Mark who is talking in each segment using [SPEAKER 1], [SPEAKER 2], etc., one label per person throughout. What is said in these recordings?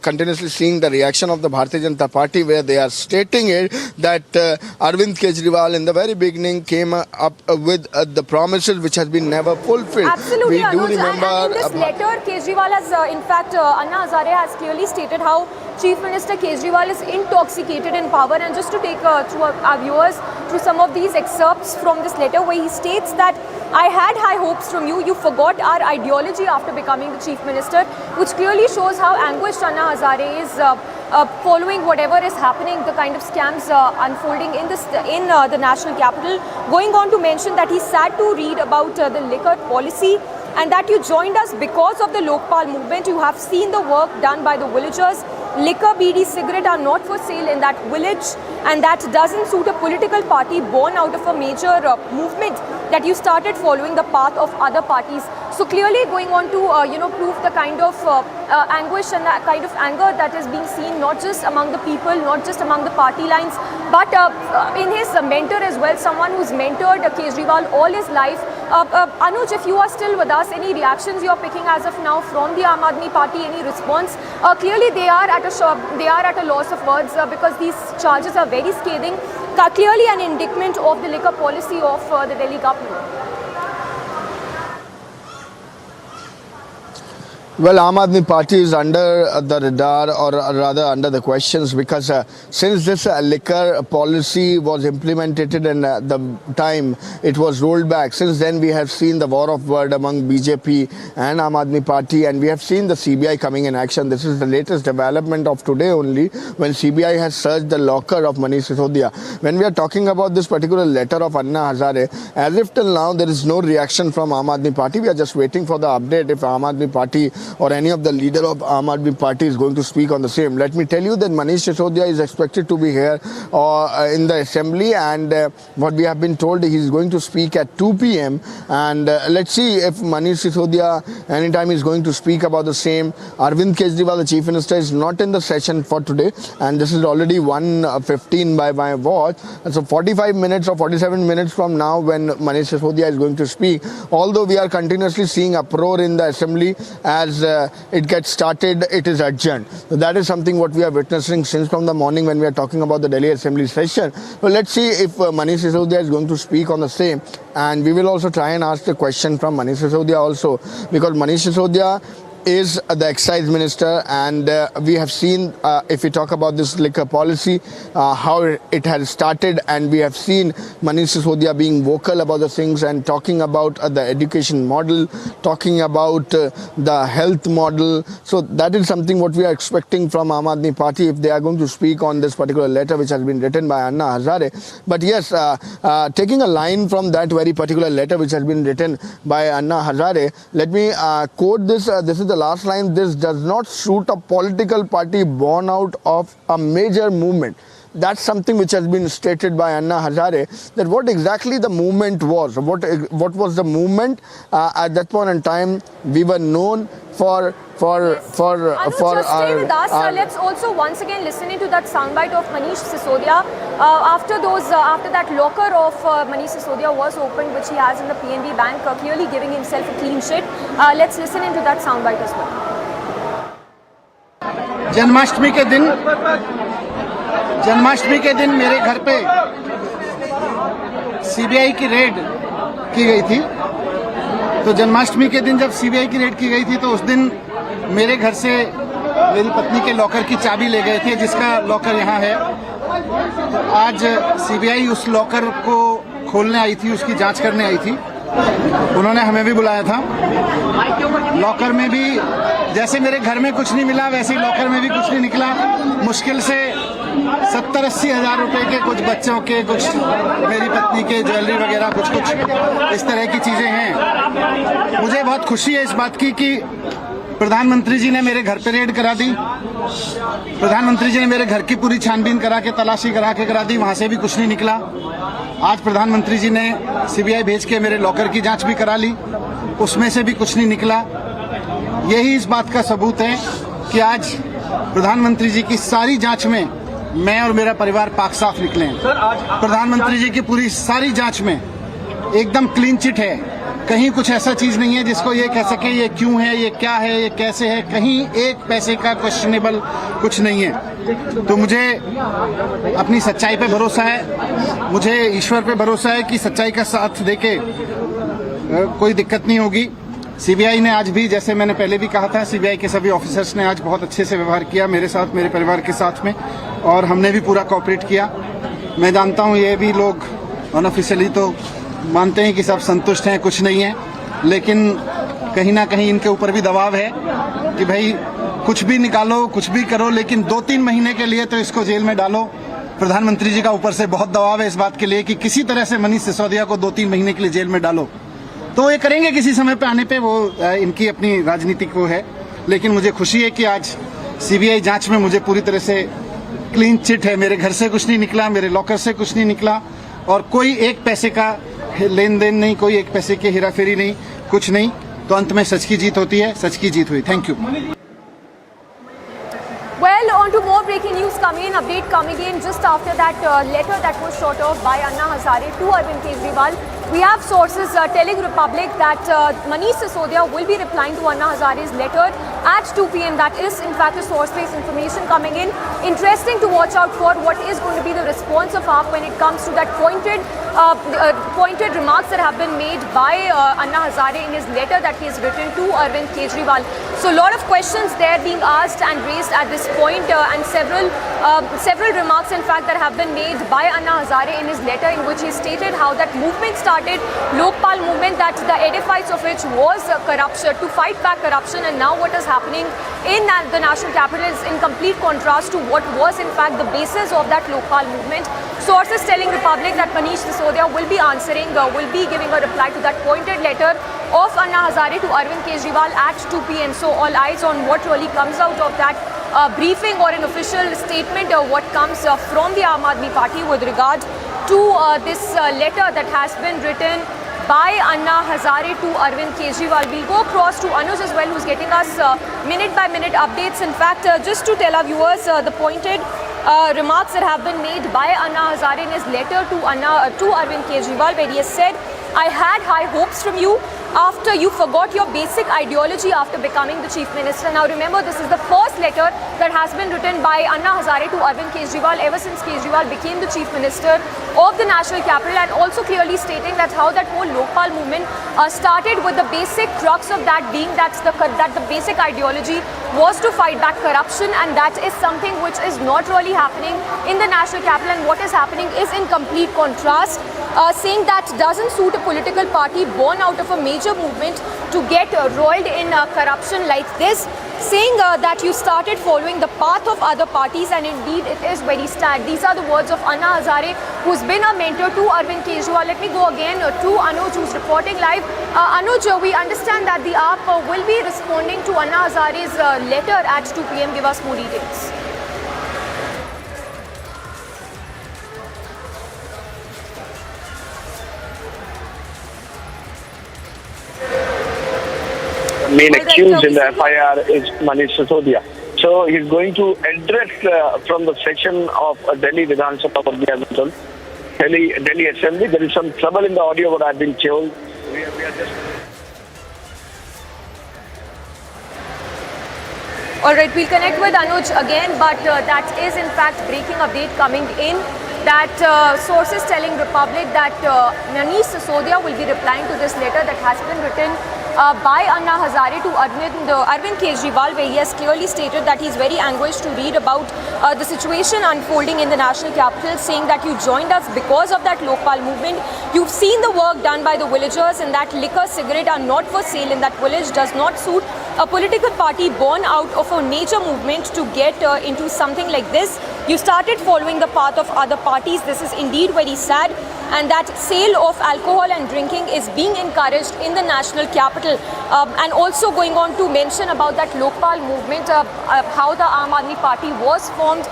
[SPEAKER 1] Continuously seeing the reaction of the Bharatiya Janata Party where they are stating it that Arvind Kejriwal in the very beginning came up with the promises which has been never fulfilled.
[SPEAKER 2] Absolutely,
[SPEAKER 1] we do
[SPEAKER 2] Anuj,
[SPEAKER 1] remember
[SPEAKER 2] and in this letter Kejriwal has in fact Anna Hazare has clearly stated how Chief Minister Kejriwal is intoxicated in power, and just to take through our viewers through some of these excerpts from this letter where he states that I had high hopes from you, you forgot our ideology after becoming the Chief Minister, which clearly shows how anguished Anna Hazare is following whatever is happening, the kind of scams unfolding in the national capital. Going on to mention that he's sad to read about the liquor policy and that you joined us because of the Lokpal movement. You have seen the work done by the villagers. Liquor, BD, cigarette are not for sale in that village, and that doesn't suit a political party born out of a major movement that you started following the path of other parties. So clearly going on to prove the kind of anguish and the kind of anger that is being seen not just among the people, not just among the party lines, but in his mentor as well, someone who's mentored Kejriwal all his life. Anuj, if you are still with us, any reactions you are picking as of now from the Aam Aadmi Party, any response? Clearly they are at a loss of words because these charges are very scathing, clearly an indictment of the liquor policy of the Delhi government.
[SPEAKER 1] Well, Aam Aadmi Party is under the radar, or rather under the questions, because since this liquor policy was implemented and the time it was rolled back, since then we have seen the war of word among BJP and Aam Aadmi Party, and we have seen the CBI coming in action. This is the latest development of today only, when CBI has searched the locker of Ganesh Chaturthi. When we are talking about this particular letter of Anna Hazare, as if till now there is no reaction from Aam Aadmi Party. We are just waiting for the update if Aam Aadmi Party or any of the leader of Aam Aadmi Party is going to speak on the same. Let me tell you that Ganesh Chaturthi is expected to be here in the assembly, and what we have been told, he is going to speak at 2 p.m. and let's see if Ganesh Chaturthi anytime is going to speak about the same. Arvind Kejriwal, the Chief Minister, is not in the session for today, and this is already 1:15 by my watch. And so 45 minutes or 47 minutes from now, when Ganesh Chaturthi is going to speak, although we are continuously seeing uproar in the assembly as it gets started, it is adjourned. So that is something what we are witnessing since from the morning when we are talking about the Delhi Assembly session. Well, let's see if Ganesh Chaturthi is going to speak on the same, and we will also try and ask the question from Ganesh Chaturthi also, because Ganesh Chaturthi is the excise minister, and we have seen, if we talk about this liquor policy, how it has started, and we have seen Ganesh Chaturthi being vocal about the things and talking about the education model, talking about the health model. So that is something what we are expecting from Aam Aadmi Party if they are going to speak on this particular letter which has been written by Anna Hazare. But yes, taking a line from that very particular letter which has been written by Anna Hazare, let me quote this. This is the last line: "This does not suit a political party born out of a major movement." That's something which has been stated by Anna Hazare, that what exactly the movement was. What was the movement? At that point in time, we were known for
[SPEAKER 2] Anu, just stay with us. Let's also once again listen into that soundbite of Manish Sisodia. After that locker of Manish Sisodia was opened, which he has in the PNB Bank, clearly giving himself a clean sheet. Let's listen into that soundbite as well.
[SPEAKER 3] Janmashtami के दिन मेरे घर पे CBI की red की गई थी। तो जन्माष्टमी के दिन जब सीबीआई की रेड की गई थी, तो उस दिन मेरे घर से मेरी पत्नी के लॉकर की चाबी ले गए थे, जिसका लॉकर यहाँ है। आज सीबीआई उस लॉकर को खोलने आई थी, उसकी जांच करने आई थी। उन्होंने हमें भी बुलाया था। लॉकर में भी जैसे मेरे घर में कुछ नहीं मिला, वैसे ही लॉकर में भी कुछ नहीं निकला। मुश्किल से 70-80 हज़ार रुपए के कुछ बच्चों के, कुछ मेरी पत्नी के ज्वेलरी वगैरह कुछ इस तरह की चीजें हैं। मुझे बहुत खुशी है इस बात की कि प्रधानमंत्री जी ने मेरे घर पे रेड करा दी। प्रधानमंत्री जी ने मेरे घर की पूरी छानबीन करा के, तलाशी करा दी, वहां से भी कुछ नहीं निकला। आज प्रधानमंत्री जी ने सीबीआई भेज के मेरे लॉकर की जांच भी करा ली, उसमें से भी कुछ नहीं निकला। यही इस बात का सबूत है कि आज प्रधानमंत्री जी की सारी जांच में मैं और मेरा परिवार पाक साफ निकले हैं। प्रधानमंत्री जी की पूरी सारी जांच में एकदम क्लीन चिट है। कहीं कुछ ऐसा चीज नहीं है जिसको ये कह सके ये क्यों है, ये क्या है, ये कैसे है। कहीं एक पैसे का क्वेश्चनेबल कुछ नहीं है। तो मुझे अपनी सच्चाई पे भरोसा है, मुझे ईश्वर पे भरोसा है कि सच्चाई का साथ देके कोई दिक्कत नहीं होगी। सीबीआई ने आज भी, जैसे मैंने पहले भी कहा था, सीबीआई के सभी ऑफिसर्स ने आज बहुत अच्छे से व्यवहार किया मेरे साथ, मेरे परिवार के साथ में, और हमने भी पूरा कोऑपरेट किया। मैं जानता हूँ ये भी लोग अनऑफिशियली तो मानते हैं कि सब संतुष्ट हैं, कुछ नहीं है, लेकिन कहीं ना कहीं इनके ऊपर भी दबाव है कि भाई कुछ भी निकालो, कुछ भी करो, लेकिन 2-3 महीने के लिए तो इसको जेल में डालो। प्रधानमंत्री जी का ऊपर से बहुत दबाव है इस बात के लिए कि किसी तरह से मनीष सिसोदिया को 2-3 महीने के लिए जेल में डालो। तो ये करेंगे किसी समय पे आने पे, वो इनकी अपनी राजनीतिक वो है। लेकिन मुझे खुशी है कि आज सीबीआई जांच में मुझे पूरी तरह से क्लीन चिट है। मेरे घर से कुछ नहीं निकला, मेरे लॉकर से कुछ नहीं निकला, और कोई एक पैसे का लेन देन नहीं, कोई एक पैसे की हेराफेरी नहीं, कुछ नहीं। तो अंत में सच की जीत होती है, सच की जीत हुई। Thank you.
[SPEAKER 2] Well, on to more breaking news coming in. Update coming in just after that letter that was shot off by Anna Hazare to Arvind Kejriwal. We have sources telling Republic that Manish Sisodia will be replying to Anna Hazare's letter at 2 p.m. That is, in fact, a source-based information coming in. Interesting to watch out for what is going to be the response of AAP when it comes to that pointed remarks that have been made by Anna Hazare in his letter that he has written to Arvind Kejriwal. So, a lot of questions there being asked and raised at this point, and several remarks, in fact, that have been made by Anna Hazare in his letter, in which he stated how that movement started, Lokpal movement, that the edifice of which was corruption, to fight back corruption, and now what is happening in the national capital is in complete contrast to what was in fact the basis of that Lokpal movement. Sources telling Republic that Manish Sisodia will be answering, will be giving a reply to that pointed letter of Anna Hazare to Arvind Kejriwal at 2 p.m. So all eyes on what really comes out of that briefing or an official statement, what comes from the Aam Aadmi Party with regard to this letter that has been written by Anna Hazare to Arvind Kejriwal. We'll go across to Anuj as well, who's getting us minute-by-minute updates. In fact, just to tell our viewers the pointed remarks that have been made by Anna Hazare in his letter to Arvind Kejriwal, where he has said, "I had high hopes from you after you forgot your basic ideology after becoming the Chief Minister." Now remember, this is the first letter that has been written by Anna Hazare to Arvind Kejriwal ever since Kejriwal became the Chief Minister of the national capital, and also clearly stating that how that whole Lokpal movement started with the basic crux of that being that the basic ideology was to fight back corruption, and that is something which is not really happening in the national capital, and what is happening is in complete contrast. Saying that doesn't suit a political party born out of a major movement to get roiled in corruption like this. Saying that you started following the path of other parties, and indeed it is very sad. These are the words of Anna Hazare, who's been a mentor to Arvind Kejriwal. Let me go again to Anuj, who's reporting live. Anuj, we understand that the AAP will be responding to Anna Hazare's letter at 2 p.m. Give us more details.
[SPEAKER 4] Main accused in the FIR is Manish Sisodia. So he's going to address from the section of Delhi Vidhan Sabha, Delhi Assembly. There is some trouble in the audio, what I've been told. We are just...
[SPEAKER 2] Alright, we'll connect with Anuj again, but that is in fact breaking update coming in. That sources telling Republic that Manish Sisodia will be replying to this letter that has been written by Anna Hazare to Arvind Kejriwal, where he has clearly stated that he's very anguished to read about the situation unfolding in the national capital, saying that you joined us because of that Lokpal movement. You've seen the work done by the villagers, and that liquor, cigarette are not for sale in that village does not suit a political party born out of a major movement to get into something like this. You started following the path of other parties. This is indeed very sad, and that sale of alcohol and drinking is being encouraged in the national capital. And also going on to mention about that Lokpal movement, how the Aam Aadmi Party was formed.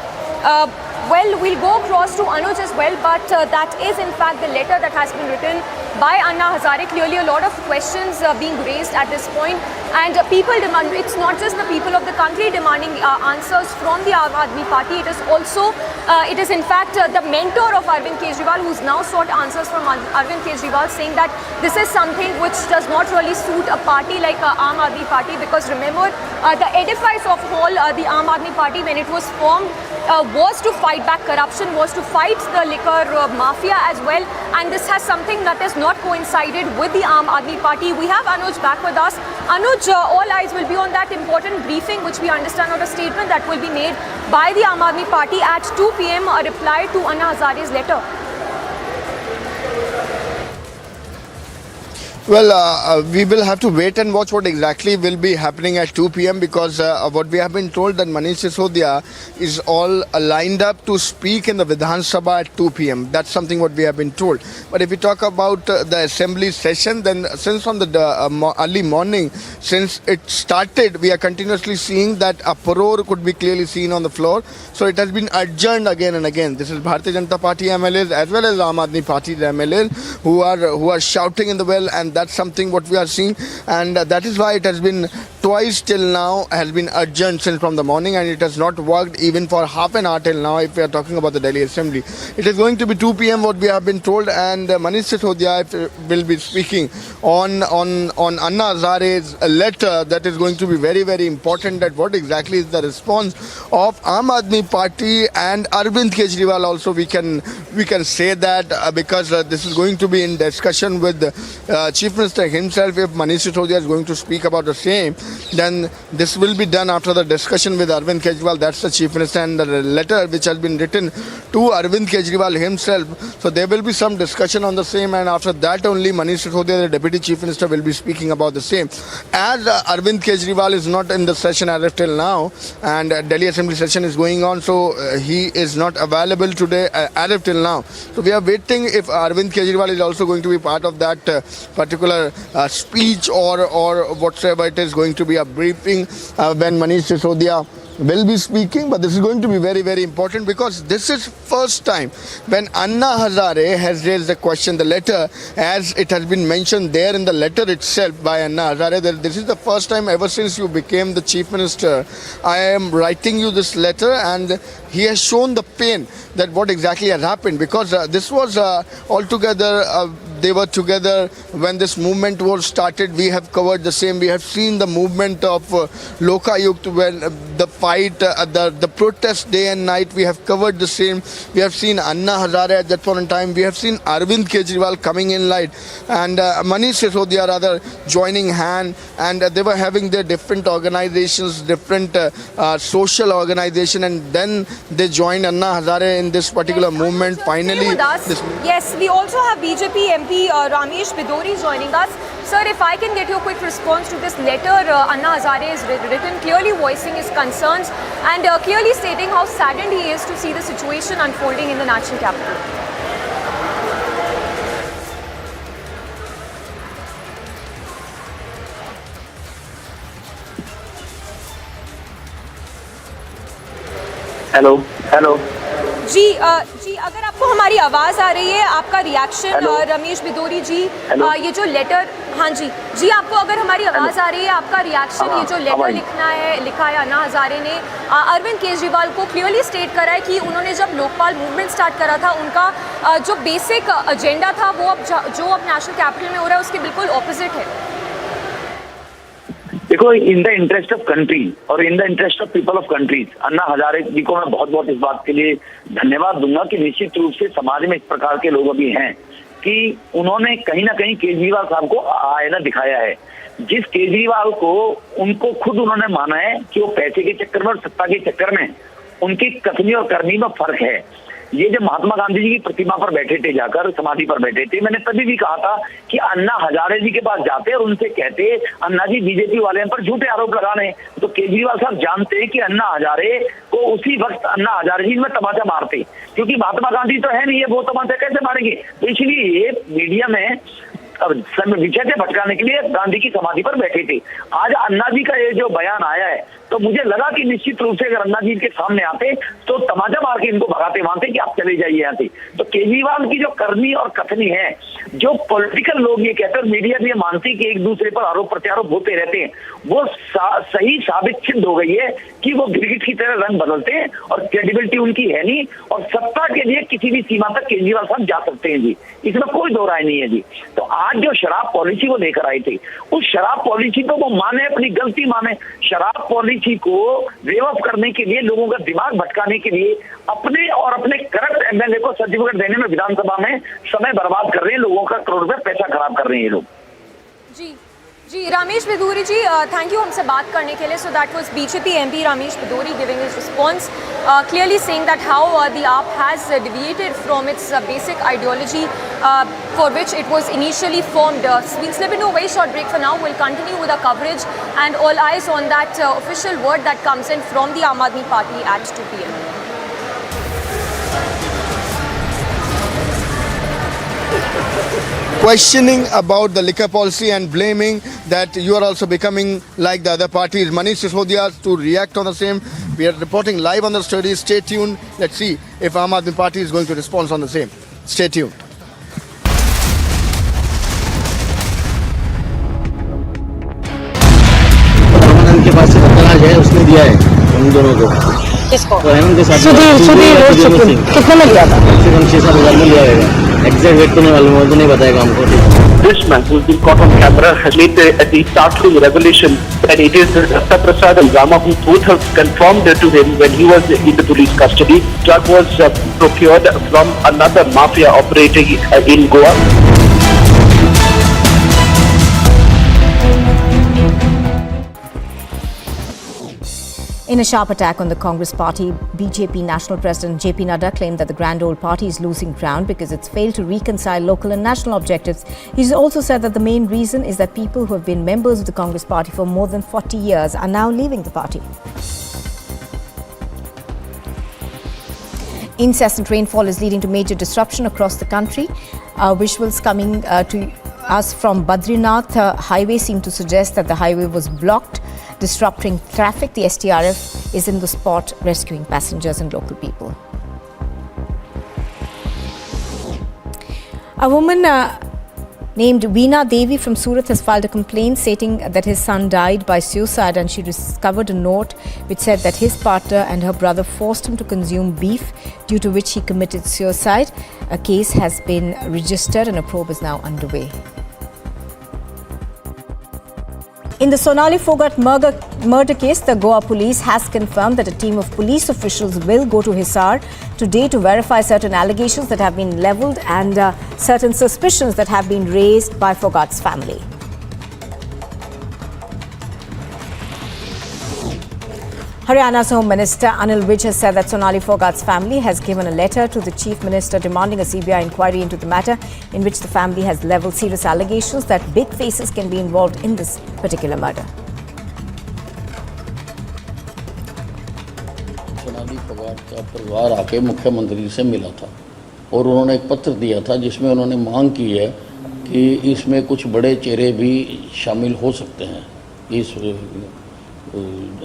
[SPEAKER 2] Well, we'll go across to Anuj as well, but that is in fact the letter that has been written by Anna Hazare. Clearly a lot of questions being raised at this point, And people demand, it's not just the people of the country demanding answers from the Aam Aadmi Party, it is also, it is in fact the mentor of Arvind Kejriwal who's now sought answers from Arvind Kejriwal, saying that this is something which does not really suit a party like Aam Aadmi Party, because remember, the edifice of all the Aam Aadmi Party when it was formed was to fight back corruption, was to fight the liquor mafia as well, and this has something that has not coincided with the Aam Aadmi Party. We have Anuj back with us. Anuj, all eyes will be on that important briefing which we understand, or a statement that will be made by the Aam Aadmi Party at 2 p.m, a reply to Anna Hazare's letter.
[SPEAKER 1] Well, we will have to wait and watch what exactly will be happening at 2 p.m. because what we have been told that Manish Sisodia is all lined up to speak in the Vidhan Sabha at 2 p.m. That's something what we have been told. But if we talk about the assembly session, then since from the early morning, since it started, we are continuously seeing that a furor could be clearly seen on the floor. So it has been adjourned again and again. This is Bharatiya Janata Party MLAs as well as Aam Aadmi Party MLAs who are shouting in the well, and that's something what we are seeing, and that is why it has been twice till now has been adjourned since from the morning, and it has not worked even for half an hour till now. If we are talking about the Delhi Assembly, it is going to be 2 p.m. what we have been told, and Manish Sisodia will be speaking on Anna Hazare's letter. That is going to be very, very important, that what exactly is the response of Aam Aadmi Party and Arvind Kejriwal. Also we can say that because this is going to be in discussion with Chief Minister himself. If Manish Sisodia is going to speak about the same, then this will be done after the discussion with Arvind Kejriwal. That's the Chief Minister, and the letter which has been written to Arvind Kejriwal himself. So there will be some discussion on the same, and after that only Manish Sisodia, the Deputy Chief Minister, will be speaking about the same. As Arvind Kejriwal is not in the session as of till now, and Delhi Assembly session is going on, so he is not available today as of till now. So we are waiting if Arvind Kejriwal is also going to be part of that particular speech or whatsoever it is going to be a briefing when Manish Sisodia will be speaking. But this is going to be very, very important because this is first time when Anna Hazare has raised the question, the letter, as it has been mentioned there in the letter itself by Anna Hazare, that this is the first time ever since you became the Chief Minister, I am writing you this letter, and he has shown the pain that what exactly has happened, because this was altogether they were together when this movement was started. We have covered the same. We have seen the movement of Lokayukt, when the fight, the protest day and night. We have covered the same. We have seen Anna Hazare at that point in time. We have seen Arvind Kejriwal coming in light, and Manish Sisodia rather joining hand, and they were having their different organizations, different social organization, and then they joined Anna Hazare in this particular movement. Finally,
[SPEAKER 2] yes, we also have BJP MP Ramesh Bidori joining us. Sir, if I can get your quick response to this letter Anna Hazare has written, clearly voicing his concerns and clearly stating how saddened he is to see the situation unfolding in the national capital.
[SPEAKER 4] Hello
[SPEAKER 2] जी अगर आपको हमारी आवाज़ आ रही है, आपका reaction Ramesh बिदोरी जी, ये जो लेटर, हाँ जी आपको अगर हमारी आवाज़ आ रही है, आपका रिएक्शन, ये जो लेटर लिखा है अन्ना हज़ारे ने अरविंद केजरीवाल को, क्लियरली स्टेट करा है कि उन्होंने जब लोकपाल मूवमेंट स्टार्ट करा था, उनका जो बेसिक एजेंडा था वो अब नेशनल कैपिटल में हो रहा है उसके बिल्कुल ऑपोजिट है।
[SPEAKER 4] देखो, in the interest of country और in the interest of people of countries, Anna Hazare ji को मैं बहुत बहुत इस बात के लिए धन्यवाद दूंगा कि निश्चित रूप से समाज में इस प्रकार के लोग अभी हैं कि उन्होंने कहीं ना कहीं केजरीवाल साहब को आईना दिखाया है। जिस केजरीवाल को उनको खुद उन्होंने माना है कि वो पैसे के चक्कर में और सत्ता के चक्कर में उनकी कथनी और करनी में फर्क है। ये जब महात्मा गांधी जी की प्रतिमा पर बैठे थे, जाकर समाधि पर बैठे थे, मैंने तभी भी कहा था कि अन्ना हजारे जी के पास जाते और उनसे कहते अन्ना जी बीजेपी वाले पर झूठे आरोप लगा रहे हैं, तो केजरीवाल साहब जानते हैं कि अन्ना हजारे को उसी वक्त अन्ना हजारे जी में तमाचा मारते, क्योंकि महात्मा गांधी तो है नहीं है, वो तमाचा कैसे मारेंगे। तो इसलिए ये मीडिया में विषय से भटकाने के लिए गांधी की समाधि पर बैठे थे। आज अन्ना जी का ये जो बयान आया है, तो मुझे लगा कि निश्चित रूप से अगर अन्ना जी के सामने आते तो तमाचा मार के इनको भगाते, मानते कि आप चले जाइए यहाँ से। तो केजरीवाल की जो करनी और कथनी है जो पॉलिटिकल लोग ये कहते हैं, मीडिया भी ये मानती है कि एक दूसरे पर आरोप प्रत्यारोप होते रहते हैं, वो सही साबित सिद्ध हो गई है कि वो गिरगिट की तरह रंग बदलते हैं और क्रेडिबिलिटी उनकी है नहीं, और सत्ता के लिए किसी भी सीमा तक केजरीवाल साहब जा सकते हैं जी, इसमें कोई दो राय नहीं है जी। तो आज जो शराब पॉलिसी वो लेकर आए थे, उस शराब पॉलिसी को वो माने, अपनी गलती माने। शराब पॉलिसी को बेवफ करने के लिए, लोगों का दिमाग भटकाने के लिए अपने और अपने करप्ट एमएलए को सर्टिफिकेट देने में विधानसभा में समय बर्बाद कर रहे हैं, लोगों का करोड़ रुपए पैसा खराब कर रहे हैं ये लोग।
[SPEAKER 2] जी जी, रामेश बिदूरी जी, थैंक यू हमसे बात करने के लिए। So that was BJP MP Ramesh Bidhuri giving his response, clearly saying that how the AAP has deviated from its basic ideology for which it was initially formed. We'll slip into a very short break for now. We'll continue with our coverage and all eyes on that official word that comes in from the Aam Aadmi Party at 2 p.m.
[SPEAKER 1] Questioning about the liquor policy and blaming that you are also becoming like the other parties. Manish Sisodia to react on the same. We are reporting live on the story. Stay tuned. Let's see if Aam Aadmi Party is going to respond on the same. Stay tuned.
[SPEAKER 5] के पास से तलाश है, उसने दिया है उन दोनों को। किसको? तो हेमंत के साथ सुधीर कितने में लिया था? कम से कम 6-7 हज़ार में लिया होगा। एग्जैक्ट रेट तो नहीं मालूम, वो तो नहीं बताएगा हमको।
[SPEAKER 6] This man who's been caught on camera has made the startling revelation that it is Dr. Prasad and Rama who both have confirmed to him when he was in the police custody. Drug was procured from another mafia operating in Goa.
[SPEAKER 7] In a sharp attack on the Congress party, BJP National President JP Nadda claimed that the grand old party is losing ground because it's failed to reconcile local and national objectives. He's also said that the main reason is that people who have been members of the Congress party for more than 40 years are now leaving the party. Incessant rainfall is leading to major disruption across the country. Visuals coming to us from Badrinath highway seem to suggest that the highway was blocked, disrupting traffic. The STRF is in the spot rescuing passengers and local people. A woman named Veena Devi from Surat has filed a complaint stating that his son died by suicide, and she discovered a note which said that his partner and her brother forced him to consume beef, due to which he committed suicide. A case has been registered and a probe is now underway. In the Sonali Phogat murder case, the Goa police has confirmed that a team of police officials will go to Hazare today to verify certain allegations that have been levelled and certain suspicions that have been raised by Phogat's family. Haryana's Home Minister Anil Vij has said that Sonali Phogat's family has given a letter to the Chief Minister demanding a CBI inquiry into the matter, in which the family has levelled serious allegations that big faces can be involved in this particular murder.
[SPEAKER 5] Sonali Phogat का परिवार आके मुख्यमंत्री से मिला था और उन्होंने एक पत्र दिया था जिसमें उन्होंने मांग की है कि इसमें कुछ बड़े चेहरे भी शामिल हो सकते हैं इस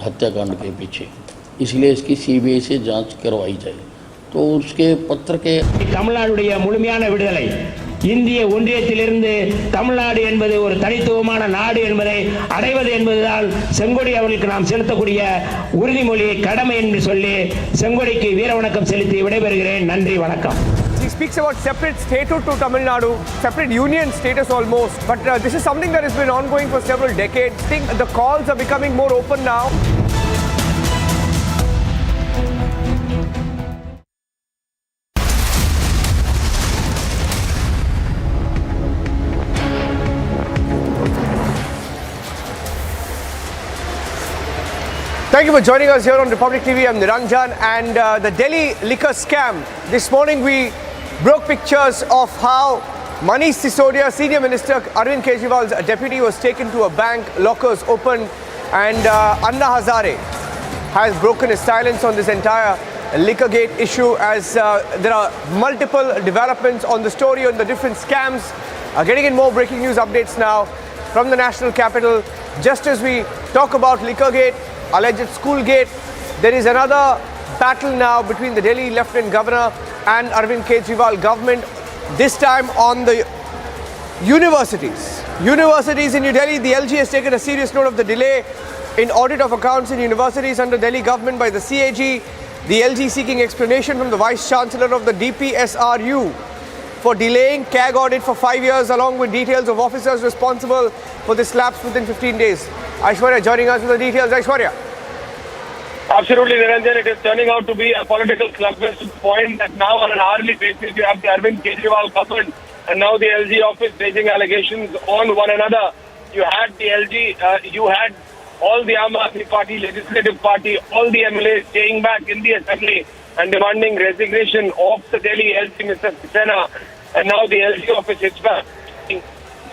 [SPEAKER 5] हत्याकांड के पीछे, इसलिए इसकी सीबीआई से जांच करवाई जाए। तो उसके पत्र के
[SPEAKER 8] தமிழ்நாடுடைய முழுமையான விடுதலை, இந்திய ஒன்றியத்திலிருந்து தமிழ்நாடு என்பது ஒரு தனித்துவமான நாடு என்பதை அடைவது என்பதுதான் செங்கோடி அவர்களுக்கு நாம் செலுத்தக்கூடிய உறுதிமொழி கடமை என்று சொல்லி செங்கோடிக்கு வீர வணக்கம் செலுத்தி விடைபெறுகிறேன். நன்றி, வணக்கம்.
[SPEAKER 9] He speaks about separate statehood to Tamil Nadu, separate union status almost. But this is something that has been ongoing for several decades. I think the calls are becoming more open now. Thank you for joining us here on Republic TV. I'm Niranjan, and the Delhi liquor scam. This morning we broke pictures of how Manish Sisodia, Senior Minister Arvind Kejriwal's deputy, was taken to a bank, lockers opened, and Anna Hazare has broken his silence on this entire liquor gate issue, as there are multiple developments on the story, on the different scams. Getting in more breaking news updates now from the national capital. Just as we talk about liquor gate, alleged school gate, there is another battle now between the Delhi Lieutenant Governor and Arvind Kejriwal government, this time on the Universities. Universities in New Delhi, the LG has taken a serious note of the delay in audit of accounts in universities under Delhi government by the CAG. The LG seeking explanation from the Vice Chancellor of the DPSRU for delaying CAG audit for 5 years, along with details of officers responsible for this lapse within 15 days. Aishwarya joining us with the details. Aishwarya.
[SPEAKER 10] Absolutely, Niranjan. It is turning out to be a political slugfest to the point that now on an hourly basis you have the Arvind Kejriwal government and now the LG office raising allegations on one another. You had the LG, you had all the Aam Aadmi Party, legislative party, all the MLAs staying back in the assembly and demanding resignation of the Delhi LG, Mr. Saxena, and now the LG office hits back.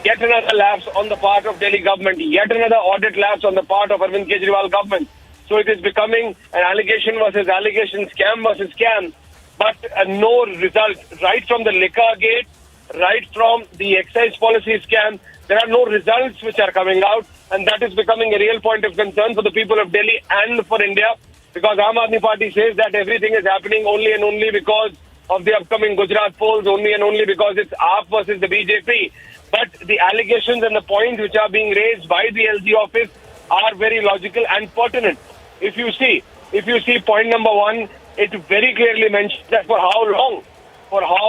[SPEAKER 10] Yet another lapse on the part of Delhi government, yet another audit lapse on the part of Arvind Kejriwal government. So it is becoming an allegation versus allegation, scam versus scam, but no result. Right from the liquor gate, right from the excise policy scam, there are no results which are coming out, and that is becoming a real point of concern for the people of Delhi and for India, because Aam Aadmi Party says that everything is happening only and only because of the upcoming Gujarat polls, only and only because it's AAP versus the BJP. But the allegations and the points which are being raised by the LG office are very logical and pertinent. If you see point number 1, it very clearly mentions that for how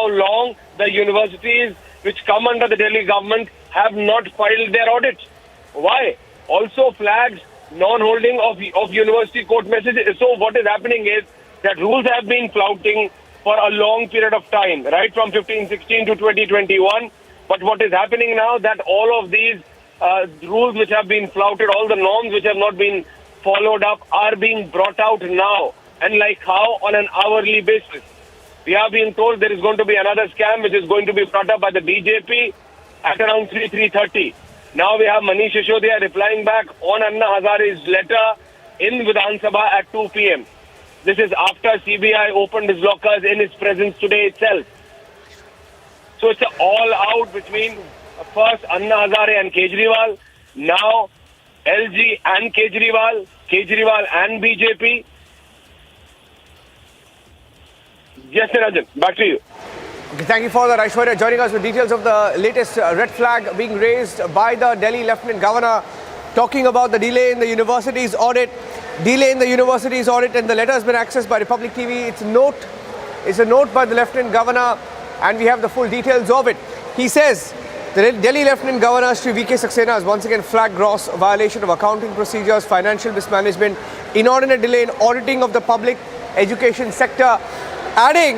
[SPEAKER 10] long the universities which come under the Delhi government have not filed their audits. Why? Also flags non-holding of university court messages. So what is happening is that rules have been flouting for a long period of time, right from 15-16 to 2021. But what is happening now that all of these rules which have been flouted, all the norms which have not been followed up are being brought out now, and like how on an hourly basis. We are being told there is going to be another scam which is going to be brought up by the BJP at around 3:30. Now we have Manish Sisodia replying back on Anna Hazare's letter in Vidhan Sabha at 2 p.m. This is after CBI opened his lockers in his presence today itself. So it's an all-out between first Anna Hazare and Kejriwal, now LG and Kejriwal and BJP. Yes, Niranjan, back to you.
[SPEAKER 9] Okay, thank you for that, Aishwarya. Joining us with details of the latest red flag being raised by the Delhi Lieutenant Governor, talking about the delay in the university's audit. And the letter has been accessed by Republic TV. It's a note by the Lieutenant Governor, and we have the full details of it. He says the Delhi Lieutenant Governor Shri V.K. Saxena has once again flagged gross violation of accounting procedures, financial mismanagement, inordinate delay in auditing of the public education sector, adding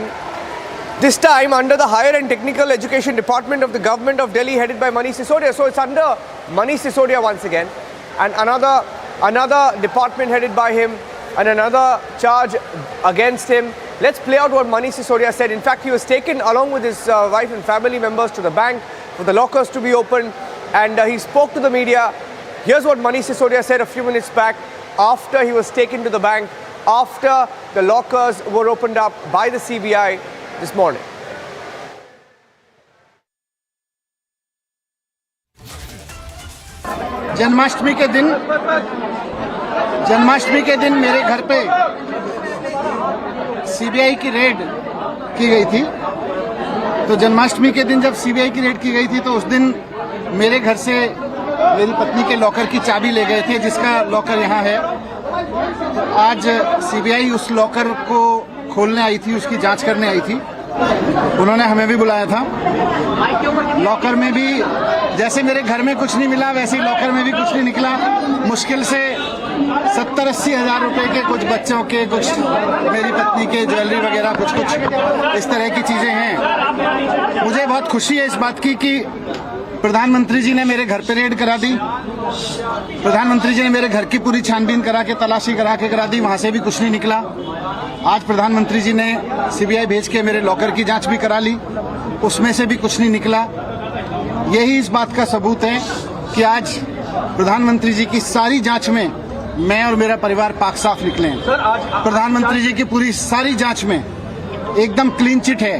[SPEAKER 9] this time under the Higher and Technical Education Department of the Government of Delhi headed by Manish Sisodia. So it's under Manish Sisodia once again, and another department headed by him and another charge against him. Let's play out what Manish Sisodia said. In fact, he was taken along with his wife and family members to the bank for the lockers to be opened, and he spoke to the media. Here's what Manish Sisodia said a few minutes back after he was taken to the bank, after the lockers were opened up by the CBI this morning.
[SPEAKER 3] Janmashtami के दिन मेरे घर पे CBI की red की गई थी। तो जन्माष्टमी के दिन जब सीबीआई की रेड की गई थी तो उस दिन मेरे घर से मेरी पत्नी के लॉकर की चाबी ले गए थे, जिसका लॉकर यहाँ है। आज सीबीआई उस लॉकर को खोलने आई थी, उसकी जांच करने आई थी। उन्होंने हमें भी बुलाया था। लॉकर में भी जैसे मेरे घर में कुछ नहीं मिला, वैसे ही लॉकर में भी कुछ नहीं निकला। मुश्किल से 70-80 हज़ार रुपए के कुछ बच्चों के, कुछ मेरी पत्नी के ज्वेलरी वगैरह कुछ इस तरह की चीजें हैं। मुझे बहुत खुशी है इस बात की कि प्रधानमंत्री जी ने मेरे घर पे रेड करा दी। प्रधानमंत्री जी ने मेरे घर की पूरी छानबीन करा के, तलाशी करा दी, वहां से भी कुछ नहीं निकला। आज प्रधानमंत्री जी ने सीबीआई भेज के मेरे लॉकर की जांच भी करा ली, उसमें से भी कुछ नहीं निकला। यही इस बात का सबूत है कि आज प्रधानमंत्री जी की सारी जांच में मैं और मेरा परिवार पाक साफ निकले हैं। प्रधानमंत्री जी की पूरी सारी जांच में एकदम क्लीन चिट है,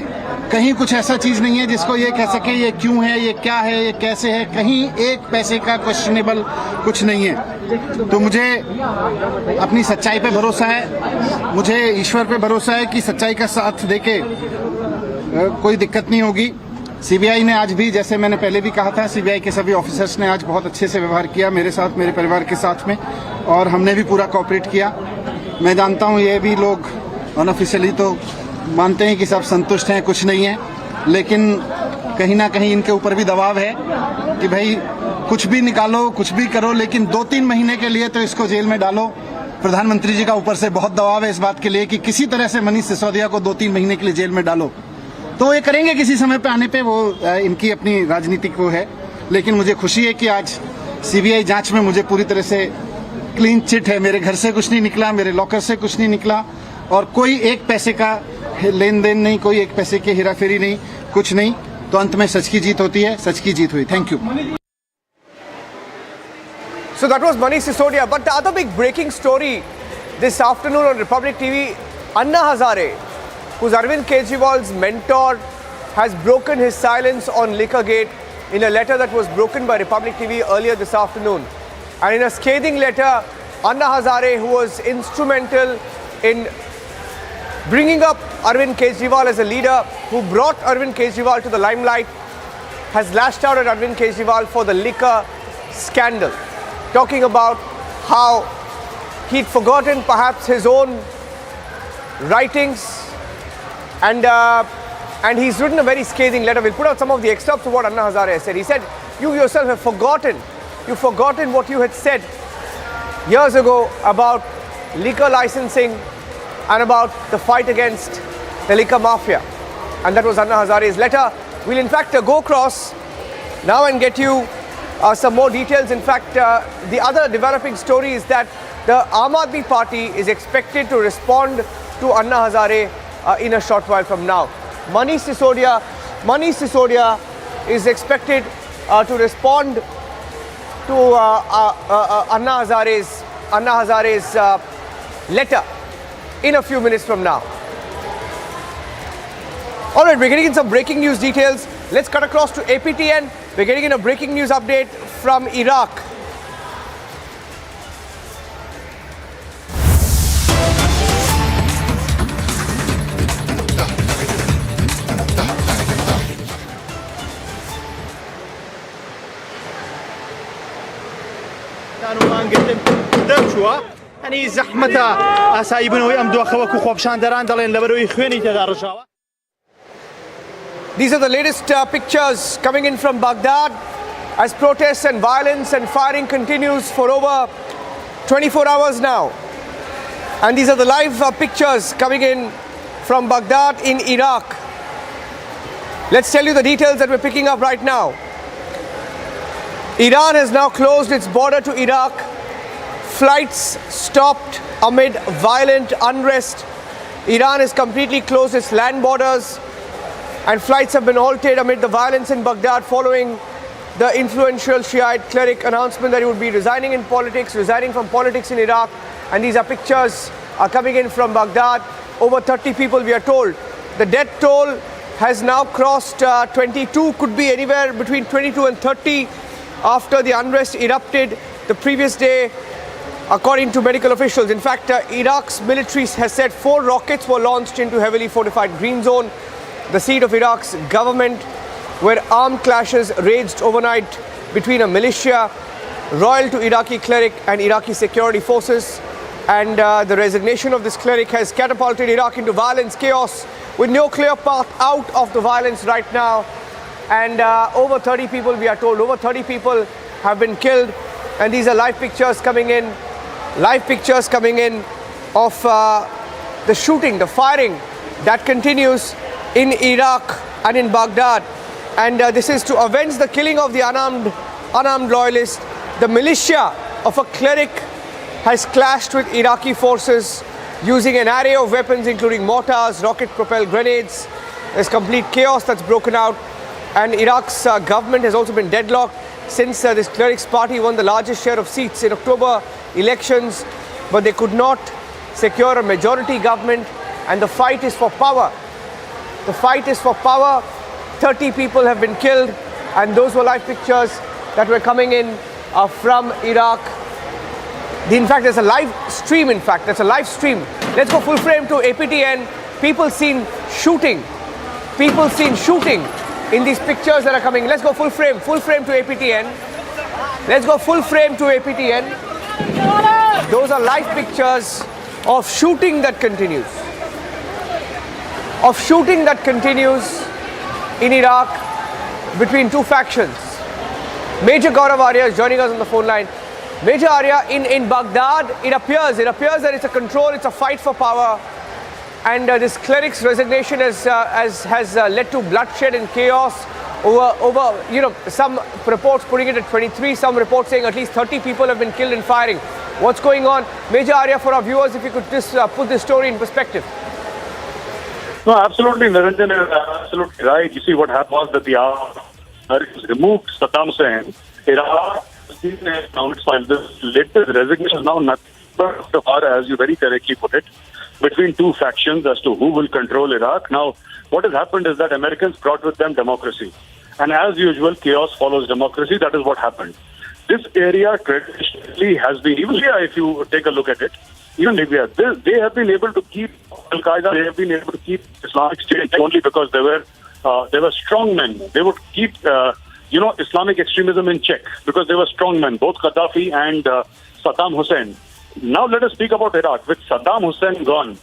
[SPEAKER 3] कहीं कुछ ऐसा चीज नहीं है जिसको ये कह सके ये क्यों है, ये क्या है, ये कैसे है। कहीं एक पैसे का क्वेश्चनेबल कुछ नहीं है। तो मुझे अपनी सच्चाई पे भरोसा है, मुझे ईश्वर पे भरोसा है कि सच्चाई का साथ देके कोई दिक्कत नहीं होगी। सीबीआई ने आज भी, जैसे मैंने पहले भी कहा था, सीबीआई के सभी ऑफिसर्स ने आज बहुत अच्छे से व्यवहार किया मेरे साथ, मेरे परिवार के साथ में, और हमने भी पूरा कोऑपरेट किया। मैं जानता हूँ ये भी लोग अनऑफिशियली तो मानते हैं कि सब संतुष्ट हैं, कुछ नहीं है, लेकिन कहीं ना कहीं इनके ऊपर भी दबाव है कि भाई कुछ भी निकालो, कुछ भी करो, लेकिन 2-3 महीने के लिए तो इसको जेल में डालो। प्रधानमंत्री जी का ऊपर से बहुत दबाव है इस बात के लिए कि किसी तरह से मनीष सिसोदिया को 2-3 महीने के लिए जेल में डालो। तो वो ये करेंगे किसी समय पे आने पे, वो इनकी अपनी राजनीतिक वो है। लेकिन मुझे खुशी है कि आज सीबीआई जांच में मुझे पूरी तरह से क्लीन चिट है। मेरे घर से कुछ नहीं निकला, मेरे लॉकर से कुछ नहीं निकला, और कोई एक पैसे का लेन देन नहीं, कोई एक पैसे की हेराफेरी नहीं, कुछ नहीं। तो अंत में सच की जीत होती है, सच की जीत हुई। Thank you.
[SPEAKER 9] So that was Manish Sisodia. But the other big breaking story this afternoon on Republic TV, Anna Hazare, who's Arvind Kejriwal's mentor, has broken his silence on Liquorgate in a letter that was broken by Republic TV earlier this afternoon. And in a scathing letter, Anna Hazare, who was instrumental in bringing up Arvind Kejriwal as a leader, who brought Arvind Kejriwal to the limelight, has lashed out at Arvind Kejriwal for the liquor scandal, talking about how he'd forgotten perhaps his own writings, and he's written a very scathing letter. We'll put out some of the excerpts of what Anna Hazare has said. He said, you yourself have forgotten, you've forgotten what you had said years ago about liquor licensing and about the fight against the liquor mafia. And that was Anna Hazare's letter. We'll in fact go across now and get you some more details. In fact, the other developing story is that the Aam Aadmi Party is expected to respond to Anna Hazare in a short while from now. Manish Sisodia is expected to respond to Anna Hazare's letter in a few minutes from now. All right, we're getting in some breaking news details. Let's cut across to APTN. We're getting in a breaking news update from Iraq.
[SPEAKER 11] يعني زحمة سايبون ويأمدوا أخوك وخوبشان دران دلين لبروي خويني تدارجوا.
[SPEAKER 9] These are the latest pictures coming in from Baghdad as protests and violence and firing continues for over 24 hours now. And these are the live pictures coming in from Baghdad in Iraq. Let's tell you the details that we're picking up right now. Iran has now closed its border to Iraq. Flights stopped amid violent unrest. Iran has completely closed its land borders, and flights have been halted amid the violence in Baghdad following the influential Shiite cleric announcement that he would be resigning from politics in Iraq. And these are pictures coming in from Baghdad. Over 30 people, we are told. The death toll has now crossed 22, could be anywhere between 22 and 30 after the unrest erupted the previous day, according to medical officials. In fact, Iraq's military has said 4 rockets were launched into heavily fortified Green Zone, the seat of Iraq's government, where armed clashes raged overnight between a militia loyal to Iraqi cleric and Iraqi security forces. And the resignation of this cleric has catapulted Iraq into violence, chaos, with no clear path out of the violence right now. And over 30 people, we are told, over 30 people have been killed. And these are live pictures coming in of the shooting, the firing that continues in Iraq and in Baghdad. And this is to avenge the killing of the unarmed loyalist. The militia of a cleric has clashed with Iraqi forces using an array of weapons including mortars, rocket-propelled grenades. There's complete chaos that's broken out, and Iraq's government has also been deadlocked since this cleric's party won the largest share of seats in October elections, but they could not secure a majority government, and the fight is for power. The fight is for power. 30 people have been killed, and those were live pictures that were coming in from Iraq. In fact, there's a live stream, that's a live stream. Let's go full frame to APTN. People seen shooting in these pictures that are coming. Let's go full frame to APTN. Let's go full frame to APTN. Those are live pictures of shooting that continues. In Iraq between two factions. Major Gaurav Arya is joining us on the phone line. Major Arya, in Baghdad, it appears that it's a control, it's a fight for power. And this cleric's resignation has led to bloodshed and chaos over some reports putting it at 23, some reports saying at least 30 people have been killed in firing. What's going on? Major Arya, for our viewers, if you could just put this story in perspective.
[SPEAKER 12] No, absolutely, Niranjan is absolutely right. You see, what happened was that the Americans removed Saddam Hussein. Iraq, this latest resignation is now nothing but as you very correctly put it, between two factions as to who will control Iraq. Now, what has happened is that Americans brought with them democracy. And as usual, chaos follows democracy. That is what happened. This area traditionally has been, even Libya, if you take a look at it, even Libya, they have been able to keep Al-Qaeda, they have been able to keep Islamic State only because they were strong men. They would keep, Islamic extremism in check because they were strong men, both Gaddafi and Saddam Hussein. Now let us speak about Iraq. With Saddam Hussein gone,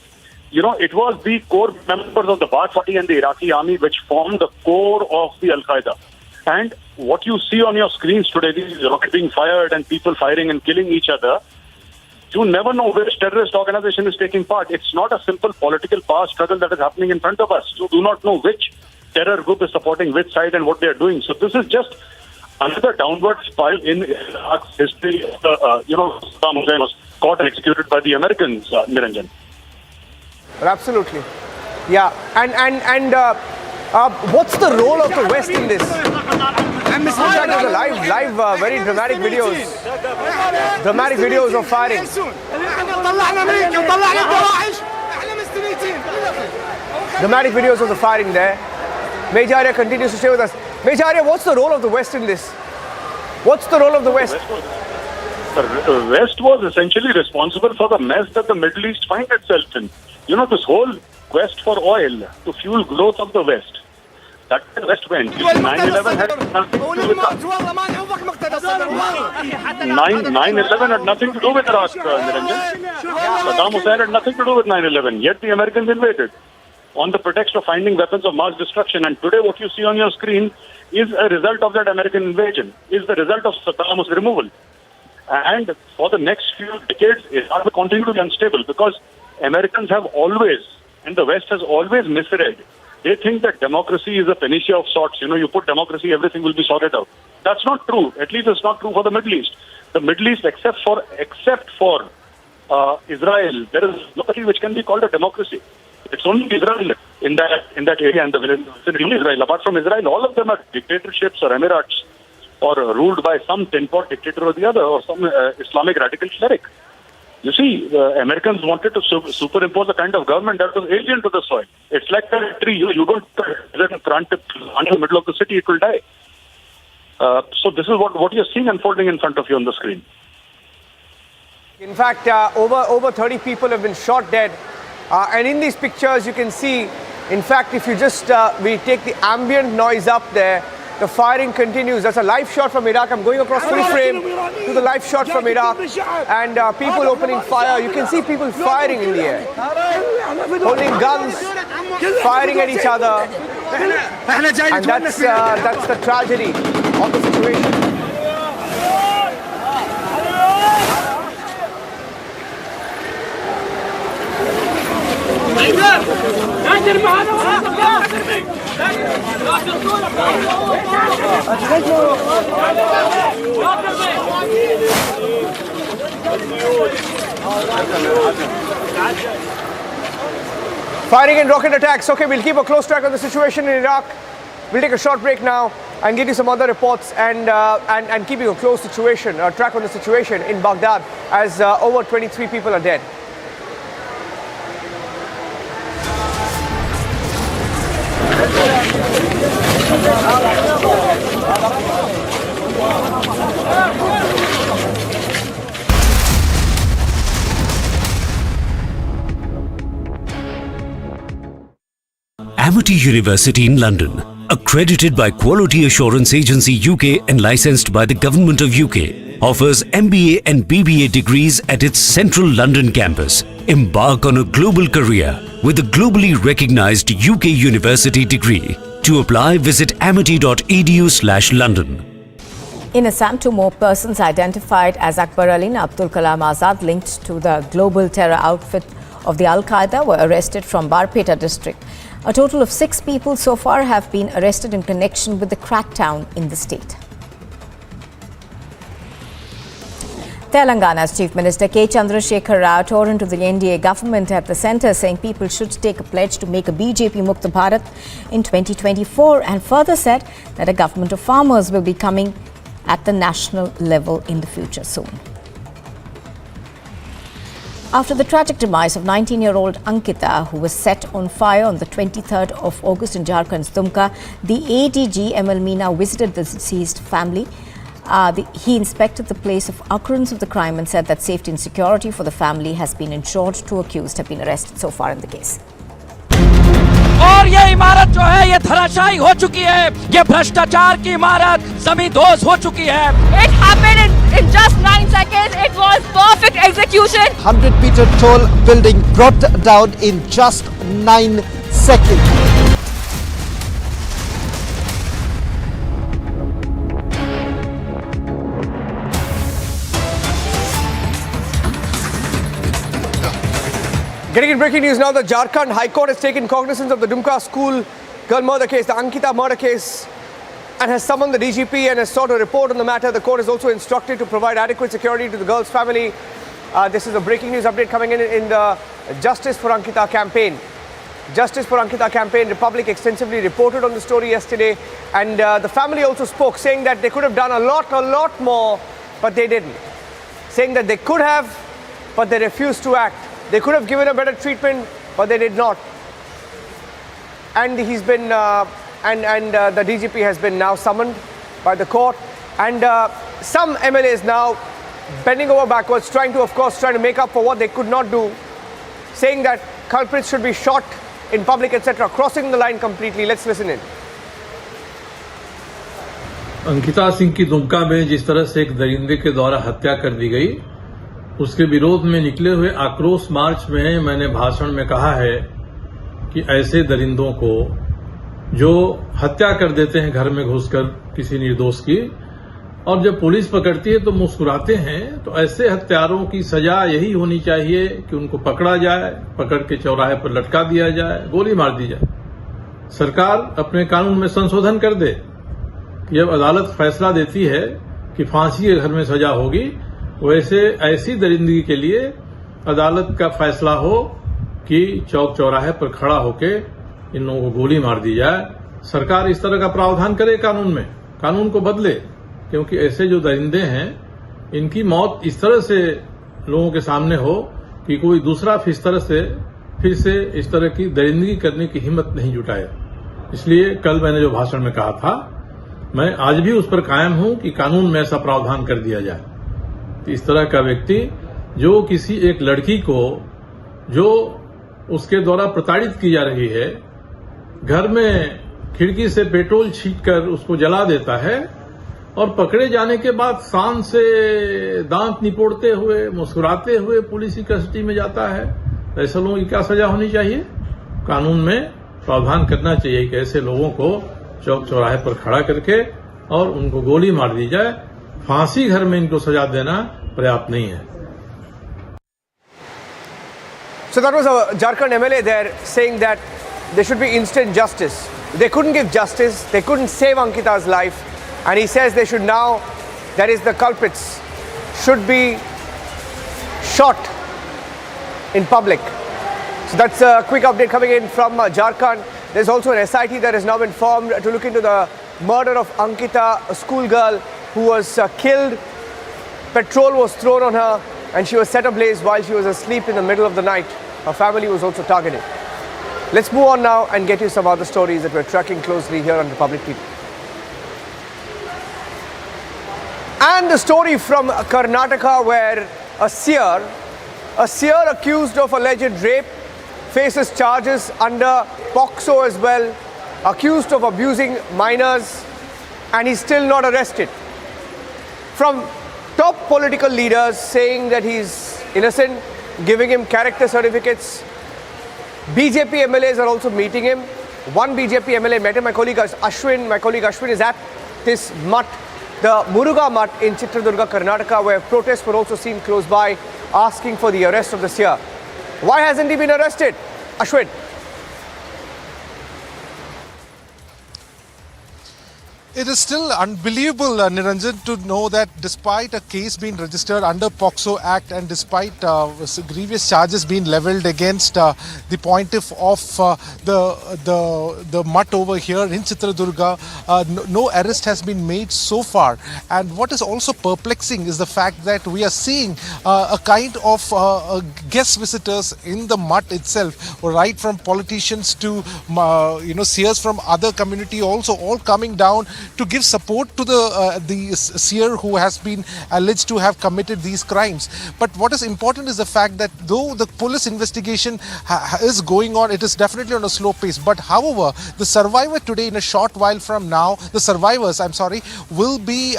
[SPEAKER 12] it was the core members of the Ba'ath Party and the Iraqi army which formed the core of the Al-Qaeda. And what you see on your screens today, these rockets being fired and people firing and killing each other, you never know which terrorist organization is taking part. It's not a simple political power struggle that is happening in front of us. You do not know which terror group is supporting which side and what they are doing. So this is just another downward spiral in Iraq's history. Saddam Hussein was caught and executed by the Americans, Niranjan.
[SPEAKER 9] Well, absolutely. Yeah. And what's the role of the West in this? Those are live, very dramatic videos. Dramatic videos of firing. Dramatic videos of the firing there. Major Arya continues to stay with us. Major Arya, what's the role of the West in this? What's the role of the West?
[SPEAKER 12] The West was essentially responsible for the mess that the Middle East finds itself in. This whole quest for oil to fuel growth of the West. That the West went. 9/11 had nothing to do with that. 9/11 had nothing to do with Iraq, Niranjan. Saddam Hussein had nothing to do with 9/11. Yet the Americans invaded on the pretext of finding weapons of mass destruction. And today what you see on your screen is a result of that American invasion, is the result of Saddam Hussein's removal. And for the next few decades, Iraq will continue to be unstable because Americans have always, and the West has always misread. They think that democracy is a panacea of sorts. You put democracy, everything will be sorted out. That's not true. At least it's not true for the Middle East. The Middle East, except for Israel, there is nobody which can be called a democracy. It's only Israel in that area and the village in Israel. Apart from Israel, all of them are dictatorships or emirates or ruled by some tin-pot dictator or the other or some Islamic radical cleric. You see, the Americans wanted to superimpose a kind of government that was alien to the soil. It's like a tree. You don't plant it in the middle of the city, it will die. So this is what you're seeing unfolding in front of you on the screen.
[SPEAKER 9] In fact, over 30 people have been shot dead. And in these pictures, you can see, in fact, if you just, we take the ambient noise up there, the firing continues. That's a live shot from Iraq. I'm going across full frame to the live shot from Iraq. And people opening fire. You can see people firing in the air. Holding guns, firing at each other. And that's the tragedy of the situation. Firing and rocket attacks. Okay, we'll keep a close track on the situation in Iraq. We'll take a short break now and give you some other reports and keeping a close track on the situation in Baghdad as over 23 people are dead.
[SPEAKER 13] Amity University in London, accredited by Quality Assurance Agency UK and licensed by the Government of UK, offers MBA and BBA degrees at its central London campus. Embark on a global career with a globally recognized UK university degree. To apply, visit amity.edu/London.
[SPEAKER 7] In Assam, 2 more persons identified as Akbar Ali and Abdul Kalam Azad linked to the global terror outfit of the Al-Qaeda were arrested from Barpeta district. A total of 6 people so far have been arrested in connection with the crackdown in the state. Telangana's Chief Minister K. Chandrasekhar Rao tore into the NDA government at the centre, saying people should take a pledge to make a BJP Mukta Bharat in 2024, and further said that a government of farmers will be coming at the national level in the future soon. After the tragic demise of 19-year-old Ankita, who was set on fire on the 23rd of August in Jharkhand's Dumka, the ADG ML Meena visited the deceased family. He inspected the place of occurrence of the crime and said that safety and security for the family has been ensured. 2 accused have been arrested so far in the case.
[SPEAKER 14] और ये इमारत जो है ये धराशायी हो चुकी है, ये भ्रष्टाचार की इमारत ज़मींदोज़ हो चुकी है.
[SPEAKER 2] It happened in just 9 seconds. It was perfect execution.
[SPEAKER 15] 100-meter tall building brought down in just 9 seconds.
[SPEAKER 9] Getting in breaking news now, the Jharkhand High Court has taken cognizance of the Dumka school girl murder case, the Ankita murder case, and has summoned the DGP and has sought a report on the matter. The court is also instructed to provide adequate security to the girl's family. This is a breaking news update coming in the Justice for Ankita campaign. Justice for Ankita campaign, Republic extensively reported on the story yesterday, and the family also spoke, saying that they could have done a lot more, but they didn't. Saying that they could have, but they refused to act. They could have given a better treatment, but they did not. And he's been, the DGP has been now summoned by the court. And some MLAs now bending over backwards, trying to make up for what they could not do, saying that culprits should be shot in public, etc., crossing the line completely. Let's listen in.
[SPEAKER 16] Ankita Singh की दुमका में जिस तरह से एक दरिंदे के द्वारा हत्या कर दी गई, उसके विरोध में निकले हुए आक्रोश मार्च में मैंने भाषण में कहा है कि ऐसे दरिंदों को जो हत्या कर देते हैं घर में घुसकर किसी निर्दोष की, और जब पुलिस पकड़ती है तो मुस्कुराते हैं, तो ऐसे हत्यारों की सजा यही होनी चाहिए कि उनको पकड़ा जाए, पकड़ के चौराहे पर लटका दिया जाए, गोली मार दी जाए. सरकार अपने कानून में संशोधन कर दे. जब अदालत फैसला देती है कि फांसी के घर में सजा होगी, वैसे ऐसी दरिंदगी के लिए अदालत का फैसला हो कि चौक चौराहे पर खड़ा होके इन लोगों को गोली मार दी जाए. सरकार इस तरह का प्रावधान करे कानून में, कानून को बदले, क्योंकि ऐसे जो दरिंदे हैं इनकी मौत इस तरह से लोगों के सामने हो कि कोई दूसरा फिर से इस तरह की दरिंदगी करने की हिम्मत नहीं जुटाए. इसलिए कल मैंने जो भाषण में कहा था, मैं आज भी उस पर कायम हूं कि कानून में ऐसा प्रावधान कर दिया जाए. इस तरह का व्यक्ति जो किसी एक लड़की को जो उसके द्वारा प्रताड़ित की जा रही है, घर में खिड़की से पेट्रोल छींटकर उसको जला देता है और पकड़े जाने के बाद शान से दांत निपोड़ते हुए, मुस्कुराते हुए पुलिस की कस्टडी में जाता है, ऐसे लोगों की क्या सजा होनी चाहिए? कानून में प्रावधान करना चाहिए कि ऐसे लोगों को चौक चौराहे पर खड़ा करके और उनको गोली मार दी जाए. फांसी घर में इनको सजा देना पर्याप्त नहीं है.
[SPEAKER 9] So that was a Jharkhand MLA there saying that there should be instant justice. They couldn't give justice, they couldn't save Ankita's life, and he says they should now, that is the culprits, should be shot in public. So that's a quick update coming in from Jharkhand. There's also an SIT that has now been formed to look into the murder of Ankita, a schoolgirl who was killed. Petrol was thrown on her and she was set ablaze while she was asleep in the middle of the night. Her family was also targeted. Let's move on now and get you some other stories that we're tracking closely here on Republic TV. And the story from Karnataka where a seer accused of alleged rape faces charges under POCSO as well. accused of abusing minors, and he's still not arrested. From top political leaders saying that he's innocent, giving him character certificates. BJP MLAs are also meeting him. One BJP MLA met him. My colleague Ashwin is at this mutt, the Muruga Mutt in Chitradurga, Karnataka, where protests were also seen close by, asking for the arrest of the seer. Why hasn't he been arrested? Ashwin.
[SPEAKER 17] It is still unbelievable, Niranjan, to know that despite a case being registered under POCSO Act and despite grievous charges being levelled against the plaintiff of the mutt over here in Chitradurga, no arrest has been made so far. And what is also perplexing is the fact that we are seeing a kind of guest visitors in the mutt itself, right from politicians to seers from other community also all coming down to give support to the seer who has been alleged to have committed these crimes. But what is important is the fact that though the police investigation is going on, it is definitely on a slow pace. But however, the survivor today, in a short while from now, the survivors, will be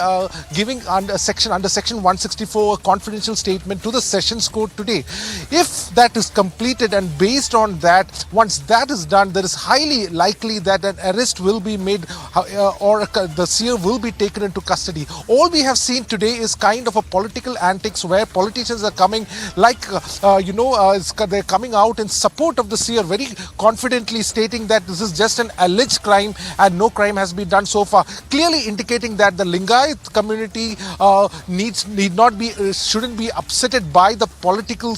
[SPEAKER 17] giving under section 164 a confidential statement to the Sessions Court today. If that is completed and based on that, once that is done, there is highly likely that an arrest will be made or the seer will be taken into custody. All we have seen today is kind of a political antics where politicians are coming they're coming out in support of the seer very confidently, stating that this is just an alleged crime and no crime has been done so far, clearly indicating that the Lingayat community shouldn't be upsetted by the political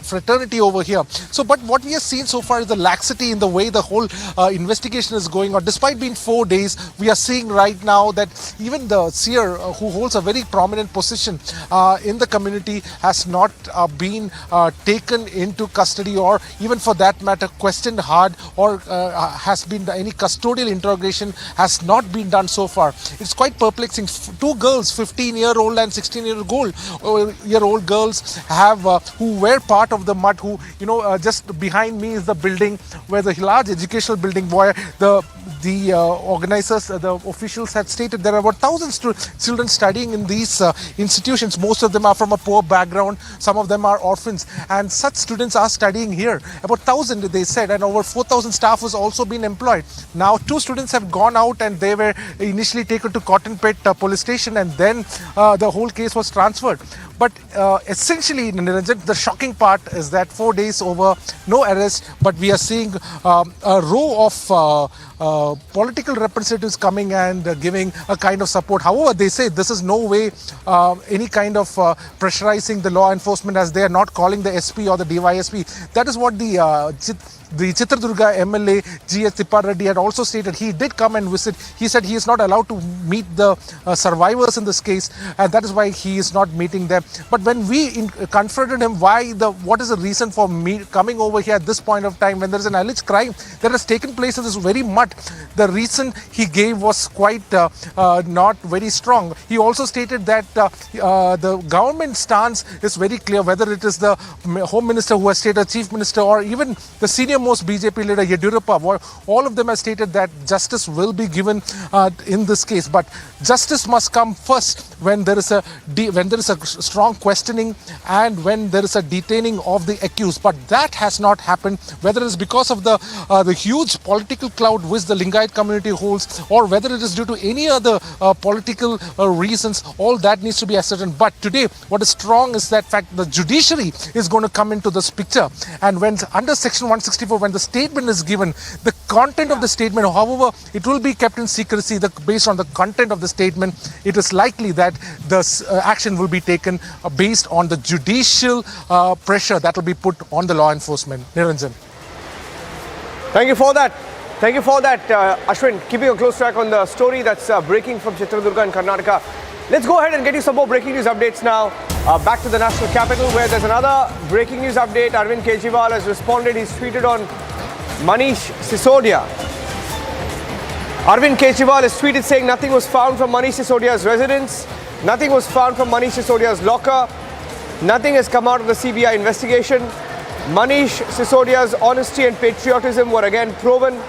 [SPEAKER 17] fraternity over here. So, but what we have seen so far is the laxity in the way the whole investigation is going on. Despite being 4 days, we are seeing right now that even the seer who holds a very prominent position in the community has not been taken into custody, or even for that matter questioned hard, or has been any custodial interrogation has not been done so far. It's quite perplexing. Two girls, 15-year-old and 16-year-old girls have who were part of the mutt, who just behind me is the building where the large educational building where the organizers, the officials had stated there are about 1,000 children studying in these institutions. Most of them are from a poor background. Some of them are orphans, and such students are studying here. About 1,000 they said, and over 4,000 staff was also been employed. Now 2 students have gone out and they were initially taken to Cottonpet police station, and then the whole case was transferred. But essentially, Niranjan, the shocking part is that 4 days over, no arrest, but we are seeing a row of political representatives coming and giving a kind of support. However, they say this is no way any kind of pressurizing the law enforcement, as they are not calling the SP or the DYSP. That is what the Chitradurga MLA G.S. Tippareddy had also stated. He did come and visit. He said he is not allowed to meet the survivors in this case, and that is why he is not meeting them. But when we confronted him, what is the reason for me coming over here at this point of time when there is an alleged crime that has taken place in this very mutt, the reason he gave was quite not very strong. He also stated that the government stance is very clear, whether it is the Home Minister who has stated, Chief Minister, or even the senior most BJP leader Yediyurappa, all of them have stated that justice will be given in this case. But justice must come first when there is a strong questioning and when there is a detaining of the accused. But that has not happened, whether it is because of the huge political cloud which the Lingayat community holds, or whether it is due to any other political reasons. All that needs to be ascertained. But today, what is strong is that fact the judiciary is going to come into this picture. And when under Section 164, when the statement is given, the content of the statement, however, it will be kept in secrecy. Based on the content of the statement, it is likely that the action will be taken based on the judicial pressure that will be put on the law enforcement. Niranjan.
[SPEAKER 9] Thank you for that. Thank you for that, Ashwin. Keeping a close track on the story that's breaking from Chitradurga and Karnataka. Let's go ahead and get you some more breaking news updates now. Back to the national capital, where there's another breaking news update. Arvind Kejriwal has responded. He's tweeted on Manish Sisodia. Arvind Kejriwal has tweeted saying nothing was found from Manish Sisodia's residence. Nothing was found from Manish Sisodia's locker. Nothing has come out of the CBI investigation. Manish Sisodia's honesty and patriotism were again proven.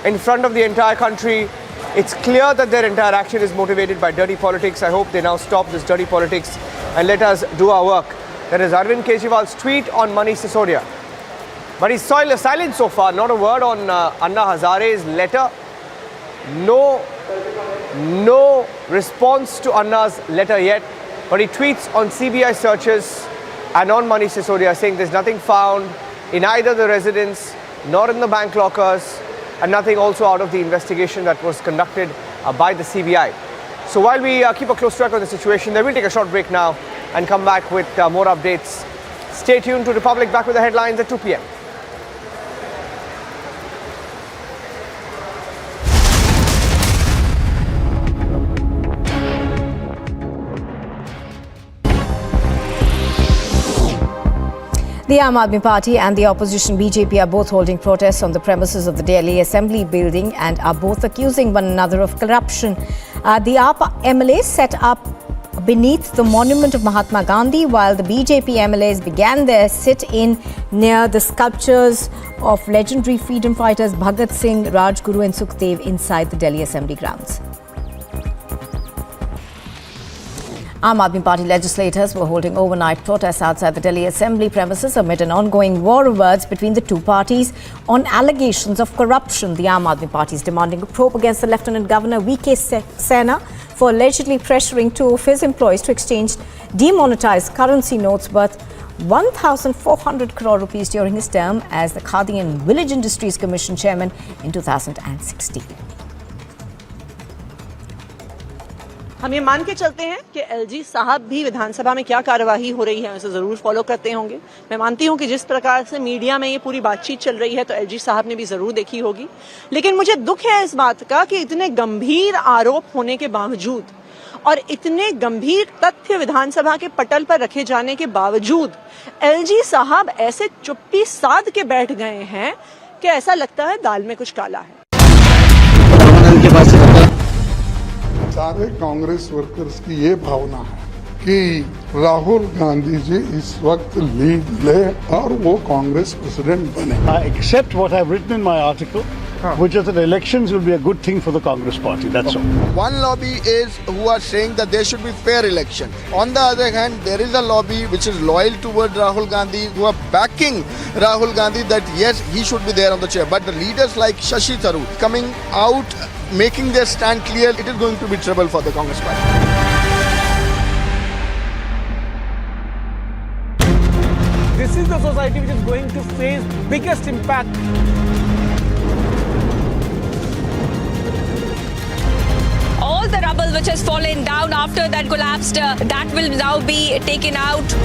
[SPEAKER 9] in front of the entire country. It's clear that their entire action is motivated by dirty politics. I hope they now stop this dirty politics and let us do our work. That is Arvind Kejriwal's tweet on Manish Sisodia. But he's silent so far. Not a word on Anna Hazare's letter. No response to Anna's letter yet. But he tweets on CBI searches and on Manish Sisodia saying there's nothing found in either the residence nor in the bank lockers, and nothing also out of the investigation that was conducted by the CBI. So while we keep a close track on the situation, then we'll take a short break now and come back with more updates. Stay tuned to Republic, back with the headlines at 2 p.m.
[SPEAKER 7] The Aam Aadmi Party and the opposition BJP are both holding protests on the premises of the Delhi Assembly building and are both accusing one another of corruption. The Aam MLA set up beneath the monument of Mahatma Gandhi, while the BJP MLAs began their sit-in near the sculptures of legendary freedom fighters Bhagat Singh, Rajguru and Sukhdev inside the Delhi Assembly grounds. Aam Aadmi Party legislators were holding overnight protests outside the Delhi Assembly premises amid an ongoing war of words between the two parties on allegations of corruption. The Aam Aadmi Party is demanding a probe against the Lieutenant Governor V.K. Sena for allegedly pressuring two of his employees to exchange demonetized currency notes worth 1,400 crore rupees during his term as the Khadi and Village Industries Commission chairman in 2016.
[SPEAKER 18] हम ये मान के चलते हैं कि LG साहब भी विधानसभा में क्या कार्यवाही हो रही है उसे जरूर फॉलो करते होंगे। मैं मानती हूं कि जिस प्रकार से मीडिया में ये पूरी बातचीत चल रही है तो एलजी साहब ने भी जरूर देखी होगी, लेकिन मुझे दुख है इस बात का कि इतने गंभीर आरोप होने के बावजूद और इतने गंभीर तथ्य विधानसभा के पटल पर रखे जाने के बावजूद एलजी साहब ऐसे चुप्पी साध के बैठ गए हैं कि ऐसा लगता है दाल में कुछ काला है।
[SPEAKER 19] सारे कांग्रेस वर्कर्स की ये भावना है कि राहुल गांधी जी इस वक्त लीड ले और वो कांग्रेस प्रेसिडेंट बने।
[SPEAKER 20] I accept what I've written in my article, which is that elections will be a good thing for the Congress party. That's all.
[SPEAKER 1] One lobby is who are saying that there should be fair election. On the other hand, there is a lobby which is loyal toward Rahul Gandhi, who are backing Rahul Gandhi that yes, he should be there on the chair. But the leaders like Shashi Tharoor coming out, making their stand clear, it is going to be trouble for the Congress party.
[SPEAKER 9] This is the society which is going to face biggest impact.
[SPEAKER 21] All the rubble which has fallen down after that collapsed, that will now be taken out.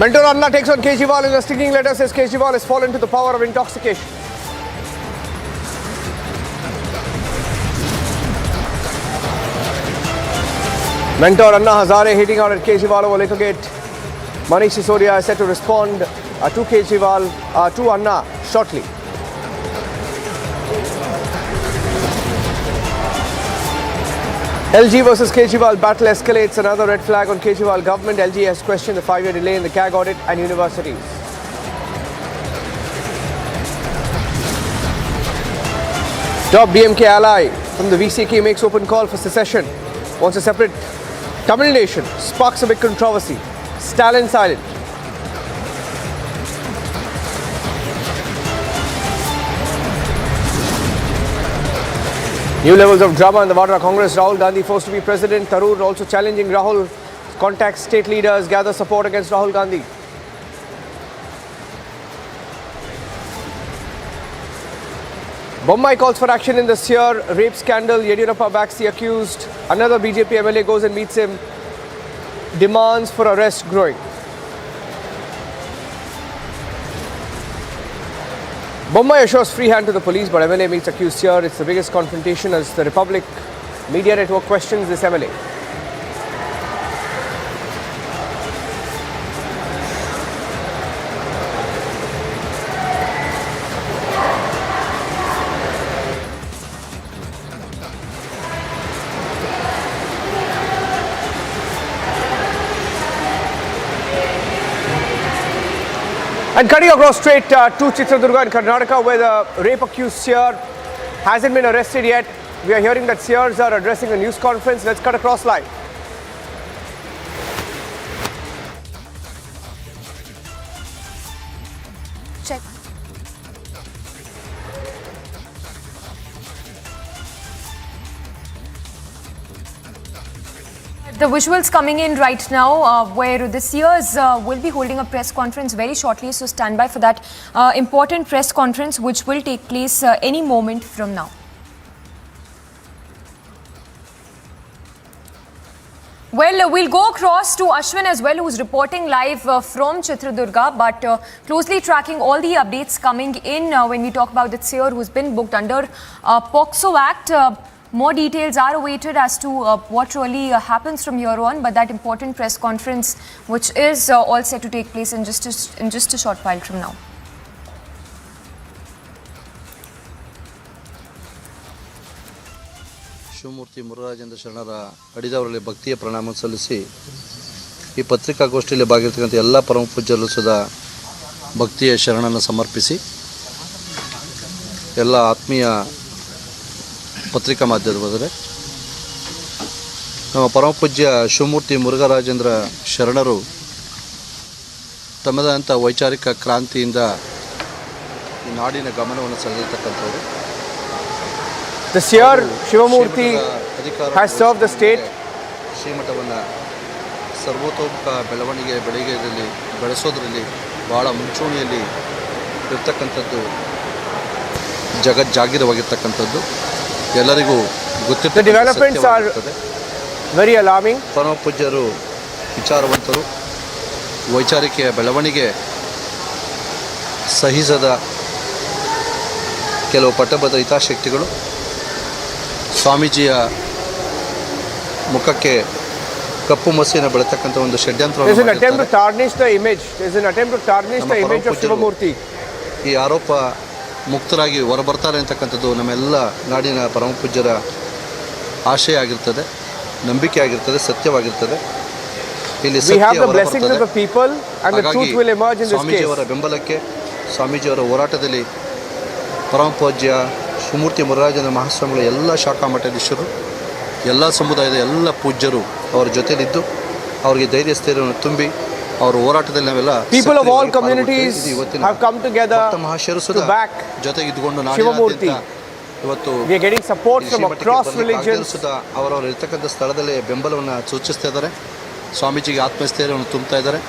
[SPEAKER 9] Mentor Anna takes on Kejriwal in a stinging letter, says Kejriwal has fallen to the power of intoxication. Mentor Anna Hazare hitting out at Kejriwal over Liquorgate. Manish Sisodia is set to respond to Kejriwal, to Anna shortly. LG versus Kejriwal battle escalates. Another red flag on Kejriwal government. LG has questioned the 5-year delay in the CAG audit and universities. Top DMK ally from the VCK makes open call for secession. Wants a separate Tamil nation. Sparks a big controversy. Stalin silent. New levels of drama in the Vadra Congress. Rahul Gandhi forced to be president. Tharoor also challenging Rahul. Contacts state leaders, gather support against Rahul Gandhi. Bombay calls for action in the Seer rape scandal. Yediyurappa backs the accused. Another BJP MLA goes and meets him. Demands for arrest growing. Bombay assures free hand to the police, but MLA meets accused here. It's the biggest confrontation as the Republic Media Network questions this MLA. And cutting across straight to Chitradurga in Karnataka, where the rape accused Seer hasn't been arrested yet. We are hearing that Seers are addressing a news conference. Let's cut across live.
[SPEAKER 2] Check. The visuals coming in right now where the Seers will be holding a press conference very shortly, so stand by for that important press conference which will take place any moment from now. Well, we'll go across to Ashwin as well, who's reporting live from Chitradurga, but closely tracking all the updates coming in when we talk about the Seer who's been booked under POCSO Act. More details are awaited as to what really happens from here on, but that important press conference, which is all set to take place in just a short while from now.
[SPEAKER 4] Shivamurthy Murugharajendra ಶರಣರ ಅಡಿದವರಲ್ಲಿ ಭಕ್ತಿಯ ಪ್ರಣಾಮ ಸಲ್ಲಿಸಿ ಈ ಪತ್ರಿಕಾಗೋಷ್ಠಿಯಲ್ಲಿ ಭಾಗಿರ್ತಕ್ಕಂಥ ಎಲ್ಲ ಪರಮ ಪೂಜ್ಯರು ಸುಧಾ ಭಕ್ತಿಯ ಶರಣನ್ನು ಸಮರ್ಪಿಸಿ ಎಲ್ಲ ಆತ್ಮೀಯ ಪತ್ರಿಕಾ ಮಾಧ್ಯಮದವರೇ, ನಮ್ಮ ಪರಮ ಪೂಜ್ಯ ಶಿವಮೂರ್ತಿ ಮುರುಘರಾಜೇಂದ್ರ ಶರಣರು ತಮ್ಮದಂಥ ವೈಚಾರಿಕ ಕ್ರಾಂತಿಯಿಂದ ಈ ನಾಡಿನ ಗಮನವನ್ನು ಸೆಳೆದಿರ್ತಕ್ಕಂಥವರು.
[SPEAKER 9] The Seer Shivamurti has served the state.
[SPEAKER 4] ಶ್ರೀಮಠವನ್ನು ಸರ್ವತೋಮುಖ ಬೆಳವಣಿಗೆಯಲ್ಲಿ ಬೆಳೆಸೋದ್ರಲ್ಲಿ ಭಾಳ ಮುಂಚೂಣಿಯಲ್ಲಿ ಇರ್ತಕ್ಕಂಥದ್ದು, ಜಗಜ್ಜಾಗೀರವಾಗಿರ್ತಕ್ಕಂಥದ್ದು ಎಲ್ಲರಿಗೂ ಗೊತ್ತಿದೆ.
[SPEAKER 9] The developments are very alarming.
[SPEAKER 4] ಪರಮ ಪೂಜ್ಯರು ವಿಚಾರವಂತರು, ವೈಚಾರಿಕೆಯ ಬೆಳವಣಿಗೆ ಸಹಿಸದ ಕೆಲವು ಪಟ್ಟಬದ್ಧ ಹಿತಾಸಕ್ತಿಗಳು ಸ್ವಾಮೀಜಿಯ ಮುಖಕ್ಕೆ ಕಪ್ಪು ಮಸಿಯನ್ನು ಬೆಳತಕ್ಕಂಥ ಒಂದು ಷಡ್ಯಂತ್ರ.
[SPEAKER 9] There's an attempt to tarnish the image. There's an attempt to tarnish the image of Shivamurti.
[SPEAKER 4] ಈ ಆರೋಪ ಮುಕ್ತರಾಗಿ ಹೊರಬರ್ತಾರೆ ಅಂತಕ್ಕಂಥದ್ದು ನಮ್ಮೆಲ್ಲ ನಾಡಿನ ಪರಮ ಪೂಜ್ಯರ ಆಶಯ ಆಗಿರ್ತದೆ, ನಂಬಿಕೆ ಆಗಿರ್ತದೆ, ಸತ್ಯವಾಗಿರ್ತದೆ. ಇಲ್ಲಿ ಸ್ವಾಮೀಜಿಯವರ ಬೆಂಬಲಕ್ಕೆ, ಸ್ವಾಮೀಜಿಯವರ ಹೋರಾಟದಲ್ಲಿ ಪರಮ ಪೂಜ್ಯ ಶಿವಮೂರ್ತಿ ಮುರುಘರಾಜೇಂದ್ರ ಮಹಾಸ್ವಾಮಿಗಳ ಎಲ್ಲ ಶಾಖಾ ಮಠಾಧೀಶರು, ಎಲ್ಲ ಸಮುದಾಯದ ಎಲ್ಲ ಪೂಜ್ಯರು ಅವರ ಜೊತೆಲಿದ್ದು ಅವರಿಗೆ ಧೈರ್ಯ ಸ್ಥೈರ್ಯವನ್ನು ತುಂಬಿ ಅವರ ಹೋರಾಟದಲ್ಲಿ ನಾವೆಲ್ಲ
[SPEAKER 9] people of all communities have come together to back
[SPEAKER 4] ಜೊತೆಗಿದ್ದುಕೊಂಡು
[SPEAKER 9] Shivamurti.
[SPEAKER 4] ಇವತ್ತು
[SPEAKER 9] we are getting support from across religions.
[SPEAKER 4] ಅವರವರು ಇರ್ತಕ್ಕಂಥ ಸ್ಥಳದಲ್ಲಿ ಬೆಂಬಲವನ್ನು ಸೂಚಿಸ್ತಾ ಇದ್ದಾರೆ, ಸ್ವಾಮೀಜಿಗೆ ಆತ್ಮಸ್ಥೈರ್ಯವನ್ನು ತುಂಬ್ತಾ ಇದ್ದಾರೆ,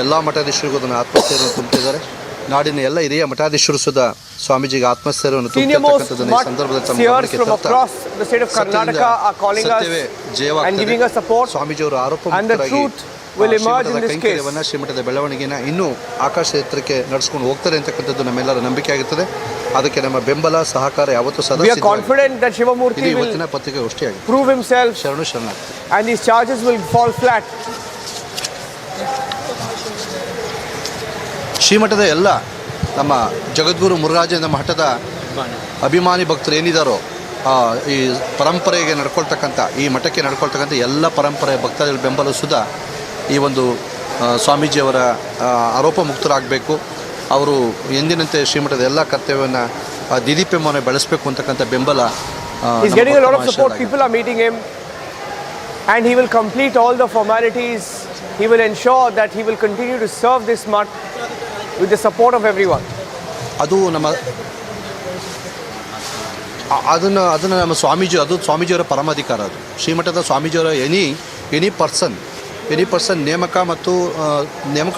[SPEAKER 4] ಎಲ್ಲ ಮಠಾಧೀಶರಿಗೂ ಅದನ್ನು ಆತ್ಮಸ್ಥೈರ್ಯವನ್ನು ತುಂಬ್ತಾ ಇದ್ದಾರೆ. ನಾಡಿನ ಎಲ್ಲ ಹಿರಿಯ ಮಠಾಧೀಶರು ಸುಧಾ ಸ್ವಾಮೀಜಿಗೆ ಆತ್ಮಸ್ಥೈರ್ಯವನ್ನು ತುಂಬಿರ್ತಕ್ಕಂಥದ್ದನ್ನು ಈ ಸಂದರ್ಭದಲ್ಲಿ ಸ್ವಾಮೀಜಿಯವರ ಆರೋಪ ಕೈಂಕರ್ಯವನ್ನು ಶ್ರೀಮಠದ ಬೆಳವಣಿಗೆನ ಇನ್ನೂ ಆಕಾಶ ಎತ್ತರಕ್ಕೆ ನಡೆಸ್ಕೊಂಡು ಹೋಗ್ತಾರೆ ಅಂತಕ್ಕಂಥದ್ದು ನಮ್ಮೆಲ್ಲರ ನಂಬಿಕೆ ಆಗಿರ್ತದೆ. ಅದಕ್ಕೆ ನಮ್ಮ ಬೆಂಬಲ ಸಹಕಾರ ಯಾವತ್ತೂ ಸದಾ ಇವತ್ತಿನ ಪತ್ರಿಕಾಗೋಷ್ಠಿಯಾಗಿದೆ. ಶರಣು ಶರಣಾರ್ಥಿ. ಶ್ರೀಮಠದ ಎಲ್ಲ ನಮ್ಮ ಜಗದ್ಗುರು ಮುರುಘರಾಜೇಂದ್ರ ಮಠದ ಅಭಿಮಾನಿ ಭಕ್ತರು ಏನಿದ್ದಾರೋ, ಈ ಪರಂಪರೆಗೆ ನಡ್ಕೊಳ್ತಕ್ಕಂಥ, ಈ ಮಠಕ್ಕೆ ನಡ್ಕೊಳ್ತಕ್ಕಂಥ ಎಲ್ಲ ಪರಂಪರೆಯ ಭಕ್ತರ ಬೆಂಬಲ ಸುಧಾ ಈ ಒಂದು ಸ್ವಾಮೀಜಿಯವರ ಆರೋಪ ಮುಕ್ತರಾಗಬೇಕು. ಅವರು ಎಂದಿನಂತೆ ಶ್ರೀಮಠದ ಎಲ್ಲ ಕರ್ತವ್ಯವನ್ನು ದಿದೀಪ್ಯಮಾನ ಬೆಳೆಸಬೇಕು ಅಂತಕ್ಕಂಥ ಬೆಂಬಲ.
[SPEAKER 9] He's getting a lot of support. People are meeting him and he will complete all the formalities. He will ensure that he will continue to serve this mutt with the support of everyone.
[SPEAKER 4] ಅದು ಅದನ್ನು ನಮ್ಮ ಸ್ವಾಮೀಜಿಯವರ ಪರಮಾಧಿಕಾರ. ಅದು ಶ್ರೀಮಠದ ಸ್ವಾಮೀಜಿಯವರ any person ನೇಮಕ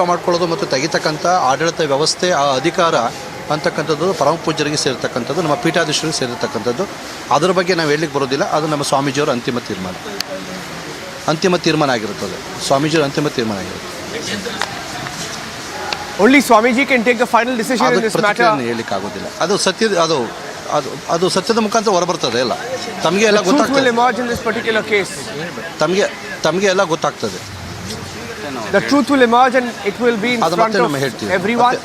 [SPEAKER 4] ಮಾಡ್ಕೊಳ್ಳೋದು ಮತ್ತು ತೆಗಿತಕ್ಕಂಥ ಆಡಳಿತ ವ್ಯವಸ್ಥೆ, ಆ ಅಧಿಕಾರ ಅಂತಕ್ಕಂಥದ್ದು ಪರಮ ಪೂಜ್ಯರಿಗೆ ಸೇರ್ತಕ್ಕಂಥದ್ದು, ನಮ್ಮ ಪೀಠಾಧೀಶರಿಗೆ ಸೇರಿರ್ತಕ್ಕಂಥದ್ದು. ಅದರ ಬಗ್ಗೆ ನಾವು ಹೇಳಲಿಕ್ಕೆ ಬರೋದಿಲ್ಲ. ಅದು ನಮ್ಮ ಸ್ವಾಮೀಜಿಯವರ ಅಂತಿಮ ತೀರ್ಮಾನ ಆಗಿರುತ್ತದೆ. ಸ್ವಾಮೀಜಿಯವರ ಅಂತಿಮ ತೀರ್ಮಾನ ಆಗಿರುತ್ತೆ.
[SPEAKER 9] Only Swamiji can take the final decision in this matter.
[SPEAKER 4] ಹೇಳಲಿಕ್ಕೆ ಆಗೋದಿಲ್ಲ. ಅದು ಸತ್ಯದ ಮುಖಾಂತರ ಹೊರಬರ್ತದೆ. ಎಲ್ಲ ತಮಗೆ ಎಲ್ಲ
[SPEAKER 9] ಗೊತ್ತಾಗ್ತದೆ.
[SPEAKER 4] ತಮಗೆ ಎಲ್ಲ ಗೊತ್ತಾಗ್ತದೆ.
[SPEAKER 9] The truth will emerge and it will be in front of everyone.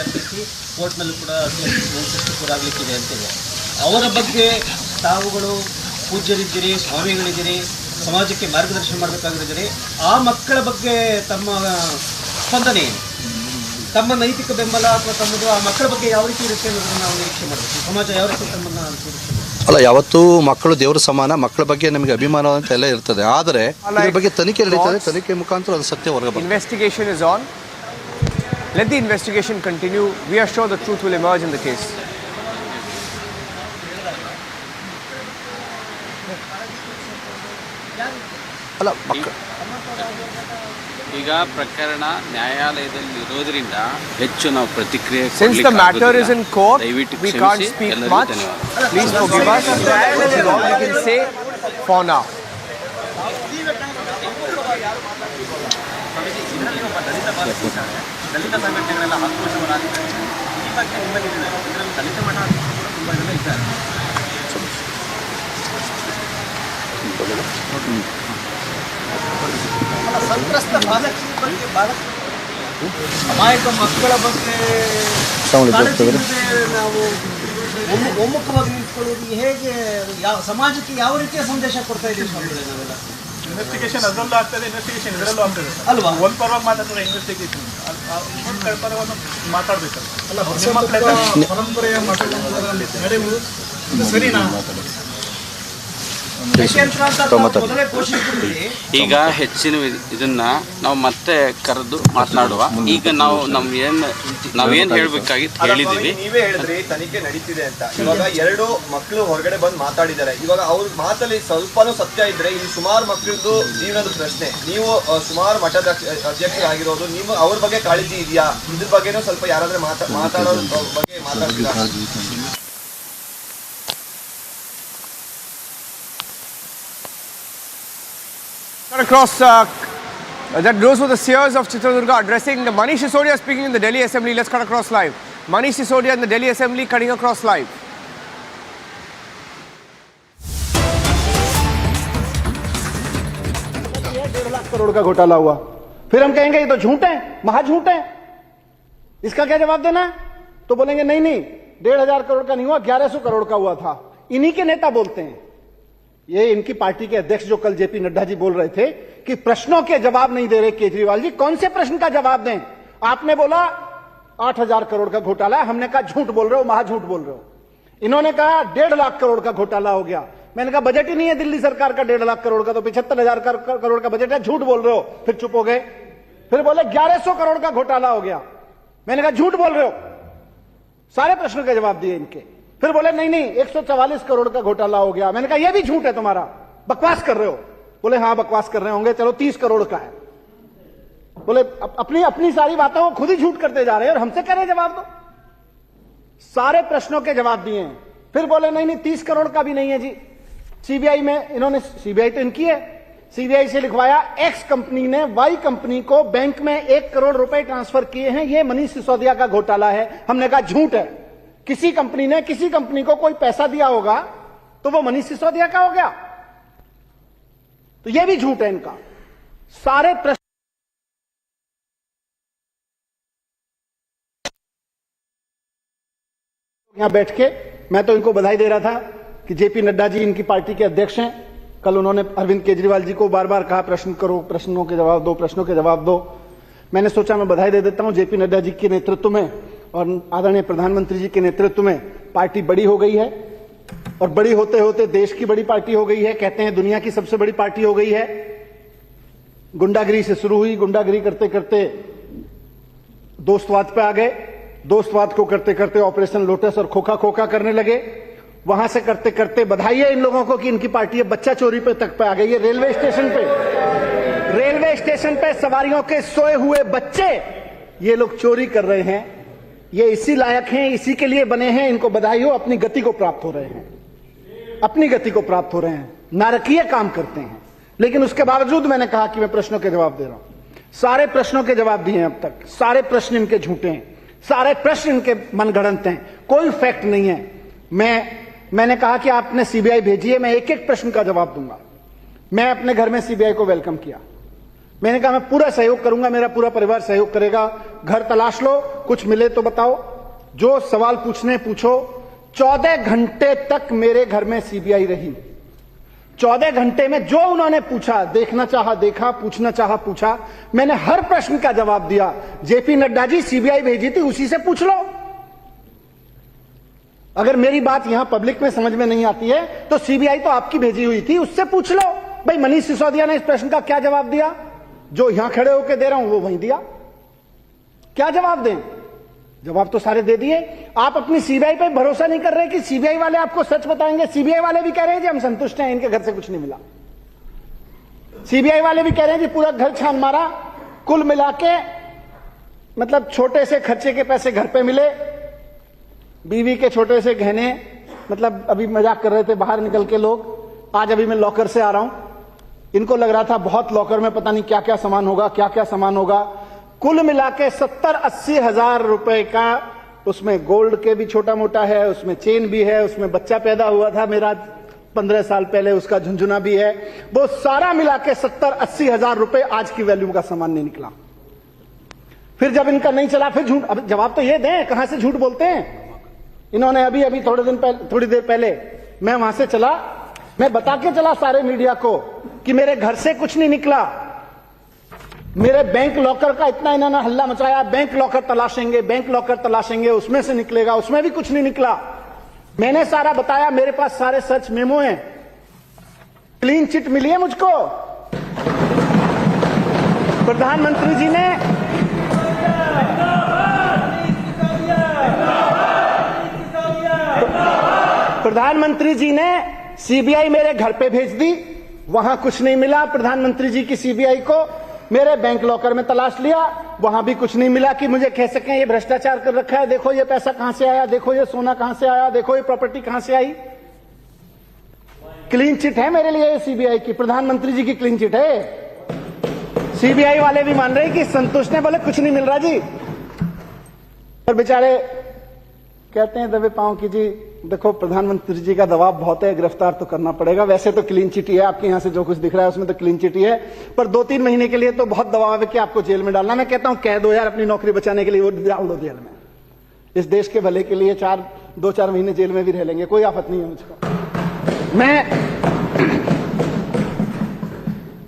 [SPEAKER 6] ಅಭ್ಯರ್ಥಿ ಕೋರ್ಟ್ನಲ್ಲೂ ಕೂಡ ಸಕ್ಸಸ್ಫುಲ್ ಅಂತಿದೆ. ಅವರ ಬಗ್ಗೆ ತಾವುಗಳು ಪೂಜ್ಯರಿದ್ದೀರಿ, ಸ್ವಾಮಿಗಳಿದ್ದೀರಿ, ಸಮಾಜಕ್ಕೆ ಮಾರ್ಗದರ್ಶನ ಮಾಡಬೇಕಾಗಿದ್ದೀರಿ. ಆ ಮಕ್ಕಳ ಬಗ್ಗೆ ತಮ್ಮ ಸ್ಪಂದನೆ ಏನು? ತಮ್ಮ ನೈತಿಕ ಬೆಂಬಲ ಅಥವಾ ತಮ್ಮದು ಆ ಮಕ್ಕಳ ಬಗ್ಗೆ ಯಾವ ರೀತಿ ಇರುತ್ತೆ ಅನ್ನೋದನ್ನು ನಾವು ನಿರೀಕ್ಷೆ ಮಾಡಬೇಕು. ಸಮಾಜ ಯಾವ ರೀತಿ ತಮ್ಮನ್ನು ನಿರೀಕ್ಷೆ ಮಾಡಬೇಕು?
[SPEAKER 4] ಅಲ್ಲ, ಯಾವತ್ತೂ ಮಕ್ಕಳು ದೇವರ ಸಮಾನ, ಮಕ್ಕಳ ಬಗ್ಗೆ ನಮಗೆ ಅಭಿಮಾನ ಅಂತ ಎಲ್ಲ ಇರ್ತದೆ. ಆದರೆ ಇದ್ರ ಬಗ್ಗೆ ತನಿಖೆ ನಡೀತದೆ, ತನಿಖೆ ಮುಖಾಂತರ ಅದು ಸತ್ಯ ಹೊರಗೆ ಬರ್ತದೆ.
[SPEAKER 9] Investigation is on. Let the investigation continue. We are sure the truth will emerge in the case.
[SPEAKER 4] ಅಲ್ಲ, ಮಕ್ಕಳು
[SPEAKER 22] ಈಗ ಪ್ರಕರಣ ನ್ಯಾಯಾಲಯದಲ್ಲಿ ಇರೋದ್ರಿಂದ ಹೆಚ್ಚು ನಾವು ಪ್ರತಿಕ್ರಿಯೆ
[SPEAKER 9] Since the matter is in court, we can't speak much. Please forgive us. This is all we can say for now.
[SPEAKER 6] ದಲಿತ ಸಂಘಟನೆಗಳೆಲ್ಲ ಆಕ್ರೋಶವರಾಗಿದ್ದಾರೆ. ಈ ಬಗ್ಗೆ ನಿಮ್ಮಲ್ಲಿದೆ, ಇದರಲ್ಲಿ ದಲಿತ ಮಠ ತುಂಬ ಜನ ಇದ್ದಾರೆ. ಸಂತ್ರಸ್ತ ಅಮಾಯಕ ಮಕ್ಕಳ ಬಗ್ಗೆ ನಾವು ಒಮ್ಮುಖವಾಗಿ ನಿಂತ್ಕೊಳ್ಳೋದು ಹೇಗೆ, ಯಾವ ಸಮಾಜಕ್ಕೆ ಯಾವ ರೀತಿಯ ಸಂದೇಶ ಕೊಡ್ತಾ ಇದ್ದೀವಿ ಸ್ವಾಮಿಗಳೇ ನಾವೆಲ್ಲ?
[SPEAKER 11] ಇನ್ವೆಸ್ಟಿಗೇಷನ್ ಅದರಲ್ಲೂ ಆಗ್ತದೆ, ಇನ್ವೆಸ್ಟಿಗೇಷನ್ ಇದರಲ್ಲೂ ಆಗ್ತದೆ
[SPEAKER 6] ಅಲ್ವಾ?
[SPEAKER 11] ಒಂದು ಪರವಾಗಿ ಮಾತಾಡ್ತಾರೆ ಇನ್ವೆಸ್ಟಿಗೇಷನ್, ಇನ್ನೊಂದು ಪರವನ್ನು ಮಾತಾಡ್ಬೇಕಲ್ಲ. ಪರಂಪರೆಯ ನಡೆಯುವುದು ಸರಿನಾ?
[SPEAKER 22] ಈಗ ಹೆಚ್ಚಿನ ಇದನ್ನ ನಾವು ಮತ್ತೆ ಕರೆದು ಮಾತನಾಡುವ. ಈಗ ನಾವೇನು ಹೇಳ್ಬೇಕಾಗಿತ್ತು ಹೇಳಿದೀವಿ.
[SPEAKER 23] ನೀವೇ ಹೇಳಿದ್ರಿ ತನಿಖೆ ನಡೀತಿದೆ ಅಂತ. ಇವಾಗ 2 ಮಕ್ಕಳು ಹೊರಗಡೆ ಬಂದು ಮಾತಾಡಿದ್ದಾರೆ. ಇವಾಗ ಅವ್ರ ಮಾತಲ್ಲಿ ಸ್ವಲ್ಪನೂ ಸತ್ಯ ಇದ್ರೆ ಇಲ್ಲಿ ಸುಮಾರು ಮಕ್ಕಳದ್ದು ಜೀವನದ ಪ್ರಶ್ನೆ. ನೀವು ಸುಮಾರು ಮಠದ ಅಧ್ಯಕ್ಷರಾಗಿರೋದು, ನೀವು ಅವ್ರ ಬಗ್ಗೆ ಕಾಳಜಿ ಇದೆಯಾ? ಇದ್ರ ಬಗ್ಗೆನೂ ಸ್ವಲ್ಪ ಯಾರಾದ್ರೂ ಮಾತಾಡೋದ್ರ ಬಗ್ಗೆ ಮಾತಾಡ್ತೀರಾ?
[SPEAKER 9] Across, those were the seers of Chitraduga addressing the Manish Sisodia speaking in the Delhi Assembly. Let's cut across live. Manish Sisodia in the Delhi Assembly cutting across live.
[SPEAKER 3] Crore का घोटाला हुआ, फिर हम कहेंगे ये तो झूठ है, महाझूठ है, इसका क्या जवाब देना है? तो बोलेंगे नहीं नहीं 1,500 करोड़ का नहीं हुआ, 1,100 करोड़ का हुआ था. इन्हीं के नेता बोलते हैं. ये इनकी पार्टी के अध्यक्ष जो कल जेपी नड्डा जी बोल रहे थे कि प्रश्नों के जवाब नहीं दे रहे केजरीवाल जी. कौन से प्रश्न का जवाब दें? आपने बोला 8,000 करोड़ का घोटाला है, हमने कहा झूठ बोल रहे हो, महाझूठ बोल रहे हो. इन्होंने कहा 1.5 लाख करोड़ का घोटाला हो गया. मैंने कहा बजट ही नहीं है दिल्ली सरकार का 1.5 लाख करोड़ का, तो 75,000 करोड़ का बजट है, झूठ बोल रहे हो. फिर चुप हो गए. फिर बोले 1,100 करोड़ का घोटाला हो गया. मैंने कहा झूठ बोल रहे हो. सारे प्रश्नों के जवाब दिए इनके. फिर बोले नहीं नहीं 144 करोड़ का घोटाला हो गया. मैंने कहा यह भी झूठ है तुम्हारा, बकवास कर रहे हो. बोले हाँ बकवास कर रहे होंगे, चलो 30 करोड़ का है. बोले अपनी अपनी सारी बातों को खुद ही झूठ करते जा रहे हैं और हमसे कह रहे जवाब दो. सारे प्रश्नों के जवाब दिए हैं. फिर बोले नहीं नहीं 30 करोड़ का भी नहीं है जी. सीबीआई में इन्होंने, सीबीआई तो इनकी है, सीबीआई से लिखवाया एक्स कंपनी ने वाई कंपनी को बैंक में 1 करोड़ रुपए ट्रांसफर किए हैं, यह मनीष सिसोदिया का घोटाला है. हमने कहा झूठ है. किसी कंपनी ने किसी कंपनी को कोई पैसा दिया होगा तो वो मनीष सिसोदिया का हो गया. तो यह भी झूठ है इनका. सारे प्रश्न यहां बैठ के मैं तो इनको बधाई दे रहा था कि जेपी नड्डा जी इनकी पार्टी के अध्यक्ष हैं. कल उन्होंने अरविंद केजरीवाल जी को बार बार कहा प्रश्न करो, प्रश्नों के जवाब दो, प्रश्नों के जवाब दो. मैंने सोचा मैं बधाई दे देता हूं जेपी नड्डा जी के नेतृत्व में और आदरणीय प्रधानमंत्री जी के नेतृत्व में पार्टी बड़ी हो गई है और बड़ी होते होते देश की बड़ी पार्टी हो गई है. कहते हैं दुनिया की सबसे बड़ी पार्टी हो गई है. गुंडागिरी से शुरू हुई, गुंडागिरी करते करते दोस्तवाद पे आ गए, दोस्तवाद को करते करते ऑपरेशन लोटस और खोखा खोखा करने लगे. वहां से करते करते बधाई है इन लोगों को कि इनकी पार्टी बच्चा चोरी पे तक पे आ गई है. रेलवे स्टेशन पे सवारियों के सोए हुए बच्चे ये लोग चोरी कर रहे हैं. ये इसी लायक हैं, इसी के लिए बने हैं. इनको बधाई हो, अपनी गति को प्राप्त हो रहे हैं, अपनी गति को प्राप्त हो रहे हैं. नारकीय काम करते हैं, लेकिन उसके बावजूद मैंने कहा कि मैं प्रश्नों के जवाब दे रहा हूं. सारे प्रश्नों के जवाब दिए हैं अब तक. सारे प्रश्न इनके झूठे हैं, सारे प्रश्न इनके मनगढ़ंत हैं, कोई फैक्ट नहीं है. मैंने कहा कि आपने सीबीआई भेजी है, मैं एक एक प्रश्न का जवाब दूंगा. मैं अपने घर में सीबीआई को वेलकम किया. मैंने कहा मैं पूरा सहयोग करूंगा, मेरा पूरा परिवार सहयोग करेगा। घर तलाश लो, कुछ मिले तो बताओ, जो सवाल पूछने पूछो। 14 घंटे तक मेरे घर में सीबीआई रही। 14 घंटे में जो उन्होंने पूछा, देखना चाहा देखा, पूछना चाहा पूछा। मैंने हर प्रश्न का जवाब दिया। जेपी नड्डा जी सीबीआई भेजी थी, उसी से पूछ लो। अगर मेरी बात यहां पब्लिक में समझ में नहीं आती है तो सीबीआई तो आपकी भेजी हुई थी, उससे पूछ लो। भाई मनीष सिसोदिया ने इस प्रश्न का क्या जवाब दिया? जो यहां खड़े होकर दे रहा हूं वो वहीं दिया। क्या जवाब दें? जवाब तो सारे दे दिए। आप अपनी सीबीआई पे भरोसा नहीं कर रहे कि सीबीआई वाले आपको सच बताएंगे। सीबीआई वाले भी कह रहे हैं कि हम संतुष्ट हैं, इनके घर से कुछ नहीं मिला। सीबीआई वाले भी कह रहे हैं कि पूरा घर छान मारा, कुल मिला के मतलब छोटे से खर्चे के पैसे घर पे मिले, बीवी के छोटे से गहने, मतलब अभी मजाक कर रहे थे बाहर निकल के लोग। आज अभी मैं लॉकर से आ रहा हूं, इनको लग रहा था बहुत लॉकर में पता नहीं क्या क्या सामान होगा, क्या क्या सामान होगा। कुल मिला के 70-80 हजार रुपए का, उसमें गोल्ड के भी छोटा मोटा है, उसमें चेन भी है, उसमें बच्चा पैदा हुआ था मेरा 15 साल पहले, उसका झुंझुना भी है। वो सारा मिला के 70-80 हजार रुपए आज की वैल्यू का सामान नहीं निकला। फिर जब इनका नहीं चला, फिर झूठ। अब जवाब तो ये दें, कहां से झूठ बोलते हैं? इन्होंने अभी थोड़ी देर पहले मैं वहां से चला, मैं बता के चला सारे मीडिया को कि मेरे घर से कुछ नहीं निकला। मेरे बैंक लॉकर का इतना इन्होंने हल्ला मचाया, बैंक लॉकर तलाशेंगे, बैंक लॉकर तलाशेंगे, उसमें से निकलेगा, उसमें भी कुछ नहीं निकला। मैंने सारा बताया, मेरे पास सारे सर्च मेमो हैं, क्लीन चिट मिली है मुझको। प्रधानमंत्री जी ने सीबीआई मेरे घर पे भेज दी, वहां कुछ नहीं मिला। प्रधानमंत्री जी की सीबीआई को मेरे बैंक लॉकर में तलाश लिया, वहां भी कुछ नहीं मिला कि मुझे कह सकें ये भ्रष्टाचार कर रखा है, देखो ये पैसा कहां से आया, देखो ये सोना कहां से आया, देखो ये प्रॉपर्टी कहां से आई। क्लीन चिट है मेरे लिए सीबीआई की, प्रधानमंत्री जी की क्लीन चिट है। सीबीआई वाले भी मान रहे कि संतुष्ट है, बोले कुछ नहीं मिल रहा जी। और बेचारे कहते हैं दबे पांव की जी देखो प्रधानमंत्री जी का दबाव बहुत है, गिरफ्तार तो करना पड़ेगा। वैसे तो क्लीन चिट ही है, आपके यहां से जो कुछ दिख रहा है उसमें तो क्लीन चिट ही है, पर 2-3 महीने के लिए तो बहुत दबाव है कि आपको जेल में डालना। मैं कहता हूं कह दो यार, अपनी नौकरी बचाने के लिए वो डाल दो जेल में। इस देश के भले के लिए 2-4 महीने जेल में भी रह लेंगे, कोई आफत नहीं है मुझको। मैं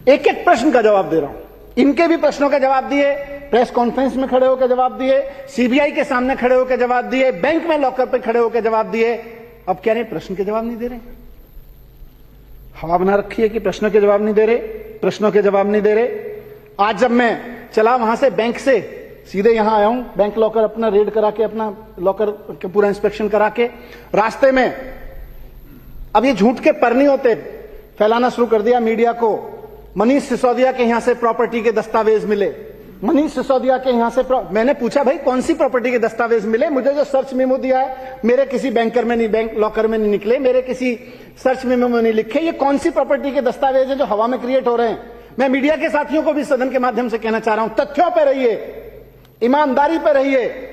[SPEAKER 3] एक एक प्रश्न का जवाब दे रहा हूं, इनके भी प्रश्नों का जवाब दिए, प्रेस कॉन्फ्रेंस में खड़े होकर जवाब दिए, सीबीआई के सामने खड़े होकर जवाब दिए, बैंक में लॉकर पे खड़े होकर जवाब दिए। अब कह रहे प्रश्न के जवाब नहीं दे रहे। हवा बना रखी है कि प्रश्नों के जवाब नहीं दे रहे, प्रश्नों के जवाब नहीं दे रहे। आज जब मैं चला वहां से बैंक से सीधे यहां आया हूं, बैंक लॉकर अपना रेड करा के, अपना लॉकर के पूरा इंस्पेक्शन करा के, रास्ते में अब ये झूठ के पर नहीं होते, फैलाना शुरू कर दिया मीडिया को। मनीष सिसोदिया के यहां से प्रॉपर्टी के दस्तावेज मिले, मनीष सिसोदिया के यहां से मैंने पूछा भाई कौन सी प्रॉपर्टी के दस्तावेज मिले? मुझे जो सर्च मेमो दिया है मेरे किसी बैंकर में नहीं, बैंक लॉकर में नहीं निकले, मेरे किसी सर्च मेमो में नहीं लिखे। ये कौन सी प्रॉपर्टी के दस्तावेज है जो हवा में क्रिएट हो रहे हैं? मैं मीडिया के साथियों को भी सदन के माध्यम से कहना चाह रहा हूं, तथ्यों पर रहिए, ईमानदारी पर रहिए।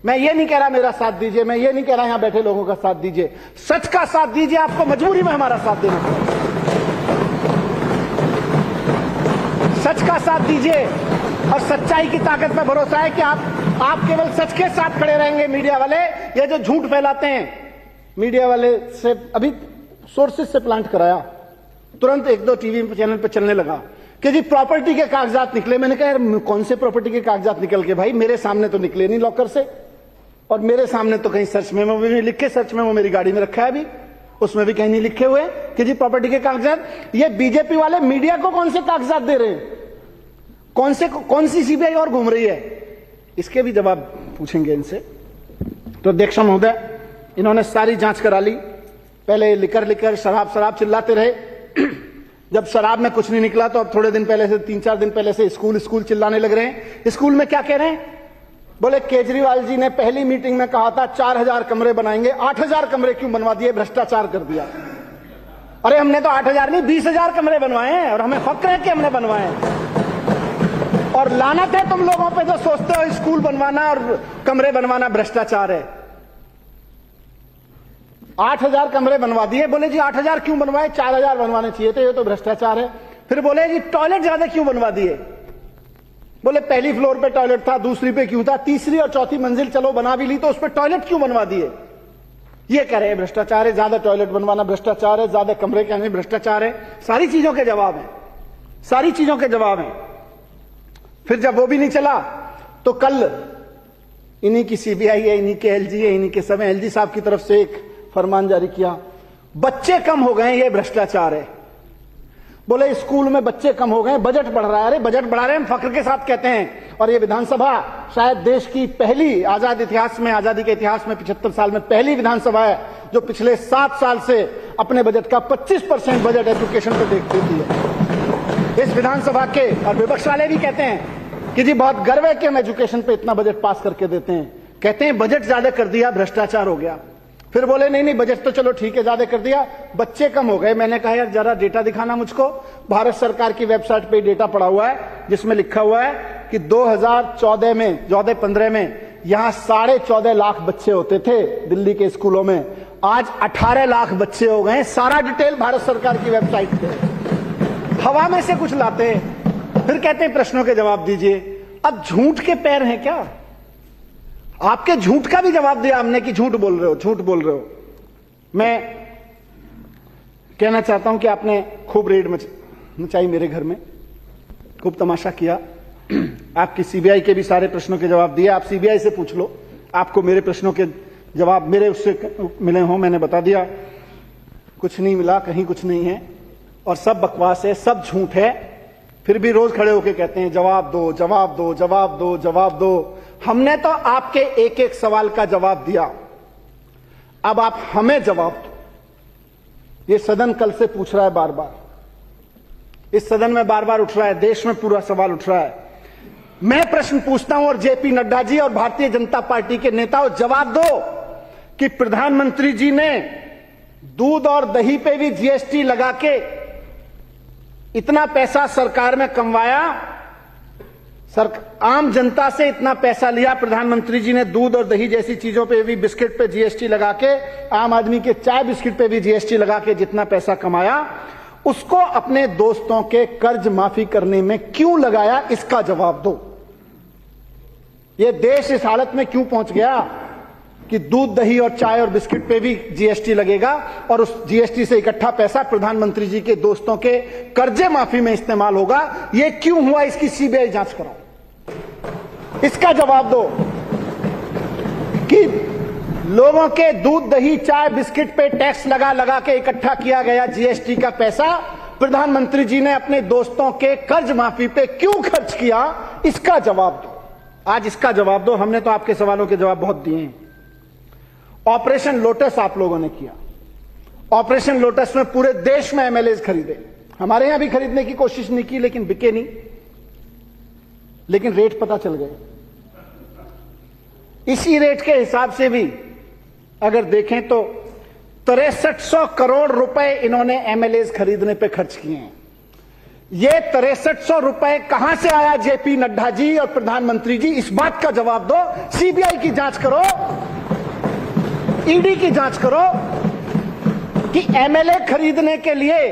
[SPEAKER 3] मैं ये नहीं कह रहा मेरा साथ दीजिए, मैं ये नहीं कह रहा यहां बैठे लोगों का साथ दीजिए, सच का साथ दीजिए। आपको मजबूरी में हमारा साथ देना पड़ेगा, सच का साथ दीजिए। और सच्चाई की ताकत पर भरोसा है कि आप केवल सच के साथ खड़े रहेंगे। मीडिया वाले ये जो झूठ फैलाते हैं, मीडिया वाले से अभी सोर्सेस से प्लांट कराया, तुरंत 1-2 टीवी चैनल पर चलने लगा कि जी प्रॉपर्टी के कागजात निकले। मैंने कहा यार कौन से प्रॉपर्टी के कागजात निकल के? भाई मेरे सामने तो निकले नहीं लॉकर से, और मेरे सामने तो कहीं सर्च मेमो में भी लिखे, सर्च मेमो मेरी गाड़ी में रखा है अभी, उसमें भी कहीं नहीं लिखे हुए कि जी प्रॉपर्टी के कागजात। ये बीजेपी वाले मीडिया को कौन से कागजात दे रहे हैं? कौन सी सीबीआई और घूम रही है? इसके भी जवाब पूछेंगे इनसे। तो अध्यक्ष महोदय, इन्होंने सारी जांच करा ली। पहले लिकर शराब चिल्लाते रहे, जब शराब में कुछ नहीं निकला तो अब थोड़े दिन पहले से, 3-4 दिन पहले से स्कूल चिल्लाने लग रहे हैं। स्कूल में क्या कह रहे हैं? बोले केजरीवाल जी ने पहली मीटिंग में कहा था 4000 कमरे बनाएंगे, 8000 कमरे क्यों बनवा दिए? भ्रष्टाचार कर दिया। अरे हमने तो 8000 नहीं 20,000 कमरे बनवाए हैं, और हमें फक्र है कि हमने बनवाए हैं। और लानत है तुम लोगों पे जो सोचते हो स्कूल बनवाना और कमरे बनवाना भ्रष्टाचार है। 8000 कमरे बनवा दिए। बोले जी 8000 क्यों बनवाए? 4000 बनवाने चाहिए थे, ये तो भ्रष्टाचार है। फिर बोले जी टॉयलेट ज्यादा क्यों बनवा दिए? बोले पहली फ्लोर पे टॉयलेट था, दूसरी पे क्यों था, तीसरी और चौथी मंजिल चलो बना भी ली तो उस पर टॉयलेट क्यों बनवा दिए? ये कह रहे हैं भ्रष्टाचार है, ज्यादा टॉयलेट बनवाना भ्रष्टाचार है, ज्यादा कमरे कहने भ्रष्टाचार है। सारी चीजों के जवाब हैं, सारी चीजों के जवाब हैं। फिर जब वो भी नहीं चला तो कल इन्हीं की सीबीआई है, इन्हीं के एलजी है, इन्हीं के सब एलजी साहब की तरफ से एक फरमान जारी किया, बच्चे कम हो गए, ये भ्रष्टाचार है। बोले स्कूल में बच्चे कम हो गए, बजट बढ़ रहा है। अरे बजट बढ़ा रहे हैं, हम फख्र के साथ कहते हैं। और ये विधानसभा शायद देश की पहली आजादी के इतिहास में 75 साल में पहली विधानसभा है जो पिछले 7 साल से अपने बजट का 25% बजट एजुकेशन पे देती है। इस विधानसभा के और विपक्ष वाले भी कहते हैं कि जी बहुत गर्व है कि हम एजुकेशन पे इतना बजट पास करके देते हैं। कहते हैं बजट ज्यादा कर दिया, भ्रष्टाचार हो गया। फिर बोले नहीं बजट तो चलो ठीक है ज्यादा कर दिया, बच्चे कम हो गए। मैंने कहा यार जरा डेटा दिखाना मुझको। भारत सरकार की वेबसाइट पे डेटा पड़ा हुआ है जिसमें लिखा हुआ है कि 2014-15 में यहां 14.5 लाख बच्चे होते थे दिल्ली के स्कूलों में, आज 18 लाख बच्चे हो गए। सारा डिटेल भारत सरकार की वेबसाइट पे। हवा में से कुछ लाते फिर कहते हैं प्रश्नों के जवाब दीजिए। अब झूठ के पैर हैं क्या? आपके झूठ का भी जवाब दिया हमने कि झूठ बोल रहे हो, झूठ बोल रहे हो। मैं कहना चाहता हूं कि आपने खूब रेड मचाई मेरे घर में, खूब तमाशा किया। आपकी सीबीआई के भी सारे प्रश्नों के जवाब दिए। आप सीबीआई से पूछ लो, आपको मेरे प्रश्नों के जवाब मेरे उससे मिले हों। मैंने बता दिया कुछ नहीं मिला, कहीं कुछ नहीं है और सब बकवास है, सब झूठ है। फिर भी रोज खड़े होकर कहते हैं जवाब दो, जवाब दो, जवाब दो, जवाब दो। हमने तो आपके एक एक सवाल का जवाब दिया, अब आप हमें जवाब दो। ये सदन कल से पूछ रहा है बार बार, इस सदन में बार बार उठ रहा है, देश में पूरा सवाल उठ रहा है। मैं प्रश्न पूछता हूं और जेपी नड्डा जी और भारतीय जनता पार्टी के नेताओं जवाब दो कि प्रधानमंत्री जी ने दूध और दही पे भी जीएसटी लगा के इतना पैसा सरकार में कमवाया, आम जनता से इतना पैसा लिया। प्रधानमंत्री जी ने दूध और दही जैसी चीजों पे भी, बिस्किट पे जीएसटी लगा के, आम आदमी के चाय बिस्किट पे भी जीएसटी लगा के जितना पैसा कमाया, उसको अपने दोस्तों के कर्ज माफी करने में क्यों लगाया, इसका जवाब दो। ये देश इस हालत में क्यों पहुंच गया कि दूध दही और चाय और बिस्किट पे भी जीएसटी लगेगा और उस जीएसटी से इकट्ठा पैसा प्रधानमंत्री जी के दोस्तों के कर्जे माफी में इस्तेमाल होगा। ये क्यों हुआ, इसकी सीबीआई जांच कराओ, इसका जवाब दो कि लोगों के दूध दही चाय बिस्किट पे टैक्स लगा लगा के इकट्ठा किया गया जीएसटी का पैसा प्रधानमंत्री जी ने अपने दोस्तों के कर्ज माफी पे क्यों खर्च किया, इसका जवाब दो। आज इसका जवाब दो। हमने तो आपके सवालों के जवाब बहुत दिए हैं। ऑपरेशन लोटस आप लोगों ने किया। ऑपरेशन लोटस में पूरे देश में एमएलएज खरीदे। हमारे यहां भी खरीदने की कोशिश नहीं की लेकिन बिके नहीं, लेकिन रेट पता चल गए। इसी रेट के हिसाब से भी अगर देखें तो 6300 करोड़ रुपए इन्होंने एमएलएज खरीदने पे खर्च किए हैं। ये 6300 रुपए कहां से आया जेपी नड्डा जी और प्रधानमंत्री जी, इस बात का जवाब दो। सीबीआई की जांच करो, ईडी की जांच करो कि एमएलए खरीदने के लिए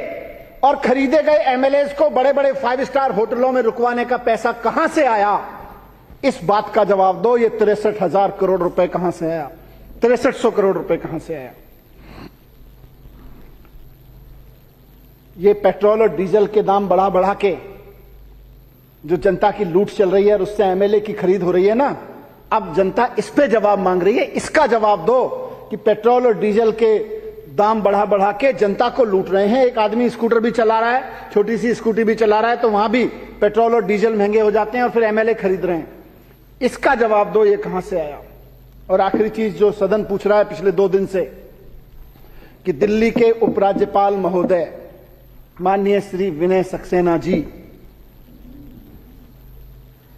[SPEAKER 3] और खरीदे गए एमएलएज को बड़े बड़े 5 स्टार होटलों में रुकवाने का पैसा कहां से आया, इस बात का जवाब दो। ये 63,000 करोड़ रुपए कहां से आया, 6300 करोड़ रुपए कहां से आया। ये पेट्रोल और डीजल के दाम बढ़ा बढ़ा के जो जनता की लूट चल रही है और उससे एमएलए की खरीद हो रही है ना, अब जनता इस पे जवाब मांग रही है। इसका जवाब दो कि पेट्रोल और डीजल के दाम बढ़ा बढ़ा के जनता को लूट रहे हैं। एक आदमी स्कूटर भी चला रहा है, छोटी सी स्कूटी भी चला रहा है, तो वहां भी पेट्रोल और डीजल महंगे हो जाते हैं और फिर एमएलए खरीद रहे हैं। इसका जवाब दो, ये कहां से आया। और आखिरी चीज जो सदन पूछ रहा है पिछले 2 दिन से कि दिल्ली के उपराज्यपाल महोदय माननीय श्री विनय सक्सेना जी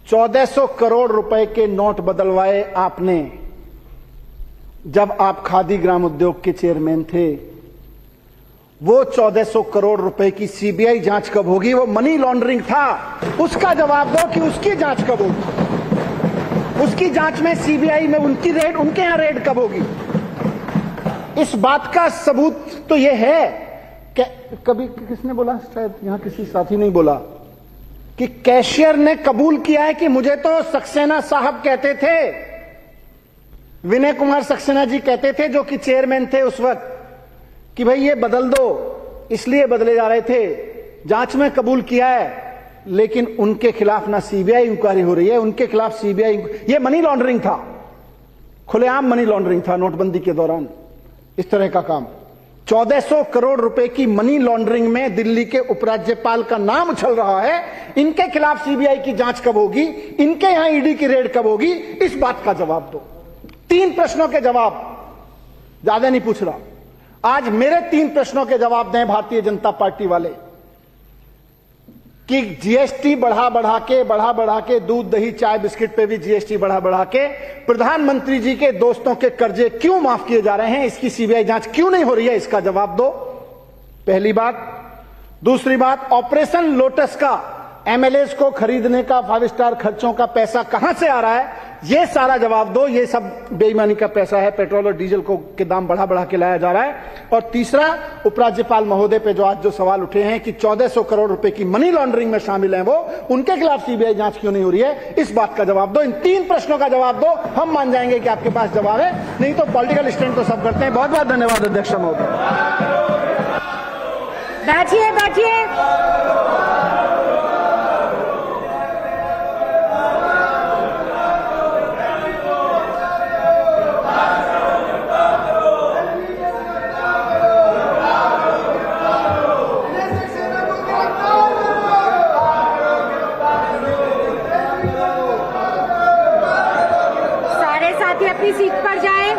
[SPEAKER 3] 1400 करोड़ रुपए के नोट बदलवाए आपने जब आप खादी ग्राम उद्योग के चेयरमैन थे। वो 1400 करोड़ रुपए की सीबीआई जांच कब होगी? वो मनी लॉन्ड्रिंग था, उसका जवाब दो कि उसकी जांच कब होगी। उसकी जांच में सीबीआई में उनकी रेड, उनके यहां रेड कब होगी? इस बात का सबूत तो यह है कि कभी किसने बोला, शायद यहां किसी साथी ने बोला कि कैशियर ने कबूल किया है कि मुझे तो सक्सेना साहब कहते थे, विनय कुमार सक्सेना जी कहते थे जो कि चेयरमैन थे उस वक्त, कि भाई ये बदल दो, इसलिए बदले जा रहे थे। जांच में कबूल किया है, लेकिन उनके खिलाफ ना सीबीआई इंक्वायरी हो रही है, उनके खिलाफ सीबीआई, ये मनी लॉन्ड्रिंग था, खुलेआम मनी लॉन्ड्रिंग था नोटबंदी के दौरान, इस तरह का काम। 1400 करोड़ रुपए की मनी लॉन्ड्रिंग में दिल्ली के उपराज्यपाल का नाम उछल रहा है। इनके खिलाफ सीबीआई की जांच कब होगी, इनके यहां ईडी की रेड कब होगी, इस बात का जवाब दो। 3 प्रश्नों के जवाब, ज्यादा नहीं पूछ रहा, आज मेरे 3 प्रश्नों के जवाब दें भारतीय जनता पार्टी वाले, कि जीएसटी बढ़ा बढ़ा के दूध दही चाय बिस्किट पे भी जीएसटी बढ़ा के प्रधानमंत्री जी के दोस्तों के कर्जे क्यों माफ किए जा रहे हैं, इसकी सीबीआई जांच क्यों नहीं हो रही है, इसका जवाब दो, पहली बात। दूसरी बात, ऑपरेशन लोटस का एमएलएस को खरीदने का 5 स्टार खर्चों का पैसा कहां से आ रहा है, ये सारा जवाब दो। ये सब बेईमानी का पैसा है, पेट्रोल और डीजल को के दाम बढ़ा के लाया जा रहा है। और तीसरा, उपराज्यपाल महोदय पे जो आज जो सवाल उठे हैं कि 1400 करोड़ रुपए की मनी लॉन्ड्रिंग में शामिल हैं वो, उनके खिलाफ सीबीआई जांच क्यों नहीं हो रही है, इस बात का जवाब दो। इन 3 प्रश्नों का जवाब दो, हम मान जाएंगे कि आपके पास जवाब है, नहीं तो पॉलिटिकल स्टैंड तो सब करते हैं। बहुत बहुत धन्यवाद अध्यक्ष महोदय।
[SPEAKER 7] बैठिए।
[SPEAKER 5] अपनी सीट पर जाएं,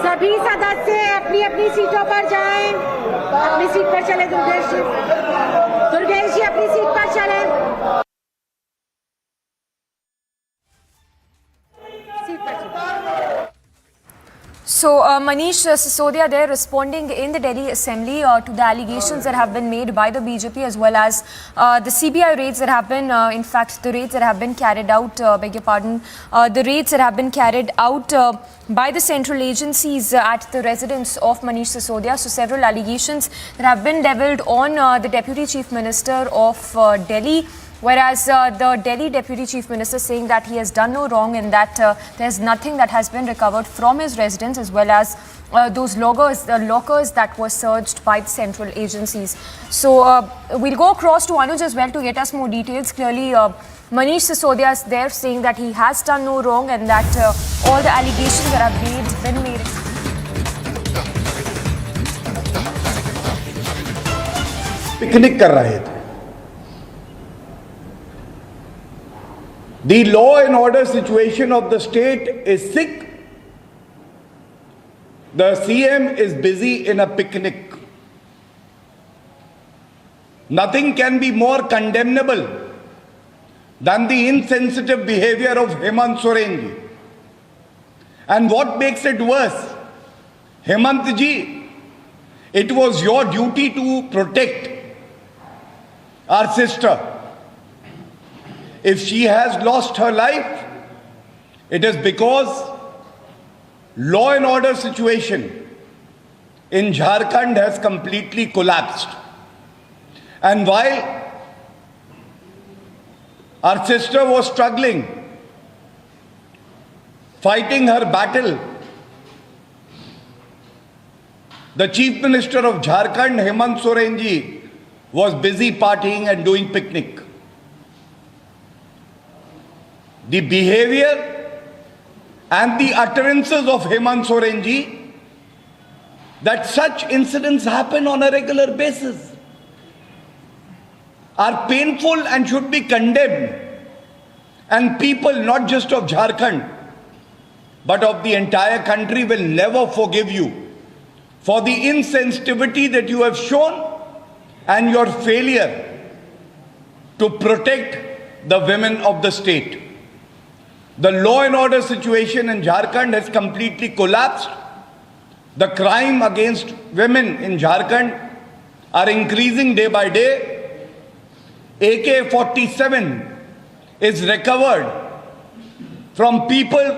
[SPEAKER 5] सभी सदस्य अपनी सीटों पर जाएं, अपनी सीट पर चले। दुर्गेश जी अपनी सीट पर चले।
[SPEAKER 2] So, Manish Sisodia there responding in the Delhi Assembly to the allegations that have been made by the BJP as well as the CBI raids that have been, in fact, the raids that have been carried out, the raids that have been carried out by the central agencies at the residence of Manish Sisodia. So, several allegations that have been leveled on the Deputy Chief Minister of Delhi. Whereas the Delhi Deputy Chief Minister saying that he has done no wrong and that there's nothing that has been recovered from his residence, as well as those lockers that were searched by the central agencies. So we'll go across to Anuj as well to get us more details. Clearly, Manish Sisodia is there saying that he has done no wrong and that all the allegations that have been made.
[SPEAKER 8] Picnic कर रहे थे। The law and order situation of the state is sick. The CM is busy in a picnic. Nothing can be more condemnable than the insensitive behavior of Hemant Soren ji. And what makes it worse, Hemant ji, it was your duty to protect our sister. If she has lost her life, it is because law and order situation in Jharkhand has completely collapsed. And while our sister was struggling, fighting her battle, the Chief Minister of Jharkhand, Hemant Soren ji, was busy partying and doing picnic. The behavior and the utterances of Hemant Soren ji, that such incidents happen on a regular basis, are painful and should be condemned. And people, not just of Jharkhand, but of the entire country, will never forgive you for the insensitivity that you have shown and your failure to protect the women of the state. The law and order situation in Jharkhand has completely collapsed. The crime against women in Jharkhand are increasing day by day. AK-47 is recovered from people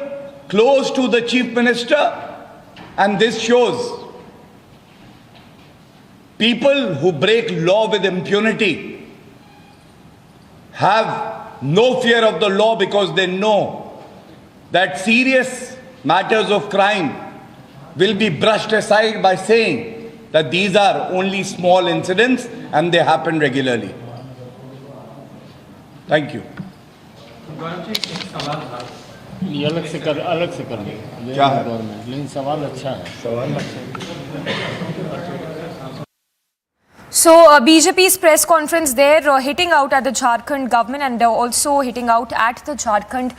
[SPEAKER 8] close to the Chief Minister, and this shows people who break law with impunity have no fear of the law because they know that serious matters of crime will be brushed aside by saying that these are only small incidents and they happen regularly. Thank you.
[SPEAKER 20] ये अलग से कर
[SPEAKER 8] क्या है?
[SPEAKER 20] लेकिन सवाल अच्छा है
[SPEAKER 2] So BJP's press conference there hitting out at the Jharkhand government and also hitting out at the Jharkhand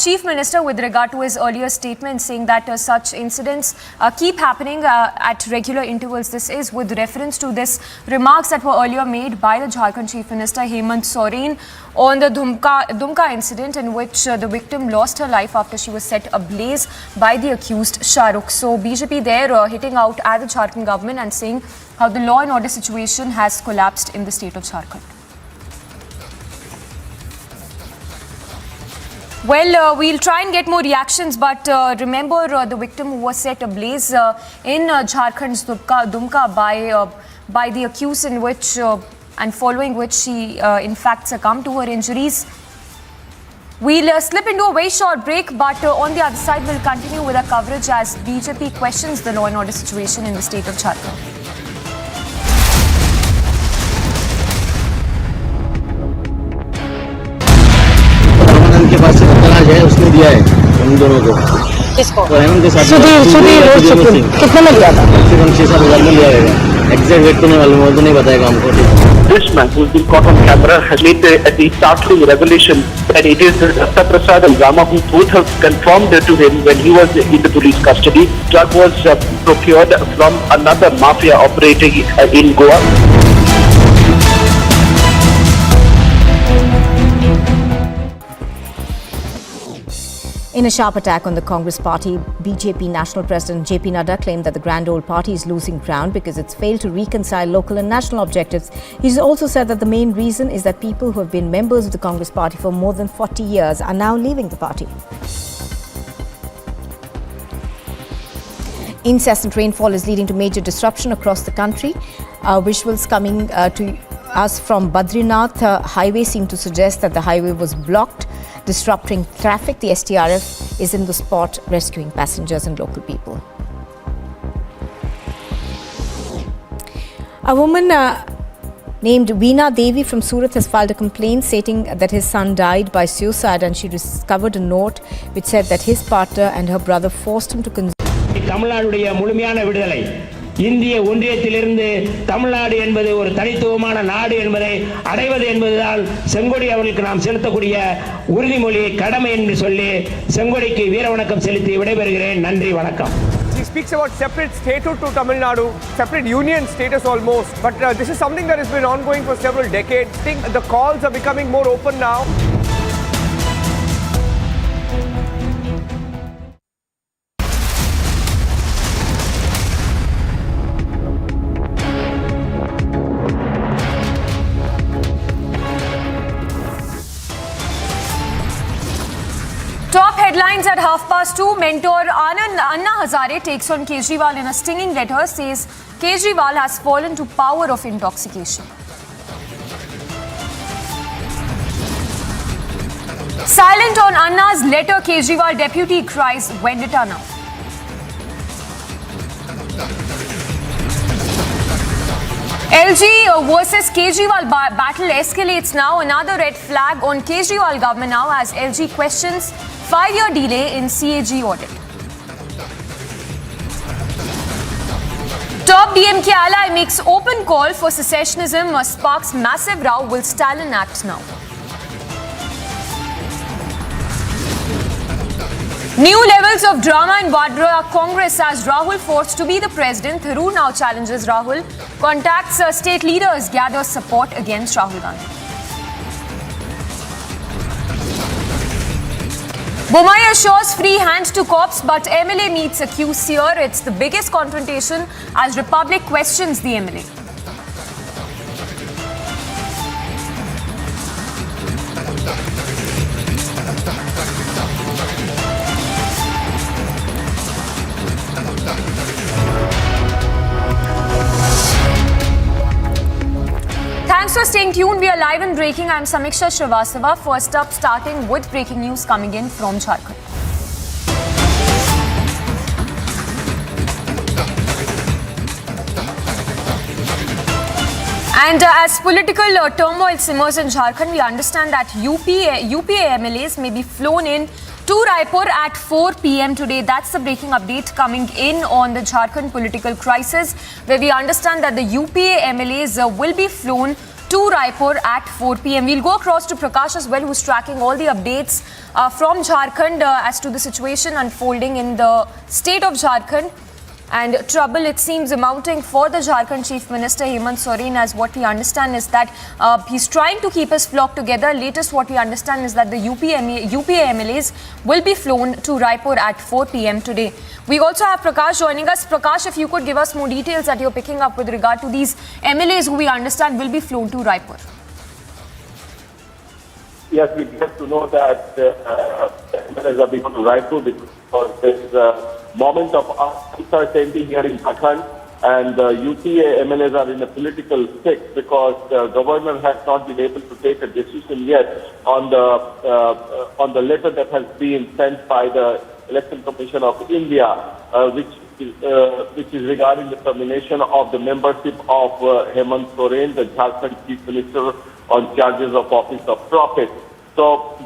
[SPEAKER 2] Chief Minister with regard to his earlier statement saying that such incidents keep happening at regular intervals. This is with reference to this remarks that were earlier made by the Jharkhand Chief Minister Hemant Soren on the Dumka incident in which the victim lost her life after she was set ablaze by the accused Shahrukh. So BJP there hitting out at the Jharkhand government and saying how the law and order situation has collapsed in the state of Jharkhand. Well, we'll try and get more reactions, but remember the victim who was set ablaze in Jharkhand's Dumka by the accused in which and following which she in fact succumbed to her injuries. We'll slip into a very short break, but on the other side we'll continue with our coverage as BJP questions the law and order situation in the state of Jharkhand.
[SPEAKER 10] के पास से तलाश है उसने दिया है उन दोनों को
[SPEAKER 5] किसको
[SPEAKER 10] तो हेमंत के साथ
[SPEAKER 5] सुधीर कितने में लिया था
[SPEAKER 10] कम 6,000 में लिया है एग्जैक्ट रेट तो नहीं मालूम वो तो नहीं बताएगा हमको
[SPEAKER 12] This man who's been caught on camera has made the startling revelation that it is Dr. Prasad and Rama who both have confirmed to him when he was in the police custody. Drug was procured from another mafia operating in Goa.
[SPEAKER 7] In a sharp attack on the Congress party, BJP National President JP Nadda claimed that the grand old party is losing ground because it's failed to reconcile local and national objectives. He's also said that the main reason is that people who have been members of the Congress party for more than 40 years are now leaving the party. Incessant rainfall is leading to major disruption across the country. Visuals coming to us from Badrinath highway seem to suggest that the highway was blocked, disrupting traffic. The STRF is in the spot rescuing passengers and local people. A woman named Veena Devi from Surat has filed a complaint stating that his son died by suicide, and she discovered a note which said that his partner and her brother forced him to consume.
[SPEAKER 13] தமிழ்நாடுடைய முழுமையான விடுதலை இந்திய ஒன்றியத்திலிருந்து தமிழ்நாடு என்பது ஒரு தனித்துவமான நாடு என்பதை அடைவது என்பதுதான் செங்கோடி அவர்களுக்கு நாம் செலுத்தக்கூடிய உறுதிமொழி கடமை என்று சொல்லி செங்கோடிக்கு வீர வணக்கம் செலுத்தி விடைபெறுகிறேன். நன்றி வணக்கம்.
[SPEAKER 9] He speaks about separate statehood to Tamil Nadu, separate union status almost, but this is something that has been ongoing for several decades. I think the calls are becoming more open now.
[SPEAKER 2] Top headlines at 2:30. Mentor Anna Hazare takes on Kejriwal in a stinging letter, says Kejriwal has fallen to power of intoxication. Silent on Anna's letter, Kejriwal deputy cries, when it Anna? LG versus Kejriwal battle escalates now. Another red flag on Kejriwal government now as LG questions 5-year delay in CAG audit. Top DMK ally makes open call for secessionism, sparks massive row. Will Stalin act now? New levels of drama in Vadra Congress as Rahul forced to be the president. Tharoor now challenges Rahul. Contacts state leaders, gathers support against Rahul Gandhi. Bomai assures free hand to cops, but MLA meets accused Seer. It's the biggest confrontation as Republic questions the MLA. Thanks for staying tuned. We are live and breaking. I'm Samiksha Srivastava. First up, starting with breaking news coming in from Jharkhand. And as political turmoil simmers in Jharkhand, we understand that UPA MLAs may be flown in to Raipur at 4 p.m. today. That's the breaking update coming in on the Jharkhand political crisis, where we understand that the UPA MLAs will be flown to Raipur at 4 p.m. We'll go across to Prakash as well, who's tracking all the updates from Jharkhand as to the situation unfolding in the state of Jharkhand. And trouble, it seems, mounting for the Jharkhand Chief Minister Hemant Soren, as what we understand is that he's trying to keep his flock together. Latest what we understand is that the UPA MLAs will be flown to Raipur at 4 p.m. today. We also have Prakash joining us. Prakash, if you could give us more details that you're picking up with regard to these MLAs who we understand will be flown to Raipur.
[SPEAKER 14] Yes, we get to know that MLAs are being flown to Raipur because there is a moment of uncertainty here in Jharkhand, and UPA MLAs are in a political fix because the governor has not been able to take a decision yet on the letter that has been sent by the Election Commission of India, which is regarding the termination of the membership of Hemant Soren, the Jharkhand Chief Minister, on charges of office of profit. So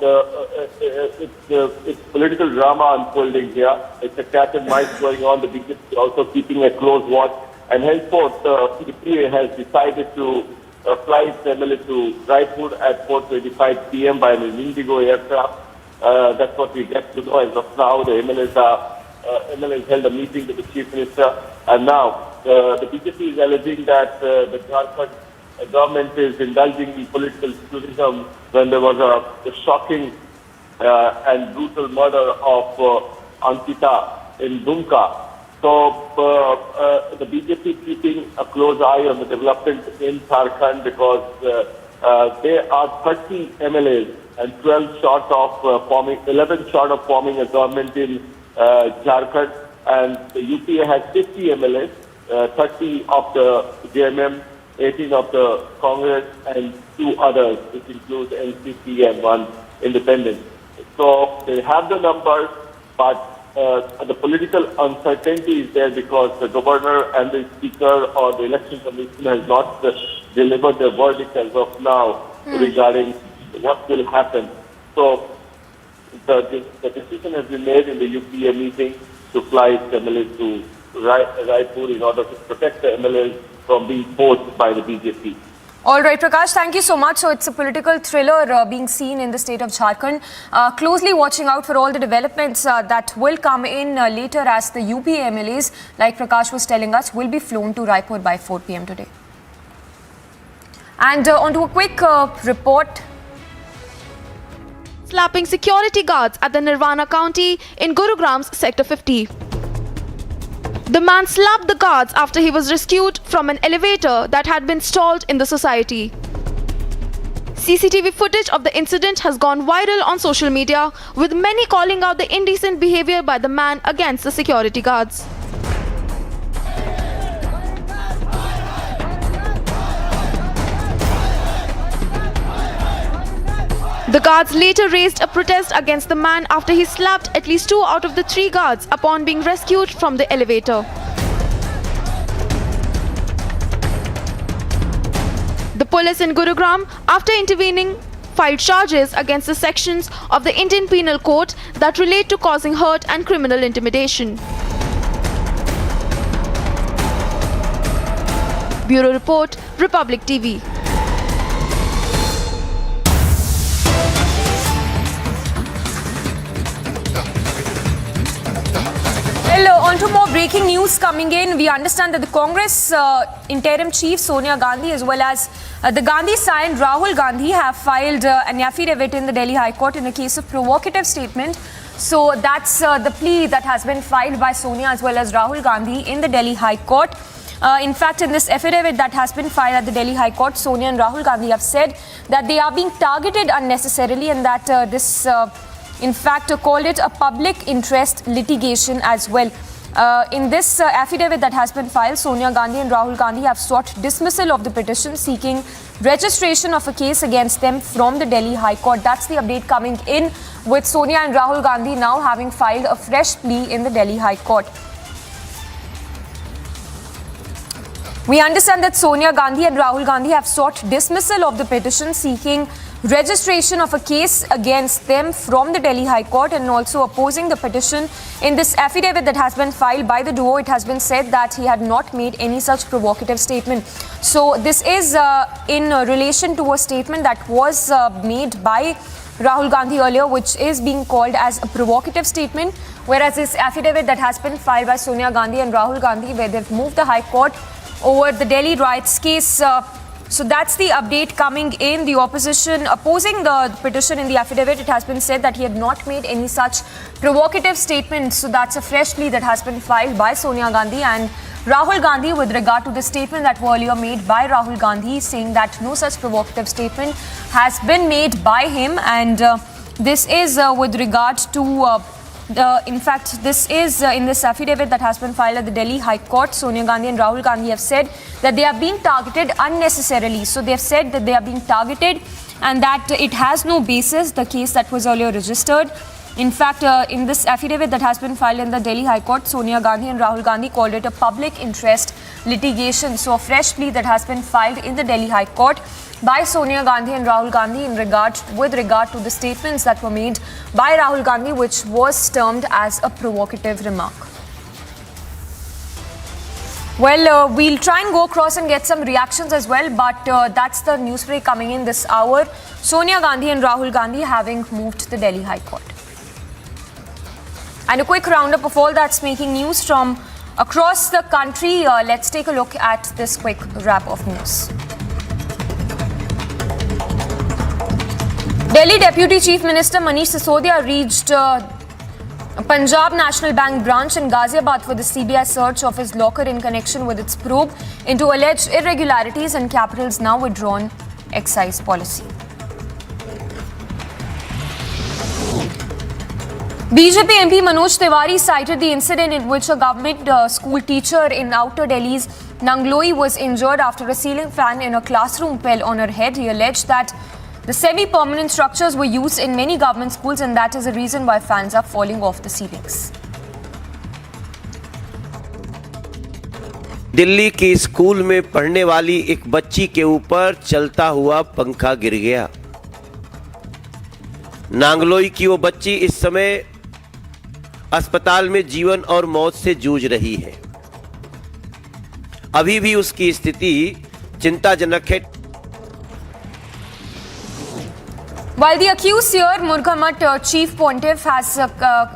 [SPEAKER 14] it's political drama unfolding here. It's a cat and mouse going on. The BJP is also keeping a close watch. And henceforth, UPA has decided to fly its MLA to Raipur at 4:25 p.m. by an Indigo aircraft. That's what we get to know as of now. The MLAs held a meeting with the Chief Minister. And now the BJP is alleging that the Jharkhand government is indulging in political tourism when there was a shocking and brutal murder of Ankita in Dumka. So the BJP keeping a close eye on the development in Jharkhand because there are 30 MLAs and 11 short of forming a government in Jharkhand, and the UPA has 50 MLAs, 30 of the JMM, 18 of the Congress, and 2 others, which includes NCP and 1 independent. So they have the numbers, but the political uncertainty is there because the governor and the speaker or the election commission has not delivered their verdict as of now regarding what will happen. So the decision has been made in the UPA meeting to fly MLAs to Raipur in order to protect the MLAs from being forced by the BJP.
[SPEAKER 2] All right, Prakash, thank you so much. So it's a political thriller being seen in the state of Jharkhand. Closely watching out for all the developments that will come in later as the UPA MLAs, like Prakash was telling us, will be flown to Raipur by 4 p.m. today. And on to a quick report.
[SPEAKER 15] Slapping security guards at the Nirvana County in Gurugram's Sector 50. The man slapped the guards after he was rescued from an elevator that had been stalled in the society. CCTV footage of the incident has gone viral on social media, with many calling out the indecent behavior by the man against the security guards. The guards later raised a protest against the man after he slapped at least 2 out of the 3 guards upon being rescued from the elevator. The police in Gurugram, after intervening, filed charges against the sections of the Indian Penal Code that relate to causing hurt and criminal intimidation. Bureau Report, Republic TV.
[SPEAKER 2] Well, on to more breaking news coming in. We understand that the Congress interim chief Sonia Gandhi as well as the Gandhi scion Rahul Gandhi have filed an affidavit in the Delhi High Court in a case of provocative statement. So that's the plea that has been filed by Sonia as well as Rahul Gandhi in the Delhi High Court. In fact, in this affidavit that has been filed at the Delhi High Court, Sonia and Rahul Gandhi have said that they are being targeted unnecessarily and that in fact, called it a public interest litigation as well. In this affidavit that has been filed, Sonia Gandhi and Rahul Gandhi have sought dismissal of the petition seeking registration of a case against them from the Delhi High Court. That's the update coming in, with Sonia and Rahul Gandhi now having filed a fresh plea in the Delhi High Court. We understand that Sonia Gandhi and Rahul Gandhi have sought dismissal of the petition seeking registration of a case against them from the Delhi High Court, and also opposing the petition. In this affidavit that has been filed by the duo, it has been said that he had not made any such provocative statement. So this is in relation to a statement that was made by Rahul Gandhi earlier, which is being called as a provocative statement, whereas this affidavit that has been filed by Sonia Gandhi and Rahul Gandhi, where they've moved the High Court over the Delhi riots case. So that's the update coming in. The opposition opposing the petition in the affidavit, it has been said that he had not made any such provocative statement. So that's a fresh plea that has been filed by Sonia Gandhi and Rahul Gandhi with regard to the statement that was earlier made by Rahul Gandhi, saying that no such provocative statement has been made by him. And this is with regard to in fact, this is in this affidavit that has been filed at the Delhi High Court. Sonia Gandhi and Rahul Gandhi have said that they are being targeted unnecessarily. So they have said that they are being targeted and that it has no basis, the case that was earlier registered. In fact, in this affidavit that has been filed in the Delhi High Court, Sonia Gandhi and Rahul Gandhi called it a public interest litigation. So a fresh plea that has been filed in the Delhi High Court by Sonia Gandhi and Rahul Gandhi with regard to the statements that were made by Rahul Gandhi, which was termed as a provocative remark. Well, we'll try and go across and get some reactions as well, but that's the news break coming in this hour. Sonia Gandhi and Rahul Gandhi having moved to the Delhi High Court. And a quick roundup of all that's making news from across the country. Let's take a look at this quick wrap of news. Delhi Deputy Chief Minister Ganesh Chaturthi reached Punjab National Bank branch in Ghaziabad for the CBI search of his locker in connection with its probe into alleged irregularities and capital's now withdrawn excise policy. BJP MP Manoj Tiwari cited the incident in which a government school teacher in outer Delhi's Nangloi was injured after a ceiling fan in a classroom fell on her head. He alleged that the semi-permanent structures were used in many government schools and that is the reason why fans are falling off the ceilings.
[SPEAKER 16] Delhi की school में पढ़ने वाली एक बच्ची के ऊपर चलता हुआ पंखा गिर गया। नांगलोई की वो बच्ची इस समय अस्पताल में जीवन और मौत से जूझ रही है। अभी भी उसकी स्थिति चिंताजनक है।
[SPEAKER 2] While the accused Seer Murghamat Chief Pontiff has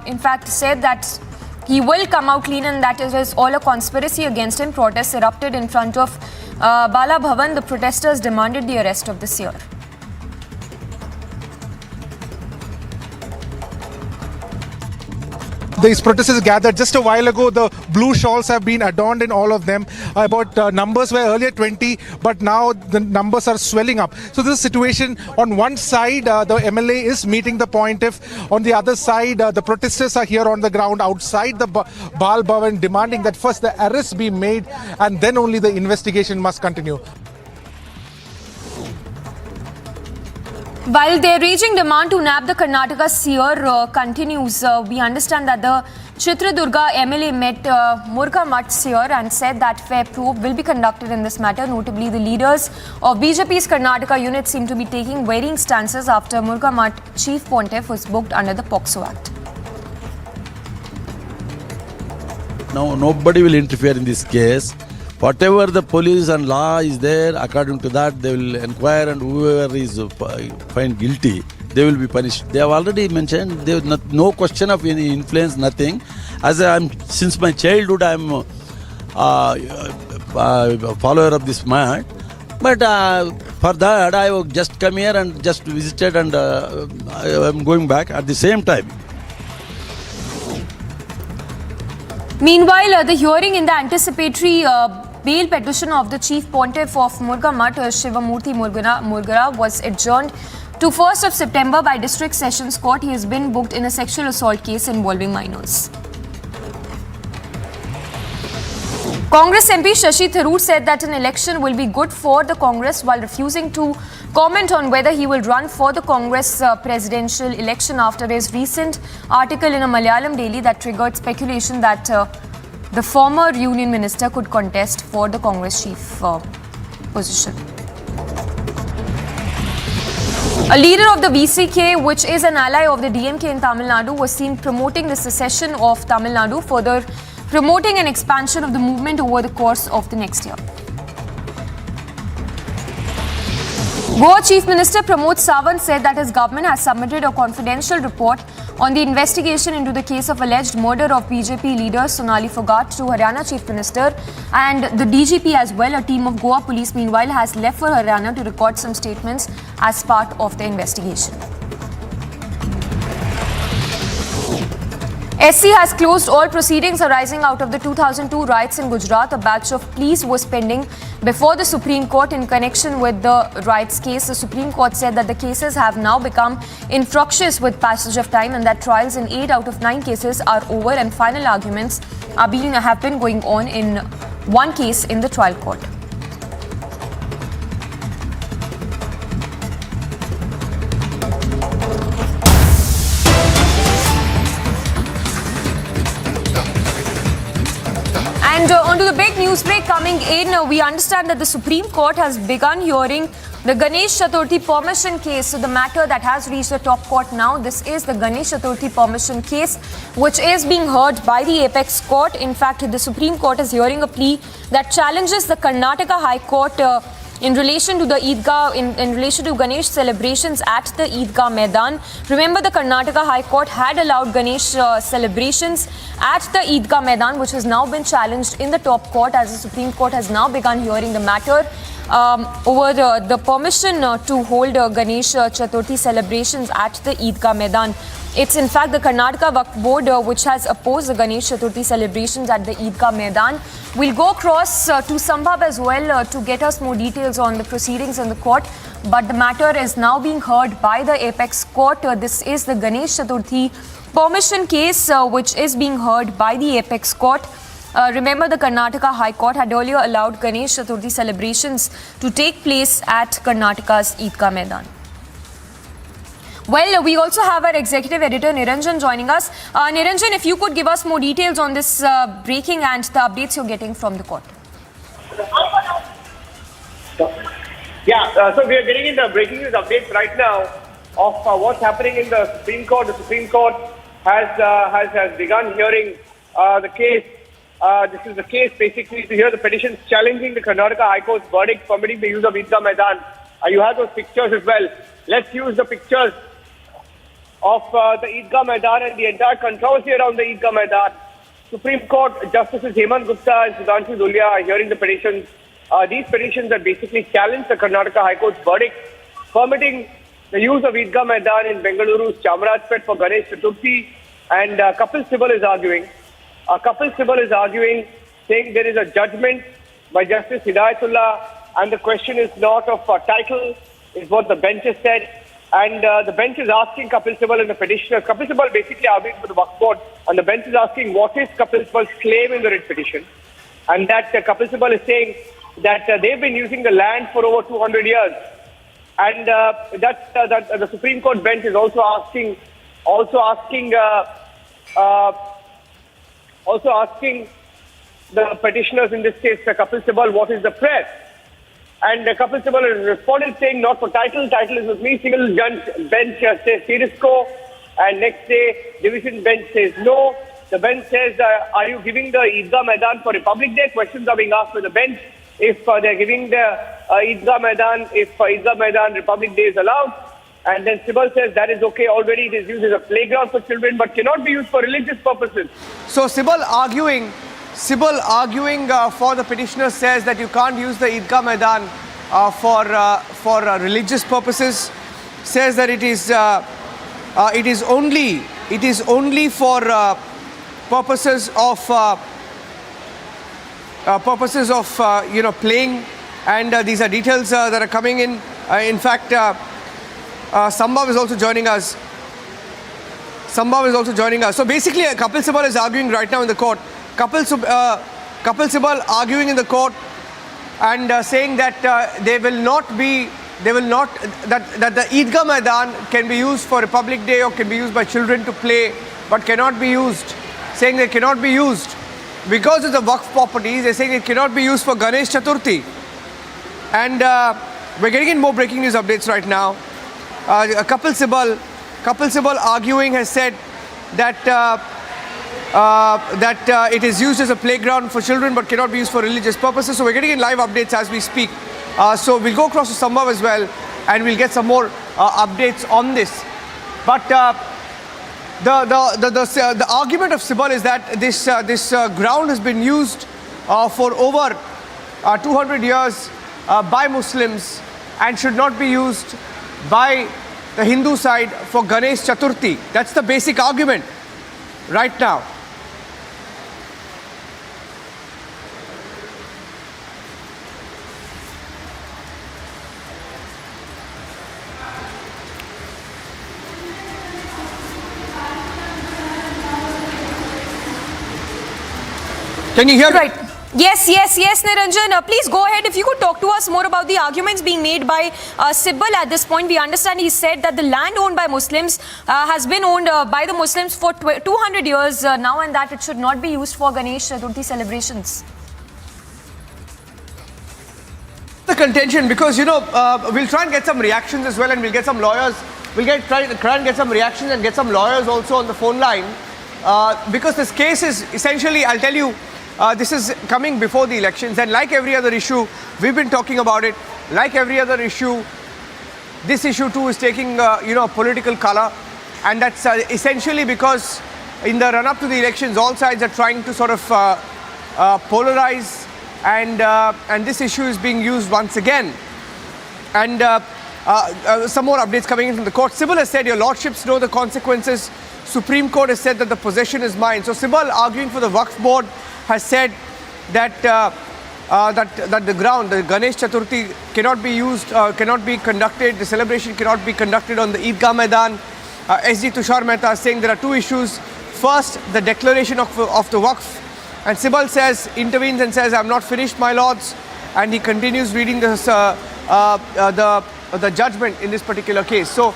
[SPEAKER 2] in fact said that he will come out clean and that it is all a conspiracy against him, protests erupted in front of Bala Bhavan. The protesters demanded the arrest of the Seer.
[SPEAKER 17] These protesters gathered just a while ago. The blue shawls have been adorned in all of them. About numbers were earlier 20, but now the numbers are swelling up. So this situation, on one side, the MLA is meeting the Pontiff. On the other side, the protesters are here on the ground outside the Bal Bhavan, demanding that first the arrest be made and then only the investigation must continue.
[SPEAKER 2] While their raging demand to nab the Karnataka Seer continues, we understand that the Chitradurga MLA met Murghamat Seer and said that fair probe will be conducted in this matter. Notably, the leaders of BJP's Karnataka unit seem to be taking varying stances after Murghamat Chief Pontiff was booked under the POCSO Act.
[SPEAKER 18] No, nobody will interfere in this case. Whatever the police and law is there, according to that, they will inquire and whoever is found guilty, they will be punished. They have already mentioned there is no question of any influence, nothing. As since my childhood, I am a follower of this man. But for that, I have just come here and just visited and I am going back at the same time.
[SPEAKER 2] Meanwhile, the hearing in the anticipatory bail petition of the Chief Pontiff of Murghamat, Shivamurthy Murgara, was adjourned to 1st of September by District Sessions Court. He has been booked in a sexual assault case involving minors. Congress MP Shashi Tharoor said that an election will be good for the Congress while refusing to comment on whether he will run for the Congress presidential election after his recent article in a Malayalam daily that triggered speculation that the former union minister could contest for the Congress chief position. A leader of the VCK, which is an ally of the DMK in Tamil Nadu, was seen promoting the secession of Tamil Nadu, further promoting an expansion of the movement over the course of the next year. Goa Chief Minister Pramod Sawant said that his government has submitted a confidential report on the investigation into the case of alleged murder of BJP leader Sonali Phogat to Haryana Chief Minister and the DGP as well. A team of Goa police meanwhile has left for Haryana to record some statements as part of the investigation. SC has closed all proceedings arising out of the 2002 riots in Gujarat. A batch of pleas was pending before the Supreme Court in connection with the riots case. The Supreme Court said that the cases have now become infructuous with passage of time and that trials in 8 out of 9 cases are over and final arguments have been going on in one case in the trial court. And onto the big news break coming in, we understand that the Supreme Court has begun hearing the Ganesh Chaturthi permission case. So the matter that has reached the top court now, this is the Ganesh Chaturthi permission case, which is being heard by the apex court. In fact, the Supreme Court is hearing a plea that challenges the Karnataka High Court in relation to the Eidgah, in relation to Ganesh celebrations at the Eidgah Maidan. Remember, the Karnataka High Court had allowed Ganesh celebrations at the Eidgah Maidan, which has now been challenged in the top court as the Supreme Court has now begun hearing the matter over the permission to hold Ganesh Chaturthi celebrations at the Eidgah Maidan. It's in fact the Karnataka Waqf Board which has opposed the Ganesh Chaturthi celebrations at the Eidgah Maidan. We'll go across to Sambhav as well to get us more details on the proceedings in the court. But the matter is now being heard by the apex court. This is the Ganesh Chaturthi permission case which is being heard by the apex court. Remember, the Karnataka High Court had earlier allowed Ganesh Chaturthi celebrations to take place at Karnataka's Eidgah Maidan. Well, we also have our executive editor Niranjan joining us. Niranjan, if you could give us more details on this breaking and the updates you're getting from the court.
[SPEAKER 9] Yeah, so we are getting in the breaking news updates right now of what's happening in the Supreme Court. The Supreme Court has begun hearing the case. This is the case basically to hear the petitions challenging the Karnataka High Court's verdict permitting the use of Eidgah Maidan. You have those pictures as well. Let's use the pictures of the Eidgah Maidan and the entire controversy around the Eidgah Maidan. Supreme Court Justices Hemant Gupta and Sudhanshu Dhulia are hearing the petitions. These petitions that basically challenge the Karnataka High Court's verdict permitting the use of Eidgah Maidan in Bengaluru's Chamarajpet for Ganesh Chaturthi. And Kapil Sibal is arguing. Saying there is a judgment by Justice Hidayatullah and the question is not of title, is what the bench has said. And the bench is asking Kapil Sibal and the petitioner. Kapil Sibal basically arguing for the Waqf Board, and the bench is asking what is Kapil Sibal's claim in the writ petition. And that Kapil Sibal is saying that they've been using the land for over 200 years. And that the Supreme Court bench is also asking the petitioners, in this case Kapil Sibal, what is the prayer? And Kapil Sibal has responded saying not for title is with me. Single bench says Firisco, and next day division bench says no. The bench says, are you giving the Eidgah Maidan for Republic Day? Questions are being asked by the bench. If they're giving the Eidgah Maidan, if Eidgah Maidan Republic Day is allowed. And then Sibal says that is okay, already it is used as a playground for children but cannot be used for religious purposes. So Sibal arguing for the petitioner says that you can't use the Eidgah Maidan for religious purposes. Says that it is only for purposes of playing, and these are details that are coming in. In fact, Sambhav is also joining us. So basically, Kapil Sibal is arguing right now in the court. Kapil Kapil Sibal arguing in the court and saying that that the Eidgah Maidan can be used for Republic Day or can be used by children to play, but cannot be used, saying they cannot be used because of the Waqf properties. They're saying it cannot be used for Ganesh Chaturthi. And we're getting in more breaking news updates right now. Kapil Sibal arguing has said that it is used as a playground for children but cannot be used for religious purposes. So we're getting in live updates as we speak. So we'll go across to Sambhav as well and we'll get some more updates on this. But the argument of Sibal is that this ground has been used for over 200 years by Muslims and should not be used by the Hindu side for Ganesh Chaturthi. That's the basic argument right now. Can you hear me?
[SPEAKER 2] Right. Yes, Niranjan. Please go ahead. If you could talk to us more about the arguments being made by Sibal at this point. We understand he said that the land owned by Muslims has been owned by the Muslims for 200 years now, and that it should not be used for Ganesh Chaturthi celebrations.
[SPEAKER 9] The contention, because we'll try and get some reactions as well, and we'll get some lawyers. We'll try and get some reactions and get some lawyers also on the phone line, because this case is essentially, I'll tell you, this is coming before the elections, and like every other issue, we've been talking about it. Like every other issue, this issue too is taking a political color, and that's essentially because in the run-up to the elections, all sides are trying to sort of polarize, and this issue is being used once again. And some more updates coming in from the court. Sibal has said, "Your lordships know the consequences." Supreme Court has said that the possession is mine. So Sibal, arguing for the Waqf board, has said that that the ground, the Ganesh Chaturthi, cannot be used, cannot be conducted. The celebration cannot be conducted on the Eidgah Maidan. S.G. Tushar Mehta is saying there are two issues. First, the declaration of the Waqf, and Sibal intervenes and says, "I'm not finished, my lords," and he continues reading the judgment in this particular case. So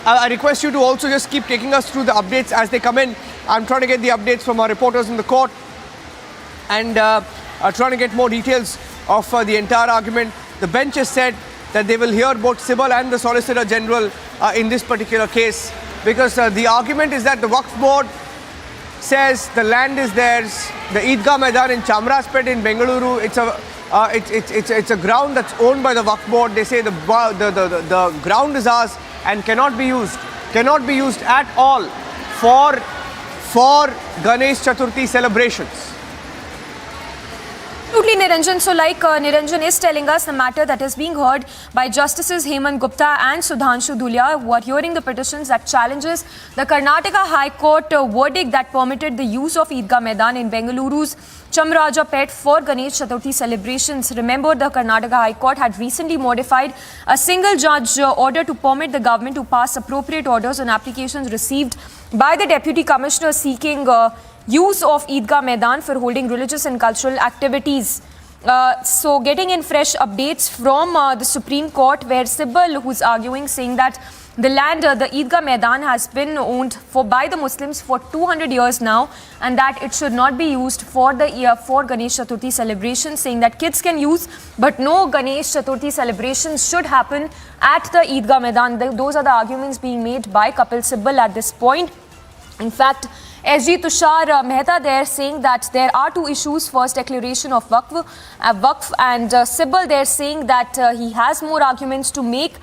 [SPEAKER 9] I request you to also just keep taking us through the updates as they come in. I'm trying to get the updates from our reporters in the court, and trying to get more details of the entire argument. The bench has said that they will hear both Sibal and the Solicitor General in this particular case, because the argument is that the Waqf board says the land is theirs. The Eidgah Maidan in Chamraspet in Bengaluru, it's a ground that's owned by the Waqf board. They say the ground is ours and cannot be used at all for Ganesh Chaturthi celebrations.
[SPEAKER 2] Absolutely, Niranjan. So like Niranjan is telling us, the matter that is being heard by Justices Hemant Gupta and Sudhanshu Dhulia, who are hearing the petitions that challenges the Karnataka High Court verdict that permitted the use of Eidgah Maidan in Bengaluru's Chamrajapet for Ganesh Chaturthi celebrations. Remember, the Karnataka High Court had recently modified a single judge order to permit the government to pass appropriate orders on applications received by the Deputy Commissioner seeking use of Eidgah Maidan for holding religious and cultural activities. So getting in fresh updates from the Supreme Court, where Sibal, who's arguing, saying that the land, the Eidgah Maidan, has been owned by the Muslims for 200 years now, and that it should not be used for Ganesh Chaturthi celebrations, saying that kids can use, but no Ganesh Chaturthi celebrations should happen at the Eidgah Maidan. Those are the arguments being made by Kapil Sibal at this point. In fact, S.G. Tushar Mehta there saying that there are two issues. First, declaration of Waqf, and Sibal there saying that he has more arguments to make.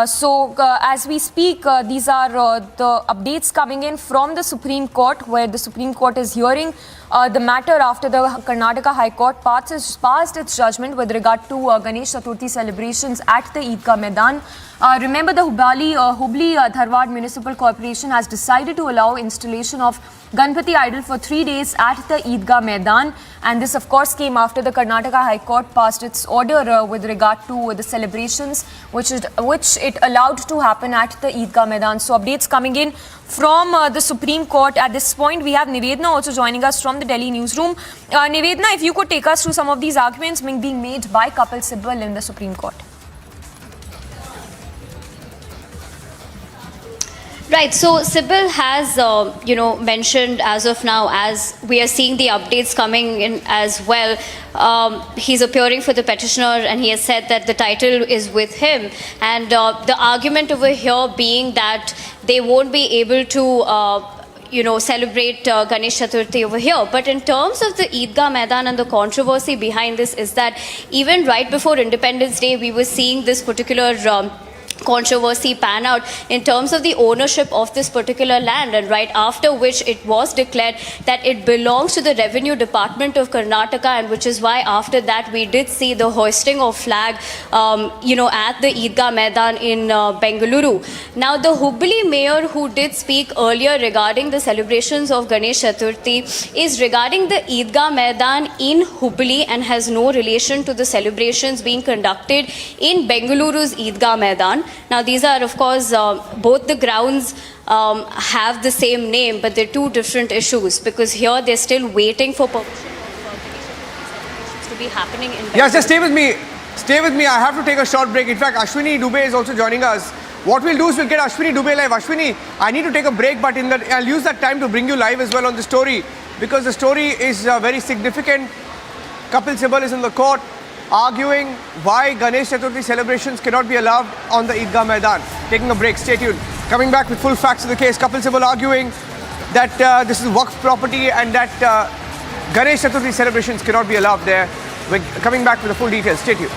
[SPEAKER 2] So as we speak, these are the updates coming in from the Supreme Court, where the Supreme Court is hearing the matter after the Karnataka High Court passed its judgment with regard to Ganesh Chaturthi celebrations at the Eidgah Maidan. Remember, the Hubli Dharwad Municipal Corporation has decided to allow installation of Ganpati idol for 3 days at the Eidgah Maidan, and this of course came after the Karnataka High Court passed its order with regard to the celebrations, which which it allowed to happen at the Eidgah Maidan. So updates coming in from the Supreme Court. At this point, we have Nivedna also joining us from the Delhi newsroom. Nivedna, if you could take us through some of these arguments being made by Kapil Sibal in the Supreme Court.
[SPEAKER 1] Right, so Sibal has, mentioned as of now, as we are seeing the updates coming in as well, he's appearing for the petitioner and he has said that the title is with him. And the argument over here being that they won't be able to celebrate Ganesh Chaturthi over here. But in terms of the Eidgah Maidan and the controversy behind this is that even right before Independence Day, we were seeing this particular controversy pan out in terms of the ownership of this particular land, and right after which it was declared that it belongs to the Revenue Department of Karnataka, and which is why after that we did see the hoisting of flag at the Eidgah Maidan in Bengaluru. Now the Hubli mayor who did speak earlier regarding the celebrations of Ganesh Chaturthi is regarding the Eidgah Maidan in Hubli and has no relation to the celebrations being conducted in Bengaluru's Eidgah Maidan. Now these are of course both the grounds have the same name, but they're two different issues because here they're still waiting for permission to be happening in Bengaluru.
[SPEAKER 9] Yes, just stay with me. Stay with me. I have to take a short break. In fact, Ashwini Dubey is also joining us. What we'll do is we'll get Ashwini Dubey live. Ashwini, I need to take a break, but I'll use that time to bring you live as well on the story because the story is very significant. Kapil Sibal is in the court arguing why Ganesh Chaturthi celebrations cannot be allowed on the Eidgah Maidan. Taking a break, stay tuned. Coming back with full facts of the case, Kapil Sibal arguing that this is Waqf property and that Ganesh Chaturthi celebrations cannot be allowed there. We're coming back with the full details, stay tuned.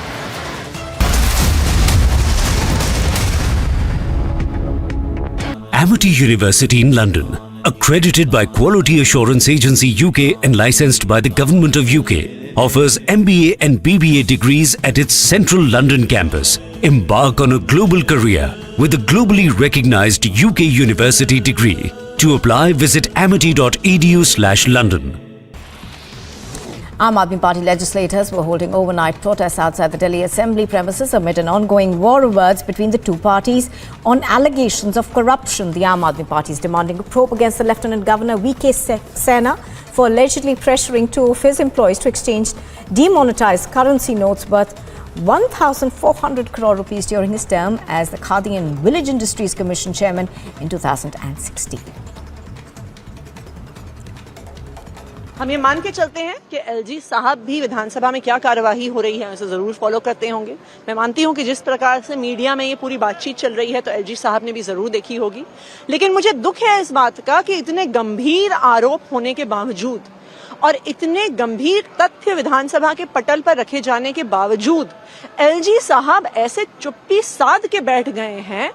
[SPEAKER 19] Amity University in London, accredited by Quality Assurance Agency UK and licensed by the Government of UK, offers MBA and BBA degrees at its central London campus. Embark on a global career with a globally recognized UK university degree. To apply, visit amity.edu/London.
[SPEAKER 7] Aam Aadmi Party legislators were holding overnight protests outside the Delhi Assembly premises amid an ongoing war of words between the two parties on allegations of corruption. The Aam Aadmi Party is demanding a probe against the Lieutenant Governor V.K. Sena for allegedly pressuring two of his employees to exchange demonetized currency notes worth 1,400 crore rupees during his term as the Khadi and Village Industries Commission chairman in 2016.
[SPEAKER 21] हम ये मान के चलते हैं कि LG साहब भी विधानसभा में क्या कार्यवाही हो रही है उसे जरूर फॉलो करते होंगे। मैं मानती हूं कि जिस प्रकार से मीडिया में ये पूरी बातचीत चल रही है तो एलजी साहब ने भी जरूर देखी होगी, लेकिन मुझे दुख है इस बात का कि इतने गंभीर आरोप होने के बावजूद और इतने गंभीर तथ्य विधानसभा के पटल पर रखे जाने के बावजूद एलजी साहब ऐसे चुप्पी साध के बैठ गए हैं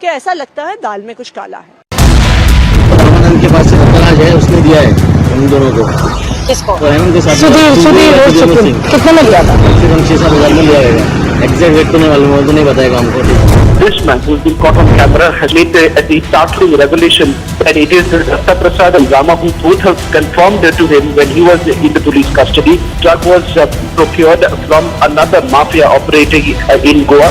[SPEAKER 21] कि ऐसा लगता है दाल में कुछ काला है।
[SPEAKER 10] के पास से है उसने दिया है उन दोनों को। किसको? तो हेमंत के साथ कितने में लिया था? 6-7 में लिया है। एग्जैक्ट रेट तो नहीं मालूम, वो तो नहीं बताएगा हमको।
[SPEAKER 12] This man who's been caught on camera has made the startling revelation that it is Dr. Prasad and Rama who both have confirmed to him when he was in the police custody. Drug was procured from another mafia operating in Goa.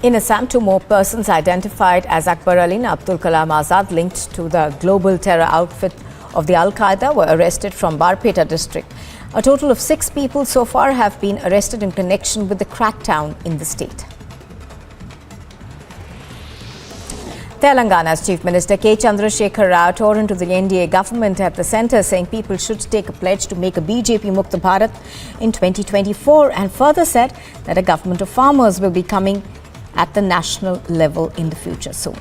[SPEAKER 7] In Assam, 2 more persons identified as Akbar Ali and Abdul Kalam Azad linked to the global terror outfit of the Al-Qaeda were arrested from Barpeta district. A total of 6 people so far have been arrested in connection with the crackdown in the state. Telangana's Chief Minister K. Chandrasekhar Rao tore into the NDA government at the centre, saying people should take a pledge to make a BJP Mukta Bharat in 2024, and further said that a government of farmers will be coming at the national level in the future soon.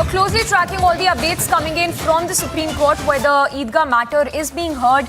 [SPEAKER 2] Closely tracking all the updates coming in from the Supreme Court, where the Eidgah matter is being heard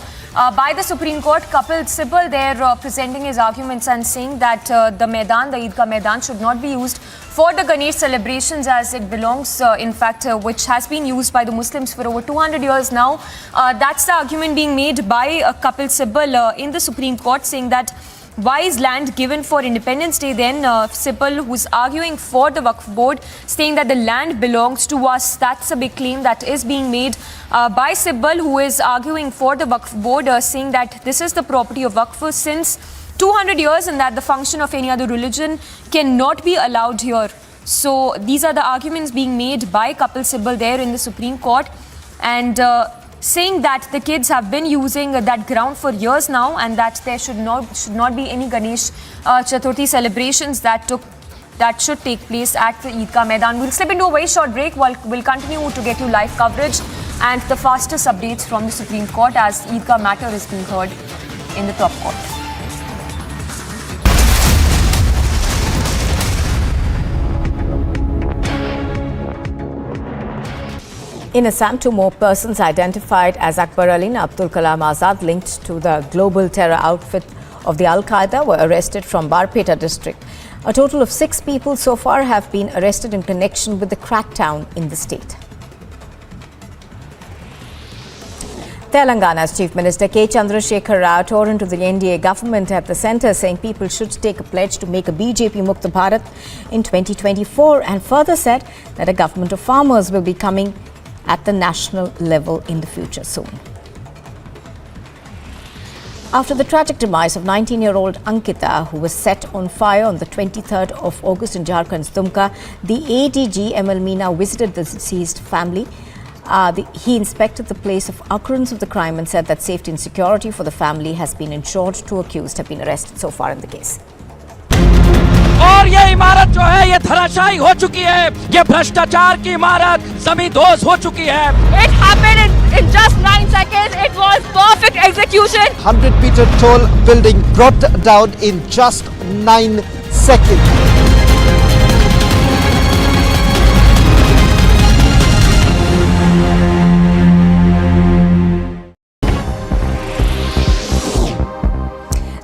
[SPEAKER 2] by the Supreme Court. Kapil Sibal there presenting his arguments and saying that the Eidgah Maidan should not be used for the Ganesh celebrations, as it belongs, in fact, which has been used by the Muslims for over 200 years now. That's the argument being made by Kapil Sibal in the Supreme Court, saying that why is land given for Independence Day then? Sibal, who's arguing for the Waqf board, saying that the land belongs to us. That's a big claim that is being made by Sibal, who is arguing for the Waqf board, saying that this is the property of Waqf since 200 years and that the function of any other religion cannot be allowed here. So these are the arguments being made by Kapil Sibal there in the Supreme Court, and saying that the kids have been using that ground for years now, and that there should not be any Ganesh Chaturthi celebrations that should take place at the Eidgah Maidan. We'll slip into a very short break. We'll continue to get you live coverage and the fastest updates from the Supreme Court as Eidgah matter is being heard in the top court.
[SPEAKER 7] In Assam, 2 more persons identified as Akbar Ali and Abdul Kalam Azad, linked to the global terror outfit of the Al-Qaeda, were arrested from Barpeta district. A total of 6 people so far have been arrested in connection with the crackdown in the state. Telangana's Chief Minister K. Chandrasekhar Rao tore into the NDA government at the centre, saying people should take a pledge to make a BJP Mukta Bharat in 2024, and further said that a government of farmers will be coming at the national level in the future soon. After the tragic demise of 19-year-old Ankita, who was set on fire on the 23rd of August in Jharkhand's Dumka, the ADG ML Meena visited the deceased family. He inspected the place of occurrence of the crime and said that safety and security for the family has been ensured. 2 accused have been arrested so far in the case.
[SPEAKER 4] और ये इमारत जो है ये धराशायी हो चुकी है, ये भ्रष्टाचार की इमारत जमींदोज हो चुकी है.
[SPEAKER 2] It happened in just 9 seconds. It was perfect execution.
[SPEAKER 6] 100-meter tall building brought down in just 9 seconds.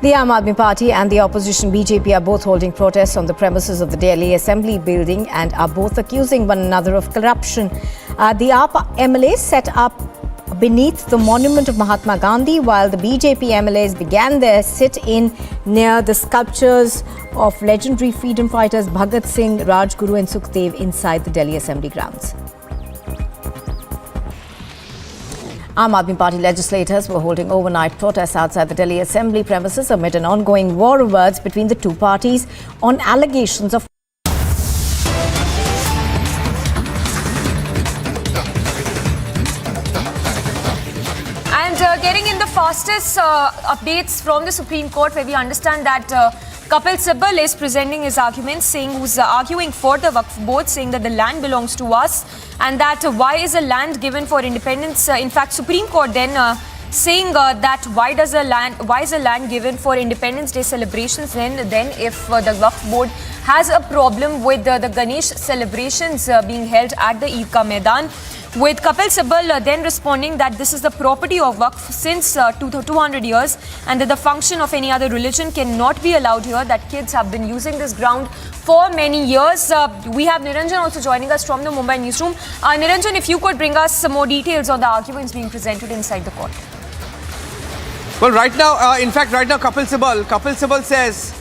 [SPEAKER 7] The Aam Aadmi Party and the opposition BJP are both holding protests on the premises of the Delhi Assembly building and are both accusing one another of corruption. The AAP MLAs set up beneath the monument of Mahatma Gandhi, while the BJP MLAs began their sit-in near the sculptures of legendary freedom fighters Bhagat Singh, Rajguru and Sukhdev inside the Delhi Assembly grounds. Aam Aadmi Party legislators were holding overnight protests outside the Delhi Assembly premises amid an ongoing war of words between the two parties on allegations of
[SPEAKER 2] Getting in the fastest updates from the Supreme Court, where we understand that Kapil Sibal is presenting his arguments, who's arguing for the Waqf board, saying that the land belongs to us and that why is the land given for independence? In fact, Supreme Court then saying that why is the land given for Independence Day celebrations then if the Waqf board has a problem with the Ganesh celebrations being held at the Eidgah Maidan. With Kapil Sibal then responding that this is the property of Waqf since 200 years and that the function of any other religion cannot be allowed here, that kids have been using this ground for many years. We have Niranjan also joining us from the Mumbai newsroom. Niranjan, if you could bring us some more details on the arguments being presented inside the court.
[SPEAKER 9] Well, right now, Kapil Sibal says,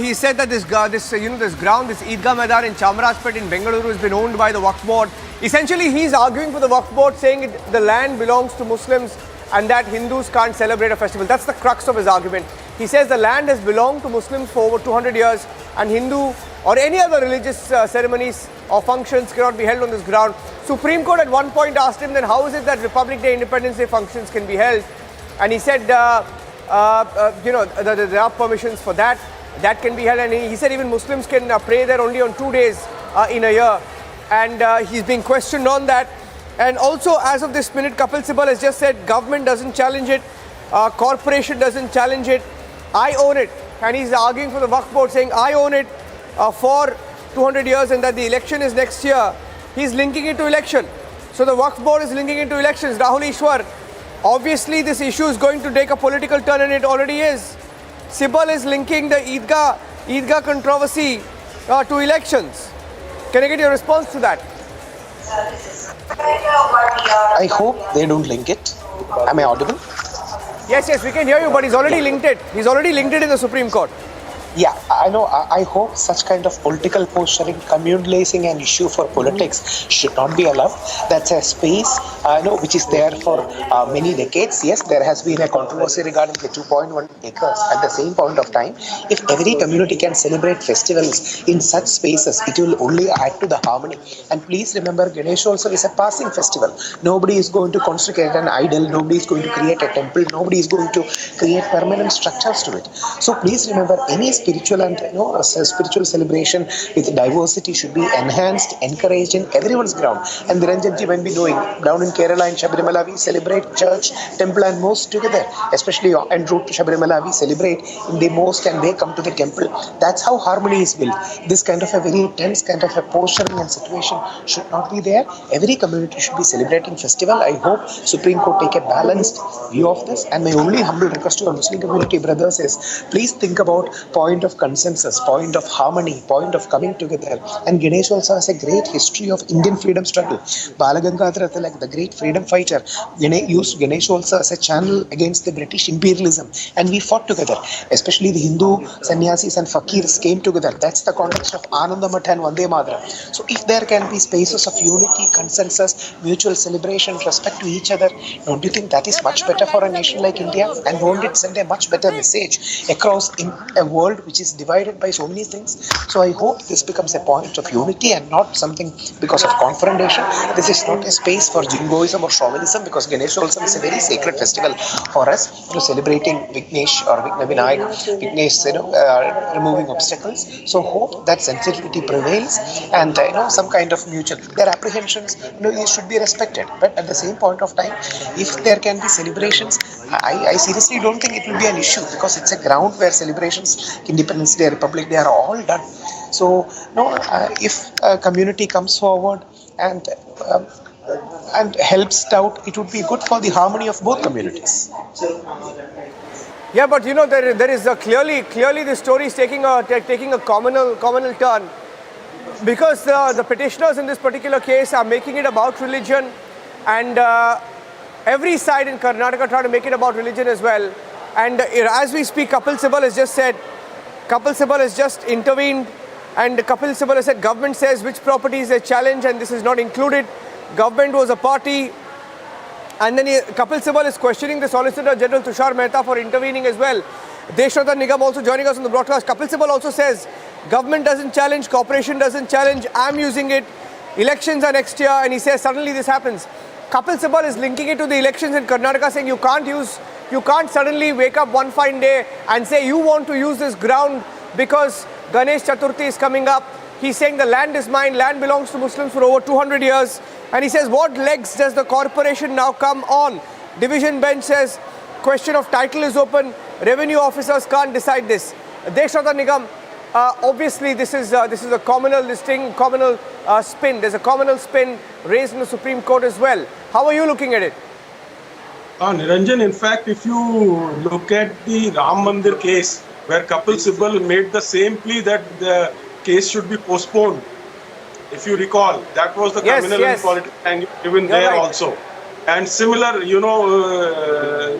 [SPEAKER 9] he said that this ground, this Eidgah Maidan in Chamarajpet in Bengaluru has been owned by the Waqf board. Essentially, he's arguing for the Waqf board, saying the land belongs to Muslims and that Hindus can't celebrate a festival. That's the crux of his argument. He says the land has belonged to Muslims for over 200 years and Hindu or any other religious ceremonies or functions cannot be held on this ground. Supreme Court at one point asked him, then how is it that Republic Day, Independence Day functions can be held? And he said, there are permissions for that. That can be held, and he said even Muslims can pray there only on 2 days in a year. And he's being questioned on that. And also, as of this minute, Kapil Sibal has just said government doesn't challenge it, corporation doesn't challenge it, I own it. And he's arguing for the Waqf board, saying I own it for 200 years and that the election is next year. He's linking it to election. So the Waqf board is linking it to elections. Rahul Ishwar, obviously this issue is going to take a political turn, and it already is. Sibal is linking the Eidgah controversy to elections. Can I get your response to that?
[SPEAKER 11] I hope they don't link it. Am I audible?
[SPEAKER 9] Yes, we can hear you, but he's already linked it. He's already linked it in the Supreme Court.
[SPEAKER 11] Yeah, I know. I hope such kind of political posturing, communalizing an issue for politics should not be allowed. That's a space, which is there for many decades. Yes, there has been a controversy regarding the 2.1 acres. At the same point of time, if every community can celebrate festivals in such spaces, it will only add to the harmony. And please remember, Ganesh also is a passing festival. Nobody is going to consecrate an idol. Nobody is going to create a temple. Nobody is going to create permanent structures to it. So please remember, any spiritual and spiritual celebration with diversity should be enhanced, encouraged in everyone's ground. And Niranjanji, when we doing down in Kerala and Shabarimala, we celebrate church, temple and mosque together. Especially en route to Shabarimala, we celebrate in the mosque and they come to the temple. That's how harmony is built. This kind of a very tense kind of a posturing and situation should not be there. Every community should be celebrating festival. I hope Supreme Court take a balanced view of this. And my only humble request to our Muslim community brothers is, please think about point of consensus, point of harmony, point of coming together. And Ganesh also has a great history of Indian freedom struggle. Balagangadhar Tilak, the great freedom fighter, used Ganesh also as a channel against the British imperialism. And we fought together. Especially the Hindu sannyasis and fakirs came together. That's the context of Anandamath and Vande Mataram. So if there can be spaces of unity, consensus, mutual celebration, respect to each other, don't you think that is much better for a nation like India? And won't it send a much better message across in a world which is divided by so many things? So I hope this becomes a point of unity and not something because of confrontation. This is not a space for jingoism or chauvinism, because Ganesh also is a very sacred festival for us, celebrating Vignesh or Vinayak, Vignesh, removing obstacles. So hope that sensitivity prevails and some kind of mutual, their apprehensions it should be respected. But at the same point of time, if there can be celebrations, I seriously don't think it will be an issue, because it's a ground where celebrations, Independence Day, Republic Day are all done. So if a community comes forward and helps out, it would be good for the harmony of both communities.
[SPEAKER 9] Yeah, but there is clearly the story is taking a communal turn, because the petitioners in this particular case are making it about religion, and every side in Karnataka trying to make it about religion as well. And as we speak, Kapil Sibal has just intervened, and Kapil Sibal has said government says which properties they challenge and this is not included. Government was a party. And then Kapil Sibal is questioning the Solicitor General Tushar Mehta for intervening as well. Deshnatar Nigam also joining us on the broadcast. Kapil Sibal also says government doesn't challenge, corporation doesn't challenge, I'm using it, elections are next year, and he says suddenly this happens. Kapil Sibal is linking it to the elections in Karnataka, saying you can't suddenly wake up one fine day and say you want to use this ground because Ganesh Chaturthi is coming up. He's saying the land is mine, land belongs to Muslims for over 200 years. And he says, what legs does the corporation now come on? Division bench says, question of title is open, revenue officers can't decide this. Deshnatar Nigam, obviously this is a communal listing, communal spin. There's a communal spin raised in the Supreme Court as well. How are you looking at it?
[SPEAKER 22] Niranjan, in fact, if you look at the Ram Mandir case, where Kapil Sibal made the same plea that the case should be postponed, if you recall, that was the communal and political angle given there right. Also. And similar,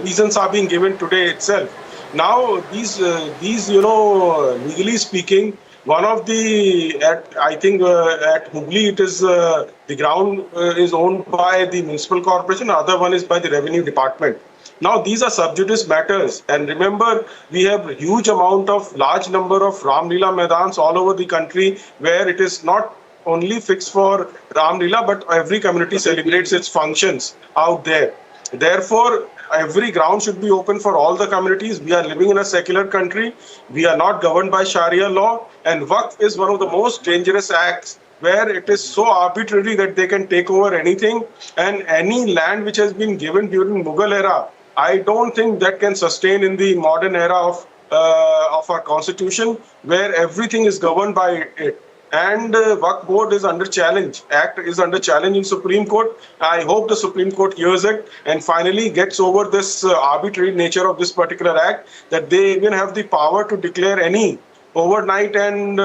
[SPEAKER 22] reasons are being given today itself. Now, these legally speaking, one of the, I think at Hubli, it is the ground is owned by the municipal corporation, the other one is by the revenue department. Now, these are sub judice matters. And remember, we have a huge amount of large number of Ram Leela Maidans all over the country where it is not only fixed for Ram Leela, but every community celebrates its functions out there. Therefore, every ground should be open for all the communities. We are living in a secular country. We are not governed by Sharia law. And Waqf is one of the most dangerous acts where it is so arbitrary that they can take over anything. And any land which has been given during Mughal era, I don't think that can sustain in the modern era of our constitution, where everything is governed by it. And Waqf board is under challenge. Act is under challenge in Supreme Court. I hope the Supreme Court hears it and finally gets over this arbitrary nature of this particular act, that they even have the power to declare any overnight and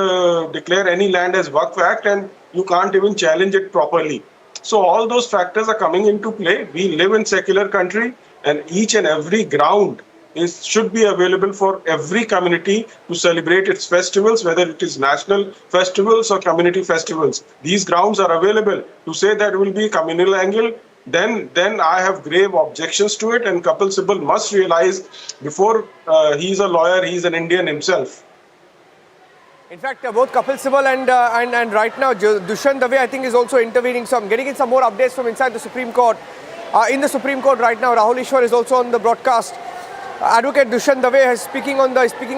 [SPEAKER 22] declare any land as Waqf Act, and you can't even challenge it properly. So all those factors are coming into play. We live in secular country, and each and every ground should be available for every community to celebrate its festivals, whether it is national festivals or community festivals. These grounds are available. To say that it will be communal angle, then I have grave objections to it, and Kapil Sibal must realize before he's a lawyer, he's an Indian himself.
[SPEAKER 9] In fact, both Kapil Sibal and right now Dushyant Dave, I think, is also intervening. So I'm getting in some more updates from inside the Supreme Court. In the Supreme Court right now, Rahul Ishwar is also on the broadcast. Advocate Dushyant Dave is speaking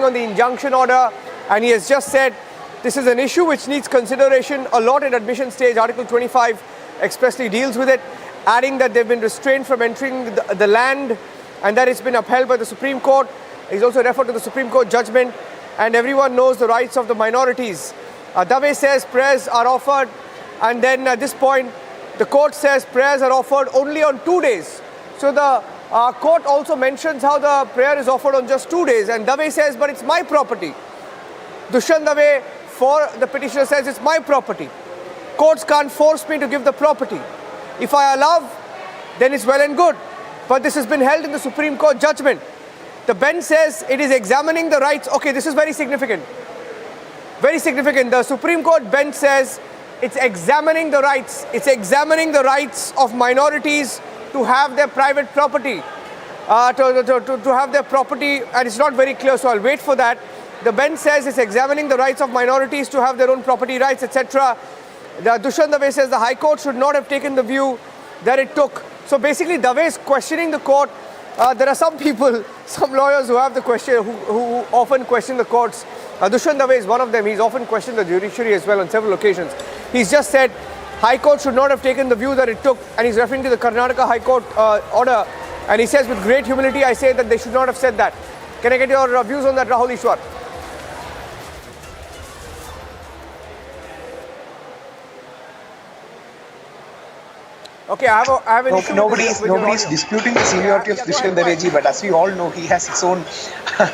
[SPEAKER 9] on the injunction order, and he has just said this is an issue which needs consideration a lot at admission stage. Article 25 expressly deals with it, adding that they've been restrained from entering the land and that it's been upheld by the Supreme Court. He's also referred to the Supreme Court judgment, and everyone knows the rights of the minorities. Dave says prayers are offered, and then at this point the court says prayers are offered only on 2 days. So the court also mentions how the prayer is offered on just 2 days, and Dave says, but it's my property. Dushyant Dave, for the petitioner, says it's my property. Courts can't force me to give the property. If I allow, then it's well and good. But this has been held in the Supreme Court judgment. The bench says it is examining the rights. Okay, this is very significant. Very significant. The Supreme Court bench says it's examining the rights. It's examining the rights of minorities to have their private property, to have their property, and it's not very clear, so I'll wait for that. The bench says it's examining the rights of minorities to have their own property rights, etc. Dushyant Dave says the High Court should not have taken the view that it took. So basically, Dave is questioning the court. There are some people, some lawyers who have the question, who often question the courts. Dushyant Dave is one of them. He's often questioned the judiciary as well on several occasions. He's just said High Court should not have taken the view that it took, and he's referring to the Karnataka High Court order. And he says, with great humility, I say that they should not have said that. Can I get your views on that, Rahul Ishwar? Okay, I have an issue.
[SPEAKER 11] Nobody's disputing the seniority of Dushyant Dave, but as we all know, he has his own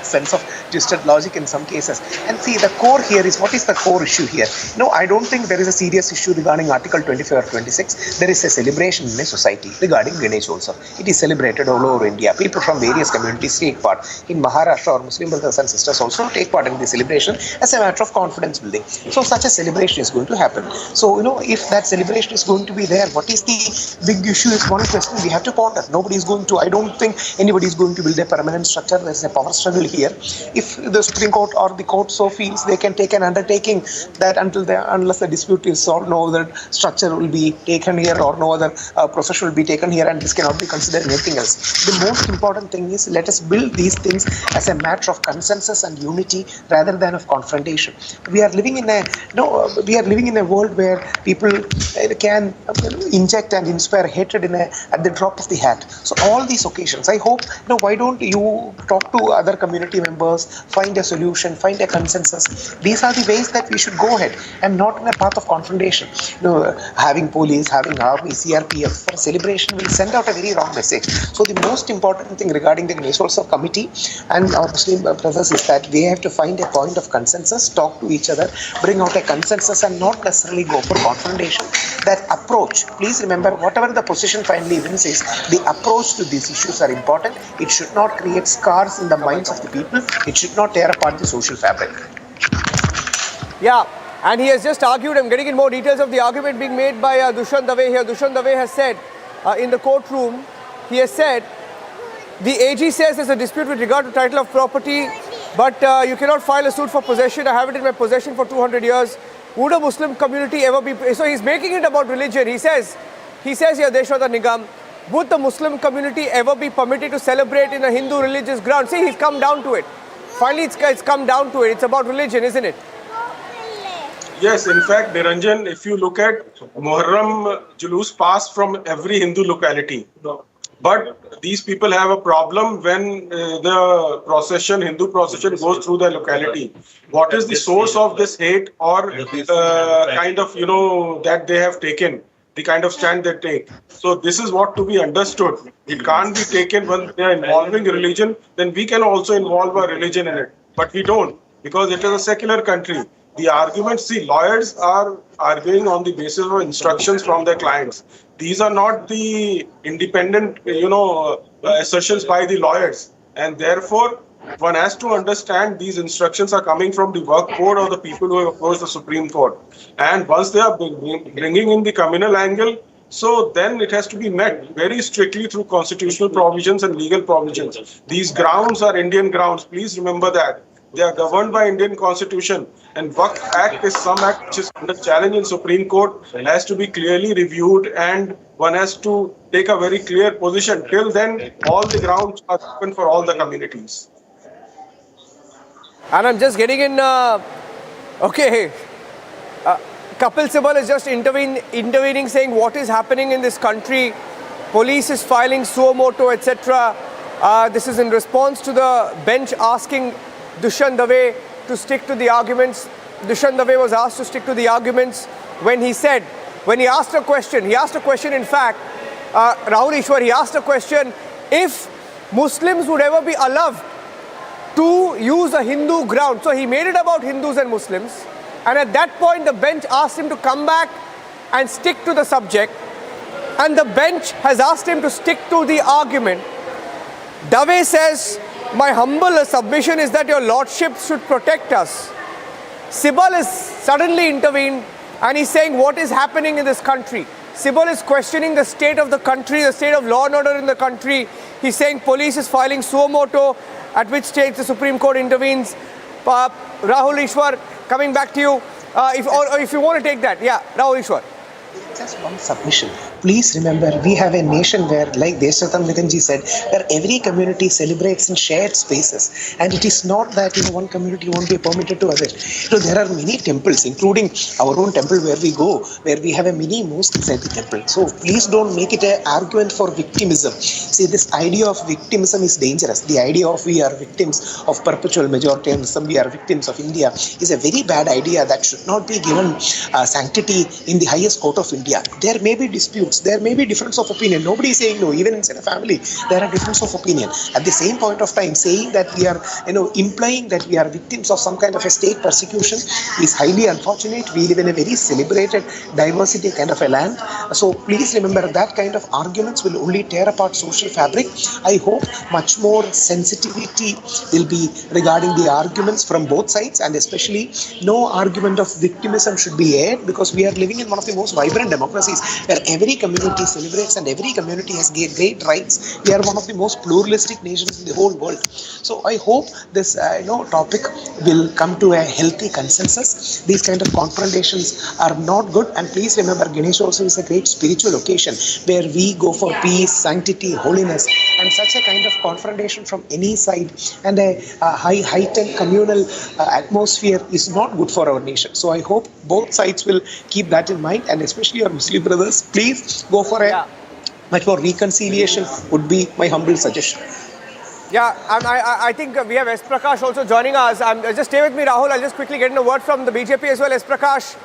[SPEAKER 11] sense of twisted logic in some cases. And see, the core here is, what is the core issue here? No, I don't think there is a serious issue regarding Article 25 or 26. There is a celebration in a society regarding Ganesh also. It is celebrated all over India. People from various communities take part. In Maharashtra, our Muslim brothers and sisters also take part in the celebration as a matter of confidence building. So such a celebration is going to happen. So, if that celebration is going to be there, what is the big issue is one question we have to ponder. Nobody is going to, I don't think anybody is going to build a permanent structure. There's a power struggle here. If the Supreme Court or the court so feels, they can take an undertaking that unless the dispute is solved, no other structure will be taken here or no other process will be taken here, and this cannot be considered anything else. The most important thing is, let us build these things as a matter of consensus and unity rather than of confrontation. We are living in a world where people can inject and inspire hatred at the drop of the hat. So all these occasions, I hope, why don't you talk to other community members, find a solution, find a consensus. These are the ways that we should go ahead, and not in a path of confrontation. Having police, having army, CRPF for celebration will send out a very wrong message. So the most important thing regarding the Ganesh Utsav committee and our Muslim brothers is that they have to find a point of consensus, talk to each other, bring out a consensus, and not necessarily go for confrontation. That approach, please remember, whatever the position finally wins is, the approach to these issues are important. It should not create scars in the minds of the people. It should not tear apart the social fabric.
[SPEAKER 9] Yeah, and he has just argued, I'm getting in more details of the argument being made by Dushyant Dave here. Dushyant Dave has said in the courtroom, he has said, the AG says there's a dispute with regard to title of property, but you cannot file a suit for possession. I have it in my possession for 200 years. Would a Muslim community ever be... So he's making it about religion. He says here, Deshwata Nigam, would the Muslim community ever be permitted to celebrate in a Hindu religious ground? See, he's come down to it. Finally, it's come down to it. It's about religion, isn't it?
[SPEAKER 22] Yes, in fact, Niranjan, if you look at Muharram Julus pass from every Hindu locality. But these people have a problem when the procession, Hindu procession, goes through the locality. What is the source of this hate or kind of, that they have taken, the kind of stand they take? So this is what to be understood. It can't be taken when they are involving religion, then we can also involve our religion in it. But we don't. because it is a secular country. The arguments, see, lawyers are arguing on the basis of instructions from their clients. These are not the independent, assertions by the lawyers. And therefore, one has to understand these instructions are coming from the work board or the people who have approached the Supreme Court. And once they are bringing in the communal angle, so then it has to be met very strictly through constitutional provisions and legal provisions. These grounds are Indian grounds. Please remember that. They are governed by Indian Constitution, and Waqf Act is some act which is under challenge in Supreme Court, has to be clearly reviewed, and one has to take a very clear position. Till then, all the grounds are open for all the communities.
[SPEAKER 9] And I'm just getting in, Kapil Sibal is just intervening, saying what is happening in this country. Police is filing suo moto, etc. This is in response to the bench asking Dushyant Dave to stick to the arguments. Dushyant Dave was asked to stick to the arguments when he asked a question, in fact, Rahul Ishwar, he asked a question, if Muslims would ever be allowed to use a Hindu ground. So he made it about Hindus and Muslims. And at that point, the bench asked him to come back and stick to the subject. And the bench has asked him to stick to the argument. Dave says, my humble submission is that your lordship should protect us. Sibal is suddenly intervened and he's saying what is happening in this country. Sibal is questioning the state of the country, the state of law and order in the country. He's saying police is filing suo moto, at which stage the Supreme Court intervenes. Rahul Ishwar, coming back to you, if you want to take that. Yeah, Rahul Ishwar.
[SPEAKER 11] Just one submission. Please remember, we have a nation where, like Deshatam Nikanji said, where every community celebrates in shared spaces. And it is not that one community won't be permitted to others. There are many temples, including our own temple where we go, where we have a mini mosque inside the temple. So please don't make it an argument for victimism. See, this idea of victimism is dangerous. The idea of we are victims of perpetual majoritarianism, we are victims of India, is a very bad idea that should not be given sanctity in the highest court of India. There may be disputes, there may be difference of opinion. Nobody is saying no, even inside a family, there are difference of opinion. At the same point of time, saying that we are, implying that we are victims of some kind of a state persecution is highly unfortunate. We live in a very celebrated diversity kind of a land. So please remember that kind of arguments will only tear apart social fabric. I hope much more sensitivity will be regarding the arguments from both sides, and especially no argument of victimism should be aired, because we are living in one of the most vibrant democracies where every community celebrates and every community has great rights. We are one of the most pluralistic nations in the whole world. So I hope this topic will come to a healthy consensus. These kind of confrontations are not good, and please remember, Ganesh also is a great spiritual occasion where we go for peace, sanctity, holiness, and such a kind of confrontation from any side and a heightened communal atmosphere is not good for our nation. So I hope both sides will keep that in mind, and especially our Muslim brothers, please go for a much more reconciliation would be my humble suggestion.
[SPEAKER 9] Yeah, I think we have S. Prakash also joining us. Just stay with me, Rahul. I'll just quickly get in a word from the BJP as well. S. Prakash,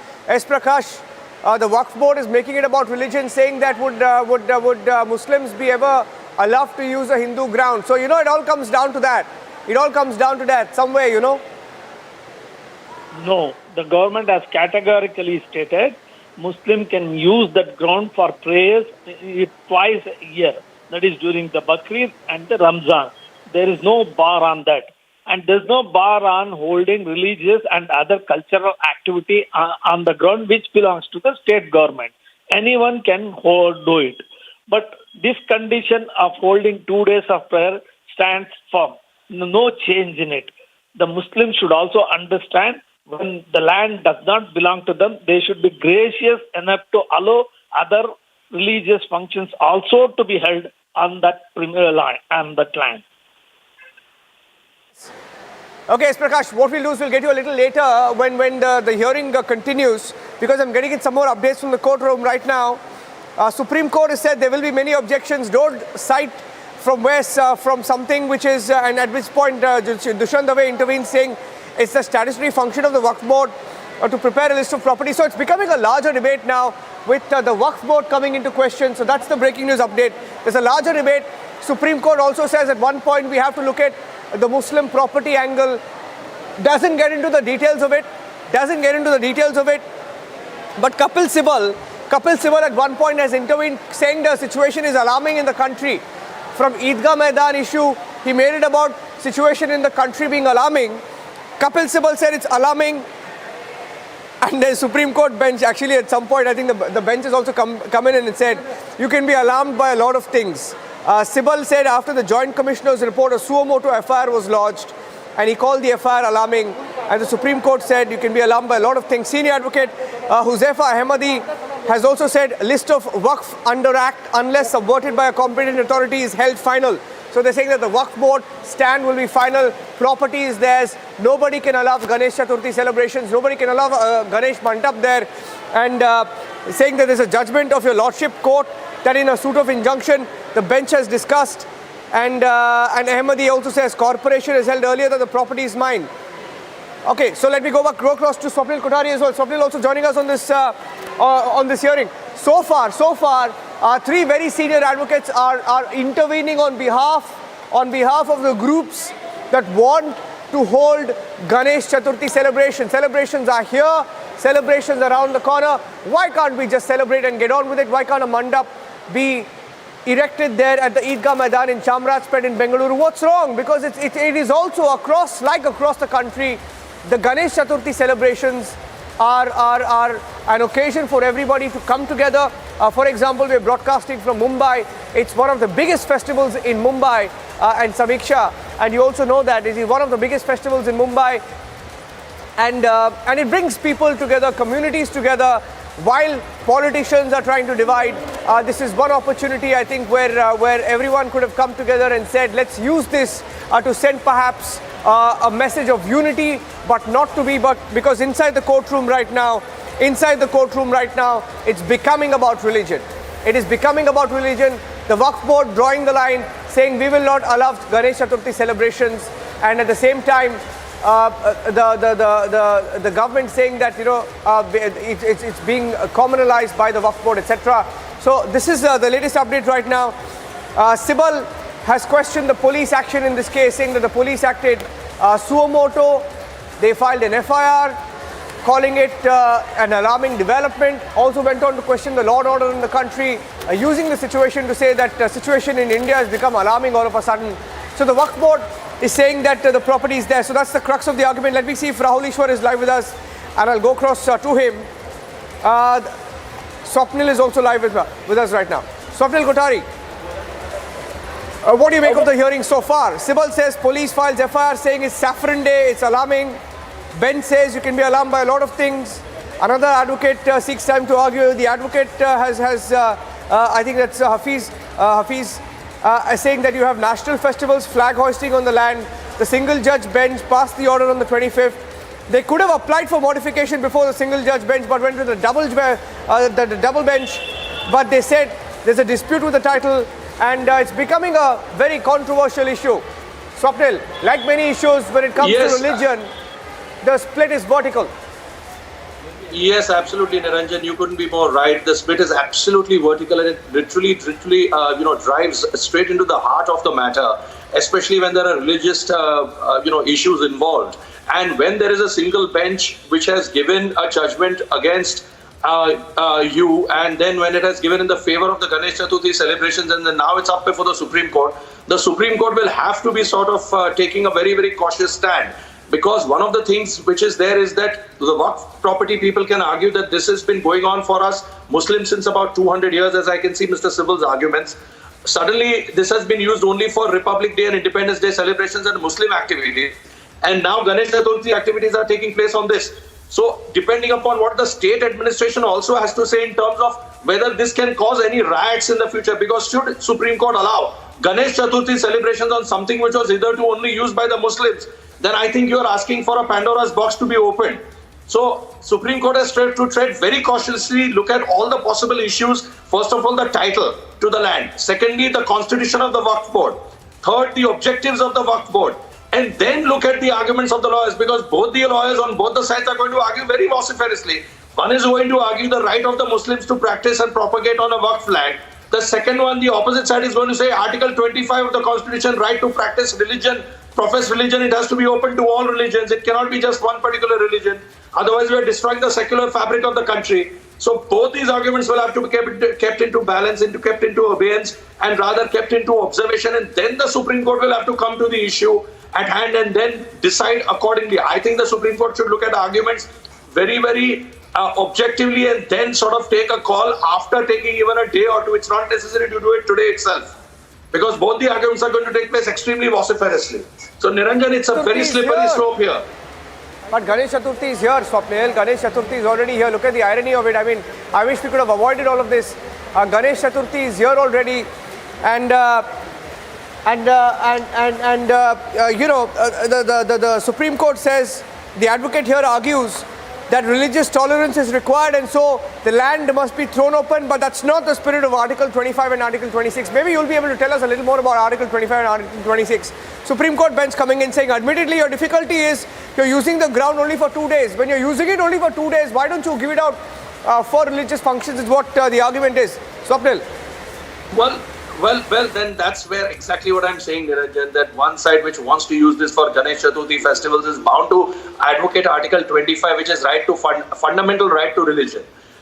[SPEAKER 9] the Waqf board is making it about religion, saying that would Muslims be ever allowed to use a Hindu ground? So, it all comes down to that. Somewhere,
[SPEAKER 3] No, the government has categorically stated Muslim can use that ground for prayers twice a year. That is during the Bakrid and the Ramzan. There is no bar on that. And there's no bar on holding religious and other cultural activity on the ground which belongs to the state government. Anyone can do it. But this condition of holding 2 days of prayer stands firm. No change in it. The Muslims should also understand when the land does not belong to them, they should be gracious enough to allow other religious functions also to be held on that land.
[SPEAKER 9] Okay, S. Prakash, what we'll do is we'll get you a little later when the hearing continues, because I'm getting in some more updates from the courtroom right now. Supreme Court has said there will be many objections. Don't cite from something which is, and at which point Dushyant Dave intervenes saying it's the statutory function of the Waqf board to prepare a list of property. So it's becoming a larger debate now with the Waqf board coming into question. So that's the breaking news update. There's a larger debate. Supreme Court also says at one point we have to look at the Muslim property angle. doesn't get into the details of it. But Kapil Sibal at one point has intervened, saying the situation is alarming in the country. From Eidgah Maidan issue, he made it about situation in the country being alarming. Kapil Sibal said it's alarming. And the Supreme Court bench, actually at some point, I think the bench has also come in and said, you can be alarmed by a lot of things. Sibal said after the Joint Commissioner's report, a suo motu FIR was lodged, and he called the FIR alarming. And the Supreme Court said you can be alarmed by a lot of things. Senior advocate Huzaifa Ahmadi has also said list of Waqf under Act, unless subverted by a competent authority, is held final. So they're saying that the Waqf board stand will be final, property is theirs, nobody can allow Ganesh Chaturthi celebrations, nobody can allow Ganesh Mandap there, and saying that there's a judgment of your Lordship Court that in a suit of injunction the bench has discussed, and Ahmadi also says corporation has held earlier that the property is mine. Okay, so let me go across to Swapnil Kothari as well. Swapnil also joining us on this hearing. So far, three very senior advocates are intervening on behalf of the groups that want to hold Ganesh Chaturthi celebrations. Celebrations are here, celebrations around the corner. Why can't we just celebrate and get on with it? Why can't a mandap be erected there at the Eidgah Maidan in Chamrajpet in Bengaluru? What's wrong? Because it is also across the country. The Ganesh Chaturthi celebrations are an occasion for everybody to come together. For example, we're broadcasting from Mumbai. It's one of the biggest festivals in Mumbai and Samiksha. And you also know that it is one of the biggest festivals in Mumbai. And it brings people together, communities together, while politicians are trying to divide. This is one opportunity, I think, where everyone could have come together and said, let's use this to send perhaps a message of unity, but not to be, but because inside the courtroom right now, it's becoming about religion. It is becoming about religion. The Waqf board drawing the line, saying we will not allow Ganesh Chaturthi celebrations, and at the same time, the government saying that it's being communalized by the Waqf board, etc. So this is the latest update right now. Sibal has questioned the police action in this case, saying that the police acted suo motu. They filed an FIR, calling it an alarming development. Also went on to question the law and order in the country, using the situation to say that the situation in India has become alarming all of a sudden. So the Waqf board is saying that the property is there. So that's the crux of the argument. Let me see if Rahul Ishwar is live with us, and I'll go across to him. Swapnil is also live with us right now. Swapnil Kothari, what do you make of the hearing so far? Sibal says police files FIR saying it's Saffron Day, it's alarming. Ben says you can be alarmed by a lot of things. Another advocate seeks time to argue. The advocate has I think that's Hafiz, saying that you have national festivals, flag hoisting on the land. The single judge bench passed the order on the 25th. They could have applied for modification before the single judge bench, but went to the double bench. But they said there's a dispute with the title, and it's becoming a very controversial issue. Swapnil, like many issues when it comes to religion, the split is vertical.
[SPEAKER 8] Yes, absolutely, Niranjan. You couldn't be more right. The split is absolutely vertical, and it literally, drives straight into the heart of the matter, especially when there are religious, issues involved. And when there is a single bench which has given a judgment against you, and then when it has given in the favor of the Ganesh Chaturthi celebrations, and then now it's up before the Supreme Court will have to be sort of taking a very, very cautious stand. Because one of the things which is there is that the Waqf property people can argue that this has been going on for us Muslims since about 200 years, as I can see Mr. Sibal's arguments. Suddenly, this has been used only for Republic Day and Independence Day celebrations and Muslim activities. And now Ganesh Chaturthi activities are taking place on this. So, depending upon what the state administration also has to say in terms of whether this can cause any riots in the future, because should Supreme Court allow Ganesh Chaturthi celebrations on something which was hitherto only used by the Muslims, then I think you are asking for a Pandora's box to be opened. So, Supreme Court has tried to tread very cautiously, look at all the possible issues. First of all, the title to the land. Secondly, the constitution of the Waqf board. Third, the objectives of the Waqf board. And then look at the arguments of the lawyers, because both the lawyers on both the sides are going to argue very vociferously. One is going to argue the right of the Muslims to practice and propagate on a Waqf land. The second one, the opposite side, is going to say Article 25 of the Constitution, right to practice religion profess religion, it has to be open to all religions. It cannot be just one particular religion. Otherwise, we are destroying the secular fabric of the country. So both these arguments will have to be kept into balance, kept into abeyance, and rather kept into observation. And then the Supreme Court will have to come to the issue at hand and then decide accordingly. I think the Supreme Court should look at arguments very, very objectively and then sort of take a call after taking even a day or two. It's not necessary to do it today itself, because both the arguments are going to take place extremely vociferously. So Niranjan, it's a very slippery slope here.
[SPEAKER 9] But Ganesh Chaturthi is here, Swapnil. Ganesh Chaturthi is already here. Look at the irony of it. I mean, I wish we could have avoided all of this. Ganesh Chaturthi is here already, and you know, the Supreme Court says, the advocate here argues that religious tolerance is required, and so the land must be thrown open, but that's not the spirit of Article 25 and Article 26. Maybe you'll be able to tell us a little more about Article 25 and Article 26. Supreme Court bench coming in saying, admittedly, your difficulty is you're using the ground only for 2 days. When you're using it only for 2 days, why don't you give it out for religious functions is what the argument is. Swapnil.
[SPEAKER 8] Well, then that's where exactly what I'm saying, Niranjan, that one side which wants to use this for Ganesh Chaturthi festivals is bound to advocate Article 25, which is fundamental right to religion.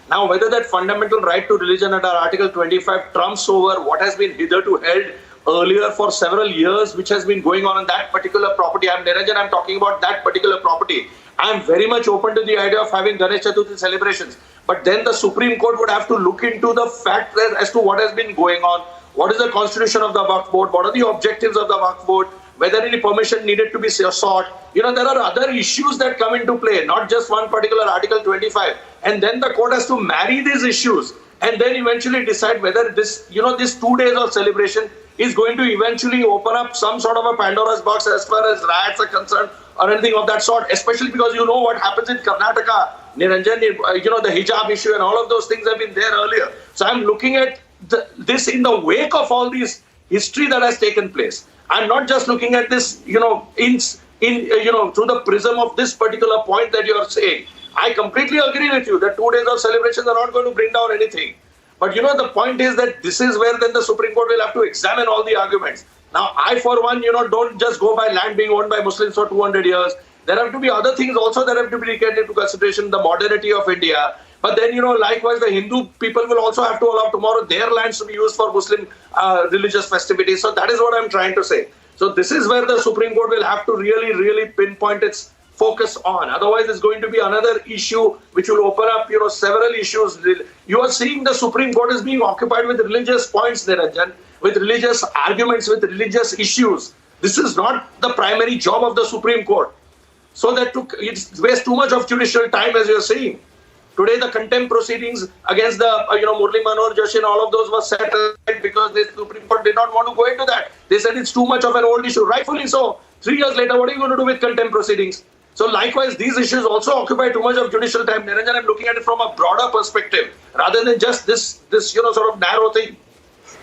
[SPEAKER 8] Now, whether that fundamental right to religion under Article 25 trumps over what has been hitherto held earlier for several years, which has been going on that particular property. I'm talking about that particular property. I'm very much open to the idea of having Ganesh Chaturthi celebrations. But then the Supreme Court would have to look into the fact as to what has been going on. What is the constitution of the Waqf Board? What are the objectives of the Waqf Board? Whether any permission needed to be sought. You know, there are other issues that come into play, not just one particular Article 25. And then the court has to marry these issues and then eventually decide whether this, you know, this 2 days of celebration is going to eventually open up some sort of a Pandora's box as far as riots are concerned or anything of that sort, especially because you know what happens in Karnataka, Niranjan, you know, the hijab issue and all of those things have been there earlier. So I'm looking at this in the wake of all this history that has taken place. I'm not just looking at this, you know, through the prism of this particular point that you are saying. I completely agree with you that 2 days of celebrations are not going to bring down anything. But you know, the point is that this is where then the Supreme Court will have to examine all the arguments. Now, I for one, you know, don't just go by land being owned by Muslims for 200 years. There have to be other things also that have to be taken into consideration, the modernity of India. But then, you know, likewise, the Hindu people will also have to allow tomorrow their lands to be used for Muslim religious festivities. So that is what I'm trying to say. So this is where the Supreme Court will have to really pinpoint its focus on. Otherwise, it's going to be another issue which will open up, you know, several issues. You are seeing the Supreme Court is being occupied with religious points, Niranjan, with religious arguments, with religious issues. This is not the primary job of the Supreme Court. So that it wastes too much of judicial time, as you're saying. Today, the contempt proceedings against the, Murli Manohar Joshi and all of those were settled because the Supreme Court did not want to go into that. They said it's too much of an old issue. Rightfully so. 3 years later, what are you going to do with contempt proceedings? So likewise, these issues also occupy too much of judicial time. Niranjan, I'm looking at it from a broader perspective rather than just this sort of narrow thing.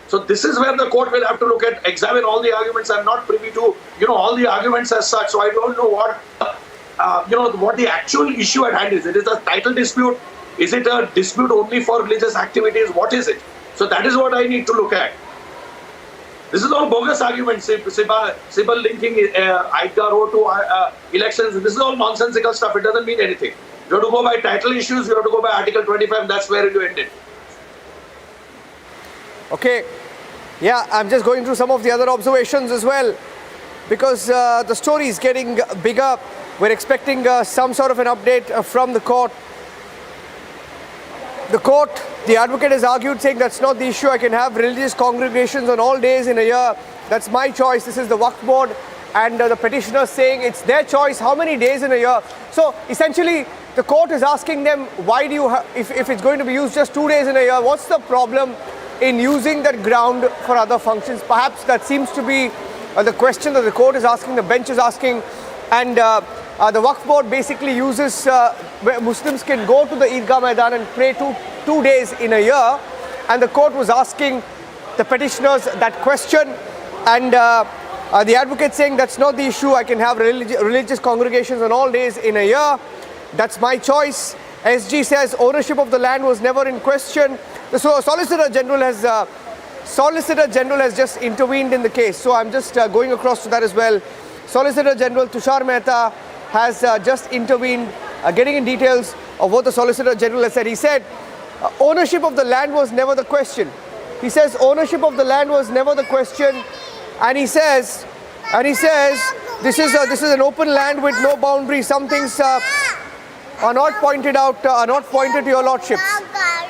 [SPEAKER 8] So this is where the court will have to look at, examine all the arguments. I'm not privy to, all the arguments as such. So I don't know what the actual issue at hand is. It is a title dispute. Is it a dispute only for religious activities? What is it? So that is what I need to look at. This is all bogus arguments. Sibal linking Aidga Road to elections. This is all nonsensical stuff. It doesn't mean anything. You have to go by title issues. You have to go by Article 25. And that's where you end it.
[SPEAKER 9] Okay. Yeah, I'm just going through some of the other observations as well, because the story is getting bigger. We're expecting some sort of an update from the court. The advocate has argued, saying that's not the issue. I can have religious congregations on all days in a year. That's my choice. This is the Waqf Board. And the petitioner saying it's their choice how many days in a year. So essentially, the court is asking them, why do you if it's going to be used just 2 days in a year, what's the problem in using that ground for other functions? Perhaps that seems to be the question that the court is asking, the bench is asking. And the Waqf Board basically uses where Muslims can go to the Eidgah Maidan and pray 2 days in a year. And the court was asking the petitioners that question. And the advocate saying that's not the issue. I can have religious congregations on all days in a year. That's my choice. SG says ownership of the land was never in question. The Solicitor General has just intervened in the case. So I'm just going across to that as well. Solicitor General Tushar Mehta has just intervened, getting in details of what the Solicitor General has said. He said ownership of the land was never the question. He says ownership of the land was never the question, and he says this is an open land with no boundaries. Some things are not pointed out, are not pointed to your lordships.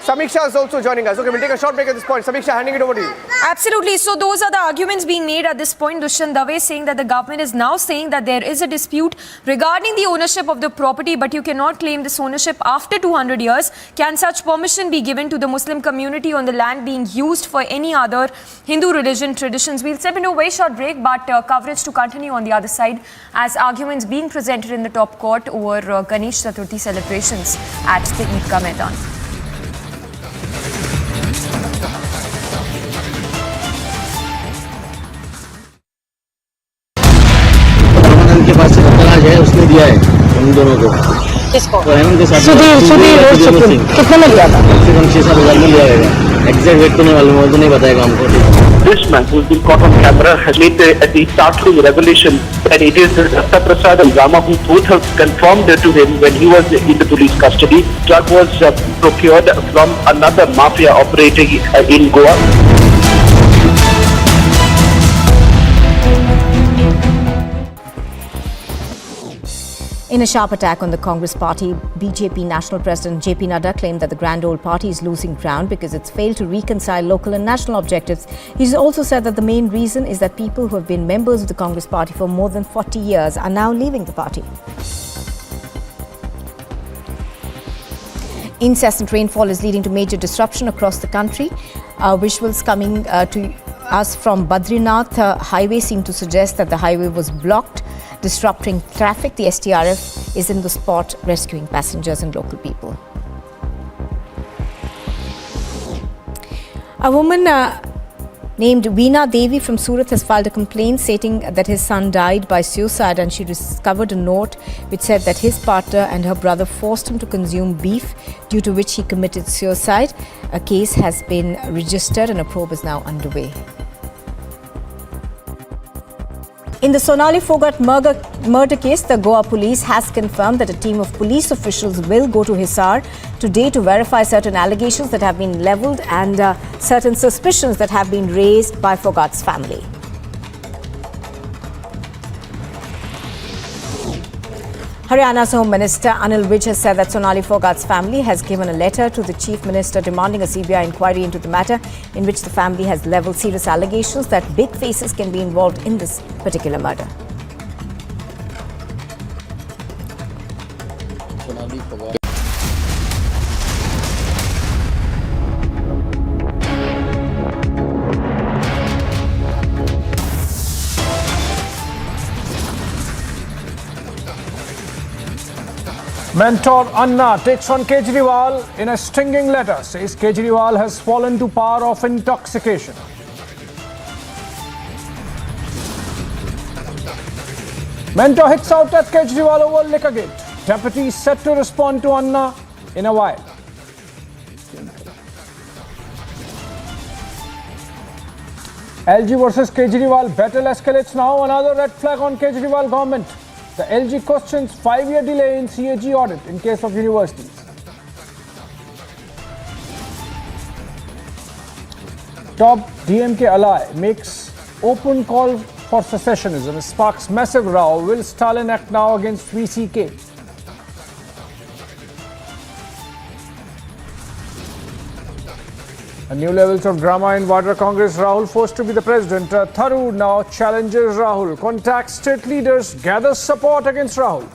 [SPEAKER 9] Samiksha is also joining us. Okay, we'll take a short break at this point. Samiksha, handing it over to you.
[SPEAKER 2] Absolutely. So those are the arguments being made at this point. Dushyant Dave saying that the government is now saying that there is a dispute regarding the ownership of the property, but you cannot claim this ownership after 200 years. Can such permission be given to the Muslim community on the land being used for any other Hindu religion traditions? We'll step into a very short break, but coverage to continue on the other side as arguments being presented in the top court over Ganesh Chaturthi celebrations at the Eidgah Maidan.
[SPEAKER 10] के पास से तलाश है, उसने दिया है उन दोनों को। किसको? तो हेमंत के साथ कितने में लिया था? कम से कम 6-7 हज़ार में लिया है। एग्जैक्ट रेट तो नहीं मालूम, वो तो नहीं बताएगा हमको।
[SPEAKER 12] This man, who's been caught on camera, has made the startling revelation that it is Datta Prasad and Rama who both have confirmed to him when he was in the police custody. Drug was procured from another mafia operating in Goa.
[SPEAKER 7] In a sharp attack on the Congress party, BJP National President JP Nadda claimed that the Grand Old Party is losing ground because it's failed to reconcile local and national objectives. He's also said that the main reason is that people who have been members of the Congress party for more than 40 years are now leaving the party. Incessant rainfall is leading to major disruption across the country. Visuals coming to us from Badrinath highway seem to suggest that the highway was blocked, disrupting traffic. The STRF is in the spot rescuing passengers and local people. A woman named Veena Devi from Surat has filed a complaint stating that his son died by suicide, and she discovered a note which said that his partner and her brother forced him to consume beef, due to which he committed suicide. A case has been registered and a probe is now underway. In the Sonali Phogat murder case, the Goa police has confirmed that a team of police officials will go to Hazare today to verify certain allegations that have been levelled and certain suspicions that have been raised by Phogat's family. Haryana's Home Minister Anil Vij has said that Sonali Phogat's family has given a letter to the Chief Minister demanding a CBI inquiry into the matter, in which the family has levelled serious allegations that big faces can be involved in this particular murder.
[SPEAKER 5] Mentor Anna takes on Kejriwal in a stinging letter, says Kejriwal has fallen to power of intoxication. Mentor hits out at Kejriwal over Liquorgate. Deputy set to respond to Anna in a while. LG versus Kejriwal battle escalates now. Another red flag on Kejriwal government. The LG questions 5-year delay in CAG audit in case of universities. Top DMK ally makes open call for secessionism, sparks massive row. Will Stalin act now against VCK? New levels of drama in Vadra Congress. Rahul forced to be the president. Tharoor now challenges Rahul. Contacts state leaders, gathers support against Rahul.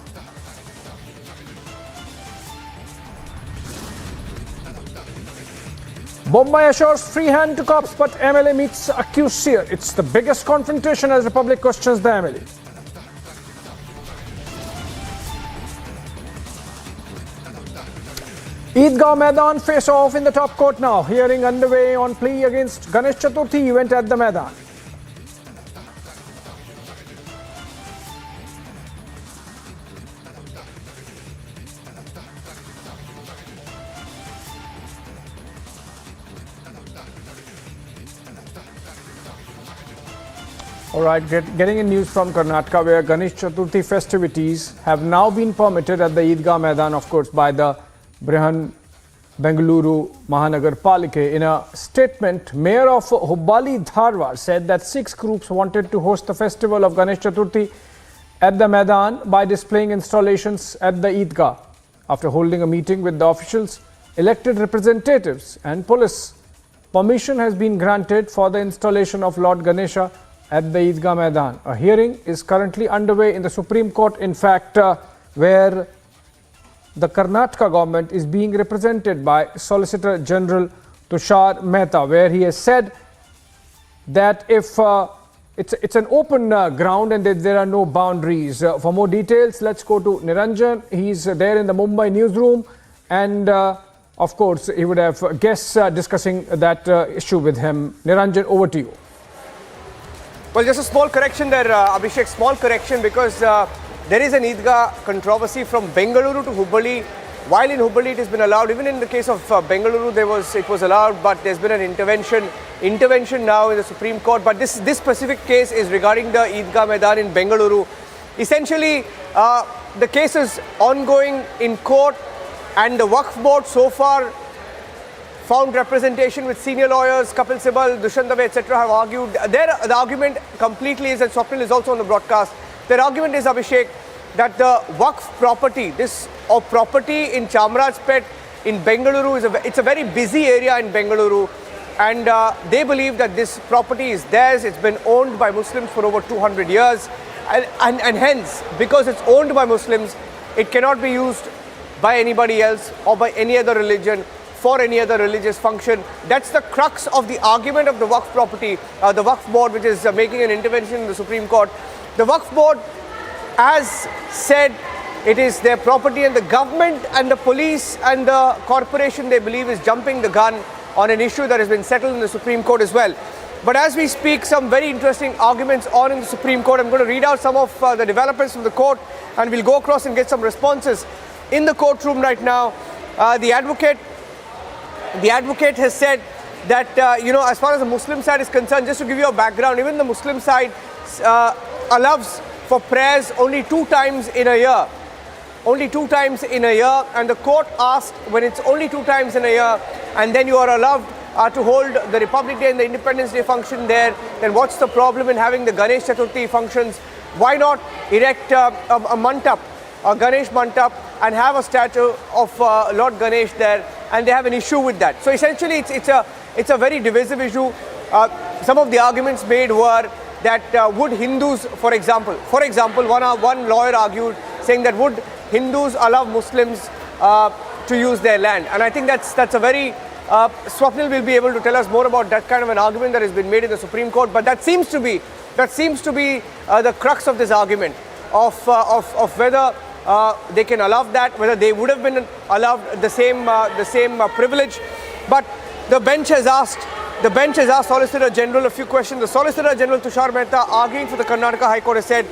[SPEAKER 5] Bombay assures free hand to cops, but MLA meets accused Seer. It's the biggest confrontation as Republic questions the MLA. Eidgah Maidan face off in the top court now. Hearing underway on plea against Ganesh Chaturthi event at the Maidan. All right, getting in news from Karnataka, where Ganesh Chaturthi festivities have now been permitted at the Eidgah Maidan, of course, by the Brihan Bengaluru Mahanagar Palike. In a statement, Mayor of Hubbali Dharwad said that 6 groups wanted to host the festival of Ganesh Chaturthi at the Maidan by displaying installations at the Eidgah. After holding a meeting with the officials, elected representatives and police, permission has been granted for the installation of Lord Ganesha at the Eidgah Maidan. A hearing is currently underway in the Supreme Court, in fact, where the Karnataka government is being represented by Solicitor General Tushar Mehta, where he has said that if it's an open ground and that there are no boundaries. For more details, let's go to Niranjan. He's there in the Mumbai newsroom, and of course, he would have guests discussing that issue with him. Niranjan, over to you.
[SPEAKER 9] Well, just a small correction there, Abhishek, small correction, because there is an Eidgah controversy from Bengaluru to Hubbali. While in Hubbali it has been allowed, even in the case of Bengaluru it was allowed, but there's been an intervention now in the Supreme Court. But this specific case is regarding the Eidgah Maidan in Bengaluru. Essentially, the case is ongoing in court, and the Waqf board so far found representation with senior lawyers, Kapil Sibal, Dushyant Dave, etc. have argued. The argument completely is, and Swapnil is also on the broadcast, their argument is, Abhishek, that the Waqf property, property in Chamarajpet in Bengaluru, it's a very busy area in Bengaluru, and they believe that this property is theirs. It's been owned by Muslims for over 200 years, and hence, because it's owned by Muslims, it cannot be used by anybody else or by any other religion for any other religious function. That's the crux of the argument of the Waqf property, the Waqf board, which is making an intervention in the Supreme Court. The Waqf board has said it is their property, and the government and the police and the corporation, they believe, is jumping the gun on an issue that has been settled in the Supreme Court as well. But as we speak, some very interesting arguments on in the Supreme Court. I'm going to read out some of the developments from the court, and we'll go across and get some responses. In the courtroom right now, the advocate has said that, as far as the Muslim side is concerned, just to give you a background, even the Muslim side allows for prayers only 2 times in a year. Only 2 times in a year. And the court asked, when it's only 2 times in a year, and then you are allowed to hold the Republic Day and the Independence Day function there, then what's the problem in having the Ganesh Chaturthi functions? Why not erect a mantap, a Ganesh mantap, and have a statue of Lord Ganesh there? And they have an issue with that. So essentially, it's a very divisive issue. Some of the arguments made were that would Hindus, for example, one lawyer argued, saying that would Hindus allow Muslims to use their land? And I think that's a very Swapnil will be able to tell us more about that kind of an argument that has been made in the Supreme Court. But that seems to be the crux of this argument of whether they can allow that, whether they would have been allowed the same privilege. But the bench has asked Solicitor General a few questions. The Solicitor General Tushar Mehta, arguing for the Karnataka High Court, has said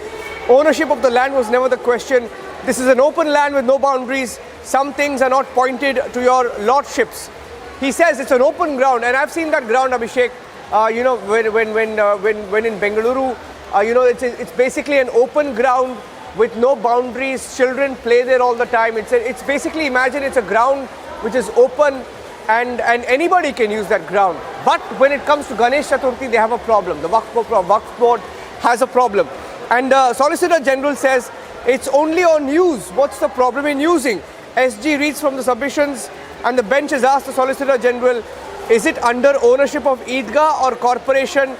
[SPEAKER 9] ownership of the land was never the question. This is an open land with no boundaries. Some things are not pointed to your lordships. He says it's an open ground, and I've seen that ground, Abhishek. When in Bengaluru, it's basically an open ground with no boundaries. Children play there all the time. It's basically, imagine it's a ground which is open, and anybody can use that ground. But when it comes to Ganesh Chaturthi, they have a problem. The Waqf board has a problem. And Solicitor General says it's only on use. What's the problem in using? SG reads from the submissions, and the bench has asked the Solicitor General, is it under ownership of Eidgah or corporation?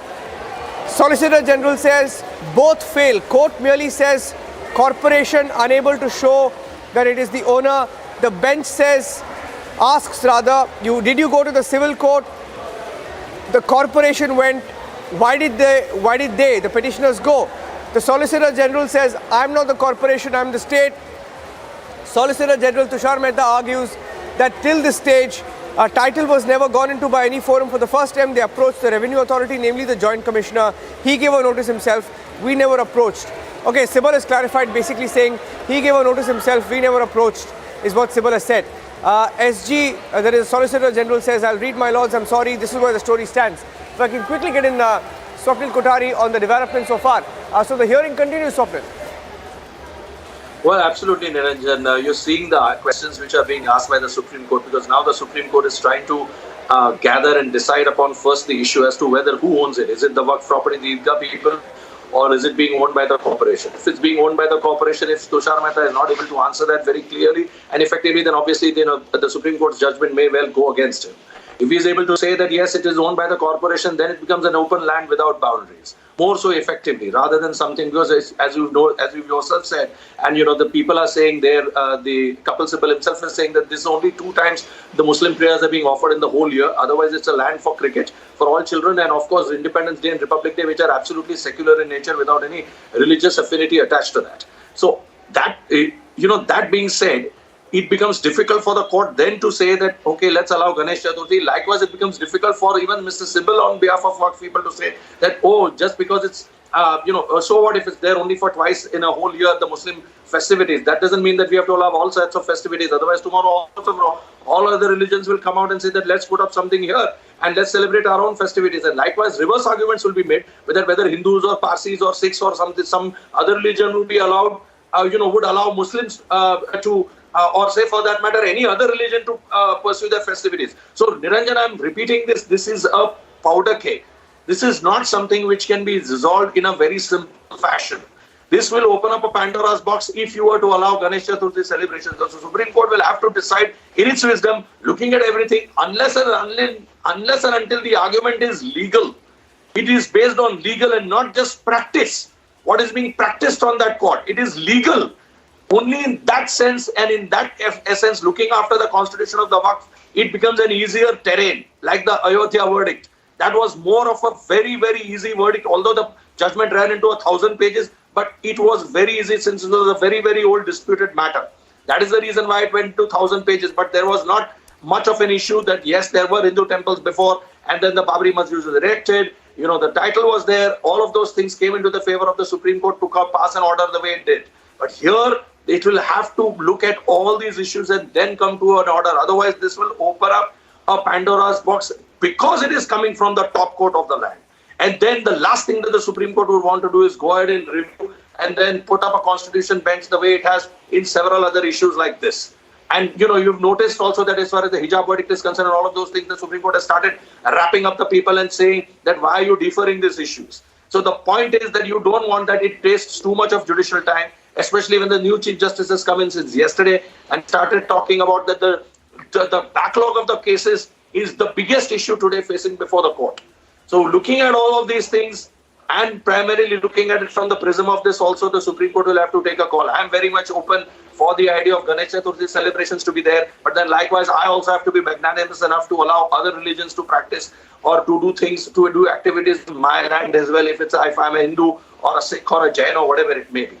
[SPEAKER 9] Solicitor General says both fail. Court merely says corporation, unable to show that it is the owner. The bench asks, did you go to the civil court? The corporation went. Why did they, the petitioners, go? The Solicitor General says, I'm not the corporation, I'm the state. Solicitor General Tushar Mehta argues that till this stage, a title was never gone into by any forum. For the first time, they approached the Revenue Authority, namely the Joint Commissioner. He gave a notice himself. We never approached. Okay, Sibal has clarified, basically saying he gave a notice himself. We never approached, is what Sibal has said. That is Solicitor General says, I'll read, my lords, I'm sorry, this is where the story stands. If I can quickly get in Swapnil Kothari on the development so far. So the hearing continues, Swapnil.
[SPEAKER 8] Well, absolutely, Niranjan. You're seeing the questions which are being asked by the Supreme Court, because now the Supreme Court is trying to gather and decide upon first the issue as to whether who owns it. Is it the Waqf property, the Idgah people, or is it being owned by the corporation? If it's being owned by the corporation, if Tushar Mehta is not able to answer that very clearly and effectively, then obviously the Supreme Court's judgment may well go against him. If he is able to say that yes, it is owned by the corporation, then it becomes an open land without boundaries. More so effectively, rather than something, because as you know, as you yourself said, and the people are saying there, the Kapil Sibal himself is saying that this is only 2 times the Muslim prayers are being offered in the whole year. Otherwise, it's a land for cricket for all children, and of course, Independence Day and Republic Day, which are absolutely secular in nature without any religious affinity attached to that. So that that being said, it becomes difficult for the court then to say that, okay, let's allow Ganesh Chaturthi. Likewise, it becomes difficult for even Mr. Sibal on behalf of Waqf people to say that, oh, just because it's, so what if it's there only for twice in a whole year, the Muslim festivities. That doesn't mean that we have to allow all sorts of festivities. Otherwise, tomorrow all other religions will come out and say that let's put up something here and let's celebrate our own festivities. And likewise, reverse arguments will be made whether Hindus or Parsis or Sikhs or some other religion will be allowed, would allow Muslims to or say for that matter any other religion to pursue their festivities. So Niranjan, I'm repeating this. This is a powder cake. This is not something which can be resolved in a very simple fashion. This will open up a Pandora's box if you were to allow Ganesh Chaturthi celebrations. So Supreme Court will have to decide in its wisdom, looking at everything, unless and until the argument is legal. It is based on legal and not just practice. What is being practiced on that court? It is legal. Only in that sense and in that essence, looking after the constitution of the Waqf, it becomes an easier terrain, like the Ayodhya verdict. That was more of a very, very easy verdict, although the judgment ran into 1,000 pages, but it was very easy since it was a very, very old disputed matter. That is the reason why it went to 1,000 pages, but there was not much of an issue that yes, there were Hindu temples before, and then the Babri Masjid was erected. The title was there. All of those things came into the favor of the Supreme Court to pass an order the way it did. But here, it will have to look at all these issues and then come to an order. Otherwise, this will open up a Pandora's box because it is coming from the top court of the land. And then the last thing that the Supreme Court would want to do is go ahead and review and then put up a constitution bench the way it has in several other issues like this. And, you've noticed also that as far as the hijab verdict is concerned and all of those things, the Supreme Court has started wrapping up the people and saying that why are you deferring these issues? So the point is that you don't want that it wastes too much of judicial time, especially when the new Chief Justice has come in since yesterday and started talking about that the backlog of the cases is the biggest issue today facing before the court. So looking at all of these things and primarily looking at it from the prism of this also, the Supreme Court will have to take a call. I'm very much open for the idea of Ganesh Chaturthi celebrations to be there, but then likewise I also have to be magnanimous enough to allow other religions to practice or to do things, to do activities in my land as well, if I'm a Hindu or a Sikh or a Jain or whatever it may be.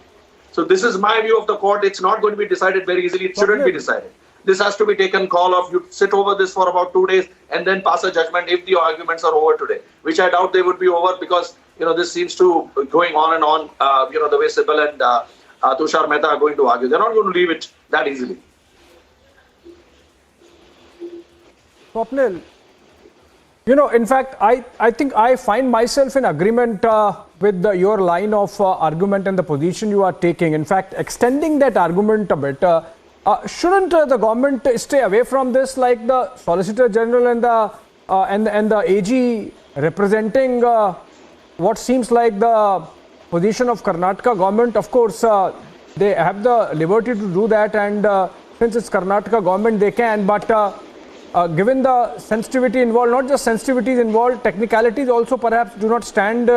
[SPEAKER 8] So this is my view of the court. It's not going to be decided very easily. It shouldn't be decided. This has to be taken call of. You sit over this for about 2 days and then pass a judgment if the arguments are over today, which I doubt they would be over because, this seems to going on and on, the way Sibal and Tushar Mehta are going to argue. They're not going to leave it that easily.
[SPEAKER 5] Swapnil, in fact, I think I find myself in agreement with your line of argument and the position you are taking. In fact, extending that argument a bit, shouldn't the government stay away from this, like the Solicitor General and the AG representing what seems like the position of Karnataka government? Of course, they have the liberty to do that, and since it's Karnataka government, they can. But given the sensitivity involved, not just sensitivities involved, technicalities also perhaps do not stand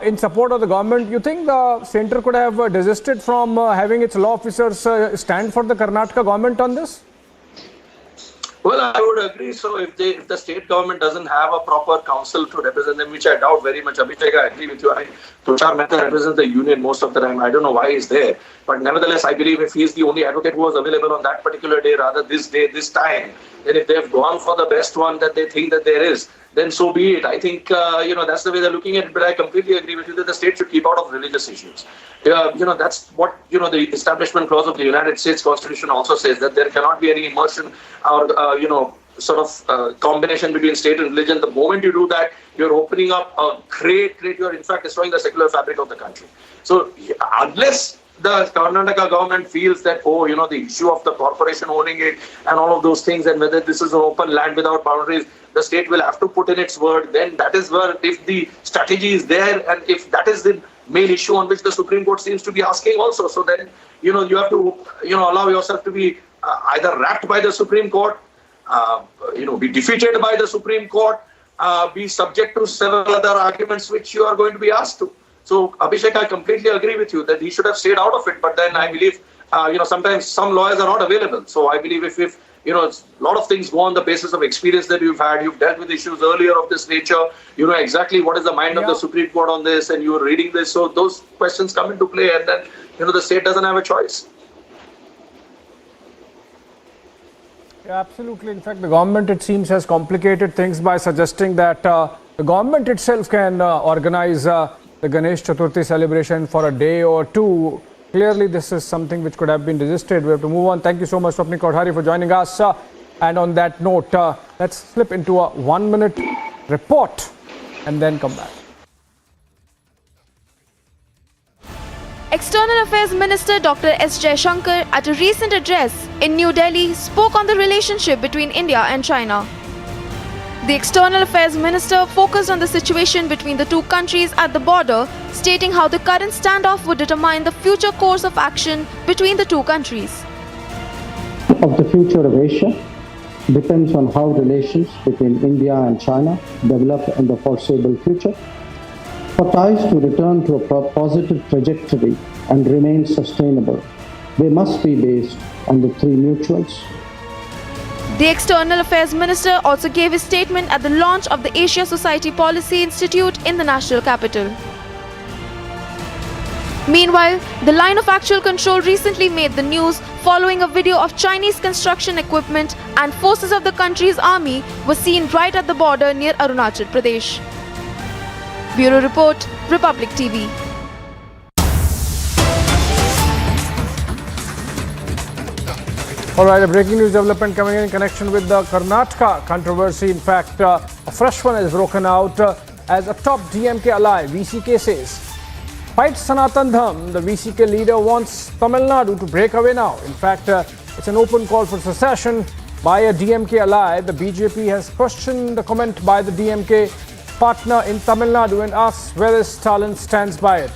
[SPEAKER 5] in support of the government. You think the centre could have desisted from having its law officers stand for the Karnataka government on this?
[SPEAKER 8] Well, I would agree. So if the state government doesn't have a proper council to represent them, which I doubt very much, Abhishek, I agree with you. Tushar Mehta represents the union most of the time. I don't know why he's there. But nevertheless, I believe if he's the only advocate who was available on that particular day, rather this day, this time, then if they've gone for the best one that they think that there is, then so be it. I think, that's the way they're looking at it. But I completely agree with you that the state should keep out of religious issues. That's what, the Establishment Clause of the United States Constitution also says, that there cannot be any immersion or, sort of combination between state and religion. The moment you do that, you're opening up a you're in fact destroying the secular fabric of the country. So unless the Karnataka government feels that, the issue of the corporation owning it and all of those things, and whether this is an open land without boundaries, the state will have to put in its word. Then that is where, if the strategy is there, and if that is the main issue on which the Supreme Court seems to be asking also, so then, you have to, allow yourself to be either wrapped by the Supreme Court, be defeated by the Supreme Court, be subject to several other arguments which you are going to be asked to. So, Abhishek, I completely agree with you that he should have stayed out of it. But then I believe, sometimes some lawyers are not available. So I believe if a lot of things go on the basis of experience that you've had, you've dealt with issues earlier of this nature, you know exactly what is the mind of the Supreme Court on this, and you're reading this. So those questions come into play, and then, the state doesn't have a choice.
[SPEAKER 5] Yeah, absolutely. In fact, the government, it seems, has complicated things by suggesting that the government itself can organize the Ganesh Chaturthi celebration for a day or two. Clearly, this is something which could have been resisted. We have to move on. Thank you so much, Swapni Kothari, for joining us. And on that note, let's slip into a 1-minute report and then come back.
[SPEAKER 15] External Affairs Minister Dr. S. Jaishankar, at a recent address in New Delhi, spoke on the relationship between India and China. The External Affairs Minister focused on the situation between the two countries at the border, stating how the current standoff would determine the future course of action between the two countries.
[SPEAKER 13] Of the future of Asia depends on how relations between India and China develop in the foreseeable future. For ties to return to a positive trajectory and remain sustainable, they must be based on the three mutuals.
[SPEAKER 15] The External Affairs Minister also gave his statement at the launch of the Asia Society Policy Institute in the national capital. Meanwhile, the line of actual control recently made the news following a video of Chinese construction equipment and forces of the country's army were seen right at the border near Arunachal Pradesh. Bureau Report, Republic TV.
[SPEAKER 5] All right, a breaking news development coming in connection with the Karnataka controversy. In fact, a fresh one has broken out as a top DMK ally, VCK, says, fight Sanatan Dham. The VCK leader wants Tamil Nadu to break away now. In fact, it's an open call for secession by a DMK ally. The BJP has questioned the comment by the DMK partner in Tamil Nadu and asks whether Stalin stands by it.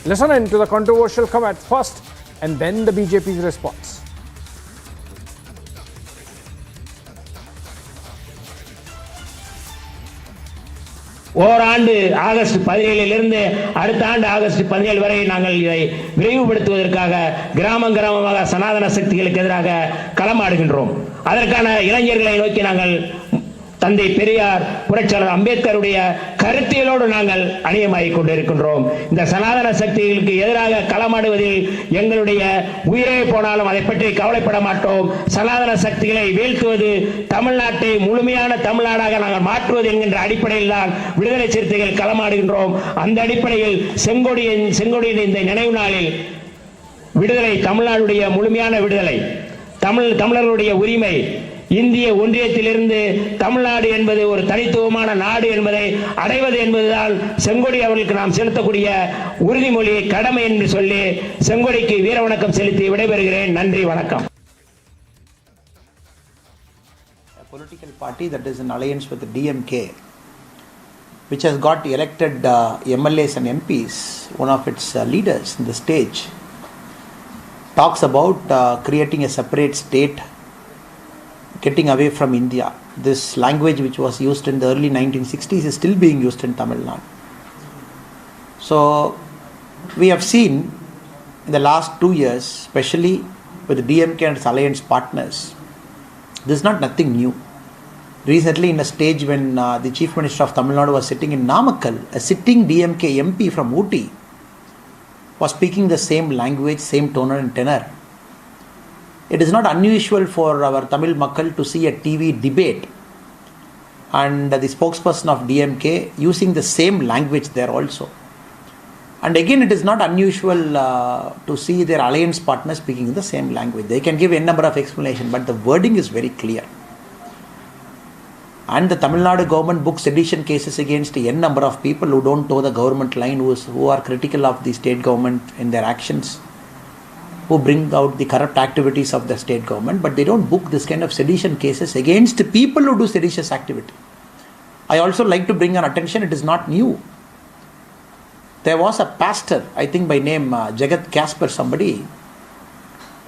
[SPEAKER 5] Listen in to the controversial comment first and then the BJP's response.
[SPEAKER 20] ஓராண்டு August 17 அடுத்த ஆண்டு August 17 வரை நாங்கள் இதை விரைவுபடுத்துவதற்காக கிராமமாக சனாதன சக்திகளுக்கு எதிராக களமாடுகின்றோம். அதற்கான இளைஞர்களை நோக்கி நாங்கள் தந்தை பெரியார், புரட்சியாளர் அம்பேத்கருடைய கருத்தியலோடு நாங்கள் அணியமாகிக் கொண்டிருக்கின்றோம். இந்த சனாதன சக்திகளுக்கு எதிராக களமாடுவதில் எங்களுடைய உயிரே போனாலும் அதை பற்றி கவலைப்பட மாட்டோம். சனாதன சக்திகளை வீழ்த்துவது, தமிழ்நாட்டை முழுமையான தமிழ்நாடாக நாங்கள் மாற்றுவது என்கின்ற அடிப்படையில் தான் விடுதலை சிறுத்தைகள் களமாடுகின்றோம். அந்த அடிப்படையில் செங்கொடியின் இந்த நினைவு நாளில் விடுதலை, தமிழ்நாடுடைய முழுமையான விடுதலை, தமிழர்களுடைய உரிமை, இந்திய ஒன்றியத்திலிருந்து தமிழ்நாடு என்பது ஒரு தனித்துவமான நாடு என்பதை அடைவது என்பதுதான் செங்கொடி அவர்களுக்கு நாம் செலுத்தக்கூடிய உறுதிமொழி, கடமை என்று சொல்லி செங்கொடிக்கு வீர வணக்கம் செலுத்தி விடைபெறுகிறேன். நன்றி, வணக்கம்.
[SPEAKER 11] A political party that is in alliance with the DMK, which has got elected MLAs and MPs, one of its leaders in the stage, talks about creating a separate state, getting away from India. This language which was used in the early 1960s is still being used in Tamil Nadu. So we have seen in the last 2 years, especially with the DMK and its alliance partners, this is not nothing new. Recently, in a stage when the Chief Minister of Tamil Nadu was sitting in Namakkal, a sitting DMK MP from Ooty was speaking the same language, same tone and tenor. It is not unusual for our Tamil Makkal to see a TV debate and the spokesperson of DMK using the same language there also. And again, it is not unusual to see their alliance partners speaking in the same language. They can give a number of explanations, but the wording is very clear.
[SPEAKER 14] and the Tamil Nadu government books sedition cases against n number of people who don't toe the government line, who are critical of the state government in their actions, who bring out the corrupt activities of the state government, but they don't book this kind of sedition cases against people who do seditious activity. I also like to bring an attention, it is not new. There was a pastor, I think by name Jagat Casper somebody,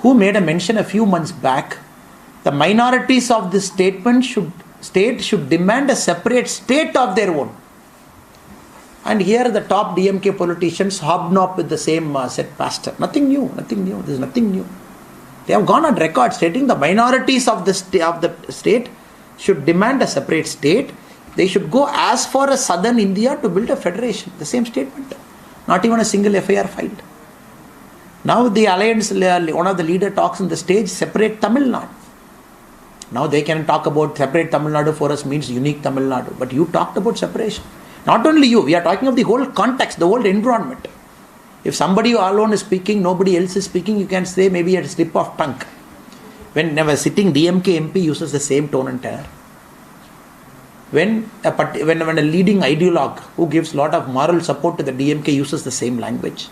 [SPEAKER 14] who made a mention a few months back, the minorities of this state should demand a separate state of their own. And here the top DMK politicians hobnob with the same said pastor. Nothing new. There is nothing new. They have gone on record stating the minorities of the state should demand a separate state. They should go as far as southern India to build a federation. The same statement. Not even a single FIR filed. Now the alliance, one of the leader talks on the stage, separate Tamil Nadu. Now they can talk about separate Tamil Nadu for us means unique Tamil Nadu. But you talked about separation. Not only you, we are talking of the whole context, the whole environment. If somebody alone is speaking, nobody else is speaking, you can say maybe a slip of tongue. When a sitting DMK MP uses the same tone and tenor. When a leading ideologue who gives a lot of moral support to the DMK uses the same language.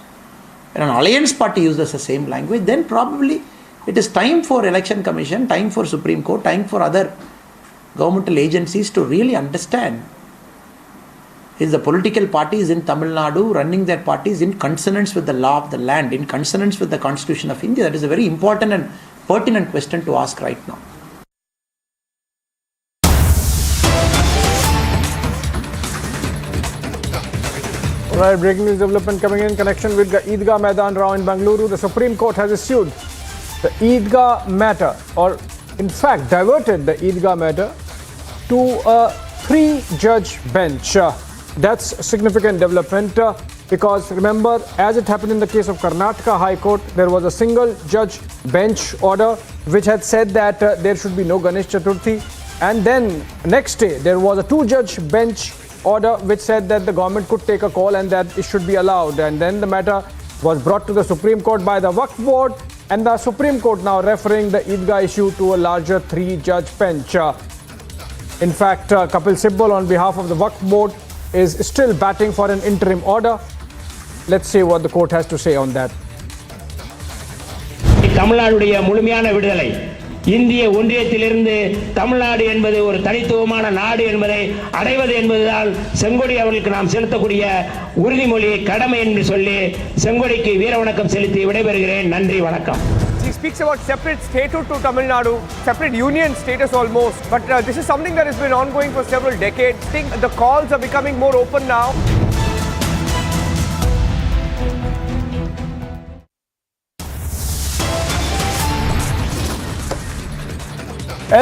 [SPEAKER 14] When an alliance party uses the same language, then probably it is time for election commission, time for Supreme Court, time for other governmental agencies to really understand is the political parties in Tamil Nadu running their parties in consonance with the law of the land, in consonance with the Constitution of India. That is a very important and pertinent question to ask right now.
[SPEAKER 5] Right, breaking news development coming in connection with the Eidgah Maidan Rao in Bengaluru. The Supreme Court has issued the Eidgah matter, or in fact diverted the Eidgah matter to a 3-judge bench. That's a significant development because remember, as it happened in the case of Karnataka High Court, there was a single judge bench order which had said that there should be no Ganesh Chaturthi, and then next day there was a 2-judge bench order which said that the government could take a call and that it should be allowed, and then the matter was brought to the Supreme Court by the Waqf Board, and the Supreme Court now referring the Eidgah issue to a larger 3-judge bench. In fact, Kapil Sibal on behalf of the Waqf Board is still batting for an interim order. Let's see what the court has to say on that.
[SPEAKER 20] தமிழ்நாடுடைய முழுமையான விடுதலை, இந்திய ஒன்றியத்திலிருந்து தமிழ்நாடு என்பது ஒரு தனித்துவமான நாடு என்பதை அடைவது என்பதுதான் செங்கோடி அவர்களுக்கு நாம் செலுத்தக்கூடிய உறுதிமொழி, கடமை என்று சொல்லி செங்கோடிக்கு வீர வணக்கம் செலுத்தி விடைபெறுகிறேன். நன்றி, வணக்கம்.
[SPEAKER 9] He speaks about separate statehood to Tamil Nadu, separate union status almost. But this is something that has been ongoing for several decades. I think the calls are becoming more open now.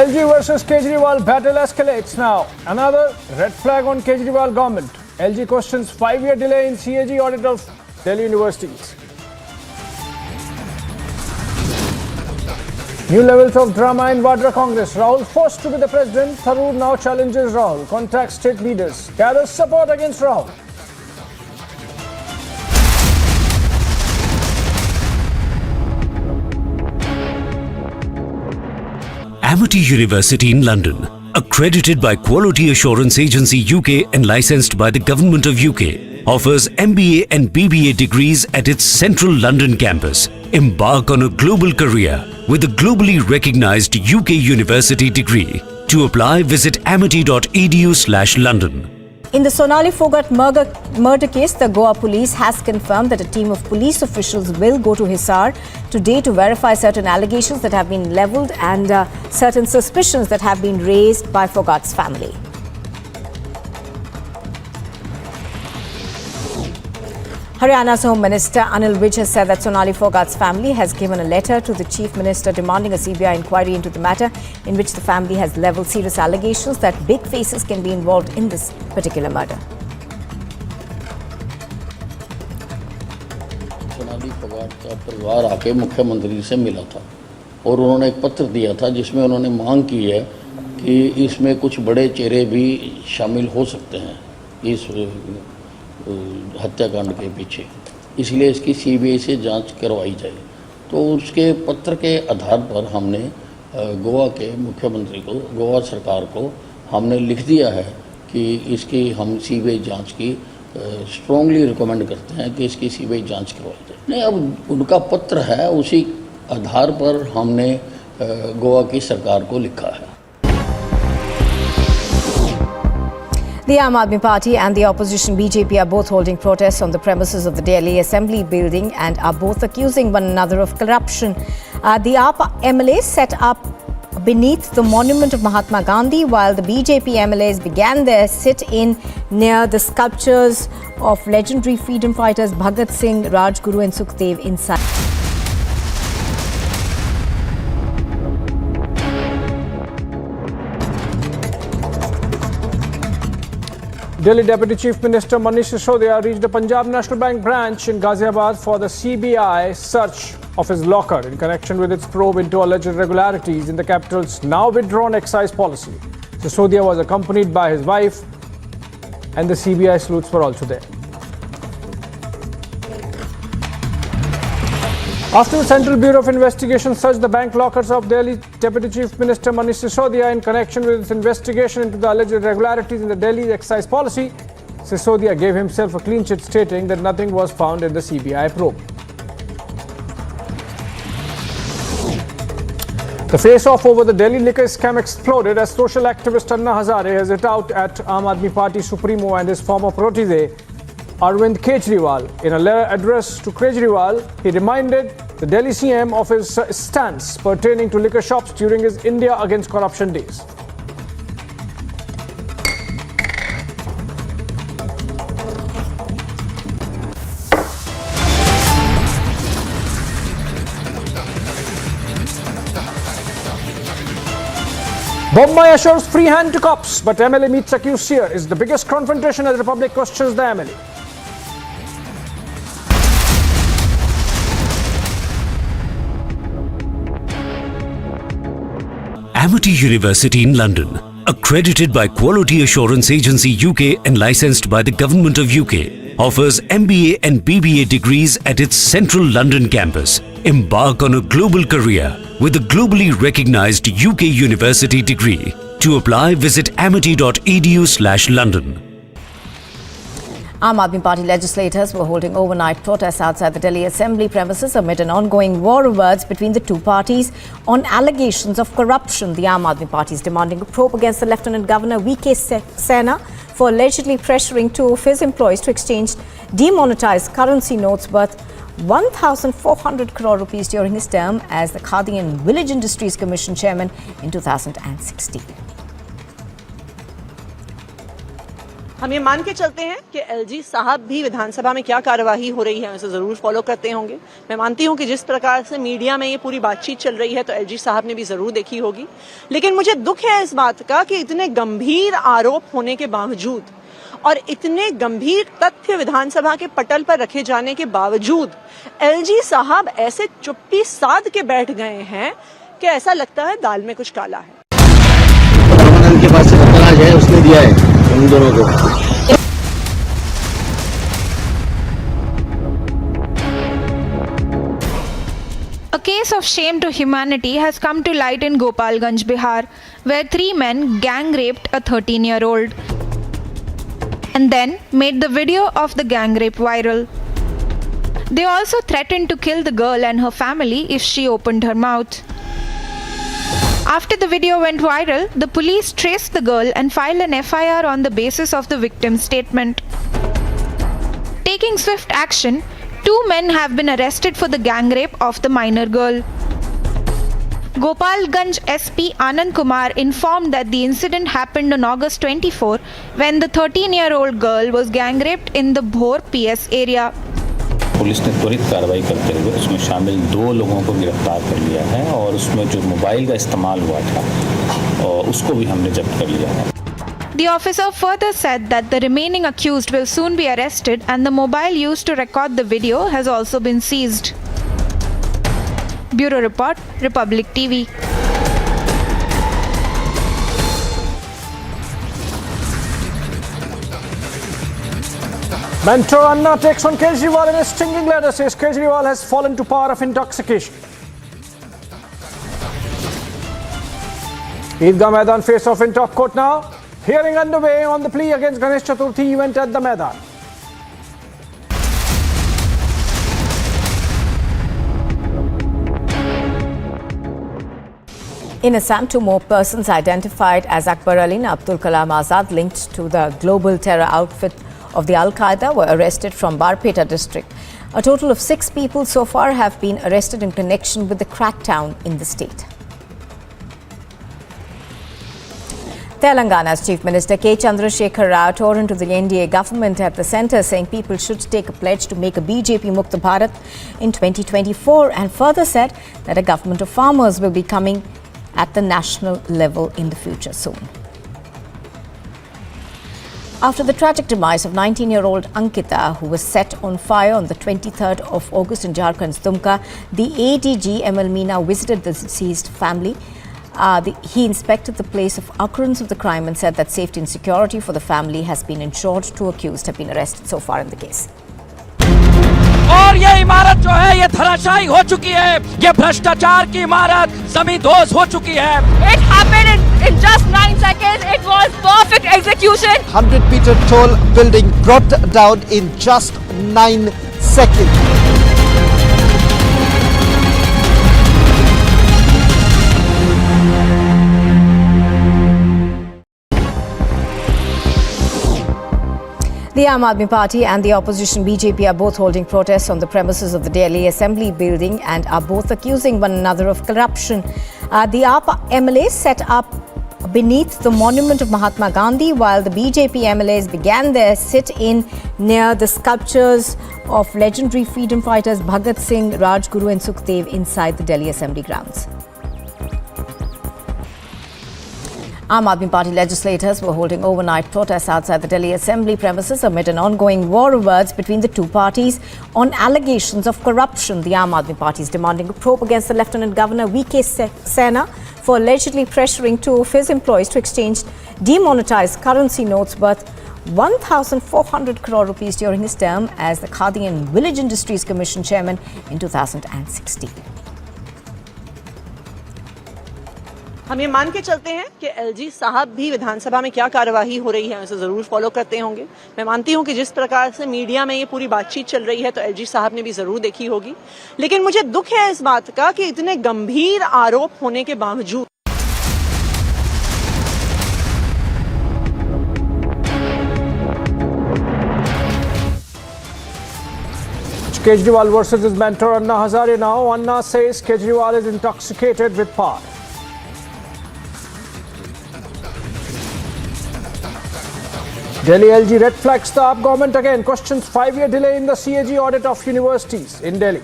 [SPEAKER 5] LG versus Kejriwal battle escalates now. Another red flag on Kejriwal government. LG questions 5-year delay in CAG audit of Delhi universities. New levels of drama in Vadra Congress. Rahul forced to be the president. Tharoor now challenges Rahul. Contacts state leaders. Gathers support against Rahul.
[SPEAKER 19] Amity University in London, accredited by Quality Assurance Agency UK and licensed by the Government of UK, offers MBA and BBA degrees at its central London campus. Embark on a global career with a globally recognized UK university degree. To apply, visit amity.edu/London.
[SPEAKER 7] In the Sonali Phogat murder case, the Goa police has confirmed that a team of police officials will go to Hazare today to verify certain allegations that have been levelled and certain suspicions that have been raised by Phogat's family. Haryana's Home Minister Anil Vij has said that Sonali Phogat's family has given a letter to the Chief Minister demanding a CBI inquiry into the matter, in which the family has levelled serious allegations that big faces can be involved in this particular murder.
[SPEAKER 10] Sonali Phogat का परिवार आके मुख्यमंत्री से मिला था और उन्होंने एक पत्र दिया था जिसमें उन्होंने मांग की है कि इसमें कुछ बड़े चेहरे भी शामिल हो सकते हैं इस हत्याकांड के पीछे, इसलिए इसकी सीबीआई से जांच करवाई जाए। तो उसके पत्र के आधार पर हमने गोवा के मुख्यमंत्री को, गोवा सरकार को हमने लिख दिया है कि इसकी हम सीबीआई जांच की स्ट्रांगली रिकमेंड करते हैं कि इसकी सीबीआई जांच करवाई जाए। नहीं, अब उनका पत्र है, उसी आधार पर हमने गोवा की सरकार को लिखा है।
[SPEAKER 7] The Aam Aadmi Party and the opposition BJP are both holding protests on the premises of the Delhi Assembly building and are both accusing one another of corruption. The Aam MLA set up beneath the monument of Mahatma Gandhi, while the BJP MLAs began their sit-in near the sculptures of legendary freedom fighters Bhagat Singh, Rajguru and Sukhdev inside.
[SPEAKER 5] Delhi Deputy Chief Minister Manish Sisodia reached the Punjab National Bank branch in Ghaziabad for the CBI search of his locker in connection with its probe into alleged irregularities in the capital's now withdrawn excise policy. Sisodia was accompanied by his wife, and the CBI sleuths were also there. After the Central Bureau of Investigation searched the bank lockers of Delhi Deputy Chief Minister Manish Sisodia in connection with its investigation into the alleged irregularities in the Delhi excise policy, Sisodia gave himself a clean chit stating that nothing was found in the CBI probe. The face-off over the Delhi liquor scam exploded as social activist Anna Hazare has hit out at Aam Aadmi Party Supremo and his former protege Arvind Kejriwal. In a letter addressed to Kejriwal, he reminded the Delhi CM of his stance pertaining to liquor shops during his India Against Corruption days. Bombay assures free hand to cops, but MLA meets accused Seer. Is the biggest confrontation as the Republic questions the MLA.
[SPEAKER 19] Amity University in London, accredited by Quality Assurance Agency UK and licensed by the Government of UK, offers MBA and BBA degrees at its central London campus. Embark on a global career with a globally recognized UK university degree. To apply, visit amity.edu/London.
[SPEAKER 7] Aam Aadmi Party legislators were holding overnight protests outside the Delhi Assembly premises amid an ongoing war of words between the two parties on allegations of corruption. The Aam Aadmi Party is demanding a probe against the Lieutenant Governor V.K. Sena for allegedly pressuring two of his employees to exchange demonetized currency notes worth 1,400 crore rupees during his term as the Khadi and Village Industries Commission chairman in 2016.
[SPEAKER 21] हम ये मान के चलते हैं कि LG साहब भी विधानसभा में क्या कार्यवाही हो रही है उसे जरूर फॉलो करते होंगे। मैं मानती हूं कि जिस प्रकार से मीडिया में ये पूरी बातचीत चल रही है तो एलजी साहब ने भी जरूर देखी होगी, लेकिन मुझे दुख है इस बात का कि इतने गंभीर आरोप होने के बावजूद और इतने गंभीर तथ्य विधानसभा के पटल पर रखे जाने के बावजूद एलजी साहब ऐसे चुप्पी साध के बैठ गए हैं कि ऐसा लगता है दाल में कुछ काला है।
[SPEAKER 10] के पास तलाश है, उसने दिया है उन दोनों को।
[SPEAKER 15] A case of shame to humanity has come to light in Gopalganj, Bihar, where 3 men gang raped a 13-year-old and then made the video of the gang rape viral. They also threatened to kill the girl and her family if she opened her mouth. After the video went viral, the police traced the girl and filed an FIR on the basis of the victim's statement. Taking swift action, 2 men have been arrested for the gang rape of the minor girl. Gopalganj SP Anand Kumar informed that the incident happened on August 24 when the 13-year-old girl was gang raped in the Bhor PS area.
[SPEAKER 16] Police ने त्वरित कार्रवाई करते हुए उसमें शामिल 2 लोगों को गिरफ्तार कर लिया है और उसमें जो मोबाइल का इस्तेमाल हुआ था उसको भी हमने जब्त कर लिया है।
[SPEAKER 15] The officer further said that the remaining accused will soon be arrested and the mobile used to record the video has also been seized. Bureau Report, Republic TV.
[SPEAKER 5] Mentor Anna takes on Kejriwal in a stinging letter, says Kejriwal has fallen to power of intoxication. Eidgah Maidan face off in top court now. Hearing underway on the plea against Ganesh Chaturthi event at the Maidan.
[SPEAKER 7] In Assam, 2 more persons identified as Akbar Ali and Abdul Kalam Azad linked to the global terror outfit of the Al-Qaeda were arrested from Barpeta district. A total of 6 people so far have been arrested in connection with the crackdown in the state. Telangana's Chief Minister K. Chandrasekhar Rao tore into the NDA government at the centre, saying people should take a pledge to make a BJP Mukta Bharat in 2024, and further said that a government of farmers will be coming at the national level in the future soon. After the tragic demise of 19-year-old Ankita, who was set on fire on the 23rd of August in Jharkhand's Dumka, the ADG ML Meena visited the deceased family. He inspected the place of occurrence of the crime and said that safety and security for the family has been ensured. 2 accused have been arrested so far in the case.
[SPEAKER 4] और ये इमारत जो है ये धराशायी हो चुकी है, ये भ्रष्टाचार की इमारत जमींदोज हो चुकी है.
[SPEAKER 2] It happened in just 9 seconds. It was perfect execution.
[SPEAKER 6] 100-meter tall building brought down in just 9 seconds.
[SPEAKER 7] The Aam Aadmi Party and the opposition BJP are both holding protests on the premises of the Delhi Assembly building and are both accusing one another of corruption. The Aam MLA set up beneath the monument of Mahatma Gandhi, while the BJP MLAs began their sit-in near the sculptures of legendary freedom fighters Bhagat Singh, Rajguru and Sukhdev inside the Delhi Assembly grounds. Aam Aadmi Party legislators were holding overnight protests outside the Delhi Assembly premises amid an ongoing war of words between the two parties on allegations of corruption. The Aam Aadmi Party is demanding a probe against the Lieutenant Governor V.K. Sena for allegedly pressuring 2 of his employees to exchange demonetized currency notes worth 1,400 crore rupees during his term as the Khadi and Village Industries Commission chairman in 2016.
[SPEAKER 21] हम ये मान के चलते हैं कि LG साहब भी विधानसभा में क्या कार्यवाही हो रही है उसे जरूर फॉलो करते होंगे. मैं मानती हूं कि जिस प्रकार से मीडिया में ये पूरी बातचीत चल रही है तो एलजी साहब ने भी जरूर देखी होगी. लेकिन मुझे दुख है इस बात का कि इतने गंभीर आरोप होने के बावजूद
[SPEAKER 5] Kejriwal versus his mentor Anna Hazare now. Anna says Kejriwal is intoxicated with power. Delhi LG red flags the AAP government again. Questions 5-year delay in the CAG audit of universities in Delhi.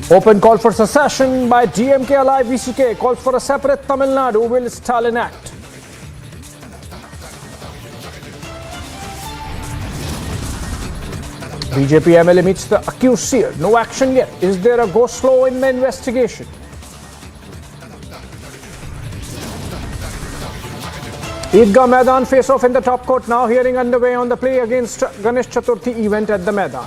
[SPEAKER 5] Open call for secession by DMK ally VCK. Calls for a separate Tamil Nadu. Will Stalin act? BJP MLA meets the accused Seer. No action yet. Is there a go slow in the investigation? Eidgah Maidan face-off in the top court now. Hearing underway on the plea against Ganesh Chaturthi event at the Maidan.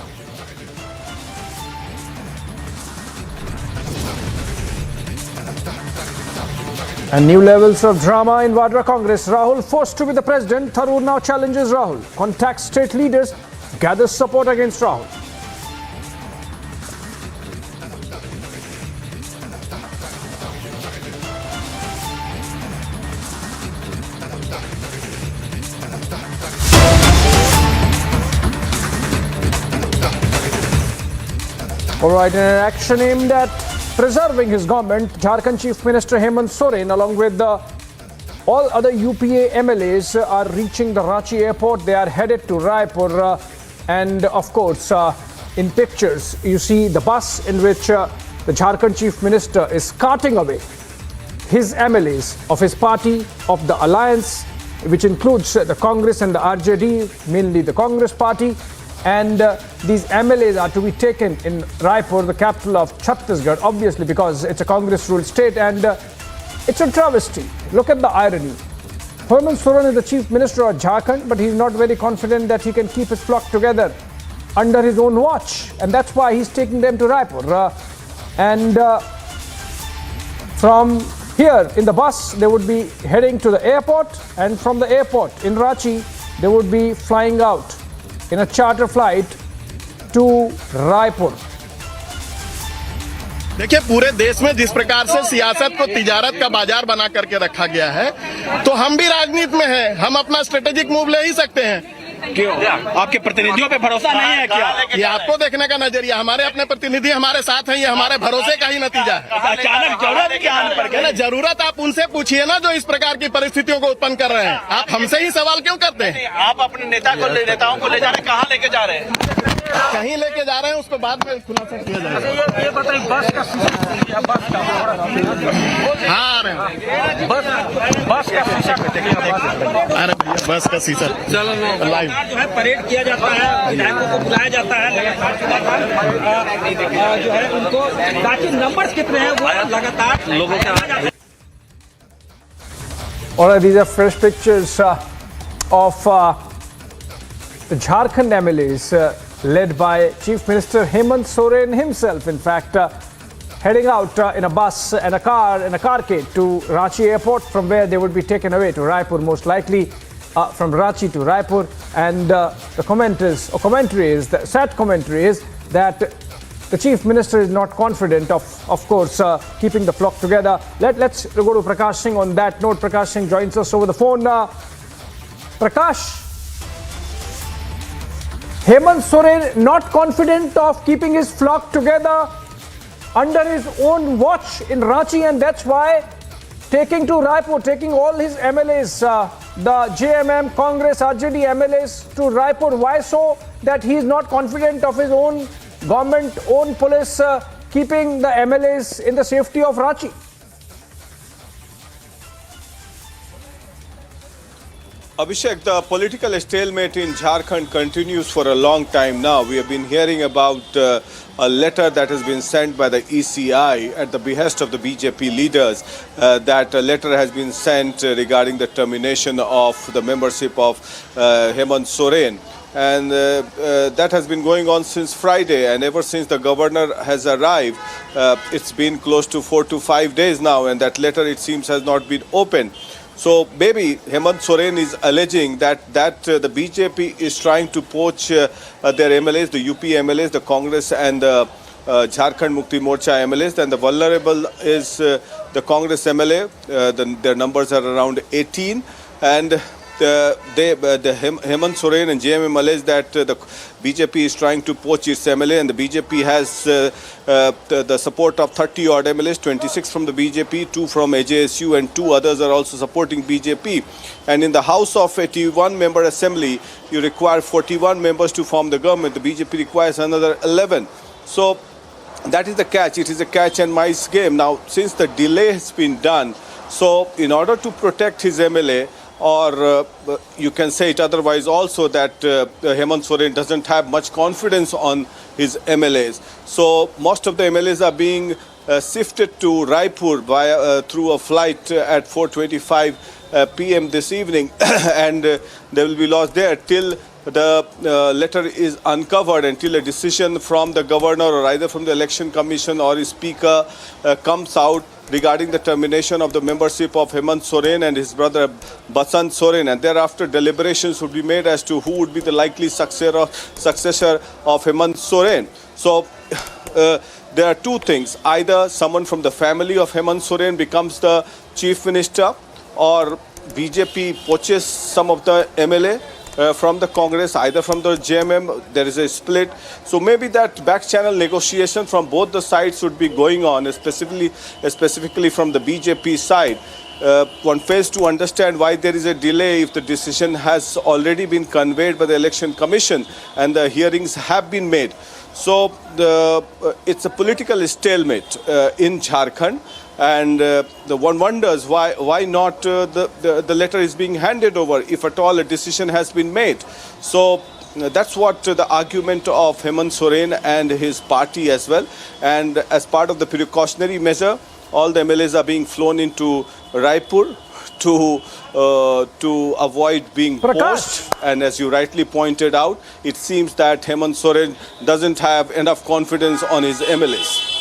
[SPEAKER 5] And new levels of drama in Vadra Congress. Rahul forced to be the president. Tharoor now challenges Rahul. Contacts state leaders. Gathers support against Rahul. Alright, in an action aimed at preserving his government, Jharkhand Chief Minister Hemant Soren along with all other UPA MLAs are reaching the Ranchi airport. They are headed to Raipur and of course in pictures you see the bus in which the Jharkhand Chief Minister is carting away his MLAs of his party, of the alliance, which includes the Congress and the RJD, mainly the Congress party. And these MLAs are to be taken in Raipur, the capital of Chhattisgarh, obviously because it's a Congress-ruled state, and it's a travesty. Look at the irony. Hemant Soren is the Chief Minister of Jharkhand, but he's not very confident that he can keep his flock together under his own watch, and that's why he's taking them to Raipur. From here in the bus, they would be heading to the airport, and from the airport in Ranchi, they would be flying out in a charter flight to Raipur.
[SPEAKER 17] देखिए, पूरे देश में जिस प्रकार से सियासत को तिजारत का बाजार बना करके रखा गया है, तो हम भी राजनीति में हैं, हम अपना स्ट्रेटेजिक मूव ले ही सकते हैं।
[SPEAKER 20] क्यों? आपके प्रतिनिधियों पे भरोसा नहीं है क्या?
[SPEAKER 17] ये आपको देखने का नजरिया, हमारे अपने प्रतिनिधि हमारे साथ हैं, ये हमारे भरोसे का ही नतीजा है।
[SPEAKER 20] अचानक जरूरत क्या आने पर
[SPEAKER 17] जरूरत आप उनसे पूछिए ना, जो इस प्रकार की परिस्थितियों को उत्पन्न कर रहे हैं। आप हमसे ही सवाल क्यों करते हैं?
[SPEAKER 20] आप अपने नेताओं को ले जा रहे हैं, कहाँ लेके जा रहे हैं?
[SPEAKER 17] कहीं लेके जा रहे हैं, उसको बाद में खुलासा किया जाएगा।
[SPEAKER 20] ये बताइए, बस का
[SPEAKER 17] हाँ, आ रहे हैं।
[SPEAKER 20] बस का शीशा
[SPEAKER 17] अरे भैया, बस का शीशा लाइव
[SPEAKER 20] जो है परेड किया जाता है, विधायकों को बुलाया जाता है लगातार जो है उनको, ताकि नंबर्स कितने हैं वो लगातार लोगों के आ जाते हैं।
[SPEAKER 5] All right, these are fresh pictures of Jharkhand MLAs led by Chief Minister Hemant Soren himself, in fact, heading out in a bus and a carcade to Ranchi airport, from where they would be taken away to Raipur, most likely from Ranchi to Raipur. And the commentary is that the Chief Minister is not confident of course, keeping the flock together. Let's go to Prakash Singh on that note. Prakash Singh joins us over the phone. Prakash, Hemant Soren not confident of keeping his flock together under his own watch in Ranchi, and that's why taking to Raipur, taking all his MLAs, the JMM, Congress, RJD MLAs to Raipur. Why so that he is not confident of his own government, own police, keeping the MLAs in the safety of Ranchi?
[SPEAKER 18] Abhishek, the political stalemate in Jharkhand continues for a long time now. We have been hearing about a letter that has been sent by the ECI at the behest of the BJP leaders. That letter has been sent regarding the termination of the membership of Hemant Soren. And that has been going on since Friday, and ever since the governor has arrived, it's been close to 4 to 5 days now, and that letter, it seems, has not been opened. So maybe Hemant Soren is alleging that the BJP is trying to poach their MLAs, the UP MLAs, the Congress and the Jharkhand Mukti Morcha MLAs. And the vulnerable is the Congress MLA. Their numbers are around 18. And Hemant Soren and JMM allege that the BJP is trying to poach its MLA, and the BJP has the support of 30 odd MLAs, 26 from the BJP, 2 from AJSU, and 2 others are also supporting BJP. And in the House of 81-member assembly, you require 41 members to form the government. The BJP requires another 11. So that is the catch. It is a catch and mice game. Now, since the delay has been done, so in order to protect his MLA, or you can say it otherwise also, that Hemant Soren doesn't have much confidence on his MLAs. So most of the MLAs are being shifted to Raipur through a flight at 4:25 p.m. this evening, and they will be lost there till the letter is uncovered, until a decision from the governor or either from the election commission or his speaker comes out regarding the termination of the membership of Hemant Soren and his brother Basant Soren, and thereafter deliberations would be made as to who would be the likely successor of Hemant Soren. So there are two things: either someone from the family of Hemant Soren becomes the chief minister, or BJP poaches some of the MLA from the Congress, either from the JMM. There is a split. So maybe that back channel negotiation from both the sides would be going on, specifically from the BJP side. One fails to understand why there is a delay if the decision has already been conveyed by the election commission and the hearings have been made. So it's a political stalemate in Jharkhand. And the one wonders why not the letter is being handed over, if at all a decision has been made. So that's what the argument of Hemant Soren and his party as well. And as part of the precautionary measure, all the MLAs are being flown into Raipur to avoid being poached. And as you rightly pointed out, it seems that Hemant Soren doesn't have enough confidence on his MLAs.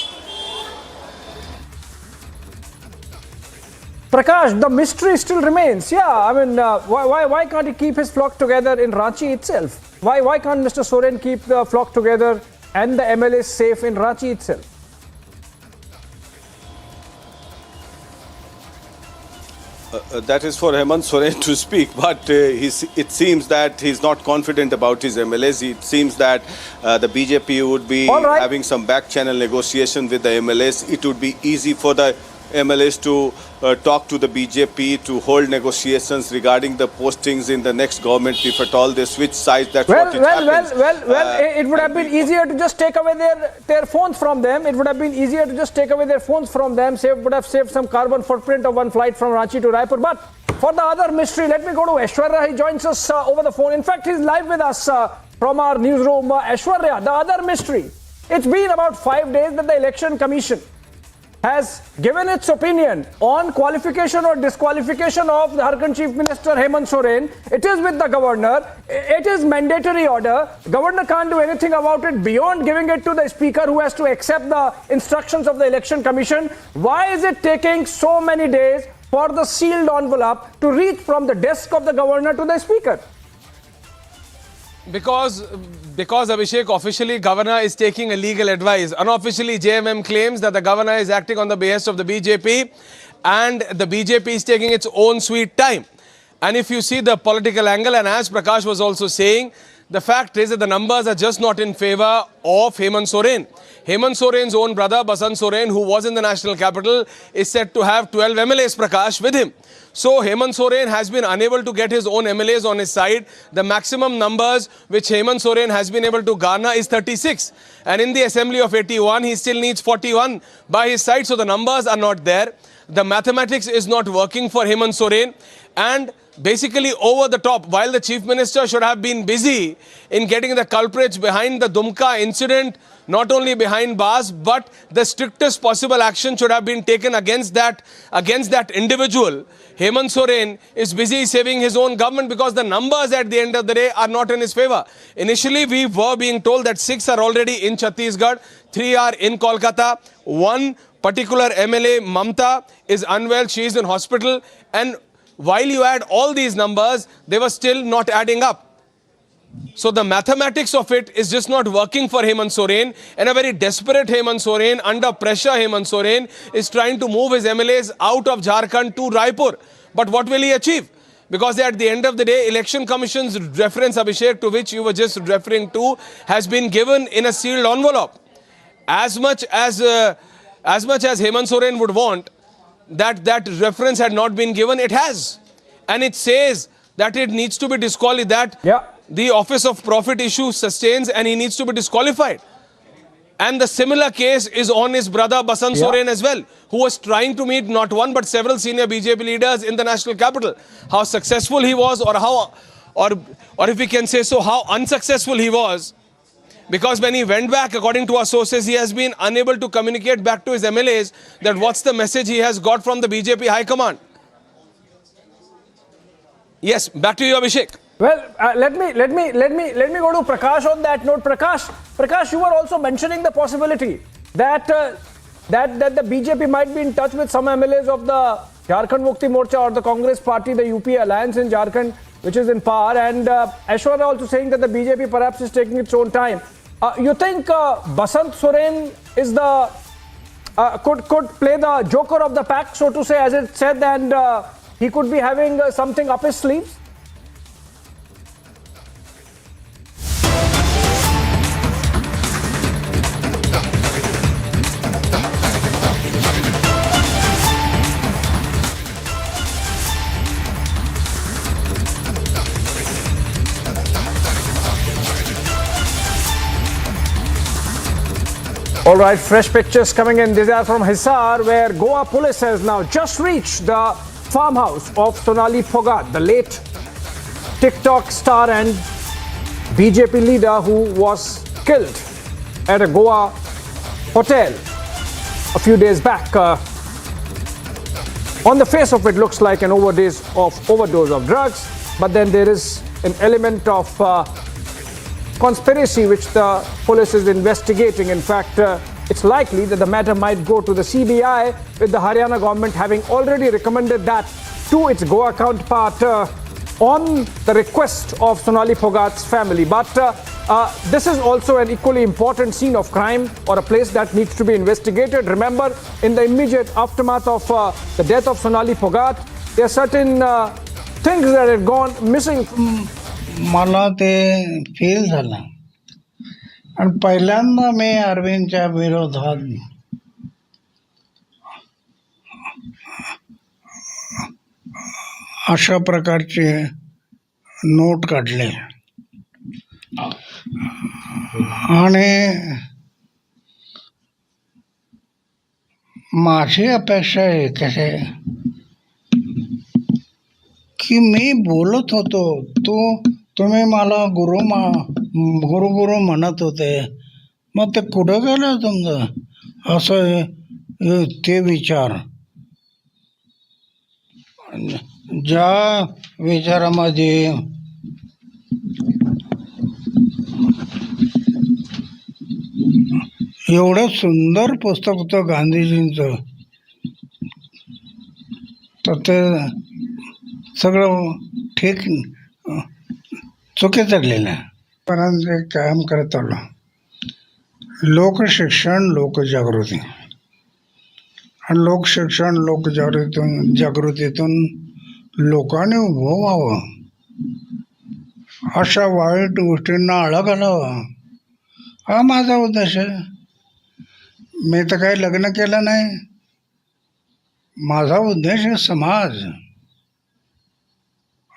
[SPEAKER 5] Prakash, the mystery still remains. Yeah, I mean, why can't he keep his flock together in Ranchi itself? Why can't Mr. Soren keep the flock together and the MLAs safe in Ranchi itself?
[SPEAKER 18] That is for Hemant Soren to speak, but it seems that he's not confident about his MLAs. It seems that the BJP would be having some back channel negotiation with the MLAs. It would be easy for the MLAs to talk to the BJP to hold negotiations regarding the postings in the next government if at all they switch sides. That's what it happens.
[SPEAKER 5] It would have been easier to just take away their phones from them. It would have been easier to just take away their phones from them. Would have saved some carbon footprint of one flight from Ranchi to Raipur. But for the other mystery, let me go to Aishwarya. He joins us over the phone. In fact, he's live with us from our newsroom. Aishwarya, the other mystery. It's been about 5 days that the Election Commission has given its opinion on qualification or disqualification of the Jharkhand Chief Minister Hemant Soren. It is with the governor. It is mandatory order. Governor can't do anything about it beyond giving it to the speaker, who has to accept the instructions of the Election Commission. Why is it taking so many days for the sealed envelope to reach from the desk of the governor to the speaker?
[SPEAKER 1] Because Abhishek, officially governor is taking a legal advice. Unofficially, JMM claims that the governor is acting on the behest of the BJP and the BJP is taking its own sweet time. And if you see the political angle, and as Prakash was also saying, the fact is that the numbers are just not in favor of Hemant Soren. Hemant Soren's own brother, Basant Soren, who was in the national capital, is said to have 12 MLAs, Prakash, with him. So Hemant Soren has been unable to get his own MLAs on his side. The maximum numbers which Hemant Soren has been able to garner is 36. And in the assembly of 81, he still needs 41 by his side. So the numbers are not there. The mathematics is not working for Hemant Soren. And basically over the top, while the Chief Minister should have been busy in getting the culprits behind the Dumka incident, not only behind bars, but the strictest possible action should have been taken against that individual. Hemant Soren is busy saving his own government because the numbers at the end of the day are not in his favor. Initially, we were being told that 6 are already in Chhattisgarh, 3 are in Kolkata, 1 particular MLA, Mamta, is unwell, she is in hospital, and while you add all these numbers, they were still not adding up. So the mathematics of it is just not working for Hemant Soren, and a very desperate Hemant Soren, under pressure Hemant Soren, is trying to move his MLAs out of Jharkhand to Raipur. But what will he achieve? Because at the end of the day, Election Commission's reference, Abhishek, to which you were just referring to, has been given in a sealed envelope. As much as Hemant Soren would want, that reference had not been given, it has. And it says that it needs to be disqualified, that the Office of Profit issue sustains and he needs to be disqualified. And the similar case is on his brother Basant Soren as well, who was trying to meet not one but several senior BJP leaders in the national capital. How successful he was, or if we can say so, how unsuccessful he was. Because when he went back, according to our sources, he has been unable to communicate back to his MLAs that what's the message he has got from the BJP High Command. Yes, back to you, Abhishek.
[SPEAKER 5] Well, let me go to Prakash on that note. Prakash, you were also mentioning the possibility that the BJP might be in touch with some MLAs of the Jharkhand Mukti Morcha or the Congress Party, the UP alliance in Jharkhand, which is in power. And Aishwarya also saying that the BJP perhaps is taking its own time. You think Basant Soren is could play the joker of the pack, so to say, as it said, and he could be having something up his sleeves? All right, fresh pictures coming in. These are from Hazare, where Goa police has now just reached the farmhouse of Sonali Phogat, the late TikTok star and BJP leader who was killed at a Goa hotel a few days back. On the face of it, looks like an overdose of drugs, but then there is an element of conspiracy which the police is investigating. In fact, it's likely that the matter might go to the CBI, with the Haryana government having already recommended that to its Goa counterpart on the request of Sonali Phogat's family. But this is also an equally important scene of crime, or a place that needs to be investigated. Remember, in the immediate aftermath of the death of Sonali Phogat, there are certain things that had gone missing.
[SPEAKER 3] मला ते feel झालं आणि पहिल्यांदा मी अरविंदच्या विरोधात अशा प्रकारचे note काढले आणि माझी अपेक्षा आहे कसे की मी बोलत होतो तुम्ही मला गुरु म्हणत होते, मग ते कुठं गेलं तुमचं असं ते विचार. ज्या विचारामध्ये एवढं सुंदर पुस्तक होतं गांधीजींचं, तर ते सगळं ठीक चुकीचं ठरलेलं आहे. परंतु एक काम करत आलो, लोकशिक्षण लोकजागृती, आणि लोकशिक्षण लोकजागृतीतून लोकांनी उभं व्हावं, अशा वाईट गोष्टींना आळा घालावा, हा माझा उद्देश आहे. मी तर काही लग्न केलं नाही, माझा उद्देश आहे समाज.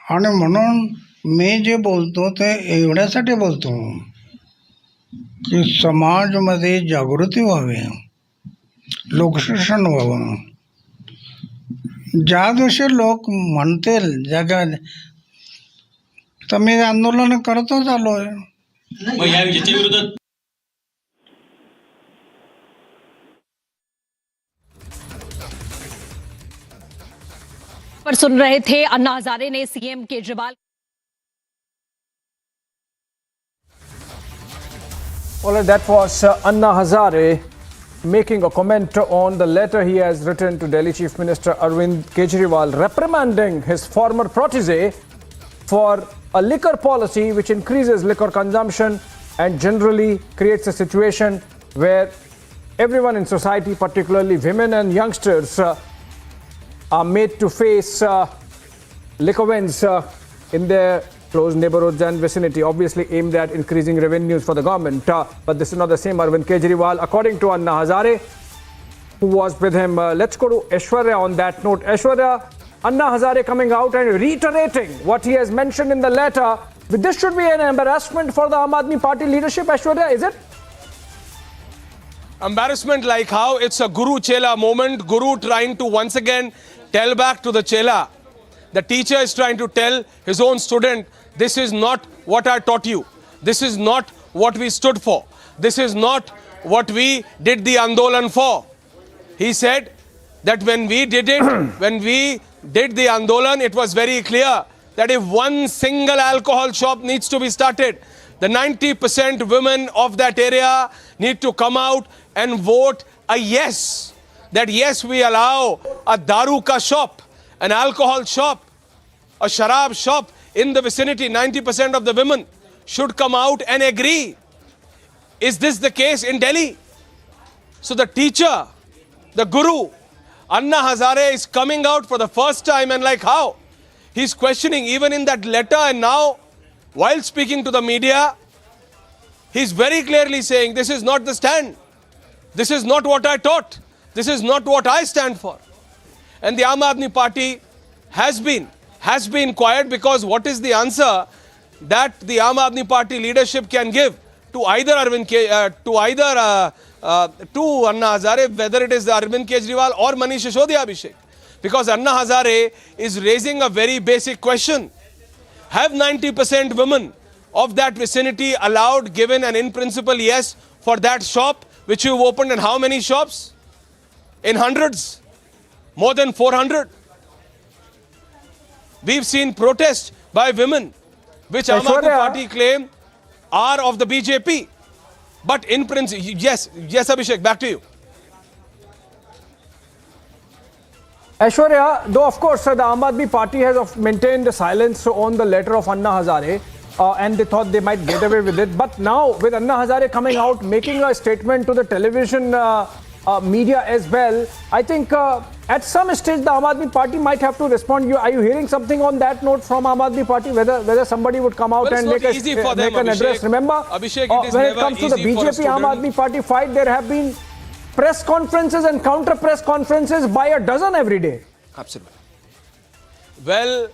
[SPEAKER 3] आणि म्हणून मी जे बोलतो ते एवढ्यासाठी बोलतो की समाजमध्ये जागृती व्हावी, लोकशिक्षण व्हावं. ज्या दिवशी लोक म्हणतील जगात, तर मी आंदोलन करतच आलो आहे.
[SPEAKER 22] पर सुन रहे थे अन्ना हजारे ने CM Kejriwal.
[SPEAKER 5] Well, that was Anna Hazare making a comment on the letter he has written to Delhi Chief Minister Arvind Kejriwal, reprimanding his former protege for a liquor policy which increases liquor consumption and generally creates a situation where everyone in society, particularly women and youngsters, are made to face liquor vends in their close neighborhoods and vicinity, obviously aimed at increasing revenues for the government. But this is not the same Arvind Kejriwal, according to Anna Hazare, who was with him. Let's go to Aishwarya on that note. Aishwarya, Anna Hazare coming out and reiterating what he has mentioned in the letter. This should be an embarrassment for the Aam Aadmi Party leadership, Aishwarya, is it?
[SPEAKER 1] Embarrassment like how? It's a Guru-Chela moment. Guru trying to once again tell back to the Chela. The teacher is trying to tell his own student, this is not what I taught you. This is not what we stood for. This is not what we did the Andolan for. He said that when we did it, when we did the Andolan, it was very clear that if one single alcohol shop needs to be started, the 90% women of that area need to come out and vote a yes. That yes, we allow a daru ka shop, an alcohol shop, a sharab shop in the vicinity. 90% of the women should come out and agree. Is this the case in Delhi? So the teacher, the guru, Anna Hazare is coming out for the first time, and like how? He's questioning even in that letter, and now while speaking to the media, he's very clearly saying this is not the stand. This is not what I taught. This is not what I stand for. And the Aam Aadmi Party has been quiet, because what is the answer that the Aam Aadmi Party leadership can give to either to Anna Hazare, whether it is Arvind Kejriwal or Manish Sisodia Abhishek? Because Anna Hazare is raising a very basic question. Have 90% women of that vicinity given an in principle yes for that shop which you've opened? And how many shops? In hundreds, more than 400. We've seen protests by women, which Aam Aadmi Party claim are of the BJP. But in principle, yes, Abhishek, back to you.
[SPEAKER 5] Aishwarya, though of course the Aam Aadmi Party has maintained silence on the letter of Anna Hazare and they thought they might get away with it. But now with Anna Hazare coming out, making a statement to the television media as well, I think at some stage the Aam Aadmi Party might have to respond. Are you hearing something on that note from Aam Aadmi Party, whether somebody would come out and make an address? Remember,
[SPEAKER 1] Abhishek,
[SPEAKER 5] when it comes to the BJP Aam Aadmi Party fight, there have been press conferences and counter press conferences by a dozen every day.
[SPEAKER 1] Absolutely. Well,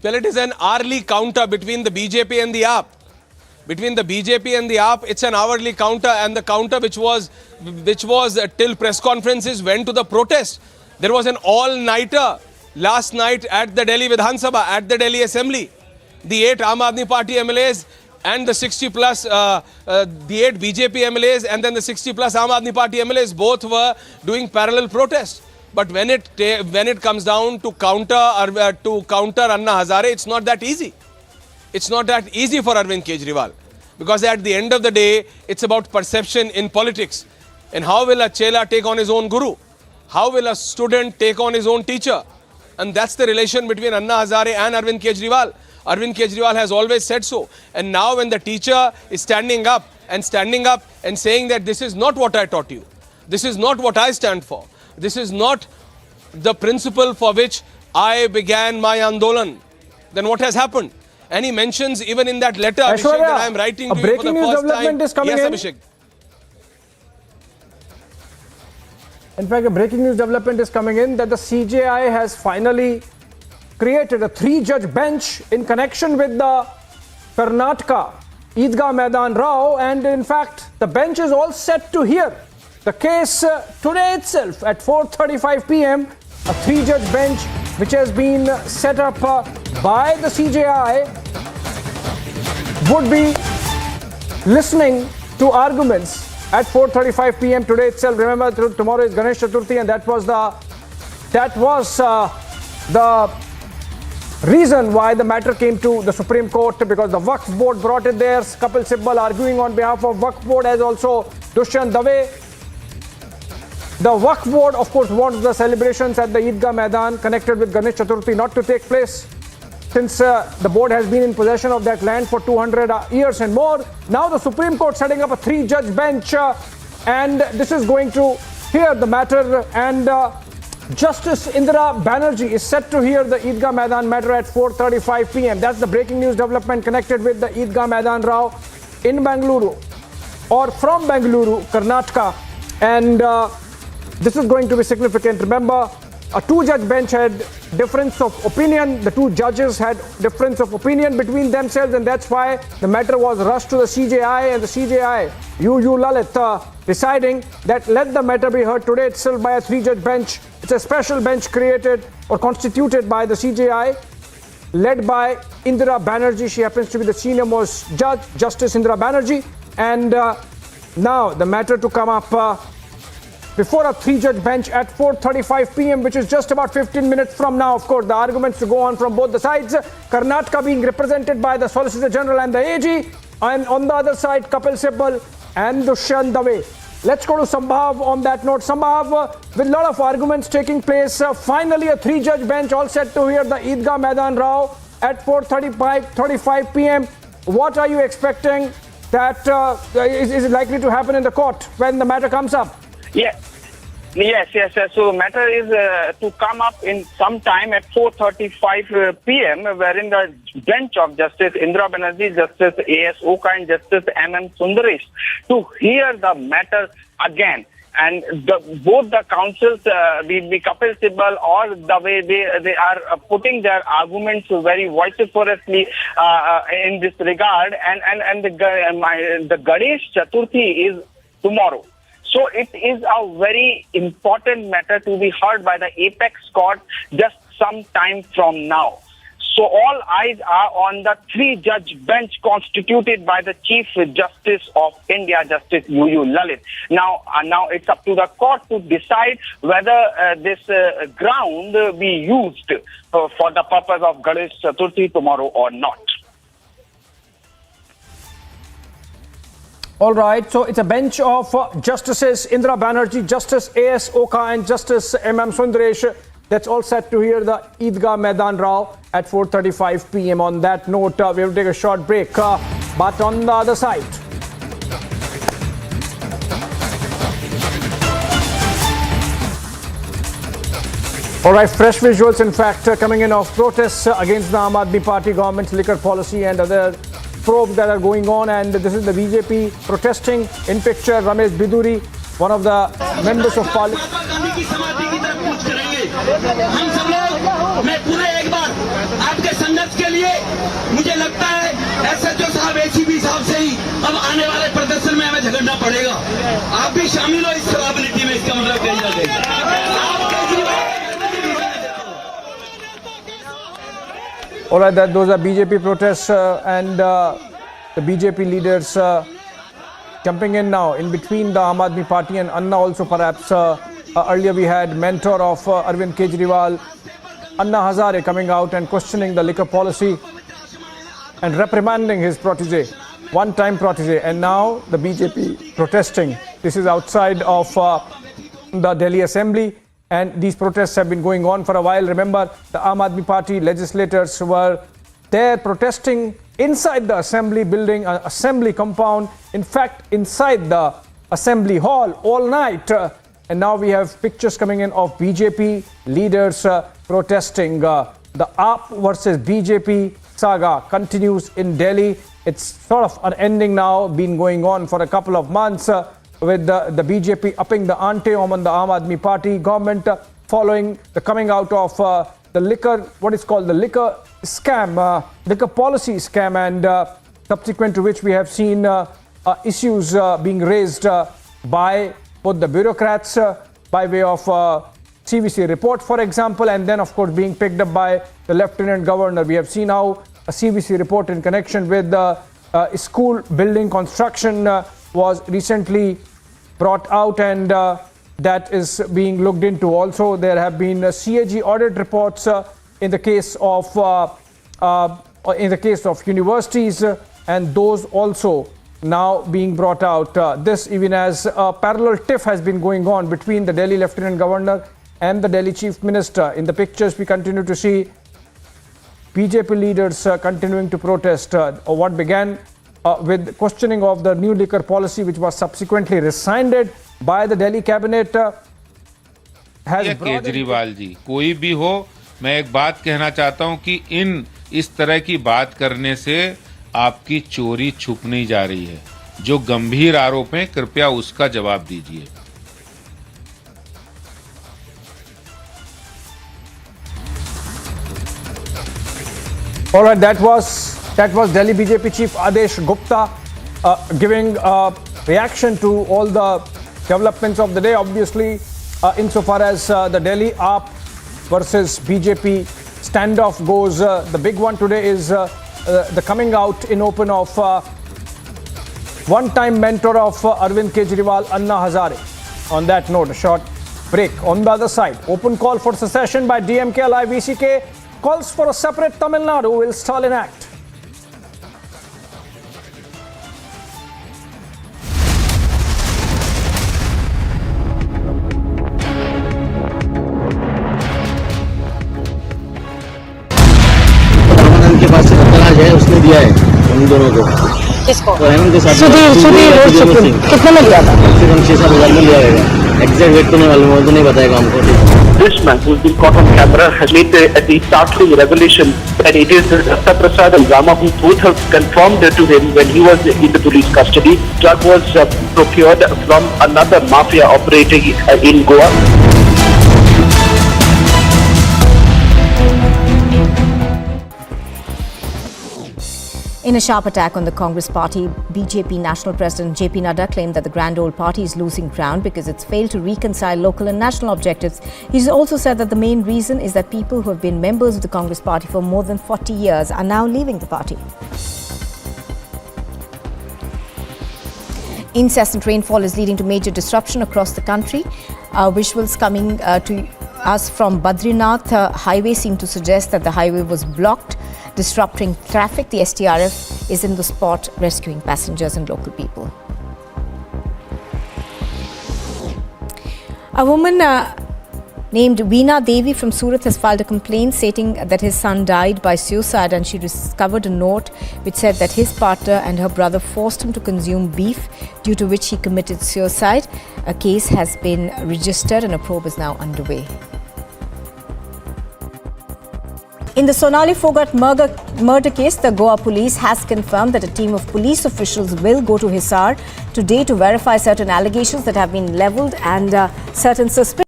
[SPEAKER 1] it is an hourly counter between the BJP and the AAP. Between the BJP and the AAP, it's an hourly counter, and the counter which was till press conferences went to the protest. There was an all-nighter last night at the Delhi Vidhan Sabha, at the Delhi Assembly. The 8 Aam Aadmi Party MLAs and the 60 plus, the 8 BJP MLAs and then the 60 plus Aam Aadmi Party MLAs both were doing parallel protests. But when it comes down to counter Anna Hazare, it's not that easy. It's not that easy for Arvind Kejriwal, because at the end of the day, it's about perception in politics. And how will a chela take on his own guru? How will a student take on his own teacher? And that's the relation between Anna Hazare and Arvind Kejriwal. Arvind Kejriwal has always said so. And now when the teacher is standing up and saying that this is not what I taught you, this is not what I stand for, this is not the principle for which I began my Andolan, then what has happened? And he mentions even in that letter, Abhishek, that I am writing to you for the first time.
[SPEAKER 5] Is coming
[SPEAKER 1] yes,
[SPEAKER 5] in.
[SPEAKER 1] Abhishek.
[SPEAKER 5] In fact, a breaking news development is coming in that the CJI has finally created a 3-judge bench in connection with the Karnataka Eidgah Maidan Rao, and in fact, the bench is all set to hear the case today itself at 4:35 p.m. A 3-judge bench which has been set up by the CJI would be listening to arguments at 4:35 p.m. today itself. Remember, tomorrow is Ganesh Chaturthi, and that was the reason why the matter came to the Supreme Court, because the Waqf Board brought it there. Kapil Sibal arguing on behalf of Waqf Board, as also Dushyant Dave. The Waqf Board, of course, wants the celebrations at the Eidgah Maidan connected with Ganesh Chaturthi not to take place, since the board has been in possession of that land for 200 years and more. Now the Supreme Court setting up a 3-judge bench, and this is going to hear the matter, and Justice Indira Banerjee is set to hear the Eidgah Maidan matter at 4:35 p.m. That's the breaking news development connected with the Eidgah Maidan Rao in Bengaluru, or from Bengaluru, Karnataka. And this is going to be significant. Remember, a 2-judge bench had difference of opinion. The 2 judges had difference of opinion between themselves, and that's why the matter was rushed to the CJI, and the CJI, UU Lalit, deciding that let the matter be heard today itself by a 3-judge bench. It's a special bench created or constituted by the CJI, led by Indira Banerjee. She happens to be the senior most judge, Justice Indira Banerjee. And now the matter to come up before a 3-judge bench at 4:35 p.m., which is just about 15 minutes from now. Of course, the arguments to go on from both the sides. Karnataka being represented by the Solicitor General and the AG, and on the other side, Kapil Sibal and Dushyant Dave. Let's go to Sambhav on that note. Sambhav, with a lot of arguments taking place, finally a 3-judge bench all set to hear the Eidgah Maidan Rao at 4:35 p.m. What are you expecting that is likely to happen in the court when the matter comes up?
[SPEAKER 8] Yes. So matter is to come up in some time at 4:35 p.m. wherein the bench of Justice Indira Banerjee, Justice A.S. Oka and Justice M.M. Sundaresh to hear the matter again. And both the counsels, the Kapil Sibal, or the way they are putting their arguments very vociferously in this regard, and the Ganesh Chaturthi is tomorrow. So it is a very important matter to be heard by the apex court just some time from now. So all eyes are on the 3-judge bench constituted by the Chief Justice of India, Justice UU Lalit. Now it's up to the court to decide whether this ground be used for the purpose of Ganesh Chaturthi tomorrow or not.
[SPEAKER 5] All right, so it's a bench of Justices Indira Banerjee, Justice A.S. Oka and Justice M.M. Sundaresh. That's all set to hear the Eidgah Maidan Rao at 4:35 p.m. On that note, we will take a short break. But on the other side, all right, fresh visuals, in fact, coming in of protests against the Aam Aadmi Party government's liquor policy and other probes that are going on. And this is the BJP protesting. In picture, Ramesh Biduri, one of the members of parliament.
[SPEAKER 12] मैं पूरे एक बार आपके संघर्ष के लिए मुझे लगता है एसएचओ साहब एसीपी साहब से ही अब आने वाले प्रदर्शन में हमें झगड़ना पड़ेगा। आप भी शामिल हो इस सवाबिलिटी में, इसका मतलब कहीं ना कहीं
[SPEAKER 5] All right, those are BJP protests and the BJP leaders jumping in now in between the Aam Aadmi Party and Anna also perhaps. Earlier we had mentor of Arvind Kejriwal, Anna Hazare, coming out and questioning the liquor policy and reprimanding his protege, one-time protege, and now the BJP protesting. This is outside of the Delhi Assembly. And these protests have been going on for a while. Remember, the Aam Aadmi Party legislators were there protesting inside the assembly building, assembly compound, in fact, inside the assembly hall all night. And now we have pictures coming in of BJP leaders protesting. The AAP versus BJP saga continues in Delhi. It's sort of unending now, been going on for a couple of months. With the BJP upping the ante on the Aam Aadmi Party government following the coming out of the liquor, what is called the liquor scam, liquor policy scam, and subsequent to which we have seen issues being raised by both the bureaucrats by way of CVC report, for example, and then of course being picked up by the Lieutenant Governor. We have seen how a CVC report in connection with the school building construction was recently brought out, and that is being looked into. Also, there have been CAG audit reports in the case of universities, and those also now being brought out. This even as a parallel tiff has been going on between the Delhi Lieutenant Governor and the Delhi Chief Minister. In the pictures, we continue to see BJP leaders continuing to protest, or what began with questioning of the new liquor policy, which was subsequently rescinded by the Delhi cabinet.
[SPEAKER 13] Kejriwal ji, कोई भी हो, मैं एक बात कहना चाहता हूं कि इस तरह की बात करने से आपकी चोरी छुप नहीं जा रही है। जो गंभीर आरोप हैं, कृपया उसका जवाब दीजिए।
[SPEAKER 5] All right, that was Delhi BJP Chief Adesh Gupta giving reaction to all the developments of the day. Obviously, insofar as the Delhi AAP versus BJP standoff goes, the big one today is the coming out in open of one-time mentor of Arvind Kejriwal, Anna Hazare. On that note, a short break. On the other side, open call for secession by DMK Alive VCK calls for a separate Tamil Nadu. Will Stalin act?
[SPEAKER 10] के पास से तलाश है, उसने दिया है उन दोनों को। किसको? तो हेमंत के साथ सुधीर कितने में लिया था? कम से कम 6-7 हज़ार में लिया है। एग्जैक्ट रेट तो नहीं मालूम, वो तो नहीं बताएगा हमको।
[SPEAKER 11] This man who's been caught on camera has made the startling revelation that it is Dr. Prasad and Rama who both have confirmed to him when he was in the police custody. Drug was procured from another mafia operating in Goa.
[SPEAKER 7] In a sharp attack on the Congress party, BJP National President JP Nadda claimed that the Grand Old Party is losing ground because it's failed to reconcile local and national objectives. He's also said that the main reason is that people who have been members of the Congress party for more than 40 years are now leaving the party. Incessant rainfall is leading to major disruption across the country. Visuals coming to us from Badrinath highway seem to suggest that the highway was blocked, disrupting traffic. The STRF is in the spot rescuing passengers and local people. A woman named Veena Devi from Surat has filed a complaint stating that his son died by suicide, and she discovered a note which said that his partner and her brother forced him to consume beef, due to which he committed suicide. A case has been registered and a probe is now underway. In the Sonali Phogat murder case, the Goa police has confirmed that a team of police officials will go to Hazare today to verify certain allegations that have been levelled and certain suspicions.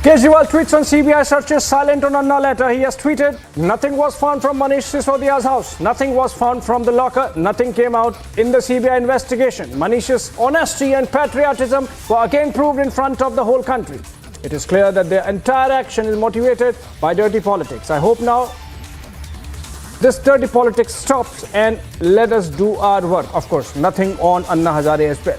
[SPEAKER 5] Kejriwal tweets on CBI searches silent on Anna letter. He has tweeted, nothing was found from Manish Sisodia's house. Nothing was found from the locker. Nothing came out in the CBI investigation. Manish's honesty and patriotism were again proved in front of the whole country. It is clear that their entire action is motivated by dirty politics. I hope now this dirty politics stops and let us do our work. Of course, nothing on Anna Hazare as well.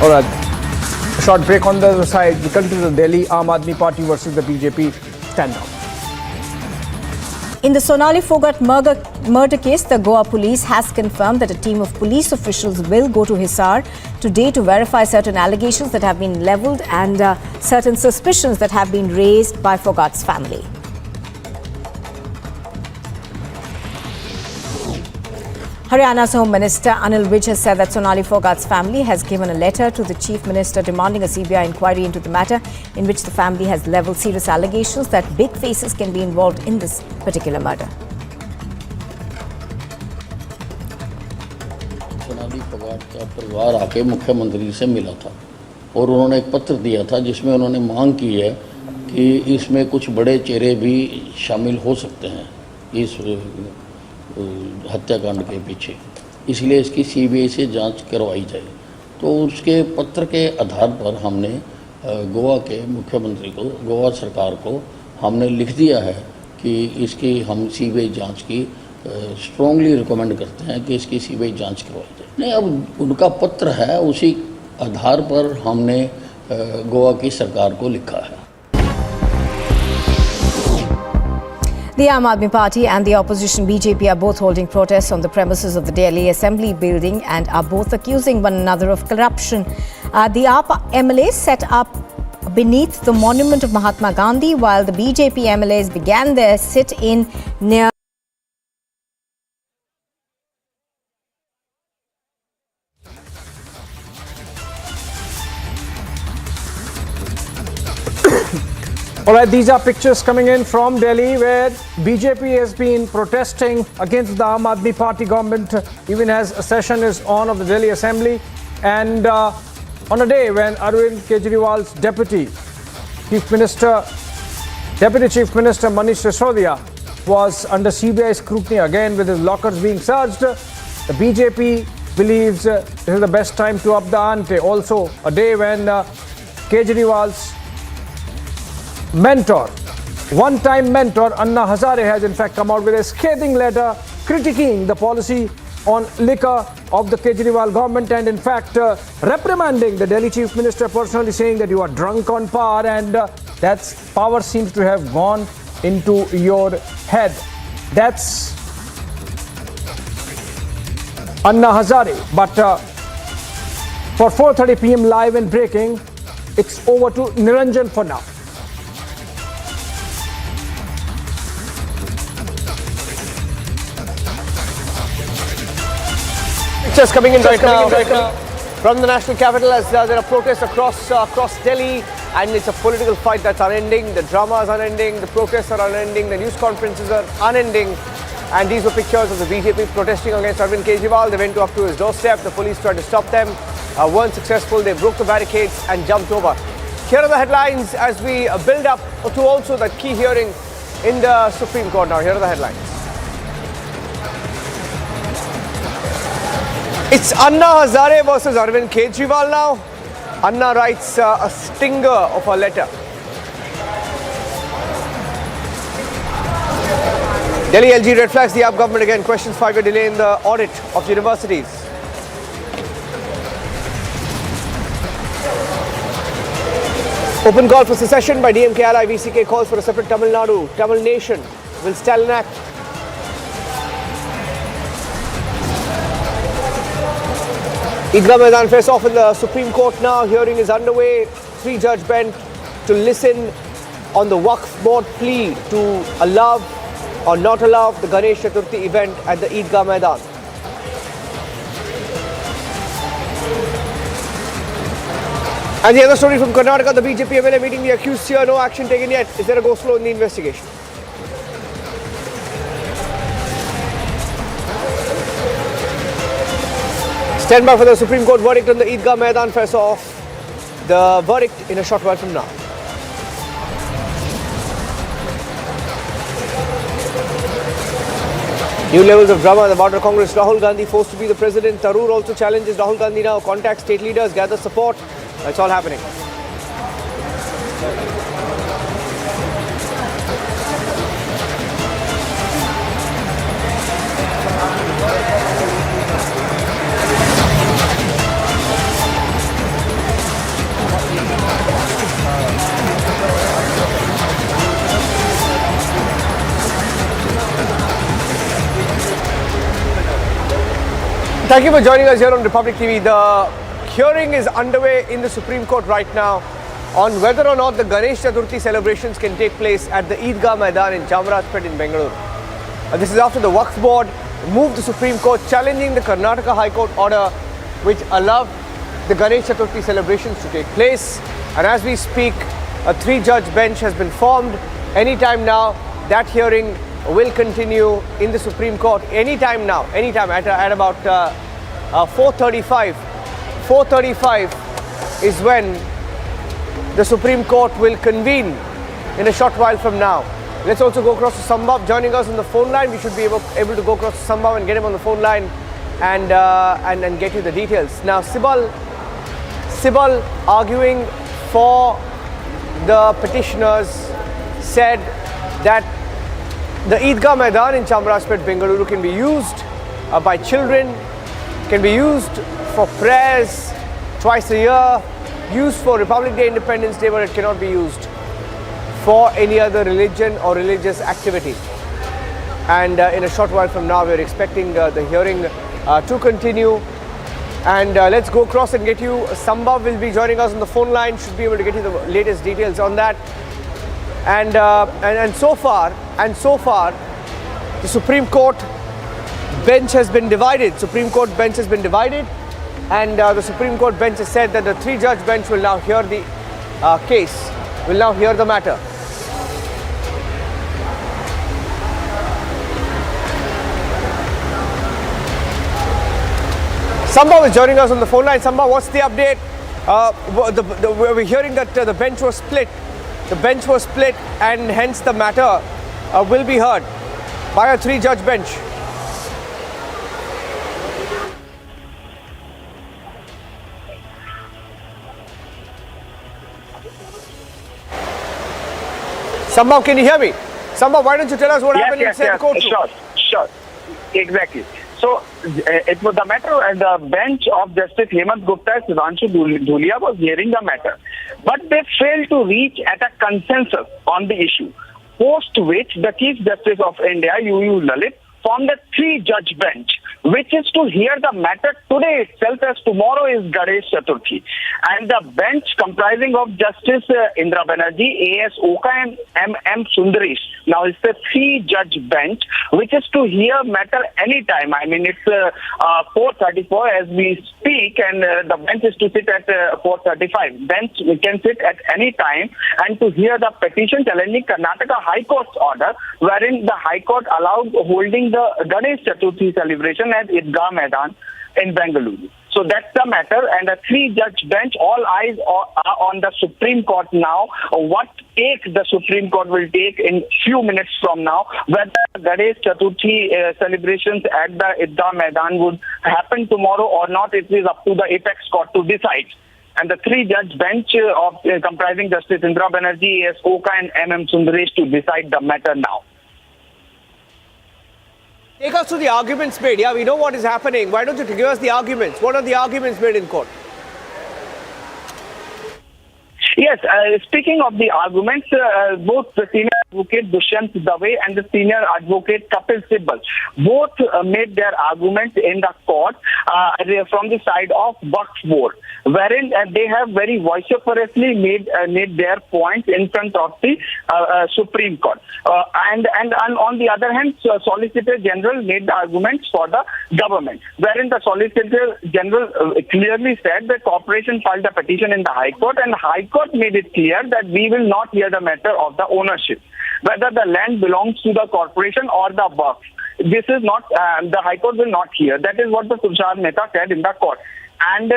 [SPEAKER 5] All right, a short break on the other side. We continue the Delhi Aam Aadmi Party versus the BJP standoff.
[SPEAKER 7] In the Sonali Phogat murder case, the Goa police has confirmed that a team of police officials will go to Hazare today to verify certain allegations that have been levelled and certain suspicions that have been raised by Phogat's family. Haryana's Home Minister Anil Vij has said that Sonali Phogat's family has given a letter to the Chief Minister demanding a CBI inquiry into the matter, in which the family has levelled serious allegations that big faces can be involved in this particular murder.
[SPEAKER 9] Sonali Phogat का परिवार आके मुख्यमंत्री से मिला था और उन्होंने एक पत्र दिया था जिसमें उन्होंने मांग की है कि इसमें कुछ बड़े चेहरे भी शामिल हो सकते हैं इस हत्याकांड के पीछे, इसलिए इसकी सीबीआई से जांच करवाई जाए। तो उसके पत्र के आधार पर हमने गोवा के मुख्यमंत्री को, गोवा सरकार को हमने लिख दिया है कि इसकी हम सीबीआई जांच की स्ट्रांगली रिकमेंड करते हैं कि इसकी सीबीआई जांच करवाई जाए। नहीं, अब उनका पत्र है, उसी आधार पर हमने गोवा की सरकार को लिखा है।
[SPEAKER 7] The Aam Aadmi Party and the opposition BJP are both holding protests on the premises of the Delhi Assembly building and are both accusing one another of corruption. The Aam MLA set up beneath the monument of Mahatma Gandhi, while the BJP MLAs began their sit-in near
[SPEAKER 5] All right, these are pictures coming in from Delhi where BJP has been protesting against the Aam Aadmi Party government, even as a session is on of the Delhi Assembly. And on a day when Arvind Kejriwal's Deputy Chief Minister Manish Sisodia was under CBI scrutiny again with his lockers being searched, the BJP believes this is the best time to up the ante. Also, a day when Kejriwal's mentor, one-time mentor Anna Hazare has in fact come out with a scathing letter critiquing the policy on liquor of the Kejriwal government and in fact reprimanding the Delhi Chief Minister personally, saying that you are drunk on power and that power seems to have gone into your head. That's Anna Hazare. But for 4:30 p.m. live and breaking, it's over to Niranjan for now.
[SPEAKER 14] Pictures coming in right now from the national capital as there are protests across Delhi, and it's a political fight that's unending. The drama is unending, the protests are unending, the news conferences are unending. And these were pictures of the BJP protesting against Arvind Kejriwal. They went up to his doorstep. The police tried to stop them, weren't successful. They broke the barricades and jumped over. Here are the headlines as we build up to also that key hearing in the Supreme Court now. Here are the headlines. It's Anna Hazare versus Arvind Kejriwal now. Anna writes a stinger of a letter. Delhi LG red flags the AAP government again, questions 5-year delay in the audit of universities. Open call for secession by DMK ally VCK calls for a separate Tamil Nadu. Tamil nation will Stalin act. Idgah Maidan face off in the Supreme Court now. Hearing is underway. 3-judge bench to listen on the Waqf board plea to allow or not allow the Ganesh Chaturthi event at the Idgah Maidan. And the other story from Karnataka, the BJP MLA meeting the accused here, no action taken yet. Is there a go slow in the investigation? Stand by for the Supreme Court verdict on the Idgah Maidan face off. The verdict in a short while from now. New levels of drama at the border Congress. Rahul Gandhi forced to be the president. Tharoor also challenges Rahul Gandhi now. Contact state leaders, gather support. That's all happening. Thank you for joining us here on Republic TV. The hearing is underway in the Supreme Court right now on whether or not the Ganesh Chaturthi celebrations can take place at the Idgah Maidan in Chamarajpet in Bengaluru. This is after the Waqf board moved the Supreme Court challenging the Karnataka High Court order which allowed the Ganesh Chaturthi celebrations to take place. And as we speak, a 3-judge bench has been formed. Anytime now, that hearing will continue in the Supreme Court anytime now, anytime at about 4:35. 4:35 is when the Supreme Court will convene in a short while from now. Let's also go across to Sambhav joining us on the phone line. We should be able to go across to Sambhav and get him on the phone line and get you the details. Now, Sibal arguing for the petitioners said that the Idgah Maidan in Chamarajpet, Bengaluru can be used by children, can be used for prayers twice a year, used for Republic Day, Independence Day, but it cannot be used for any other religion or religious activity. And in a short while from now, we are expecting the hearing to continue. And let's go across and get you. Sambhav will be joining us on the phone line, should be able to get you the latest details on that. And so far, the Supreme Court bench has been divided. Supreme Court bench has been divided, and the Supreme Court bench has said that the 3-judge bench will now hear the case, will now hear the matter. Sambhav is joining us on the phone line. Sambhav, what's the update? We're hearing that the bench was split. The bench was split, and hence the matter will be heard by a 3-judge bench. Sambhav, can you hear me? Sambhav, why don't you tell us what happened inside the courtroom?
[SPEAKER 8] Sure. Exactly. So, it was the matter, and the bench of Justice Hemant Gupta, Sudhanshu Dhulia was hearing the matter. But they failed to reach at a consensus on the issue, post which the Chief Justice of India, UU Lalit, formed a 3-judge bench, which is to hear the matter today itself, as tomorrow is Ganesh Chaturthi. And the bench comprising of Justice Indra Banerjee, A.S. Oka and M.M. Sundaresh. Now it's a 3-judge bench, which is to hear matter anytime. I mean, it's 4:34 as we speak, and the bench is to sit at 4:35. Bench can sit at any time and to hear the petition challenging Karnataka High Court's order, wherein the High Court allowed holding the Ganesh Chaturthi celebration at Idgah Maidan in Bengaluru. So that's the matter, and a 3-judge bench, all eyes are on the Supreme Court now. What take the Supreme Court will take in few minutes from now, whether Ganesh Chaturthi celebrations at the Idgah Maidan would happen tomorrow or not, it is up to the apex court to decide. And the 3-judge bench of comprising Justice Indra Banerjee, A.S. Oka and M.M. Sundaresh to decide the matter now.
[SPEAKER 14] Take us to the arguments made. Yeah, we know what is happening. Why don't you give us the arguments? What are the arguments made in court?
[SPEAKER 8] Yes, speaking of the arguments, both the senior advocate Dushyant Dave and the senior advocate Kapil Sibal both made their arguments in the court from the side of Waqf Board, wherein they have very vociferously made their points in front of the Supreme Court. And on the other hand, Solicitor General made the arguments for the government, wherein the Solicitor General clearly said that corporation filed a petition in the High Court, and High Court made it clear that we will not hear the matter of the ownership, whether the land belongs to the corporation or the Waqf. This is not, the High Court will not hear. That is what the Tushar Mehta said in the court. And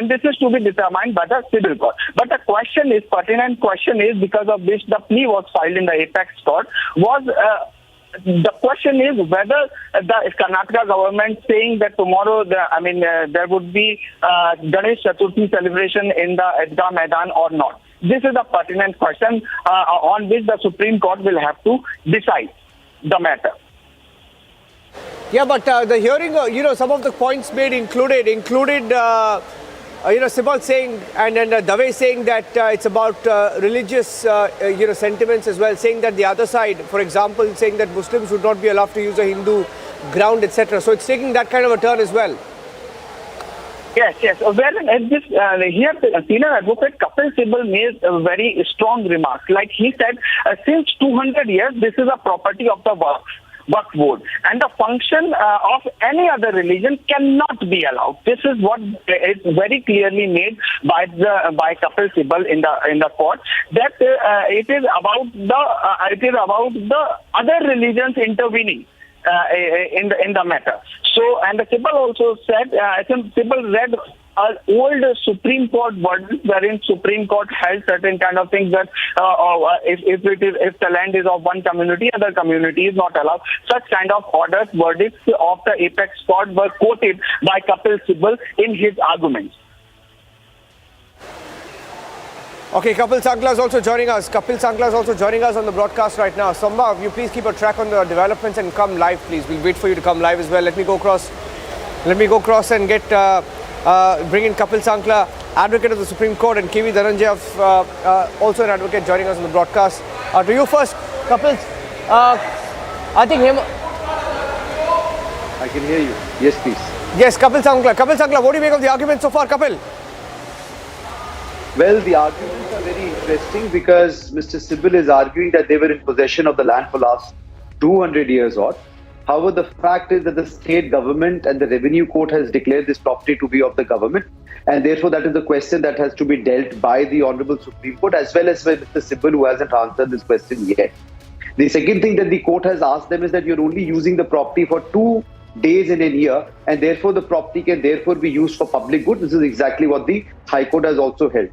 [SPEAKER 8] this is to be determined by the civil court. But the question is, pertinent question is, because of which the plea was filed in the apex court, was the question is whether the Karnataka government saying that tomorrow, there would be Ganesh Chaturthi celebration in the Eidgah Maidan or not. This is a pertinent question on which the Supreme Court will have to decide the matter.
[SPEAKER 14] Yeah, but the hearing, some of the points made included, Sibal saying and Dave saying that it's about religious, sentiments as well, saying that the other side, for example, saying that Muslims would not be allowed to use a Hindu ground, etc. So it's taking that kind of a turn as well.
[SPEAKER 8] Yes. Wherein this here, the senior advocate Kapil Sibal made a very strong remark. Like he said, since 200 years, this is a property of the Waqf Board, and the function of any other religion cannot be allowed. This is what is very clearly made by Kapil Sibal in the court, that it is about the other religions intervening in the matter. So, and the Sibal also said, Sibal read an old Supreme Court verdict wherein Supreme Court held certain kind of things that if the land is of one community, other community is not allowed. Such kind of orders, verdicts of the apex court were quoted by Kapil Sibal in his arguments.
[SPEAKER 14] Okay, Kapil Sankla is also joining us. On the broadcast right now. Samba, you please keep a track on the developments and come live, please. We'll wait for you to come live as well. Let me go across and get bring in Kapil Sankla, advocate of the Supreme Court, and KV Dhananjay, also an advocate, joining us on the broadcast. To you first, Kapil. I think him.
[SPEAKER 16] I can hear you. Yes, please.
[SPEAKER 14] Yes, Kapil Sankla, what do you make of the argument so far, Kapil?
[SPEAKER 16] Well, the arguments are very interesting because Mr. Sibal is arguing that they were in possession of the land for last 200 years odd. However, the fact is that the state government and the revenue court has declared this property to be of the government, and therefore that is the question that has to be dealt by the Honorable Supreme Court as well as by Mr. Sibal, who hasn't answered this question yet. The second thing that the court has asked them is that you're only using the property for 2 days in a year, and therefore the property can therefore be used for public good. This is exactly what the High Court has also held.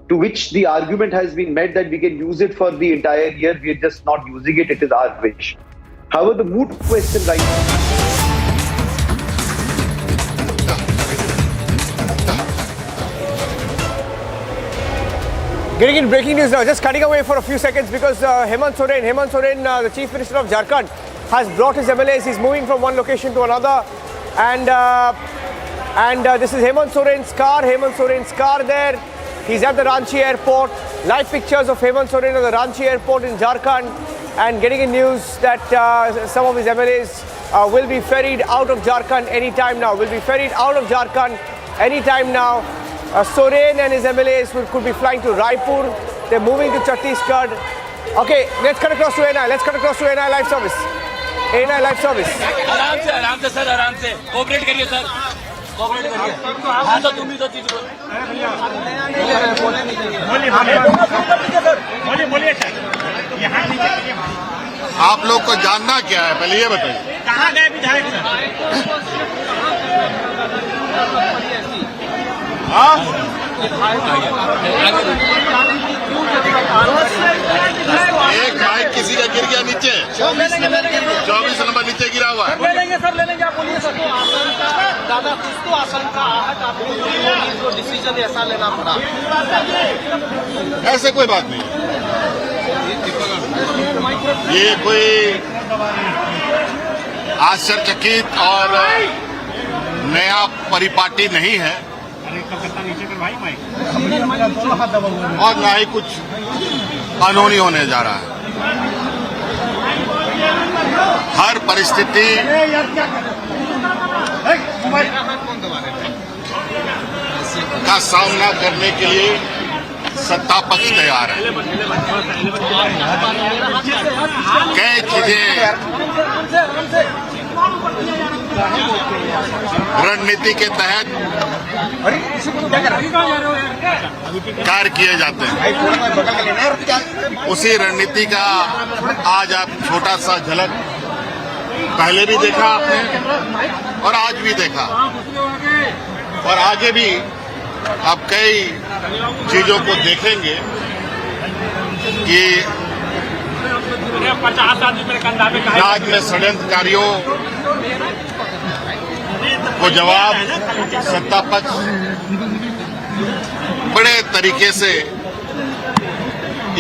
[SPEAKER 16] To which the argument has been made that we can use it for the entire year, we are just not using it, it is our wish. However, the moot question right now.
[SPEAKER 14] Getting in breaking news now, just cutting away for a few seconds because Hemant Soren, the Chief Minister of Jharkhand, has brought his MLAs. He's moving from one location to another, and this is Hemant Soren's car there. He's at the Ranchi airport. Live pictures of Hemant Soren at the Ranchi airport in Jharkhand, and getting in news that some of his MLAs will be ferried out of Jharkhand anytime now. Soren and his MLAs could be flying to Raipur. They're moving to Chhattisgarh. Okay, let's cut across to NI. Live service.
[SPEAKER 4] आराम से sir, आराम से cooperate करिए sir, cooperate करिए। हाँ तो तुम ही तो चीज बोलिए सर।
[SPEAKER 17] आप लोग को जानना क्या है, पहले ये बताइए।
[SPEAKER 4] कहाँ गए विधायक सर?
[SPEAKER 17] एक माइक किसी का गिर गया नीचे, 24 नंबर नीचे गिरा हुआ है।
[SPEAKER 4] ले लेंगे आप बोलिए सर। दादा कुछ तो आशंका आहत आपको डिसीजन ऐसा लेना पड़ा,
[SPEAKER 17] ऐसे कोई बात नहीं, ये कोई आश्चर्यचकित और नया परिपाटी नहीं है।
[SPEAKER 15] और ना ही कुछ कानूनी होने जा रहा है। हर परिस्थिति का सामना करने के लिए सत्ता पक्ष तैयार है। कई चीजें रणनीति के तहत कार्य किए जाते हैं। उसी रणनीति का आज आप छोटा सा झलक पहले भी देखा आपने और आज भी देखा, और आगे भी आप कई चीजों को देखेंगे कि राज्य में षड्यंत्रकारियों को जवाब सत्ता पक्ष बड़े तरीके से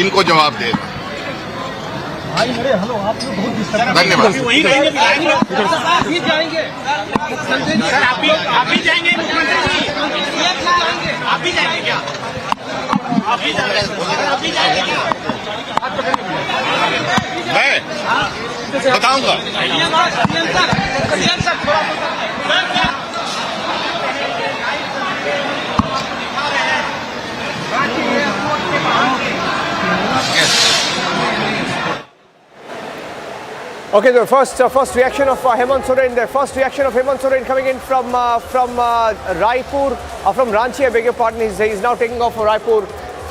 [SPEAKER 15] इनको जवाब देगा। धन्यवाद। मैं बताऊंगा।
[SPEAKER 14] Okay, the first reaction of Hemant Soren. The first reaction of Hemant Soren coming in from Raipur, from Ranchi. I beg your pardon. He's now taking off for Raipur,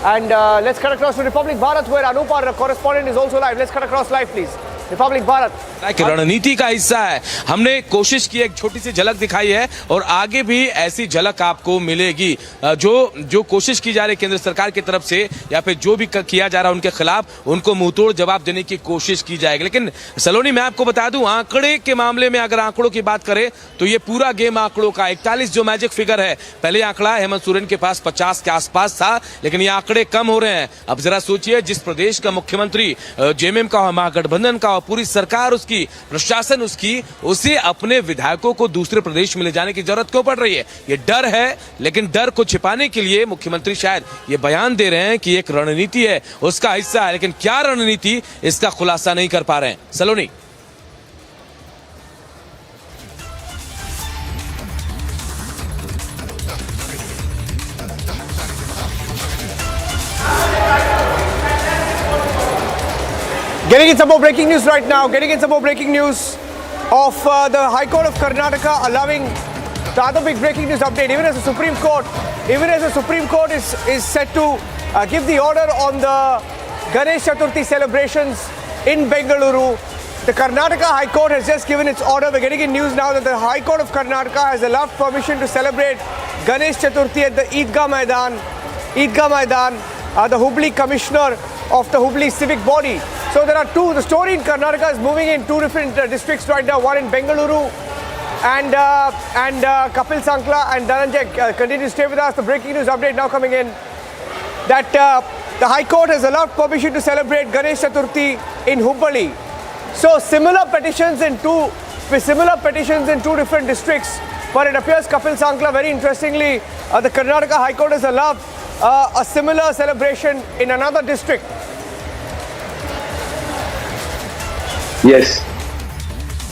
[SPEAKER 14] and let's cut across to Republic Bharat, where Anup, our correspondent, is also live. Let's cut across live, please. Republic Bharat
[SPEAKER 1] रणनीति का हिस्सा है। हमने कोशिश की, एक छोटी सी झलक दिखाई है और आगे भी ऐसी झलक आपको मिलेगी। जो कोशिश की जा रही है केंद्र सरकार की तरफ से या फिर जो भी किया जा रहा है उनके खिलाफ, उनको मुंहतोड़ जवाब देने की कोशिश की जाएगी। लेकिन सलोनी, मैं आपको बता दूं, आंकड़े के मामले में अगर आंकड़ों की बात करें तो ये पूरा गेम आंकड़ों का 41 जो मैजिक फिगर है, पहले आंकड़ा हेमंत सोरेन के पास 50 के आसपास था, लेकिन ये आंकड़े कम हो रहे हैं। अब जरा सोचिए, जिस प्रदेश का मुख्यमंत्री जेएमएम का हो, महागठबंधन का हो, पूरी सरकार उसकी, प्रशासन उसकी, उसे अपने विधायकों को दूसरे प्रदेश में ले जाने की जरूरत क्यों पड़ रही है? ये डर है, लेकिन डर को छिपाने के लिए मुख्यमंत्री शायद ये बयान दे रहे हैं कि एक रणनीति है, उसका हिस्सा है, लेकिन क्या रणनीति, इसका खुलासा नहीं कर पा रहे हैं। सलोनी।
[SPEAKER 14] Getting in some more breaking news right now. Getting in some more breaking news of the High Court of Karnataka allowing the other big breaking news update. Even as the Supreme Court is set to give the order on the Ganesh Chaturthi celebrations in Bengaluru, the Karnataka High Court has just given its order. We're getting in news now that the High Court of Karnataka has allowed permission to celebrate Ganesh Chaturthi at the Eidgah Maidan. The Hubli Commissioner of the Hubli civic body. So there are two. The story in Karnataka is moving in two different districts right now. One in Bengaluru, and Kapil Sankla and Dhananjay continue to stay with us. The breaking news update now coming in that the High Court has allowed permission to celebrate Ganesh Chaturthi in Hubli. So similar petitions in two different districts. But it appears Kapil Sankla, very interestingly, the Karnataka High Court has allowed a similar celebration in another district.
[SPEAKER 16] Yes.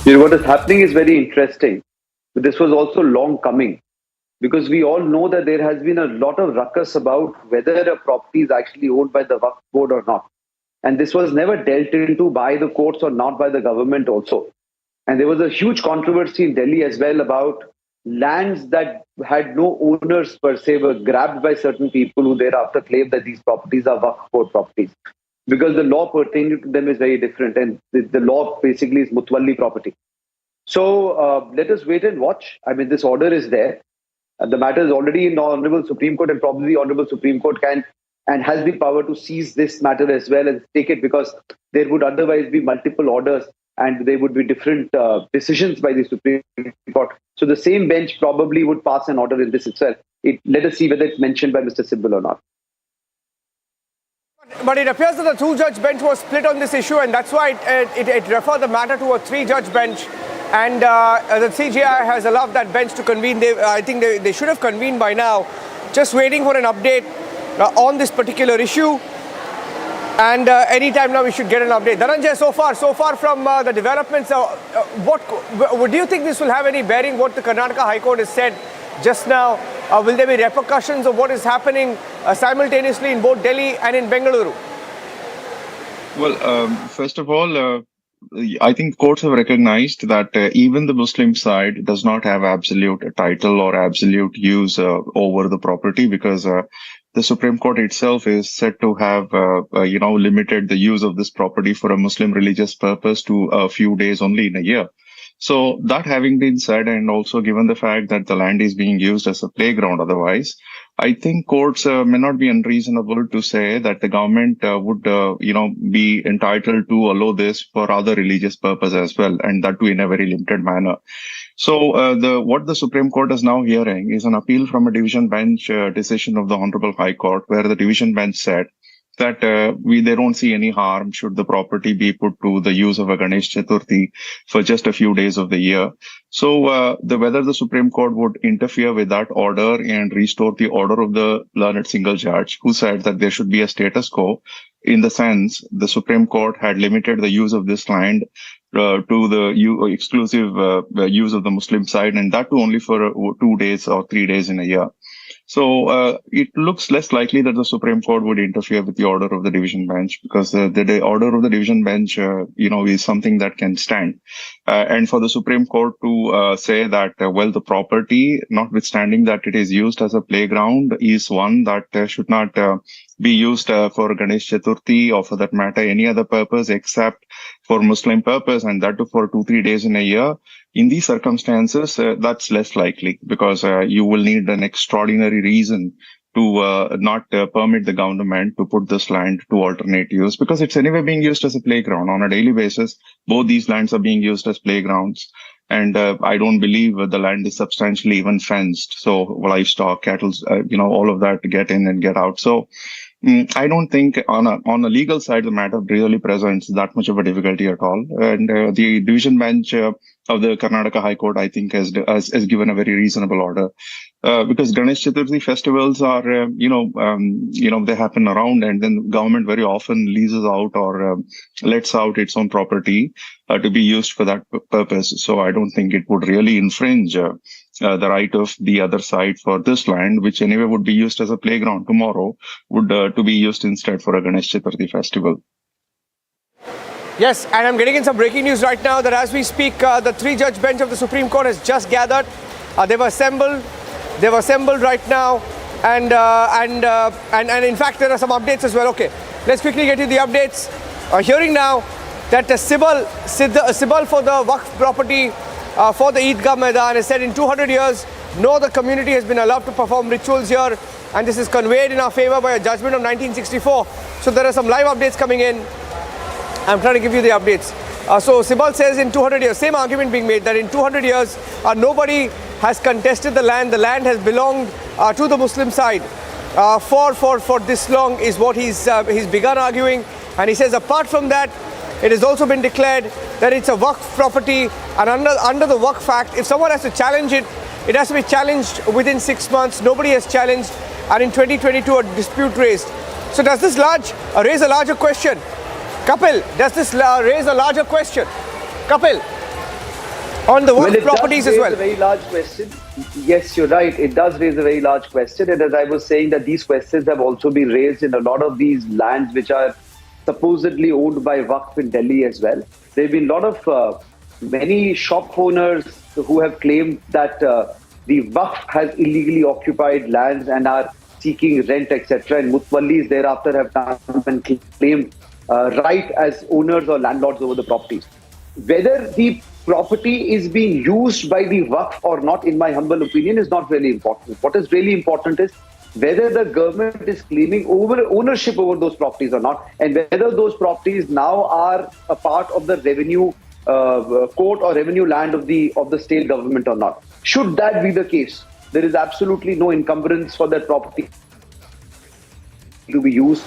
[SPEAKER 16] What is happening is very interesting. But this was also long coming, because we all know that there has been a lot of ruckus about whether a property is actually owned by the Waqf board or not. And this was never dealt into by the courts or not by the government also. And there was a huge controversy in Delhi as well about lands that had no owners per se, were grabbed by certain people who thereafter claimed that these properties are Waqf board properties. Because the law pertaining to them is very different, and the law basically is Mutawalli property. So let us wait and watch. I mean, this order is there. The matter is already in the Honorable Supreme Court, and probably the Honorable Supreme Court can and has the power to seize this matter as well and take it, because there would otherwise be multiple orders and there would be different decisions by the Supreme Court. So the same bench probably would pass an order in this itself. Let us see whether it's mentioned by Mr. Sibal or not.
[SPEAKER 14] But it appears that the two-judge bench was split on this issue, and that's why it referred the matter to a three-judge bench. And the CJI has allowed that bench to convene. I think they should have convened by now just waiting for an update on this particular issue. And anytime now we should get an update. Dhananjay, so far from the developments, what do you think this will have any bearing what the Karnataka High Court has said just now? Will there be repercussions of what is happening simultaneously in both Delhi and in Bengaluru?
[SPEAKER 2] Well, first of all, I think courts have recognized that even the Muslim side does not have absolute title or absolute use over the property, because the Supreme Court itself is said to have, limited the use of this property for a Muslim religious purpose to a few days only in a year. So that having been said, and also given the fact that the land is being used as a playground otherwise, I think courts may not be unreasonable to say that the government would, be entitled to allow this for other religious purpose as well, and that too in a very limited manner. So what the Supreme Court is now hearing is an appeal from a division bench decision of the Honorable High Court, where the division bench said that they don't see any harm should the property be put to the use of a Ganesh Chaturthi for just a few days of the year. So whether the Supreme Court would interfere with that order and restore the order of the learned single judge who said that there should be a status quo, in the sense the Supreme Court had limited the use of this land to the exclusive use of the Muslim side, and that too only for 2 days or 3 days in a year. So it looks less likely that the Supreme Court would interfere with the order of the division bench, because the order of the division bench, is something that can stand. And for the Supreme Court to say that, the property, notwithstanding that it is used as a playground, is one that should not be used for Ganesh Chaturthi or for that matter any other purpose except for Muslim purpose, and that too for 2-3 days in a year. In these circumstances, that's less likely, because you will need an extraordinary reason to not permit the government to put this land to alternate use, because it's anyway being used as a playground on a daily basis. Both these lands are being used as playgrounds. And I don't believe the land is substantially even fenced. So livestock, cattle, all of that get in and get out. So I don't think on a legal side, the matter really presents that much of a difficulty at all. And the division bench of the Karnataka High Court, I think, has given a very reasonable order. Because Ganesh Chaturthi festivals are, they happen around, and then government very often leases out or lets out its own property to be used for that purpose. So I don't think it would really infringe the right of the other side for this land, which anyway would be used as a playground tomorrow, would to be used instead for a Ganesh Chaturthi festival.
[SPEAKER 14] Yes, and I'm getting in some breaking news right now that as we speak, the 3-judge bench of the Supreme Court has just gathered. They've assembled right now, and in fact there are some updates as well. Okay, let's quickly get to the updates. Hearing now that Sibal for the Waqf property for the Eidgah Maidan has said in 200 years no other community has been allowed to perform rituals here, and this is conveyed in our favor by a judgment of 1964. So there are some live updates coming in. I'm trying to give you the updates. So Sibal says in 200 years, same argument being made, that in 200 years nobody has contested the land. The land has belonged to the Muslim side for this long, is what he's begun arguing. And he says apart from that, it has also been declared that it's a Waqf property, and under the Waqf Act, if someone has to challenge it, it has to be challenged within 6 months. Nobody has challenged, and in 2022 a dispute raised. So does this raise a larger question? Kapil, does this raise a larger question? Kapil, on the Waqf properties as well.
[SPEAKER 16] It does raise a very large question. Yes, you're right. It does raise a very large question. And as I was saying, that these questions have also been raised in a lot of these lands which are supposedly owned by Waqf in Delhi as well. There have been a lot of many shop owners who have claimed that the Waqf has illegally occupied lands and are seeking rent, etc. And Mutwallis thereafter have come and claimed right as owners or landlords over the properties. Whether the property is being used by the Waqf or not, in my humble opinion, is not really important. What is really important is whether the government is claiming ownership over those properties or not, and whether those properties now are a part of the revenue court or revenue land of the state government or not. Should that be the case, there is absolutely no encumbrance for that property to be used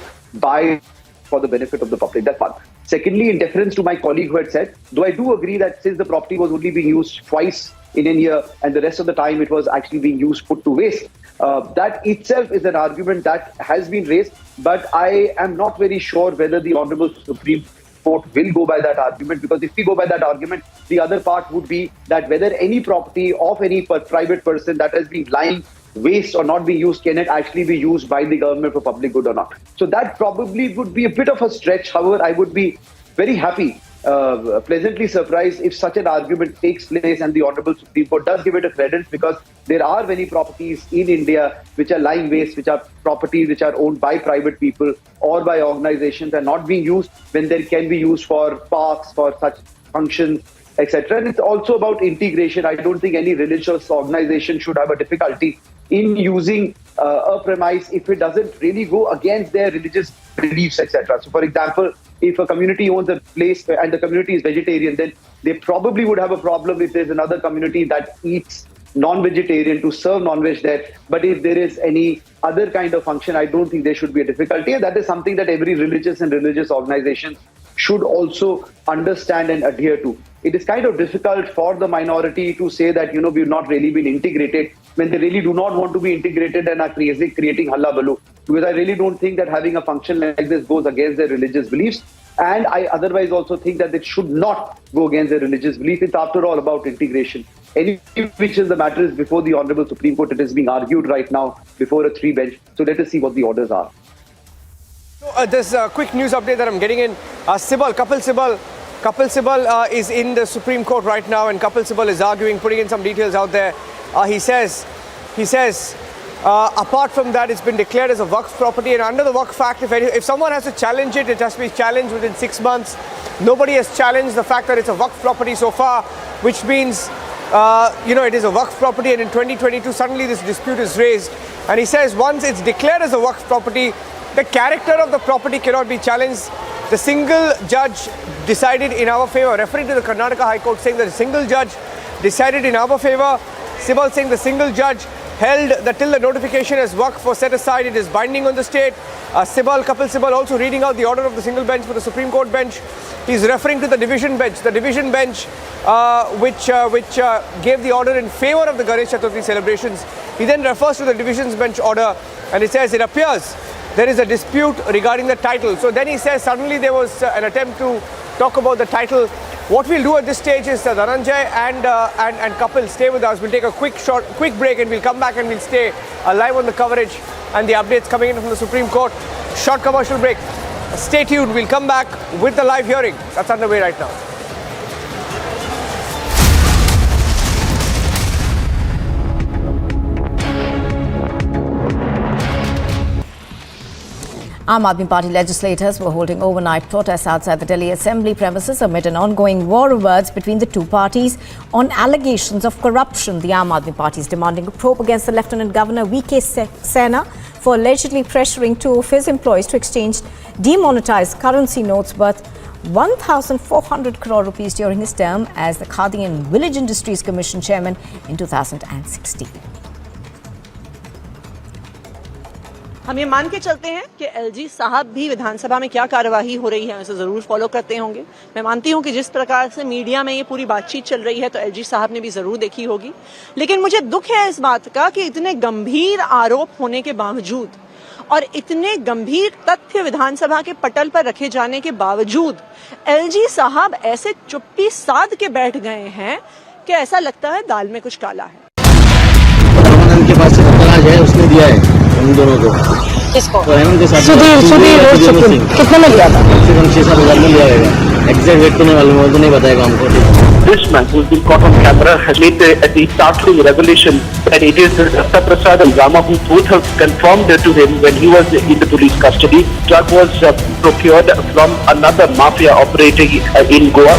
[SPEAKER 16] for the benefit of the public. That's one. Secondly, in deference to my colleague who had said, though I do agree that since the property was only being used twice in India, and the rest of the time it was actually being used, put to waste. That itself is an argument that has been raised, but I am not very sure whether the Honorable Supreme Court will go by that argument, because if we go by that argument, the other part would be that whether any property of any private person that has been lying waste or not being used, can it actually be used by the government for public good or not? So that probably would be a bit of a stretch. However, I would be very happy, pleasantly surprised if such an argument takes place and the Honorable Supreme Court does give it a credence, because there are many properties in India which are lying waste, which are properties which are owned by private people or by organizations and not being used when they can be used for parks, for such functions, etc. And it's also about integration. I don't think any religious organization should have a difficulty in using a premise if it doesn't really go against their religious beliefs, etc. So, for example, if a community owns a place and the community is vegetarian, then they probably would have a problem if there's another community that eats non-vegetarian to serve non-veg there. But if there is any other kind of function, I don't think there should be a difficulty. And that is something that every religious organization should also understand and adhere to. It is kind of difficult for the minority to say that, we've not really been integrated when they really do not want to be integrated and are creating hullabaloo. Because I really don't think that having a function like this goes against their religious beliefs. And I otherwise also think that it should not go against their religious beliefs. It's after all about integration. Any which is the matter is before the Honorable Supreme Court. It is being argued right now before a 3-bench. So let us see what the orders are.
[SPEAKER 14] So there's a quick news update that I'm getting in. Kapil Sibal is in the Supreme Court right now, and Kapil Sibal is arguing, putting in some details out there. He says, apart from that, it's been declared as a Waqf property, and under the Waqf Act, if someone has to challenge it, it has to be challenged within 6 months. Nobody has challenged the fact that it's a Waqf property so far, which means, it is a Waqf property, and in 2022, suddenly this dispute is raised. And he says once it's declared as a Waqf property, the character of the property cannot be challenged. The single judge decided in our favor, referring to the Karnataka High Court, saying that the single judge decided in our favor. Sibal saying the single judge held that till the notification as Waqf was set aside, it is binding on the state. Kapil Sibal also reading out the order of the single bench for the Supreme Court bench. He's referring to the division bench, which gave the order in favor of the Ganesh Chaturthi celebrations. He then refers to the divisions bench order, and it says, it appears there is a dispute regarding the title. So then he says suddenly there was an attempt to talk about the title. What we'll do at this stage is Dhananjay and Kapil stay with us. We'll take a quick break, and we'll come back and we'll stay live on the coverage and the updates coming in from the Supreme Court. Short commercial break. Stay tuned. We'll come back with the live hearing that's underway right now.
[SPEAKER 7] Aam Aadmi Party legislators were holding overnight protests outside the Delhi Assembly premises amid an ongoing war of words between the two parties on allegations of corruption. The Aam Aadmi Party is demanding a probe against the Lieutenant Governor V.K. Sena for allegedly pressuring 2 of his employees to exchange demonetized currency notes worth 1,400 crore rupees during his term as the Khadi and Village Industries Commission chairman in 2016.
[SPEAKER 21] हम ये मान के चलते हैं कि LG साहब भी विधानसभा में क्या कार्यवाही हो रही है उसे जरूर फॉलो करते होंगे। मैं मानती हूं कि जिस प्रकार से मीडिया में ये पूरी बातचीत चल रही है तो एलजी साहब ने भी जरूर देखी होगी। लेकिन मुझे दुख है इस बात का कि इतने गंभीर आरोप होने के बावजूद और इतने गंभीर तथ्य विधानसभा के पटल पर रखे जाने के बावजूद एलजी साहब ऐसे चुप्पी साध के बैठ गए हैं कि ऐसा लगता है दाल में कुछ काला है।
[SPEAKER 10] के पास से उसने दिया है उन दोनों को। किसको? तो हेमंत के साथ सुधीर कितने में लिया था? कम से कम 6-7 हज़ार में लिया है। एग्जैक्ट रेट तो नहीं मालूम, वो तो नहीं बताएगा हमको।
[SPEAKER 6] This man who's been caught on camera has made the startling revelation that it is Dr. Prasad and Rama who both have confirmed to him when he was in the police custody. Drug was procured from another mafia operating in Goa.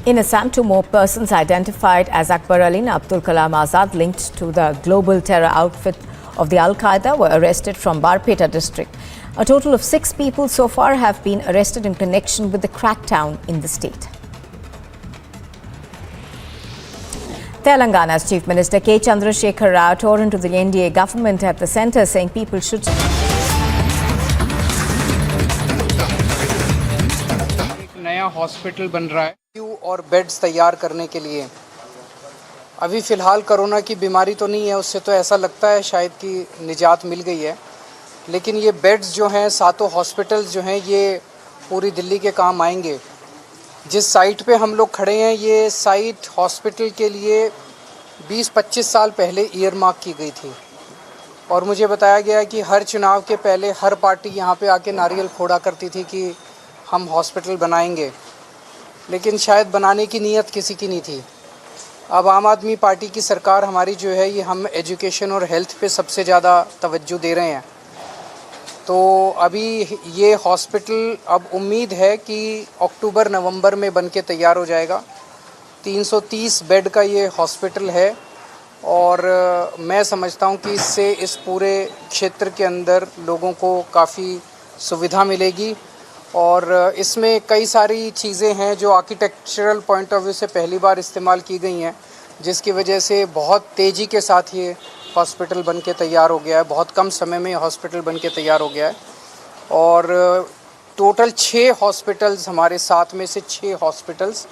[SPEAKER 7] In Assam, 2 more persons identified as Akbar Ali and Abdul Kalam Azad linked to the global terror outfit of the Al-Qaeda were arrested from Barpeta district. A total of 6 people so far have been arrested in connection with the crackdown in the state. Telangana's Chief Minister K. Chandrasekhar Rao tore into the NDA government at the centre, saying people should...
[SPEAKER 19] नया hospital बन रहा है और beds तैयार करने के लिए। अभी फ़िलहाल कोरोना की बीमारी तो नहीं है, उससे तो ऐसा लगता है शायद कि निजात मिल गई है, लेकिन ये बेड्स जो हैं, सातों हॉस्पिटल्स जो हैं, ये पूरी दिल्ली के काम आएंगे। जिस साइट पे हम लोग खड़े हैं, ये साइट हॉस्पिटल के लिए 20-25 साल पहले ईयर मार्क की गई थी और मुझे बताया गया कि हर चुनाव के पहले हर पार्टी यहाँ पे आके नारियल फोड़ा करती थी कि हम हॉस्पिटल बनाएंगे, लेकिन शायद बनाने की नीयत किसी की नहीं थी। अब आम आदमी पार्टी की सरकार हमारी जो है, ये हम एजुकेशन और हेल्थ पे सबसे ज़्यादा तवज्जो दे रहे हैं। तो अभी ये हॉस्पिटल अब उम्मीद है कि अक्टूबर-नवंबर में बन के तैयार हो जाएगा। 330 बेड का ये हॉस्पिटल है और मैं समझता हूँ कि इससे इस पूरे क्षेत्र के अंदर लोगों को काफ़ी सुविधा मिलेगी और इसमें कई सारी चीज़ें हैं जो आर्किटेक्चरल पॉइंट ऑफ व्यू से पहली बार इस्तेमाल की गई हैं, जिसकी वजह से बहुत तेज़ी के साथ ये हॉस्पिटल बन के तैयार हो गया है। बहुत कम समय में हॉस्पिटल बन के तैयार हो गया है और टोटल 6 हॉस्पिटल्स हमारे साथ में से 6 हॉस्पिटल्स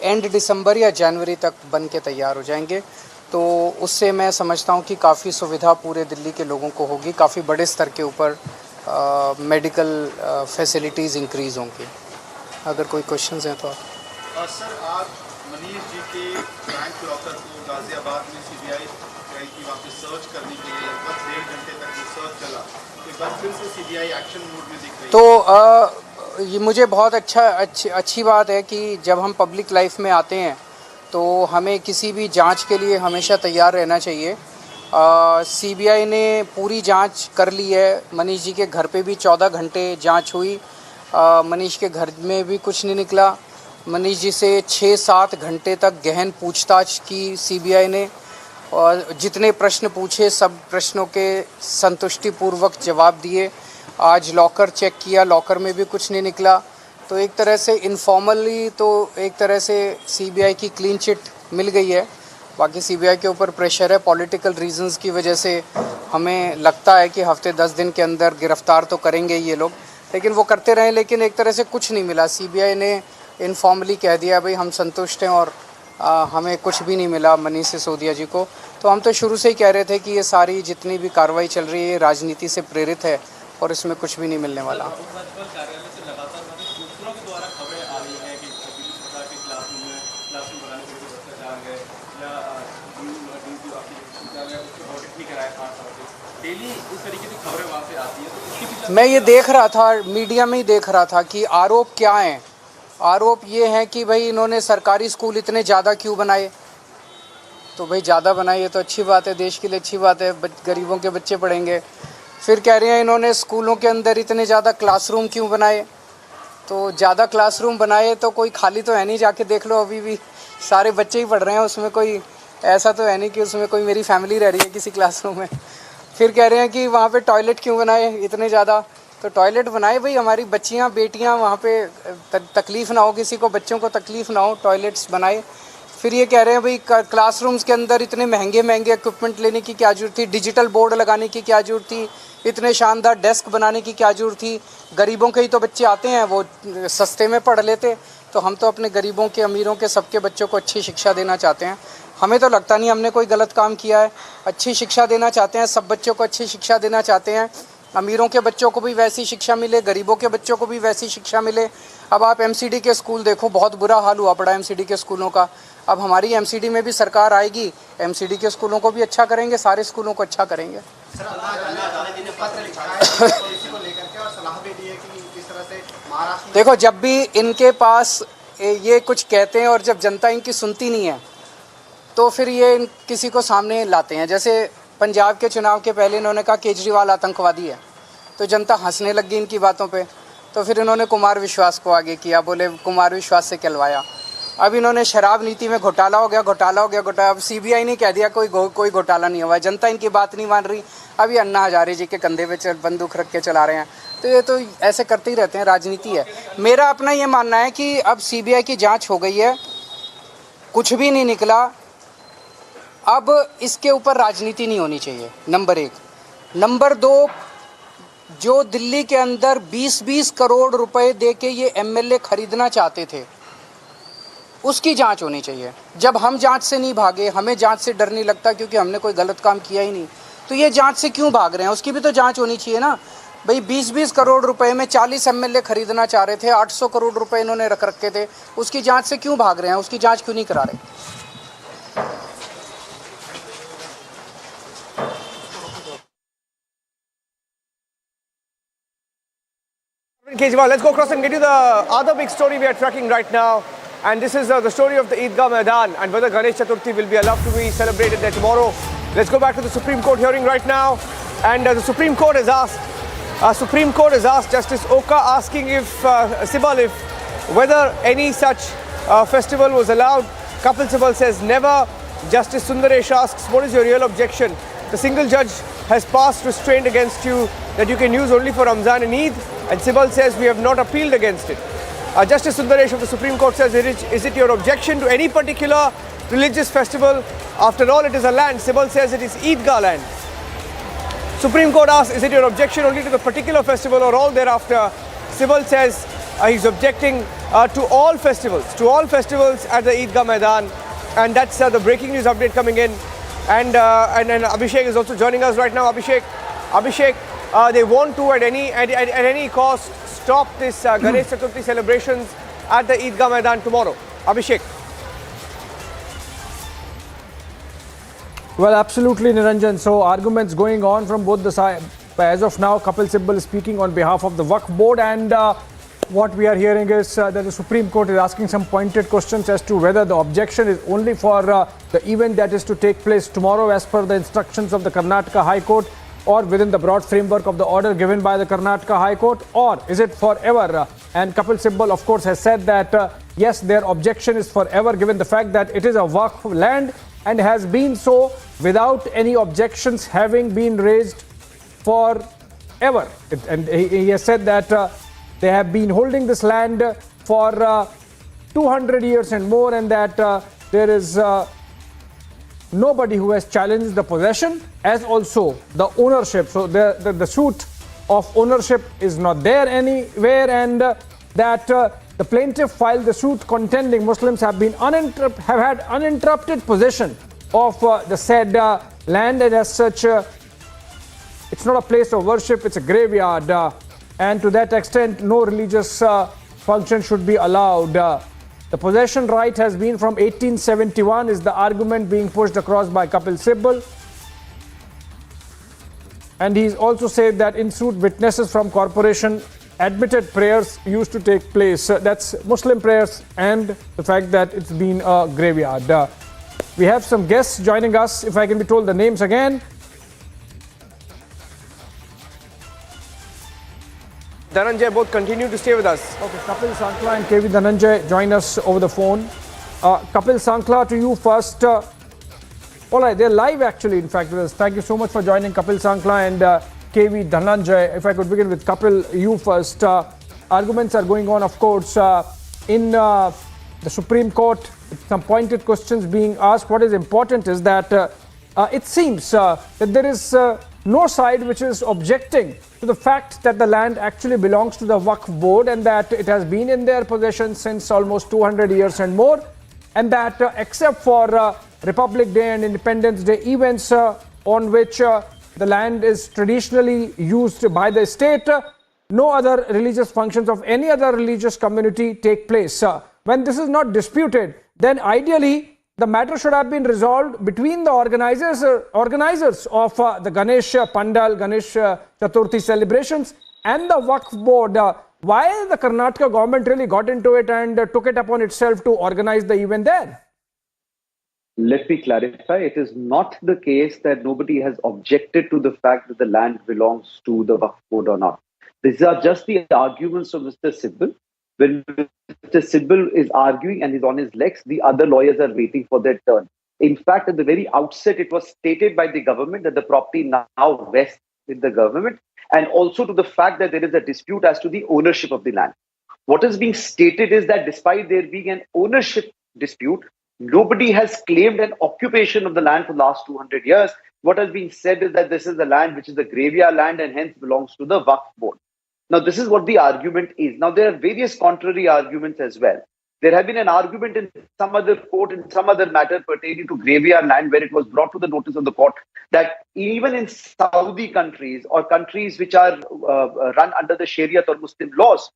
[SPEAKER 19] एंड दिसंबर या जनवरी तक बन के तैयार हो जाएंगे। तो उससे मैं समझता हूँ कि काफ़ी सुविधा पूरे दिल्ली के लोगों को होगी, काफ़ी बड़े स्तर के ऊपर मेडिकल फैसिलिटीज़ इंक्रीज़ होंगी। अगर कोई क्वेश्चंस हैं तो
[SPEAKER 20] सर, आज मनीष जी के बैंक लॉकर को गाजियाबाद में सीबीआई गई थी वहाँ पे सर्च करने के लिए, लगभग 1.5 घंटे तक वो सर्च चला, तो एक बार फिर से सीबीआई एक्शन मोड में दिख रही है।
[SPEAKER 19] तो ये मुझे बहुत अच्छी बात है कि जब हम पब्लिक लाइफ में आते हैं तो हमें किसी भी जांच के लिए हमेशा तैयार रहना चाहिए। सीबीआई ने पूरी जांच कर ली है। मनीष जी के घर पे भी 14 घंटे जांच हुई। मनीष के घर में भी कुछ नहीं निकला। मनीष जी से 6-7 घंटे तक गहन पूछताछ की सीबीआई ने और जितने प्रश्न पूछे सब प्रश्नों के संतुष्टिपूर्वक जवाब दिए। आज लॉकर चेक किया, लॉकर में भी कुछ नहीं निकला। तो एक तरह से इनफॉर्मली तो एक तरह से सीबीआई की क्लीन चिट मिल गई है। बाकी सीबीआई के ऊपर प्रेशर है, पॉलिटिकल रीजंस की वजह से हमें लगता है कि हफ्ते 10 दिन के अंदर गिरफ्तार तो करेंगे ये लोग, लेकिन वो करते रहे, लेकिन एक तरह से कुछ नहीं मिला। सीबीआई ने इनफॉर्मली कह दिया भाई हम संतुष्ट हैं और हमें कुछ भी नहीं मिला मनीष सिसोदिया जी को। तो हम तो शुरू से ही कह रहे थे कि ये सारी जितनी भी कार्रवाई चल रही है राजनीति से प्रेरित है और इसमें कुछ भी नहीं मिलने वाला। मैं ये देख रहा था, मीडिया में ही देख रहा था कि आरोप क्या हैं। आरोप ये हैं कि भाई इन्होंने सरकारी स्कूल इतने ज़्यादा क्यों बनाए। तो भाई ज़्यादा बनाइए तो अच्छी बात है, देश के लिए अच्छी बात है, गरीबों के बच्चे पढ़ेंगे। फिर कह रहे हैं इन्होंने स्कूलों के अंदर इतने ज़्यादा क्लासरूम क्यों बनाए। तो ज़्यादा क्लासरूम बनाए तो कोई खाली तो है नहीं, जाके देख लो अभी भी सारे बच्चे ही पढ़ रहे हैं, उसमें कोई ऐसा तो है नहीं कि उसमें कोई मेरी फैमिली रह रही है किसी क्लासरूम में। फिर कह रहे हैं कि वहाँ पे टॉयलेट क्यों बनाए इतने ज़्यादा। तो टॉयलेट बनाए भाई, हमारी बच्चियाँ बेटियाँ वहाँ पे तकलीफ़ ना हो, किसी को बच्चों को तकलीफ़ ना हो, टॉयलेट्स बनाए। फिर ये कह रहे हैं भाई क्लासरूम्स के अंदर इतने महंगे इक्विपमेंट लेने की क्या ज़रूरत थी, डिजिटल बोर्ड लगाने की क्या ज़रूरत थी, इतने शानदार डेस्क बनाने की क्या ज़रूरत थी। गरीबों के ही तो बच्चे आते हैं, वो सस्ते में पढ़ लेते। तो हम तो अपने गरीबों के, अमीरों के, सबके बच्चों को अच्छी शिक्षा देना चाहते हैं। हमें तो लगता नहीं हमने कोई गलत काम किया है। अच्छी शिक्षा देना चाहते हैं, सब बच्चों को अच्छी शिक्षा देना चाहते हैं। अमीरों के बच्चों को भी वैसी शिक्षा मिले, गरीबों के बच्चों को भी वैसी शिक्षा मिले। अब आप एमसीडी के स्कूल देखो, बहुत बुरा हाल हुआ पड़ा एमसीडी के स्कूलों का। अब हमारी एमसीडी में भी सरकार आएगी, एमसीडी के स्कूलों को भी अच्छा करेंगे, सारे स्कूलों को अच्छा करेंगे। देखो, जब भी इनके पास ये कुछ कहते हैं और जब जनता इनकी सुनती नहीं है तो फिर ये किसी को सामने लाते हैं। जैसे पंजाब के चुनाव के पहले इन्होंने कहा केजरीवाल आतंकवादी है, तो जनता हंसने लगी इनकी बातों पे। तो फिर इन्होंने कुमार विश्वास को आगे किया, बोले कुमार विश्वास से कहलवाया। अब इन्होंने शराब नीति में घोटाला हो गया। अब सीबीआई ने कह दिया कोई घोटाला नहीं हुआ। जनता इनकी बात नहीं मान रही। अब ये अन्ना हजारे जी के कंधे पे बंदूक रख के चला रहे हैं। तो ये तो ऐसे करते ही रहते हैं, राजनीति है। मेरा अपना ये मानना है कि अब सीबीआई की जाँच हो गई है, कुछ भी नहीं निकला। अब इसके ऊपर राजनीति नहीं होनी चाहिए, नंबर 1। नंबर 2, जो दिल्ली के अंदर 20-20 करोड़ रुपए दे के ये एमएलए खरीदना चाहते थे, उसकी जांच होनी चाहिए। जब हम जांच से नहीं भागे, हमें जांच से डर नहीं लगता क्योंकि हमने कोई गलत काम किया ही नहीं, तो ये जांच से क्यों भाग रहे हैं? उसकी भी तो जांच होनी चाहिए ना भाई। 20-20 करोड़ रुपए में 40 एमएलए खरीदना चाह रहे थे, 800 करोड़ रुपए इन्होंने रख रखे थे, उसकी जांच से क्यों भाग रहे हैं? उसकी जांच क्यों नहीं करा रहे?
[SPEAKER 14] Kejriwal, let's go across and get you the other big story we are tracking right now. And this is the story of the Eidgah Maidan and whether Ganesh Chaturthi will be allowed to be celebrated there tomorrow. Let's go back to the Supreme Court hearing right now. And the Supreme Court has asked Justice Oka asking if whether any such festival was allowed. Kapil Sibal says never. Justice Sundaresh asks, what is your real objection? The single judge has passed restraint against you that you can use only for Ramzan and Eid. And Sibal says we have not appealed against it. Justice Sundaresh of the Supreme Court says, is it your objection to any particular religious festival? After all, it is a land. Sibal says it is Eidgah land. Supreme Court asks, is it your objection only to the particular festival or all thereafter? Sibal says he's objecting to all festivals at the Eidgah Maidan. And that's the breaking news update coming in. And Abhishek is also joining us right now. Abhishek, they want to at any cost stop this Ganesh Chaturthi celebrations at the Eidgah Maidan tomorrow. Abhishek.
[SPEAKER 5] Well, absolutely, Niranjan. So arguments going on from both the sides. As of now, Kapil Sibal is speaking on behalf of the Waqf board, and what we are hearing is that the Supreme Court is asking some pointed questions as to whether the objection is only for the event that is to take place tomorrow as per the instructions of the Karnataka High Court, or within the broad framework of the order given by the Karnataka High Court, or is it forever? And Kapil Sibal, of course, has said that yes, their objection is forever, given the fact that it is a Waqf land and has been so without any objections having been raised forever. And he has said that they have been holding this land for 200 years and more, and that there is nobody who has challenged the possession as also the ownership. So the suit of ownership is not there anywhere, and that the plaintiff filed the suit contending Muslims have had uninterrupted possession of the said land, and as such it's not a place of worship, it's a graveyard, and to that extent no religious function should be allowed. The possession right has been from 1871 is the argument being pushed across by Kapil Sibal. And he's also said that in suit witnesses from corporation admitted prayers used to take place. That's Muslim prayers and the fact that it's been a graveyard. We have some guests joining us, if I can be told the names again.
[SPEAKER 14] Dhananjay, both continue to stay with us.
[SPEAKER 5] Okay, Kapil Sankla and KV Dhananjay join us over the phone. Kapil Sankla, to you first. All right, they're live actually, in fact, with us. Thank you so much for joining, Kapil Sankla and KV Dhananjay. If I could begin with Kapil, you first. Arguments are going on, of course, in the Supreme Court. Some pointed questions being asked. What is important is that it seems that there is no side which is objecting to the fact that the land actually belongs to the Waqf board and that it has been in their possession since almost 200 years and more, and that except for Republic Day and Independence Day events on which the land is traditionally used by the state, no other religious functions of any other religious community take place. When this is not disputed, then ideally the matter should have been resolved between the organizers of the Ganesh Pandal, Ganesh Chaturthi celebrations and the Waqf board. Why the Karnataka government really got into it and took it upon itself to organize the event there?
[SPEAKER 16] Let me clarify. It is not the case that nobody has objected to the fact that the land belongs to the Waqf board or not. These are just the arguments of Mr. Sibal. When Mr. Sibal is arguing and is on his legs, the other lawyers are waiting for their turn. In fact, at the very outset, it was stated by the government that the property now rests with the government, and also to the fact that there is a dispute as to the ownership of the land. What is being stated is that despite there being an ownership dispute, nobody has claimed an occupation of the land for the last 200 years. what has been said is that this is a land which is a graveyard land and hence belongs to the Waqf board. Now, this is what the argument is. Now, there are various contrary arguments as well. There have been an argument in some other court, in some other matter pertaining to graveyard land, where it was brought to the notice of the court that even in Saudi countries or countries which are run under the Sharia or Muslim laws,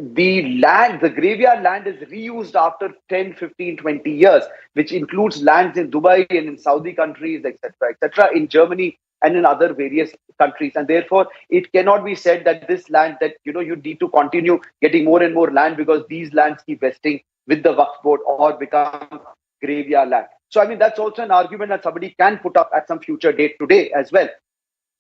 [SPEAKER 16] the land, the graveyard land is reused after 10, 15, 20 years, which includes lands in Dubai and in Saudi countries, etc., in Germany and in other various countries. And therefore, it cannot be said that this land, that, you need to continue getting more and more land because these lands keep vesting with the Waqf board or become graveyard land. So, I mean, that's also an argument that somebody can put up at some future date today as well.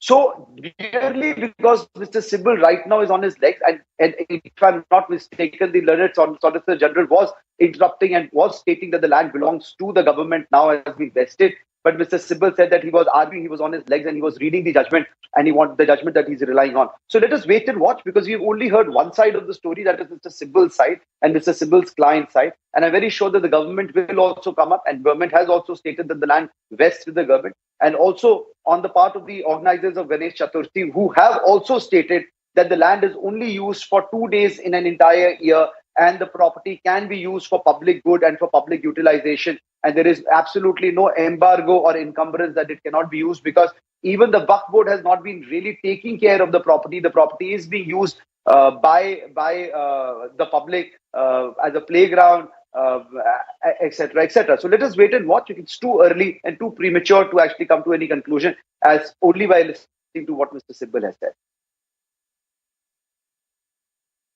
[SPEAKER 16] So, clearly, because Mr. Sibal right now is on his legs, and if I'm not mistaken, the learned Solicitor General was interrupting and was stating that the land belongs to the government now, has been vested. But Mr. Sibal said that he was arguing, he was on his legs and he was reading the judgment and he wanted the judgment that he's relying on. So let us wait and watch, because we've only heard one side of the story, that is Mr. Sibal's side and Mr. Sibal's client side. And I'm very sure that the government will also come up, and government has also stated that the land vests with the government. And also on the part of the organizers of Ganesh Chaturthi, who have also stated that the land is only used for 2 days in an entire year, and the property can be used for public good and for public utilization. And there is absolutely no embargo or encumbrance that it cannot be used, because even the Waqf board has not been really taking care of the property. The property is being used by the public as a playground, etc., etc. So let us wait and watch. It's too early and too premature to actually come to any conclusion, as only by listening to what Mr. Sibal has said.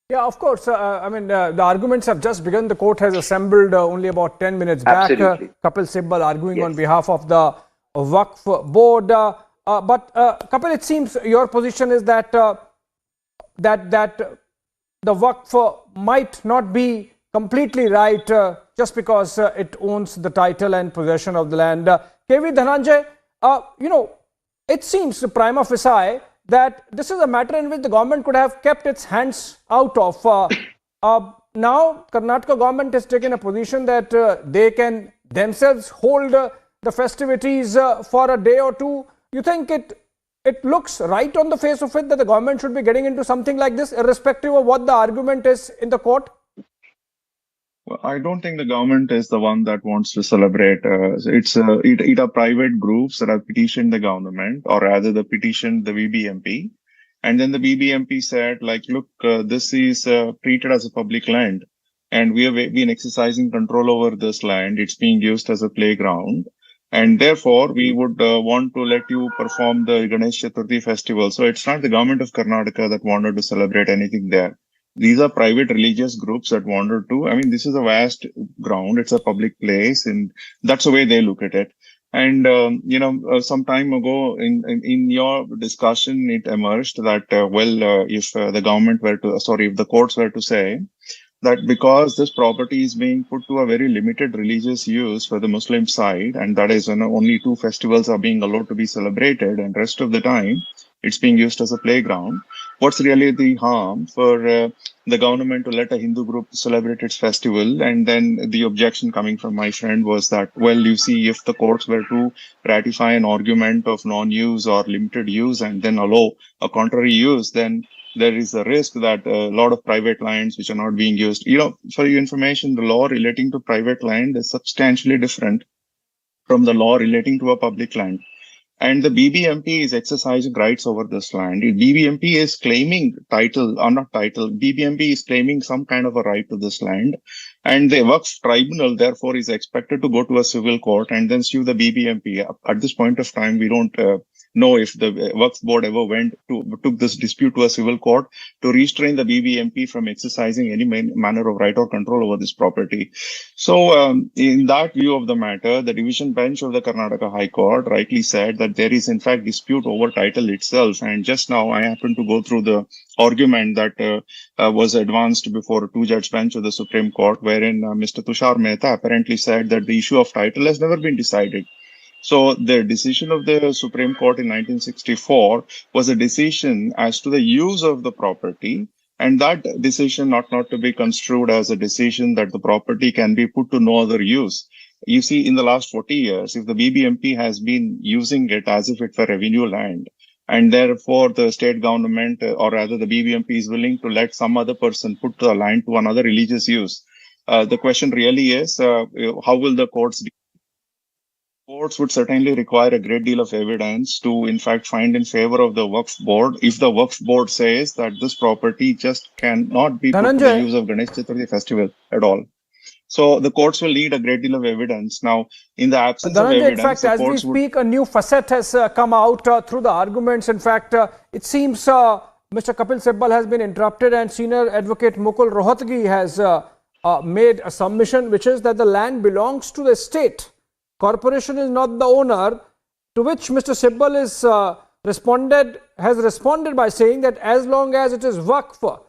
[SPEAKER 5] Yeah, of course. I mean, the arguments have just begun. The court has assembled only about 10 minutes back.
[SPEAKER 16] Absolutely.
[SPEAKER 5] Kapil Sibal arguing on behalf of the Waqf board. But Kapil, it seems your position is that that the Waqf might not be completely right just because it owns the title and possession of the land. KV Dhananjay, it seems prima facie that this is a matter in which the government could have kept its hands out of. Now, Karnataka government has taken a position that they can themselves hold the festivities for a day or two. You think it looks right on the face of it that the government should be getting into something like this, irrespective of what the argument is in the court?
[SPEAKER 2] Well, I don't think the government is the one that wants to celebrate. It are private groups that have petitioned the government, or rather they petitioned the BBMP. And then the BBMP said, like, look, this is treated as a public land, and we have been exercising control over this land. It's being used as a playground. And therefore, we would want to let you perform the Ganesh Chaturthi festival. So it's not the government of Karnataka that wanted to celebrate anything there. These are private religious groups that wanted to. I mean, this is a vast ground. It's a public place, and that's the way they look at it. And, some time ago in your discussion, it emerged that, if the government were to, if the courts were to say that because this property is being put to a very limited religious use for the Muslim side, and that is only 2 festivals are being allowed to be celebrated, and rest of the time it's being used as a playground, what's really the harm for the government to let a Hindu group celebrate its festival? And then the objection coming from my friend was that, well, you see, if the courts were to ratify an argument of non-use or limited use and then allow a contrary use, then there is a risk that a lot of private lands which are not being used. For your information, the law relating to private land is substantially different from the law relating to a public land. And the BBMP is exercising rights over this land. BBMP is claiming BBMP is claiming some kind of a right to this land. And the Waqf tribunal, therefore, is expected to go to a civil court and then sue the BBMP. At this point of time, we don't know if the Waqf board ever took this dispute to a civil court to restrain the BBMP from exercising any manner of right or control over this property. So in that view of the matter, the division bench of the Karnataka High Court rightly said that there is in fact dispute over title itself. And just now I happened to go through the argument that was advanced before a 2-judge bench of the Supreme Court, wherein Mr. Tushar Mehta apparently said that the issue of title has never been decided. So the decision of the Supreme Court in 1964 was a decision as to the use of the property, and that decision not to be construed as a decision that the property can be put to no other use. You see, in the last 40 years, if the BBMP has been using it as if it were revenue land, and therefore the state government, or rather the BBMP, is willing to let some other person put the land to another religious use, the question really is, how will the courts? Courts would certainly require a great deal of evidence to, in fact, find in favor of the Waqf board. If the Waqf board says that this property just cannot be put to the use of Ganesh Chaturthi festival at all. So the courts will need a great deal of evidence. Now, in the absence of evidence,
[SPEAKER 5] in fact, as we speak, a new facet has come out through the arguments. In fact, it seems Mr. Kapil Sibal has been interrupted, and senior advocate Mukul Rohatgi has made a submission, which is that the land belongs to the state. Corporation is not the owner, to which Mr. Sibal has responded by saying that as long as it is Waqf,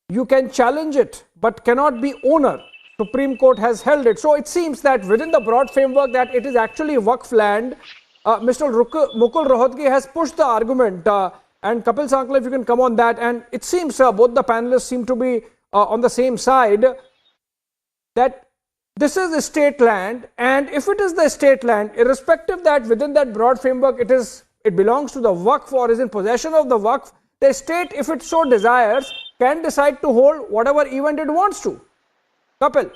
[SPEAKER 5] you can challenge it, but cannot be owner. Supreme Court has held it. So it seems that within the broad framework that it is actually Waqf land, Mr. Mukul Rohatgi has pushed the argument. And Kapil Sankla, if you can come on that. And it seems both the panelists seem to be on the same side, that this is the state land, and if it is the state land, irrespective that within that broad framework it belongs to the Waqf or is in possession of the Waqf, the state, if it so desires, can decide to hold whatever event it wants to. Kapil.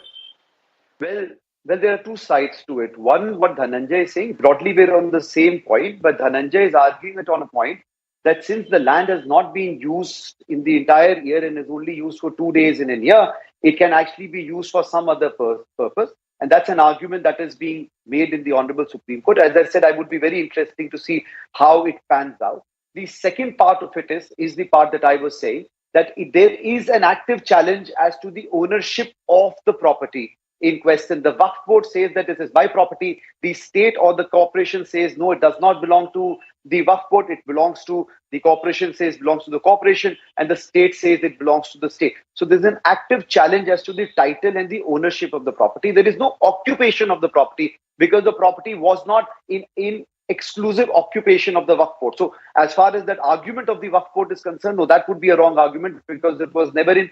[SPEAKER 16] Well, there are two sides to it. One, what Dhananjay is saying, broadly we're on the same point, but Dhananjay is arguing it on a point that since the land has not been used in the entire year and is only used for 2 days in a year, it can actually be used for some other purpose. And that's an argument that is being made in the Honorable Supreme Court. As I said, I would be very interesting to see how it pans out. The second part of it is the part that I was saying, that there is an active challenge as to the ownership of the property in question. The Waqf board says that it is my property. The state or the corporation says, no, it does not belong to the Waqf board. It belongs to the corporation, says belongs to the corporation, and the state says it belongs to the state. So there's an active challenge as to the title and the ownership of the property. There is no occupation of the property because the property was not in exclusive occupation of the Waqf board. So as far as that argument of the Waqf board is concerned, no, that would be a wrong argument because it was never in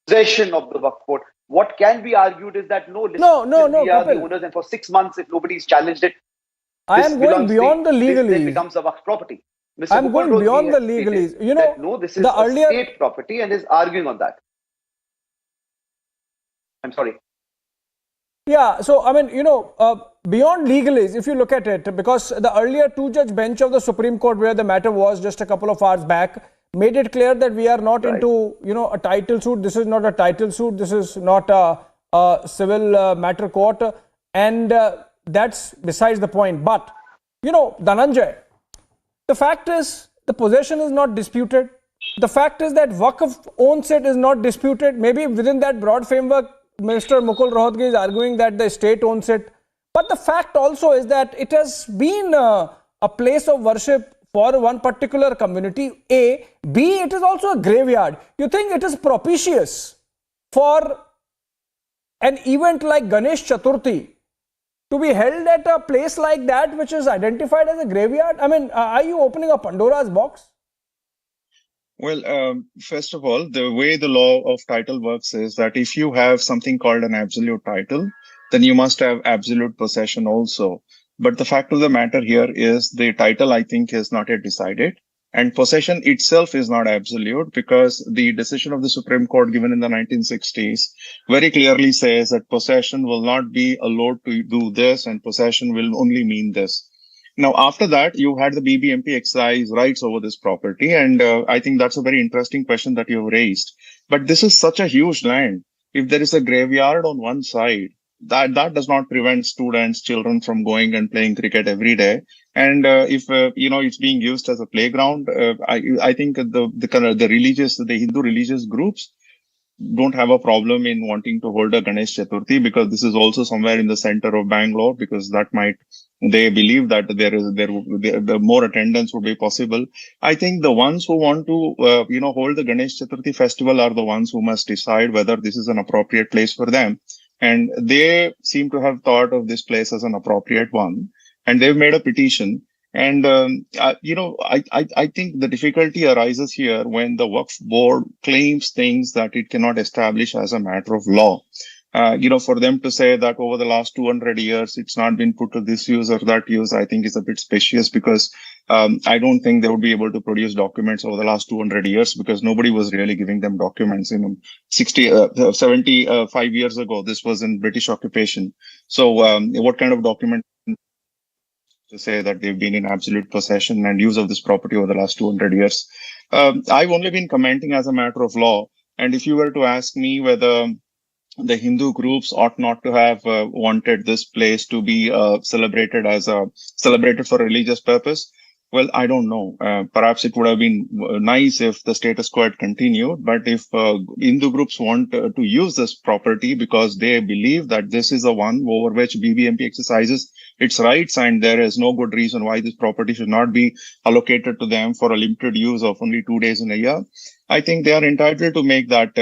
[SPEAKER 16] possession of the Waqf board. What can be argued is that we are the owners, and for 6 months, if nobody's challenged it,
[SPEAKER 5] I am going beyond the legalese.
[SPEAKER 16] This becomes a Waqf property.
[SPEAKER 5] I am going beyond the legalese. You know,
[SPEAKER 16] no, this is a state property, and is arguing on that. I'm sorry.
[SPEAKER 5] Yeah, so I mean, beyond legalese, if you look at it, because the earlier two-judge bench of the Supreme Court, where the matter was just a couple of hours back, made it clear that we are not into, a title suit. This is not a title suit. This is not a civil matter court. And that's besides the point. But, Dhananjay, the fact is the possession is not disputed. The fact is that Waqf owns it is not disputed. Maybe within that broad framework, Mr. Mukul Rohatgi is arguing that the state owns it. But the fact also is that it has been a place of worship for one particular community, A. B, it is also a graveyard. You think it is propitious for an event like Ganesh Chaturthi to be held at a place like that, which is identified as a graveyard? I mean, are you opening a Pandora's box?
[SPEAKER 2] Well, first of all, the way the law of title works is that if you have something called an absolute title, then you must have absolute possession also. But the fact of the matter here is the title, I think, is not yet decided. And possession itself is not absolute because the decision of the Supreme Court given in the 1960s very clearly says that possession will not be allowed to do this and possession will only mean this. Now, after that, you had the BBMP exercise rights over this property. And I think that's a very interesting question that you've raised. But this is such a huge land. If there is a graveyard on one side, that does not prevent students, children from going and playing cricket every day. And if it's being used as a playground, I think the Hindu religious groups don't have a problem in wanting to hold a Ganesh Chaturthi because this is also somewhere in the center of Bangalore, because they believe that the more attendance would be possible. I think the ones who want to hold the Ganesh Chaturthi festival are the ones who must decide whether this is an appropriate place for them. And they seem to have thought of this place as an appropriate one. And they've made a petition. And, I think the difficulty arises here when the Waqf board claims things that it cannot establish as a matter of law. For them to say that over the last 200 years, it's not been put to this use or that use, I think is a bit specious because I don't think they would be able to produce documents over the last 200 years because nobody was really giving them documents. 75 years ago, this was in British occupation. So what kind of document to say that they've been in absolute possession and use of this property over the last 200 years? I've only been commenting as a matter of law. And if you were to ask me whether the Hindu groups ought not to have wanted this place to be celebrated for religious purpose, well, I don't know. Perhaps it would have been nice if the status quo had continued. But if Hindu groups want to use this property because they believe that this is the one over which BBMP exercises its rights, and there is no good reason why this property should not be allocated to them for a limited use of only 2 days in a year, I think they are entitled to make that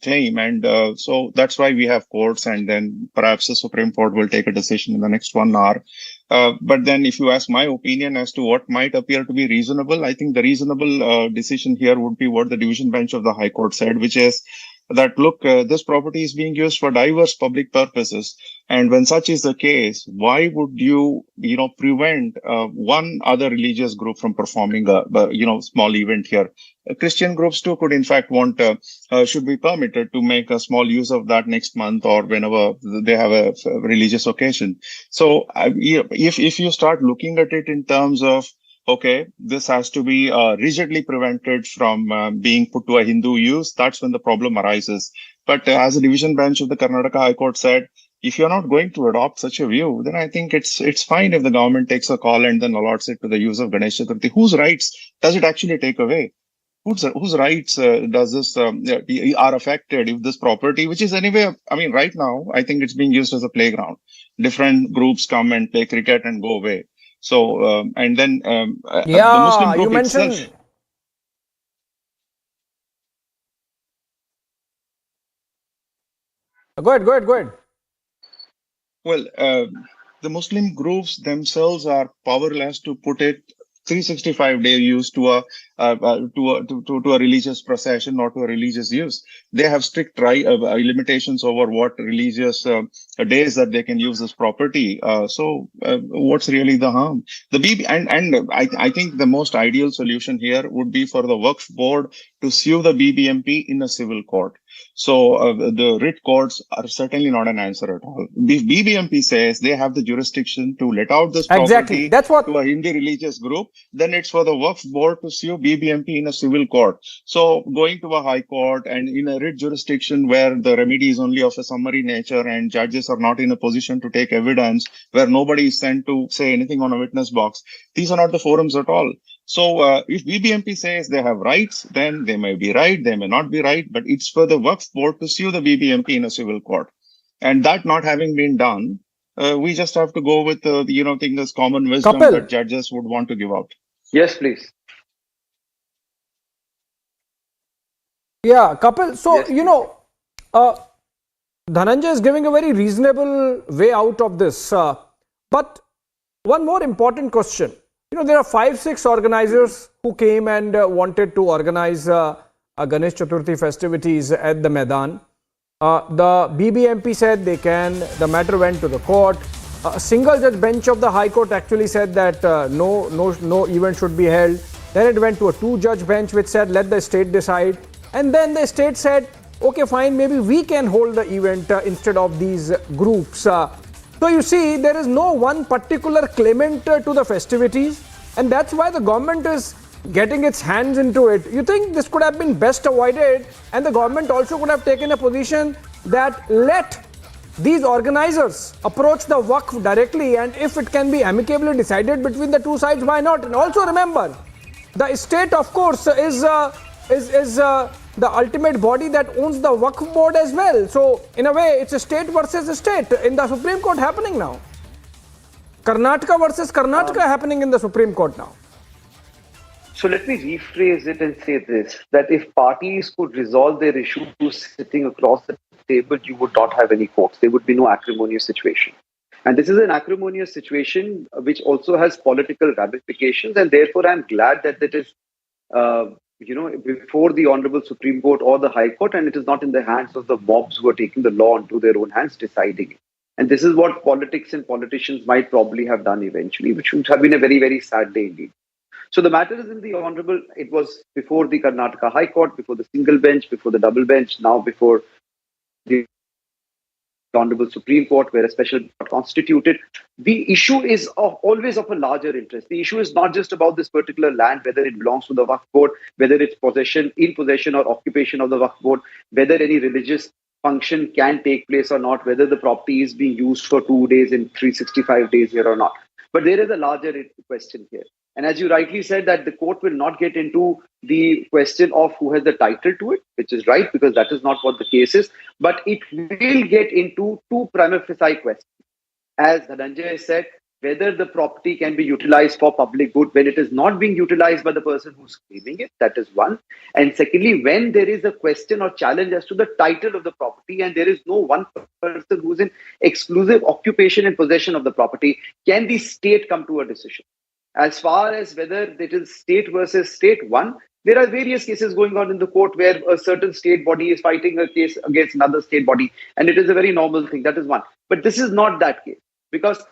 [SPEAKER 2] claim. And so that's why we have courts, and then perhaps the Supreme Court will take a decision in the next 1 hour. But then if you ask my opinion as to what might appear to be reasonable, I think the reasonable decision here would be what the division bench of the High Court said, which is that, look, this property is being used for diverse public purposes. And when such is the case, why would you, prevent one other religious group from performing a small event here? Christian groups too could in fact should be permitted to make a small use of that next month or whenever they have a religious occasion. So if you start looking at it in terms of, okay, this has to be rigidly prevented from being put to a Hindu use, that's when the problem arises. But as the division bench of the Karnataka High Court said, if you're not going to adopt such a view, then I think it's fine if the government takes a call and then allots it to the use of Ganesh Chaturthi. Whose rights does it actually take away? Whose rights does this are affected if this property, which is anyway, right now, I think it's being used as a playground. Different groups come and play cricket and go away. So, and then the Muslim group
[SPEAKER 5] you mentioned
[SPEAKER 2] itself.
[SPEAKER 5] Go ahead.
[SPEAKER 2] Well, the Muslim groups themselves are powerless to put it 365-day use to a religious procession or to a religious use. They have strict limitations over what religious days that they can use this property. So what's really the harm? I think the most ideal solution here would be for the Waqf board to sue the BBMP in a civil court. So the writ courts are certainly not an answer at all. If BBMP says they have the jurisdiction to let out this property to a Hindu religious group, then it's for the Waqf board to sue BBMP in a civil court. So going to a high court and in a writ jurisdiction where the remedy is only of a summary nature and judges are not in a position to take evidence, where nobody is sent to say anything on a witness box, these are not the forums at all. So if BBMP says they have rights, then they may be right, they may not be right, but it's for the Waqf board to sue the BBMP in a civil court. And that not having been done, we just have to go with this common wisdom that judges would want to give out.
[SPEAKER 16] Yes, please.
[SPEAKER 5] Yeah, Kapil. So, Dhananjay is giving a very reasonable way out of this. But one more important question. There are 5-6 organizers who came and wanted to organize Ganesh Chaturthi festivities at the Maidan. The BBMP said they can. The matter went to the court. A single judge bench of the High Court actually said that no event should be held. Then it went to a 2-judge bench which said let the state decide. And then the state said, okay, fine, maybe we can hold the event instead of these groups. So you see, there is no one particular claimant to the festivities, and that's why the government is getting its hands into it. You think this could have been best avoided, and the government also could have taken a position that let these organizers approach the Waqf directly, and if it can be amicably decided between the two sides, why not? And also remember, the state, of course, is the ultimate body that owns the Waqf board as well. So, in a way, it's a state versus a state in the Supreme Court happening now. Karnataka versus Karnataka happening in the Supreme Court now.
[SPEAKER 16] So let me rephrase it and say this, that if parties could resolve their issue sitting across the table, you would not have any courts. There would be no acrimonious situation. And this is an acrimonious situation which also has political ramifications, and therefore I'm glad that it is before the Honorable Supreme Court or the High Court, and it is not in the hands of the mobs who are taking the law into their own hands, deciding it. And this is what politics and politicians might probably have done eventually, which would have been a very, very sad day indeed. So the matter is in the Honorable, it was before the Karnataka High Court, before the single bench, before the double bench, now before the Honorable Supreme Court, where a special court constituted. The issue is always of a larger interest. The issue is not just about this particular land, whether it belongs to the Waqf Board, whether it's in possession or occupation of the Waqf Board, whether any religious function can take place or not, whether the property is being used for 2 days in 365 days here or not. But there is a larger question here. And as you rightly said, that the court will not get into the question of who has the title to it, which is right, because that is not what the case is. But it will get into two prima facie questions. As Dhananjay said, whether the property can be utilized for public good when it is not being utilized by the person who's claiming it. That is one. And secondly, when there is a question or challenge as to the title of the property and there is no one person who's in exclusive occupation and possession of the property, can the state come to a decision? As far as whether it is state versus state, one, there are various cases going on in the court where a certain state body is fighting a case against another state body, and it is a very normal thing. That is one. But this is not that case, because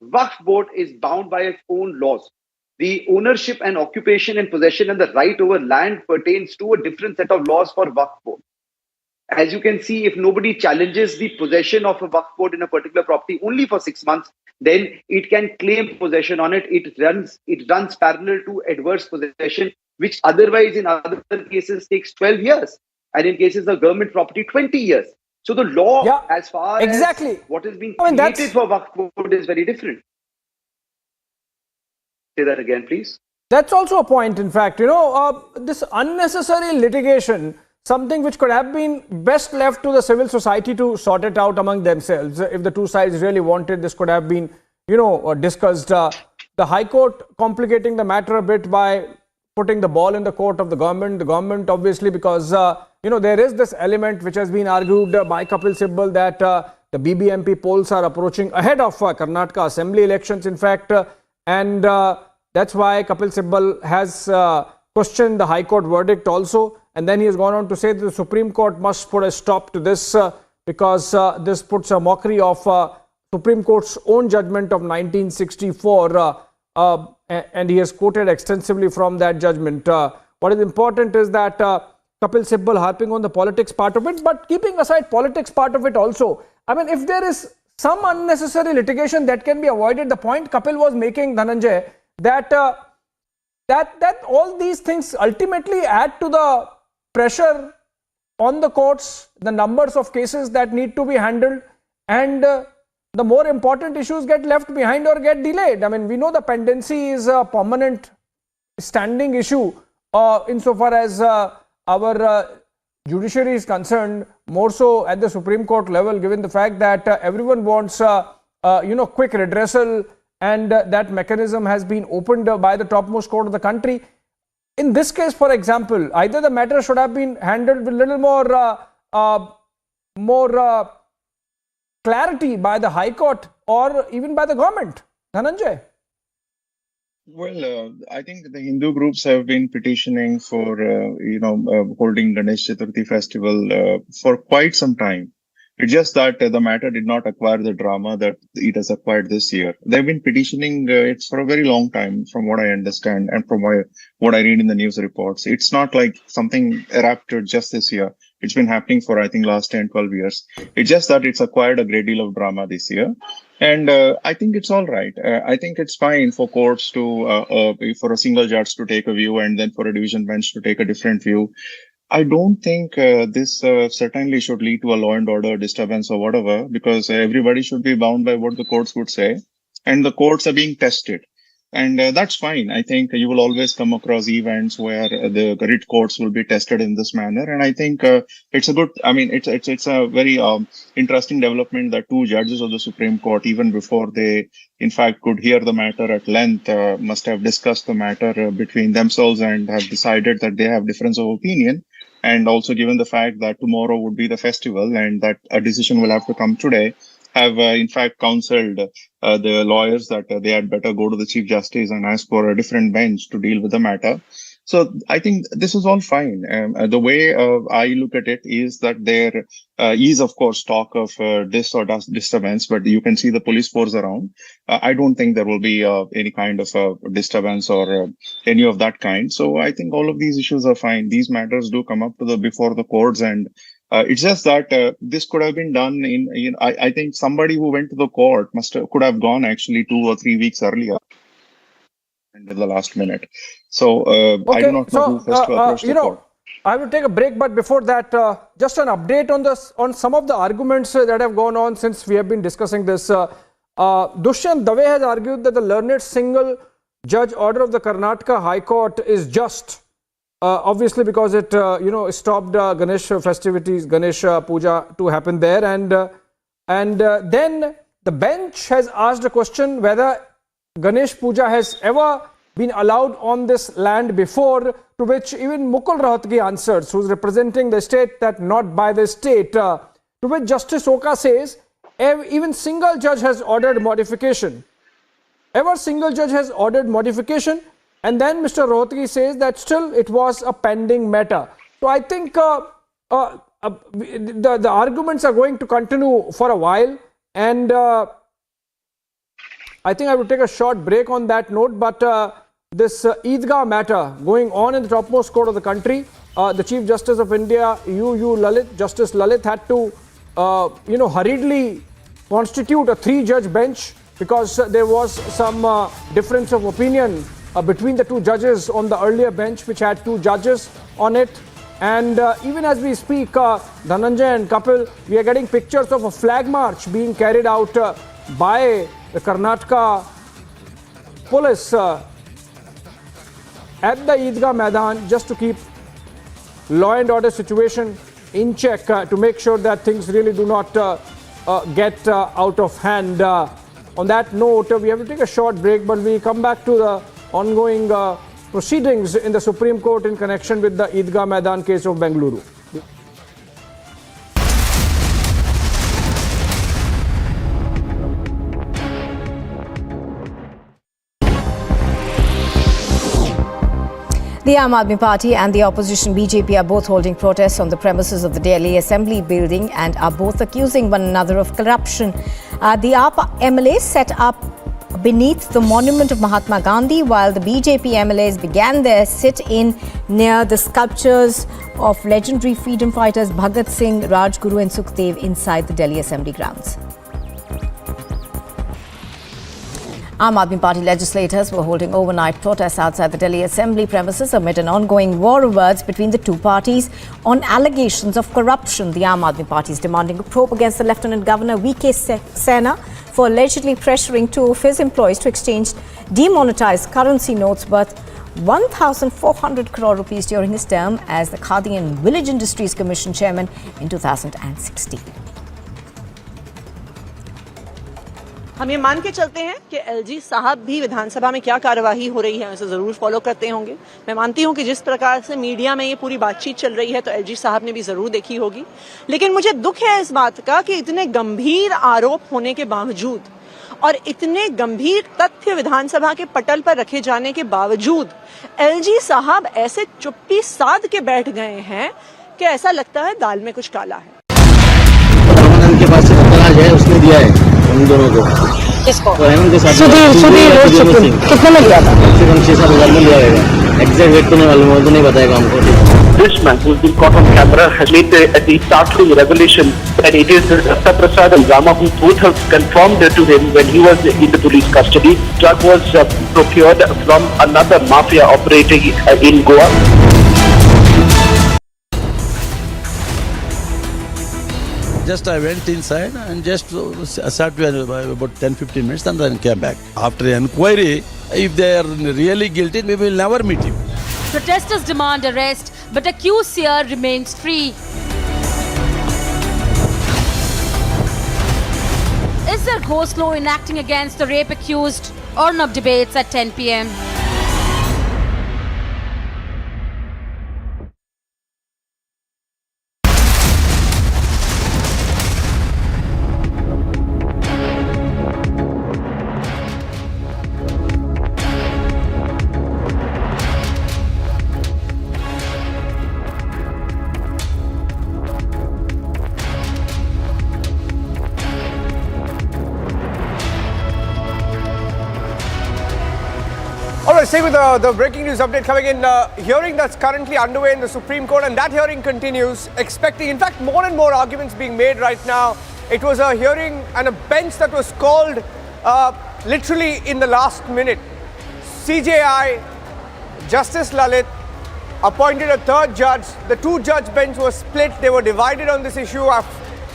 [SPEAKER 16] Waqf Board is bound by its own laws. The ownership and occupation and possession and the right over land pertains to a different set of laws for Waqf Board. As you can see, if nobody challenges the possession of a Waqf Board in a particular property only for 6 months, then it can claim possession on it. It runs parallel to adverse possession, which otherwise in other cases takes 12 years. And in cases of government property, 20 years. So the law, as far as what is being created for Waqf Board is very different. Say that again, please.
[SPEAKER 5] That's also a point, in fact. This unnecessary litigation, something which could have been best left to the civil society to sort it out among themselves. If the two sides really wanted, this could have been, discussed. The High Court complicating the matter a bit by putting the ball in the court of the government. The government, obviously, because, there is this element which has been argued by Kapil Sibal that the BBMP polls are approaching ahead of Karnataka Assembly elections, in fact. And that's why Kapil Sibal has questioned the High Court verdict also. And then he has gone on to say that the Supreme Court must put a stop to this because this puts a mockery of Supreme Court's own judgment of 1964. And he has quoted extensively from that judgment. What is important is that Kapil Sibal harping on the politics part of it, but keeping aside politics part of it also. I mean, if there is some unnecessary litigation that can be avoided, the point Kapil was making, Dhananjay, that all these things ultimately add to the pressure on the courts, the numbers of cases that need to be handled, and the more important issues get left behind or get delayed. I mean, we know the pendency is a permanent standing issue insofar as our judiciary is concerned, more so at the Supreme Court level, given the fact that everyone wants quick redressal, and that mechanism has been opened by the topmost court of the country. In this case, for example, either the matter should have been handled with a little more clarity by the High Court or even by the government. Dhananjay?
[SPEAKER 2] Well, I think the Hindu groups have been petitioning for, holding Ganesh Chaturthi festival for quite some time. It's just that the matter did not acquire the drama that it has acquired this year. They've been petitioning it for a very long time, from what I understand and from what I read in the news reports. It's not like something erupted just this year. It's been happening for, I think, last 10, 12 years. It's just that it's acquired a great deal of drama this year. And I think it's all right. I think it's fine for courts to, for a single judge to take a view and then for a division bench to take a different view. I don't think this certainly should lead to a law and order disturbance or whatever, because everybody should be bound by what the courts would say. And the courts are being tested. And that's fine. I think you will always come across events where the writ courts will be tested in this manner. And I think it's a good, it's a very interesting development that two judges of the Supreme Court, even before they, in fact, could hear the matter at length, must have discussed the matter between themselves and have decided that they have difference of opinion. And also given the fact that tomorrow would be the festival and that a decision will have to come today, have in fact counseled the lawyers that they had better go to the Chief Justice and ask for a different bench to deal with the matter. So I think this is all fine. The way I look at it is that there is, of course, talk of disturbance, but you can see the police force around. I don't think there will be any kind of disturbance or any of that kind. So I think all of these issues are fine. These matters do come up to before the courts, and it's just that this could have been done I think somebody who went to the court could have gone actually 2 or 3 weeks earlier. And at the last minute. So I do not know who first approached the court.
[SPEAKER 5] I will take a break, but before that, just an update on some of the arguments that have gone on since we have been discussing this. Dushyant Dave has argued that the learned single judge order of the Karnataka High Court is just, obviously because it stopped Ganesh festivities, Ganesh Puja to happen there, and then the bench has asked a question whether Ganesh Puja has ever been allowed on this land before, to which even Mukul Rohatgi answers, who's representing the state, that not by the state. To which Justice Oka says, even single judge has ordered modification. Ever single judge has ordered modification, and then Mr. Rohatgi says that still it was a pending matter. So I think the arguments are going to continue for a while, and I think I will take a short break on that note, but this Eidgah matter going on in the topmost court of the country, the Chief Justice of India, Justice Lalit, had to, hurriedly constitute a 3-judge bench because there was some difference of opinion between the 2 judges on the earlier bench, which had 2 judges on it. And even as we speak, Dhananjay and Kapil, we are getting pictures of a flag march being carried out by the Karnataka police at the Eidgah Maidan, just to keep law and order situation in check, to make sure that things really do not get out of hand. On that note, we have to take a short break, but we come back to the ongoing proceedings in the Supreme Court in connection with the Eidgah Maidan case of Bengaluru.
[SPEAKER 7] The Aam Aadmi Party and the opposition BJP are both holding protests on the premises of the Delhi Assembly building and are both accusing one another of corruption. The Aam MLA set up beneath the monument of Mahatma Gandhi, while the BJP MLAs began their sit-in near the sculptures of legendary freedom fighters Bhagat Singh, Rajguru and Sukhdev inside the Delhi Assembly grounds. Aam Aadmi Party legislators were holding overnight protests outside the Delhi Assembly premises amid an ongoing war of words between the two parties on allegations of corruption. The Aam Aadmi Party is demanding a probe against the Lieutenant Governor V.K. Sena for allegedly pressuring 2 of his employees to exchange demonetized currency notes worth 1,400 crore rupees during his term as the Khadi and Village Industries Commission chairman in 2016.
[SPEAKER 21] हम ये मान के चलते हैं कि LG साहब भी विधानसभा में क्या कार्यवाही हो रही है उसे जरूर फॉलो करते होंगे। मैं मानती हूं कि जिस प्रकार से मीडिया में ये पूरी बातचीत चल रही है तो एलजी साहब ने भी जरूर देखी होगी, लेकिन मुझे दुख है इस बात का कि इतने गंभीर आरोप होने के बावजूद और इतने गंभीर तथ्य विधानसभा के पटल पर रखे जाने के बावजूद एलजी साहब ऐसे चुप्पी साध के बैठ गए हैं कि ऐसा लगता है दाल में कुछ काला है।
[SPEAKER 10] के पास उसने दिया है उन दोनों को, किसको? तो हेमंत के साथ सुधीर कितने में लिया था? कम से कम 6-7 हज़ार में लिया होगा। एग्जैक्ट रेट तो नहीं मालूम, वो तो नहीं बताएगा हमको।
[SPEAKER 6] This man who's been caught on camera has made the startling revelation that it is Datta Prasad and Rama who both have confirmed to him when he was in the police custody. Drug was procured from another mafia operating in Goa.
[SPEAKER 3] Just I went inside and just sat about 10-15 minutes and then came back. After the inquiry, if they are really guilty, we will never meet him.
[SPEAKER 22] Protesters demand arrest, but accused Seer remains free. Is there ghost law enacting against the rape accused? Arnab debates at 10 p.m.
[SPEAKER 14] stay with the breaking news update coming in. Hearing that's currently underway in the Supreme Court, and that hearing continues. Expecting, in fact, more and more arguments being made right now. It was a hearing and a bench that was called literally in the last minute. CJI, Justice Lalit, appointed a third judge. The two-judge bench was split. They were divided on this issue of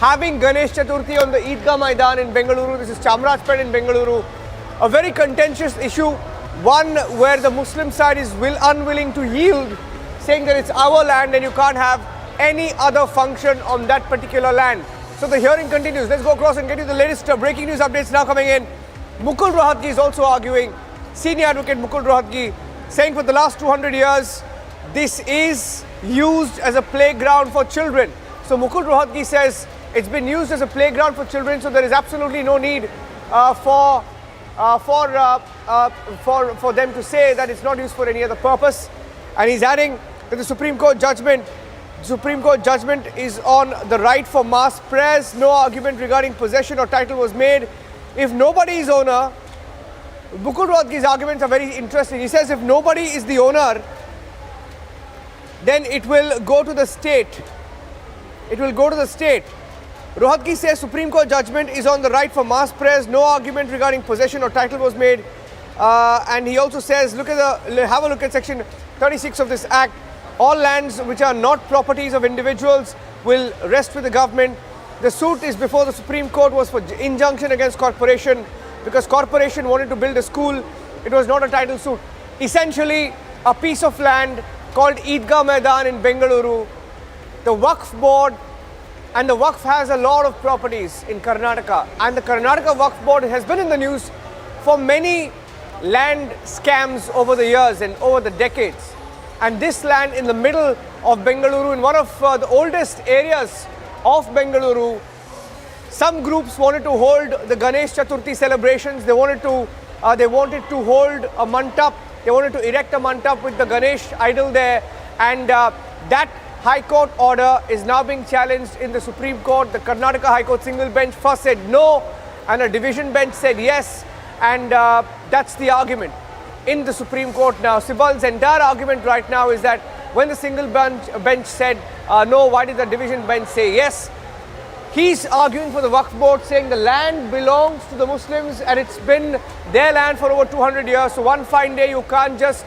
[SPEAKER 14] having Ganesh Chaturthi on the Eidgah Maidan in Bengaluru. This is Chamarajpet in Bengaluru. A very contentious issue, one where the Muslim side is unwilling to yield, saying that it's our land and you can't have any other function on that particular land. So the hearing continues. Let's go across and get you the latest breaking news updates now coming in. Mukul Rohatgi is also arguing. Senior advocate Mukul Rohatgi saying for the last 200 years, this is used as a playground for children. So Mukul Rohatgi says it's been used as a playground for children, so there is absolutely no need for them to say that it's not used for any other purpose. And he's adding that the Supreme Court judgment is on the right for mass prayers. No argument regarding possession or title was made. If nobody is owner, Mukul Rohatgi's arguments are very interesting. He says if nobody is the owner, then it will go to the state. It will go to the state. Rohatgi says Supreme Court judgment is on the right for mass prayers. No argument regarding possession or title was made. And he also says, have a look at section 36 of this act. All lands which are not properties of individuals will rest with the government. The suit is before the Supreme Court was for injunction against corporation because corporation wanted to build a school. It was not a title suit. Essentially, a piece of land called Eidgah Maidan in Bengaluru. The Waqf board, and the Waqf has a lot of properties in Karnataka, and the Karnataka Waqf board has been in the news for many land scams over the years and over the decades. And this land in the middle of Bengaluru, in one of the oldest areas of Bengaluru, some groups wanted to hold the Ganesh Chaturthi celebrations. They wanted to hold a mantap. They wanted to erect a mantap with the Ganesh idol there, and that High Court order is now being challenged in the Supreme Court. The Karnataka High Court single bench first said no, and a division bench said yes, and that's the argument in the Supreme Court now. Sibal's entire argument right now is that when the single bench said no, why did the division bench say yes? He's arguing for the Waqf board, saying the land belongs to the Muslims and it's been their land for over 200 years. So one fine day you can't just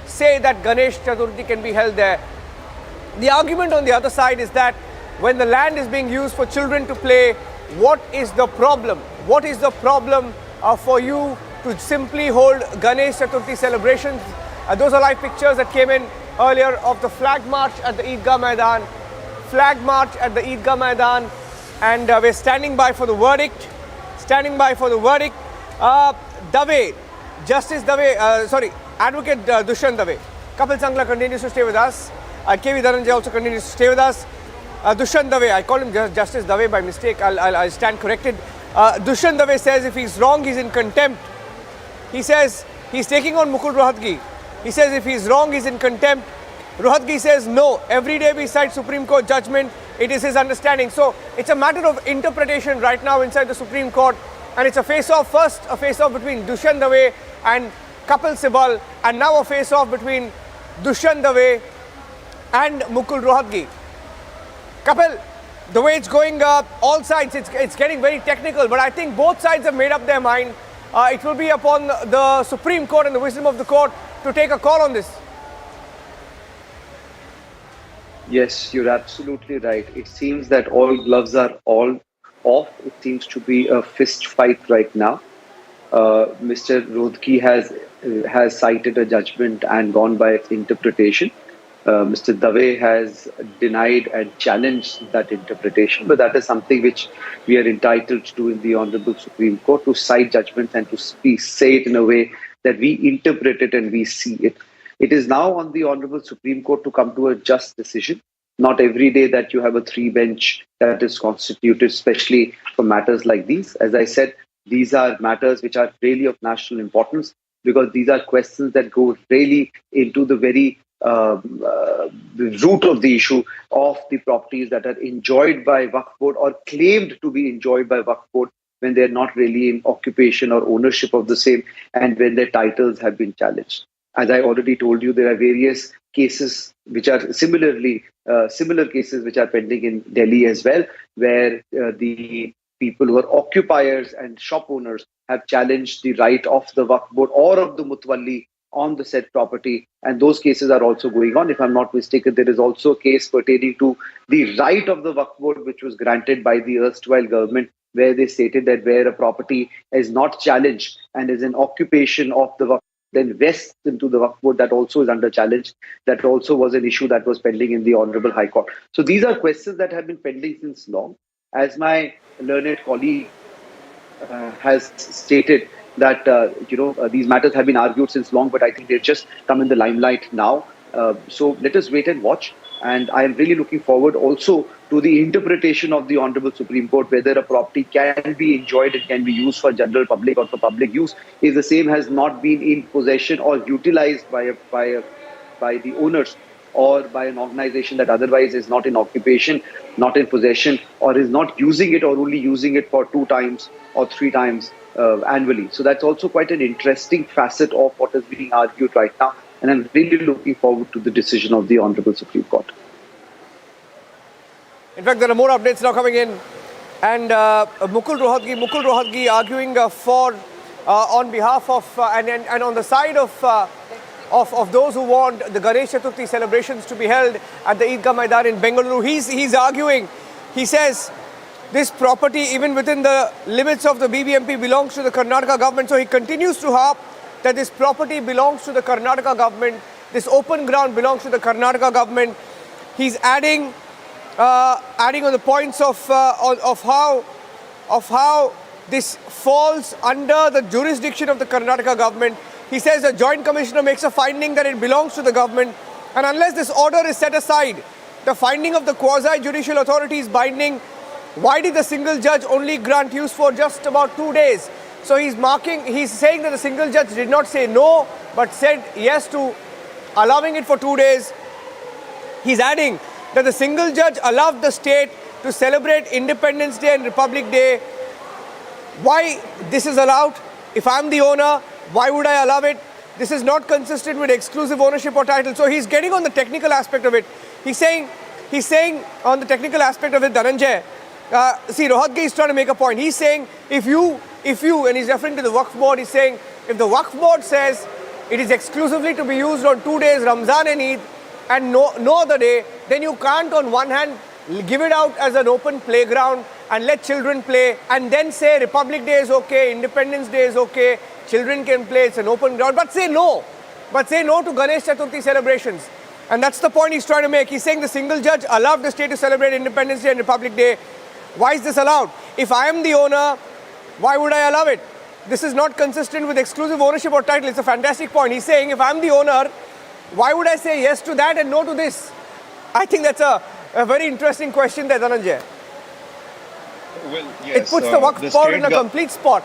[SPEAKER 14] say that Ganesh Chaturthi can be held there. The argument on the other side is that when the land is being used for children to play, what is the problem? What is the problem for you to simply hold Ganesh Chaturthi celebrations? Those are live pictures that came in earlier of the flag march at the Eidgah Maidan. Flag march at the Eidgah Maidan, and we're standing by for the verdict. Dave, Justice Dave, Advocate Dushyant Dave. Kapil Sangla continues to stay with us. KV Dhananjay also continues to stay with us. Dushyant Dave, I called him Justice Dave by mistake. I'll stand corrected. Dushyant Dave says if he's wrong, he's in contempt. He says he's taking on Mukul Rohatgi. He says if he's wrong, he's in contempt. Rohatgi says no. Every day we cite Supreme Court judgment. It is his understanding. So it's a matter of interpretation right now inside the Supreme Court. And it's a face-off. First, a face-off between Dushyant Dave and Kapil Sibal. And now a face-off between Dushyant Dave and Mukul Rohatgi. Kapil, the way it's going, all sides, it's getting very technical. But I think both sides have made up their mind. It will be upon the Supreme Court and the wisdom of the court to take a call on this.
[SPEAKER 16] Yes, you're absolutely right. It seems that all gloves are all off. It seems to be a fist fight right now. Mr. Rohatgi has cited a judgment and gone by its interpretation. Mr. Dave has denied and challenged that interpretation, but that is something which we are entitled to in the Honorable Supreme Court, to cite judgments and to say it in a way that we interpret it and we see it. It is now on the Honorable Supreme Court to come to a just decision. Not every day that you have a three-bench that is constituted, especially for matters like these. As I said, these are matters which are really of national importance because these are questions that go really into the very the root of the issue of the properties that are enjoyed by Waqf board or claimed to be enjoyed by Waqf board. when they're not really in occupation or ownership of the same, and when their titles have been challenged. As I already told you, there are various cases which are similar cases which are pending in Delhi as well, where the people who are occupiers and shop owners have challenged the right of the Waqf board or of the Mutawalli on the said property, and those cases are also going on. If I'm not mistaken, there is also a case pertaining to the right of the Waqf board, which was granted by the erstwhile government, where they stated that where a property is not challenged and is an occupation of the Waqf, then vests into the Waqf board, that also is under challenge. That also was an issue that was pending in the Honorable High Court. So these are questions that have been pending since long. As my learned colleague has stated, that these matters have been argued since long, but I think they've just come in the limelight now. So let us wait and watch. And I am really looking forward also to the interpretation of the Honorable Supreme Court, whether a property can be enjoyed and can be used for general public or for public use, if the same has not been in possession or utilized by the owners or by an organization that otherwise is not in occupation, not in possession, or is not using it or only using it for 2 times or 3 times annually. So that's also quite an interesting facet of what is being argued right now. And I'm really looking forward to the decision of the Honorable Supreme Court.
[SPEAKER 14] In fact, there are more updates now coming in. And Mukul Rohatgi arguing on behalf of and on the side of those who want the Ganesh Chaturthi celebrations to be held at the Eidgah Maidan in Bengaluru. He's arguing, he says, this property, even within the limits of the BBMP, belongs to the Karnataka government. So he continues to harp that this property belongs to the Karnataka government. This open ground belongs to the Karnataka government. He's adding on the points of how this falls under the jurisdiction of the Karnataka government. He says the Joint Commissioner makes a finding that it belongs to the government, and unless this order is set aside, the finding of the quasi-judicial authority is binding. Why did the single judge only grant use for just about 2 days? So he's saying that the single judge did not say no, but said yes to allowing it for 2 days. He's adding that the single judge allowed the state to celebrate Independence Day and Republic Day. Why this is allowed? If I'm the owner, why would I allow it? This is not consistent with exclusive ownership or title. So he's getting on the technical aspect of it. He's saying on the technical aspect of it, Dhananjay, Rohatgi is trying to make a point. He's saying if you, and he's referring to the Waqf board, he's saying if the Waqf board says it is exclusively to be used on 2 days, Ramzan and Eid, and no other day, then you can't on one hand give it out as an open playground and let children play, and then say Republic Day is okay, Independence Day is okay, children can play, it's an open ground, but say no to Ganesh Chaturthi celebrations. And that's the point he's trying to make. He's saying the single judge allowed the state to celebrate Independence Day and Republic Day. Why is this allowed? If I am the owner, why would I allow it? This is not consistent with exclusive ownership or title. It's a fantastic point. He's saying if I'm the owner, why would I say yes to that and no to this? I think that's a very interesting question there, Dhananjay.
[SPEAKER 2] Well, yes,
[SPEAKER 14] it puts the Waqf board in a complete spot.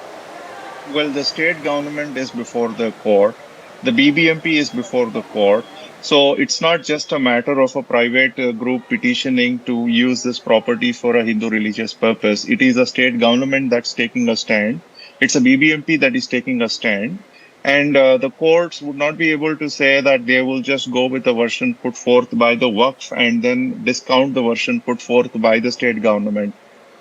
[SPEAKER 2] Well, the state government is before the court. The BBMP is before the court. So it's not just a matter of a private group petitioning to use this property for a Hindu religious purpose. It is a state government that's taking a stand. It's a BBMP that is taking a stand. And the courts would not be able to say that they will just go with the version put forth by the Waqf and then discount the version put forth by the state government.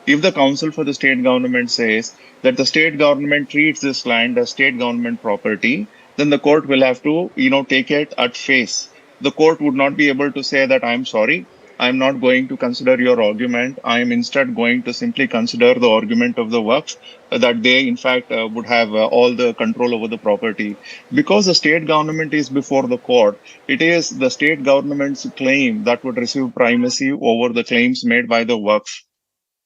[SPEAKER 2] If the counsel for the state government says that the state government treats this land as state government property, then the court will have to, take it at face. The court would not be able to say that I'm sorry, I'm not going to consider your argument. I am instead going to simply consider the argument of the Waqf that they, in fact, would have all the control over the property. Because the state government is before the court, it is the state government's claim that would receive primacy over the claims made by the Waqf.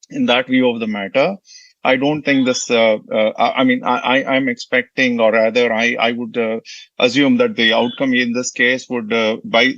[SPEAKER 2] In that view of the matter, I don't think this, I'm expecting, or rather, I would assume that the outcome in this case would,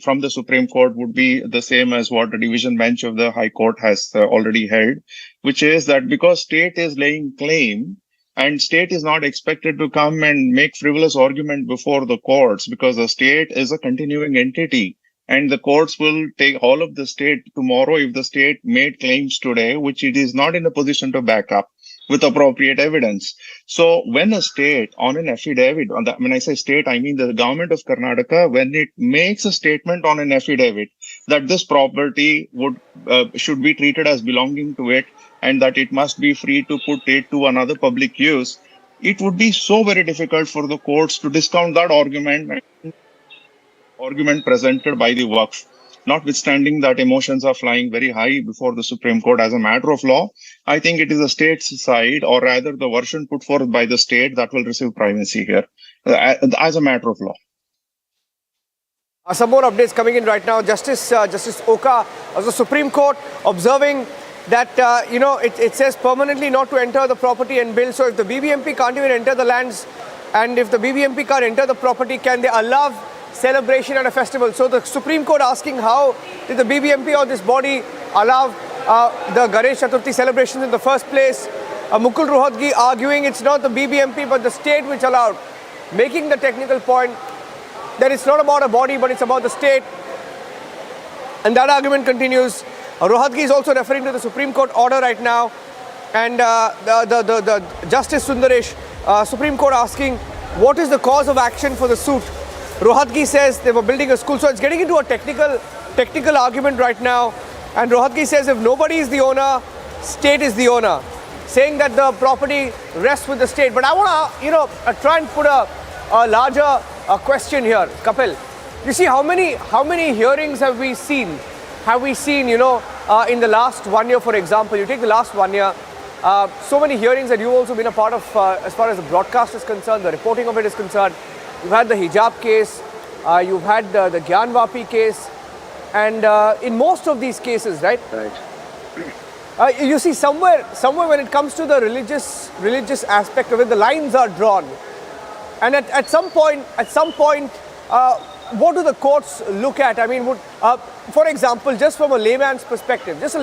[SPEAKER 2] from the Supreme Court, would be the same as what the division bench of the High Court has already held, which is that because state is laying claim, and state is not expected to come and make frivolous argument before the courts, because the state is a continuing entity. And the courts will take all of the state tomorrow if the state made claims today, which it is not in a position to back up. with appropriate evidence. So when a state on an affidavit, when I say state, I mean the government of Karnataka, when it makes a statement on an affidavit that this property should be treated as belonging to it and that it must be free to put it to another public use, it would be so very difficult for the courts to discount that argument presented by the Waqf. Notwithstanding that emotions are flying very high before the Supreme Court as a matter of law, I think it is the state's side, or rather the version put forth by the state, that will receive primacy here as a matter of law.
[SPEAKER 14] Some more updates coming in right now. Justice Oka of the Supreme Court observing that, it says permanently not to enter the property and build. So if the BBMP can't even enter the lands, and if the BBMP can't enter the property, can they allow celebration and a festival? So the Supreme Court asking how did the BBMP or this body allow the Ganesh Chaturthi celebrations in the first place? Mukul Rohatgi arguing it's not the BBMP but the state which allowed, making the technical point that it's not about a body but it's about the state. And that argument continues. Rohatgi is also referring to the Supreme Court order right now, and the Justice Sundaresh, Supreme Court asking what is the cause of action for the suit. Rohatgi says they were building a school. So it's getting into a technical argument right now. And Rohatgi says if nobody is the owner, state is the owner, saying that the property rests with the state. But I want to, try and put a larger question here, Kapil. You see, how many hearings have we seen? In the last 1 year, for example, you take the last 1 year, so many hearings that you've also been a part of as far as the broadcast is concerned, the reporting of it is concerned. You've had the hijab case, you've had the Gyan Vapi case, and in most of these cases, right? Right. You see, somewhere when it comes to the religious aspect of it, the lines are drawn, and at some point, what do the courts look at? I mean, for example, just from a layman's perspective, because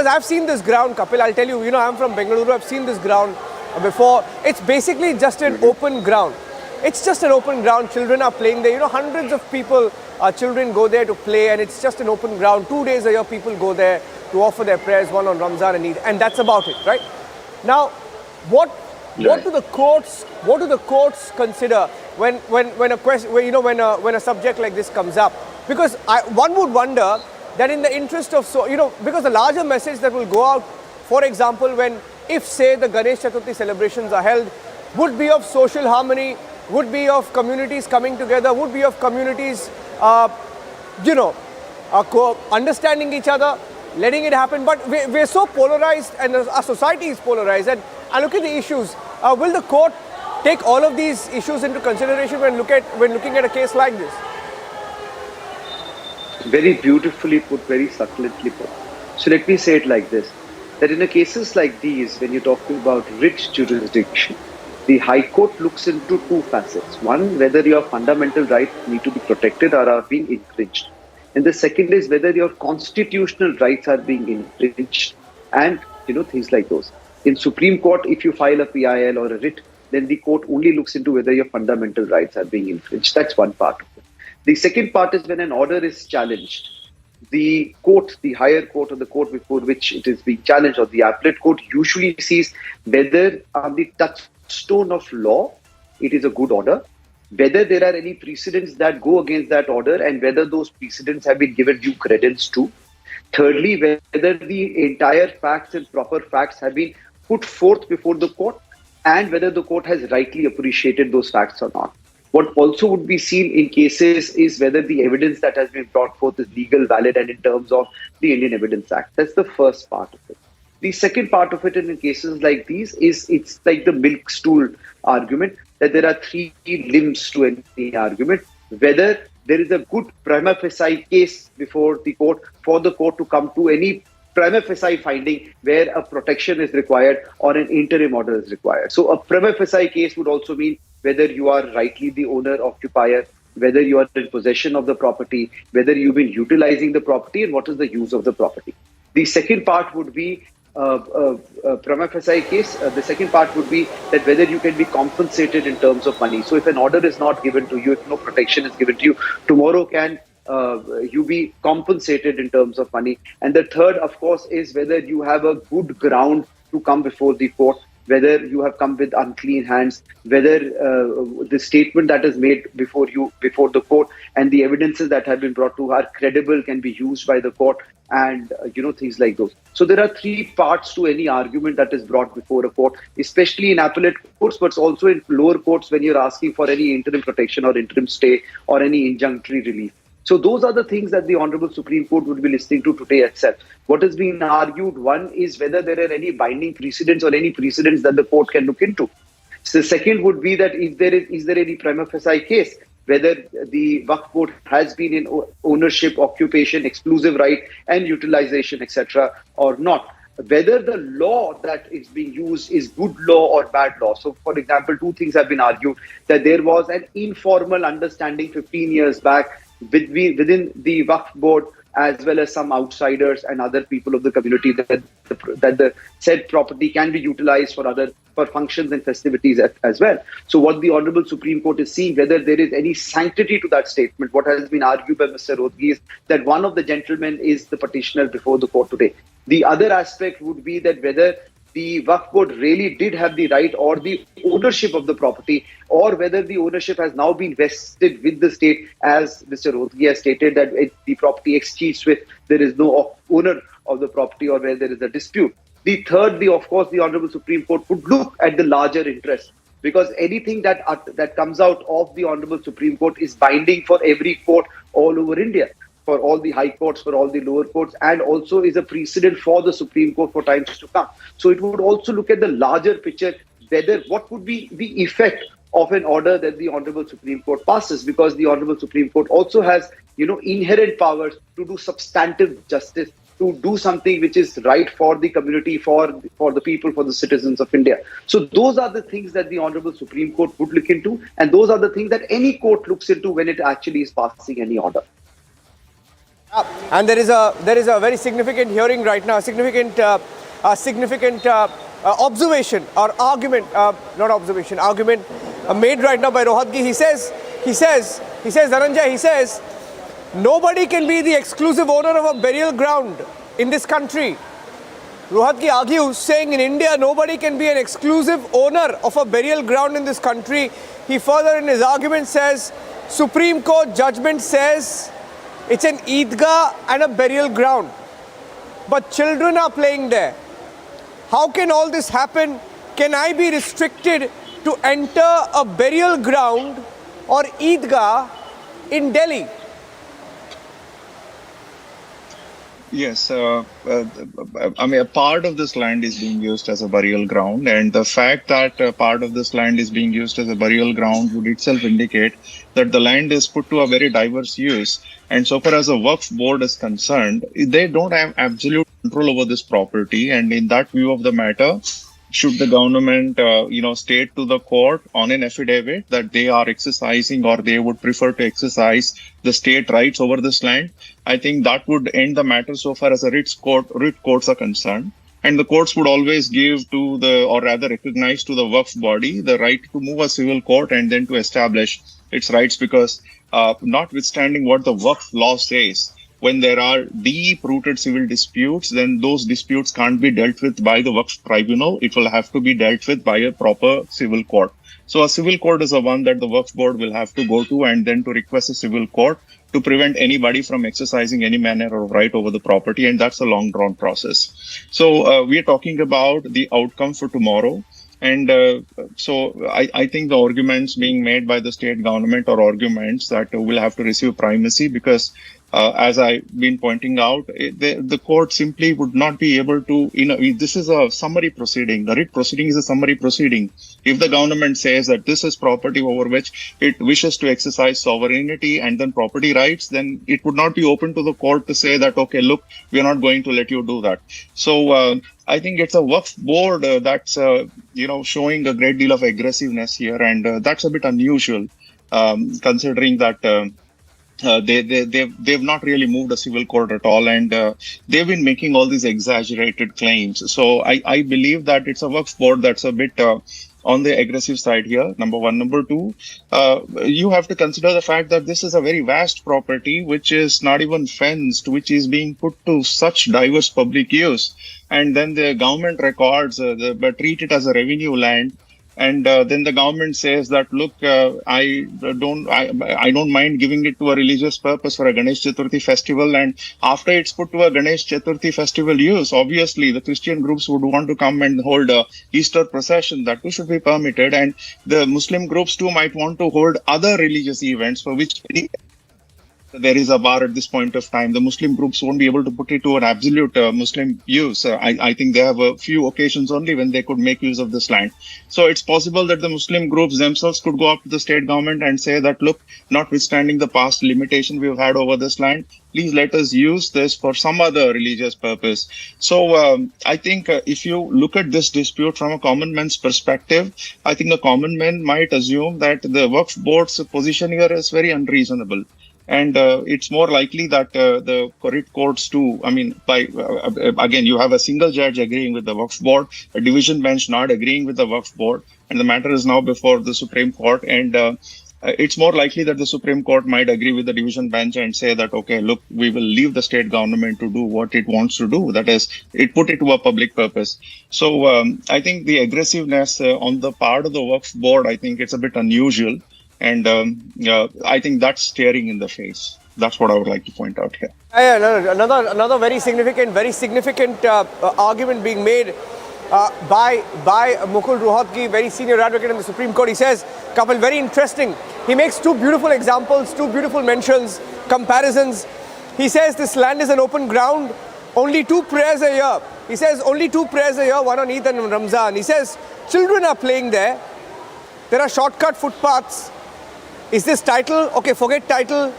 [SPEAKER 14] I've seen this ground, Kapil. I'll tell you, I'm from Bengaluru. I've seen this ground before. It's basically just an open ground. It's just an open ground. Children are playing there. Hundreds of people, children go there to play, and it's just an open ground. 2 days a year, people go there to offer their prayers, one on Ramzan and Eid, and that's about it, right? Now, what do the courts consider when a subject like this comes up? Because one would wonder that in the interest of because the larger message that will go out, for example, if say the Ganesh Chaturthi celebrations are held, would be of social harmony, would be of communities coming together, would be of communities, understanding each other, letting it happen. But we're so polarized, and our society is polarized. And look at the issues. Will the court take all of these issues into consideration when looking at a case like this?
[SPEAKER 16] Very beautifully put, very succulently put. So let me say it like this, that in cases like these, when you're talking about rich jurisdiction, the High Court looks into two facets. One, whether your fundamental rights need to be protected or are being infringed. And the second is whether your constitutional rights are being infringed, and things like those. In Supreme Court, if you file a PIL or a writ, then the court only looks into whether your fundamental rights are being infringed. That's one part of it. The second part is when an order is challenged. The court, the higher court or the court before which it is being challenged, or the appellate court, usually sees whether on the touchstone of law it is a good order, whether there are any precedents that go against that order, and whether those precedents have been given due credence to. Thirdly, whether the entire facts and proper facts have been put forth before the court, and whether the court has rightly appreciated those facts or not. What also would be seen in cases is whether the evidence that has been brought forth is legal, valid, and in terms of the Indian Evidence Act. That's the first part of it. The second part of it in cases like these is it's like the milk stool argument, that there are three limbs to any argument. Whether there is a good prima facie case before the court for the court to come to any prima facie finding where a protection is required or an interim order is required. So a prima facie case would also mean whether you are rightly the owner, occupier, whether you are in possession of the property, whether you've been utilizing the property, and what is the use of the property. The second part would be prima facie case. The second part would be that whether you can be compensated in terms of money. So if an order is not given to you, if no protection is given to you, tomorrow can you be compensated in terms of money. And the third, of course, is whether you have a good ground to come before the court, whether you have come with unclean hands, whether the statement that is made before the court and the evidences that have been brought to are credible, can be used by the court, and things like those. So there are three parts to any argument that is brought before a court, especially in appellate courts, but also in lower courts when you're asking for any interim protection or interim stay or any injunctory relief. So those are the things that the Honorable Supreme Court would be listening to today itself. What is being argued, one, is whether there are any binding precedents or any precedents that the court can look into. So the second would be that is there any prima facie case, whether the Waqf board has been in ownership, occupation, exclusive right and utilization, etc. or not. Whether the law that is being used is good law or bad law. So, for example, two things have been argued, that there was an informal understanding 15 years back within the Waqf board as well as some outsiders and other people of the community that the said property can be utilized for functions and festivities as well. So what the Honorable Supreme Court is seeing, whether there is any sanctity to that statement. What has been argued by Mr. Rodgi is that one of the gentlemen is the petitioner before the court today. The other aspect would be that whether the Waqf board really did have the right or the ownership of the property, or whether the ownership has now been vested with the state, as Mr. Rodgi has stated that the property exceeds with, there is no owner of the property, or where there is a dispute. The third, of course, the Honorable Supreme Court would look at the larger interest, because anything that comes out of the Honorable Supreme Court is binding for every court all over India, for all the high courts, for all the lower courts, and also is a precedent for the Supreme Court for times to come. So it would also look at the larger picture, whether what would be the effect of an order that the Honorable Supreme Court passes, because the Honorable Supreme Court also has, inherent powers to do substantive justice, to do something which is right for the community, for the people, for the citizens of India. So those are the things that the Honorable Supreme Court would look into, and those are the things that any court looks into when it actually is passing any order.
[SPEAKER 14] And there is a very significant hearing right now, significant observation or argument, argument made right now by Rohatgi. He says, Dhananjay, nobody can be the exclusive owner of a burial ground in this country. Rohatgi argues, saying in India, nobody can be an exclusive owner of a burial ground in this country. He further in his argument says, Supreme Court judgment says it's an Eidgah and a burial ground, but children are playing there. How can all this happen? Can I be restricted to enter a burial ground or Eidgah in Delhi?
[SPEAKER 2] Yes, I mean, a part of this land is being used as a burial ground, and the fact that part of this land is being used as a burial ground would itself indicate that the land is put to a very diverse use. And so far as the Waqf board is concerned, they don't have absolute control over this property. And in that view of the matter, should the government, state to the court on an affidavit that they are exercising or they would prefer to exercise the state rights over this land, I think that would end the matter so far as the writ courts are concerned. And the courts would always give to recognize to the Waqf body the right to move a civil court and then to establish its rights, because notwithstanding what the Waqf law says, when there are deep-rooted civil disputes, then those disputes can't be dealt with by the Waqf tribunal. It will have to be dealt with by a proper civil court. So a civil court is the one that the Waqf board will have to go to, and then to request a civil court to prevent anybody from exercising any manner of right over the property. And that's a long-drawn process. So we are talking about the outcome for tomorrow. And so I think the arguments being made by the state government are arguments that will have to receive primacy, because as I've been pointing out, the court simply would not be able to, this is a summary proceeding. The writ proceeding is a summary proceeding. If the government says that this is property over which it wishes to exercise sovereignty and then property rights, then it would not be open to the court to say that, okay, look, we are not going to let you do that. So I think it's a Waqf board that's, showing a great deal of aggressiveness here. And that's a bit unusual, considering that they've not really moved a civil court at all, and they've been making all these exaggerated claims. So I believe that it's a Waqf board that's a bit on the aggressive side here, number one. Number two, you have to consider the fact that this is a very vast property which is not even fenced, which is being put to such diverse public use. And then the government records, treat it as a revenue land. And then the government says that, look, I don't mind giving it to a religious purpose for a Ganesh Chaturthi festival. And after it's put to a Ganesh Chaturthi festival use, obviously the Christian groups would want to come and hold a Easter procession. That too should be permitted. And the Muslim groups too might want to hold other religious events for which there is a bar at this point of time. The Muslim groups won't be able to put it to an absolute Muslim use. I think they have a few occasions only when they could make use of this land. So it's possible that the Muslim groups themselves could go up to the state government and say that, look, notwithstanding the past limitation we've had over this land, please let us use this for some other religious purpose. So I think if you look at this dispute from a common man's perspective, I think the common man might assume that the Waqf board's position here is very unreasonable. And it's more likely that the courts too, again, you have a single judge agreeing with the Waqf board, a division bench not agreeing with the Waqf board, and the matter is now before the Supreme Court. And it's more likely that the Supreme Court might agree with the division bench and say that, okay, look, we will leave the state government to do what it wants to do. That is, it put it to a public purpose. So I think the aggressiveness on the part of the Waqf board, I think it's a bit unusual. And I think that's staring in the face. That's what I would like to point out here.
[SPEAKER 14] Another very significant argument being made by Mukul Rohatgi, very senior advocate in the Supreme Court. He says, Kapil, very interesting. He makes two beautiful examples, two beautiful mentions, comparisons. He says this land is an open ground, only 2 prayers a year. He says only 2 prayers a year, one on Eid and Ramzan. He says children are playing there. There are shortcut footpaths. Is this title? Okay, forget title.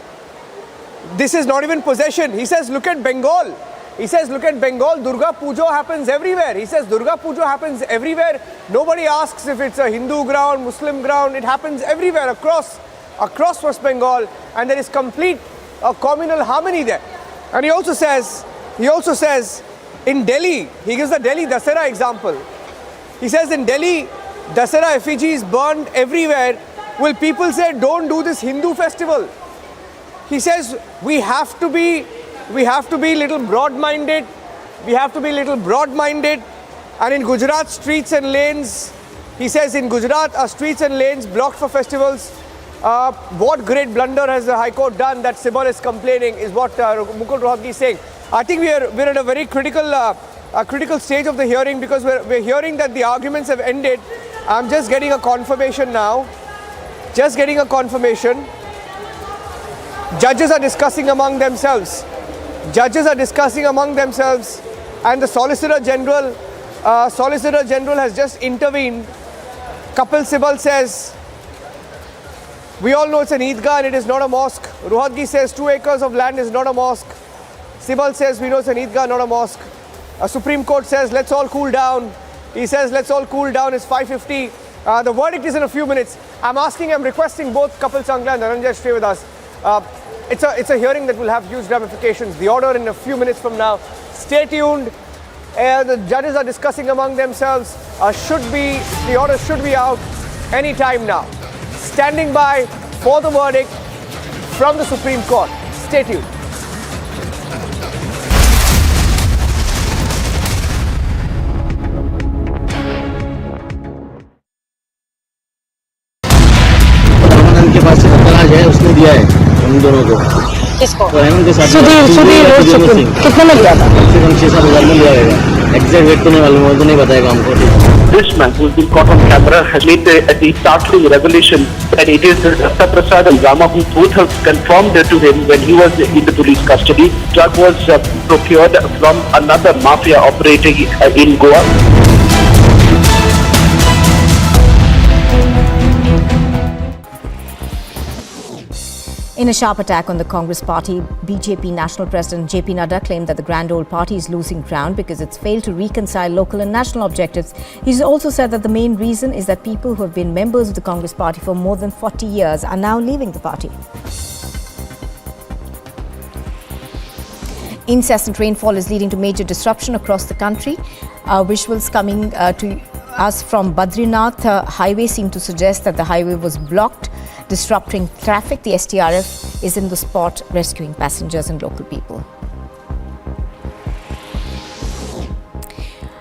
[SPEAKER 14] This is not even possession. He says, look at Bengal. He says, look at Bengal. Durga Puja happens everywhere. He says, Durga Puja happens everywhere. Nobody asks if it's a Hindu ground, Muslim ground. It happens everywhere across West Bengal. And there is complete communal harmony there. And he also says, in Delhi, he gives the Delhi Dasara example. He says, in Delhi, Dasara effigies burned everywhere. Will people say, don't do this Hindu festival? He says, we have to be little broad-minded. We have to be little broad-minded. And in Gujarat, streets and lanes, he says, in Gujarat are streets and lanes blocked for festivals. What great blunder has the High Court done that Sibal is complaining is what Mukul Rohatgi is saying. I think we're at a very critical stage of the hearing because we're hearing that the arguments have ended. I'm just getting a confirmation now. Just getting a confirmation. Judges are discussing among themselves. And the Solicitor General has just intervened. Kapil Sibal says, we all know it's an Eidgah and it is not a mosque. Rohatgi says 2 acres of land is not a mosque. Sibal says we know it's an Eidgah, not a mosque. A Supreme Court says let's all cool down. He says let's all cool down. It's 5:50. The verdict is in a few minutes. I'm requesting both Kapil Sangla and Dhananjay stay with us. It's a hearing that will have huge ramifications. The order in a few minutes from now. Stay tuned. The judges are discussing among themselves. The order should be out any time now. Standing by for the verdict from the Supreme Court. Stay tuned.
[SPEAKER 10] के पास से तलाश है उसने दिया है उन दोनों को किसको तो हेमंत के साथ सुधीर कितने में लिया था कम से कम 6-7 हज़ार में लिया होगा एग्जैक्ट रेट तो नहीं मालूम वो तो नहीं बताएगा हमको
[SPEAKER 6] This man who's been caught on camera has made the startling revelation that it is Dutta Prasad and Rama who both have confirmed to him when he was in the police custody. Drug was procured from another mafia operating in Goa.
[SPEAKER 7] In a sharp attack on the Congress party, BJP National President JP Nadda claimed that the Grand Old Party is losing ground because it's failed to reconcile local and national objectives. He's also said that the main reason is that people who have been members of the Congress party for more than 40 years are now leaving the party. Incessant rainfall is leading to major disruption across the country. Visuals coming to us from Badrinath highway seem to suggest that the highway was blocked, disrupting traffic. The STRF is in the spot rescuing passengers and local people.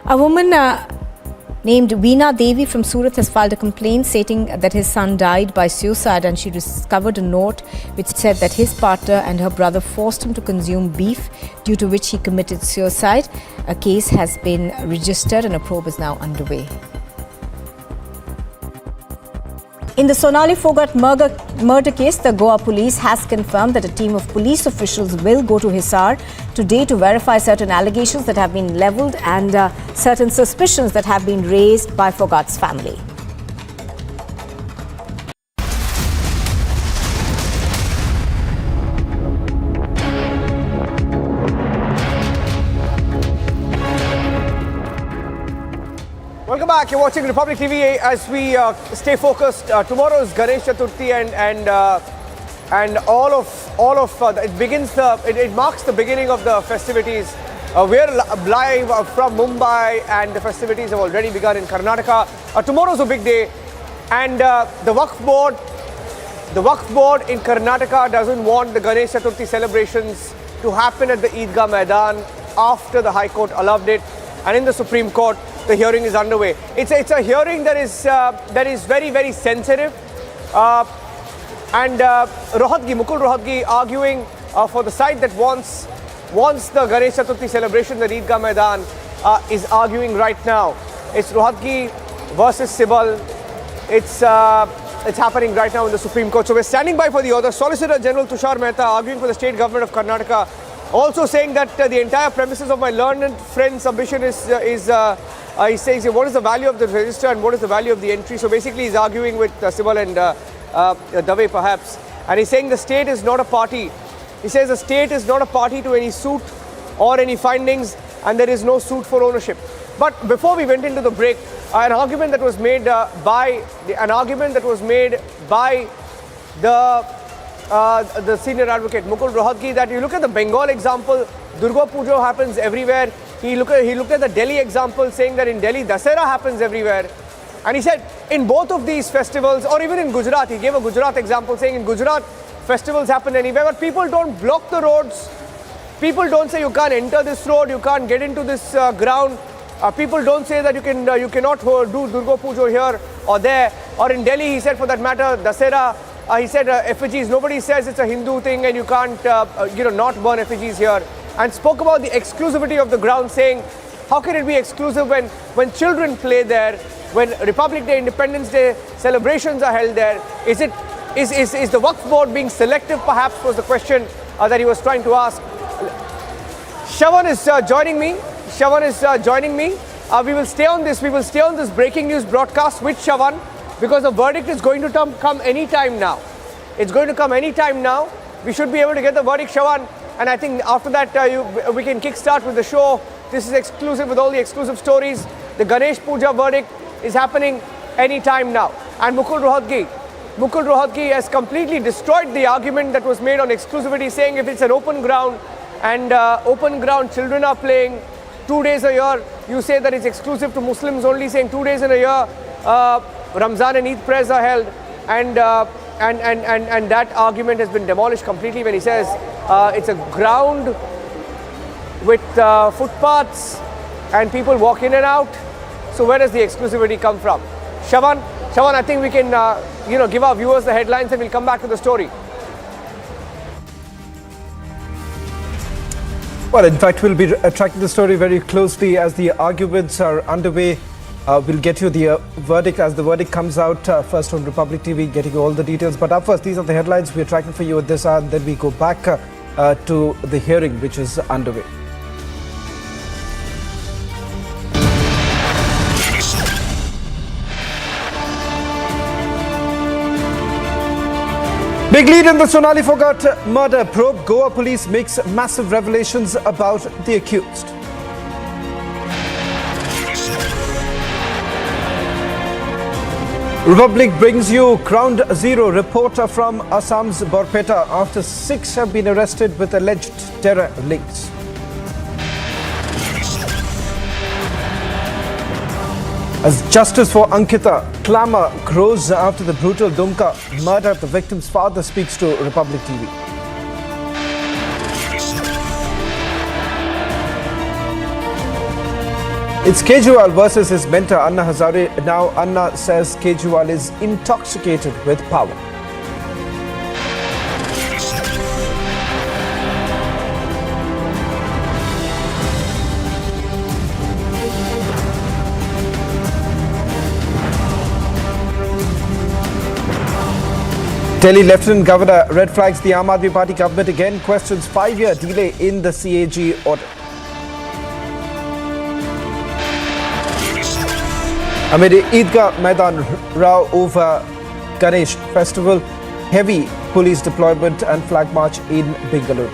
[SPEAKER 7] A woman named Veena Devi from Surat has filed a complaint stating that his son died by suicide, and she discovered a note which said that his partner and her brother forced him to consume beef, due to which he committed suicide. A case has been registered and a probe is now underway. In the Sonali Phogat murder case, the Goa police has confirmed that a team of police officials will go to Hazare today to verify certain allegations that have been levelled and certain suspicions that have been raised by Phogat's family.
[SPEAKER 14] Welcome back. You're watching Republic TV as we stay focused. Tomorrow is Ganesh Chaturthi and all of it marks the beginning of the festivities. We're live from Mumbai, and the festivities have already begun in Karnataka. Tomorrow's a big day, and the Waqf board in Karnataka doesn't want the Ganesh Chaturthi celebrations to happen at the Eidgah Maidan after the High Court allowed it, and in the Supreme Court the hearing is underway. It's a hearing that is very, very sensitive, and Mukul Rohatgi arguing for the side that wants the Ganesh Chaturthi celebration at Eidgah Maidan is arguing right now. It's Rohatgi versus Sibal. It's happening right now in the Supreme Court. So we're standing by for the order. Solicitor General Tushar Mehta arguing for the state government of Karnataka, also saying that the entire premises of my learned friend's submission is he says, what is the value of the register and what is the value of the entry? So basically he's arguing with Sibal and Dave perhaps. And he's saying the state is not a party. He says the state is not a party to any suit or any findings, and there is no suit for ownership. But before we went into the break, an argument that was made by the senior advocate Mukul Rohatgi, that you look at the Bengal example, Durga Puja happens everywhere. He looked at the Delhi example, saying that in Delhi Dasera happens everywhere. And he said in both of these festivals, or even in Gujarat, he gave a Gujarat example, saying in Gujarat festivals happen anywhere, but people don't block the roads. People don't say you can't enter this road, you can't get into this ground. People don't say that you cannot do Durga Puja here or there. Or in Delhi, he said, for that matter, Dasera, he said effigies. Nobody says it's a Hindu thing and you can't not burn effigies here. And spoke about the exclusivity of the ground, saying, how can it be exclusive when children play there, when Republic Day, Independence Day celebrations are held there? Is the Waqf board being selective, perhaps, was the question that he was trying to ask. Shawan is joining me. We will stay on this breaking news broadcast with Shawan, because the verdict is going to come any time now. It's going to come any time now. We should be able to get the verdict, Shawan. And I think after that, we can kickstart with the show. This is exclusive with all the exclusive stories. The Ganesh Puja verdict is happening any time now. And Mukul Rohatgi has completely destroyed the argument that was made on exclusivity, saying if it's an open ground and open ground children are playing 2 days a year, you say that it's exclusive to Muslims only, saying 2 days in a year, Ramzan and Eid prayers are held, and that argument has been demolished completely when he says it's a ground with footpaths and people walk in and out. So where does the exclusivity come from? Shawan, I think we can give our viewers the headlines and we'll come back to the story.
[SPEAKER 5] Well, in fact, we'll be tracking the story very closely as the arguments are underway. We'll get you the verdict as the verdict comes out first on Republic TV, getting you all the details. But up first, these are the headlines we're tracking for you at this hour, and then we go back to the hearing which is underway. Big lead in the Sonali Phogat murder probe. Goa police makes massive revelations about the accused. Republic brings you Ground Zero reporter from Assam's Borpeta after 6 have been arrested with alleged terror links. As justice for Ankita, clamour grows after the brutal Dumka murder. The victim's father speaks to Republic TV. It's Kejriwal versus his mentor Anna Hazare. Now Anna says Kejriwal is intoxicated with power. Delhi Lieutenant Governor red flags the Aam Aadmi Party government again, questions 5-year delay in the CAG audit. Amid Eidgah Maidan row over Ganesh festival, heavy police deployment and flag march in Bengaluru.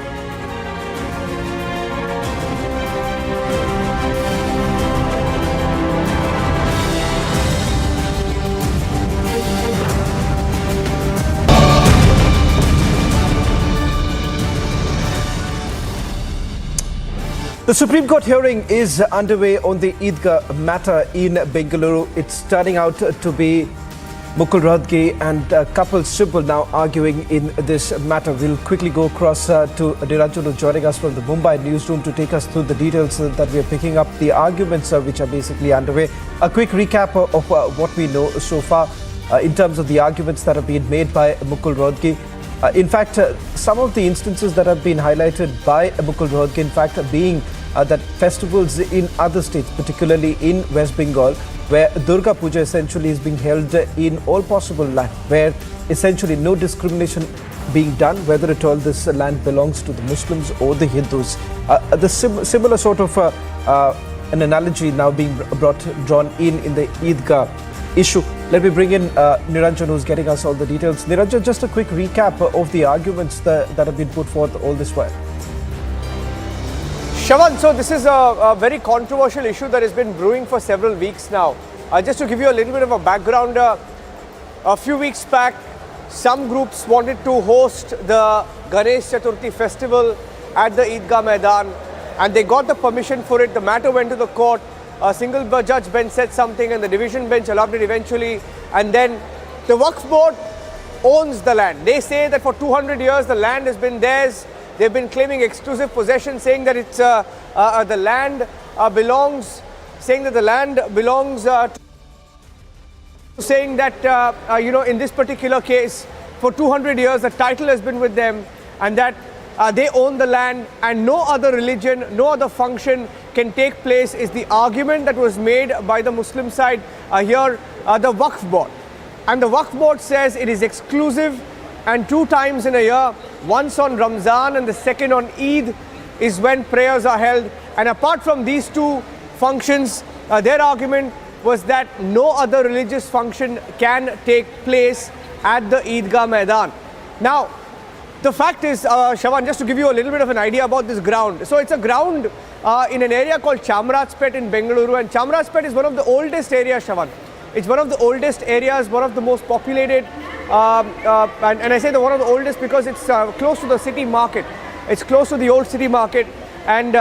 [SPEAKER 5] The Supreme Court hearing is underway on the Eidgah matter in Bengaluru. It's turning out to be Mukul Rohatgi and Kapil Sibal now arguing in this matter. We'll quickly go across to Niranjan, who's joining us from the Mumbai newsroom to take us through the details that we are picking up, the arguments which are basically underway. A quick recap of what we know so far in terms of the arguments that have been made by Mukul Rohatgi. In fact, some of the instances that have been highlighted by Mukul Rohatgi, in fact, being that festivals in other states, particularly in West Bengal, where Durga Puja essentially is being held in all possible land, where essentially no discrimination being done, whether at all this land belongs to the Muslims or the Hindus. Similar sort of an analogy now being drawn in the Eidgah issue. Let me bring in Niranjan, who's getting us all the details. Niranjan, just a quick recap of the arguments that have been put forth all this while.
[SPEAKER 14] Shravan, so this is a very controversial issue that has been brewing for several weeks now. Just to give you a little bit of a background, a few weeks back, some groups wanted to host the Ganesh Chaturthi festival at the Eidgah Maidan, and they got the permission for it. The matter went to the court. A single judge bench said something and the division bench allowed it eventually, and then the Waqf board owns the land. They say that for 200 years the land has been theirs. They've been claiming exclusive possession, saying that it's the land belongs, saying that the land belongs to, saying that you know, in this particular case, for 200 years the title has been with them, and that they own the land and no other religion, no other function can take place, is the argument that was made by the Muslim side here, the Waqf board. And the Waqf board says it is exclusive, and 2 times in a year, once on Ramzan and the second on Eid, is when prayers are held. And apart from these 2 functions, their argument was that no other religious function can take place at the Eidgah Maidan. Now, the fact is, Shravan, just to give you a little bit of an idea about this ground. So it's a ground in an area called Chamrajpet in Bengaluru, and Chamrajpet is one of the oldest areas, Shravan. It's one of the oldest areas, one of the most populated, and I say one of the oldest because it's close to the city market. It's close to the old city market, and you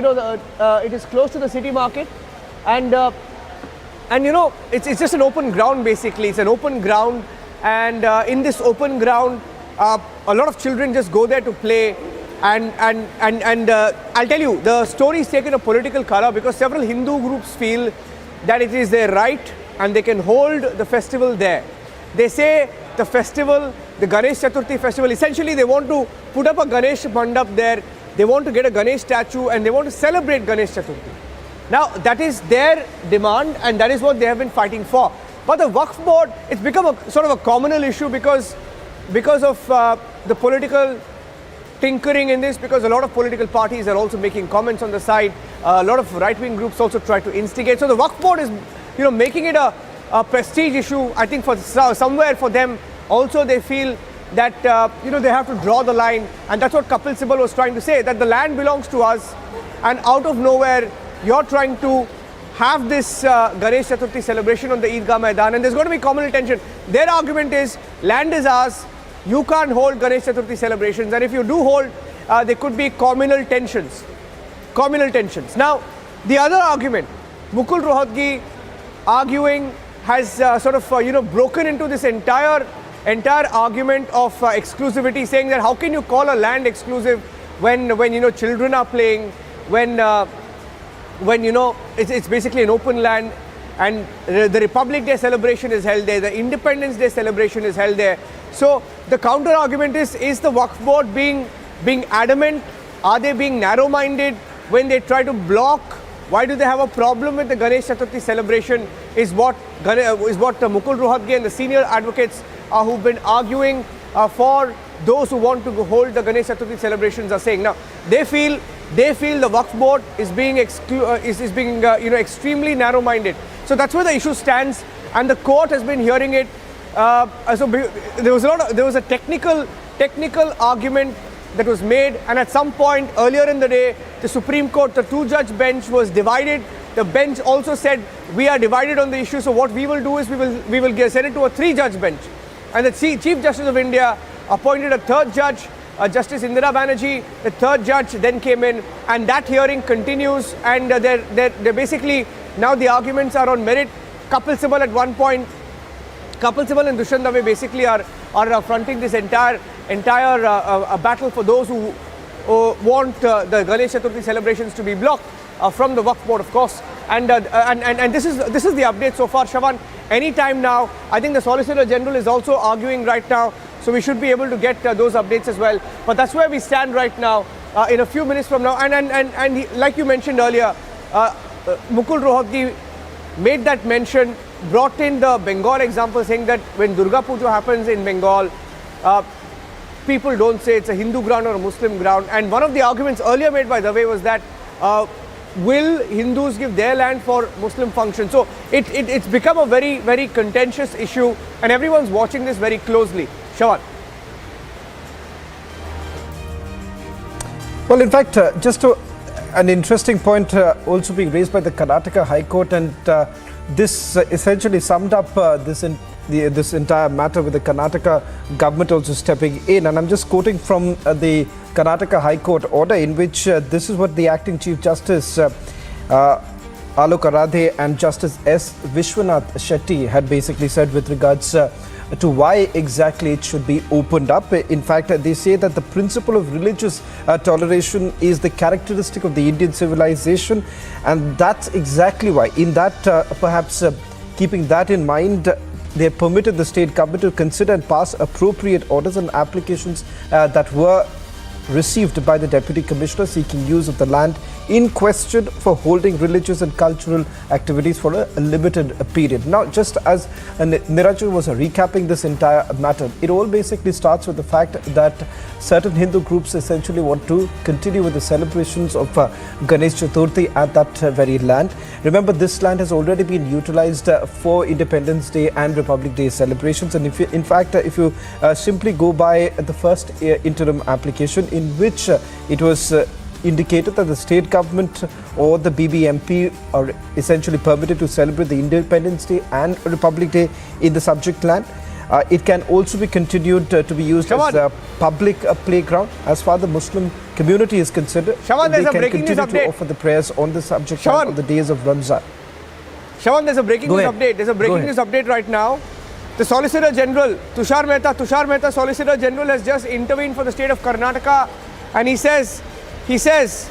[SPEAKER 14] know, it is close to the city market, and you know, it's just an open ground basically. It's an open ground, and in this open ground, a lot of children just go there to play. And I'll tell you, the story is taken a political color because several Hindu groups feel that it is their right and they can hold the festival there. They say the festival, the Ganesh Chaturthi festival, essentially they want to put up a Ganesh mandap there, they want to get a Ganesh statue and they want to celebrate Ganesh Chaturthi. Now that is their demand and that is what they have been fighting for. But the Waqf board, it's become a sort of a communal issue because of the political tinkering in this, because a lot of political parties are also making comments on the side. A lot of right-wing groups also try to instigate. So the Waqf board is, you know, making it a prestige issue. I think for somewhere for them also they feel that you know, they have to draw the line, and that's what Kapil Sibal was trying to say, that the land belongs to us, and out of nowhere you're trying to have this Ganesh Chaturthi celebration on the Eidgah Maidan, and there's going to be communal tension. Their argument is land is ours. You can't hold Ganesh Chaturthi celebrations, and if you do hold, there could be communal tensions. Now, the other argument Mukul Rohatgi arguing has broken into this entire argument of exclusivity, saying that how can you call a land exclusive when children are playing, when it's basically an open land, and the Republic Day celebration is held there, the Independence Day celebration is held there. So the counter argument is the Waqf Board being adamant? Are they being narrow-minded when they try to block? Why do they have a problem with the Ganesh Chaturthi celebration is what Mukul Rohatgi and the senior advocates who've been arguing for those who want to hold the Ganesh Chaturthi celebrations are saying. Now, they feel the Waqf Board is being extremely narrow-minded. So that's where the issue stands, and the court has been hearing it. There was a technical argument that was made, and at some point earlier in the day, the Supreme Court, the two-judge bench was divided. The bench also said, we are divided on the issue, so what we will do is we will send it to a three-judge bench. And the Chief Justice of India appointed a third judge, Justice Indira Banerjee. The third judge then came in, and that hearing continues, and they're basically, now the arguments are on merit. Kapil Sibal at one point, Kapil Sibal and Dushyant Dave basically are fronting this entire battle for those who want the Ganesh Chaturthi celebrations to be blocked from the Waqf Board, of course. And this is the update so far, Shravan. Anytime now, I think the Solicitor General is also arguing right now, so we should be able to get those updates as well. But that's where we stand right now. In a few minutes from now, and like you mentioned earlier, Mukul Rohatgi made that mention, brought in the Bengal example, saying that when Durga Puja happens in Bengal, people don't say it's a Hindu ground or a Muslim ground. And one of the arguments earlier made by Dave was that will Hindus give their land for Muslim functions? So it's become a very, very contentious issue, and everyone's watching this very closely. Shravan.
[SPEAKER 5] Well, in fact, an interesting point also being raised by the Karnataka High Court, and this essentially summed up this entire matter, with the Karnataka government also stepping in. And I'm just quoting from the Karnataka High Court order, in which this is what the acting Chief Justice Alok Aradhe and Justice S. Vishwanath Shetty had basically said with regards to why exactly it should be opened up. In fact, they say that the principle of religious toleration is the characteristic of the Indian civilization, and that's exactly why, in that perhaps keeping that in mind, they permitted the state government to consider and pass appropriate orders and applications that were received by the Deputy Commissioner seeking use of the land in question for holding religious and cultural activities for a limited period. Now, just as Niranjan was recapping this entire matter, it all basically starts with the fact that certain Hindu groups essentially want to continue with the celebrations of Ganesh Chaturthi at that very land. Remember, this land has already been utilized for Independence Day and Republic Day celebrations, and if you simply go by the first interim application, in which it was indicated that the state government or the BBMP are essentially permitted to celebrate the Independence Day and Republic Day in the subject land. It can also be continued to be used as a public playground. As far as the Muslim community is concerned, they can continue to offer the prayers on the subject land on the days of Ramzan.
[SPEAKER 14] Shravan, there's a breaking news update. There's a breaking news update right now. The Solicitor General, Tushar Mehta, Solicitor General, has just intervened for the state of Karnataka, and he says, please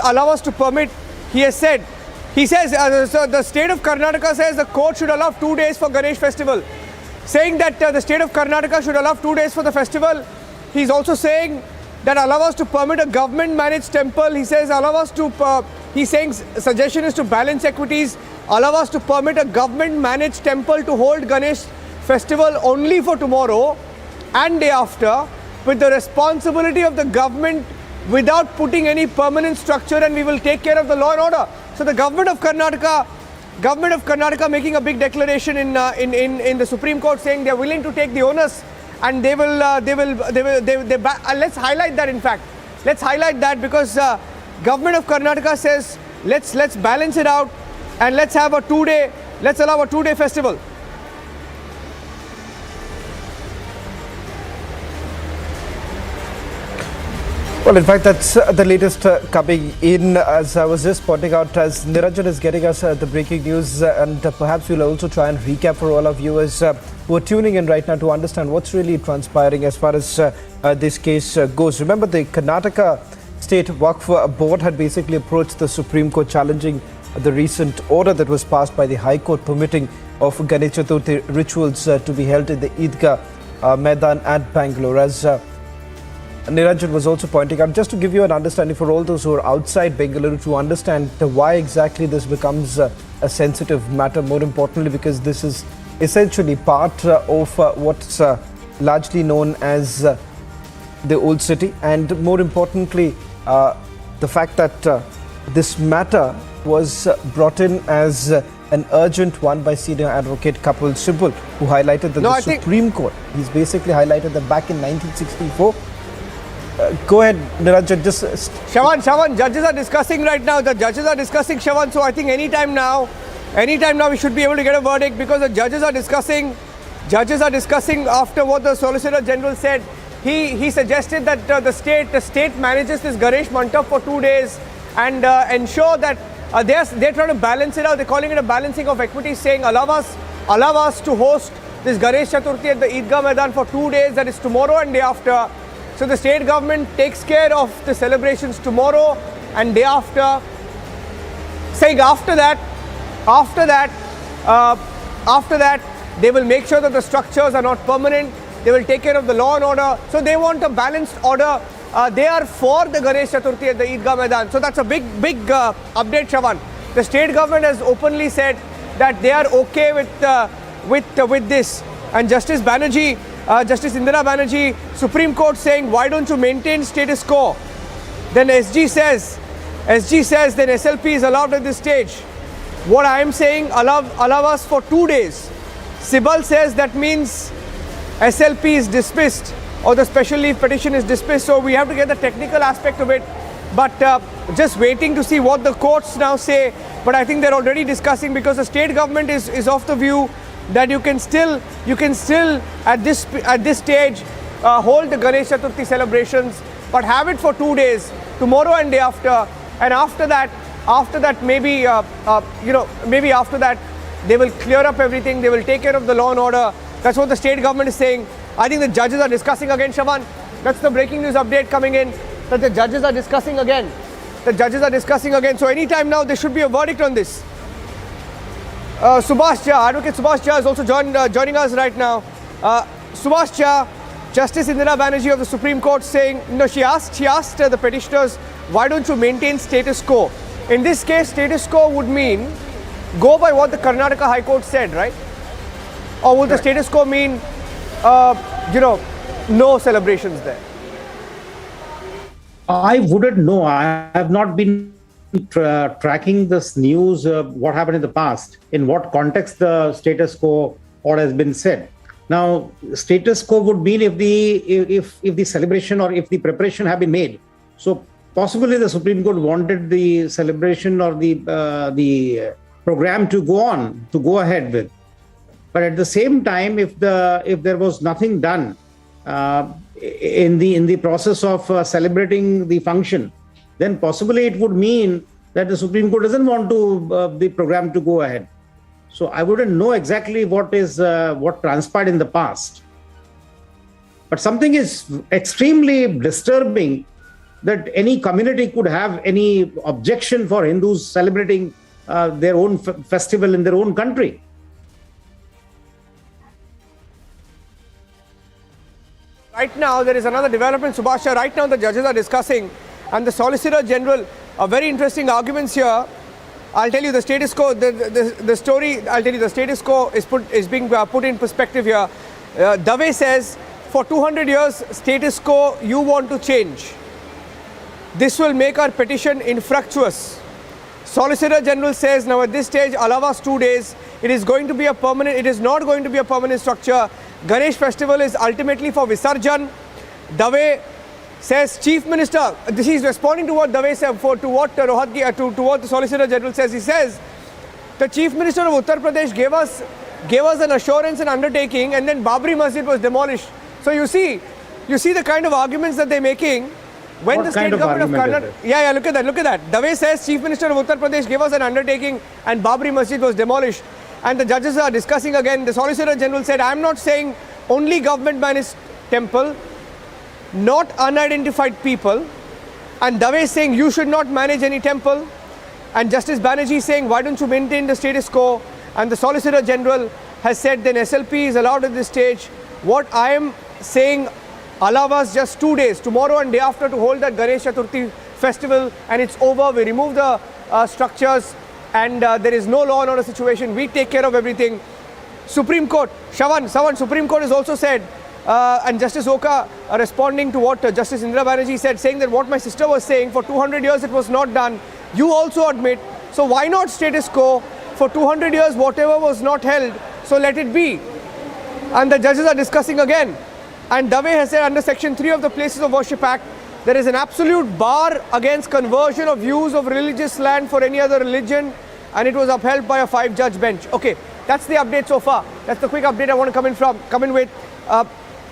[SPEAKER 14] allow us to permit. So the state of Karnataka says the court should allow 2 days for Ganesh festival, saying that the state of Karnataka should allow 2 days for the festival. He's also saying that allow us to permit a government-managed temple. He says allow us to. He's saying suggestion is to balance equities. Allow us to permit a government-managed temple to hold Ganesh festival only for tomorrow and day after, with the responsibility of the government without putting any permanent structure, and we will take care of the law and order. So the government of Karnataka making a big declaration in the Supreme Court, saying they are willing to take the onus, and they will let's highlight that. In fact, let's highlight that, because government of Karnataka says let's balance it out, and let's allow a 2-day festival.
[SPEAKER 12] Well, in fact, that's the latest coming in. As I was just pointing out, as Niranjan is getting us the breaking news, and perhaps we'll also try and recap for all of you as who are tuning in right now to understand what's really transpiring as far as this case goes. Remember, the Karnataka State Waqf Board had basically approached the Supreme Court challenging the recent order that was passed by the High Court permitting of Ganesh Chaturthi rituals to be held in the Eidgah Maidan at Bangalore. As Niranjan was also pointing out, just to give you an understanding for all those who are outside Bengaluru to understand why exactly this becomes a sensitive matter, more importantly because this is essentially part of what's largely known as the old city, and more importantly the fact that this matter was brought in as an urgent one by senior advocate Kapil Sibal, who highlighted that the Supreme Court, he's basically highlighted that back in 1964. Go ahead, Niranjan. Just
[SPEAKER 14] Shawan, judges are discussing right now. The judges are discussing, Shawan. So I think anytime now we should be able to get a verdict because the judges are discussing. Judges are discussing after what the Solicitor General said. He suggested that the state manages this Ganesh Mandap for 2 days and ensure that they're trying to balance it out. They're calling it a balancing of equity, saying allow us to host this Ganesh Chaturthi at the Eidgah Maidan for 2 days. That is tomorrow and day after. So the state government takes care of the celebrations tomorrow and day after, saying after that, they will make sure that the structures are not permanent. They will take care of the law and order. So they want a balanced order. They are for the Ganesh Chaturthi at the Eidgah Maidan. So that's a big update, Shawan. The state government has openly said that they are okay with this. And Justice Indira Banerjee, Supreme Court saying, why don't you maintain status quo? Then SG says then SLP is allowed at this stage. What I am saying, allow us for 2 days. Sibal says that means SLP is dismissed or the special leave petition is dismissed. So we have to get the technical aspect of it. But just waiting to see what the courts now say. But I think they're already discussing because the state government is of the view that you can still at this stage hold the Ganesh Chaturthi celebrations, but have it for 2 days, tomorrow and day after, and after that maybe maybe after that they will clear up everything. They will take care of the law and order. That's what the state government is saying. I think the judges are discussing again, Shawan. That's the breaking news update coming in, that the judges are discussing again. So anytime now there should be a verdict on this. Subhash Jha, Advocate Subhash Jha is also joining us right now. Subhash Jha, Justice Indira Banerjee of the Supreme Court saying, she asked the petitioners, why don't you maintain status quo? In this case, status quo would mean go by what the Karnataka High Court said, right? Or would the status quo mean, no celebrations there?
[SPEAKER 18] I wouldn't know. I have not been tracking this news, what happened in the past, in what context the status quo order has been said. Now, status quo would mean if the celebration or if the preparation have been made. So possibly the Supreme Court wanted the celebration or the program to go ahead with. But at the same time, if there was nothing done in the process of celebrating the function, then possibly it would mean that the Supreme Court doesn't want the program to go ahead. So I wouldn't know exactly what transpired in the past. But something is extremely disturbing that any community could have any objection for Hindus celebrating their own festival in their own country.
[SPEAKER 14] Right now, there is another development, Subhasha. Right now, the judges are discussing, and the Solicitor General, very interesting arguments here. I'll tell you the status quo, the story, I'll tell you the status quo is being put in perspective here. Dave says, for 200 years, status quo you want to change. This will make our petition infructuous. Solicitor General says, now at this stage, allow us 2 days. It is not going to be a permanent structure. Ganesh festival is ultimately for Visarjan. Dave says, Chief Minister, this is responding to what Dave said, to what the Solicitor General says. He says, the Chief Minister of Uttar Pradesh gave us an assurance and undertaking, and then Babri Masjid was demolished. So you see the kind of arguments that they're making. When
[SPEAKER 18] What
[SPEAKER 14] the state
[SPEAKER 18] kind of
[SPEAKER 14] government of
[SPEAKER 18] argument is
[SPEAKER 14] Karnataka, yeah, look at that. Dave says Chief Minister of Uttar Pradesh gave us an undertaking and Babri Masjid was demolished. And the judges are discussing again. The Solicitor General said, I'm not saying only government managed temple, not unidentified people. And Dave is saying you should not manage any temple. And Justice Banerjee is saying, why don't you maintain the status quo? And the Solicitor General has said then SLP is allowed at this stage. What I am saying, allow us just 2 days, tomorrow and day after, to hold that Ganesh Chaturthi festival, and it's over. We remove the structures and there is no law and order situation. We take care of everything. Supreme Court, Shavan, Supreme Court has also said, and Justice Oka responding to what Justice Indira Banerjee said, saying that what my sister was saying, for 200 years it was not done. You also admit, so why not status quo? For 200 years, whatever was not held, so let it be. And the judges are discussing again. And Dave has said under Section 3 of the Places of Worship Act, there is an absolute bar against conversion of use of religious land for any other religion, and it was upheld by a 5-judge bench. Okay, that's the update so far. That's the quick update I want to come in with.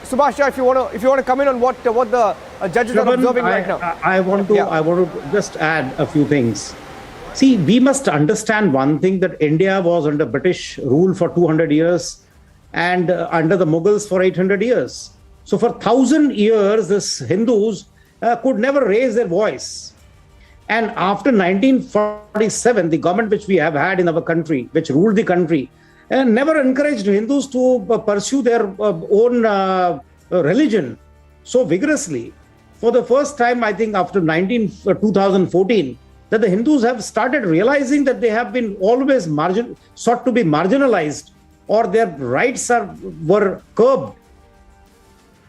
[SPEAKER 14] Subhasha, if you want to come in on what the judges are observing right now.
[SPEAKER 18] I want to just add a few things. See, we must understand one thing, that India was under British rule for 200 years and under the Mughals for 800 years. So for 1,000 years, this Hindus could never raise their voice. And after 1947, the government which we have had in our country, which ruled the country, never encouraged Hindus to pursue their own religion so vigorously. For the first time, I think after 2014, that the Hindus have started realizing that they have been always sought to be marginalized, or their rights were curbed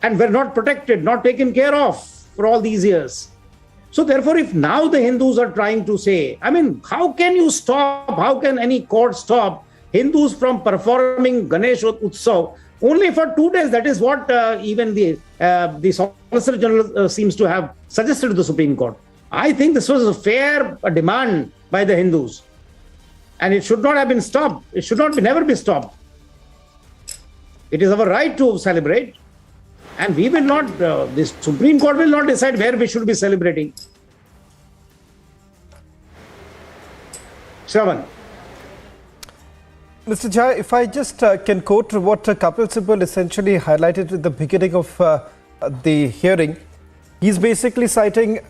[SPEAKER 18] and were not protected, not taken care of for all these years. So therefore, if now the Hindus are trying to say, I mean, how can you stop, how can any court stop Hindus from performing Ganesh Utsav only for 2 days? That is what even the Solicitor General seems to have suggested to the Supreme Court. I think this was a fair demand by the Hindus, and it should not have been stopped. It should never be stopped. It is our right to celebrate, and we will not, the Supreme Court will not decide where we should be celebrating. Shravan.
[SPEAKER 12] Mr. Jha, if I just can quote what Kapil Sibal essentially highlighted at the beginning of the hearing, he's basically citing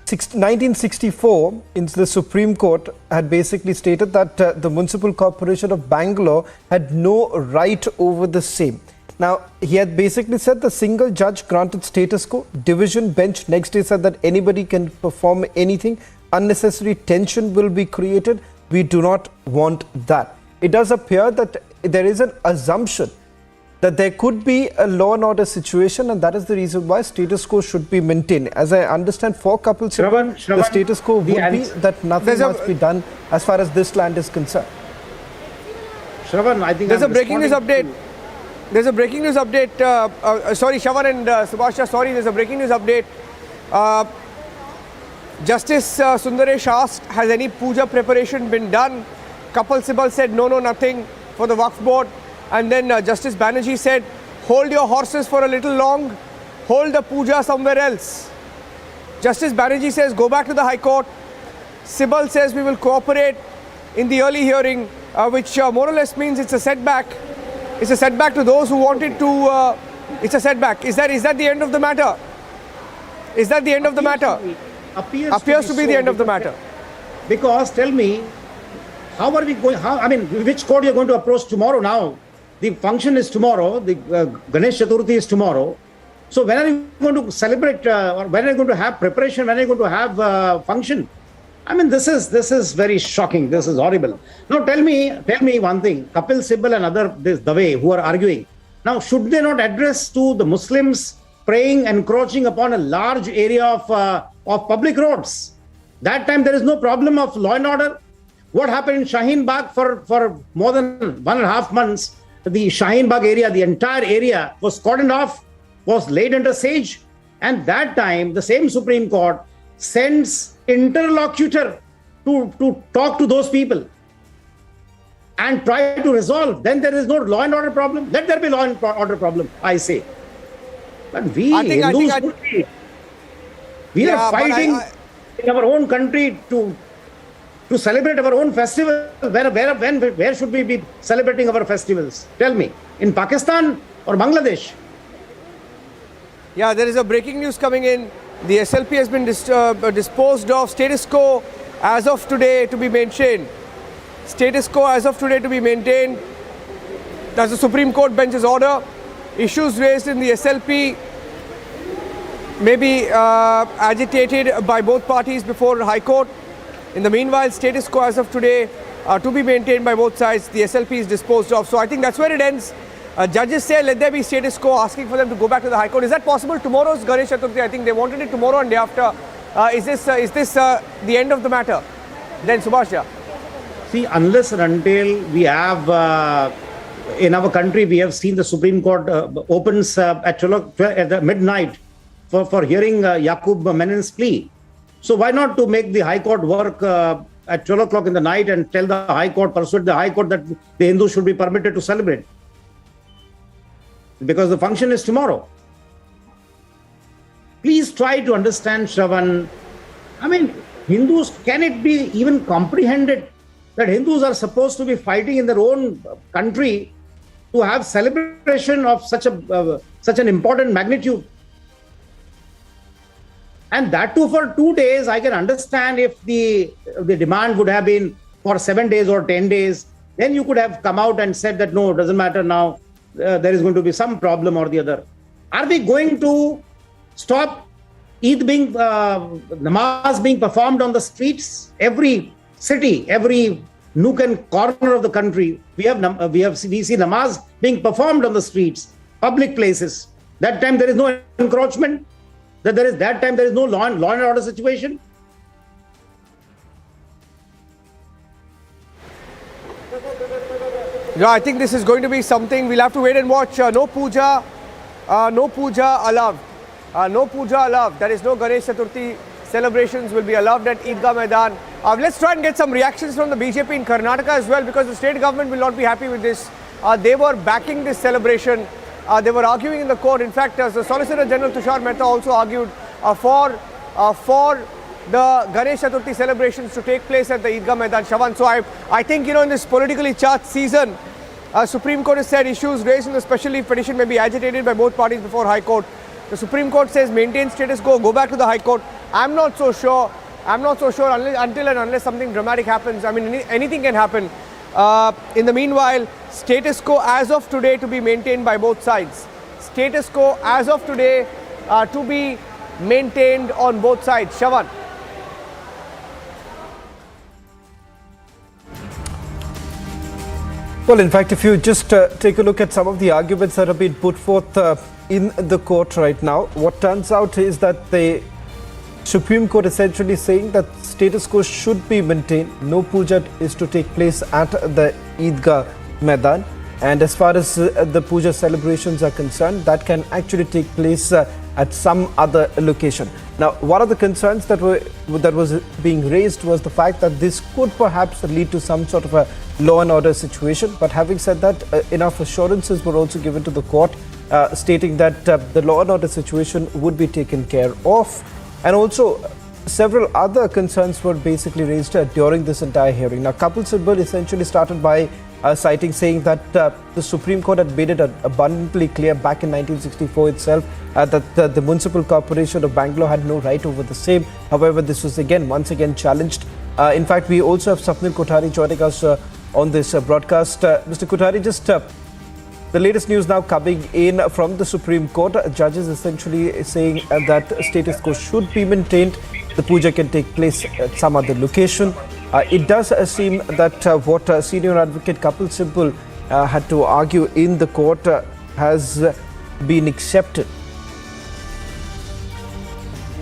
[SPEAKER 12] 1964 in the Supreme Court had basically stated that the Municipal Corporation of Bangalore had no right over the same. Now, he had basically said the single judge granted status quo, division bench next day said that anybody can perform anything, unnecessary tension will be created. We do not want that. It does appear that there is an assumption that there could be a law and order situation, and that is the reason why status quo should be maintained. As I understand, for Kapil Sibal, the status quo would be that nothing must be done as far as this land is concerned.
[SPEAKER 18] Shravan, I think
[SPEAKER 14] there's a breaking news update. There's a breaking news update. Sorry, Shravan and Subhasha, sorry, there's a breaking news update. Justice Sundaresh asked, has any puja preparation been done? Kapil Sibal said, no, nothing for the Waqf board. And then Justice Banerjee said, hold your horses for a little long, hold the puja somewhere else. Justice Banerjee says, go back to the High Court. Sibal says, we will cooperate in the early hearing, which more or less means it's a setback. It's a setback to those who wanted to, it's a setback. Is that the end of the matter? Is that the end of the matter? Appears to be the end of the matter.
[SPEAKER 18] Because tell me, how are we going, which court you are going to approach tomorrow now? The function is tomorrow, the Ganesh Chaturthi is tomorrow. So when are you going to celebrate, or when are you going to have preparation, when are you going to have function? I mean, this is very shocking, this is horrible. Now tell me one thing, Kapil Sibal and other, this Dave, who are arguing. Now, should they not address to the Muslims praying, encroaching upon a large area of public roads? That time there is no problem of law and order. What happened in Shaheen Bagh for more than 1.5 months? The Shaheen Bagh area, the entire area was cordoned off, was laid under siege. And that time, the same Supreme Court sends interlocutor to talk to those people and try to resolve. Then there is no law and order problem. Let there be law and order problem, I say. But we Hindus We are fighting in our own country to celebrate our own festival. Where should we be celebrating our festivals? Tell me, in Pakistan or Bangladesh?
[SPEAKER 14] Yeah, there is a breaking news coming in. The SLP has been disposed of. Status quo as of today to be maintained. Status quo as of today to be maintained. That's the Supreme Court bench's order. Issues raised in the SLP may be agitated by both parties before High Court. In the meanwhile, status quo as of today to be maintained by both sides. The SLP is disposed of. So I think that's where it ends. Judges say let there be status quo, asking for them to go back to the High Court. Is that possible? Tomorrow's Ganesh Chaturthi. I think they wanted it tomorrow and day after. Is this the end of the matter? Then Subhashya.
[SPEAKER 18] See, unless and until we have in our country, we have seen the Supreme Court opens at the midnight for hearing Yaqub Menon's plea. So why not to make the High Court work at 12 o'clock in the night and tell the High Court, persuade the High Court that the Hindus should be permitted to celebrate? Because the function is tomorrow. Please try to understand, Shravan. I mean, Hindus, can it be even comprehended that Hindus are supposed to be fighting in their own country to have celebration of such an important magnitude? And that too for 2 days. I can understand if the demand would have been for 7 days or 10 days. Then you could have come out and said that no, it doesn't matter now. There is going to be some problem or the other. Are we going to stop namaz being performed on the streets? Every city, every nook and corner of the country, we see namaz being performed on the streets, public places. That time there is no encroachment. That time there is no law and order situation.
[SPEAKER 14] Yeah, I think this is going to be something we'll have to wait and watch. No puja allowed. No puja allowed. There is no Ganesh Chaturthi celebrations will be allowed at Eidgah Maidan. Let's try and get some reactions from the BJP in Karnataka as well, because the state government will not be happy with this. They were backing this celebration. They were arguing in the court. In fact, the Solicitor General Tushar Mehta also argued for the Ganesh Chaturthi celebrations to take place at the Eidgah Maidan. Shravan, so I think, in this politically charged season, Supreme Court has said issues raised in the special leave petition may be agitated by both parties before High Court. The Supreme Court says maintain status quo, go back to the High Court. I'm not so sure until and unless something dramatic happens. I mean, anything can happen. In the meanwhile, status quo as of today to be maintained by both sides. Status quo as of today to be maintained on both sides. Shravan.
[SPEAKER 12] Well, in fact, if you just take a look at some of the arguments that have been put forth in the court right now, what turns out is that the Supreme Court essentially saying that status quo should be maintained. No puja is to take place at the Eidgah Maidan. And as far as the puja celebrations are concerned, that can actually take place at some other location. Now, one of the concerns that was being raised was the fact that this could perhaps lead to some sort of a law and order situation. But having said that, enough assurances were also given to the court, stating that the law and order situation would be taken care of. And also, several other concerns were basically raised during this entire hearing. Now, Kapil Sibal essentially started by saying that the Supreme Court had made it abundantly clear back in 1964 itself that the Municipal Corporation of Bangalore had no right over the same. However, this was once again challenged. In fact, we also have Swapnil Kothari joining us on this broadcast. Mr. Kothari, just the latest news now coming in from the Supreme Court. Judges essentially saying that status quo should be maintained. The puja can take place at some other location. It does seem that what Senior Advocate Kapil Sibal had to argue in the court has been accepted.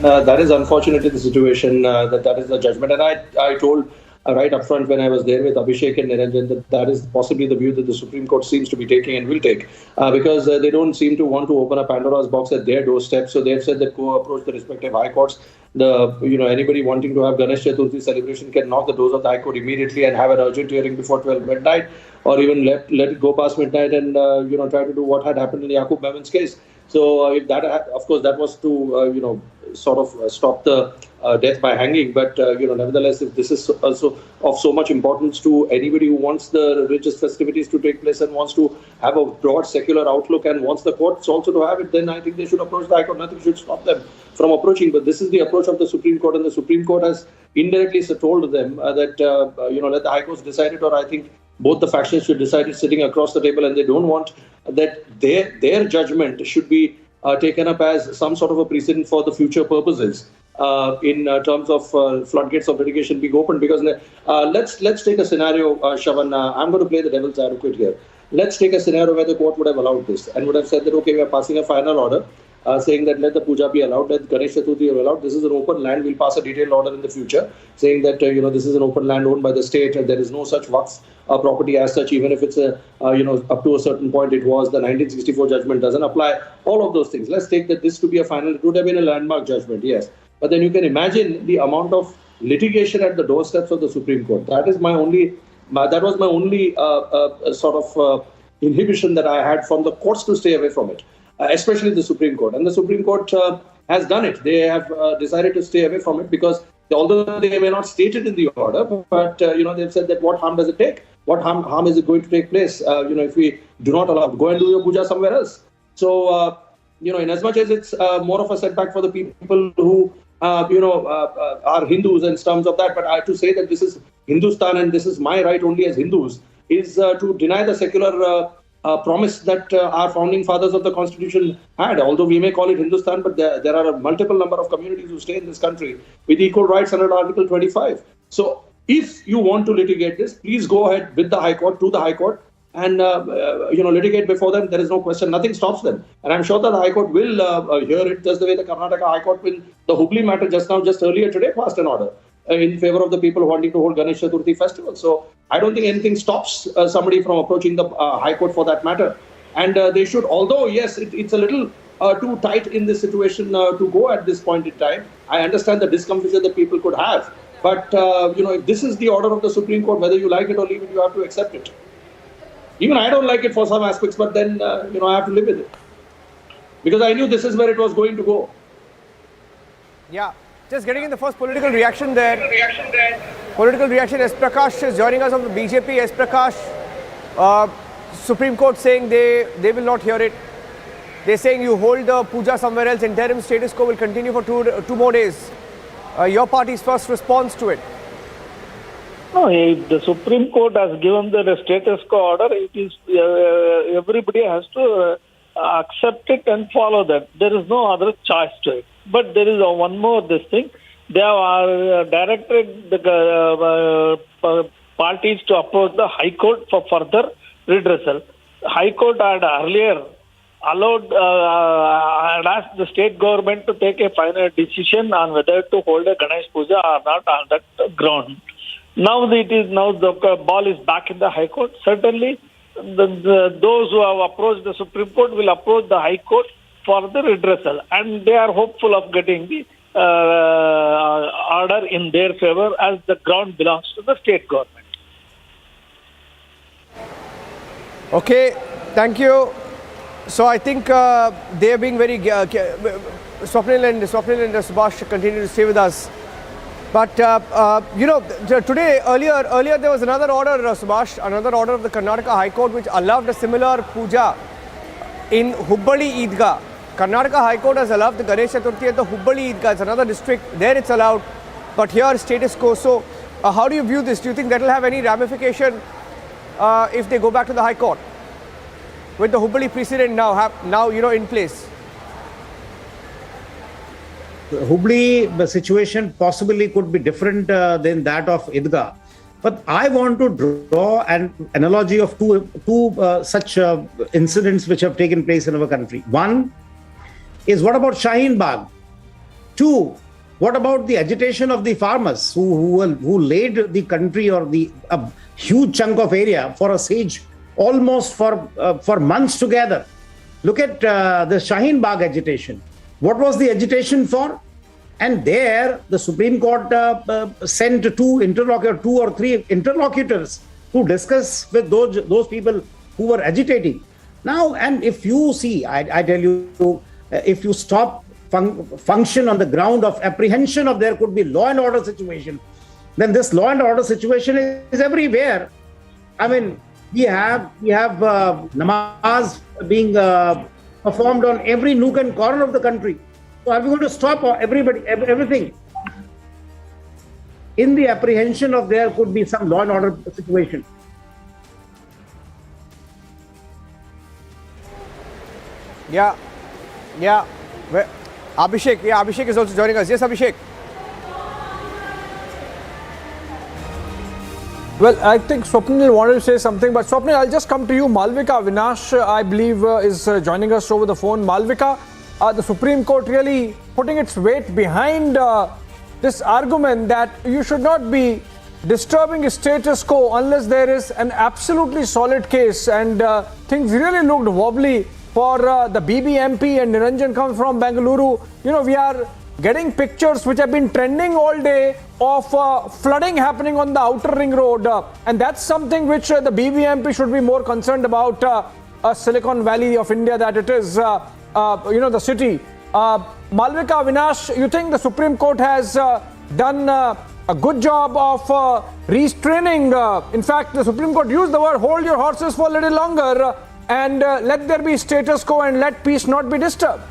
[SPEAKER 11] That is unfortunately the situation, that is the judgment. And I told right up front when I was there with Abhishek and Niranjan that is possibly the view that the Supreme Court seems to be taking and will take, because they don't seem to want to open a Pandora's box at their doorstep. So they've said that go approach the respective high courts. Anybody wanting to have Ganesh Chaturthi celebration can knock the doors of the High Court immediately and have an urgent hearing before 12 midnight, or even let it go past midnight and try to do what had happened in Yaqub Menon's case. So if that, of course, that was to sort of stop the death by hanging. But nevertheless, if this is also of so much importance to anybody who wants the religious festivities to take place and wants to have a broad secular outlook and wants the courts also to have it, then I think they should approach the High Court. Nothing should stop them from approaching. But this is the approach of the Supreme Court, and the Supreme Court has indirectly told them that let the High Court decide it, or I think both the factions should decide it sitting across the table, and they don't want that their judgment should be taken up as some sort of a precedent for the future purposes in terms of floodgates of litigation being opened. Because let's take a scenario, Shavan. I'm going to play the devil's advocate here. Let's take a scenario where the court would have allowed this and would have said that, okay, we are passing a final order saying that let the puja be allowed, let Ganesh Chaturthi be allowed. This is an open land. We'll pass a detailed order in the future saying that this is an open land owned by the state and there is no such waqf property as such. Even if it's up to a certain point, it was the 1964 judgment doesn't apply. All of those things. Let's take that this to be a final. It would have been a landmark judgment, yes. But then you can imagine the amount of litigation at the doorsteps of the Supreme Court. That was my only sort of inhibition that I had from the courts to stay away from it. Especially the Supreme Court. And the Supreme Court has done it. They have decided to stay away from it because although they may not state it in the order, but they've said that what harm does it take? What harm is it going to take place? If we do not allow, go and do your puja somewhere else. So, in as much as it's more of a setback for the people who, are Hindus and terms of that, but I have to say that this is Hindustan and this is my right only as Hindus, is to deny the secular promise that our founding fathers of the Constitution had. Although we may call it Hindustan, but there are a multiple number of communities who stay in this country with equal rights under Article 25. So if you want to litigate this, please go ahead with the High Court, to the High Court, and litigate before them. There is no question. Nothing stops them. And I'm sure that the High Court will hear it just the way the Karnataka High Court will. The Hubli matter just earlier today passed an order in favor of the people wanting to hold Ganesh Chaturthi festival. So I don't think anything stops somebody from approaching the High Court for that matter. And they should, although yes, it's a little too tight in this situation to go at this point in time. I understand the discomfort that people could have. But, if this is the order of the Supreme Court, whether you like it or leave it, you have to accept it. Even I don't like it for some aspects, but then, I have to live with it. Because I knew this is where it was going to go.
[SPEAKER 14] Yeah. Just getting in the first political reaction there. Political reaction. S. Prakash is joining us from the BJP. S. Prakash, Supreme Court saying they will not hear it. They're saying you hold the puja somewhere else. Interim status quo will continue for two more days. Your party's first response to it?
[SPEAKER 9] No, if the Supreme Court has given the status quo order, it is everybody has to accept it and follow that. There is no other choice to it. But there is one more thing. They have directed the parties to approach the High Court for further redressal. High Court had earlier had asked the state government to take a final decision on whether to hold a Ganesh Puja or not on that ground. Now the ball is back in the High Court. Certainly, those who have approached the Supreme Court will approach the High Court for the redressal, and they are hopeful of getting the order in their favor, as the ground belongs to the state government.
[SPEAKER 14] Okay, thank you. So I think they are being very Swapnil and Subhash continue to stay with us. But today earlier there was another order, Subhash, another order of the Karnataka High Court which allowed a similar puja in Hubballi Eidgah. Karnataka High Court has allowed the Ganesh Chaturthi at the Hubballi Eidgah. It's another district. There it's allowed. But here status quo. So how do you view this? Do you think that will have any ramification if they go back to the High Court? With the Hubballi precedent now in place?
[SPEAKER 18] The Hubli situation possibly could be different than that of Eidgah. But I want to draw an analogy of two such incidents which have taken place in our country. One is, what about Shaheen Bagh? Two, what about the agitation of the farmers who laid the country or a huge chunk of area for a siege almost for months together? Look at the Shaheen Bagh agitation. What was the agitation for? And there, the Supreme Court sent two or three interlocutors to discuss with those people who were agitating. Now, and if you see, I tell you, if you stop function on the ground of apprehension of there could be law and order situation, then this law and order situation is everywhere. I mean, we have namaz being performed on every nook and corner of the country. So are we going to stop everything in the apprehension of there could be some law and order situation?
[SPEAKER 14] Yeah. Abhishek is also joining us. Yes, Abhishek.
[SPEAKER 5] Well, I think Swapnil wanted to say something, but Swapnil, I'll just come to you. Malvika Vinash, I believe, is joining us over the phone. Malvika, the Supreme Court really putting its weight behind this argument that you should not be disturbing a status quo unless there is an absolutely solid case, and things really looked wobbly for the BBMP and Niranjan comes from Bengaluru. You know, we are getting pictures which have been trending all day of flooding happening on the outer ring road, and that's something which the BBMP should be more concerned about. Silicon Valley of India that it is, the city. Malvika Vinash, you think the Supreme Court has done a good job of restraining? In fact, the Supreme Court used the word hold your horses for a little longer and let there be status quo and let peace not be disturbed.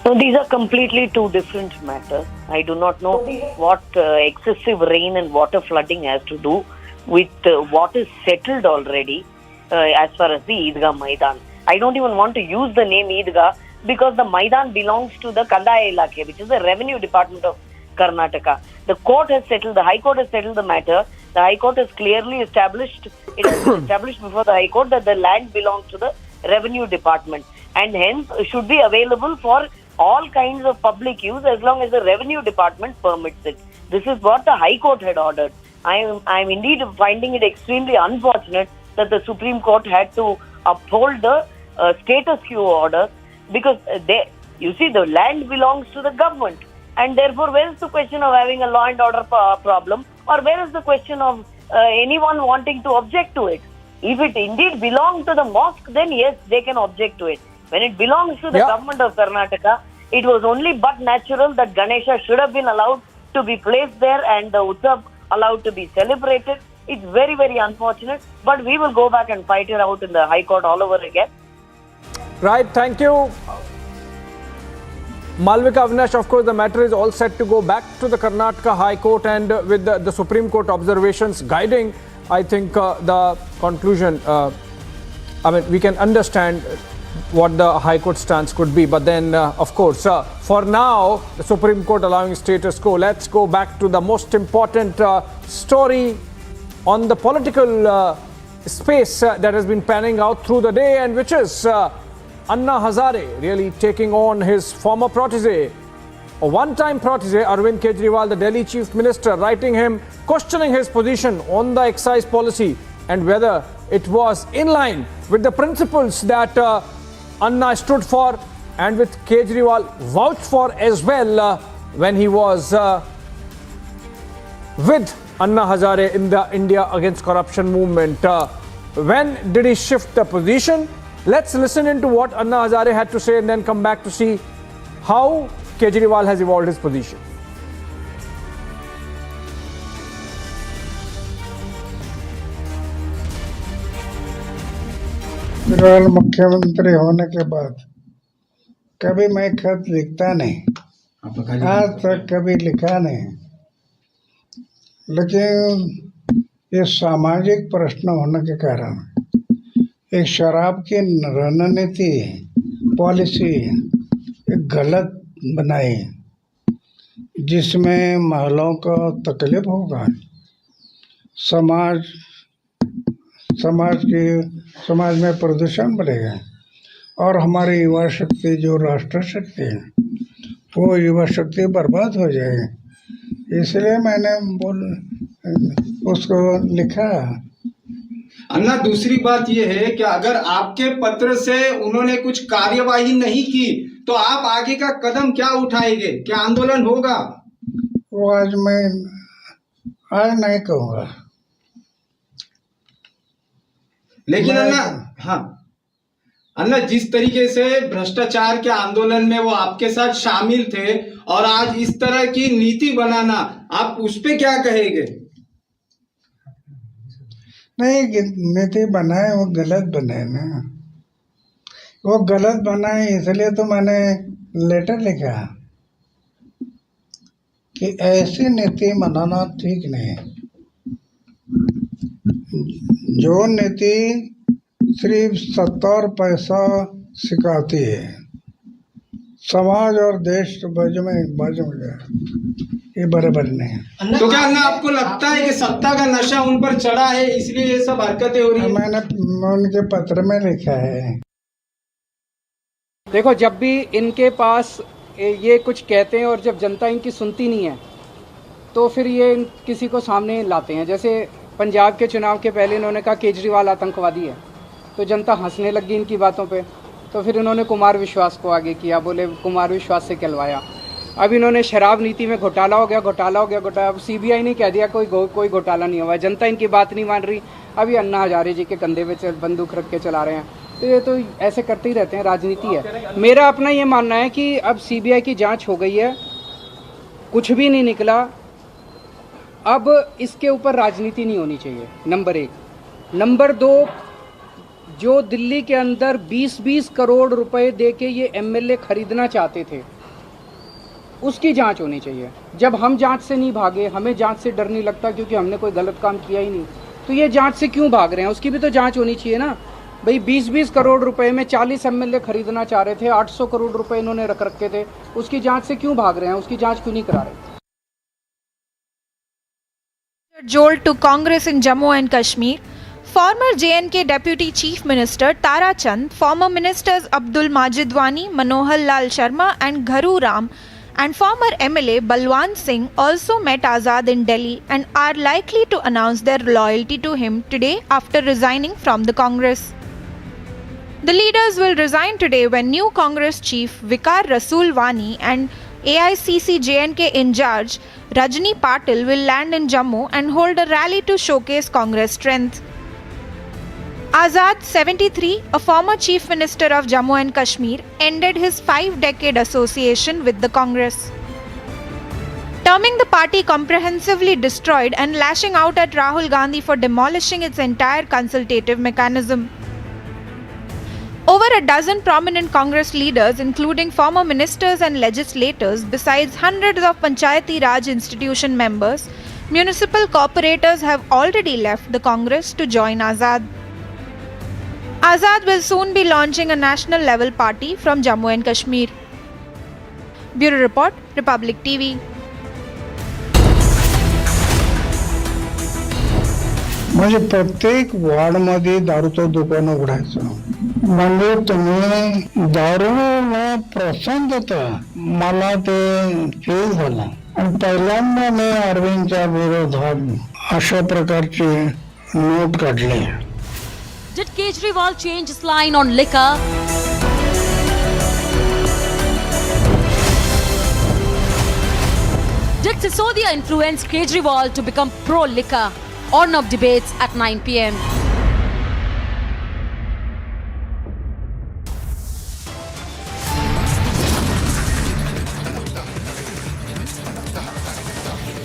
[SPEAKER 8] No, these are completely two different matters. I do not know what excessive rain and water flooding has to do with what is settled already as far as the Eidgah Maidan. I don't even want to use the name Eidgah because the Maidan belongs to the Kandaya Ilake, which is the revenue department of Karnataka. The court has settled, the High Court has settled the matter. The High Court has clearly established, it has been established before the High Court that the land belongs to the revenue department and hence should be available for all kinds of public use as long as the revenue department permits it. This is what the High Court had ordered. I am indeed finding it extremely unfortunate that the Supreme Court had to uphold the status quo order because you see the land belongs to the government and therefore where is the question of having a law and order problem or where is the question of anyone wanting to object to it? If it indeed belongs to the mosque, then yes, they can object to it. When it belongs to the government of Karnataka, it was only but natural that Ganesha should have been allowed to be placed there and the Utsav allowed to be celebrated. It's very, very unfortunate, but we will go back and fight it out in the High Court all over again.
[SPEAKER 5] Right, thank you. Malvika Avinash, of course, the matter is all set to go back to the Karnataka High Court and with the Supreme Court observations guiding, I think the conclusion, we can understand what the High Court stance could be. But then, of course, for now, the Supreme Court allowing status quo. Let's go back to the most important story on the political space that has been panning out through the day, and which is Anna Hazare really taking on his former protege, a one-time protege, Arvind Kejriwal, the Delhi Chief Minister, writing him, questioning his position on the excise policy and whether it was in line with the principles that Anna stood for and with Kejriwal vouched for as well when he was with Anna Hazare in the India Against Corruption movement. When did he shift the position? Let's listen into what Anna Hazare had to say and then come back to see how Kejriwal has evolved his position.
[SPEAKER 13] Kejriwal मुख्यमंत्री होने के बाद कभी मैं खत लिखता नहीं, आज तक कभी लिखा नहीं, लेकिन ये सामाजिक प्रश्न होने के कारण एक शराब की रणनीति पॉलिसी एक गलत बनाई जिसमें महिलाओं को तकलीफ होगा, समाज में प्रदूषण बढ़ेगा और हमारी युवा शक्ति जो राष्ट्र शक्ति है वो युवा शक्ति बर्बाद हो जाएगी। इसलिए मैंने उसको लिखा।
[SPEAKER 23] अन्ना, दूसरी बात यह है कि अगर आपके पत्र से उन्होंने कुछ कार्यवाही नहीं की तो आप आगे का कदम क्या उठाएंगे? क्या आंदोलन होगा?
[SPEAKER 13] वो आज नहीं कहूँगा,
[SPEAKER 23] लेकिन अन्ना, हाँ अन्ना, जिस तरीके से भ्रष्टाचार के आंदोलन में वो आपके साथ शामिल थे और आज इस तरह की नीति बनाना, आप उस पे क्या कहेंगे?
[SPEAKER 13] नहीं, नीति बनाए वो गलत बनाए ना, वो गलत बनाए इसलिए तो मैंने लेटर लिखा कि ऐसी नीति बनाना ठीक नहीं। जो नीति सिर्फ 70 पैसा सिखाती है, समाज और देश तो बाजू में ये बराबर नहीं है।
[SPEAKER 23] तो क्या अन्ना आपको लगता है कि सत्ता का नशा उन पर चढ़ा है इसलिए ये सब हरकतें हो रही हैं?
[SPEAKER 13] मैंने उनके पत्र में लिखा है।
[SPEAKER 19] देखो, जब भी इनके पास ये कुछ कहते हैं और जब जनता इनकी सुनती नहीं है तो फिर ये किसी को सामने लाते हैं। जैसे पंजाब के चुनाव के पहले इन्होंने कहा केजरीवाल आतंकवादी है, तो जनता हंसने लगी इनकी बातों पे। तो फिर इन्होंने कुमार विश्वास को आगे किया, बोले कुमार विश्वास से कहलवाया। अब इन्होंने शराब नीति में घोटाला हो गया। अब सीबीआई ने कह दिया कोई घोटाला नहीं हुआ। जनता इनकी बात नहीं मान रही। अभी अन्ना हजारे जी के कंधे पे बंदूक रख के चला रहे हैं। तो ये तो ऐसे करते ही रहते हैं, राजनीति है। मेरा अपना ये मानना है कि अब सीबीआई की जांच हो गई है, कुछ भी नहीं निकला, अब इसके ऊपर राजनीति नहीं होनी चाहिए, नंबर 1। नंबर 2, जो दिल्ली के अंदर 20-20 करोड़ रुपए देके ये एमएलए खरीदना चाहते थे, उसकी जांच होनी चाहिए। जब हम जांच से नहीं भागे, हमें जांच से डर नहीं लगता क्योंकि हमने कोई गलत काम किया ही नहीं, तो ये जांच से क्यों भाग रहे हैं? उसकी भी तो जांच होनी चाहिए ना भाई। 20-20 करोड़ रुपए में 40 एमएलए खरीदना चाह रहे थे, 800 करोड़ रुपए इन्होंने रख रखे थे, उसकी जांच से क्यों भाग रहे हैं? उसकी जांच क्यों नहीं करा रहे?
[SPEAKER 4] Jolt to Congress in Jammu and Kashmir. Former JNK Deputy Chief Minister Tara Chand, former Ministers Abdul Majid Wani, Manohar Lal Sharma and Gharu Ram and former MLA Balwant Singh also met Azad in Delhi and are likely to announce their loyalty to him today after resigning from the Congress. The leaders will resign today when new Congress chief Vikar Rasool Wani and AICC JNK in charge Rajni Patil will land in Jammu and hold a rally to showcase Congress strength. Azad, 73, a former Chief Minister of Jammu and Kashmir, ended his 5-decade association with the Congress, terming the party comprehensively destroyed and lashing out at Rahul Gandhi for demolishing its entire consultative mechanism. Over a dozen prominent Congress leaders, including former ministers and legislators, besides hundreds of Panchayati Raj institution members, municipal corporators have already left the Congress to join Azad. Azad will soon be launching a national level party from Jammu and Kashmir. Bureau Report, Republic TV.
[SPEAKER 13] म्हणजे प्रत्येक वार्डमध्ये दारूचं दुकान उघडायचं. म्हणजे तुम्ही दारूला प्रोत्साहन देता, मला ते फील झालं. आणि पहिल्यांदा मी अरविंदच्या विरोधात अशा प्रकारची नोट काढली.
[SPEAKER 22] Did Kejriwal change his line on liquor? Did Sisodia influence Kejriwal to become pro-liquor? On-off debates at 9 p.m.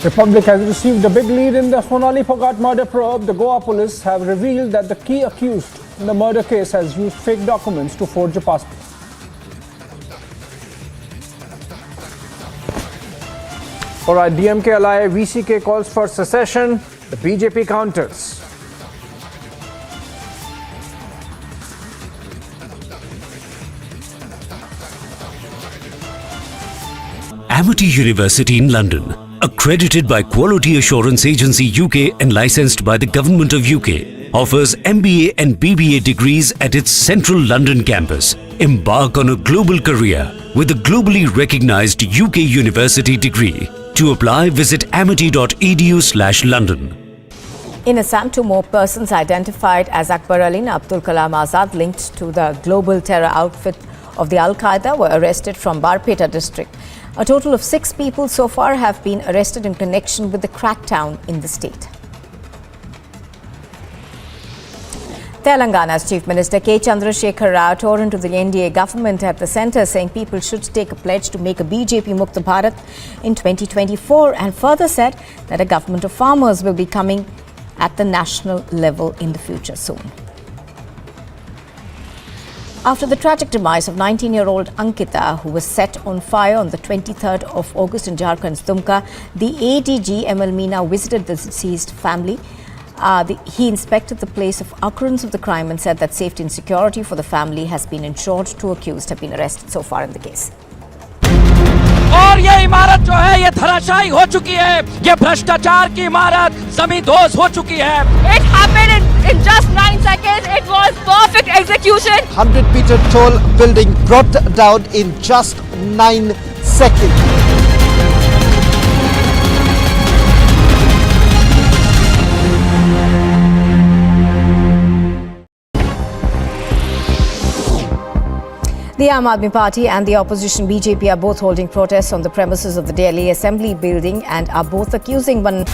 [SPEAKER 5] Republic has received a big lead in the Sonali Phogat murder probe. The Goa police have revealed that the key accused in the murder case has used fake documents to forge a passport. Alright, DMK ally VCK calls for secession. The BJP counters.
[SPEAKER 15] Amity University in London, accredited by Quality Assurance Agency UK and licensed by the Government of UK, offers MBA and BBA degrees at its central London campus. Embark on a global career with a globally recognized UK university degree. To apply, visit amity.edu/London.
[SPEAKER 7] In Assam, 2 more persons identified as Akbar Ali and Abdul Kalam Azad linked to the global terror outfit of the Al-Qaeda were arrested from Barpeta district. A total of 6 people so far have been arrested in connection with the crackdown in the state. Telangana's Chief Minister K. Chandrasekhar Rao tore into the NDA government at the centre, saying people should take a pledge to make a BJP Mukta Bharat in 2024, and further said that a government of farmers will be coming at the national level in the future soon. After the tragic demise of 19-year-old Ankita, who was set on fire on the 23rd of August in Jharkhand's Dumka, the ADG ML Meena visited the deceased family. He inspected the place of occurrence of the crime and said that safety and security for the family has been ensured. 2 accused have been arrested so far in the case.
[SPEAKER 1] और ये इमारत जो है ये धराशायी हो चुकी है, ये भ्रष्टाचार की इमारत ज़मींदोज़ हो चुकी है.
[SPEAKER 21] It happened in just 9 seconds. It was perfect execution.
[SPEAKER 17] 100-meter tall building brought down in just 9 seconds.
[SPEAKER 7] The Aam Aadmi Party and the opposition BJP are both holding protests on the premises of the Delhi Assembly building and are both accusing one.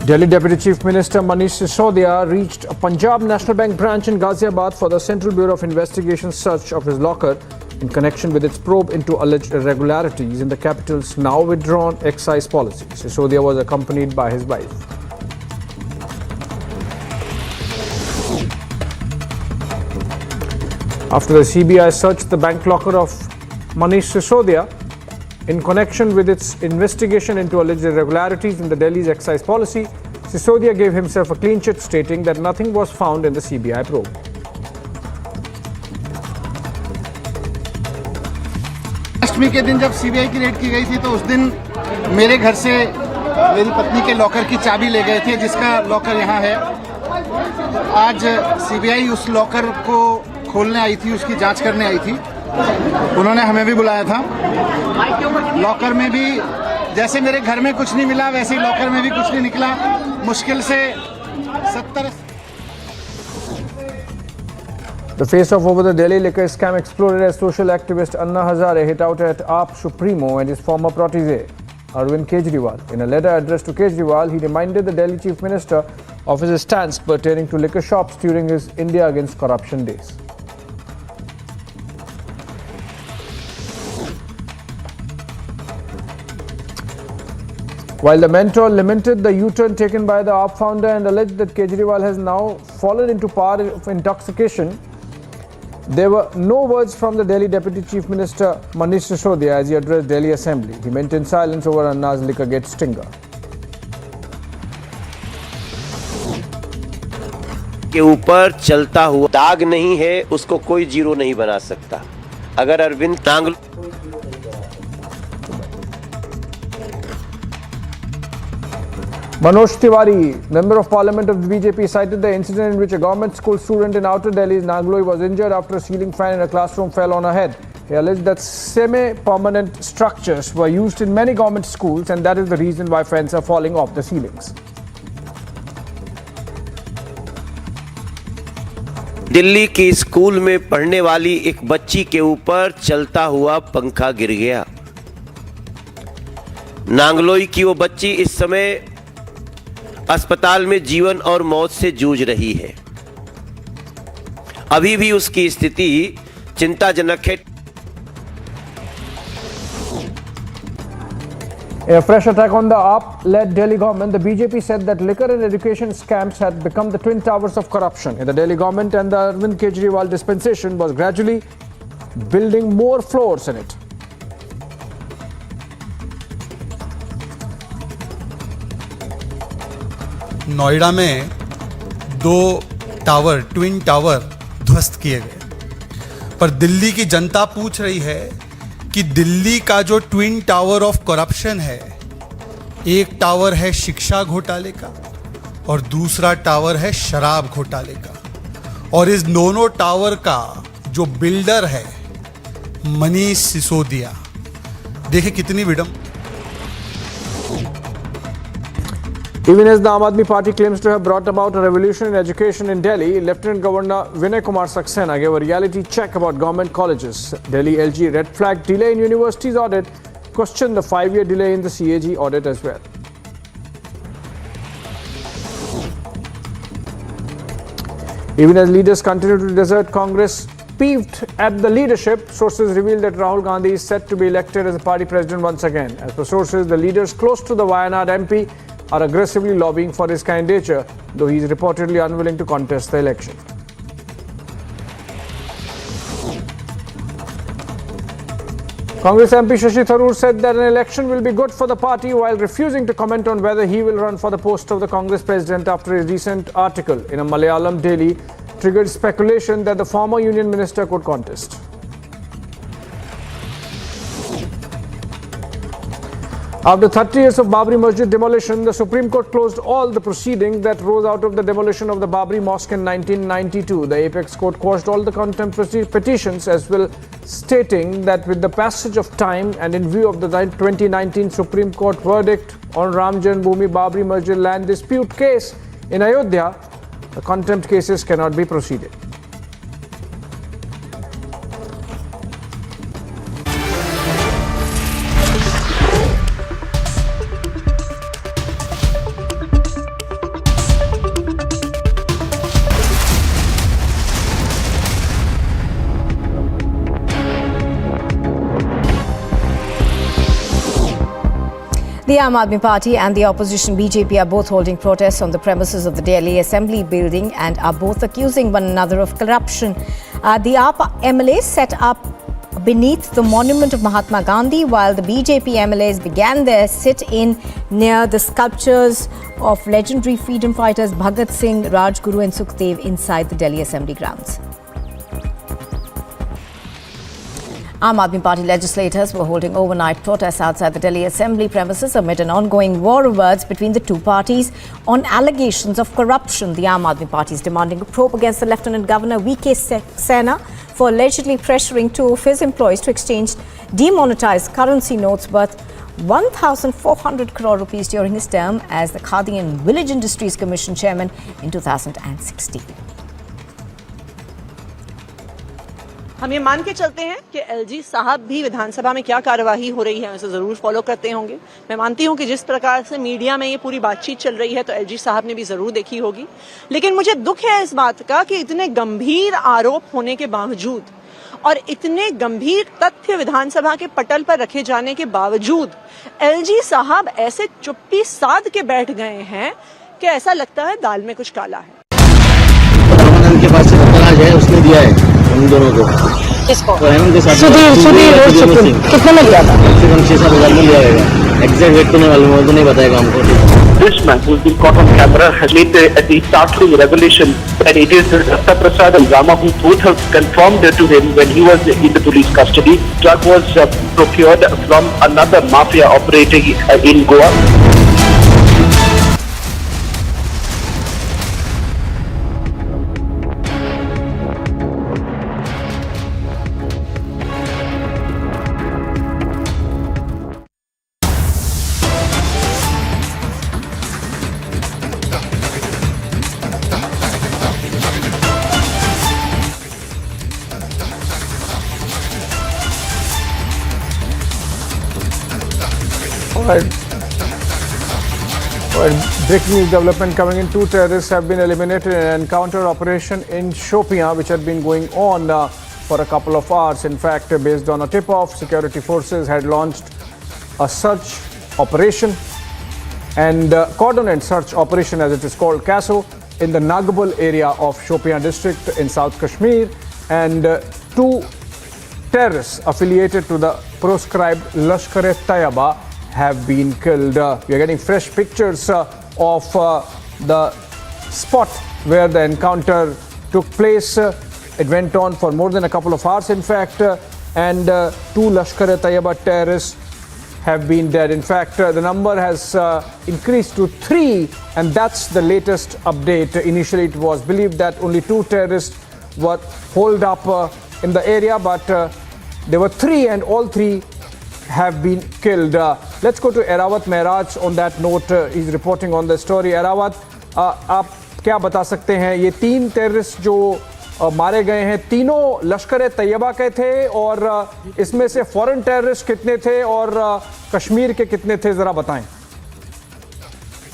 [SPEAKER 5] Delhi Deputy Chief Minister Manish Sisodia reached a Punjab National Bank branch in Ghaziabad for the Central Bureau of Investigation search of his locker in connection with its probe into alleged irregularities in the capital's now withdrawn excise policy. Sisodia was accompanied by his wife. After the CBI searched the bank locker of Manish Sisodia in connection with its investigation into alleged irregularities in the Delhi's excise policy, Sisodia gave himself a clean chit, stating that nothing was found in the CBI probe.
[SPEAKER 23] अष्टमी के दिन जब CBI की red की गई थी तो उस दिन मेरे घर से मेरी पत्नी के लॉकर की चाबी ले गए थे, जिसका लॉकर यहाँ है. आज सीबीआई उस लॉकर को खोलने आई थी, उसकी जांच करने आई थी. उन्होंने हमें भी बुलाया था. लॉकर में भी जैसे मेरे घर में कुछ नहीं मिला, वैसे ही लॉकर में भी कुछ नहीं निकला. मुश्किल से 70.
[SPEAKER 5] The face-off over the Delhi liquor scam exploded as social activist Anna Hazare hit out at AAP Supremo and his former protege, Arvind Kejriwal. In a letter addressed to Kejriwal, he reminded the Delhi Chief Minister of his stance pertaining to liquor shops during his India Against Corruption days. While the mentor lamented the U-turn taken by the AAP founder and alleged that Kejriwal has now fallen into power of intoxication, there were no words from the Delhi Deputy Chief Minister Manish Sisodia as he addressed Delhi Assembly. He maintained silence over Anna's Liquorgate stinger.
[SPEAKER 20] के ऊपर चलता हुआ दाग नहीं है, उसको कोई zero नहीं बना सकता. अगर Arvind Nangal
[SPEAKER 5] Manoj Tiwari, Member of Parliament of the BJP, cited the incident in which a government school student in Outer Delhi's Nagloi was injured after a ceiling fan in a classroom fell on her head. He alleged that semi-permanent structures were used in many government schools and that is the reason why fans are falling off the ceilings.
[SPEAKER 20] Delhi की school में पढ़ने वाली एक बच्ची के ऊपर चलता हुआ पंखा गिर गया. नांगलोई की वो बच्ची इस समय अस्पताल में जीवन और मौत से जूझ रही है. अभी भी उसकी स्थिति चिंताजनक है.
[SPEAKER 5] In a fresh attack on the AAP-led Delhi government, the BJP said that liquor and education scams had become the twin towers of corruption in the Delhi government and the Arvind Kejriwal dispensation was gradually building more floors in it.
[SPEAKER 24] Noida में 2 tower, twin tower ध्वस्त किए गए, पर दिल्ली की जनता पूछ रही है कि दिल्ली का जो ट्विन टावर ऑफ करप्शन है, एक टावर है शिक्षा घोटाले का और दूसरा टावर है शराब घोटाले का, और इस दोनों टावर का जो बिल्डर है मनीष सिसोदिया. देखिए कितनी विडंबना.
[SPEAKER 5] Even as the Aam Aadmi Party claims to have brought about a revolution in education in Delhi, Lieutenant Governor Vinay Kumar Saxena gave a reality check about government colleges. Delhi LG red flagged delay in universities audit questioned the 5-year delay in the CAG audit as well. Even as leaders continue to desert Congress, peeved at the leadership, sources reveal that Rahul Gandhi is set to be elected as the party president once again. As per sources, the leaders close to the Wayanad MP are aggressively lobbying for his candidature, though he is reportedly unwilling to contest the election. Congress MP Shashi Tharoor said that an election will be good for the party while refusing to comment on whether he will run for the post of the Congress president after his recent article in a Malayalam daily triggered speculation that the former union minister could contest. After 30 years of Babri Masjid demolition, the Supreme Court closed all the proceedings that rose out of the demolition of the Babri Mosque in 1992. The Apex Court quashed all the contempt petitions as well, stating that with the passage of time and in view of the 2019 Supreme Court verdict on Ram Janmabhoomi Babri Masjid land dispute case in Ayodhya, the contempt cases cannot be proceeded.
[SPEAKER 7] The Aam Aadmi Party and the opposition BJP are both holding protests on the premises of the Delhi Assembly building and are both accusing one another of corruption. The AAP MLA set up beneath the monument of Mahatma Gandhi, while the BJP MLAs began their sit-in near the sculptures of legendary freedom fighters Bhagat Singh, Rajguru and Sukhdev inside the Delhi Assembly grounds. Aam Aadmi Party legislators were holding overnight protests outside the Delhi Assembly premises amid an ongoing war of words between the two parties on allegations of corruption. The Aam Aadmi Party is demanding a probe against the Lieutenant Governor V.K. Sena for allegedly pressuring two of his employees to exchange demonetized currency notes worth 1,400 crore rupees during his term as the Khadi and Village Industries Commission chairman in 2016.
[SPEAKER 21] हम ये मान के चलते हैं कि LG साहब भी विधानसभा में क्या कार्यवाही हो रही है उसे जरूर फॉलो करते होंगे। मैं मानती हूं कि जिस प्रकार से मीडिया में ये पूरी बातचीत चल रही है तो एलजी साहब ने भी जरूर देखी होगी, लेकिन मुझे दुख है इस बात का कि इतने गंभीर आरोप होने के बावजूद और इतने गंभीर तथ्य विधानसभा के पटल पर रखे जाने के बावजूद एलजी साहब ऐसे चुप्पी साध के बैठ गए हैं कि ऐसा लगता है दाल में कुछ काला है।
[SPEAKER 2] के पास है उसने दिया है हम दोनों को तो हेमंत के साथ कितने में लिया था? कम से कम 6-7 हज़ार में लिया होगा। एग्जैक्ट रेट तो नहीं मालूम, वो तो नहीं बताएगा हमको।
[SPEAKER 6] This man who's been caught on camera has made the startling revelation that it is Datta Prasad and Rama who both have confirmed to him when he was in the police custody. Drug was procured from another mafia operating in Goa.
[SPEAKER 5] Breaking news development coming in. 2 terrorists have been eliminated in an encounter operation in Shopian, which had been going on for a couple of hours. In fact, based on a tip-off, security forces had launched a search operation and coordinate search operation, as it is called, CASO, in the Nagbal area of Shopian district in South Kashmir, and 2 terrorists affiliated to the proscribed Lashkar-e-Taiba have been killed. We are getting fresh pictures of the spot where the encounter took place. It went on for more than a couple of hours, in fact, and 2 Lashkar-e-Taiba terrorists have been dead. In fact, the number has increased to 3, and that's the latest update. Initially, it was believed that only 2 terrorists were holed up in the area, but there were 3, and all 3 have been killed. Let's go to Erawat Mehraj on that note. He's reporting on the story. Erawat, आप क्या बता सकते हैं ये 3 terrorist जो मारे गए हैं, तीनों लश्कर तैयबा के थे और इसमें से फॉरेन टेररिस्ट कितने थे और कश्मीर के कितने थे, जरा बताएं।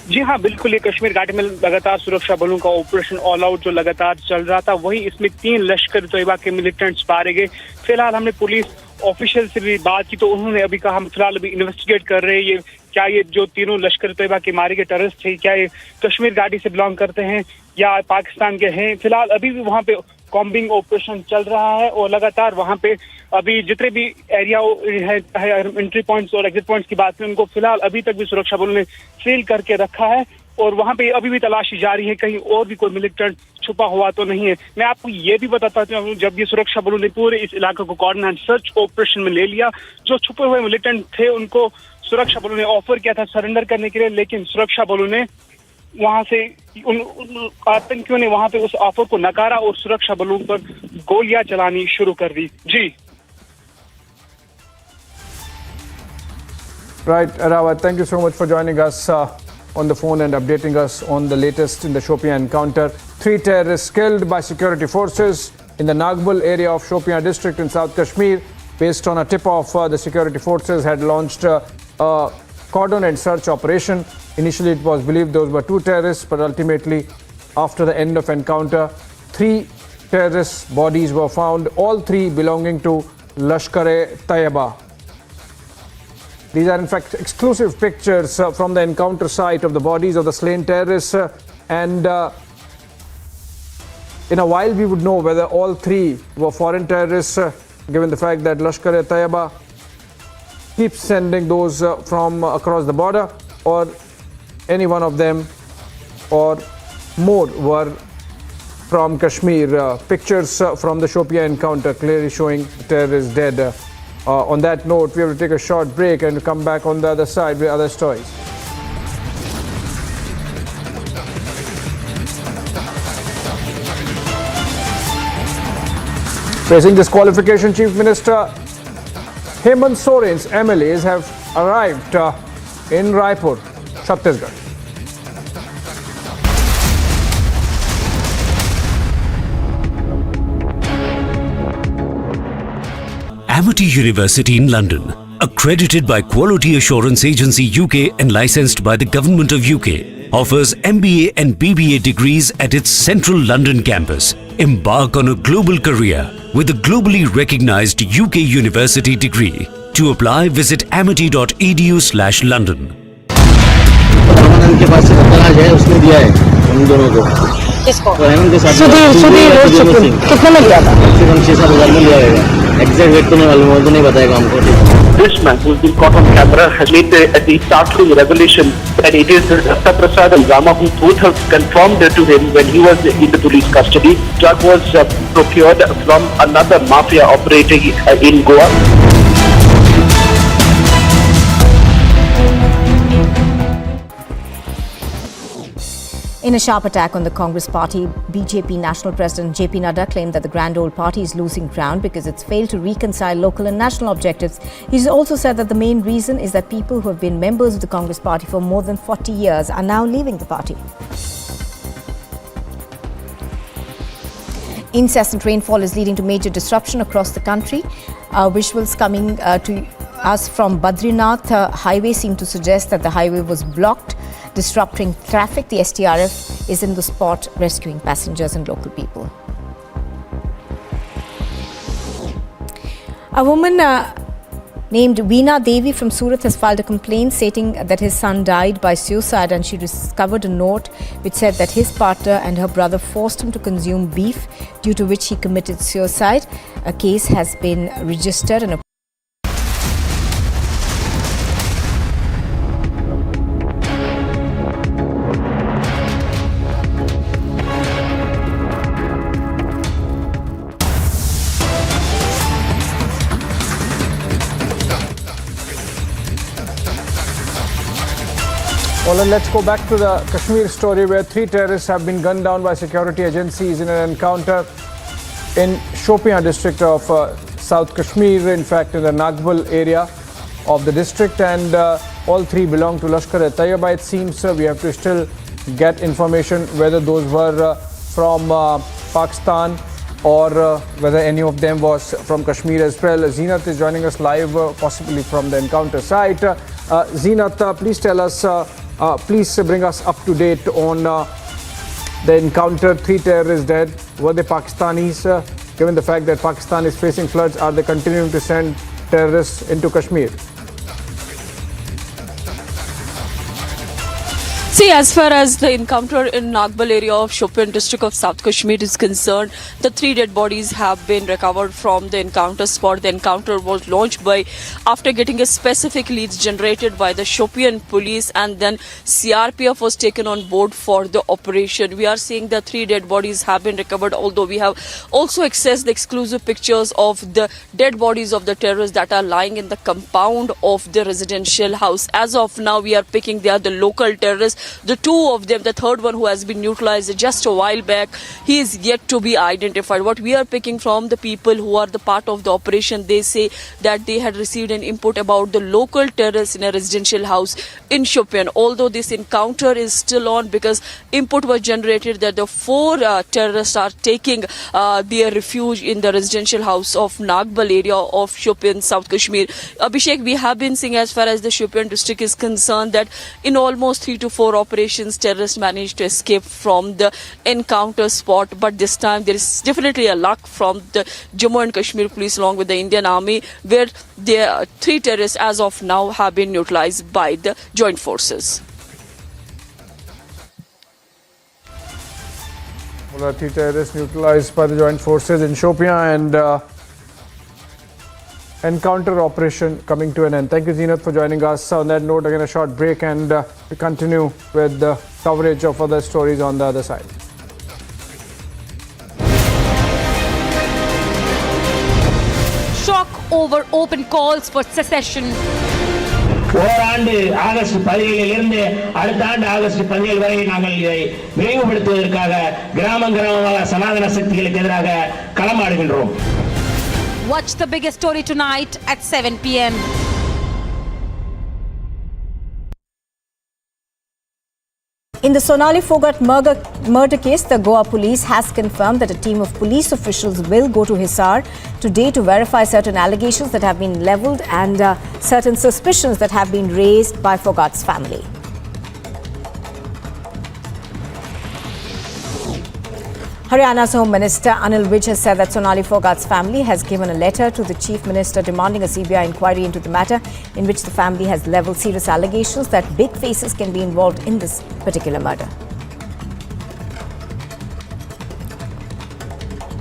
[SPEAKER 3] जी हाँ, बिल्कुल। ये कश्मीर घाटी में लगातार सुरक्षा बलों का ऑपरेशन ऑल आउट जो लगातार चल रहा था, वही इसमें 3 लश्कर तैयबा के मिलिटेंट्स मारे गए। फिलहाल हमने पुलिस ऑफिशियल से भी बात की तो उन्होंने अभी कहा हम फिलहाल अभी इन्वेस्टिगेट कर रहे हैं क्या ये जो तीनों लश्कर तैयबा के मारे गए टेररिस्ट थे, क्या ये कश्मीर घाटी से बिलोंग करते हैं या पाकिस्तान के हैं। फिलहाल अभी भी वहाँ पे कॉम्बिंग ऑपरेशन चल रहा है और लगातार वहाँ पे अभी जितने भी एरिया है एंट्री पॉइंट्स और एग्जिट पॉइंट्स की बात करें, उनको फिलहाल अभी तक भी सुरक्षा बलों ने सील करके रखा है और वहाँ पे अभी भी तलाशी जारी है, कहीं और भी कोई मिलिटेंट छुपा हुआ तो नहीं है। मैं आपको ये भी बताता हूँ, जब ये सुरक्षा बलों ने पूरे इस इलाके को कोऑर्डिनेट सर्च ऑपरेशन में ले लिया, जो छुपे हुए मिलिटेंट थे उनको सुरक्षा बलों ने ऑफर किया था सरेंडर करने के लिए, लेकिन सुरक्षा बलों ने वहां से उन आतंकियों ने वहां पे उस ऑफर को नकारा और सुरक्षा बलों पर गोलियां चलानी शुरू कर दी। जी
[SPEAKER 5] Right, Rawat, thank you so much for joining us on the phone and updating us on the latest in the Shopian encounter. 3 terrorists killed by security forces in the Nagbal area of Shopian district in South Kashmir. Based on a tip-off, the security forces had launched a cordon and search operation. Initially, it was believed those were 2 terrorists, but ultimately, after the end of encounter, 3 terrorists' bodies were found, all 3 belonging to Lashkar-e-Taiba. These are in fact exclusive pictures from the encounter site of the bodies of the slain terrorists, and in a while we would know whether all 3 were foreign terrorists, given the fact that Lashkar-e-Taiba keeps sending those from across the border, or any one of them or more were from Kashmir. Pictures from the Shopia encounter clearly showing terrorists dead. On that note, we have to take a short break and come back on the other side with other stories. Facing disqualification, Chief Minister Hemant Soren's MLAs have arrived in Raipur, Chhattisgarh.
[SPEAKER 15] Amity University in London, accredited by Quality Assurance Agency UK and licensed by the Government of UK, offers MBA and BBA degrees at its central London campus. Embark on a global career with a globally recognized UK university degree. To apply, visit amity.edu/London.
[SPEAKER 2] के पास से दलाल है, उसने दिया है उन दोनों को।
[SPEAKER 10] किसको?
[SPEAKER 2] तो हेमंत के साथ
[SPEAKER 10] कितने में लिया था?
[SPEAKER 2] कम से कम 6-7 हज़ार में लिया होगा। एग्जैक्ट रेट तो नहीं मालूम, वो तो नहीं बताएगा हमको।
[SPEAKER 6] This man, who's been caught on camera, has made the startling revelation that it is Datta Prasad and Rama who both have confirmed to him when he was in the police custody. Drug was procured from another mafia operating in Goa.
[SPEAKER 7] In a sharp attack on the Congress party, BJP National President JP Nadda claimed that the grand old party is losing ground because it's failed to reconcile local and national objectives. He's also said that the main reason is that people who have been members of the Congress party for more than 40 years are now leaving the party. Incessant rainfall is leading to major disruption across the country. Visuals coming to us from Badrinath highway seem to suggest that the highway was blocked, disrupting traffic. The STRF is in the spot rescuing passengers and local people. A woman named Veena Devi from Surat has filed a complaint stating that his son died by suicide, and she discovered a note which said that his partner and her brother forced him to consume beef, due to which he committed suicide. A case has been registered and
[SPEAKER 5] Well, then let's go back to the Kashmir story, where 3 terrorists have been gunned down by security agencies in an encounter in Shopian district of South Kashmir, in fact in the Nagbal area of the district, and all 3 belong to Lashkar-e-Taiba. It seems we have to still get information whether those were from Pakistan or whether any of them was from Kashmir as well. Zeenat is joining us live, possibly from the encounter site. Zeenat, please tell us, please bring us up to date on the encounter. 3 terrorists dead. Were they Pakistanis? Given the fact that Pakistan is facing floods, are they continuing to send terrorists into Kashmir?
[SPEAKER 9] See, as far as the encounter in Nagbal area of Shopian district of South Kashmir is concerned, the 3 dead bodies have been recovered from the encounter spot. The encounter was launched after getting a specific leads generated by the Shopian police, and then CRPF was taken on board for the operation. We are seeing the 3 dead bodies have been recovered, although we have also accessed the exclusive pictures of the dead bodies of the terrorists that are lying in the compound of the residential house. As of now, we are picking they are the local terrorists. The 2 of them, the third one who has been neutralized just a while back, he is yet to be identified. What we are picking from the people who are the part of the operation, they say that they had received an input about the local terrorists in a residential house in Shopian. Although this encounter is still on, because input was generated that the 4 terrorists are taking their refuge in the residential house of Nagbal area of Shopian, South Kashmir. Abhishek, we have been seeing as far as the Shopian district is concerned that in almost 3 to 4 operations, terrorists managed to escape from the encounter spot. But this time there is definitely a luck from the Jammu and Kashmir police along with the Indian Army, where the 3 terrorists as of now have been neutralized by the joint forces.
[SPEAKER 5] Well, 3 terrorists neutralized by the joint forces in Shopian, and encounter operation coming to an end. Thank you, Zeenat, for joining us. On that note, again a short break, and we continue with the coverage of other stories on the other side.
[SPEAKER 22] Shock over open calls for secession.
[SPEAKER 11] ஓராண்டு August 17 அடுத்த ஆண்டு August 17 வரை நாங்கள் இதை விரைவுபடுத்துவதற்காக கிராமமாக சனாதன சக்திகளுக்கு எதிராக களமாடுகின்றோம்.
[SPEAKER 22] Watch the biggest story tonight at 7 p.m.
[SPEAKER 7] In the Sonali Phogat murder case, the Goa police has confirmed that a team of police officials will go to Hazare today to verify certain allegations that have been levelled and certain suspicions that have been raised by Phogat's family. Haryana's Home Minister Anil Vij has said that Sonali Phogat's family has given a letter to the Chief Minister demanding a CBI inquiry into the matter, in which the family has levelled serious allegations that big faces can be involved in this particular murder.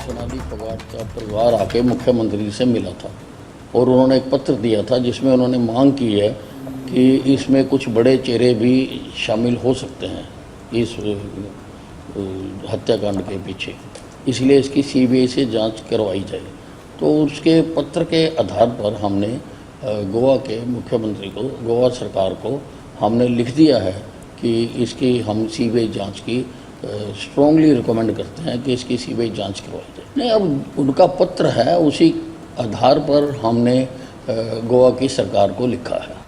[SPEAKER 12] Sonali Phogat का परिवार आके मुख्यमंत्री से मिला था और उन्होंने एक पत्र दिया था जिसमें उन्होंने मांग की है कि इसमें कुछ बड़े चेहरे भी शामिल हो सकते हैं इस हत्याकांड के पीछे, इसलिए इसकी सीबीआई से जांच करवाई जाए। तो उसके पत्र के आधार पर हमने गोवा के मुख्यमंत्री को, गोवा सरकार को हमने लिख दिया है कि इसकी हम सीबीआई जांच की स्ट्रॉन्गली रिकमेंड करते हैं कि इसकी सीबीआई जांच करवाई जाए। नहीं, अब उनका पत्र है, उसी आधार पर हमने गोवा की सरकार को लिखा है।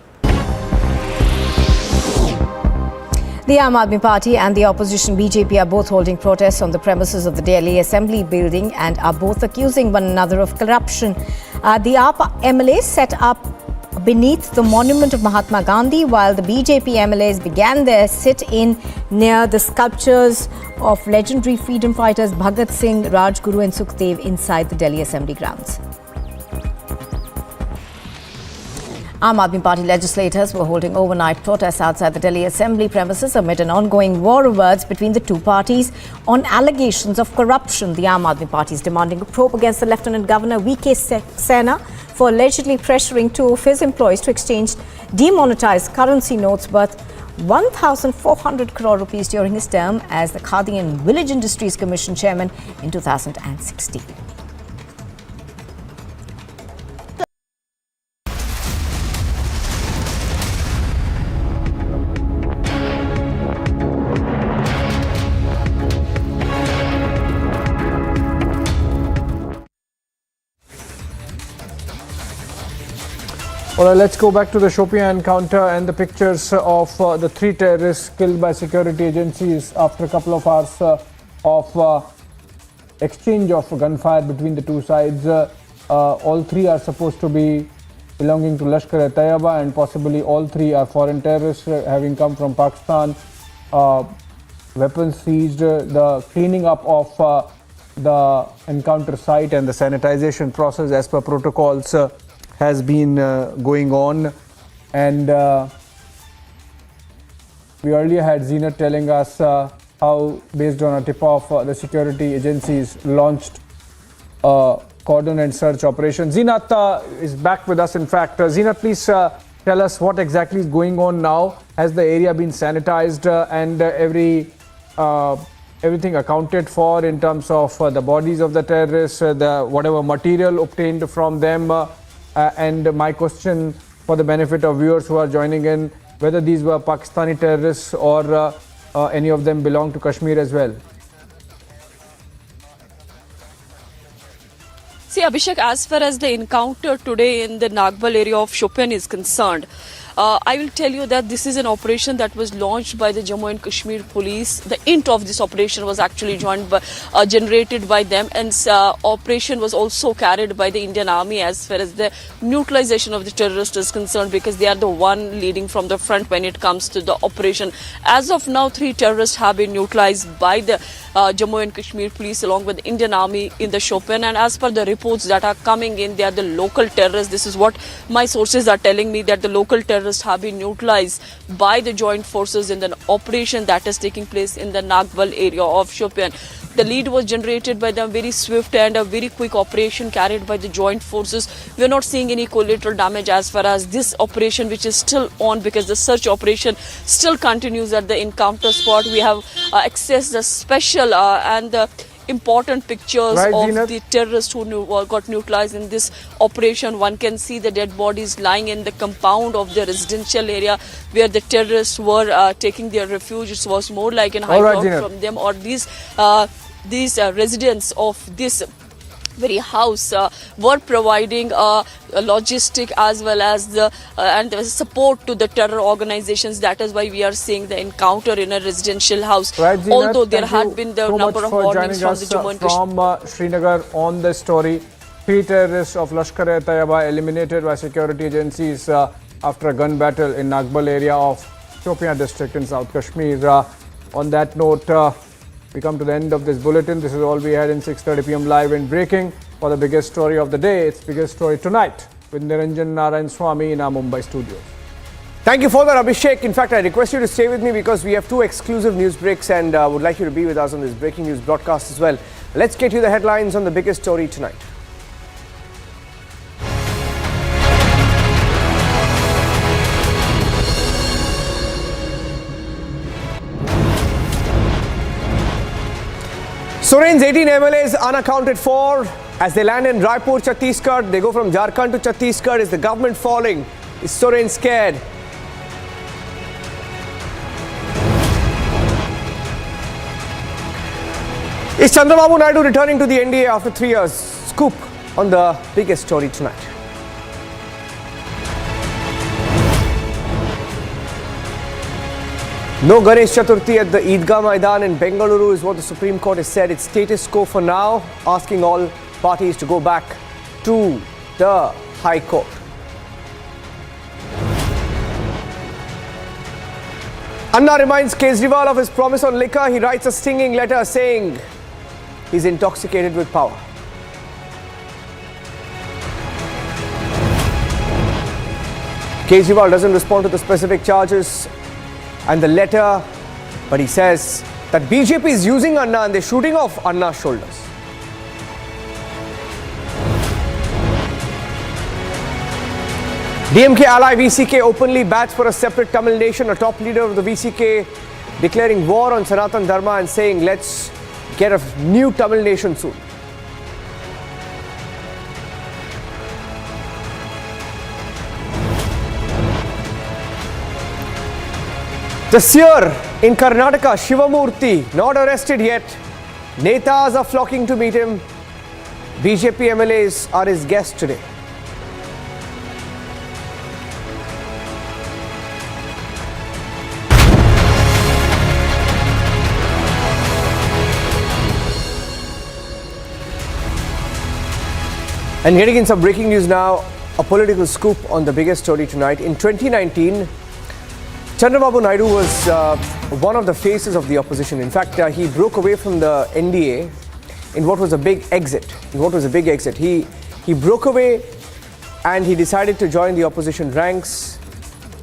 [SPEAKER 7] The Aam Aadmi Party and the opposition BJP are both holding protests on the premises of the Delhi Assembly building and are both accusing one another of corruption. The Aam MLA set up beneath the monument of Mahatma Gandhi, while the BJP MLAs began their sit-in near the sculptures of legendary freedom fighters Bhagat Singh, Rajguru and Sukhdev inside the Delhi Assembly grounds. Aam Aadmi Party legislators were holding overnight protests outside the Delhi Assembly premises amid an ongoing war of words between the two parties on allegations of corruption. The Aam Aadmi Party is demanding a probe against the Lieutenant Governor V.K. Sena for allegedly pressuring 2 of his employees to exchange demonetized currency notes worth 1,400 crore rupees during his term as the Khadi and Village Industries Commission chairman in 2016.
[SPEAKER 5] All right, let's go back to the Shopian encounter and the pictures of the 3 terrorists killed by security agencies after a couple of hours of exchange of gunfire between the two sides. All three are supposed to be belonging to Lashkar-e-Taiba, and possibly all three are foreign terrorists having come from Pakistan. Weapons seized, the cleaning up of the encounter site and the sanitization process as per protocols has been going on. And we earlier had Zeenat telling us how, based on a tip-off, the security agencies launched cordon and search operation. Zeenat is back with us, in fact. Zeenat, please tell us what exactly is going on now. Has the area been sanitized and everything accounted for in terms of the bodies of the terrorists, the whatever material obtained from them? And my question, for the benefit of viewers who are joining in, whether these were Pakistani terrorists or any of them belong to Kashmir as well?
[SPEAKER 9] See, Abhishek, as far as the encounter today in the Nagbal area of Shopian is concerned, I will tell you that this is an operation that was launched by the Jammu and Kashmir police. The int of this operation was actually generated by them, and operation was also carried by the Indian Army as far as the neutralization of the terrorists is concerned, because they are the one leading from the front when it comes to the operation. As of now, 3 terrorists have been neutralized by the Jammu and Kashmir police along with the Indian Army in the Shopian, and as per the reports that are coming in, they are the local terrorists. This is what my sources are telling me, that the local terrorists have been neutralized by the joint forces in the operation that is taking place in the Nagbal area of Shopian. The lead was generated by them, very swift and a very quick operation carried by the joint forces. We are not seeing any collateral damage as far as this operation, which is still on, because the search operation still continues at the encounter spot. We have accessed the special and the important pictures of the terrorists who got neutralized in this operation. One can see the dead bodies lying in the compound of the residential area where the terrorists were taking their refuge. It was more like an hideout from them, or these residents of this very house were providing logistic as well as the support to the terror organizations. That is why we are seeing the encounter in a residential house. Although there had been the number of warnings from the Jammu and Kashmir.
[SPEAKER 5] From Srinagar on the story, 3 terrorists of Lashkar-e-Taiba eliminated by security agencies after a gun battle in Nagbal area of Shopian district in South Kashmir. On that note, we come to the end of this bulletin. This is all we had in 6:30 p.m. live and breaking. For the biggest story of the day, it's biggest story tonight with Niranjan Narayan Swamy in our Mumbai studios.
[SPEAKER 8] Thank you for that, Abhishek. In fact, I request you to stay with me because we have 2 exclusive news breaks, and would like you to be with us on this breaking news broadcast as well. Let's get you the headlines on the biggest story tonight. Soren's 18 MLAs unaccounted for as they land in Raipur, Chhattisgarh. They go from Jharkhand to Chhattisgarh. Is the government falling? Is Soren scared? Is Chandrababu Naidu returning to the NDA after 3 years? Scoop on the biggest story tonight. No Ganesh Chaturthi at the Eidgah Maidan in Bengaluru is what the Supreme Court has said. It's status quo for now, asking all parties to go back to the High Court. Anna reminds Kejriwal of his promise on liquor. He writes a stinging letter saying he's intoxicated with power. Kejriwal doesn't respond to the specific charges and the letter, but he says that BJP is using Anna and they're shooting off Anna's shoulders. DMK ally VCK openly bats for a separate Tamil nation. A top leader of the VCK declaring war on Sanatan Dharma and saying, let's get a new Tamil nation soon. The Seer in Karnataka, Shivamurthy, not arrested yet. Netas are flocking to meet him. BJP MLAs are his guests today. And getting in some breaking news now, a political scoop on the biggest story tonight. In 2019, Chandrababu Naidu was one of the faces of the opposition. In fact, he broke away from the NDA in what was a big exit. He broke away and he decided to join the opposition ranks,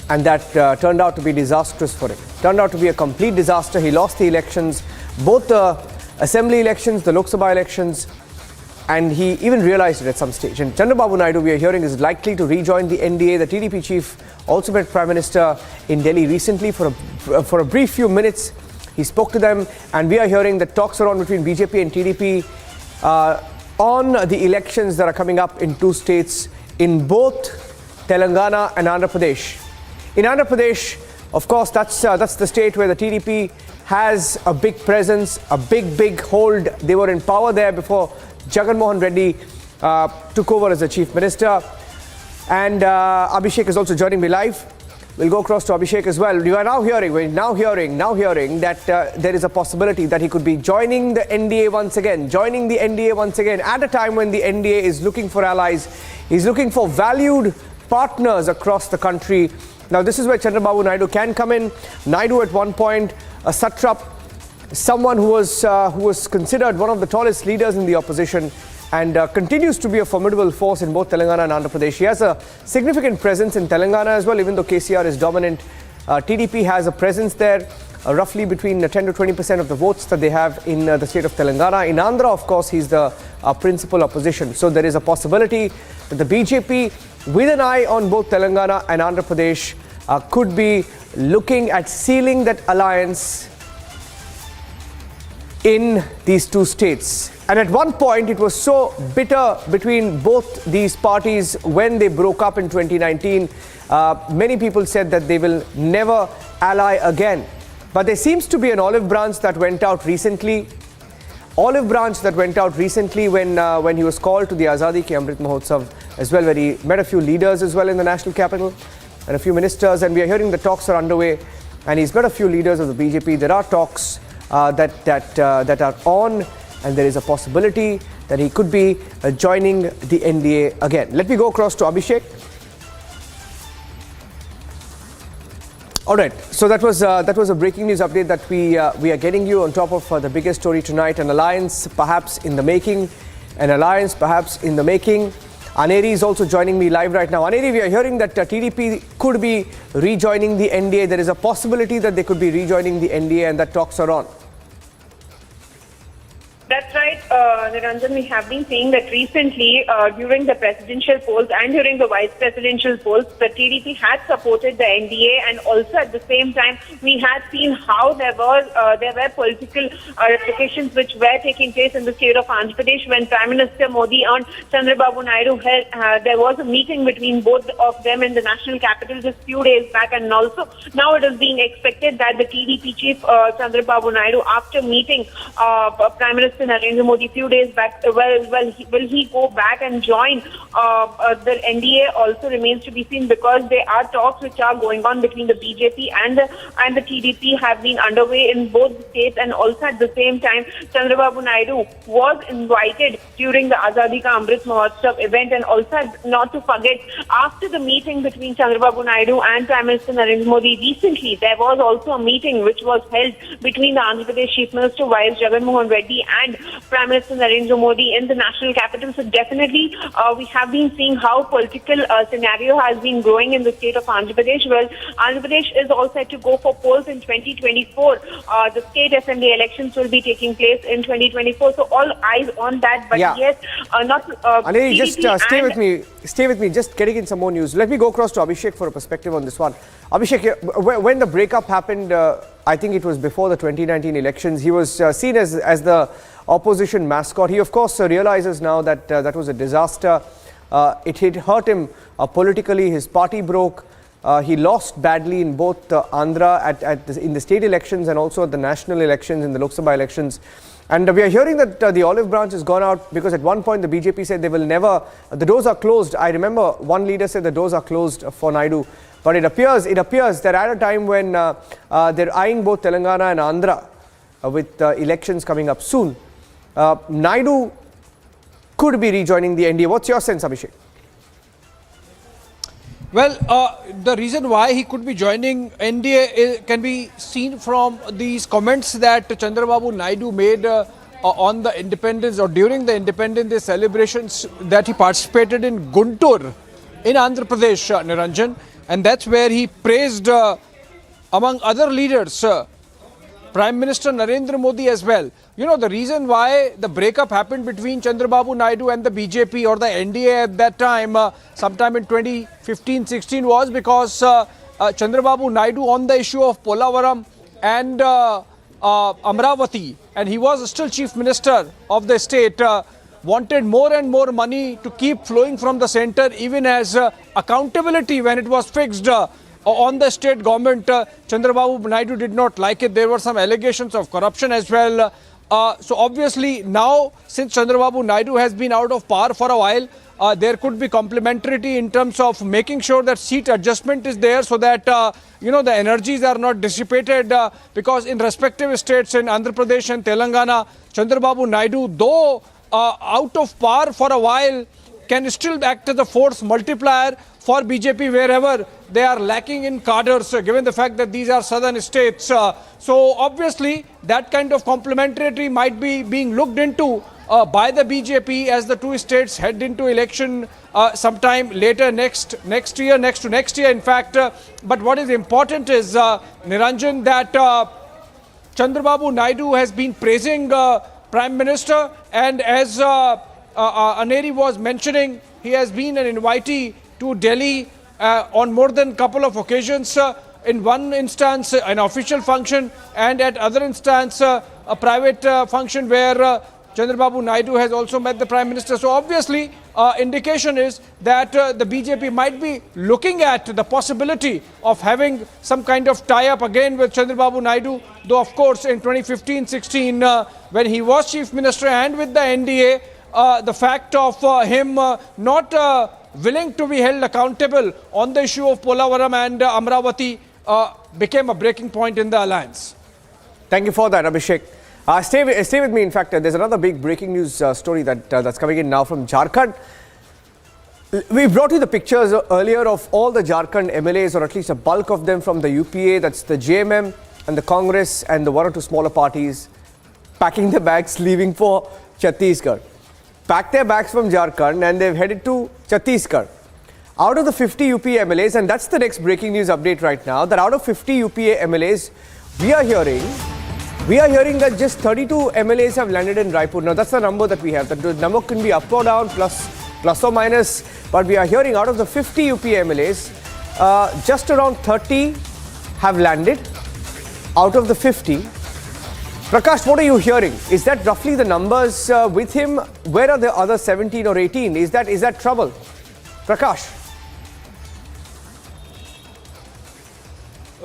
[SPEAKER 8] and that turned out to be disastrous for him. Turned out to be a complete disaster. He lost the elections, both the assembly elections, the Lok Sabha elections, and he even realized it at some stage. And Chandrababu Naidu, we are hearing, is likely to rejoin the NDA. The TDP chief also met Prime Minister in Delhi recently for a brief few minutes. He spoke to them, and we are hearing that talks are on between BJP and TDP on the elections that are coming up in two states, in both Telangana and Andhra Pradesh. In Andhra Pradesh, of course, that's the state where the TDP has a big presence, a big hold. They were in power there before Jagan Mohan Reddy took over as the chief minister. And Abhishek is also joining me live. We'll go across to Abhishek as well. We're now hearing that there is a possibility that he could be joining the NDA once again, at a time when the NDA is looking for allies. He's looking for valued partners across the country. Now, this is where Chandrababu Naidu can come in. Naidu at one point, a satrap, someone who was considered one of the tallest leaders in the opposition, and continues to be a formidable force in both Telangana and Andhra Pradesh. He has a significant presence in Telangana as well, even though KCR is dominant. TDP has a presence there, roughly between 10 to 20% of the votes that they have in the state of Telangana. In Andhra, of course, he's the principal opposition. So there is a possibility that the BJP, with an eye on both Telangana and Andhra Pradesh, could be looking at sealing that alliance in these two states. And at one point, it was so bitter between both these parties when they broke up in 2019. Many people said that they will never ally again. But there seems to be an olive branch that went out recently. When he was called to the Azadi Ke Amrit Mahotsav as well, where he met a few leaders as well in the national capital and a few ministers. And we are hearing the talks are underway. And he's met a few leaders of the BJP. There are talks that are on, and there is a possibility that he could be joining the NDA again. Let me go across to Abhishek. All right, so that was a breaking news update that we are getting you on top of the biggest story tonight. An alliance perhaps in the making. Aneri is also joining me live right now. Aneri, we are hearing that TDP could be rejoining the NDA. There is a possibility that they could be rejoining the NDA, and that talks are on.
[SPEAKER 14] That's right, Niranjan. We have been seeing that recently during the presidential polls and during the vice presidential polls, the TDP had supported the NDA, and also at the same time, we had seen how there were political replications which were taking place in the state of Andhra Pradesh when Prime Minister Modi and Chandrababu Naidu held. There was a meeting between both of them in the national capital just few days back, and also now it is being expected that the TDP chief Chandrababu Naidu, after meeting Prime Minister Narendra Modi few days back, will he go back and join the NDA also remains to be seen, because there are talks which are going on between the BJP and the TDP have been underway in both states. And also at the same time, Chandrababu Naidu was invited during the Azadi Ka Amrit Mahotsav event, and also not to forget, after the meeting between Chandrababu Naidu and Prime Minister Narendra Modi recently, there was also a meeting which was held between the Andhra Pradesh Chief Minister Y.S. Jagan Mohan Reddy and Prime Minister Narendra Modi in the national capital. So definitely we have been seeing how political scenario has been growing in the state of Andhra Pradesh. Well, Andhra Pradesh is all set to go for polls in 2024. The state assembly elections will be taking place in 2024. So all eyes on that. But yes, not...
[SPEAKER 8] Aneri, just stay with me, just getting in some more news. Let me go across to Abhishek for a perspective on this one. Abhishek, when the breakup happened, I think it was before the 2019 elections, he was seen as the opposition mascot. He, of course, realizes now that that was a disaster. It hurt him politically. His party broke. He lost badly in both Andhra in the state elections and also at the national elections, in the Lok Sabha elections. And we are hearing that the olive branch has gone out because at one point the BJP said they will never, the doors are closed. I remember one leader said the doors are closed for Naidu. But it appears that at a time when they're eyeing both Telangana and Andhra with elections coming up soon, Naidu could be rejoining the NDA. What's your sense, Abhishek?
[SPEAKER 5] Well, the reason why he could be joining NDA can be seen from these comments that Chandrababu Naidu made on the independence or during the Independence Day celebrations that he participated in Guntur in Andhra Pradesh, Niranjan, and that's where he praised, among other leaders, Prime Minister Narendra Modi as well. You know, the reason why the breakup happened between Chandrababu Naidu and the BJP or the NDA at that time, sometime in 2015-16, was because Chandrababu Naidu, on the issue of Polavaram and Amravati, and he was still Chief Minister of the state, wanted more and more money to keep flowing from the centre, even as accountability when it was fixed on the state government. Chandrababu Naidu did not like it. There were some allegations of corruption as well. So obviously now, since Chandrababu Naidu has been out of power for a while, there could be complementarity in terms of making sure that seat adjustment is there so that, the energies are not dissipated, because in respective states in Andhra Pradesh and Telangana, Chandrababu Naidu, though out of power for a while, can still act as a force multiplier for BJP wherever they are lacking in cadres, given the fact that these are southern states. So obviously that kind of complementarity might be being looked into by the BJP as the two states head into election sometime later next year, next to next year in fact. But what is important is, Niranjan, that Chandrababu Naidu has been praising Prime Minister, and as Aneri was mentioning, he has been an invitee to Delhi on more than a couple of occasions. In one instance, an official function, and at other instance, a private function where Chandrababu Naidu has also met the Prime Minister. So obviously, indication is that the BJP might be looking at the possibility of having some kind of tie-up again with Chandrababu Naidu, though of course in 2015-16, when he was Chief Minister and with the NDA, the fact of him not willing to be held accountable on the issue of Polavaram and Amravati became a breaking point in the alliance.
[SPEAKER 8] Thank you for that, Abhishek. Stay with me. In fact, there's another big breaking news story that's coming in now from Jharkhand. We brought you the pictures earlier of all the Jharkhand MLAs, or at least a bulk of them from the UPA, that's the JMM and the Congress and the one or two smaller parties, packing their bags, leaving for Chhattisgarh. Packed their bags from Jharkhand and they've headed to Chhattisgarh. Out of the 50 UPA MLAs, and that's the next breaking news update right now, that out of 50 UPA MLAs, we are hearing that just 32 MLAs have landed in Raipur. Now that's the number that we have. The number can be up or down, plus or minus, but we are hearing out of the 50 UPA MLAs, just around 30 have landed out of the 50. Prakash, what are you hearing? Is that roughly the numbers with him? Where are the other 17 or 18? Is that trouble? Prakash?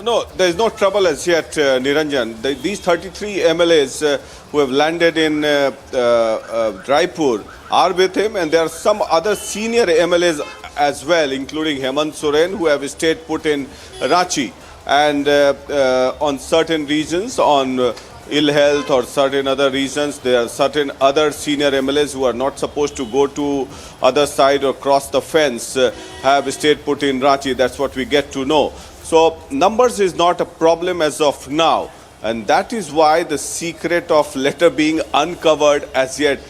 [SPEAKER 4] No, there is no trouble as yet, Niranjan. These 33 MLAs who have landed in Raipur are with him, and there are some other senior MLAs as well, including Hemant Soren, who have stayed put in Ranchi, and on certain reasons, on ill health or certain other reasons, there are certain other senior MLAs who are not supposed to go to other side or cross the fence, have stayed put in Ranchi. That's what we get to know. So numbers is not a problem as of now, and that is why the secret of letter being uncovered as yet.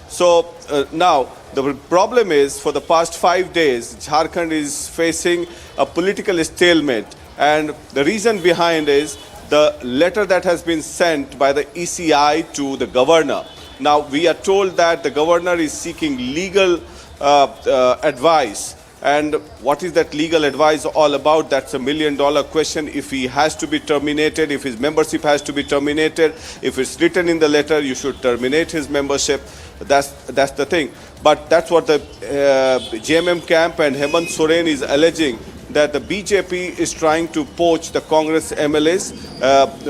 [SPEAKER 4] So now the problem is, for the past 5 days, Jharkhand is facing a political stalemate, and the reason behind is the letter that has been sent by the ECI to the governor. Now we are told that the governor is seeking legal advice. And what is that legal advice all about? That's $1 million question. If he has to be terminated, if his membership has to be terminated, if it's written in the letter, you should terminate his membership. That's the thing. But that's what the JMM camp and Hemant Soren is alleging, that the BJP is trying to poach the Congress MLAs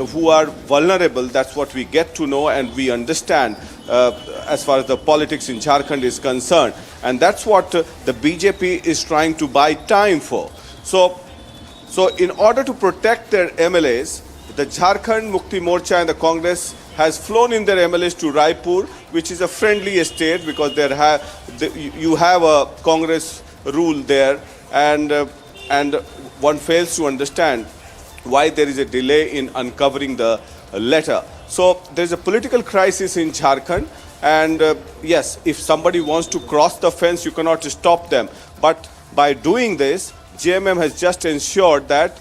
[SPEAKER 4] who are vulnerable. That's what we get to know and we understand as far as the politics in Jharkhand is concerned. And that's what the BJP is trying to buy time for. So in order to protect their MLAs, the Jharkhand Mukti Morcha and the Congress has flown in their MLAs to Raipur, which is a friendly state because you have a Congress rule there, and one fails to understand why there is a delay in uncovering the letter. So there is a political crisis in Jharkhand, and yes, if somebody wants to cross the fence, you cannot stop them. But by doing this, JMM has just ensured that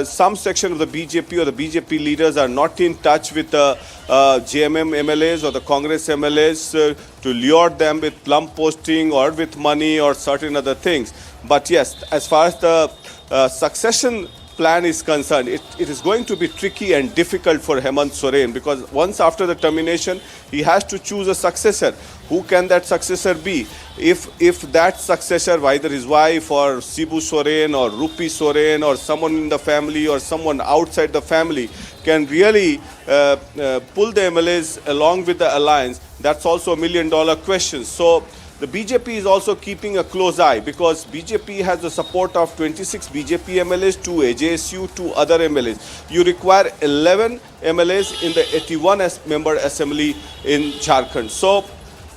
[SPEAKER 4] some section of the BJP or the BJP leaders are not in touch with the JMM MLAs or the Congress MLAs to lure them with plum posting or with money or certain other things. But yes, as far as the succession plan is concerned, it is going to be tricky and difficult for Hemant Soren, because once after the termination, he has to choose a successor. Who can that successor be? If that successor, either his wife or Sibu Soren or Rupi Soren or someone in the family or someone outside the family can really pull the MLAs along with the alliance, that's also $1 million question. So the BJP is also keeping a close eye, because BJP has the support of 26 BJP MLAs, 2 AJSU, 2 other MLAs. You require 11 MLAs in the 81-member assembly in Jharkhand. So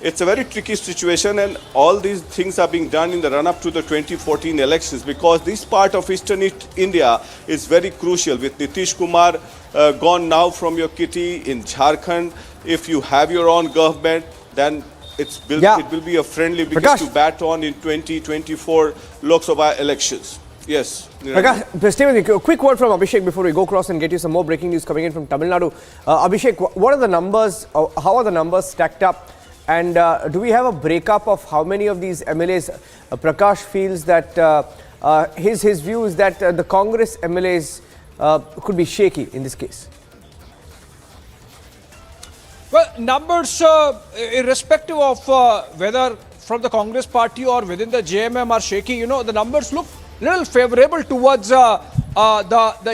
[SPEAKER 4] it's a very tricky situation, and all these things are being done in the run-up to the 2014 elections, because this part of Eastern India is very crucial. With Nitish Kumar gone now from your kitty in Jharkhand, if you have your own government, then it will be a friendly wicket to bat on in 2024 Lok Sabha elections. Yes.
[SPEAKER 8] Prakash, stay with me. A quick word from Abhishek before we go across and get you some more breaking news coming in from Tamil Nadu. Abhishek, what are the numbers? How are the numbers stacked up? And do we have a breakup of how many of these MLAs? Prakash feels that his view is that the Congress MLAs could be shaky in this case.
[SPEAKER 5] Well, numbers, irrespective of whether from the Congress party or within the JMM are shaky, you know, the numbers look little favorable towards the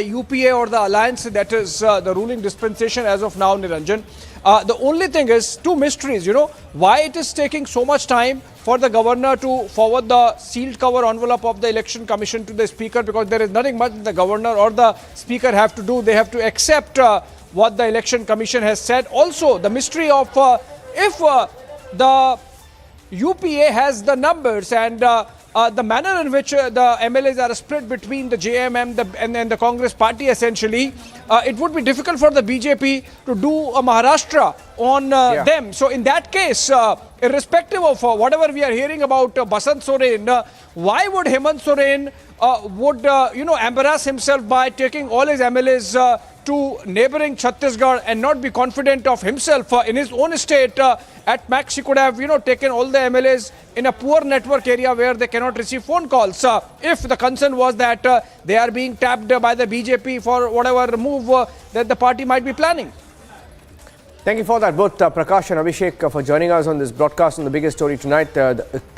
[SPEAKER 5] UPA or the alliance that is the ruling dispensation as of now, Niranjan. The only thing is two mysteries, you know, why it is taking so much time for the governor to forward the sealed cover envelope of the election commission to the speaker, because there is nothing much the governor or the speaker have to do. They have to accept what the election commission has said. Also, the mystery of if the UPA has the numbers and the manner in which the MLAs are split between the JMM and the Congress party, essentially, it would be difficult for the BJP to do a Maharashtra on them. So in that case, irrespective of whatever we are hearing about Basant Soren, why would Hemant Soren embarrass himself by taking all his MLAs to neighboring Chhattisgarh and not be confident of himself in his own state? At max, he could have, taken all the MLAs in a poor network area where they cannot receive phone calls. If the concern was that they are being tapped by the BJP for whatever move that the party might be planning.
[SPEAKER 8] Thank you for that, both Prakash and Abhishek, for joining us on this broadcast on the biggest story tonight.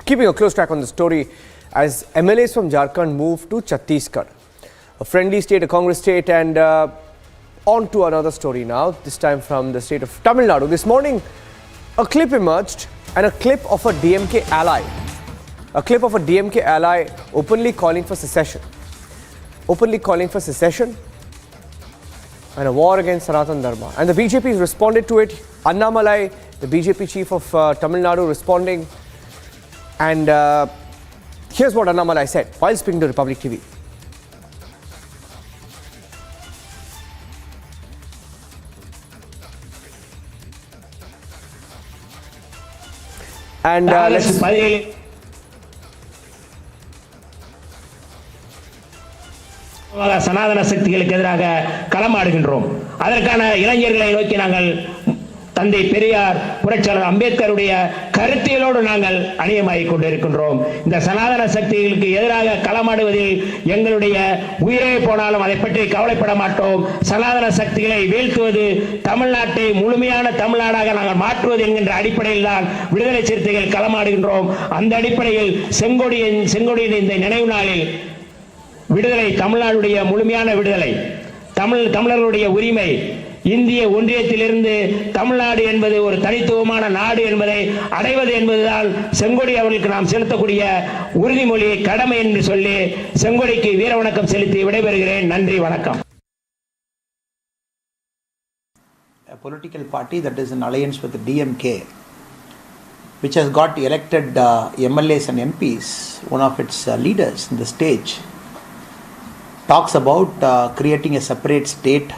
[SPEAKER 8] Keeping a close track on the story as MLAs from Jharkhand move to Chhattisgarh, a friendly state, a Congress state, and on to another story now, this time from the state of Tamil Nadu. This morning, a clip emerged, and a clip of a DMK ally. A clip of a DMK ally openly calling for secession. Openly calling for secession and a war against Sanatan Dharma. And the BJP has responded to it. Annamalai, the BJP chief of Tamil Nadu, responding. And here's what Annamalai said while speaking to Republic TV. And
[SPEAKER 11] சனாதன சக்திகளுக்கு எதிராக களமாடுகின்றோம். அதற்கான இளைஞர்களை நோக்கி நாங்கள் தந்தை பெரியார், புரட்சியாளர் அம்பேத்கருடைய கருத்தியலோடு நாங்கள் அணியமாகிக் கொண்டிருக்கின்றோம். இந்த சனாதன சக்திகளுக்கு எதிராக களமாடுவதில் எங்களுடைய உயிரே போனாலும் அதை பற்றி கவலைப்பட மாட்டோம். சனாதன சக்திகளை வீழ்த்துவது, தமிழ்நாட்டை முழுமையான தமிழ்நாடாக நாங்கள் மாற்றுவது என்கின்ற அடிப்படையில் தான் விடுதலை சிறுத்தைகள் களமாடுகின்றோம். அந்த அடிப்படையில் செங்கொடியின் இந்த நினைவு நாளில் விடுதலை, தமிழ்நாடுடைய முழுமையான விடுதலை, தமிழர்களுடைய உரிமை, இந்திய ஒன்றியத்திலிருந்து தமிழ்நாடு என்பது ஒரு தனித்துவமான நாடு என்பதை அடைவது என்பதுதான் செங்கொடி அவர்களுக்கு நாம் செலுத்தக்கூடிய உறுதிமொழி, கடமை என்று சொல்லி செங்கொடிக்கு வீர வணக்கம் செலுத்தி விடைபெறுகிறேன். நன்றி, வணக்கம்.
[SPEAKER 13] political party that is in alliance with the DMK, which has got elected MLAs and MPs, one of its leaders in the stage, talks about creating a separate state,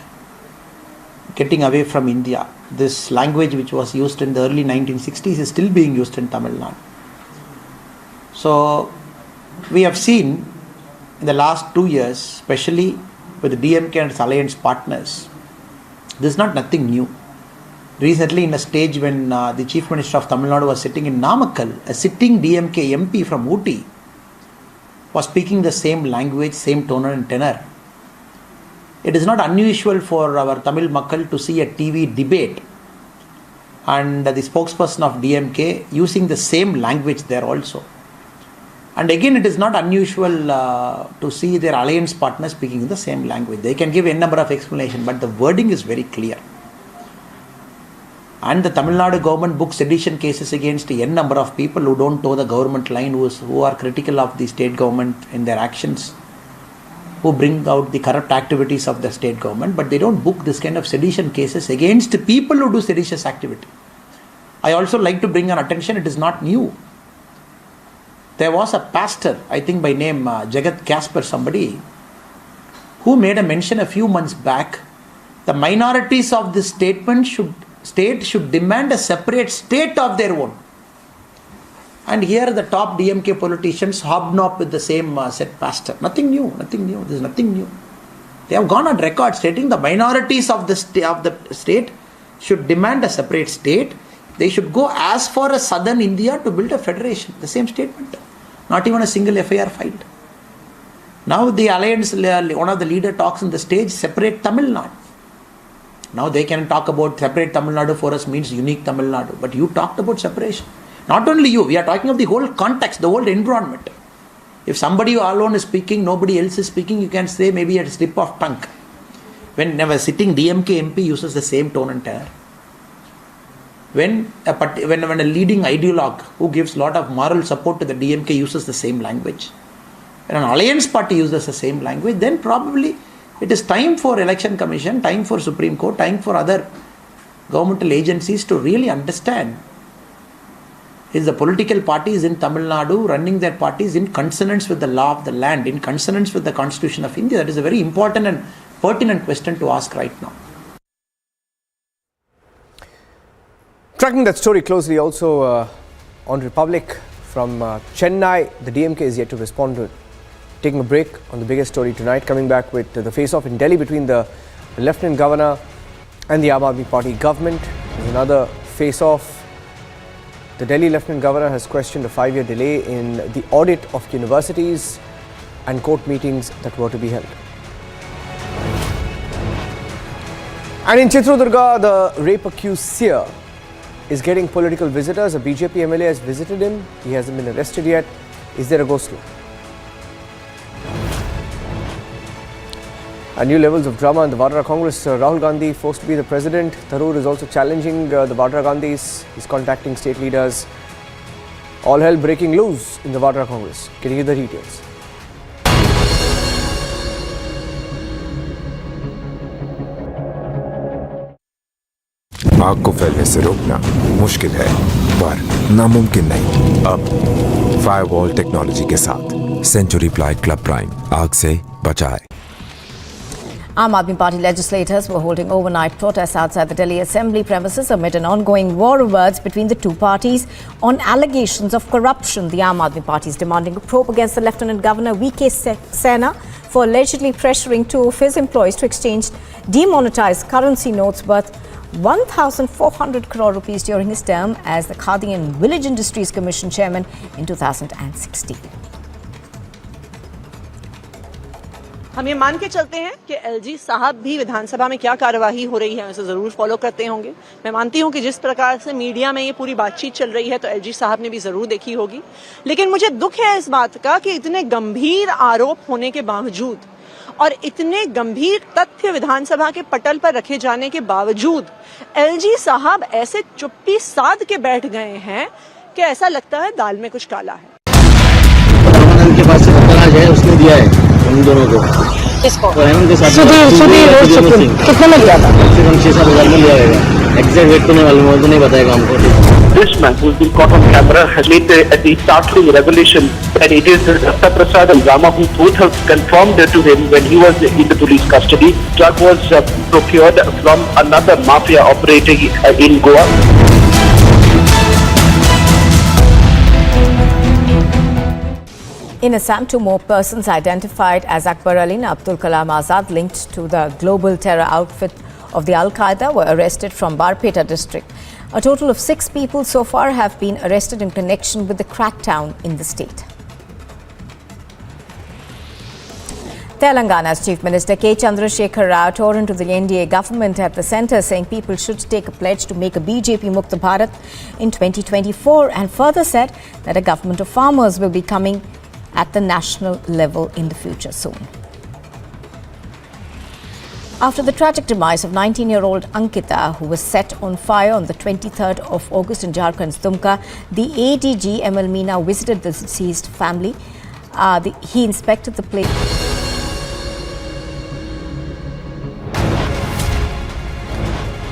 [SPEAKER 13] getting away from India. This language which was used in the early 1960s is still being used in Tamil Nadu. So we have seen in the last 2 years, especially with the DMK and its alliance partners, this is not nothing new. Recently, in a stage when the Chief Minister of Tamil Nadu was sitting in Namakkal, a sitting DMK MP from Ooty was speaking the same language, same tone and tenor. It is not unusual for our Tamil Makkal to see a TV debate and the spokesperson of DMK using the same language there also. And again, it is not unusual to see their alliance partners speaking in the same language. They can give a number of explanations, but the wording is very clear. And the Tamil Nadu government books sedition cases against a number of people who don't toe the government line, who are critical of the state government in their actions, who bring out the corrupt activities of the state government, but they don't book this kind of sedition cases against people who do seditious activity. I also like to bring an attention, it is not new. There was a pastor, I think by name Jagat Casper somebody, who made a mention a few months back, the minorities of this state should demand a separate state of their own. And here the top DMK politicians hobnob with the same said pastor. Nothing new. There is nothing new. They have gone on record stating the minorities of the state should demand a separate state. They should go as far as southern India to build a federation. The same statement. Not even a single FIR filed. Now the alliance, one of the leader talks on the stage, separate Tamil Nadu. Now they can talk about separate Tamil Nadu for us means unique Tamil Nadu. But you talked about separation. Not only you, we are talking of the whole context, the whole environment. If somebody alone is speaking, nobody else is speaking, you can say maybe a slip of tongue. When a sitting DMK MP uses the same tone and tenor. When a leading ideologue who gives a lot of moral support to the DMK uses the same language. When an alliance party uses the same language, then probably it is time for Election Commission, time for Supreme Court, time for other governmental agencies to really understand is the political parties in Tamil Nadu running their parties in consonance with the law of the land, in consonance with the Constitution of India. That is a very important and pertinent question to ask right now.
[SPEAKER 8] Tracking that story closely also on Republic from Chennai, the DMK is yet to respond to it. Taking a break on the biggest story tonight, coming back with the face-off in Delhi between the Lieutenant Governor and the Aam Aadmi Party government. There's another face-off. The Delhi Lieutenant Governor has questioned a 5-year delay in the audit of universities and court meetings that were to be held. And in Chitradurga, the rape-accused Seer is getting political visitors. A BJP MLA has visited him. He hasn't been arrested yet. Is there a go-slow? And new levels of drama in the Vadra Congress. Rahul Gandhi forced to be the president. Tharoor is also challenging the Vadra Gandhis. He's contacting state leaders. All hell breaking loose in the Vadra Congress. Getting you the details.
[SPEAKER 16] आग को फैलने से रोकना मुश्किल है पर नामुमकिन नहीं। अब फायरवॉल टेक्नोलॉजी के साथ सेंचुरी प्लाई क्लब प्राइम आग से बचाए।
[SPEAKER 7] Aam Aadmi Party legislators were holding overnight protests outside the Delhi Assembly premises amid an ongoing war of words between the two parties on allegations of corruption. The Aam Aadmi Party is demanding a probe against the Lieutenant Governor V.K. Sena for allegedly pressuring 2 of his employees to exchange demonetized currency notes worth 1,400 crore rupees during his term as the Khadi and Village Industries Commission chairman in 2016.
[SPEAKER 21] हम ये मान के चलते हैं कि LG साहब भी विधानसभा में क्या कार्यवाही हो रही है उसे जरूर फॉलो करते होंगे। मैं मानती हूं कि जिस प्रकार से मीडिया में ये पूरी बातचीत चल रही है तो एलजी साहब ने भी जरूर देखी होगी। लेकिन मुझे दुख है इस बात का कि इतने गंभीर आरोप होने के बावजूद और इतने गंभीर तथ्य विधानसभा के पटल पर रखे जाने के बावजूद एलजी साहब ऐसे चुप्पी साध के बैठ गए हैं कि ऐसा लगता है दाल में कुछ काला है।
[SPEAKER 2] के पास से है उसने दिया है उन दोनों को।
[SPEAKER 10] किसको?
[SPEAKER 2] तो हेमंत के साथ
[SPEAKER 10] सुधीर कितने में दिया था?
[SPEAKER 2] कम से कम 6-7 हज़ार में लिया रहेगा। एग्जैक्ट डेट तो नहीं मालूम, वो तो नहीं बताएगा हमको.
[SPEAKER 6] This man, who's been caught on camera, has made at the startling revelation that it is Datta Prasad and Rama who both have confirmed to him when he was in the police custody. Drug was procured from another mafia operating in Goa.
[SPEAKER 7] In Assam, 2 more persons identified as Akbar Ali and Abdul Kalam Azad linked to the global terror outfit of the Al-Qaeda were arrested from Barpeta district. A total of 6 people so far have been arrested in connection with the crackdown in the state. Telangana's Chief Minister K. Chandrasekhar Rao tore into the NDA government at the centre, saying people should take a pledge to make a BJP Mukta Bharat in 2024, and further said that a government of farmers will be coming at the national level in the future soon. After the tragic demise of 19-year-old Ankita, who was set on fire on the 23rd of August in Jharkhand's Dumka, the ADG ML Meena visited the deceased family. He inspected the place.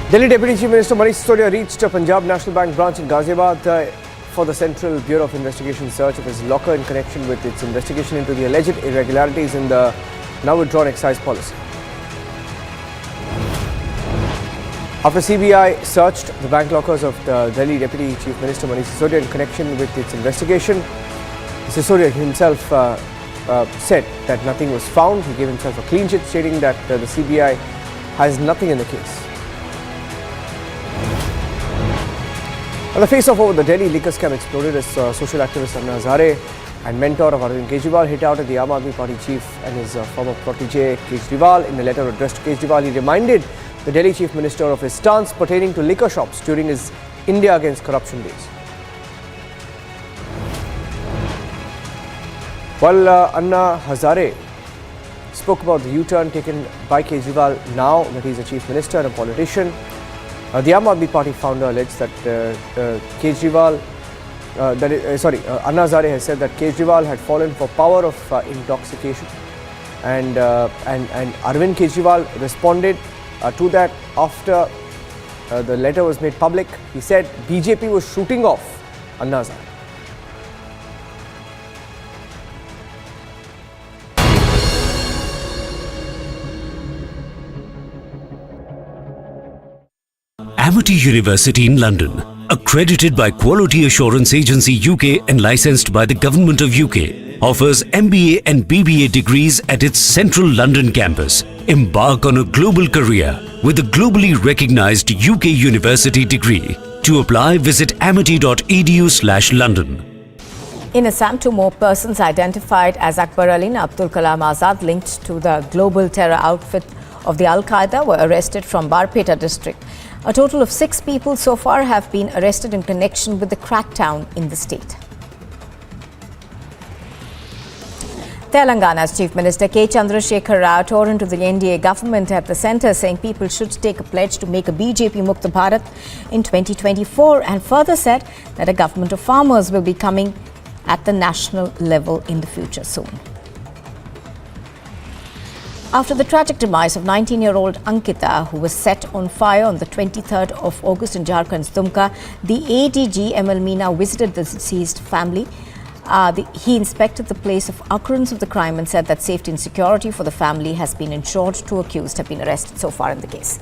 [SPEAKER 8] Delhi Deputy Chief Minister Sisodia reached a Punjab National Bank branch in Ghaziabad for the Central Bureau of Investigation search of his locker in connection with its investigation into the alleged irregularities in the now withdrawn excise policy. After CBI searched the bank lockers of the Delhi Deputy Chief Minister Sisodia in connection with its investigation, Sisodia himself said that nothing was found. He gave himself a clean sheet, stating that the CBI has nothing in the case. On the face of over the Delhi liquor scam exploded as social activist Hazare and mentor of Arvind Kejriwal hit out at the Aam Aadmi Party chief and his former protege Kejriwal. In a letter addressed to Kejriwal, he reminded the Delhi Chief Minister of his stance pertaining to liquor shops during his India Against Corruption days. While Anna Hazare spoke about the U-turn taken by Kejriwal now that he is a Chief Minister and a politician, the Aam Aadmi Party founder alleged that Anna Hazare has said that Kejriwal had fallen for power of intoxication, and Arvind Kejriwal responded to that after the letter was made public. He said BJP was shooting off Anna Hazare.
[SPEAKER 15] Amity University in London, accredited by Quality Assurance Agency UK and licensed by the Government of UK, offers MBA and BBA degrees at its central London campus. Embark on a global career with a globally recognized UK university degree. To apply, visit amity.edu/London.
[SPEAKER 7] In Assam, 2 more persons identified as Akbar Ali and Abdul Kalam Azad linked to the global terror outfit of the Al-Qaeda were arrested from Barpeta district. A total of 6 people so far have been arrested in connection with the crackdown in the state. Telangana's Chief Minister K. Chandrasekhar Rao tore into the NDA government at the centre, saying people should take a pledge to make a BJP Mukta Bharat in 2024, and further said that a government of farmers will be coming at the national level in the future soon. After the tragic demise of 19-year-old Ankita, who was set on fire on the 23rd of August in Jharkhand's Dumka, the ADG ML Meena visited the deceased family. He inspected the place of occurrence of the crime and said that safety and security for the family has been ensured. 2 accused have been arrested so far in the case.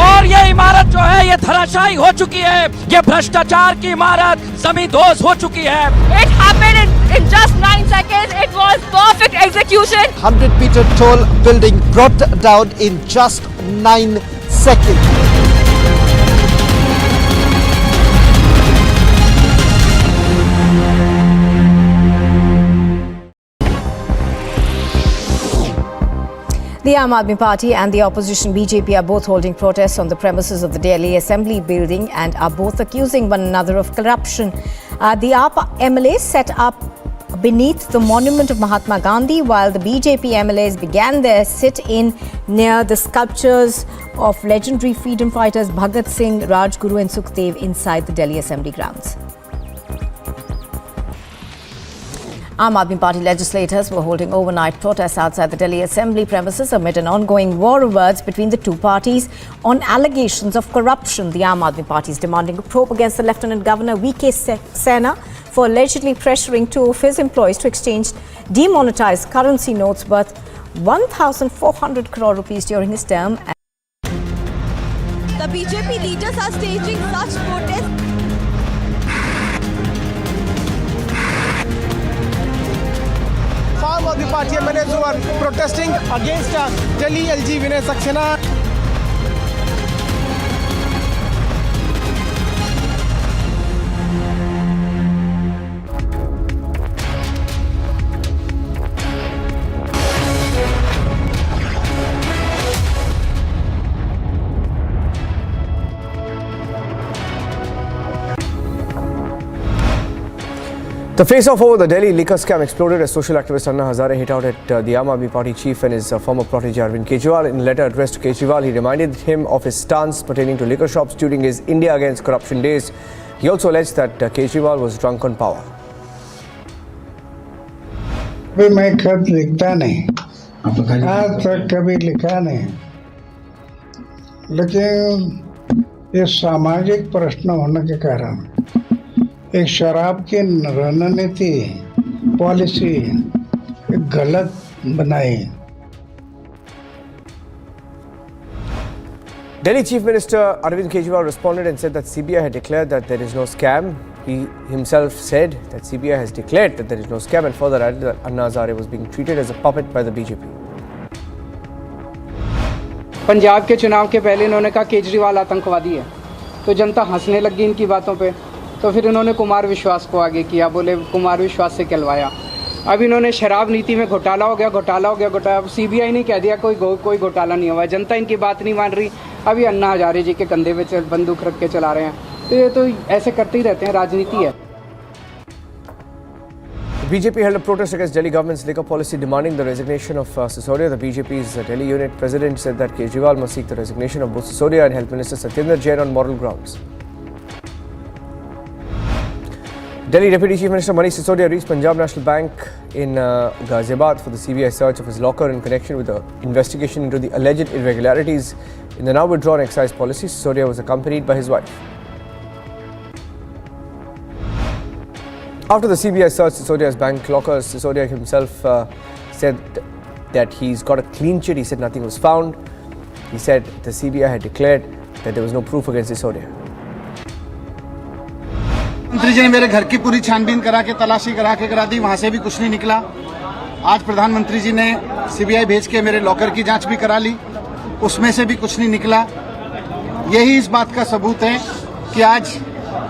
[SPEAKER 1] और ये इमारत जो है ये धराशायी हो चुकी है, ये भ्रष्टाचार की इमारत जमींदोज हो चुकी है.
[SPEAKER 22] It happened in just 9 seconds. It was perfect execution.
[SPEAKER 17] 100-meter tall building brought down in just 9 seconds.
[SPEAKER 7] The Aam Aadmi Party and the opposition BJP are both holding protests on the premises of the Delhi Assembly building and are both accusing one another of corruption. The Aam MLA set up beneath the monument of Mahatma Gandhi, while the BJP MLAs began their sit-in near the sculptures of legendary freedom fighters Bhagat Singh, Rajguru and Sukhdev inside the Delhi Assembly grounds. Aam Aadmi Party legislators were holding overnight protests outside the Delhi Assembly premises amid an ongoing war of words between the two parties on allegations of corruption. The Aam Aadmi Party is demanding a probe against the Lieutenant Governor V.K. Sena for allegedly pressuring two of his employees to exchange demonetized currency notes worth 1,400 crore rupees during his term.
[SPEAKER 18] The BJP leaders are staging such protests.
[SPEAKER 19] Aam Aadmi Party MLAs who are protesting against Delhi LG Vinay Saxena.
[SPEAKER 8] The face-off over the Delhi liquor scam exploded as social activist Anna Hazare hit out at the Aam Aadmi Party chief and his former protege Arvind Kejriwal. In a letter addressed to Kejriwal, he reminded him of his stance pertaining to liquor shops during his India Against Corruption days. He also alleged that Kejriwal was drunk on power.
[SPEAKER 20] अभी मैं खत लिखता नहीं, आज तक कभी लिखा नहीं, लेकिन ये सामाजिक प्रश्न होने के कारण एक शराब की रणनीति पॉलिसी गलत बनाई.
[SPEAKER 8] Delhi Chief Minister Arvind Kejriwal responded and said that CBI had declared that there is no scam. He himself said that CBI has declared that there is no scam and further added that Anna Hazare was being treated as a puppet by the BJP.
[SPEAKER 23] Punjab के चुनाव के पहले इन्होंने कहा केजरीवाल आतंकवादी है, तो जनता हंसने लगी इनकी बातों पे. तो फिर इन्होंने कुमार विश्वास को आगे किया, बोले कुमार विश्वास से कहलवाया. अब इन्होंने शराब नीति में घोटाला हो गया. सीबीआई ने कह दिया कोई घोटाला नहीं हुआ. जनता इनकी बात नहीं मान रही. अभी अन्ना हजारे जी के कंधे पे बंदूक रख के चला रहे हैं. तो ये तो ऐसे करते ही रहते हैं, राजनीति है.
[SPEAKER 8] The BJP held a protest against Delhi government's liquor policy demanding the resignation of Sisodia. The BJP's Delhi unit president said that Kejriwal must seek the resignation of both Sisodia and Health Minister Satyendra Jain on moral grounds. Delhi Deputy Chief Minister Manish Sisodia reached Punjab National Bank in Ghaziabad for the CBI search of his locker in connection with the investigation into the alleged irregularities in the now withdrawn excise policy. Sisodia was accompanied by his wife. After the CBI searched Sisodia's bank lockers, Sisodia himself said that he's got a clean chit. He said nothing was found. He said the CBI had declared that there was no proof against Sisodia.
[SPEAKER 19] मंत्री जी ने मेरे घर की पूरी छानबीन करा के तलाशी करा दी, वहां से भी कुछ नहीं निकला. आज प्रधानमंत्री जी ने सीबीआई भेज के मेरे लॉकर की जांच भी करा ली, उसमें से भी कुछ नहीं निकला. यही इस बात का सबूत है कि आज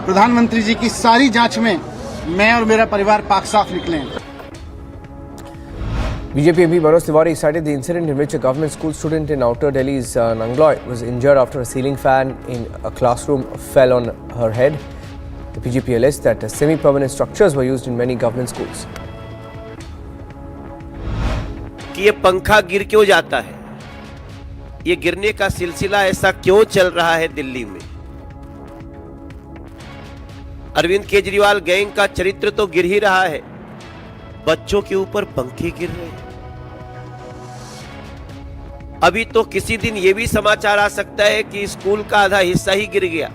[SPEAKER 19] प्रधानमंत्री जी की सारी जांच में मैं और मेरा परिवार पाक साफ निकले हैं.
[SPEAKER 8] BJP MP Manoj Tiwari cited the incident in which a government school student in outer Delhi's Nangloi was injured after a ceiling fan in a classroom fell on her head. The BJP alleged that semi-permanent structures were used in many government schools.
[SPEAKER 25] कि ये पंखा गिर क्यों जाता है, ये गिरने का सिलसिला ऐसा क्यों चल रहा है दिल्ली में. अरविंद केजरीवाल गैंग का चरित्र तो गिर ही रहा है, बच्चों के ऊपर पंखे गिर रहे हैं. अभी तो किसी दिन ये भी समाचार आ सकता है कि स्कूल का आधा हिस्सा ही गिर गया.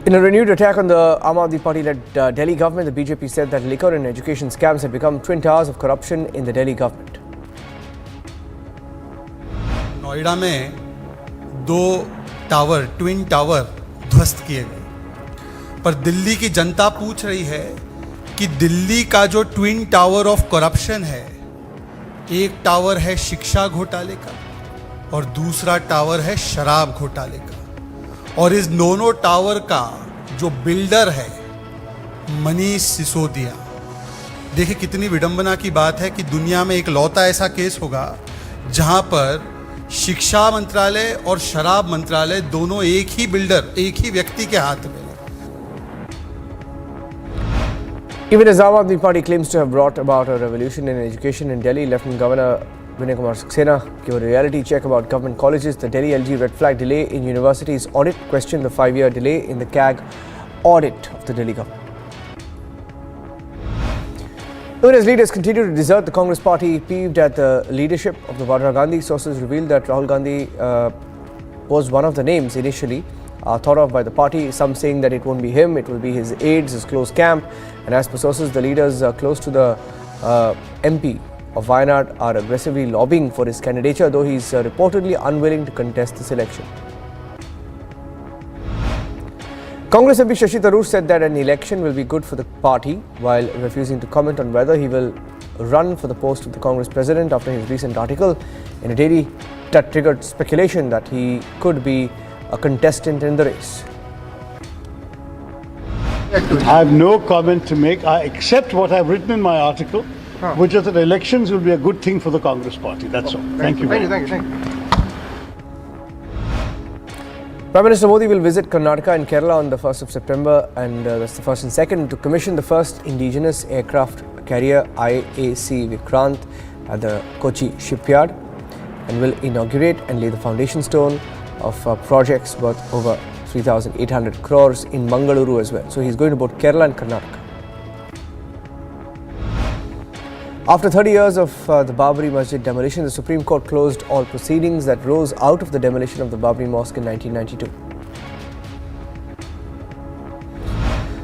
[SPEAKER 8] In a renewed attack on the Aam Aadmi Party-led Delhi government, the BJP said that liquor and education scams have become twin towers of corruption in the Delhi government.
[SPEAKER 24] Noida में 2 ट्विन टावर ध्वस्त किए गए, पर दिल्ली की जनता पूछ रही है कि दिल्ली का जो ट्विन टावर ऑफ करप्शन है, एक टावर है शिक्षा घोटाले का और दूसरा टावर है शराब घोटाले का. और इस दोनों टावर का जो बिल्डर है मनीष सिसोदिया. देखिए कितनी विडंबना की बात है कि दुनिया में एक लौता ऐसा केस होगा जहां पर शिक्षा मंत्रालय और शराब मंत्रालय दोनों एक ही बिल्डर, एक ही व्यक्ति के हाथ में.
[SPEAKER 8] Even as Aam Aadmi Party claims to have brought about a revolution in education in Delhi, Lieutenant Governor Vinay Saxena gave a reality check about government colleges. The Delhi LG red flag delay in universities audit questioned the 5-year delay in the CAG audit of the Delhi government. Even as leaders continue to desert the Congress party, peeved at the leadership of the Vadra Gandhi, sources revealed that Rahul Gandhi was one of the names initially thought of by the party. Some saying that it won't be him, it will be his aides, his close camp. And as per sources, the leaders close to the MP of Wayanad are aggressively lobbying for his candidature, though he is reportedly unwilling to contest this election. Congress MP Shashi Tharoor said that an election will be good for the party, while refusing to comment on whether he will run for the post of the Congress president after his recent article in a daily that triggered speculation that he could be a contestant in the race.
[SPEAKER 3] I have no comment to make. I accept what I've written in my article, which is that elections will be a good thing for the Congress party. That's all. Thank you.
[SPEAKER 8] Thank you. Prime Minister Modi will visit Karnataka and Kerala on the 1st of September, and that's the 1st and 2nd, to commission the first indigenous aircraft carrier IAC Vikrant at the Kochi shipyard, and will inaugurate and lay the foundation stone of projects worth over 3,800 crores in Mangaluru as well. So he's going to both Kerala and Karnataka. After 30 years of the Babri Masjid demolition, the Supreme Court closed all proceedings that rose out of the demolition of the Babri Mosque in 1992.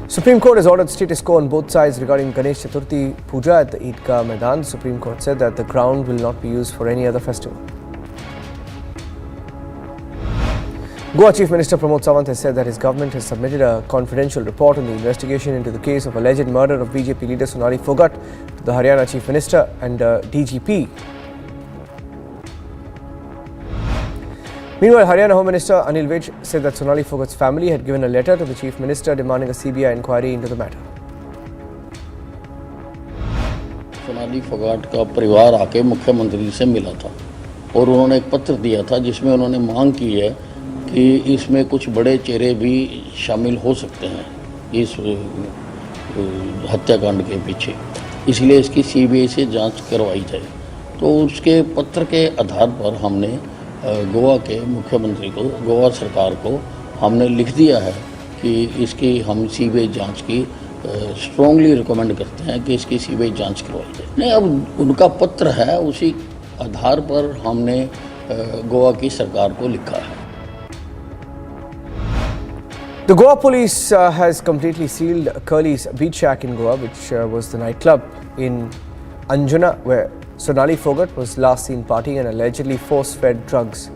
[SPEAKER 8] Supreme Court has ordered status quo on both sides regarding Ganesh Chaturthi Puja at the Eidgah Maidan. The Supreme Court said that the ground will not be used for any other festival. Goa Chief Minister Pramod Sawant has said that his government has submitted a confidential report on the investigation into the case of alleged murder of BJP leader Sonali Phogat to the Haryana Chief Minister and DGP. Meanwhile, Haryana Home Minister Anil Vij said that Sonali Phogat's family had given a letter to the Chief Minister demanding a CBI inquiry into the matter.
[SPEAKER 4] Sonali Phogat का परिवार आके मुख्यमंत्री से मिला था और उन्होंने एक पत्र दिया था जिसमें उन्होंने मांग की है कि इसमें कुछ बड़े चेहरे भी शामिल हो सकते हैं इस हत्याकांड के पीछे, इसलिए इसकी सीबीआई से जांच करवाई जाए। तो उसके पत्र के आधार पर हमने गोवा के मुख्यमंत्री को, गोवा सरकार को हमने लिख दिया है कि इसकी हम सीबीआई जांच की स्ट्रॉन्गली रिकमेंड करते हैं कि इसकी सीबीआई जांच करवाई जाए। नहीं, अब उनका पत्र है, उसी आधार पर हमने गोवा की सरकार को लिखा है।
[SPEAKER 8] The Goa police has completely sealed Curly's Beach Shack in Goa, which was the nightclub in Anjuna where Sonali Phogat was last seen partying and allegedly force-fed drugs.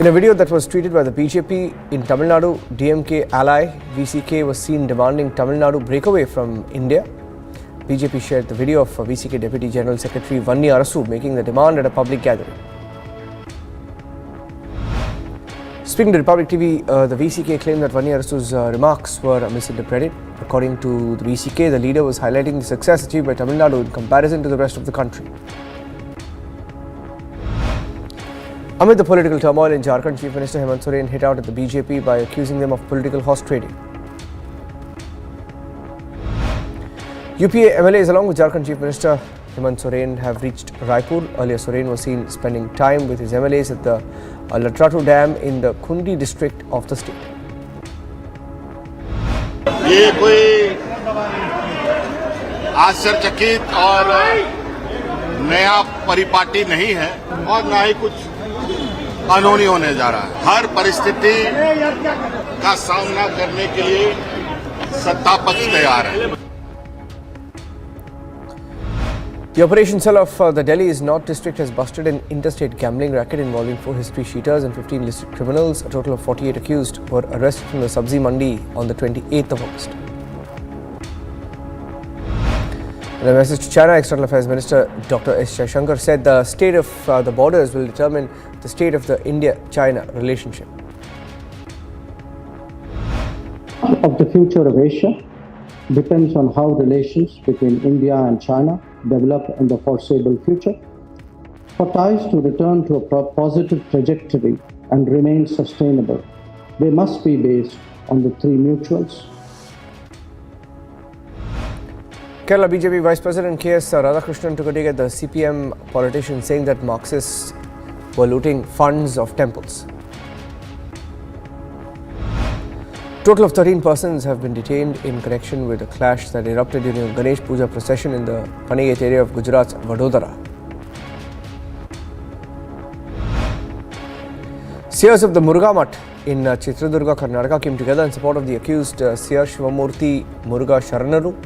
[SPEAKER 8] In a video that was tweeted by the BJP in Tamil Nadu, DMK ally VCK was seen demanding Tamil Nadu breakaway from India. BJP shared the video of VCK Deputy General Secretary Vanni Arasu making the demand at a public gathering. Speaking to Republic TV, the VCK claimed that Vanni Arasu's remarks were misinterpreted. According to the VCK, the leader was highlighting the success achieved by Tamil Nadu in comparison to the rest of the country. Amid the political turmoil in Jharkhand, Chief Minister Hemant Soren hit out at the BJP by accusing them of political horse trading. UPA MLAs along with Jharkhand Chief Minister Hemant Soren have reached Raipur. Earlier, Soren was seen spending time with his MLAs at the Latratu Dam in the Khundi district of the state.
[SPEAKER 9] ये कोई आश्चर्यचकित और नया परिपाटी नहीं है और ना ही कुछ कानूनी होने जा रहा है। हर परिस्थिति का सामना करने के लिए सत्ता पक्ष तैयार है।
[SPEAKER 8] The operation cell of the Delhi's North District has busted an interstate gambling racket involving 4 history cheaters and 15 listed criminals. A total of 48 accused were arrested from the Sabzi Mandi on the 28th of August. In a message to China, External Affairs Minister Dr. S. Jaishankar said the state of the borders will determine the state of the India-China relationship.
[SPEAKER 12] Of the future of Asia depends on how relations between India and China develop in the foreseeable future. For ties to return to a positive trajectory and remain sustainable, they must be based on the three mutuals.
[SPEAKER 8] Kerala BJP Vice President K.S. Radhakrishnan took a dig at the CPM politicians saying that Marxists were looting funds of temples. total of 13 persons have been detained in connection with a clash that erupted during a Ganesh Puja procession in the Panigate area of Gujarat's Vadodara. Seers of the Muruga Mutt in Chitradurga, Karnataka came together in support of the accused Seer Shivamurthy Muruga Sharanaru,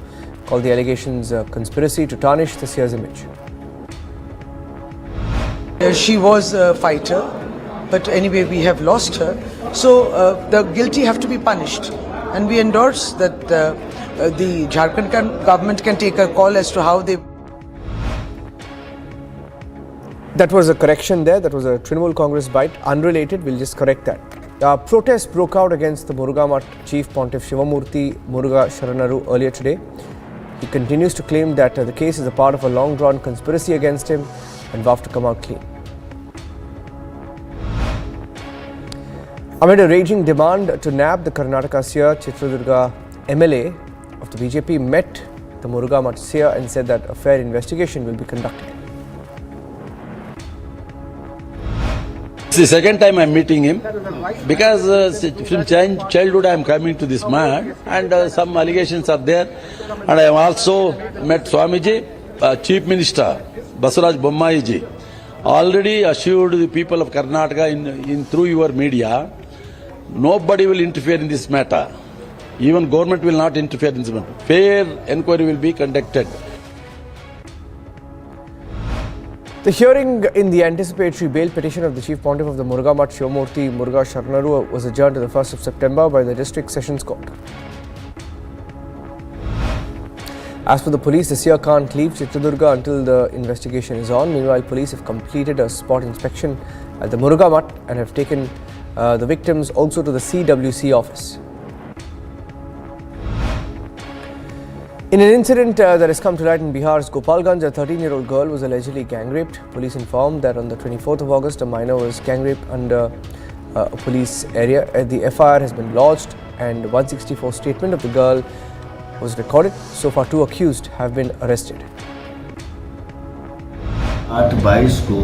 [SPEAKER 8] called the allegations conspiracy to tarnish the Seer's image.
[SPEAKER 5] She was a fighter, but anyway we have lost her. So the guilty have to be punished, and we endorse that the Jharkhand government can take a call as to how they.
[SPEAKER 8] That was a correction there. That was a Trinamool Congress bite. Unrelated, we'll just correct that. Protests broke out against the Muruga Mutt Chief Pontiff Shivamurthy Muruga Sharanaru earlier today. He continues to claim that the case is a part of a long-drawn conspiracy against him and vowed to come out clean. Amid a raging demand to nab the Karnataka Seer, Chitradurga MLA of the BJP met the Muruga Mutt Seer and said that a fair investigation will be conducted.
[SPEAKER 11] It's the second time I'm meeting him because from childhood I'm coming to this man and some allegations are there. And I have also met Swamiji, Chief Minister Basuraj Bommaiji, already assured the people of Karnataka in through your media, nobody will interfere in this matter. Even government will not interfere in this matter. Fair enquiry will be conducted.
[SPEAKER 8] The hearing in the anticipatory bail petition of the Chief Pontiff of the Muruga Mutt Shivamurthy Muruga Sharanaru was adjourned to the 1st of September by the District Sessions Court. As for the police, the Seer can't leave Chitradurga until the investigation is on. Meanwhile, police have completed a spot inspection at the Muruga Mutt and have taken the victims also to the CWC office. In an incident that has come to light in Bihar's Gopalganj, a 13-year-old girl was allegedly gang raped. Police informed that on the 24th of August, a minor was gang raped under a police area. The FIR has been lodged and 164 statement of the girl was recorded. So far, 2 accused have been arrested.
[SPEAKER 13] 8/22 को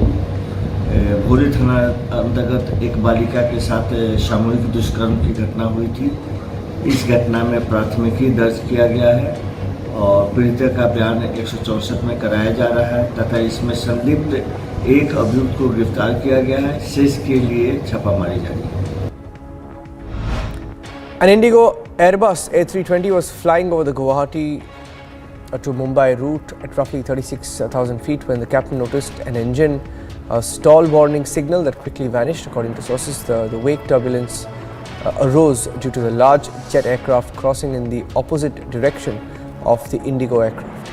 [SPEAKER 13] भोरे थाना अंतर्गत एक बालिका के साथ सामूहिक दुष्कर्म की घटना हुई थी। इस घटना में प्राथमिकी दर्ज किया गया है और पीड़िता का बयान 164 में कराया जा रहा है तथा इसमें संदिग्ध एक अभियुक्त को गिरफ्तार किया गया है। शेष के लिए छापामारी जारी है।
[SPEAKER 8] An Indigo Airbus A320 was flying over the Guwahati to Mumbai route at roughly 36,000 feet when the captain noticed an engine stall warning signal that quickly vanished. According to sources, the wake turbulence arose due to the large jet aircraft crossing in the opposite direction of the Indigo aircraft.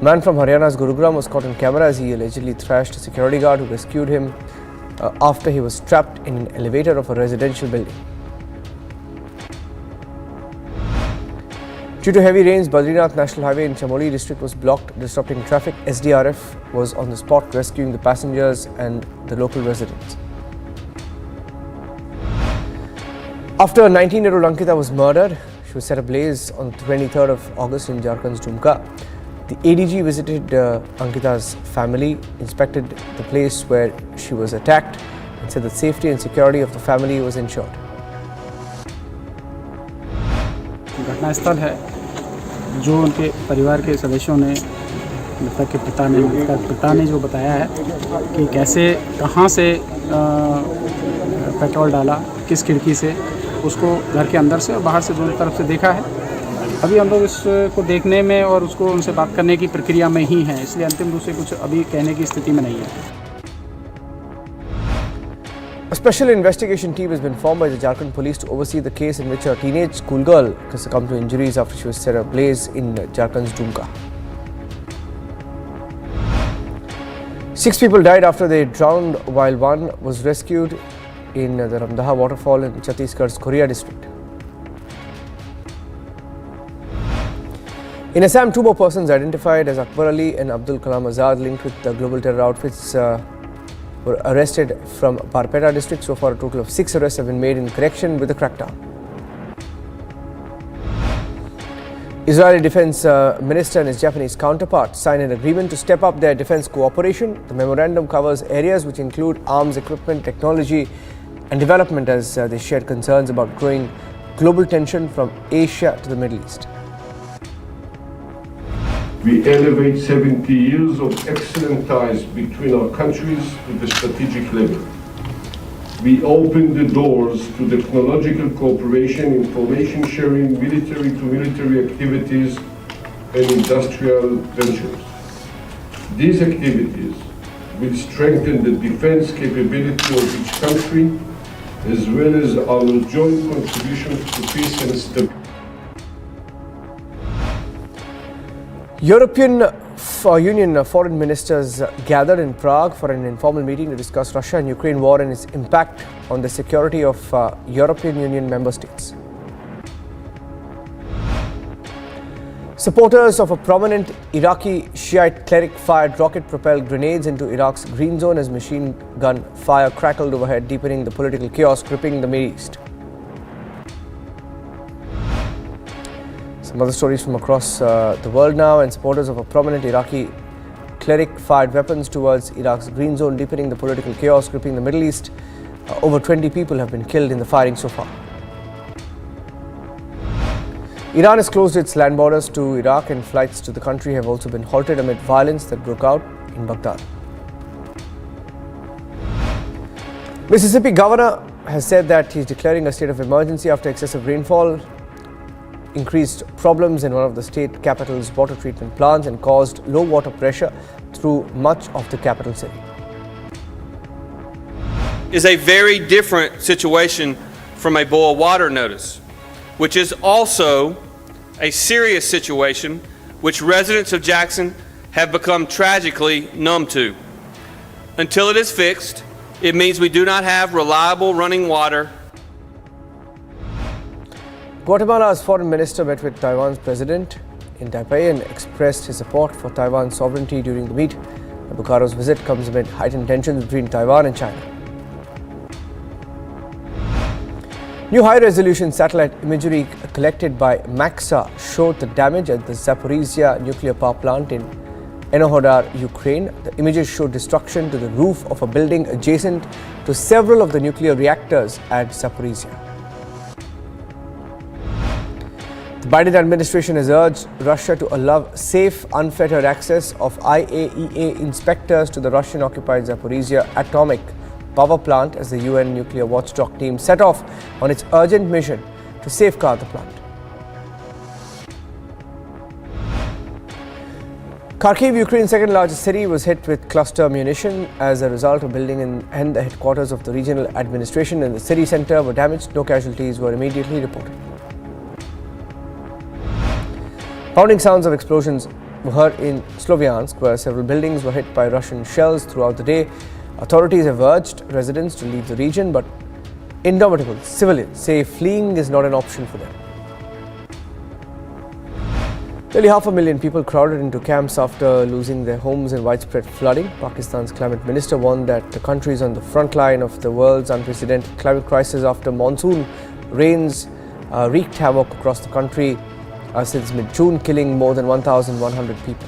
[SPEAKER 8] Man from Haryana's Gurugram was caught on camera as he allegedly thrashed a security guard who rescued him after he was trapped in an elevator of a residential building. Due to heavy rains, Badrinath National Highway in Chamoli district was blocked, disrupting traffic. SDRF was on the spot rescuing the passengers and the local residents. After 19-year-old Ankita was murdered, she was set ablaze on the 23rd of August in Jharkhand's Dumka. The ADG visited Ankita's family, inspected the place where she was attacked and said the safety and security of the family was ensured.
[SPEAKER 14] घटनास्थल है जो उनके परिवार के सदस्यों ने मृतक के पिता ने जो बताया है कि कैसे कहां से पेट्रोल डाला, किस खिड़की से, उसको घर के अंदर से और बाहर से दोनों तरफ से देखा है। अभी हम लोग इसको देखने में और उसको उनसे बात करने की प्रक्रिया में ही हैं, इसलिए अंतिम रूप से कुछ अभी कहने की स्थिति में नहीं है।
[SPEAKER 8] A special investigation team has been formed by the Jharkhand police to oversee the case in which a teenage schoolgirl succumbed to injuries after she was set ablaze in Jharkhand's Dumka. 6 people died after they drowned while one was rescued in the Ramdaha waterfall in Chhattisgarh's Korea district. In Assam, 2 more persons identified as Akbar Ali and Abdul Kalam Azad linked with the global terror outfits were arrested from Barpeta district. So far, a total of 6 arrests have been made in connection with the crackdown. Israeli Defense Minister and his Japanese counterpart signed an agreement to step up their defense cooperation. The memorandum covers areas which include arms equipment, technology and development as they shared concerns about growing global tension from Asia to the Middle East.
[SPEAKER 2] We elevate 70 years of excellent ties between our countries to the strategic level. We open the doors to technological cooperation, information sharing, military-to-military activities, and industrial ventures. These activities will strengthen the defense capability of each country, as well as our joint contributions to peace and stability.
[SPEAKER 8] European Union foreign ministers gathered in Prague for an informal meeting to discuss Russia and Ukraine war and its impact on the security of European Union member states. Supporters of a prominent Iraqi Shiite cleric fired rocket-propelled grenades into Iraq's green zone as machine gun fire crackled overhead, deepening the political chaos gripping the Middle East. Some other stories from across the world now, and supporters of a prominent Iraqi cleric fired weapons towards Iraq's green zone, deepening the political chaos gripping the Middle East. Over 20 people have been killed in the firing so far. Iran has closed its land borders to Iraq, and flights to the country have also been halted amid violence that broke out in Baghdad. Mississippi governor has said that he's declaring a state of emergency after excessive rainfall increased problems in one of the state capital's water treatment plants and caused low water pressure through much of the capital city.
[SPEAKER 6] Is a very different situation from a boil water notice, which is also a serious situation which residents of Jackson have become tragically numb to. Until it is fixed, it means we do not have reliable running water.
[SPEAKER 8] Guatemala's foreign minister met with Taiwan's president in Taipei and expressed his support for Taiwan's sovereignty during the meet. Bukaro's visit comes amid heightened tensions between Taiwan and China. New high-resolution satellite imagery collected by MAXA showed the damage at the Zaporizhia nuclear power plant in Enohodar, Ukraine. The images showed destruction to the roof of a building adjacent to several of the nuclear reactors at Zaporizhia. The Biden administration has urged Russia to allow safe, unfettered access of IAEA inspectors to the Russian-occupied Zaporizhia atomic power plant as the UN nuclear watchdog team set off on its urgent mission to safeguard the plant. Kharkiv, Ukraine's second largest city, was hit with cluster munition as a result of building and the headquarters of the regional administration in the city center were damaged. No casualties were immediately reported. Pounding sounds of explosions were heard in Sloviansk, where several buildings were hit by Russian shells throughout the day. Authorities have urged residents to leave the region, but indomitable civilians say fleeing is not an option for them. Nearly 500,000 people crowded into camps after losing their homes in widespread flooding. Pakistan's climate minister warned that the country is on the front line of the world's unprecedented climate crisis after monsoon rains wreaked havoc across the country since mid-June, killing more than 1,100 people.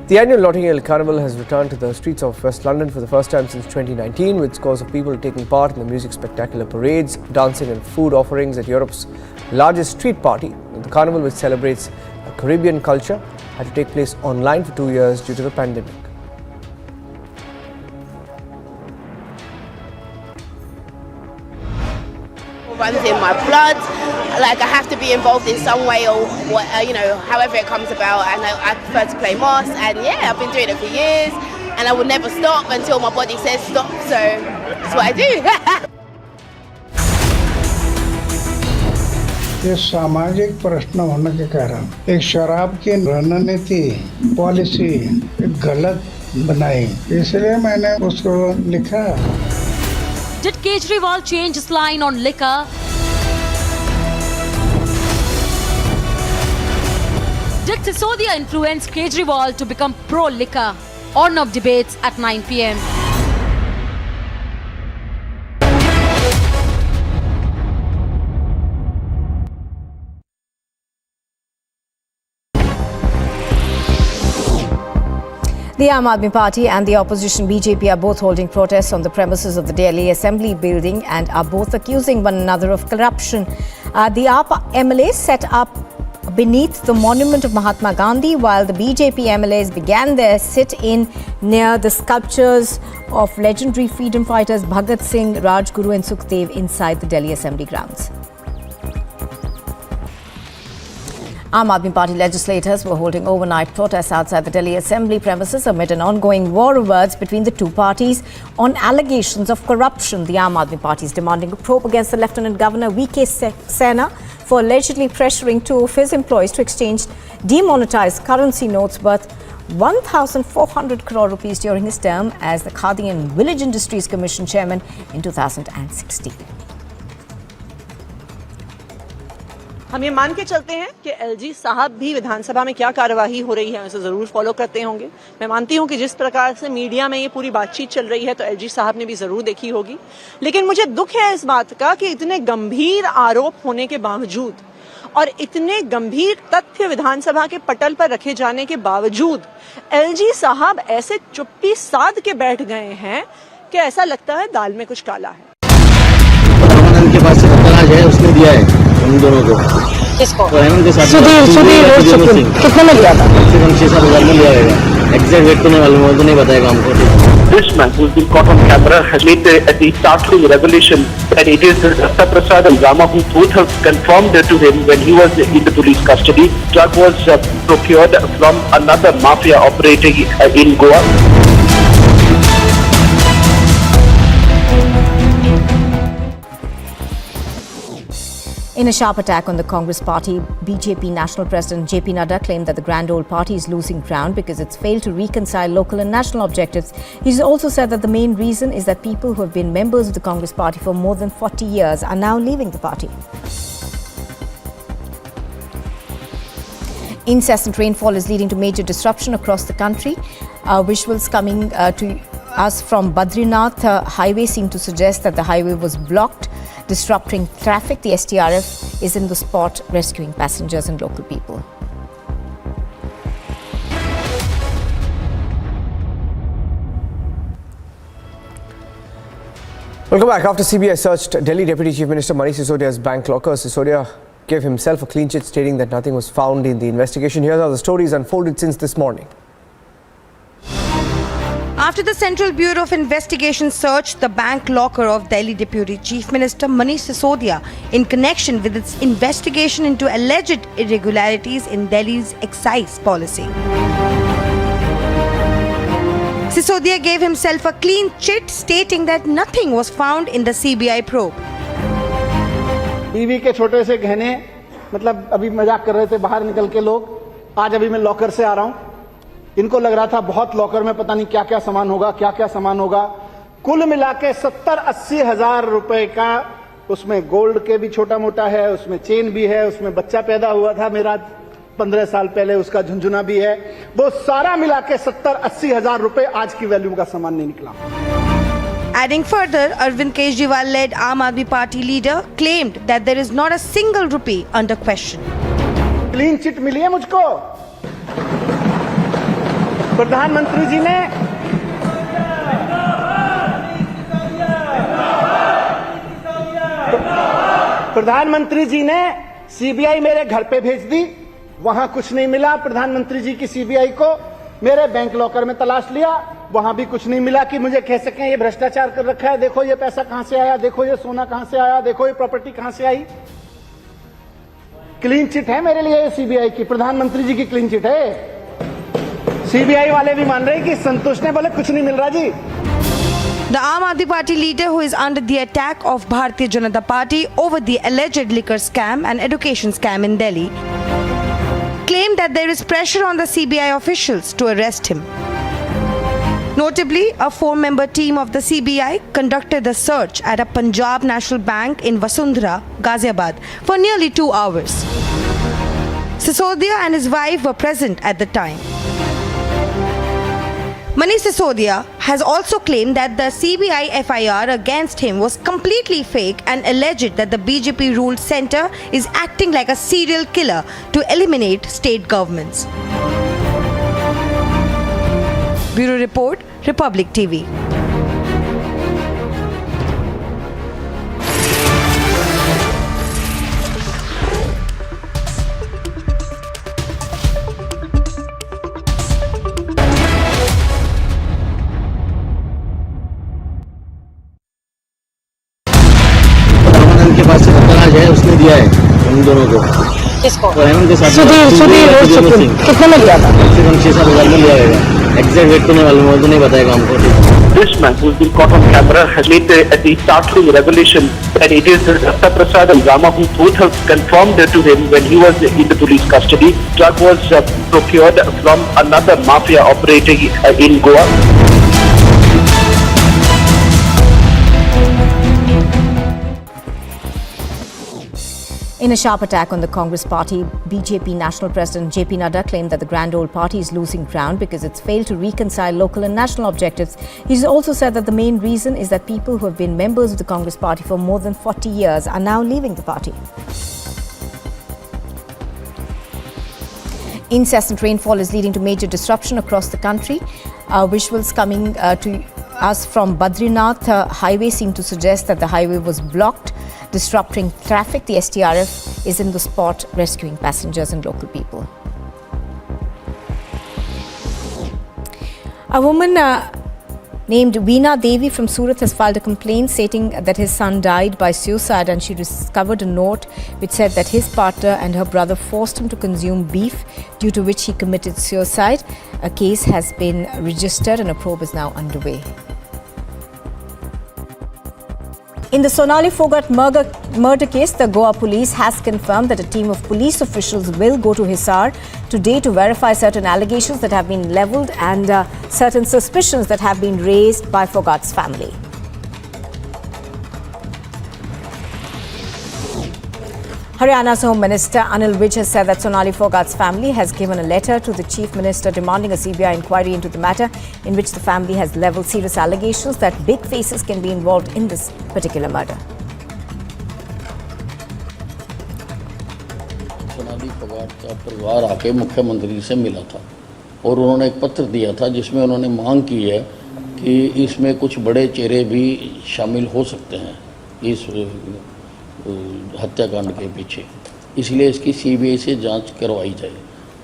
[SPEAKER 8] The annual Notting Hill Carnival has returned to the streets of West London for the first time since 2019, with scores of people taking part in the music spectacular parades, dancing and food offerings at Europe's largest street party. The carnival, which celebrates Caribbean culture, had to take place online for 2 years due to the pandemic.
[SPEAKER 10] Runs in my blood, like I have to be involved in some way or what, however it comes about, and I prefer to play Moss, and yeah, I've been doing it for years and I will never stop until my body says stop, so that's what I do.
[SPEAKER 20] ये सामाजिक प्रश्न होने के कारण एक शराब की रणनीति पॉलिसी गलत बनाई, इसलिए मैंने उसको लिखा.
[SPEAKER 22] Did Kejriwal change his line on liquor? Did Sisodia influence Kejriwal to become pro-liquor? On of debates at 9 p.m.
[SPEAKER 7] The Aam Aadmi Party and the opposition BJP are both holding protests on the premises of the Delhi Assembly building and are both accusing one another of corruption. The Aam MLA set up beneath the monument of Mahatma Gandhi, while the BJP MLAs began their sit-in near the sculptures of legendary freedom fighters Bhagat Singh, Rajguru and Sukhdev inside the Delhi Assembly grounds. Aam Aadmi Party legislators were holding overnight protests outside the Delhi Assembly premises amid an ongoing war of words between the two parties on allegations of corruption. The Aam Aadmi Party is demanding a probe against the Lieutenant Governor V.K. Sena for allegedly pressuring two of his employees to exchange demonetized currency notes worth 1,400 crore rupees during his term as the Khadi and Village Industries Commission chairman in 2016.
[SPEAKER 1] हम ये मान के चलते हैं कि LG साहब भी विधानसभा में क्या कार्यवाही हो रही है उसे जरूर फॉलो करते होंगे। मैं मानती हूं कि जिस प्रकार से मीडिया में ये पूरी बातचीत चल रही है तो एलजी साहब ने भी जरूर देखी होगी, लेकिन मुझे दुख है इस बात का कि इतने गंभीर आरोप होने के बावजूद और इतने गंभीर तथ्य विधानसभा के पटल पर रखे जाने के बावजूद एलजी साहब ऐसे चुप्पी साध के बैठ गए हैं कि ऐसा लगता है दाल में कुछ काला है।
[SPEAKER 15] के पास से पता है उसने दिया है उन दोनों को,
[SPEAKER 1] किसको?
[SPEAKER 15] तो हेमंत के साथ
[SPEAKER 1] सुधीर कितने में दिया था?
[SPEAKER 15] कम 6-7 में लिया रहेगा। एग्जैक्ट रेट तो नहीं मालूम, वो तो नहीं बताएगा हमको।
[SPEAKER 16] This man who's been caught on camera has made the startling revelation that it is Dutta Prasad and Rama who both have confirmed to him when he was in the police custody. Drug was procured from another mafia operating in Goa.
[SPEAKER 7] In a sharp attack on the Congress party, BJP National President JP Nadda claimed that the grand old party is losing ground because it's failed to reconcile local and national objectives. He's also said that the main reason is that people who have been members of the Congress party for more than 40 years are now leaving the party. Incessant rainfall is leading to major disruption across the country. Visuals coming to us from Badrinath highway seem to suggest that the highway was blocked, disrupting traffic. The STRF is in the spot rescuing passengers and local people.
[SPEAKER 8] Welcome back. After CBI searched Delhi Deputy Chief Minister Manish Sisodia's bank lockers, Sisodia gave himself a clean chit stating that nothing was found in the investigation. Here's how the stories unfolded since this morning.
[SPEAKER 17] After the Central Bureau of Investigation searched the bank locker of Delhi Deputy Chief Minister Manish Sisodia in connection with its investigation into alleged irregularities in Delhi's excise policy, Sisodia gave himself a clean chit stating that nothing was found in the CBI probe.
[SPEAKER 19] बीवी के छोटे से गहने, मतलब अभी मजाक कर रहे थे बाहर निकल के लोग, आज अभी मैं लॉकर से आ रहा हूं। इनको लग रहा था बहुत लॉकर में पता नहीं क्या क्या सामान होगा, क्या क्या सामान होगा। कुल मिला के 70-80 हजार रुपए का, उसमें गोल्ड के भी छोटा मोटा है, उसमें चेन भी है, उसमें बच्चा पैदा हुआ था मेरा 15 साल पहले, उसका झुंझुना भी है। वो सारा मिला के 70-80 हजार रुपए आज की वैल्यू का सामान नहीं निकला।
[SPEAKER 17] Adding further, Arvind Kejriwal-led Aam Aadmi Party leader claimed that there is not a single rupee under question.
[SPEAKER 19] Clean chit मिली है मुझको। प्रधानमंत्री जी ने सीबीआई मेरे घर पे भेज दी, वहां कुछ नहीं मिला। प्रधानमंत्री जी की सीबीआई को मेरे बैंक लॉकर में तलाश लिया, वहां भी कुछ नहीं मिला कि मुझे कह सकें ये भ्रष्टाचार कर रखा है, देखो ये पैसा कहां से आया, देखो ये सोना कहां से आया, देखो ये प्रॉपर्टी कहां से आई। क्लीन चिट है मेरे लिए सीबीआई की, प्रधानमंत्री जी की क्लीन चिट है। सीबीआई वाले भी मान रहे कि संतुष्ट ने बोले कुछ नहीं मिल रहा जी।
[SPEAKER 17] The Aam Aadmi Party leader, who is under the attack of Bharatiya Janata Party over the alleged liquor scam and education scam in Delhi, claimed that there is pressure on the CBI officials to arrest him. Notably, a 4-member team of the CBI conducted a search at a Punjab National Bank in Vasundhara, Ghaziabad for nearly 2 hours. Sisodia and his wife were present at the time. Manish Sisodia has also claimed that the CBI FIR against him was completely fake and alleged that the BJP-ruled centre is acting like a serial killer to eliminate state governments. Bureau Report, Republic TV.
[SPEAKER 15] के पास तलाश है, उसने दिया है उन दोनों को।
[SPEAKER 18] किसको?
[SPEAKER 15] हेमंत के साथ
[SPEAKER 18] सुधीर कितने में दिया था?
[SPEAKER 15] कम से कम 6-7 हज़ार में लिया होगा। एग्जैक्ट रेट तो नहीं मालूम, वो तो नहीं बताएगा हमको।
[SPEAKER 16] This man, who's been caught on camera, has made the startling revelation that it is Datta Prasad and Rama who both have confirmed to him when he was in the police custody. Drug was procured from another mafia operating in Goa.
[SPEAKER 7] In a sharp attack on the Congress party, BJP National President JP Nadda claimed that the Grand Old Party is losing ground because it's failed to reconcile local and national objectives. He's also said that the main reason is that people who have been members of the Congress party for more than 40 years are now leaving the party. Incessant rainfall is leading to major disruption across the country. Visuals coming to us from Badrinath highway seem to suggest that the highway was blocked, disrupting traffic. The STRF is in the spot rescuing passengers and local people. A woman named Veena Devi from Surat has filed a complaint stating that his son died by suicide, and she discovered a note which said that his partner and her brother forced him to consume beef, due to which he committed suicide. A case has been registered and a probe is now underway. In the Sonali Phogat murder case, the Goa police has confirmed that a team of police officials will go to Hazare today to verify certain allegations that have been levelled and certain suspicions that have been raised by Phogat's family. Haryana's Home Minister Anil Vij has said that Sonali Phogat's family has given a letter to the Chief Minister demanding a CBI inquiry into the matter, in which the family has levelled serious allegations that big faces can be involved in this particular murder.
[SPEAKER 4] Sonali Phogat का परिवार आके मुख्यमंत्री से मिला था और उन्होंने एक पत्र दिया था जिसमें उन्होंने मांग की है कि इसमें कुछ बड़े चेहरे भी शामिल हो सकते हैं इस हत्याकांड के पीछे, इसलिए इसकी सीबीआई से जांच करवाई जाए।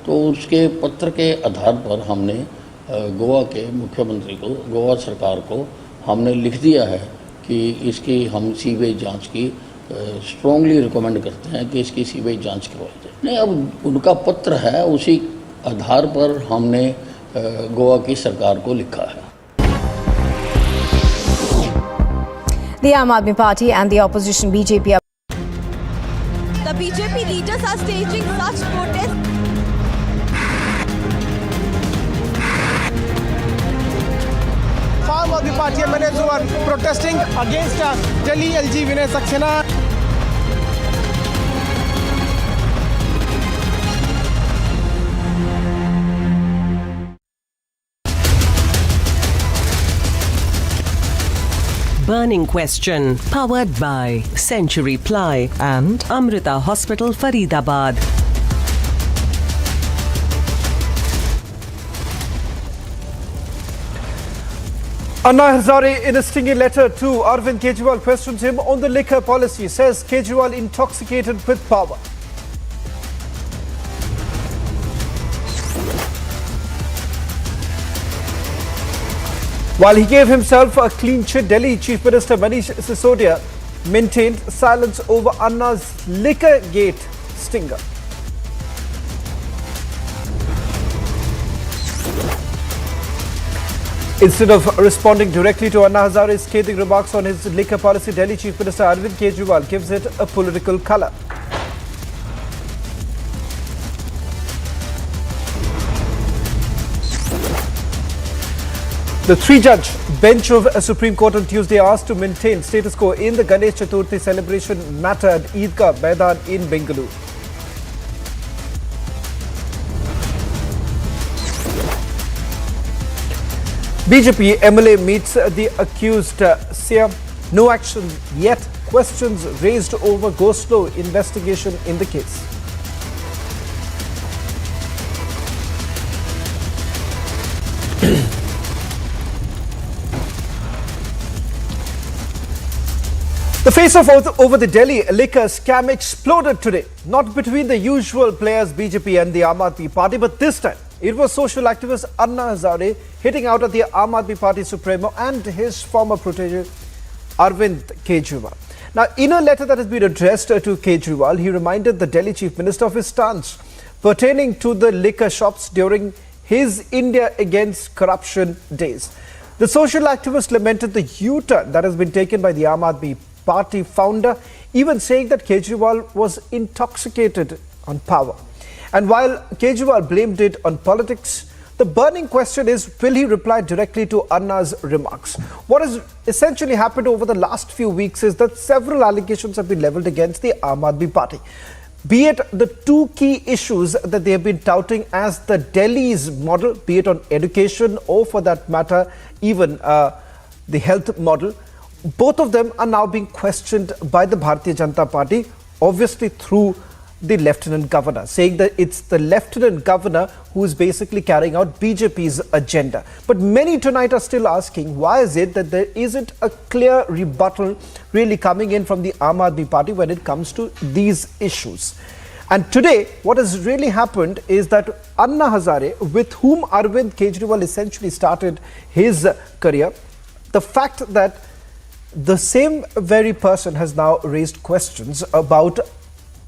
[SPEAKER 4] तो उसके पत्र के आधार पर हमने गोवा के मुख्यमंत्री को, गोवा सरकार को हमने लिख दिया है कि इसकी हम सीबीआई जांच की स्ट्रांगली रिकमेंड करते हैं कि इसकी सीबीआई जांच करवाई जाए। नहीं, अब उनका पत्र है, उसी आधार पर हमने गोवा की सरकार को लिखा है।
[SPEAKER 7] The Aam Aadmi Party and the opposition BJP are...
[SPEAKER 17] The BJP leaders are staging such protests.
[SPEAKER 21] Aam Aadmi Party MLAs who are protesting against Delhi LG Vinay Saxena.
[SPEAKER 23] Burning Question, powered by Century Ply and Amrita Hospital, Faridabad.
[SPEAKER 21] Anna Hazare, in a stinging letter to Arvind, Kejriwal questions him on the liquor policy, says Kejriwal intoxicated with power. While he gave himself a clean chit, Delhi Chief Minister Ganesh Chaturthi maintained silence over Anna's liquor gate stinger. Instead of responding directly to Anna Hazare's scathing remarks on his liquor policy, Delhi Chief Minister Arvind Kejriwal gives it a political colour. The three-judge bench of a Supreme Court on Tuesday asked to maintain status quo in the Ganesh Chaturthi celebration matter at Eidgah Maidan in Bengaluru. BJP MLA meets the accused Seer. No action yet. Questions raised over go-slow investigation in the case. The face-off over the Delhi liquor scam exploded today. Not between the usual players BJP and the Aam Aadmi Party, but this time it was social activist Anna Hazare hitting out at the Aam Aadmi Party Supremo and his former protege Arvind Kejriwal. Now, in a letter that has been addressed to Kejriwal, he reminded the Delhi Chief Minister of his stance pertaining to the liquor shops during his India Against Corruption days. The social activist lamented the U-turn that has been taken by the Aam Aadmi Party founder, even saying that Kejriwal was intoxicated on power. And while Kejriwal blamed it on politics, the burning question is, will he reply directly to Anna's remarks? What has essentially happened over the last few weeks is that several allegations have been leveled against the Aam Aadmi Party. Be it the two key issues that they have been touting as the Delhi's model, be it on education or for that matter, even the health model. Both of them are now being questioned by the Bharatiya Janata Party, obviously through the Lieutenant Governor, saying that it's the Lieutenant Governor who is basically carrying out BJP's agenda. But many tonight are still asking, why is it that there isn't a clear rebuttal really coming in from the Aam Aadmi Party when it comes to these issues? And today, what has really happened is that Anna Hazare, with whom Arvind Kejriwal essentially started his career, the fact that the same very person has now raised questions about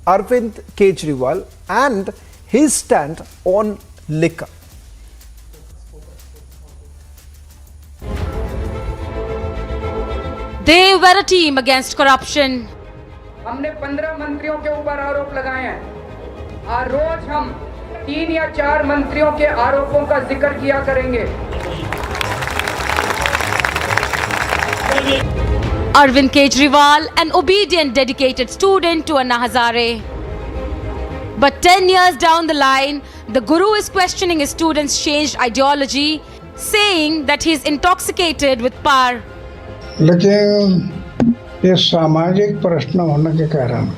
[SPEAKER 21] Arvind Kejriwal and his stand on liquor.
[SPEAKER 22] They were a team against corruption.
[SPEAKER 3] हमने 15 मंत्रियों के ऊपर आरोप लगाए हैं और रोज हम 3 या 4 मंत्रियों के आरोपों का जिक्र किया करेंगे.
[SPEAKER 22] Arvind Kejriwal, an obedient, dedicated student to Anna Hazare. But 10 years down the line, the Guru is questioning his students' changed ideology, saying that he is intoxicated with power.
[SPEAKER 20] लेकिन ये सामाजिक प्रश्न होने के कारण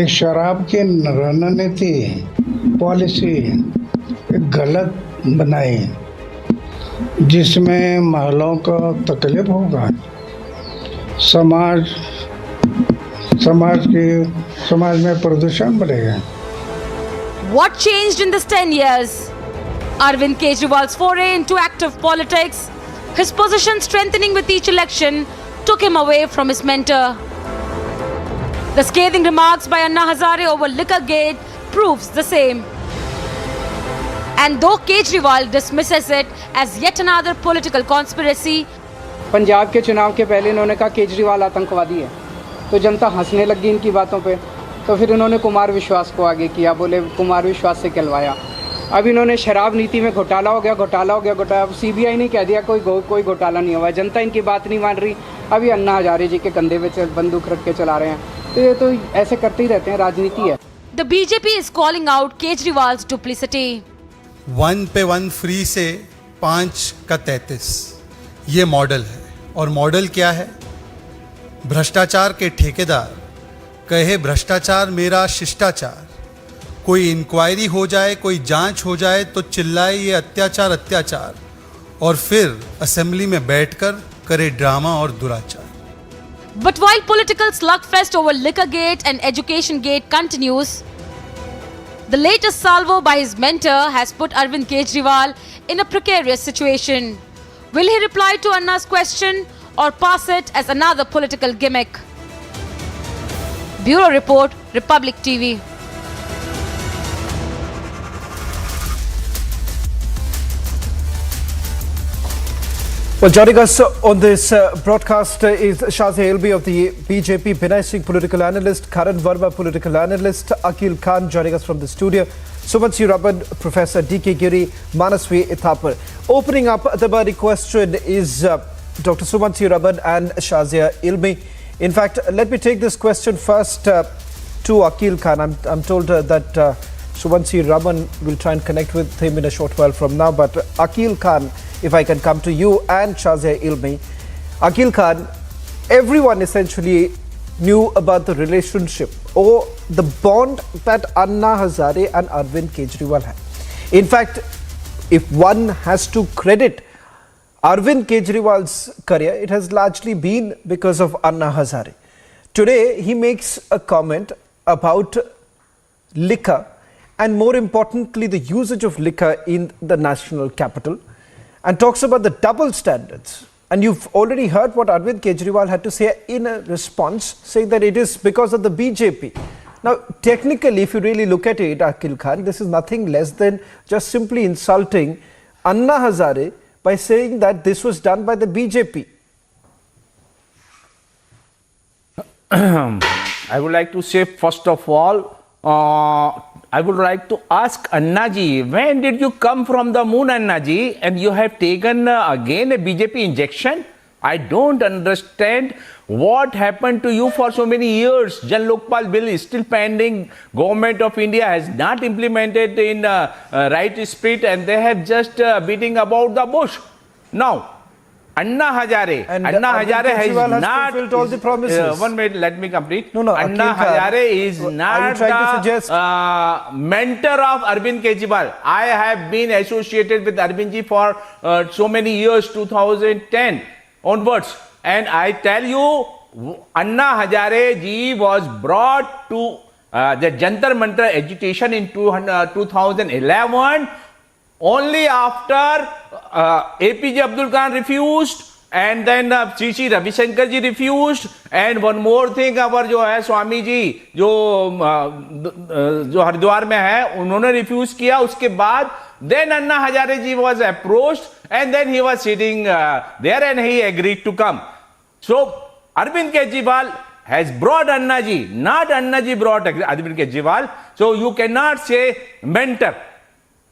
[SPEAKER 20] एक शराब की रणनीति पॉलिसी गलत बनाई जिसमें महिलाओं को तकलीफ होगा समाज में प्रदूषण बढ़ेगा.
[SPEAKER 22] What changed in this 10 years? Arvind Kejriwal's foray into active politics, his position strengthening with each election, took him away from his mentor. The scathing remarks by Anna Hazare over liquor gate proves the same. And though Kejriwal dismisses it as yet another political conspiracy,
[SPEAKER 3] Punjab के चुनाव के पहले इन्होंने कहा केजरीवाल आतंकवादी है, तो जनता हंसने लगी इनकी बातों पे. तो फिर इन्होंने कुमार विश्वास को आगे किया, बोले कुमार विश्वास से कहलवाया. अब इन्होंने शराब नीति में घोटाला हो गया. अब सीबीआई ने कह दिया कोई घोटाला नहीं हुआ. जनता इनकी बात नहीं मान रही. अभी अन्ना हजारे जी के कंधे पे बंदूक रख के चला रहे हैं. तो ये तो ऐसे करते ही रहते हैं, राजनीति है.
[SPEAKER 22] The BJP is calling out Kejriwal's duplicity.
[SPEAKER 9] 1 पे 1 फ्री से 5 का 33 ये मॉडल है. और मॉडल क्या है? भ्रष्टाचार के ठेकेदार कहे भ्रष्टाचार मेरा शिष्टाचार. कोई इंक्वायरी हो जाए, कोई जांच हो जाए तो चिल्लाए ये अत्याचार, और फिर असेंबली में बैठकर करे ड्रामा और दुराचार.
[SPEAKER 22] But while political slugfest over liquor gate and education gate continues, the latest salvo by his mentor has put Arvind Kejriwal in a precarious situation. Will he reply to Anna's question or pass it as another political gimmick? Bureau Report, Republic TV.
[SPEAKER 21] Well, joining us on this broadcast is Shazia Ilmi of the BJP, Binay Singh, political analyst, Karan Verma, political analyst, Akil Khan joining us from the studio, Sumansi Raban, Professor D.K. Giri, Manasvi Ithapur. Opening up the burning question is Dr. Sumansi Raban and Shazia Ilmi. In fact, let me take this question first to Akil Khan. I'm told that Sumansi Raban will try and connect with him in a short while from now. But Akil Khan, if I can come to you and Shazia Ilmi. Akil Khan, everyone essentially knew about the relationship or the bond that Anna Hazare and Arvind Kejriwal had. In fact, if one has to credit Arvind Kejriwal's career, it has largely been because of Anna Hazare. Today, he makes a comment about liquor and more importantly, the usage of liquor in the national capital and talks about the double standards. And you've already heard what Arvind Kejriwal had to say in a response, saying that it is because of the BJP. Now, technically, if you really look at it, Akil Khan, this is nothing less than just simply insulting Anna Hazare by saying that this was done by the BJP.
[SPEAKER 5] I would like to say, first of all, I would like to ask Anna ji, when did you come from the moon, Anna ji, and you have taken again a BJP injection? I don't understand what happened to you for so many years. Jan Lokpal bill is still pending. Government of India has not implemented in right spirit, and they have just beating about the bush. Now, Anna Hazare, has not
[SPEAKER 21] fulfilled all the promises.
[SPEAKER 5] 1 minute, let me complete.
[SPEAKER 21] No,
[SPEAKER 5] Anna Hazare is not the mentor of Arvind Kejriwal. I have been associated with Arvind ji for so many years, 2010 onwards, and I tell you, Anna Hazare ji was brought to the Jantar Mantar agitation in 2011. Only after APJ Abdul Khan refused, and then Sri Ravi Shankar ji refused, and one more thing, our जो है स्वामी जी जो हरिद्वार में है उन्होंने refuse किया. उसके बाद then Anna Hazare ji was approached, and then he was sitting there and he agreed to come. So Arvind Kejriwal has brought Anna ji, not Anna ji brought Arvind Kejriwal. So you cannot say mentor.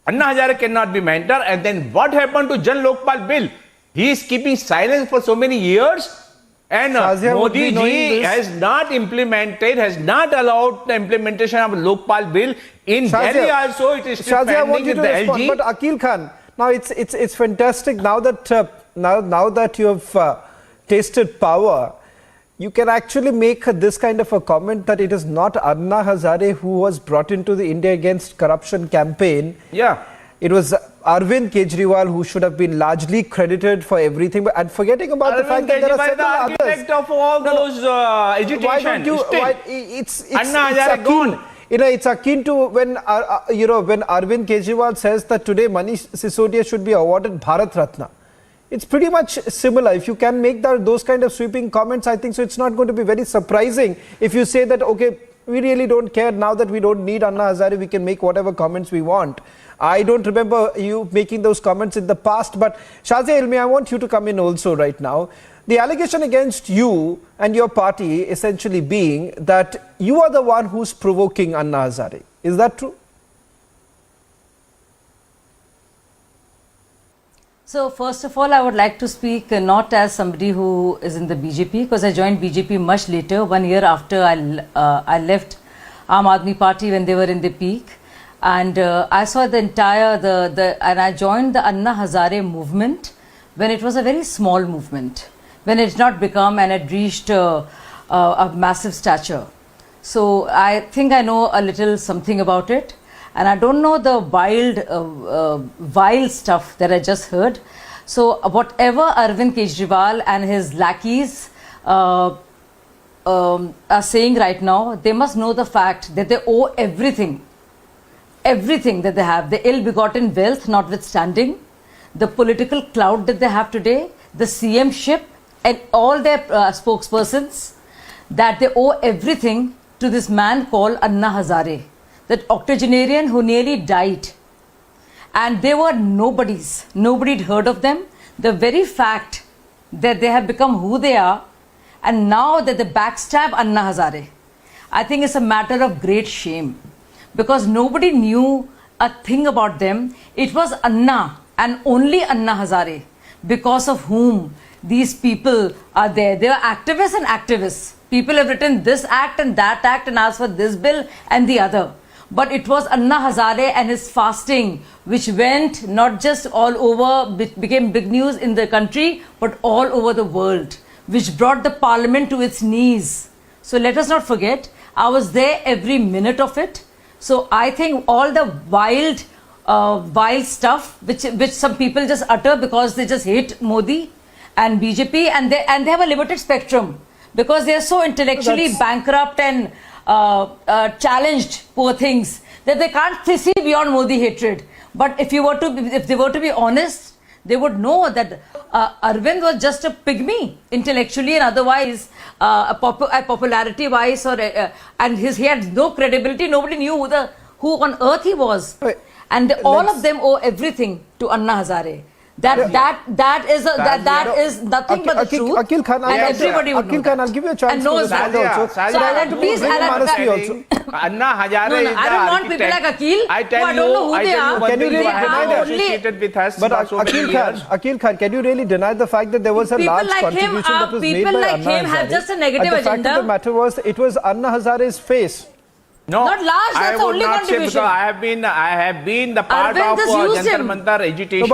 [SPEAKER 5] Anna Hazare cannot be mentor. And then what happened to Jan Lokpal bill? He is keeping silence for so many years, and Modi ji has not implemented, has not allowed the implementation of Lokpal bill in Delhi. Also, it is still pending with the LG.
[SPEAKER 21] But Akil Khan, now it's fantastic now that now that you have tasted power. You can actually make this kind of a comment that it is not Anna Hazare who was brought into the India Against Corruption campaign.
[SPEAKER 5] Yeah.
[SPEAKER 21] It was Arvind Kejriwal who should have been largely credited for everything, and forgetting about the fact that there are several others.
[SPEAKER 5] The architect of all those agitation.
[SPEAKER 21] Why don't you? It's akin. It's akin to when when Arvind Kejriwal says that today Manish Sisodia should be awarded Bharat Ratna. It's pretty much similar. If you can make those kind of sweeping comments, I think so it's not going to be very surprising if you say that, okay, we really don't care now that we don't need Anna Hazare, we can make whatever comments we want. I don't remember you making those comments in the past, but Shazia Ilmi, I want you to come in also right now. The allegation against you and your party essentially being that you are the one who's provoking Anna Hazare. Is that true?
[SPEAKER 22] So first of all, I would like to speak not as somebody who is in the BJP, because I joined BJP much later, 1 year after I left Aam Aadmi Party when they were in the peak. And I saw the entire, and I joined the Anna Hazare movement when it was a very small movement, when it had not become and had reached a massive stature. So I think I know a little something about it. And I don't know the wild stuff that I just heard. So whatever Arvind Kejriwal and his lackeys are saying right now, they must know the fact that they owe everything that they have, the ill-begotten wealth notwithstanding, the political clout that they have today, the CM-ship and all their spokespersons, that they owe everything to this man called Anna Hazare, that octogenarian who nearly died. And they were nobodies. Nobody had heard of them. The very fact that they have become who they are, and now that they backstab Anna Hazare, I think it's a matter of great shame, because nobody knew a thing about them. It was Anna and only Anna Hazare, because of whom these people are there. They are activists and activists. People have written this act and that act and asked for this bill and the other. But it was Anna Hazare and his fasting which went not just all over, became big news in the country, but all over the world, which brought the parliament to its knees. So let us not forget, I was there every minute of it. So I think all the wild vile stuff which some people just utter because they just hate Modi and BJP, and they have a limited spectrum because they are so intellectually bankrupt and challenged, poor things, that they can't see beyond Modi hatred. But if they were to be honest, they would know that Arvind was just a pygmy intellectually and otherwise, popularity wise, and he had no credibility. Nobody knew who on earth he was. And all of them owe everything to Anna Hazare. That is nothing but the truth.
[SPEAKER 21] Akil Khan,
[SPEAKER 22] and everybody would
[SPEAKER 21] Akil Khan, I'll give you a chance to respond also.
[SPEAKER 22] So I want to please
[SPEAKER 21] also.
[SPEAKER 5] Anna Hazare is
[SPEAKER 22] I don't want people like Akil.
[SPEAKER 5] I don't know who they are.
[SPEAKER 21] Can you really deny that?
[SPEAKER 5] Associated with us
[SPEAKER 21] but
[SPEAKER 5] for so many years.
[SPEAKER 21] Akil Khan, can you really deny the fact that there was a large contribution that was made by Anna Hazare?
[SPEAKER 22] People like him have just a negative agenda.
[SPEAKER 21] The fact of the matter was, it was Anna Hazare's face.
[SPEAKER 5] No,
[SPEAKER 22] not large. That's the only contribution.
[SPEAKER 5] I have been the part of Jantar Mantar agitation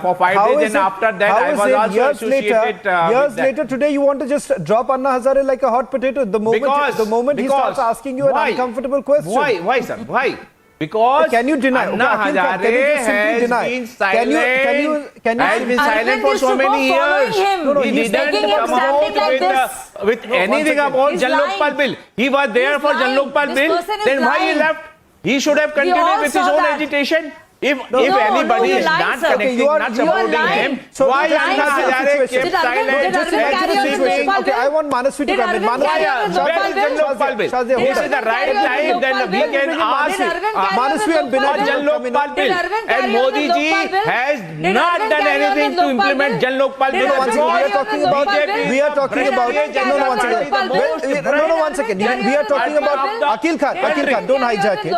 [SPEAKER 5] for 5 days, and after that I was also associated.
[SPEAKER 21] Years later, today you want to just drop Anna Hazare like a hot potato. The moment he starts asking you an uncomfortable question.
[SPEAKER 5] Why, sir? Why? Because
[SPEAKER 21] can you deny?
[SPEAKER 5] Anna Hazare has been silent. Has been silent for so many years. He didn't come out with anything about Jan Lokpal bill. He was there for Jan Lokpal bill. Then why he left? He should have continued with his own agitation. If anybody is not connecting, not supporting him, why Anna Hazare kept silent?
[SPEAKER 21] Okay, I want Manasvi to come in.
[SPEAKER 5] This is the right time, then we can ask
[SPEAKER 21] Manasvi and Binod
[SPEAKER 5] Jan Lokpal bill. And Modi ji has not done anything to implement Jan Lokpal bill.
[SPEAKER 21] We are talking about one second. We are talking about Akil Khan, don't hijack it.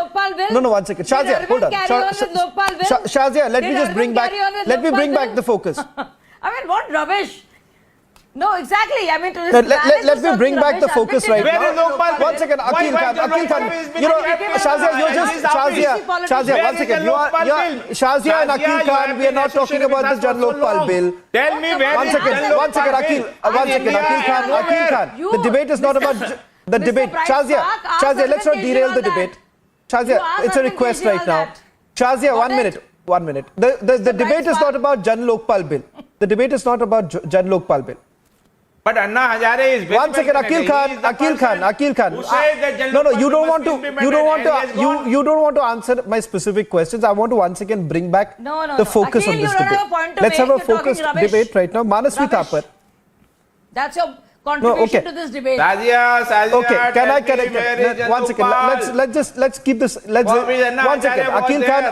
[SPEAKER 21] No, one second. Shazia, hold on. Shazia, let me just bring back the focus.
[SPEAKER 22] I mean, what rubbish? No, exactly. I mean,
[SPEAKER 21] let me bring back the focus right now. One second, Akil Khan. You know, Shazia, you're just Shazia. One second, Shazia and Akil Khan. We are not talking about the Jan Lokpal bill.
[SPEAKER 5] Tell me where.
[SPEAKER 21] One second, Akil Khan. The debate is not about the debate. Shazia, let's not derail the debate. Shazia, it's a request right now. Shazia, 1 minute. The debate is not about Jan Lokpal bill. The debate is not about Jan Lokpal bill.
[SPEAKER 5] But Anna Hazare is very
[SPEAKER 21] 1 second, Akil Khan. No, you don't want to answer my specific questions. I want to once again bring back the focus of this debate. Let's have a focused debate right now. Manasvi Thapar.
[SPEAKER 22] That's your contribution to this debate.
[SPEAKER 5] Sazia,
[SPEAKER 21] okay, can I correct it? 1 second. Let's keep this. 1 second.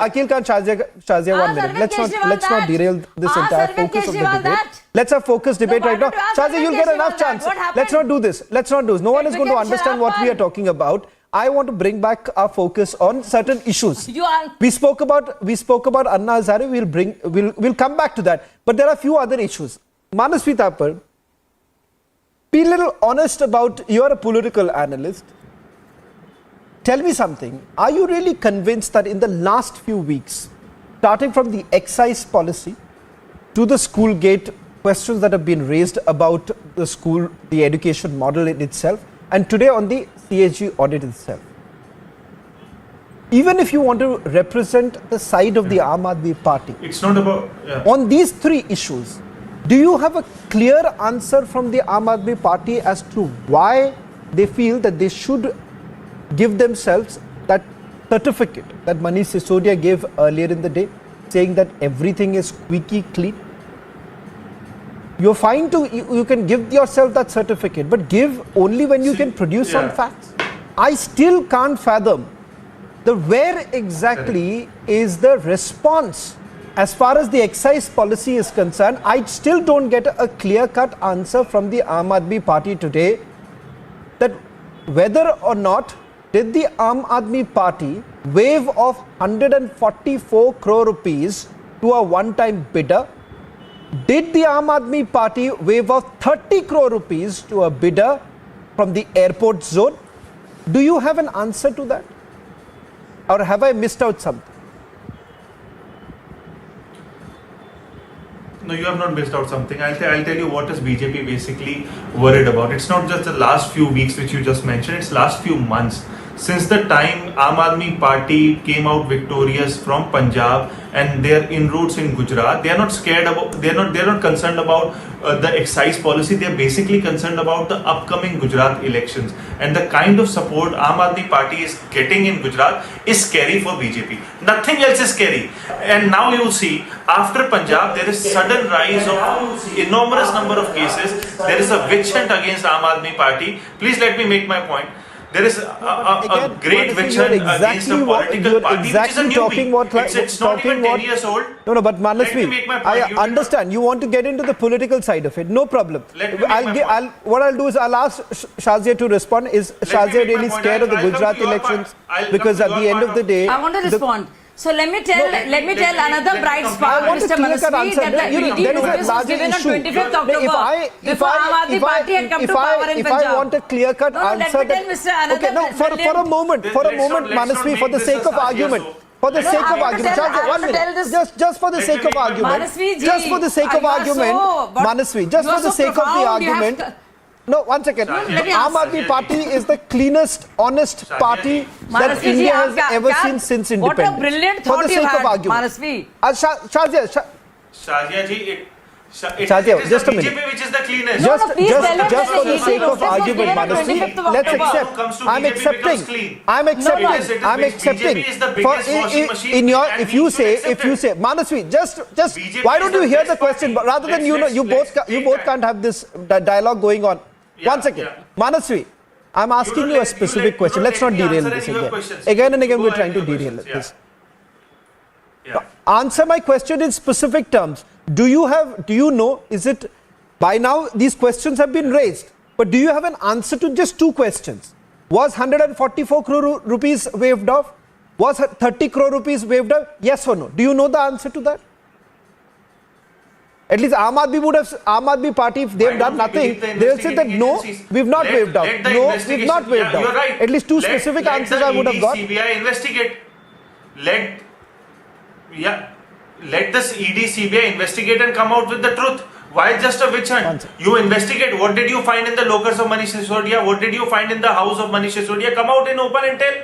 [SPEAKER 21] Akil Khan, Shazia, 1 minute. Let's not derail this entire focus of the debate. Let's have focused debate right now. Shazia, you'll get enough chance. Let's not do this. No one is going to understand what we are talking about. I want to bring back our focus on certain issues. We spoke about Anna Hazare. We'll come back to that. But there are a few other issues. Manasvi Thapar, be a little honest about, you're a political analyst. Tell me something. Are you really convinced that in the last few weeks, starting from the excise policy to the school gate, questions that have been raised about the school, the education model in itself, and today on the CAG audit itself, even if you want to represent the side of the Aam Aadmi Party,
[SPEAKER 11] it's not about
[SPEAKER 21] on these three issues, do you have a clear answer from the Aam Aadmi Party as to why they feel that they should give themselves that certificate that Manish Sisodia gave earlier in the day, saying that everything is squeaky clean? You're fine to, you can give yourself that certificate, but give only when you can produce some facts. I still can't fathom where exactly is the response. As far as the excise policy is concerned, I still don't get a clear-cut answer from the Aam Aadmi Party today that whether or not did the Aam Aadmi Party waive off 144 crore rupees to a one-time bidder? Did the Aam Aadmi Party waive off 30 crore rupees to a bidder from the airport zone? Do you have an answer to that? Or have I missed out something?
[SPEAKER 11] No, you have not missed out something. I'll tell you what is BJP basically worried about. It's not just the last few weeks which you just mentioned, it's last few months. since the time Aam Aadmi Party came out victorious from Punjab and their inroads in Gujarat, they are not scared about, they're not concerned about the excise policy. They are basically concerned about the upcoming Gujarat elections, and the kind of support Aam Aadmi Party is getting in Gujarat is scary for BJP. Nothing else is scary. And now you will see, after Punjab, there is sudden rise of enormous number of cases. There is a witch hunt against Aam Aadmi Party. Please let me make my point. There is a great witch hunt against a political party, which is a newbie. It's not even 10 years old.
[SPEAKER 21] No, but Manasvi, I understand. You want to get into the political side of it. No problem. What I'll do is I'll ask Shazia to respond. Is Shazia really scared of the Gujarat elections? Because at the end of the day...
[SPEAKER 12] I want to respond. So let me tell another bright spot, Mr. Manasvi, that the ED notice was given on 25th October before Aam Aadmi Party had come to power in Punjab.
[SPEAKER 21] If I want a clear-cut answer...
[SPEAKER 12] Let me tell Mr. Another...
[SPEAKER 21] Okay, no, for a moment, Manasvi, for the sake of argument. For the sake of argument, one minute. Just for the sake of argument. Just for the sake of argument, Manasvi, just for the sake of the argument. No, one second. Aam Aadmi Party is the cleanest, honest party that India has ever seen since independence.
[SPEAKER 12] What a brilliant thought you had, Manasvi.
[SPEAKER 11] Shazia ji,
[SPEAKER 21] Shazia, just a minute.
[SPEAKER 11] BJP which is the cleanest.
[SPEAKER 21] Just for the sake of argument, Manasvi, let's accept. I'm accepting. If you say, Manasvi, just why don't you hear the question? Rather than you both can't have this dialogue going on. One second, Manasvi, I'm asking you a specific question. Let's not derail this again. Again and again, we're trying to derail this. Answer my question in specific terms. Do you know, is it, by now these questions have been raised, but do you have an answer to just two questions? Was 144 crore rupees waived off? Was 30 crore rupees waived off? Yes or no? Do you know the answer to that? At least Aam Aadmi Party, if they've done nothing, they'll say that no, we've not waived off. No, we've not waived off.
[SPEAKER 11] Right.
[SPEAKER 21] At least two specific answers I would have got.
[SPEAKER 11] CBI investigate. Let this ED CBI investigate and come out with the truth. Why just a witch hunt? You investigate. What did you find in the locus of Manish Sisodia? What did you find in the house of Manish Sisodia? Come out in open and tell.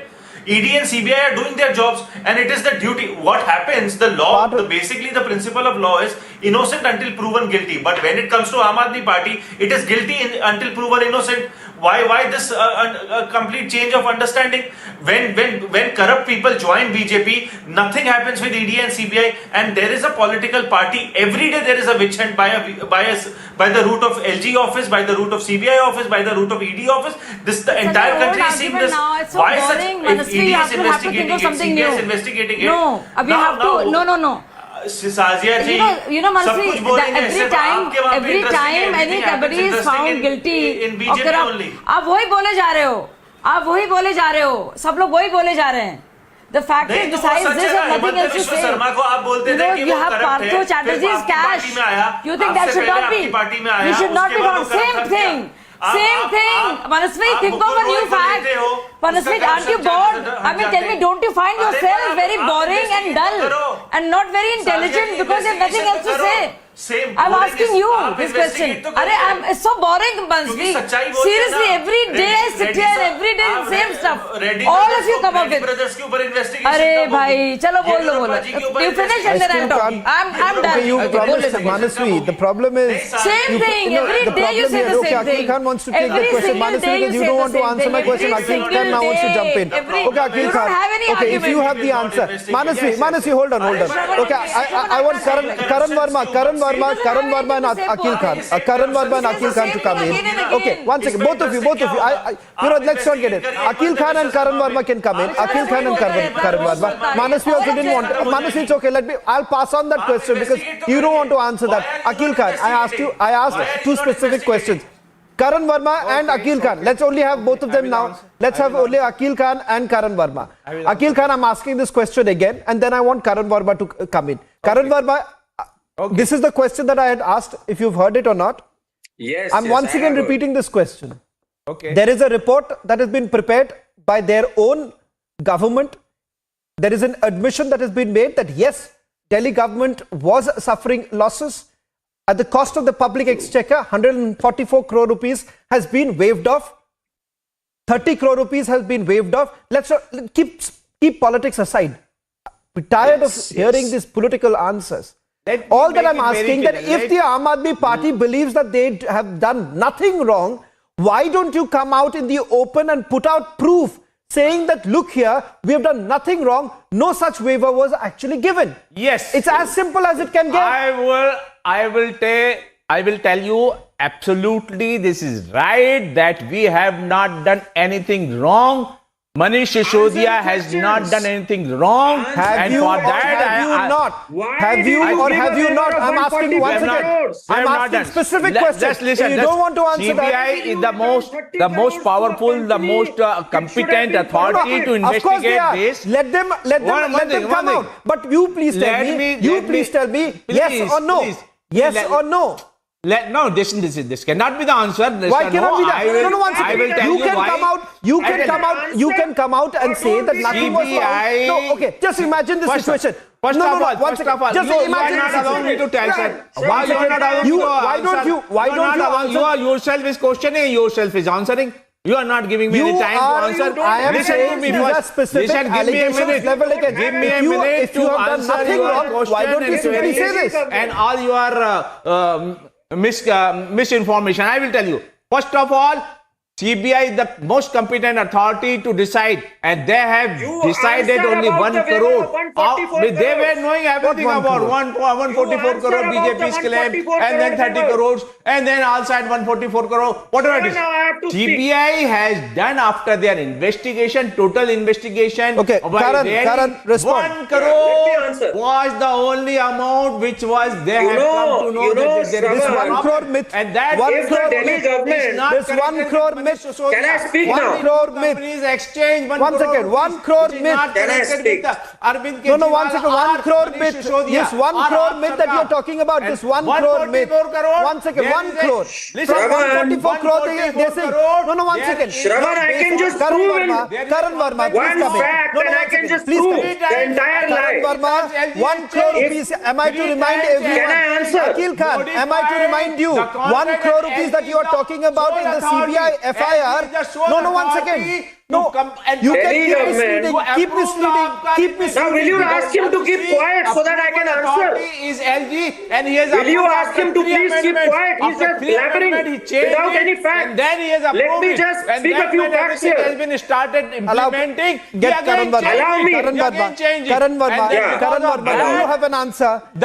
[SPEAKER 11] ED and CBI are doing their jobs, and it is the duty. What happens, the law, basically the principle of law is innocent until proven guilty. But when it comes to Aam Aadmi Party, it is guilty until proven innocent. Why this complete change of understanding? When corrupt people join BJP, nothing happens with ED and CBI, and there is a political party. Every day there is a witch hunt by the route of LG office, by the route of CBI office, by the route of ED office. The entire country is seeing this.
[SPEAKER 12] Why such? If ED is investigating it, CBI is investigating it. No, we have to. No.
[SPEAKER 11] Shazia ji,
[SPEAKER 12] you know, Manasvi, every time anybody is found guilty of corrupt, आप वही बोले जा रहे हो, सब लोग वही बोले जा रहे हैं. The fact is, besides this, there's nothing else to say. You have Partho Chatterjee's cash. You think that should not be? You should not be found. Same thing. Manasvi, think of a new fact. Manasvi, aren't you bored? I mean, tell me, don't you find yourself very boring and dull and not very intelligent because you have nothing else to say? I'm asking you this question. It's so boring, Manasvi. Seriously, every day I sit here and every day the same stuff. All of you come up with. Arey bhai, chalo bolo. You finish and then I'm talking. I'm done.
[SPEAKER 21] You promised, Manasvi. The problem is...
[SPEAKER 12] Same thing. Every day you say the same thing.
[SPEAKER 21] Akhil Khan wants to take the question. Manasvi, because you don't want to answer my question. Akhil Khan now wants to jump in. Okay, Akhil Khan. Okay, if you have the answer. Manasvi, hold on. Okay, I want Karan Verma and Akhil Khan to come in. Okay, one second. Both of you. Let's not get it. Akhil Khan and Karan Verma can come in. Akhil Khan and Karan Verma. Manasvi also didn't want. Manasvi, it's okay. I'll pass on that question because you don't want to answer that. Akhil Khan, I asked two specific questions. Karan Verma and Akhil Khan. Let's only have both of them now. Let's have only Akhil Khan and Karan Verma. Akhil Khan, I'm asking this question again, and then I want Karan Verma to come in. Karan Verma. Okay. This is the question that I had asked, if you've heard it or not.
[SPEAKER 13] Yes.
[SPEAKER 21] I'm once again repeating this question.
[SPEAKER 13] Okay.
[SPEAKER 21] There is a report that has been prepared by their own government. There is an admission that has been made that yes, Delhi government was suffering losses. At the cost of the public exchequer, 144 crore rupees has been waived off. 30 crore rupees has been waived off. Let's keep politics aside. We're tired of hearing these political answers. All that I'm asking, that if the Aam Aadmi Party believes that they have done nothing wrong, why don't you come out in the open and put out proof saying that, look here, we have done nothing wrong, no such waiver was actually given?
[SPEAKER 5] Yes.
[SPEAKER 21] It's as simple as it can get.
[SPEAKER 5] I will tell you absolutely this is right, that we have not done anything wrong. Manish Sisodia has not done anything wrong.
[SPEAKER 21] Have you or have you not? Have you or have you not? I'm asking once again. I'm asking specific questions.
[SPEAKER 5] Just listen.
[SPEAKER 21] You don't want to answer
[SPEAKER 5] CBI
[SPEAKER 21] that.
[SPEAKER 5] is the most powerful, the most competent authority to investigate this.
[SPEAKER 21] Let them come out. But you please tell me. Please tell me yes or no. Yes or no.
[SPEAKER 5] No, this cannot be the answer.
[SPEAKER 21] Why cannot be that? No, one second.
[SPEAKER 5] I will tell you why.
[SPEAKER 21] You can come out and say that nothing was wrong. No, okay. Just imagine this situation.
[SPEAKER 5] First of all,
[SPEAKER 21] just imagine
[SPEAKER 5] you are not allowing me to tell, sir.
[SPEAKER 21] Why you are not allowing me to answer? Why don't you answer?
[SPEAKER 5] You are yourself is questioning, yourself is answering. You are not giving me any time to answer.
[SPEAKER 21] I am saying these are specific allegations level again.
[SPEAKER 5] Give me a minute to answer your question.
[SPEAKER 21] Why don't you simply say this?
[SPEAKER 5] And all your misinformation. I will tell you. First of all, CBI is the most competent authority to decide, and they have decided only 1 crore. They were knowing everything about 144 crore BJP's claim, and then 30 crores, and then outside 144 crore, whatever it is. CBI has done after their investigation, total investigation.
[SPEAKER 21] Okay, Karan, respond.
[SPEAKER 5] 1 crore was the only amount which was they have come to know that there is
[SPEAKER 21] 1 crore myth,
[SPEAKER 5] and that
[SPEAKER 21] if the Delhi government,
[SPEAKER 5] this
[SPEAKER 21] 1 crore myth.
[SPEAKER 5] Can
[SPEAKER 21] I speak now? 1 crore myth.
[SPEAKER 5] Exchange
[SPEAKER 21] 1 second. 1 crore myth.
[SPEAKER 5] Can I speak?
[SPEAKER 21] No, 1 second. 1 crore myth. Yes, 1 crore myth that you are talking about. This 1 crore myth. 1 second. 1 crore.
[SPEAKER 5] From
[SPEAKER 21] 144 crore, they say. No, 1 second.
[SPEAKER 2] Shravan, I can just prove
[SPEAKER 21] Karan Verma,
[SPEAKER 2] one fact, and I can just prove the entire lie.
[SPEAKER 21] Karan Verma, 1 crore rupees. Am I to remind everyone?
[SPEAKER 2] Can I answer?
[SPEAKER 21] Akil Khan, am I to remind you? 1 crore rupees that you are talking about in the CBI FIR. No, 1 second. No, you can keep misleading.
[SPEAKER 2] Now, will you ask him to keep quiet so that I can answer?
[SPEAKER 5] Is LG, and he has
[SPEAKER 2] will you ask him to please keep quiet? He's just blabbering without any facts.
[SPEAKER 5] And then he has
[SPEAKER 2] Let me just speak a few facts here.
[SPEAKER 5] Has been started implementing.
[SPEAKER 21] Get Karan Verma.
[SPEAKER 2] Allow me.
[SPEAKER 21] Karan Verma. Do you have an answer?
[SPEAKER 2] I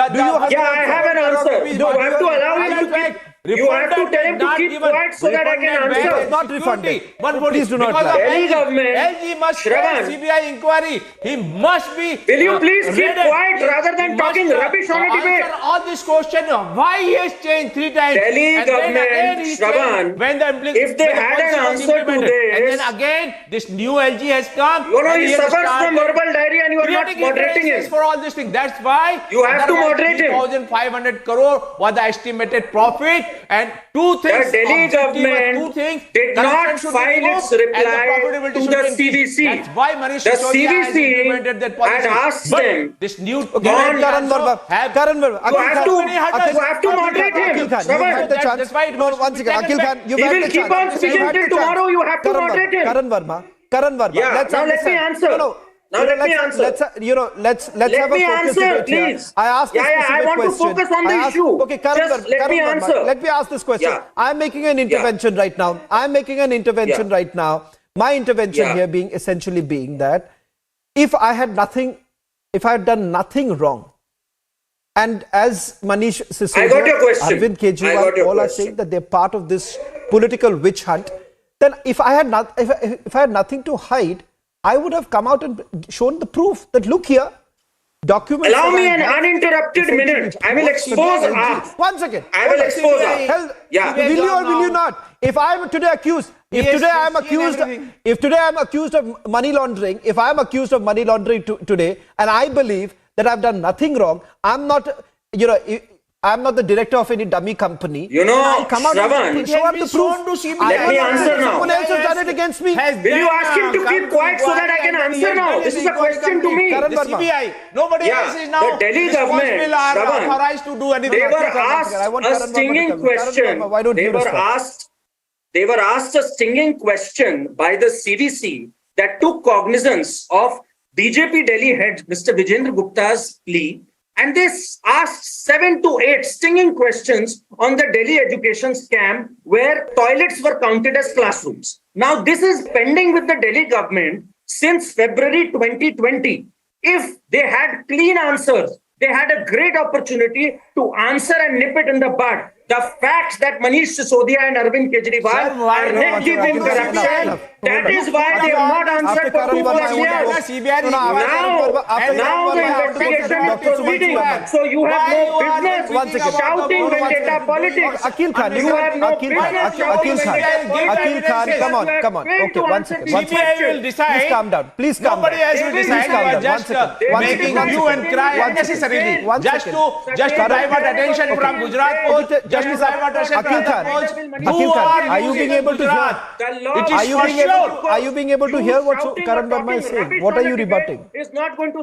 [SPEAKER 2] have an answer. You have to allow him to keep. You have to tell him to keep quiet so that I can answer.
[SPEAKER 21] Not refunded. Please do not lie.
[SPEAKER 2] Delhi government.
[SPEAKER 5] LG must face CBI inquiry. He must be.
[SPEAKER 2] Will you please keep quiet rather than talking rubbish on a debate?
[SPEAKER 5] Answer all this question. Why he has changed 3 times?
[SPEAKER 2] Delhi government, Shravan, if they had an answer to this,
[SPEAKER 5] and then again this new LG has come.
[SPEAKER 2] He suffers from verbal diarrhea and you are not moderating him.
[SPEAKER 5] For all this thing, that's why
[SPEAKER 2] you have to moderate him.
[SPEAKER 5] 3,500 crore was the estimated profit. And two things.
[SPEAKER 2] The Delhi government did not file its reply to the CVC.
[SPEAKER 5] That's why Manish
[SPEAKER 2] the
[SPEAKER 5] Sisodia
[SPEAKER 2] CVC
[SPEAKER 5] has that policy.
[SPEAKER 2] had asked them.
[SPEAKER 5] This new
[SPEAKER 21] Karan Verma.
[SPEAKER 2] You have to moderate him.
[SPEAKER 5] That's why.
[SPEAKER 21] No, 1 second. Akil Khan,
[SPEAKER 2] you have the chance. He will keep on speaking till tomorrow. You have to moderate him.
[SPEAKER 21] Karan Verma.
[SPEAKER 2] Yeah. Now let me answer. Now let me answer.
[SPEAKER 21] Let's have a focus debate here. I asked this specific question.
[SPEAKER 2] I want to focus on the issue.
[SPEAKER 21] Okay, Karan,
[SPEAKER 2] let me answer.
[SPEAKER 21] Let me ask this question. I'm making an intervention right now. Right now. My intervention here being that if I had done nothing wrong, and as Manish Sisodia, Arvind Kejriwal all are saying that they're part of this political witch hunt, then if I had nothing to hide, I would have come out and shown the proof that look here, documents.
[SPEAKER 2] Allow me an uninterrupted minute. I will expose.
[SPEAKER 21] 1 second.
[SPEAKER 2] I will expose.
[SPEAKER 21] Will you or will you not? If I am today accused, if today I am accused of money laundering, today, and I believe that I've done nothing wrong, I'm not the director of any dummy company.
[SPEAKER 2] I'll come out
[SPEAKER 21] and show up the proof.
[SPEAKER 2] Let me answer now.
[SPEAKER 21] Someone else has done it against me.
[SPEAKER 2] Will you ask him to keep quiet so that I can answer now? This is a question to me.
[SPEAKER 21] The
[SPEAKER 5] CBI. Nobody else is now.
[SPEAKER 2] The Delhi government,
[SPEAKER 5] authorized to do anything.
[SPEAKER 2] They were asked a stinging question. They were asked they were asked a stinging question by the CVC that took cognizance of BJP Delhi head Mr. Vijendra Gupta's plea, and they asked 7 to 8 stinging questions on the Delhi education scam where toilets were counted as classrooms. Now, this is pending with the Delhi government since February 2020. If they had clean answers, they had a great opportunity to answer and nip it in the bud. The facts that Manish Sisodia and Arvind Kejriwal are neck deep in corruption, that is why they have not answered for 2+ years. Now the investigation is proceeding. So you have no business shouting vendetta politics.
[SPEAKER 21] Akil Khan,
[SPEAKER 2] you have no business shouting vendetta politics.
[SPEAKER 21] Come on. Okay, one second.
[SPEAKER 5] CBI will decide.
[SPEAKER 21] Please calm down.
[SPEAKER 5] Nobody else will decide. Just making you and cry unnecessarily. Just to divert attention from Gujarat Post. Just to divert attention from Gujarat Post.
[SPEAKER 21] Akil Khan, are you being able to hear? Are you being able to hear what Karan Verma is saying? What are you rebutting?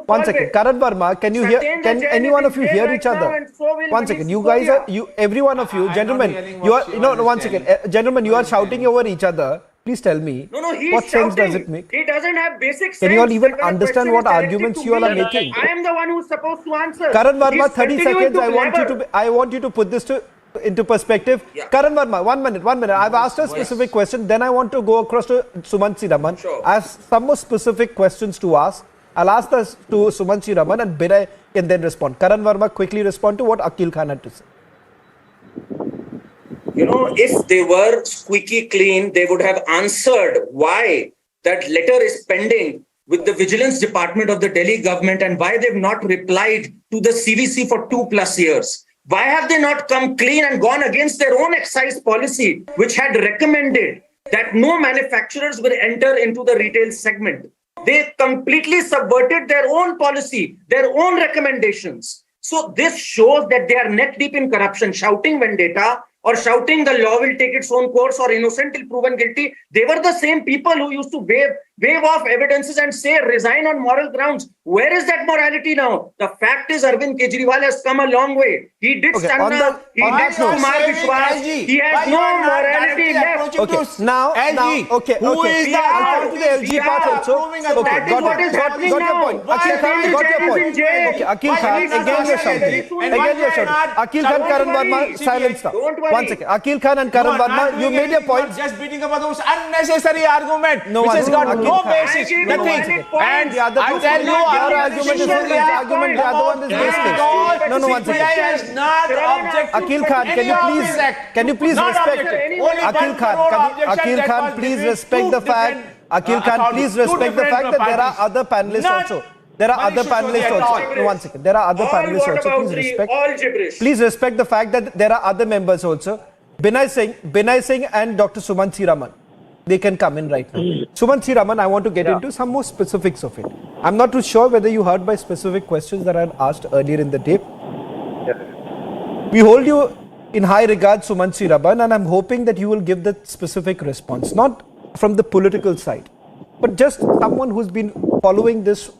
[SPEAKER 21] One second, Karan Verma, can you hear? Can any one of you hear each other? One second, you guys are every one of you, gentlemen. You are one second, gentlemen. You are shouting over each other. Please tell me, what sense does it make?
[SPEAKER 2] He doesn't have basic sense.
[SPEAKER 21] Can you all even understand what arguments you all are making?
[SPEAKER 2] I am the one who is supposed to answer.
[SPEAKER 21] Karan Verma, 30 seconds. I want you to put this into perspective. Yeah. Karan Verma, 1 minute. I've asked a specific question. Then I want to go across to Sumansi Raman. Sure. I have some more specific questions to ask. I'll ask this to Sumansi Raman and Binay can then respond. Karan Verma, quickly respond to what Akil Khan had to say.
[SPEAKER 2] If they were squeaky clean, they would have answered why that letter is pending with the Vigilance Department of the Delhi government and why they've not replied to the CVC for 2+ years. Why have they not come clean and gone against their own excise policy, which had recommended that no manufacturers will enter into the retail segment? They completely subverted their own policy, their own recommendations. So this shows that they are neck deep in corruption, shouting vendetta or shouting the law will take its own course or innocent till proven guilty. They were the same people who used to wave off evidences and say resign on moral grounds. Where is that morality now? The fact is Arvind Kejriwal has come a long way. He did Sanna, he did Kumar Vishwas. He has no morality left.
[SPEAKER 21] Okay, now, who is the I'll come to the LG part also. Okay, got your point. Akil Khan, got your point. Okay, Akil Khan, again you're shouting. Akil Khan, Karan Verma, silence now. 1 second. Akil Khan and Karan Verma, you made your point.
[SPEAKER 5] Just beating about those unnecessary argument, which has got no basis, nothing. And I tell you,
[SPEAKER 21] your argument is argument. The other one is baseless. No, 1 second.
[SPEAKER 5] has not objected.
[SPEAKER 21] Akil Khan, can you please respect? Akil Khan, please respect the fact. Akil Khan, please respect the fact that there are other panelists also. There are other panelists also. No, 1 second. There are other panelists also. Please respect the fact that there are other members also. Binay Singh and Dr. Sumansi Raman. They can come in right now. Sumansi Raman, I want to get into some more specifics of it. I'm not too sure whether you heard my specific questions that I had asked earlier in the day. We hold you in high regard, Sumansi Raman, and I'm hoping that you will give the specific response, not from the political side, but just someone who's been following this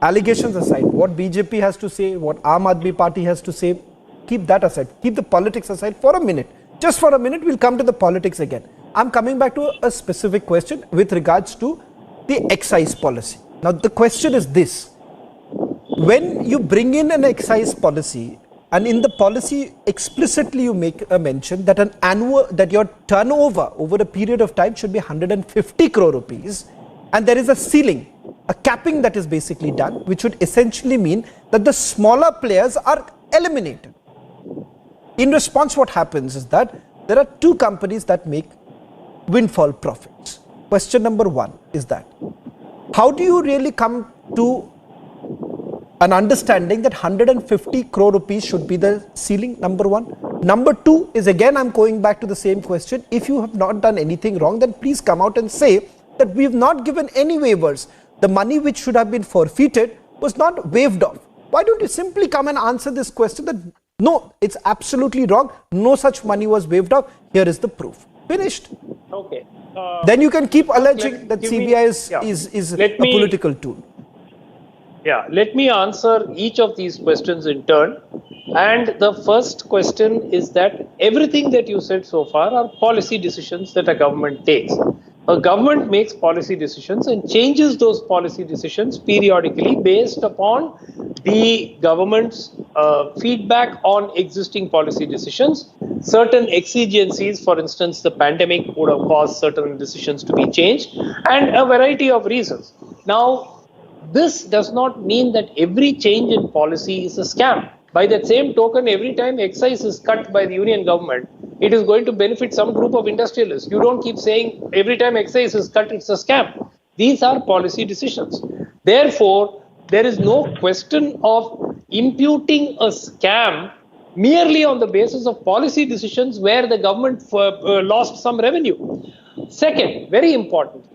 [SPEAKER 21] allegations aside, what BJP has to say, what Aam Aadmi Party has to say, keep that aside. Keep the politics aside for a minute. Just for a minute, we'll come to the politics again. I'm coming back to a specific question with regards to the excise policy. Now, the question is this. When you bring in an excise policy, and in the policy explicitly you make a mention that that your turnover over a period of time should be 150 crore rupees, and there is a ceiling, a capping that is basically done, which would essentially mean that the smaller players are eliminated. In response, what happens is that there are two companies that make windfall profits. Question number one is that, how do you really come to an understanding that 150 crore rupees should be the ceiling, number one? Number two is, again, I'm going back to the same question. If you have not done anything wrong, then please come out and say that we have not given any waivers. The money which should have been forfeited was not waived off. Why don't you simply come and answer this question that no, it's absolutely wrong. No such money was waived off. Here is the proof. Finished.
[SPEAKER 2] Okay.
[SPEAKER 21] Then you can keep alleging that CBI is a political tool.
[SPEAKER 6] Yeah, let me answer each of these questions in turn. And the first question is that everything that you said so far are policy decisions that a government takes. A government makes policy decisions and changes those policy decisions periodically based upon the government's feedback on existing policy decisions. Certain exigencies, for instance, the pandemic would have caused certain decisions to be changed, and a variety of reasons. Now, this does not mean that every change in policy is a scam. By that same token, every time excise is cut by the union government, it is going to benefit some group of industrialists. You don't keep saying every time excise is cut, it's a scam. These are policy decisions. Therefore, there is no question of imputing a scam merely on the basis of policy decisions where the government lost some revenue. Second, very important,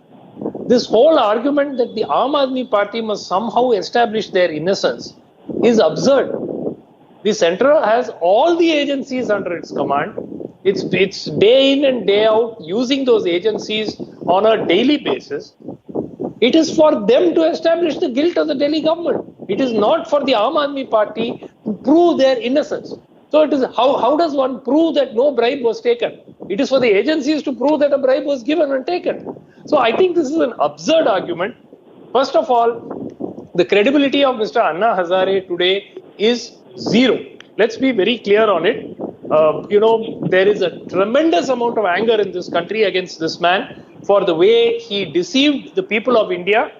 [SPEAKER 6] this whole argument that the Aam Aadmi Party must somehow establish their innocence is absurd. The center has all the agencies under its command. It's day in and day out using those agencies on a daily basis. It is for them to establish the guilt of the Delhi government. It is not for the Aam Aadmi Party to prove their innocence. So it is how does one prove that no bribe was taken? It is for the agencies to prove that a bribe was given and taken. So I think this is an absurd argument. First of all, the credibility of Mr. Anna Hazare today is zero. Let's be very clear on it. There is a tremendous amount of anger in this country against this man for the way he deceived the people of India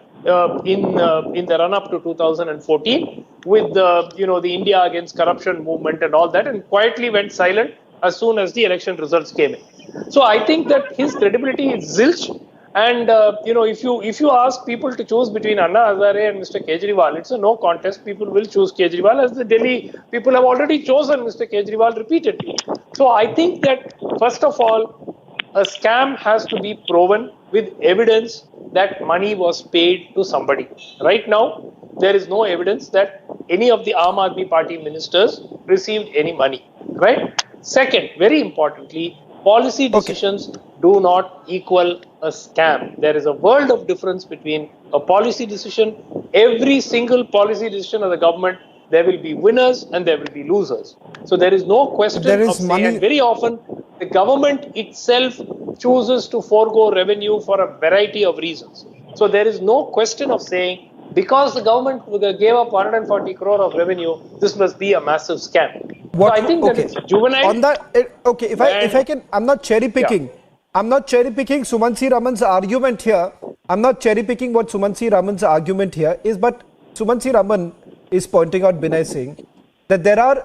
[SPEAKER 6] in the run-up to 2014 with the India Against Corruption movement and all that, and quietly went silent as soon as the election results came in. So I think that his credibility is zilch. And if you ask people to choose between Anna Hazare and Mr. Kejriwal, it's a no contest. People will choose Kejriwal, as the Delhi people have already chosen Mr. Kejriwal repeatedly. So I think that first of all, a scam has to be proven with evidence that money was paid to somebody. Right now, there is no evidence that any of the Aam Aadmi Party ministers received any money. Right? Second, very importantly, policy decisions do not equal a scam. There is a world of difference between a policy decision. Every single policy decision of the government, there will be winners and there will be losers. So there is no question of saying, and very often the government itself chooses to forego revenue for a variety of reasons. So there is no question of saying, because the government gave up 140 crore of revenue, this must be a massive scam. So I think that it's juvenile.
[SPEAKER 21] On that, if I can, I'm not cherry picking. Yeah. I'm not cherry picking Sumansi Raman's argument here. I'm not cherry picking what Sumansi Raman's argument here is, but Sumansi Raman is pointing out, Binay Singh, that there are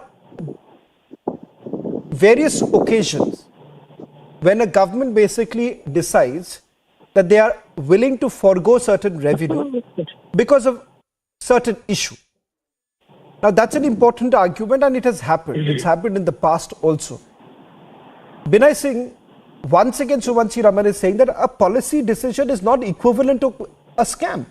[SPEAKER 21] various occasions when a government basically decides that they are willing to forego certain revenue because of certain issue. Now that's an important argument and it has happened. It's happened in the past also. Binay Singh, once again Sumansi Raman is saying that a policy decision is not equivalent to a scam.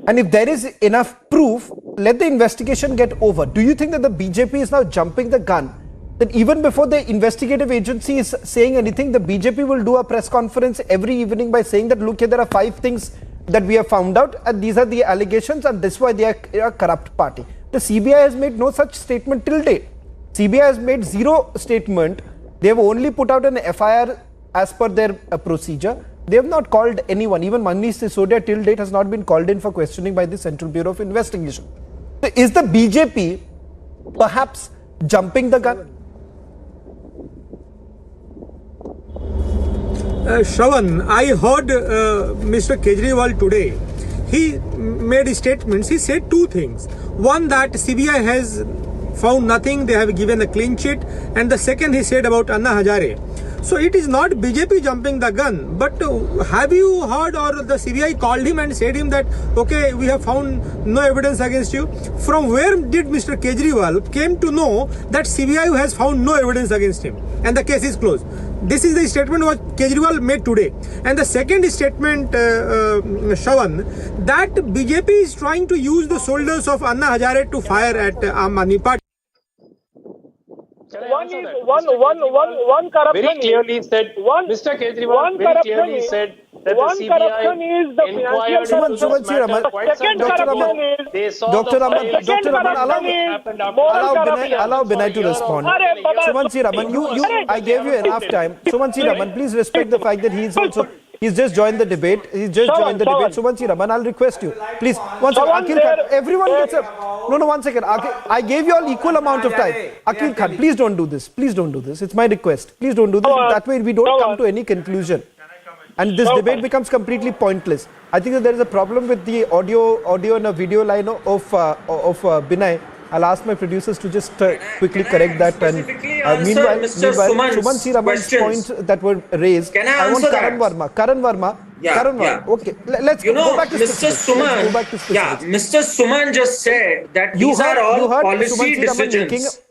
[SPEAKER 21] And if there is enough proof, let the investigation get over. Do you think that the BJP is now jumping the gun? That even before the investigative agency is saying anything, the BJP will do a press conference every evening by saying that, look here, there are 5 things that we have found out and these are the allegations and this is why they are a corrupt party. The CBI has made no such statement till date. CBI has made zero statement. They have only put out an FIR as per their procedure. They have not called anyone. Even Manish Sisodia till date has not been called in for questioning by the Central Bureau of Investigation. So is the BJP perhaps jumping the gun?
[SPEAKER 13] Shravan, I heard Mr. Kejriwal today. He made statements. He said 2 things. One, that CBI has found nothing. They have given a clean sheet. And the second he said about Anna Hazare. So it is not BJP jumping the gun. But have you heard, or the CBI called him and said him that, okay, we have found no evidence against you? From where did Mr. Kejriwal came to know that CBI has found no evidence against him and the case is closed? This is the statement what Kejriwal made today. And the second statement, Shravan, that BJP is trying to use the shoulders of Anna Hazare to fire at Aam Aadmi Party.
[SPEAKER 6] One corruption. Very clearly said, Mr. Kejriwal very clearly said that the CBI inquired into this matter quite some time ago. They saw
[SPEAKER 21] Dr.
[SPEAKER 6] the
[SPEAKER 21] Raman,
[SPEAKER 6] files.
[SPEAKER 21] Dr. Raman, allow Binay to respond. Sumansi Raman, I gave you enough time. Sumansi Raman, please respect the fact that he's just joined the debate. Sumansi Raman, I'll request you. Please, one second. Akhil Khan, everyone gets up. No, one second. I gave you all equal amount of time. Akhil Khan, please don't do this. It's my request. Please don't do this. That way we don't come to any conclusion. And this debate becomes completely pointless. I think that there is a problem with the audio and a video line of Binay. I'll ask my producers to just quickly correct that. And meanwhile, Sumansi Raman's points that were raised.
[SPEAKER 2] Can I
[SPEAKER 21] want
[SPEAKER 2] answer
[SPEAKER 21] Karan Verma. Karan Verma. Okay, let's go back to
[SPEAKER 2] Mr. Suman. Mr. Suman just said that these are all policy decisions.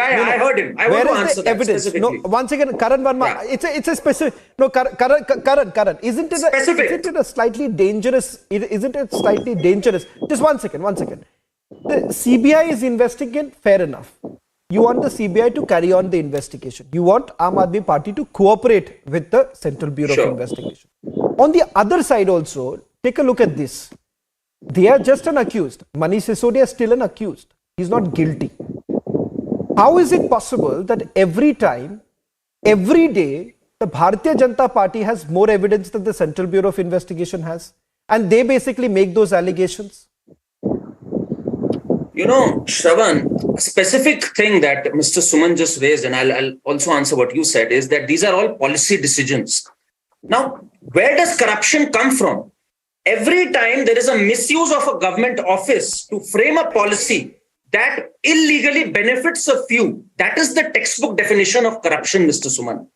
[SPEAKER 2] I heard him. I want to answer that specifically.
[SPEAKER 21] No, once again, Karan Verma, it's a specific. No, Karan, isn't it a slightly dangerous? Isn't it slightly dangerous? Just one second. The CBI is investigating, fair enough. You want the CBI to carry on the investigation. You want Aam Aadmi Party to cooperate with the Central Bureau of Investigation. On the other side also, take a look at this. They are just an accused. Manish Sisodia is still an accused. He's not guilty. How is it possible that every time, every day, the Bharatiya Janata Party has more evidence than the Central Bureau of Investigation has? And they basically make those allegations?
[SPEAKER 2] You know, Shravan, a specific thing that Mr. Suman just raised, and I'll also answer what you said, is that these are all policy decisions. Now, where does corruption come from? Every time there is a misuse of a government office to frame a policy that illegally benefits a few, that is the textbook definition of corruption, Mr. Suman.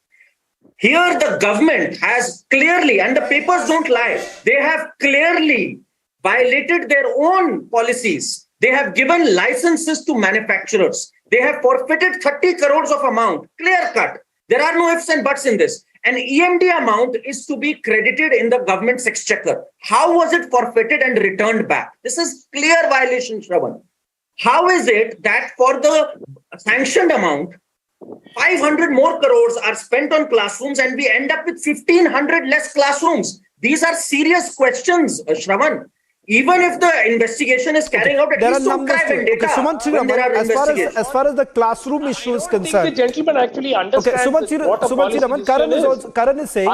[SPEAKER 2] Here the government has clearly, and the papers don't lie, they have clearly violated their own policies. They have given licenses to manufacturers. They have forfeited 30 crores of amount, clear cut. There are no ifs and buts in this. An EMD amount is to be credited in the government's exchequer. How was it forfeited and returned back? This is clear violation, Shravan. How is it that for the sanctioned amount, 500 more crores are spent on classrooms and we end up with 1,500 less classrooms? These are serious questions, Shravan. Even if the investigation is carrying out, at least some crime and data.
[SPEAKER 21] As far as the classroom issue is concerned,
[SPEAKER 6] I think the gentleman actually understands what a policy
[SPEAKER 21] Karan is saying,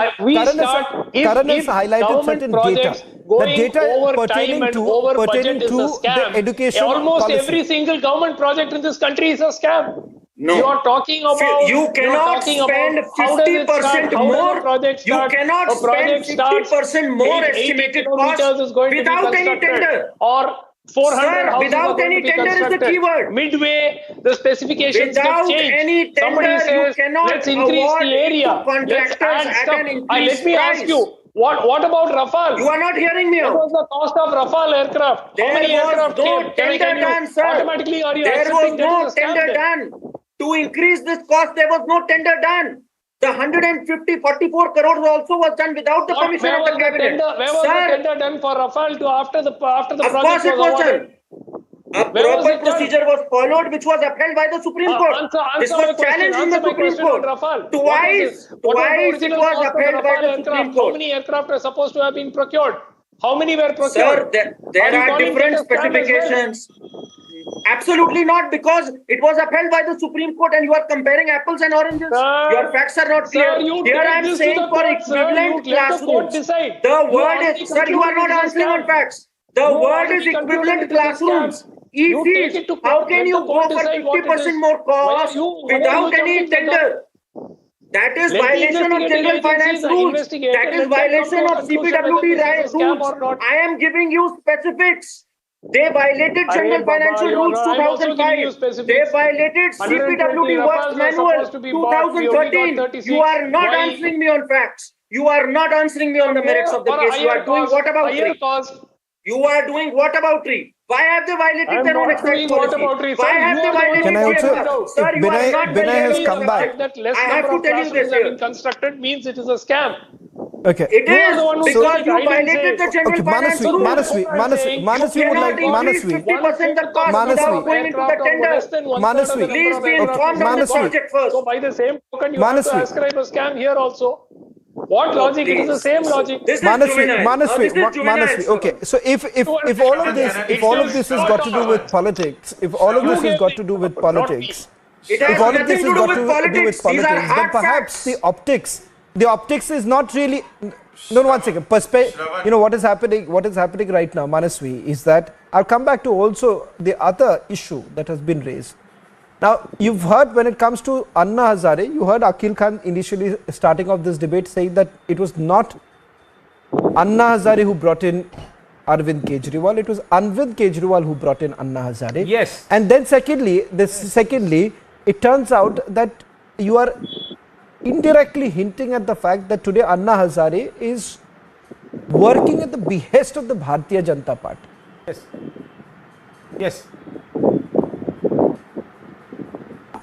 [SPEAKER 21] Karan has highlighted certain data. The data pertaining to the education
[SPEAKER 6] almost
[SPEAKER 21] policy.
[SPEAKER 6] Every single government project in this country is a scam.
[SPEAKER 2] No.
[SPEAKER 6] You are talking about.
[SPEAKER 2] You cannot spend 50% more. You cannot spend 50% more estimated cost without any tender.
[SPEAKER 6] Or 400 houses
[SPEAKER 2] without any tender is the keyword.
[SPEAKER 6] Midway, the specifications
[SPEAKER 2] without
[SPEAKER 6] get changed.
[SPEAKER 2] Any tender,
[SPEAKER 6] Somebody says,
[SPEAKER 2] you cannot
[SPEAKER 6] let's increase the area. Let's add stuff. Let me ask you. What about Rafale?
[SPEAKER 2] You are not hearing me.
[SPEAKER 6] What was the cost of Rafale aircraft? How many aircraft came?
[SPEAKER 2] Tender done, sir.
[SPEAKER 6] Automatically, are you
[SPEAKER 2] there was no tender
[SPEAKER 6] done?
[SPEAKER 2] To increase this cost, there was no tender done. The 44 crores also was done without the permission of the cabinet.
[SPEAKER 6] Where was the tender done for Rafale after the project
[SPEAKER 2] was awarded? A proper procedure was followed, which was upheld by the Supreme Court. This was challenged in the Supreme Court. Twice it was upheld by the Supreme Court.
[SPEAKER 6] How many aircraft are supposed to have been procured? How many were procured?
[SPEAKER 2] Sir, there are different specifications. Absolutely not, because it was upheld by the Supreme Court and you are comparing apples and oranges. Your facts are not clear. Here I am saying for equivalent classrooms. The word is, sir, you are not answering on facts. The word is equivalent classrooms. How can you go for 50% more cost without any tender? That is violation of general finance rules. That is violation of CPWD rules. I am giving you specifics. They violated General Financial Rules 2005. They violated CPWD Works Manual 2013. You are not answering me on facts. You are not answering me on the merits of the case. You are doing whataboutery. You are doing whataboutery. Why have they violated their own exact policy? Why have they violated
[SPEAKER 21] Can I also,
[SPEAKER 2] Sir, you are not
[SPEAKER 21] Binay has come back.
[SPEAKER 6] I have to tell you this here. Constructed means it is a scam.
[SPEAKER 21] Okay.
[SPEAKER 2] It is because you violated the general finance rules.
[SPEAKER 21] Manasvi would like Manasvi.
[SPEAKER 2] 50% the cost without going into the tender. Please be informed on the project first.
[SPEAKER 6] So by the same token, you have to ascribe a scam here also. What logic? It is the same logic.
[SPEAKER 2] This is juvenile.
[SPEAKER 21] Manasvi. Okay, so if all of this has got to do with politics, if all of this has got to do with politics, if all of this has got to do with politics, then perhaps the optics is not really. No, 1 second. You know what is happening right now, Manasvi, is that I'll come back to also the other issue that has been raised. Now, you've heard when it comes to Anna Hazare, you heard Akhil Khan initially starting off this debate saying that it was not Anna Hazare who brought in Arvind Kejriwal, it was Arvind Kejriwal who brought in Anna Hazare.
[SPEAKER 5] Yes.
[SPEAKER 21] And then secondly, it turns out that you are indirectly hinting at the fact that today Anna Hazare is working at the behest of the Bharatiya Janata Party.
[SPEAKER 5] Yes. Yes.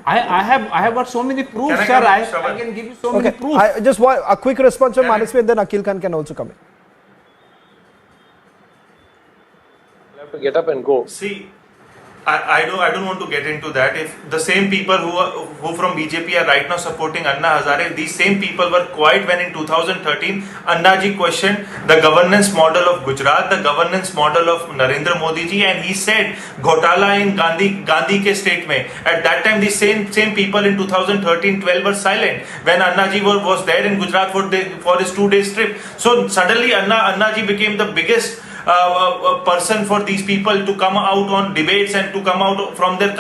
[SPEAKER 5] I have got so many proofs, sir. I can give you so many proofs.
[SPEAKER 21] I just want a quick response from Manasvi and then Akhil Khan can also come in.
[SPEAKER 6] You'll have to get up and go.
[SPEAKER 11] See, I don't want to get into that. If the same people who from BJP are right now supporting Anna Hazare, these same people were quiet when in 2013 Anna ji questioned the governance model of Gujarat, the governance model of Narendra Modi ji, and he said Ghotala in Gandhi ke state mein. At that time, these same people in 2013-12 were silent when Anna ji was there in Gujarat for his 2 days trip. So suddenly Anna ji became the biggest person for these people to come out on debates and to come out from their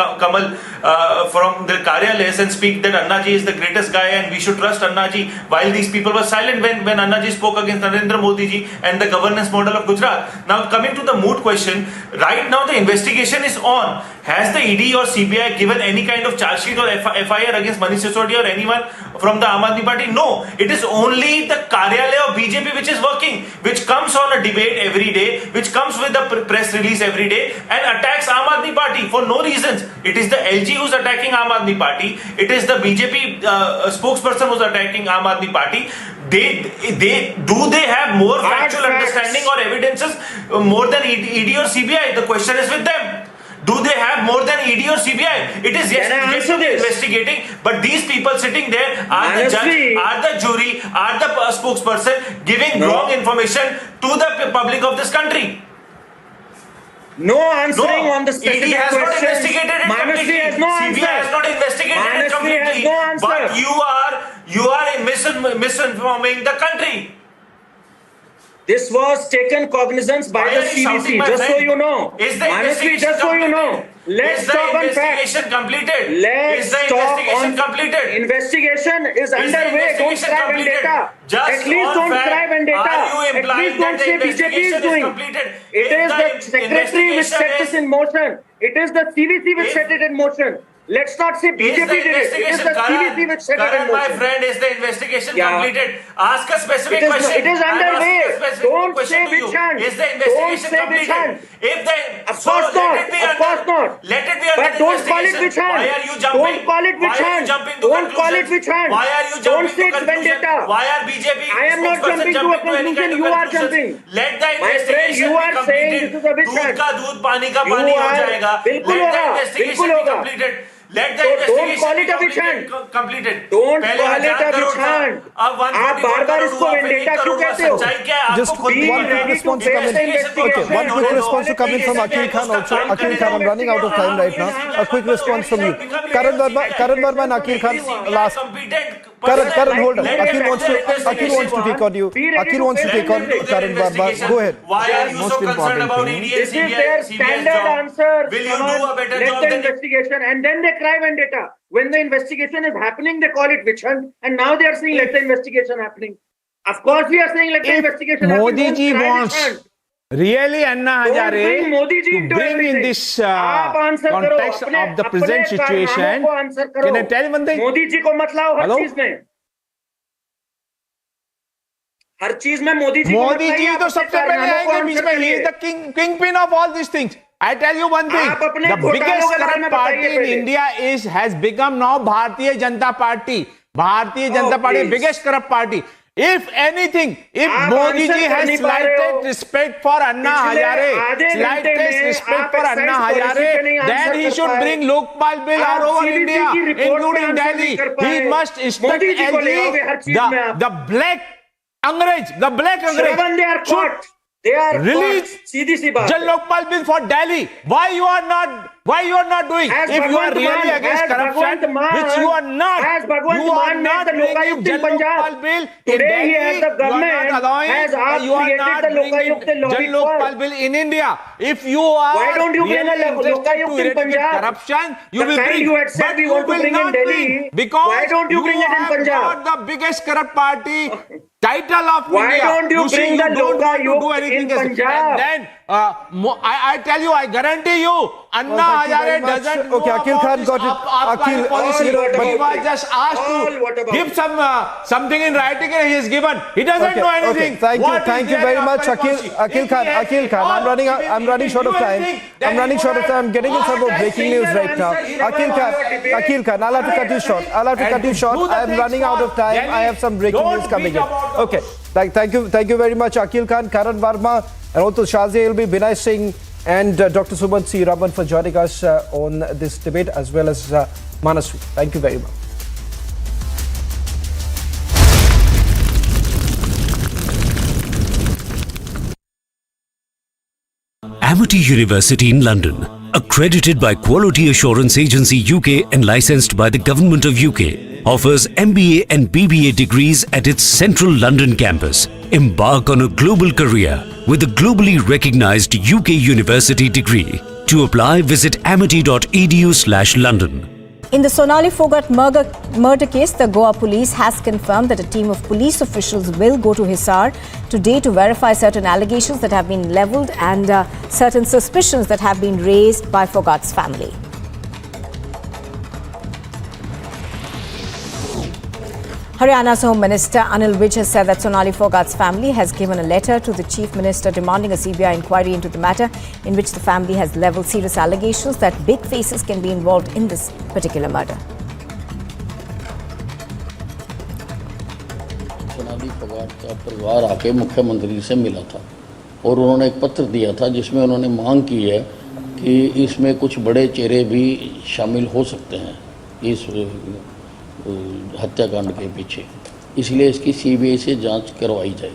[SPEAKER 11] from their karyalayas and speak that Anna ji is the greatest guy and we should trust Anna ji, while these people were silent when Anna ji spoke against Narendra Modi ji and the governance model of Gujarat. Now coming to the moot question, right now the investigation is on. Has the ED or CBI given any kind of charge sheet or FIR against Manish Sisodia or anyone from the Aam Aadmi Party? No. It is only the Karyalaya of BJP which is working, which comes on a debate every day, which comes with a press release every day and attacks Aam Aadmi Party for no reasons. It is the LG who's attacking Aam Aadmi Party. It is the BJP spokesperson who's attacking Aam Aadmi Party. They have more factual understanding or evidences more than ED or CBI? The question is with them. Do they have more than ED or CBI? It is yes, investigating, but these people sitting there are the judge, are the jury, are the spokesperson giving wrong information to the public of this country.
[SPEAKER 2] No answering on the specific
[SPEAKER 11] ED has
[SPEAKER 2] questions.
[SPEAKER 11] not investigated it completely.
[SPEAKER 2] Has no answer.
[SPEAKER 11] CBI has not investigated it completely.
[SPEAKER 2] No answer.
[SPEAKER 11] But you are misinforming the country.
[SPEAKER 2] This was taken cognizance by the CBC, just so you know.
[SPEAKER 11] Is the investigation completed?
[SPEAKER 2] Let's talk on facts.
[SPEAKER 11] Completed?
[SPEAKER 2] Let's talk on
[SPEAKER 11] completed?
[SPEAKER 2] Investigation is underway. Don't cry vendetta. At least don't cry vendetta. At least don't say BJP is doing. It is the secretary which set this in motion. It is the CBC which set it in motion. Let's not say BJP did it. It is the CBC which set it in motion.
[SPEAKER 11] My friend, is the investigation completed? Ask a specific question.
[SPEAKER 2] It is underway. Don't say which hand.
[SPEAKER 11] Is the investigation completed?
[SPEAKER 2] Of course not. Of course not.
[SPEAKER 11] Let it be under
[SPEAKER 2] But don't call it which hand.
[SPEAKER 11] Why are you jumping?
[SPEAKER 2] Don't call it which hand.
[SPEAKER 11] Don't
[SPEAKER 2] call it which hand.
[SPEAKER 11] Why are you
[SPEAKER 2] Don't
[SPEAKER 11] jumping
[SPEAKER 2] say
[SPEAKER 11] to
[SPEAKER 2] it's vendetta.
[SPEAKER 11] Why are BJP
[SPEAKER 2] I am not jumping to a conclusion. You are jumping.
[SPEAKER 11] Let the
[SPEAKER 2] My friend,
[SPEAKER 11] investigation
[SPEAKER 2] you are
[SPEAKER 11] be
[SPEAKER 2] saying
[SPEAKER 11] completed.
[SPEAKER 2] this is a which hand.
[SPEAKER 11] दूध का दूध पानी का पानी हो जाएगा. Let the investigation be completed. Let the investigation be completed.
[SPEAKER 2] Don't call it a which hand. आप बार-बार इसको vendetta क्यों कहते हो?
[SPEAKER 21] Just one quick response to come in. Okay, one quick response to come in from Akhil Khan also. Akhil Khan, I'm running out of time right now. A quick response from you. Karan Verma and Akhil Khan last. Karan, hold on. Akhil wants to take on you. Akhil wants to take on Karan Verma. Go ahead.
[SPEAKER 11] Why are you so concerned about ED and
[SPEAKER 2] This is their standard answer.
[SPEAKER 11] Will you do a better job
[SPEAKER 2] than
[SPEAKER 11] than
[SPEAKER 2] investigation, and then they cry vendetta. When the investigation is happening, they call it witch hunt, and now they are saying let the investigation happening. Of course, we are saying let the investigation happen.
[SPEAKER 5] Modi ji wants really Anna Hazare to bring in this context of the present situation. Can I tell you one thing?
[SPEAKER 2] Modi ji ko mat lao har cheez mein. हर चीज में मोदी जी
[SPEAKER 5] तो सबसे पहले आएंगे बीच में. He is the kingpin of all these things. I tell you one thing, the biggest corrupt party in India has become now Bharatiya Janata Party. Bharatiya Janata Party, biggest corrupt party. If anything, if Modi ji has slightest respect for Anna Hazare, then he should bring Lokpal bill all over India, including Delhi. He must instruct LG, the black Angrez, the black Angrez.
[SPEAKER 2] Shravan, they are caught. They are
[SPEAKER 5] release
[SPEAKER 2] caught.
[SPEAKER 5] Lokpal bill for Delhi. Why you are not doing?
[SPEAKER 2] As
[SPEAKER 5] if you are
[SPEAKER 2] Bhagwant
[SPEAKER 5] really
[SPEAKER 2] Mann,
[SPEAKER 5] against
[SPEAKER 2] as
[SPEAKER 5] corruption,
[SPEAKER 2] Bhagwant Mann,
[SPEAKER 5] which you are not,
[SPEAKER 2] as Bhagwant
[SPEAKER 5] you are
[SPEAKER 2] Mann
[SPEAKER 5] not
[SPEAKER 2] made the
[SPEAKER 5] bringing
[SPEAKER 2] Lokayukt in Punjab.
[SPEAKER 5] Lokpal bill in
[SPEAKER 2] Today
[SPEAKER 5] Delhi.
[SPEAKER 2] he has the government
[SPEAKER 5] you are not allowing,
[SPEAKER 2] has asked
[SPEAKER 5] you are
[SPEAKER 2] created
[SPEAKER 5] not
[SPEAKER 2] the
[SPEAKER 5] bringing
[SPEAKER 2] Lokayukt and lobbied
[SPEAKER 5] Lokpal
[SPEAKER 2] for.
[SPEAKER 5] bill in India. If you are
[SPEAKER 2] Why don't you bring
[SPEAKER 5] really
[SPEAKER 2] a
[SPEAKER 5] interested
[SPEAKER 2] Lokayukt
[SPEAKER 5] to
[SPEAKER 2] in
[SPEAKER 5] eradicate
[SPEAKER 2] Punjab?
[SPEAKER 5] corruption, you
[SPEAKER 2] The
[SPEAKER 5] will
[SPEAKER 2] kind
[SPEAKER 5] bring.
[SPEAKER 2] you had said
[SPEAKER 5] But
[SPEAKER 2] we
[SPEAKER 5] you
[SPEAKER 2] want to
[SPEAKER 5] will
[SPEAKER 2] bring in
[SPEAKER 5] not
[SPEAKER 2] Delhi.
[SPEAKER 5] bring, because
[SPEAKER 2] Why don't you bring it in
[SPEAKER 5] have
[SPEAKER 2] Punjab?
[SPEAKER 5] got the biggest corrupt party title of
[SPEAKER 2] Why
[SPEAKER 5] India.
[SPEAKER 2] don't you
[SPEAKER 5] see,
[SPEAKER 2] bring
[SPEAKER 5] you
[SPEAKER 2] the
[SPEAKER 5] don't want to do
[SPEAKER 2] Lokayukt
[SPEAKER 5] anything
[SPEAKER 2] in
[SPEAKER 5] against it.
[SPEAKER 2] Punjab?
[SPEAKER 5] And then I tell you, I guarantee you, Anna
[SPEAKER 21] Thank you
[SPEAKER 5] Hazare
[SPEAKER 21] very much.
[SPEAKER 5] doesn't
[SPEAKER 21] Okay,
[SPEAKER 5] know
[SPEAKER 21] Akhil
[SPEAKER 5] about
[SPEAKER 21] Khan
[SPEAKER 5] this
[SPEAKER 21] got it.
[SPEAKER 5] Aapka
[SPEAKER 21] Akhil,
[SPEAKER 5] policy. He was just asked to give something in writing and he has given. He doesn't know anything.
[SPEAKER 21] Okay. Thank you very much,
[SPEAKER 5] policy.
[SPEAKER 21] Akhil Khan. I'm running short of time. I'm getting in some more breaking news right now. Akhil Khan, I'll have to cut you short. I'm running out of time. I have some breaking news coming in. Okay. Thank you very much, Akhil Khan, Karan Verma, and also Shazia Ilbi, Binay Singh, and Dr. Sumant C. Raman for joining us on this debate, as well as Manaswi. Thank you very much.
[SPEAKER 1] Amity University in London, accredited by Quality Assurance Agency UK and licensed by the Government of UK, offers MBA and BBA degrees at its central London campus. Embark on a global career with a globally recognized UK university degree. To apply, visit amity.edu/London.
[SPEAKER 7] In the Sonali Phogat murder case, the Goa police has confirmed that a team of police officials will go to Hazare today to verify certain allegations that have been levelled and certain suspicions that have been raised by Phogat's family. Haryana's Home Minister Anil Vij has said that Sonali Phogat's family has given a letter to the Chief Minister demanding a CBI inquiry into the matter, in which the family has levelled serious allegations that big faces can be involved in this particular murder.
[SPEAKER 4] Sonali Phogat का परिवार आके मुख्यमंत्री से मिला था और उन्होंने एक पत्र दिया था जिसमें उन्होंने मांग की है कि इसमें कुछ बड़े चेहरे भी शामिल हो सकते हैं इस हत्याकांड के पीछे, इसलिए इसकी सीबीआई से जांच करवाई जाए।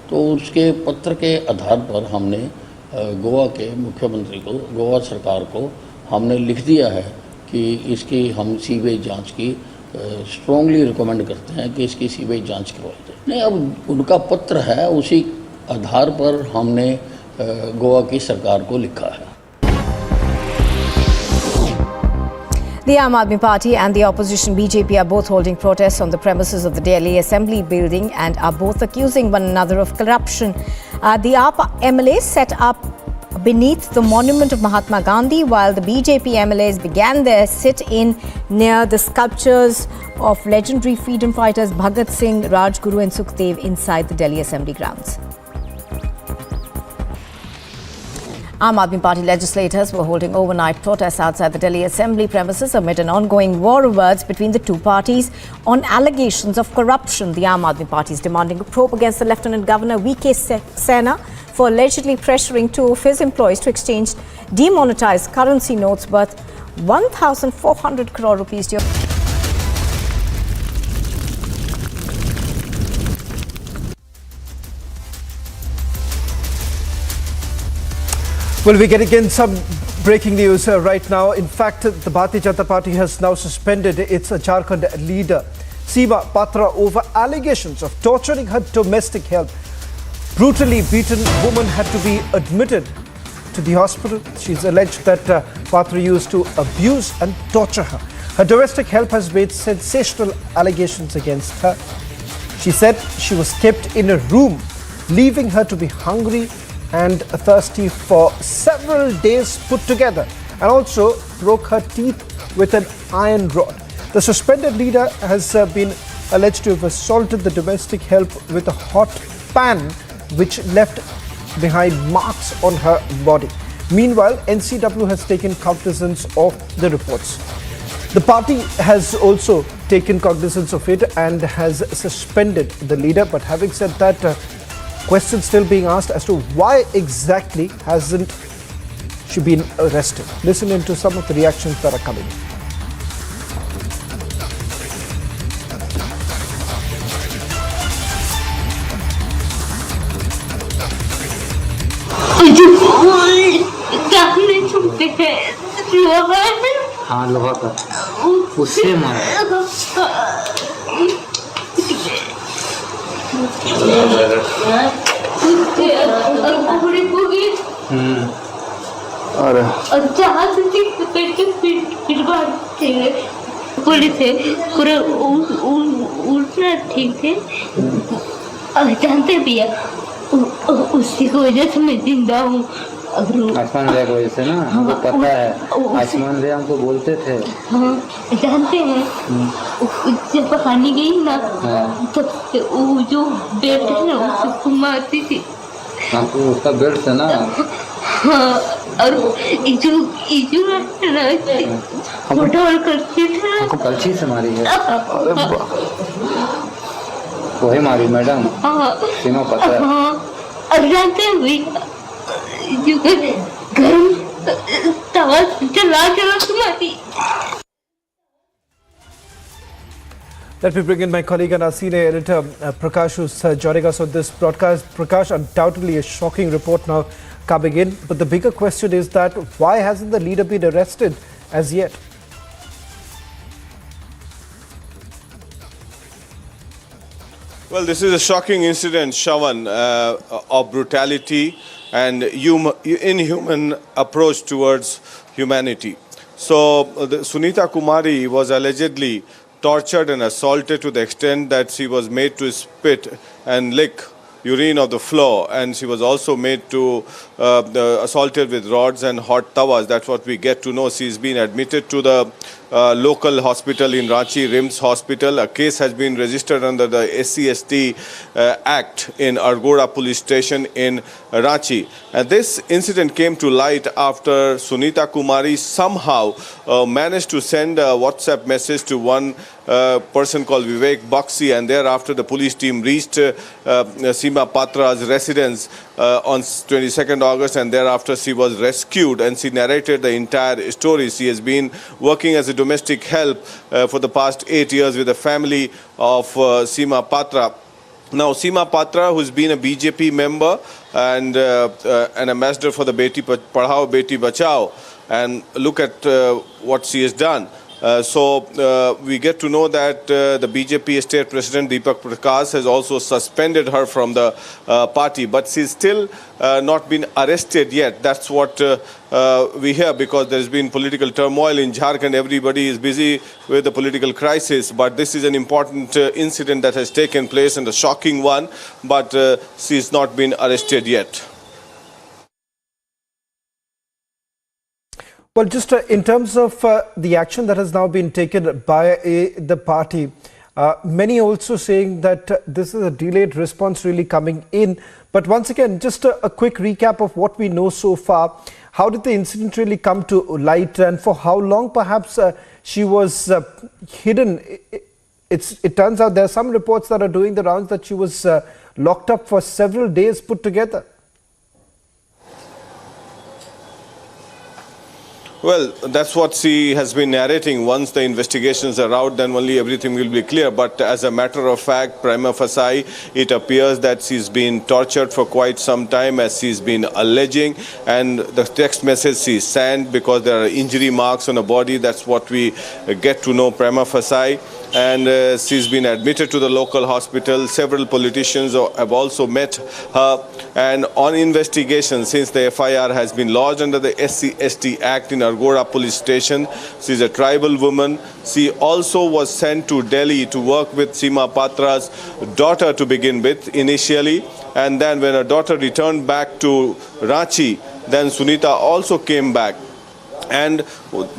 [SPEAKER 4] तो उसके पत्र के आधार पर हमने गोवा के मुख्यमंत्री को, गोवा सरकार को हमने लिख दिया है कि इसकी हम सीबीआई जांच की स्ट्रॉन्गली रिकमेंड करते हैं कि इसकी सीबीआई जांच करवाई जाए। नहीं, अब उनका पत्र है, उसी आधार पर हमने गोवा की सरकार को लिखा है।
[SPEAKER 7] The Aam Aadmi Party and the opposition BJP are both holding protests on the premises of the Delhi Assembly building and are both accusing one another of corruption. The Aam MLA set up beneath the monument of Mahatma Gandhi, while the BJP MLAs began their sit-in near the sculptures of legendary freedom fighters Bhagat Singh, Rajguru and Sukhdev inside the Delhi Assembly grounds. Aam Aadmi Party legislators were holding overnight protests outside the Delhi Assembly premises amid an ongoing war of words between the two parties on allegations of corruption. The Aam Aadmi Party is demanding a probe against the Lieutenant Governor V.K. Sena for allegedly pressuring two of his employees to exchange demonetized currency notes worth 1,400 crore rupees.
[SPEAKER 21] Well, we're getting in some breaking news right now. In fact, the Bharatiya Janata Party has now suspended its Jharkhand leader, Seema Patra, over allegations of torturing her domestic help. Brutally beaten woman had to be admitted to the hospital. She's alleged that Patra used to abuse and torture her. Her domestic help has made sensational allegations against her. She said she was kept in a room, leaving her to be hungry and thirsty for several days put together, and also broke her teeth with an iron rod. The suspended leader has been alleged to have assaulted the domestic help with a hot pan, which left behind marks on her body. Meanwhile, NCW has taken cognizance of the reports. The party has also taken cognizance of it and has suspended the leader. But having said that, questions still being asked as to why exactly hasn't she been arrested. Listen into some of the reactions that are coming in.
[SPEAKER 15] हाँ लोहा का उससे मारा
[SPEAKER 8] और
[SPEAKER 10] police है पूरा उठना ठीक थे जानते भैया उसी की वजह से मैं जिंदा हूँ।
[SPEAKER 15] आसमान रे की वजह से ना हमको पता है आसमान रे हमको बोलते थे।
[SPEAKER 10] हाँ जानते हैं जब पकाने गई ना तब वो जो बेल्ट है ना उसको मारती थी
[SPEAKER 15] हमको उसका बेल्ट से ना।
[SPEAKER 10] हाँ और इजू होटल करती थी
[SPEAKER 15] हमको कलछी से मारी है। वही मारी मैडम।
[SPEAKER 10] हाँ
[SPEAKER 15] सीमा पता है।
[SPEAKER 10] हाँ और जानते हैं भैया जो गर्म तवा चला मारी।
[SPEAKER 21] Let me bring in my colleague and our senior editor, Prakash, who's joining us on this broadcast. Prakash, undoubtedly a shocking report now coming in. But the bigger question is that why hasn't the leader been arrested as yet?
[SPEAKER 14] Well, this is a shocking incident, Shawan, of brutality and inhuman approach towards humanity. So, Sunita Kumari was allegedly tortured and assaulted to the extent that she was made to spit and lick urine of the floor, and she was also made to assaulted with rods and hot tawas. That's what we get to know. She's been admitted to the local hospital in Ranchi, RIMS hospital. A case has been registered under the SC/ST Act in Argora police station in Ranchi. And this incident came to light after Sunita Kumari somehow managed to send a WhatsApp message to one person called Vivek Baxi, and thereafter the police team reached Seema Patra's residence on 22nd August, and thereafter she was rescued, and she narrated the entire story. She has been working as a domestic help for the past 8 years with the family of Seema Patra. Now, Seema Patra, who's been a BJP member and an ambassador for the Beti Padhao, Beti Bachao, and look at what she has done. So we get to know that the BJP state president Deepak Prakash has also suspended her from the party, but she's still not been arrested yet. That's what we hear, because there's been political turmoil in Jharkhand. Everybody is busy with the political crisis, but this is an important incident that has taken place, and a shocking one, but she's not been arrested yet.
[SPEAKER 21] Well, just in terms of the action that has now been taken by the party, many also saying that this is a delayed response really coming in. But once again, just a quick recap of what we know so far. How did the incident really come to light, and for how long perhaps she was hidden? It turns out there are some reports that are doing the rounds that she was locked up for several days put together.
[SPEAKER 14] Well, that's what she has been narrating. Once the investigations are out, then only everything will be clear. But as a matter of fact, prima facie, it appears that she's been tortured for quite some time, as she's been alleging. And the text message she sent, because there are injury marks on her body, that's what we get to know prima facie. And she's been admitted to the local hospital. Several politicians have also met her. And on investigation, since the FIR has been lodged under the SC/ST Act in Argora police station, she's a tribal woman. She also was sent to Delhi to work with Seema Patra's daughter to begin with initially. And then when her daughter returned back to Ranchi, then Sunita also came back. And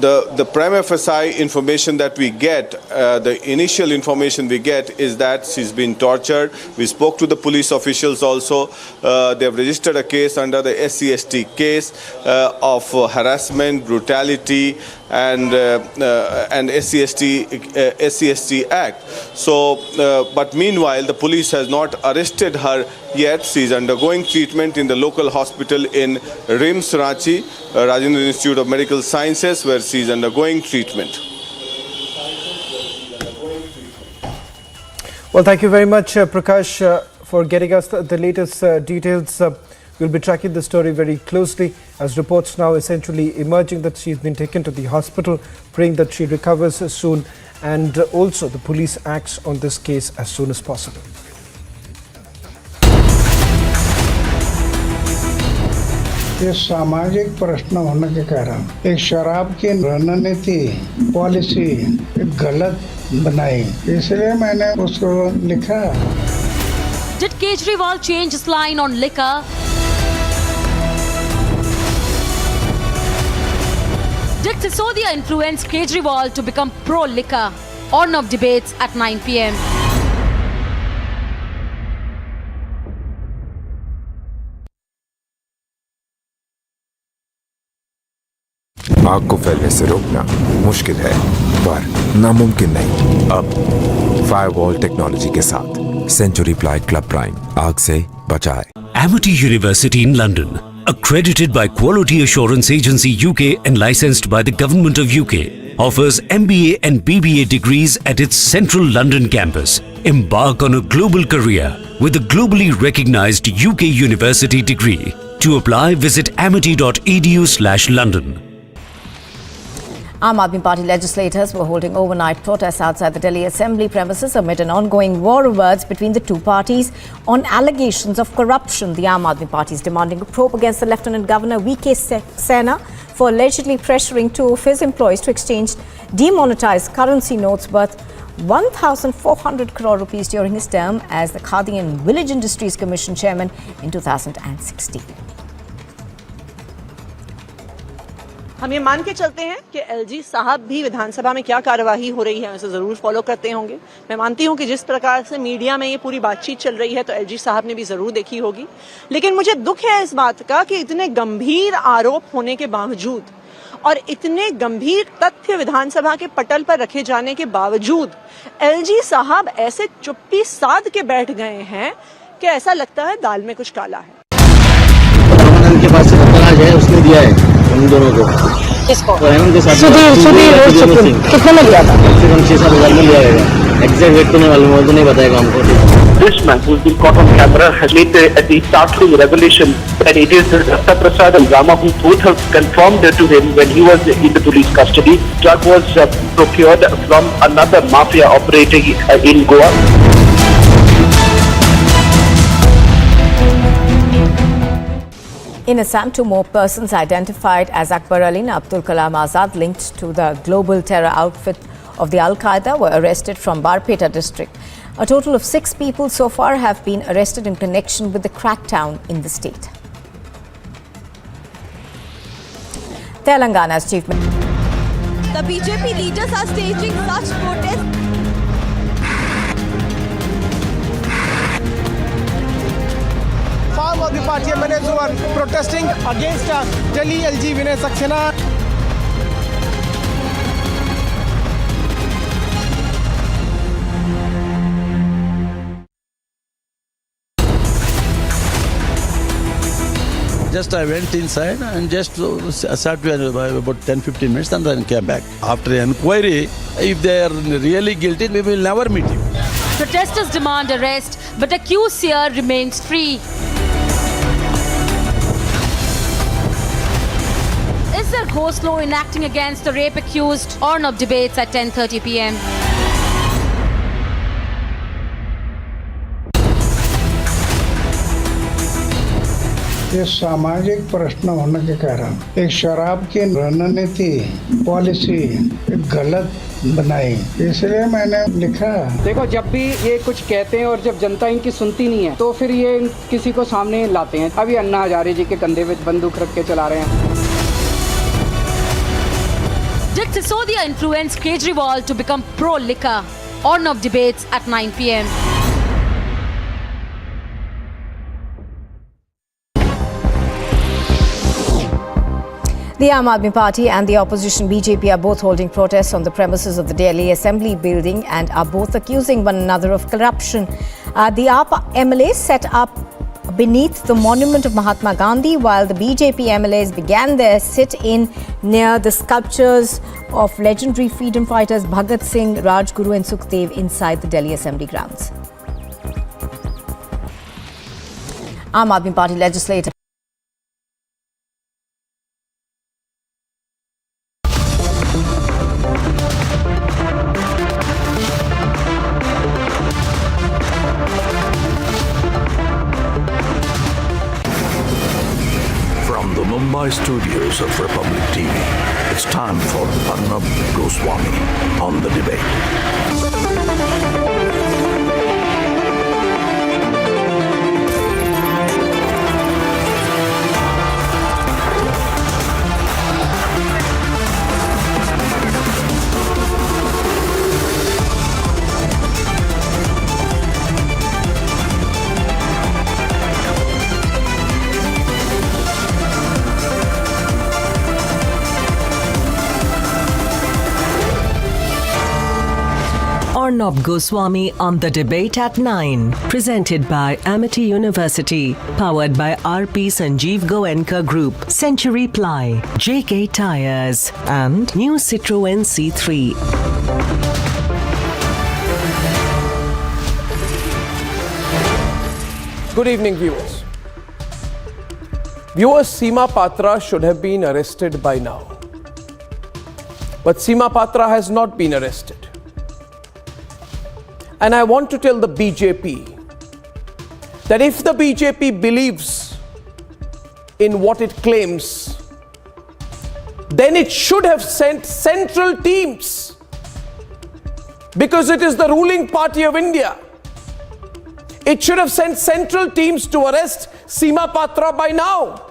[SPEAKER 14] the prima facie information that we get, the initial information we get, is that she's been tortured. We spoke to the police officials also. They have registered a case under the SC/ST case of harassment, brutality, and SC/ST Act. So, but meanwhile, the police has not arrested her yet. She's undergoing treatment in the local hospital in RIMS Ranchi, Rajendra Institute of Medical Sciences, where she's undergoing treatment.
[SPEAKER 21] Well, thank you very much, Prakash, for getting us the latest details We'll be tracking the story very closely as reports now essentially emerging that she's been taken to the hospital, praying that she recovers soon, and also the police acts on this case as soon as possible.
[SPEAKER 20] ये सामाजिक प्रश्न होने के कारण एक शराब की रणनीति पॉलिसी गलत बनाई, इसलिए मैंने उसको लिखा.
[SPEAKER 22] Did Kejriwal change his line on liquor? Did Sisodia influence Kejriwal to become pro-liquor? On-off debates at 9 p.m.
[SPEAKER 8] आग को फैलने से रोकना मुश्किल है, पर नामुमकिन नहीं। अब फायरवॉल टेक्नोलॉजी के साथ सेंचुरी प्लाई क्लब प्राइम आग से बचाए।
[SPEAKER 1] Amity University in London, accredited by Quality Assurance Agency UK and licensed by the Government of UK, offers MBA and BBA degrees at its central London campus. Embark on a global career with a globally recognized UK university degree. To apply, visit amity.edu/London.
[SPEAKER 7] Aam Aadmi Party legislators were holding overnight protests outside the Delhi Assembly premises amid an ongoing war of words between the two parties on allegations of corruption. The Aam Aadmi Party is demanding a probe against the Lieutenant Governor V.K. Sena for allegedly pressuring two of his employees to exchange demonetized currency notes worth 1,400 crore rupees during his term as the Khadi and Village Industries Commission chairman in 2016.
[SPEAKER 18] हम ये मान के चलते हैं कि LG साहब भी विधानसभा में क्या कार्यवाही हो रही है उसे जरूर फॉलो करते होंगे. मैं मानती हूं कि जिस प्रकार से मीडिया में ये पूरी बातचीत चल रही है तो एलजी साहब ने भी जरूर देखी होगी. लेकिन मुझे दुख है इस बात का कि इतने गंभीर आरोप होने के बावजूद और इतने गंभीर तथ्य विधानसभा के पटल पर रखे जाने के बावजूद एलजी साहब ऐसे चुप्पी साध के बैठ गए हैं कि ऐसा लगता है दाल में कुछ काला है.
[SPEAKER 15] के पास है उसने दिया है उन दोनों को. किसको? के साथ
[SPEAKER 18] कितने में लिया था?
[SPEAKER 15] कम से कम 6-7 में लिया है. एग्जैक्ट रेट तो नहीं मालूम, वो तो नहीं बताएगा हमको.
[SPEAKER 16] This man who's been caught on camera has made the startling revelation that it is Dr. Prasad and Rama who both have confirmed to him when he was in the police custody. Drug was procured from another mafia operating in Goa.
[SPEAKER 7] In Assam, 2 more persons identified as Akbar Ali and Abdul Kalam Azad linked to the global terror outfit of the Al-Qaeda were arrested from Barpeta district. A total of 6 people so far have been arrested in connection with the crackdown in the state. Telangana's chief minister.
[SPEAKER 17] The BJP leaders are staging such protests.
[SPEAKER 13] Aam Aadmi Party MLAs who are protesting against Delhi LG Vinay Saxena.
[SPEAKER 19] Just I went inside and just sat about 10-15 minutes and then came back. After inquiry, if they are really guilty, we will never meet you.
[SPEAKER 22] Protesters demand arrest, but accused Seer remains free. Is there ghost law enacting against the rape accused? On-off debates at 10:30 p.m.
[SPEAKER 20] ये सामाजिक प्रश्न होने के कारण एक शराब की रणनीति पॉलिसी गलत बनाई, इसलिए मैंने लिखा.
[SPEAKER 3] देखो, जब भी ये कुछ कहते हैं और जब जनता इनकी सुनती नहीं है तो फिर ये किसी को सामने लाते हैं. अभी अन्ना हजारे जी के कंधे पे बंदूक रख के चला रहे हैं.
[SPEAKER 22] Did Sisodia influence Kejriwal to become pro-liquor? On-off debates at 9 p.m.
[SPEAKER 7] The Aam Aadmi Party and the opposition BJP are both holding protests on the premises of the Delhi Assembly building and are both accusing one another of corruption. The Aam MLA set up beneath the monument of Mahatma Gandhi, while the BJP MLAs began their sit-in near the sculptures of legendary freedom fighters Bhagat Singh, Rajguru and Sukhdev inside the Delhi Assembly grounds. Aam Aadmi Party legislator
[SPEAKER 9] Mumbai studios of Republic TV, it's time for Arnab Goswami on the debate.
[SPEAKER 12] Arnab Goswami on the debate at 9. Presented by Amity University. Powered by RP Sanjeev Goenka Group. Century Ply. JK Tires. And new Citroën C3.
[SPEAKER 23] Good evening, viewers. Seema Patra should have been arrested by now. But Seema Patra has not been arrested. And I want to tell the BJP that if the BJP believes in what it claims, then it should have sent central teams, because it is the ruling party of India. It should have sent central teams to arrest Seema Patra by now.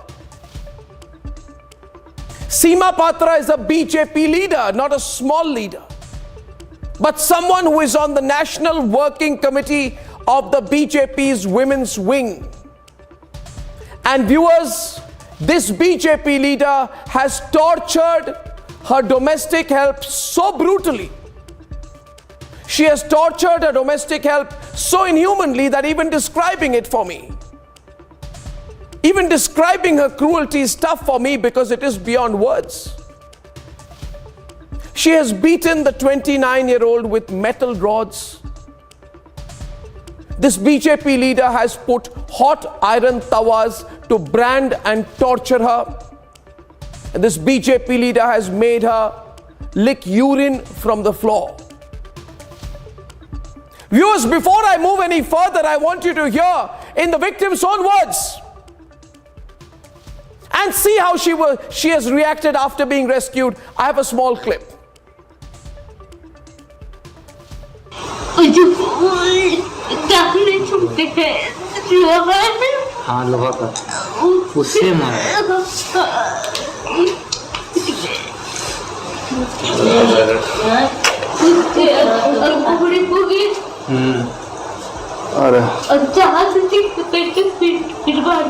[SPEAKER 23] Seema Patra is a BJP leader, not a small leader, but someone who is on the National Working Committee of the BJP's Women's Wing. And viewers, this BJP leader has tortured her domestic help so brutally. She has tortured her domestic help so inhumanly that even describing it for me, even describing her cruelty is tough for me because it is beyond words. She has beaten the 29-year-old with metal rods. This BJP leader has put hot iron tawas to brand and torture her. And this BJP leader has made her lick urine from the floor. Viewers, before I move any further, I want you to hear in the victim's own words and see how she has reacted after being rescued. I have a small clip.
[SPEAKER 15] हाँ लोहा का उससे मारा
[SPEAKER 10] अरे अच्छा हाथ से पेट के फिर बार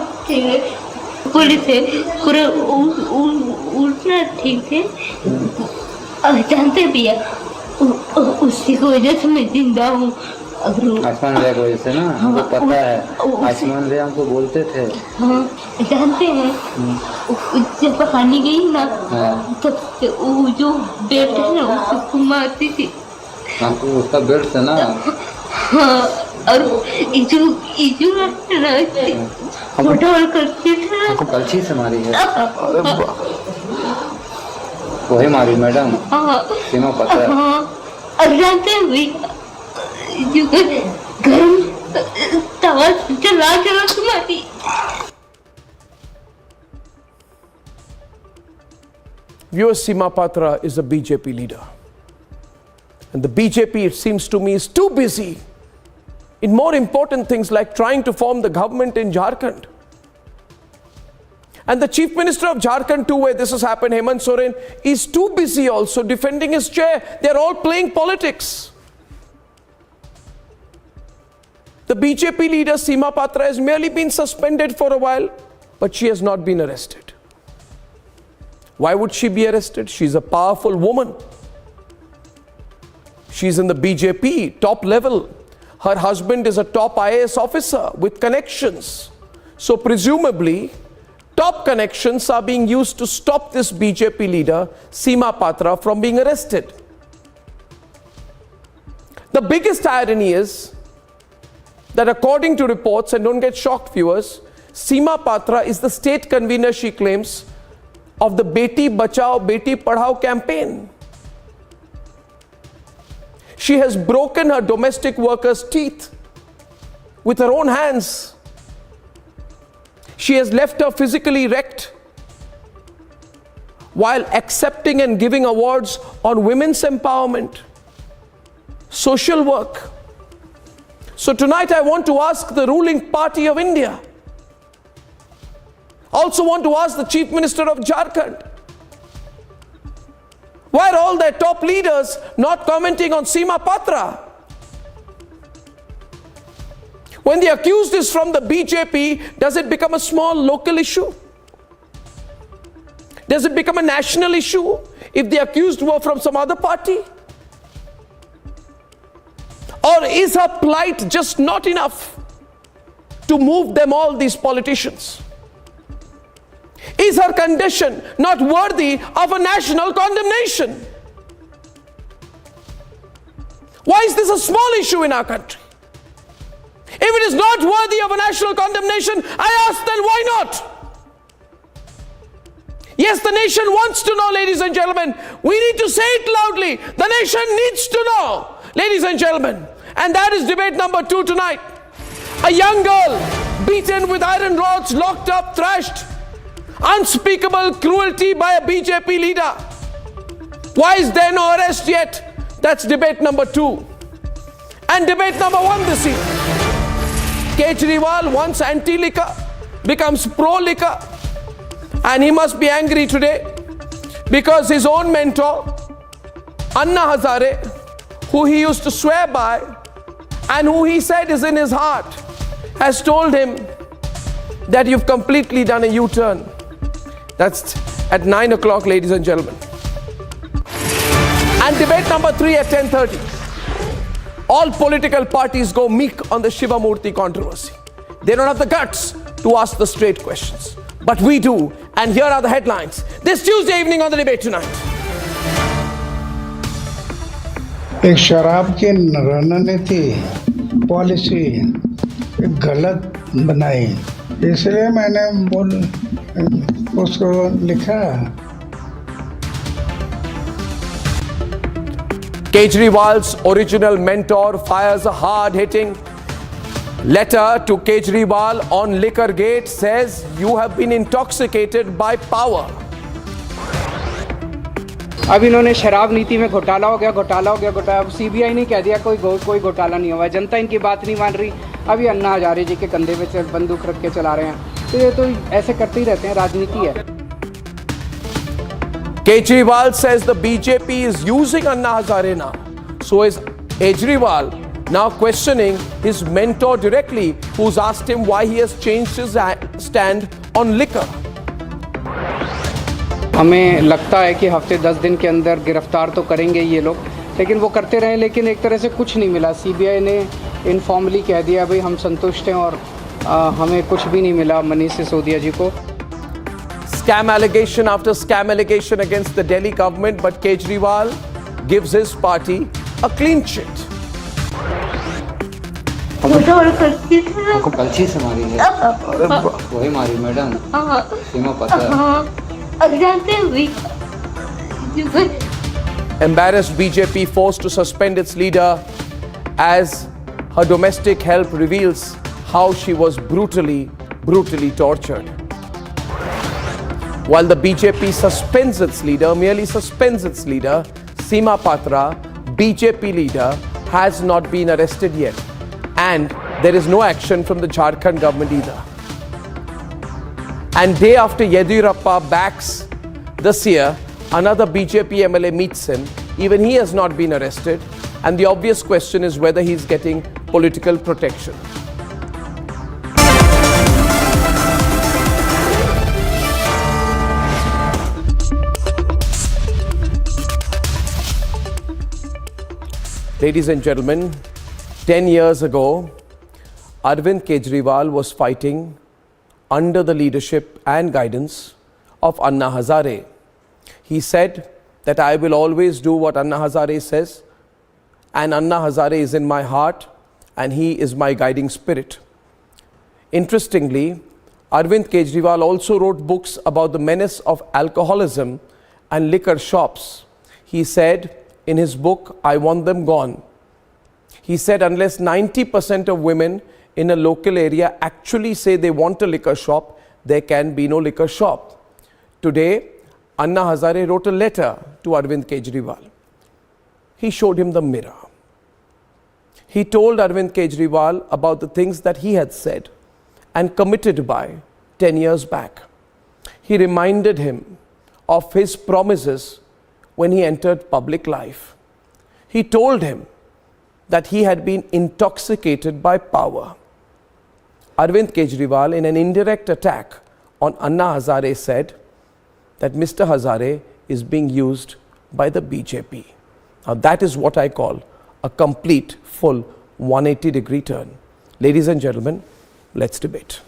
[SPEAKER 10] पुलिस है पूरा उठना ठीक थे जानते भी है उसी की वजह से मैं जिंदा हूँ
[SPEAKER 15] आसमान भैया की वजह से ना हमको पता है आसमान भैया हमको बोलते थे
[SPEAKER 10] हाँ जानते हैं जब कहानी गई ना तब वो जो बेल्ट है ना उसको मारती थी
[SPEAKER 15] हमको उसका बेल्ट से ना
[SPEAKER 10] हाँ और इजू फोटो करती थी
[SPEAKER 15] हमको कलछी से मारी है वही मारी मैडम सीमा पता है
[SPEAKER 10] और जानते हैं भी जो गरम तवा चला तुम्हारी
[SPEAKER 23] Viewers, Seema Patra is a BJP leader. And the BJP, it seems to me, is too busy in more important things like trying to form the government in Jharkhand. And the Chief Minister of Jharkhand too, where this has happened, Hemant Soren, is too busy also defending his chair. They're all playing politics. The BJP leader, Seema Patra, has merely been suspended for a while, but she has not been arrested. Why would she be arrested? She's a powerful woman. She's in the BJP, top level. Her husband is a top IAS officer with connections. So presumably, top connections are being used to stop this BJP leader, Seema Patra, from being arrested. The biggest irony is that according to reports, and don't get shocked viewers, Seema Patra is the state convener, she claims, of the Beti Bachao, Beti Padhao campaign. She has broken her domestic workers' teeth with her own hands. She has left her physically wrecked while accepting and giving awards on women's empowerment, social work. So tonight I want to ask the ruling party of India. I also want to ask the Chief Minister of Jharkhand. Why are all their top leaders not commenting on Seema Patra? When the accused is from the BJP, does it become a small local issue? Does it become a national issue if the accused were from some other party? Or is her plight just not enough to move them all, these politicians? Is her condition not worthy of a national condemnation? Why is this a small issue in our country? If it is not worthy of a national condemnation, I ask then why not? Yes, the nation wants to know, ladies and gentlemen. We need to say it loudly. The nation needs to know, ladies and gentlemen. And that is debate number 2 tonight. A young girl beaten with iron rods, locked up, thrashed. Unspeakable cruelty by a BJP leader. Why is there no arrest yet? That's debate number 2. And debate number 1 this evening. Kejriwal, once anti-liquor, becomes pro-liquor. And he must be angry today because his own mentor, Anna Hazare, who he used to swear by and who he said is in his heart, has told him that you've completely done a U-turn. That's at 9 o'clock, ladies and gentlemen. And debate number 3 at 10:30. All political parties go meek on the Shiva Murthy controversy. They don't have the guts to ask the straight questions. But we do. And here are the headlines this Tuesday evening on the debate tonight.
[SPEAKER 20] एक शराब की रणनीति policy गलत बनाई, इसलिए मैंने उसको लिखा.
[SPEAKER 23] Kejriwal's original mentor fires a hard-hitting letter to Kejriwal on Liquorgate, says you have been intoxicated by power.
[SPEAKER 3] अब इन्होंने शराब नीति में घोटाला हो गया. अब सीबीआई ने कह दिया कोई घोटाला नहीं हुआ. जनता इनकी बात नहीं मान रही. अभी अन्ना हजारे जी के कंधे पे बंदूक रख के चला रहे हैं. तो ये तो ऐसे करते ही रहते हैं, राजनीति है.
[SPEAKER 23] Kejriwal says the BJP is using Anna Hazare now. So is Kejriwal now questioning his mentor directly, who's asked him why he has changed his stand on liquor.
[SPEAKER 3] हमें लगता है कि हफ्ते 10 दिन के अंदर गिरफ्तार तो करेंगे ये लोग, लेकिन वो करते रहे, लेकिन एक तरह से कुछ नहीं मिला. सीबीआई ने इनफॉर्मली कह दिया भाई हम संतुष्ट हैं और हमें कुछ भी नहीं मिला मनीष सिसोदिया जी को.
[SPEAKER 23] Scam allegation after scam allegation against the Delhi government, but Kejriwal gives his party a clean sheet.
[SPEAKER 2] हमको कलछी से मारी है. वही मारी मैडम. सीमा पता.
[SPEAKER 23] Embarrassed BJP forced to suspend its leader as her domestic help reveals how she was brutally tortured. While the BJP suspends its leader, merely suspends its leader, Seema Patra, BJP leader, has not been arrested yet. And there is no action from the Jharkhand government either. And day after Yediyurappa backs the Seer, another BJP MLA meets him. Even he has not been arrested. And the obvious question is whether he is getting political protection. Ladies and gentlemen, 10 years ago, Arvind Kejriwal was fighting under the leadership and guidance of Anna Hazare. He said that I will always do what Anna Hazare says, and Anna Hazare is in my heart and he is my guiding spirit. Interestingly, Arvind Kejriwal also wrote books about the menace of alcoholism and liquor shops. He said in his book, I Want Them Gone. He said unless 90% of women in a local area actually say they want a liquor shop, there can be no liquor shop. Today, Anna Hazare wrote a letter to Arvind Kejriwal. He showed him the mirror. He told Arvind Kejriwal about the things that he had said and committed by 10 years back. He reminded him of his promises when he entered public life. He told him that he had been intoxicated by power. Arvind Kejriwal, in an indirect attack on Anna Hazare, said that Mr. Hazare is being used by the BJP. Now that is what I call a complete, full 180-degree turn. Ladies and gentlemen, let's debate.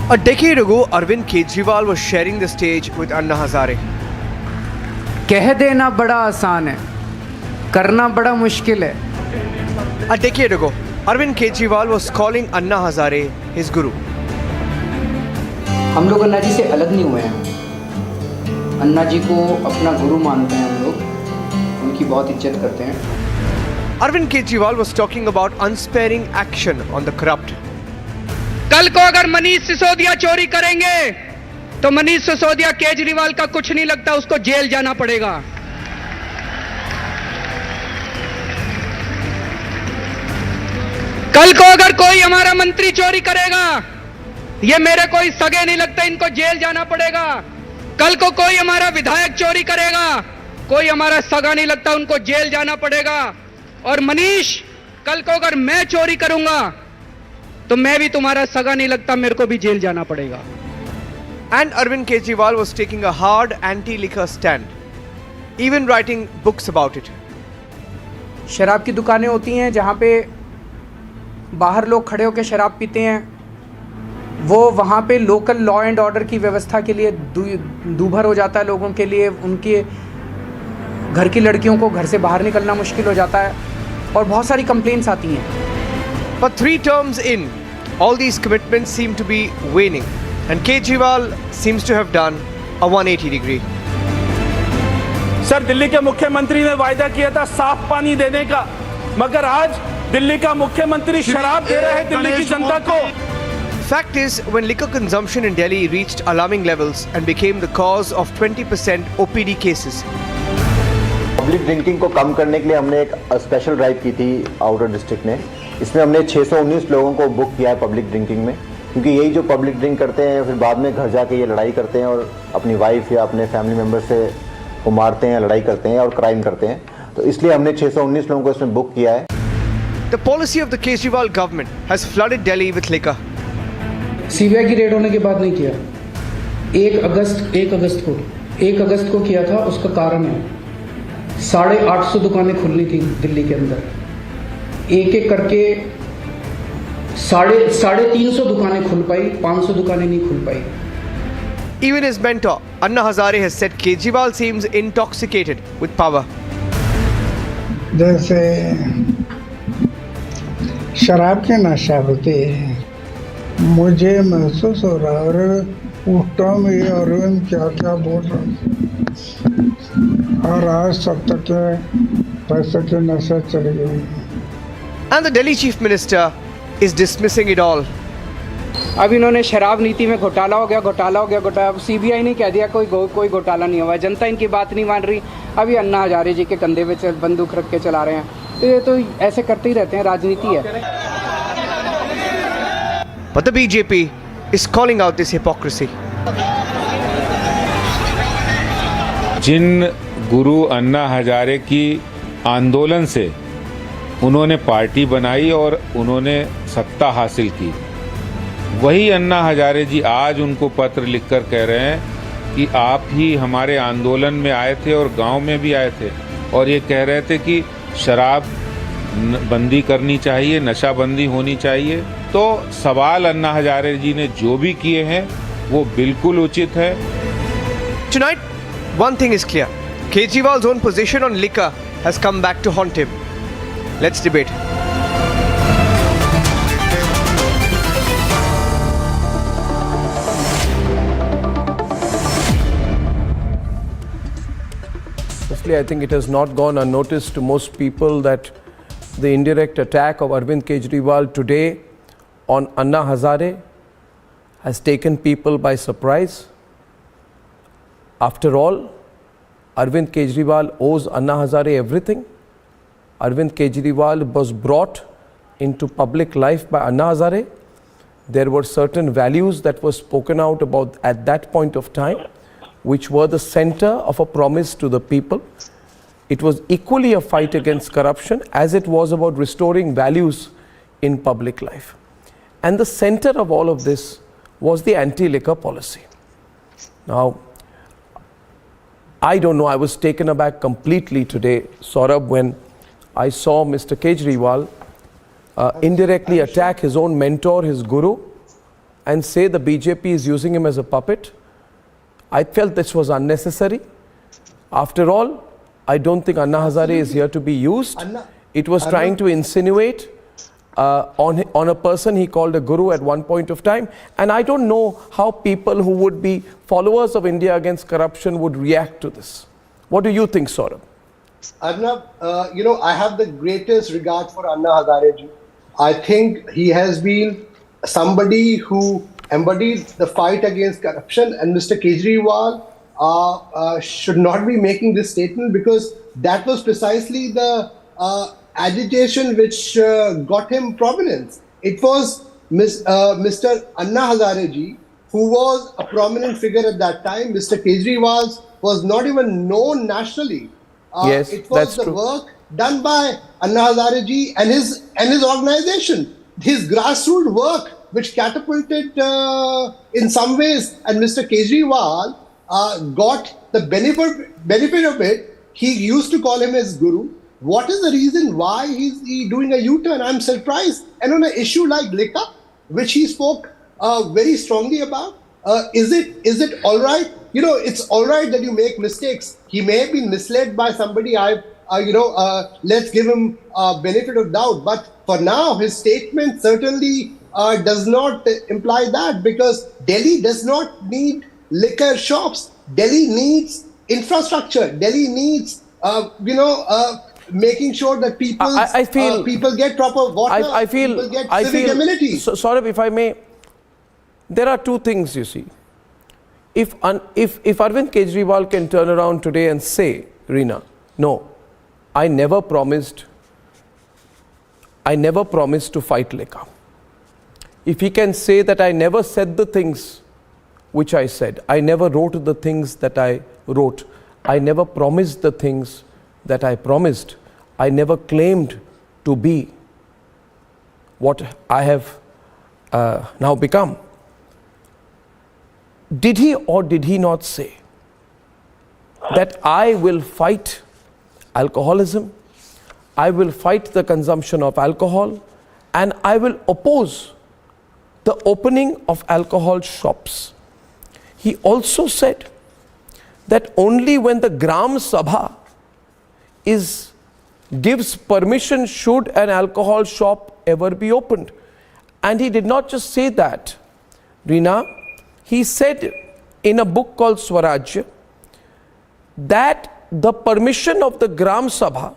[SPEAKER 5] A decade ago, Arvind Kejriwal was sharing the stage with Anna Hazare.
[SPEAKER 3] कह देना बड़ा आसान है, करना बड़ा मुश्किल है.
[SPEAKER 5] A decade ago, Arvind Kejriwal was calling Anna Hazare his guru.
[SPEAKER 2] हम लोग अन्ना जी से अलग नहीं हुए हैं. अन्ना जी को अपना गुरु मानते हैं हम लोग, उनकी बहुत इज्जत करते हैं.
[SPEAKER 5] Arvind Kejriwal was talking about unsparing action on the corrupt.
[SPEAKER 3] कल को अगर मनीष सिसोदिया चोरी करेंगे तो मनीष सिसोदिया केजरीवाल का कुछ नहीं लगता, उसको जेल जाना पड़ेगा. कल को अगर कोई हमारा मंत्री चोरी करेगा, ये मेरे कोई सगे नहीं लगता, इनको जेल जाना पड़ेगा. कल को कोई हमारा विधायक चोरी करेगा, कोई हमारा सगा नहीं लगता, उनको जेल जाना पड़ेगा. और मनीष, कल को अगर मैं चोरी करूंगा तो मैं भी तुम्हारा सगा नहीं लगता, मेरे को भी जेल जाना पड़ेगा.
[SPEAKER 5] And Arvind Kejriwal was taking a hard anti-liquor stand, even writing books about it.
[SPEAKER 3] शराब की दुकानें होती हैं जहाँ पे बाहर लोग खड़े होकर शराब पीते हैं, वो वहाँ पे लोकल लॉ एंड ऑर्डर की व्यवस्था के लिए दूभर हो जाता है लोगों के लिए. उनके घर की लड़कियों को घर से बाहर निकलना मुश्किल हो जाता है और बहुत सारी कंप्लेंट्स आती हैं.
[SPEAKER 5] But 3 terms in, all these commitments seem to be waning, and Kejriwal seems to have done a 180-degree.
[SPEAKER 23] Sir, Delhi के मुख्यमंत्री ने वायदा किया था साफ पानी देने का, मगर आज दिल्ली का मुख्यमंत्री शराब दे रहा है दिल्ली की जनता को.
[SPEAKER 5] Fact is, when liquor consumption in Delhi reached alarming levels and became the cause of 20% OPD cases.
[SPEAKER 15] Public drinking को कम करने के लिए हमने एक स्पेशल ड्राइव की थी आउटर डिस्ट्रिक्ट में. इसमें हमने 619 लोगों को बुक किया है पब्लिक ड्रिंकिंग में, क्योंकि यही जो पब्लिक ड्रिंक करते हैं फिर बाद में घर जाके ये लड़ाई करते हैं और अपनी वाइफ या अपने फैमिली मेम्बर से को मारते हैं, लड़ाई करते हैं और क्राइम करते हैं. तो इसलिए हमने 619 लोगों को इसमें बुक किया है.
[SPEAKER 5] The policy of the Kejriwal government has flooded Delhi with liquor.
[SPEAKER 3] CBI की रेड होने के बाद नहीं किया. 1 अगस्त को किया था. उसका कारण है 850 दुकानें खुलनी थी दिल्ली के अंदर. एक करके 350 दुकानें खुल पाई, 500 दुकानें नहीं खुल पाई.
[SPEAKER 5] Even his mentor, Anna Hazare, has said Kejriwal seems intoxicated with power.
[SPEAKER 20] जैसे शराब के नशा होते हैं, मुझे महसूस हो रहा है. और उस टाइम ये अरविंद क्या क्या बोल रहा, और आज सब तक पैसे के नशा चले गए.
[SPEAKER 5] And the Delhi Chief Minister is dismissing it all.
[SPEAKER 3] अब इन्होंने शराब नीति में घोटाला हो गया. अब सीबीआई ने कह दिया कोई घोटाला नहीं हुआ. जनता इनकी बात नहीं मान रही. अभी अन्ना हजारे जी के कंधे पे बंदूक रख के चला रहे हैं. तो ये तो ऐसे करते ही रहते हैं, राजनीति है.
[SPEAKER 5] But the BJP is calling out this hypocrisy.
[SPEAKER 6] जिन गुरु अन्ना हजारे की आंदोलन से उन्होंने पार्टी बनाई और उन्होंने सत्ता हासिल की, वही अन्ना हजारे जी आज उनको पत्र लिखकर कह रहे हैं कि आप ही हमारे आंदोलन में आए थे और गांव में भी आए थे और ये कह रहे थे कि शराब बंदी करनी चाहिए, नशाबंदी होनी चाहिए. तो सवाल अन्ना हजारे जी ने जो भी किए हैं वो बिल्कुल उचित है.
[SPEAKER 5] Tonight, one thing is clear. Kejriwal's own position on liquor has come back to haunt him. Let's debate.
[SPEAKER 23] Firstly, I think it has not gone unnoticed to most people that the indirect attack of Arvind Kejriwal today on Anna Hazare has taken people by surprise. After all, Arvind Kejriwal owes Anna Hazare everything. Arvind Kejriwal was brought into public life by Anna Hazare. There were certain values that were spoken out about at that point of time, which were the center of a promise to the people. It was equally a fight against corruption as it was about restoring values in public life. And the center of all of this was the anti-liquor policy. Now, I don't know, I was taken aback completely today, Saurabh, when I saw Mr. Kejriwal indirectly attack his own mentor, his guru, and say the BJP is using him as a puppet. I felt this was unnecessary. After all, I don't think Anna Hazare is here to be used. It was trying to insinuate on a person he called a guru at one point of time. And I don't know how people who would be followers of India against corruption would react to this. What do you think, Saurabh?
[SPEAKER 4] Arnab, I have the greatest regard for Anna Hazare ji. I think he has been somebody who embodied the fight against corruption, and Mr. Kejriwal should not be making this statement, because that was precisely the agitation which got him prominence. It was Mr. Anna Hazare ji who was a prominent figure at that time. Mr. Kejriwal was not even known nationally.
[SPEAKER 23] Yes,
[SPEAKER 4] it was
[SPEAKER 23] that's
[SPEAKER 4] the
[SPEAKER 23] true.
[SPEAKER 4] work done by Anna Hazare ji and his organization, his grassroots work, which catapulted in some ways, and Mr. Kejriwal got the benefit of it. He used to call him his guru. What is the reason why he's doing a U-turn? I'm surprised. And on an issue like liquor, which he spoke very strongly about, is it all right? It's all right that you make mistakes. He may have been misled by somebody. Let's give him benefit of doubt. But for now, his statement certainly does not imply that, because Delhi does not need liquor shops. Delhi needs infrastructure. Delhi needs, making sure that people get proper water. People get civic amenities.
[SPEAKER 23] So, Saurabh, if I may, there are two things, you see. If Arvind Kejriwal can turn around today and say, Reena, no, I never promised to fight liquor. If he can say that I never said the things which I said, I never wrote the things that I wrote, I never promised the things that I promised, I never claimed to be what I have now become. Did he or did he not say that I will fight alcoholism, I will fight the consumption of alcohol, and I will oppose the opening of alcohol shops? He also said that only when the Gram Sabha gives permission should an alcohol shop ever be opened. And he did not just say that, Reena. He said in a book called Swarajya that the permission of the Gram Sabha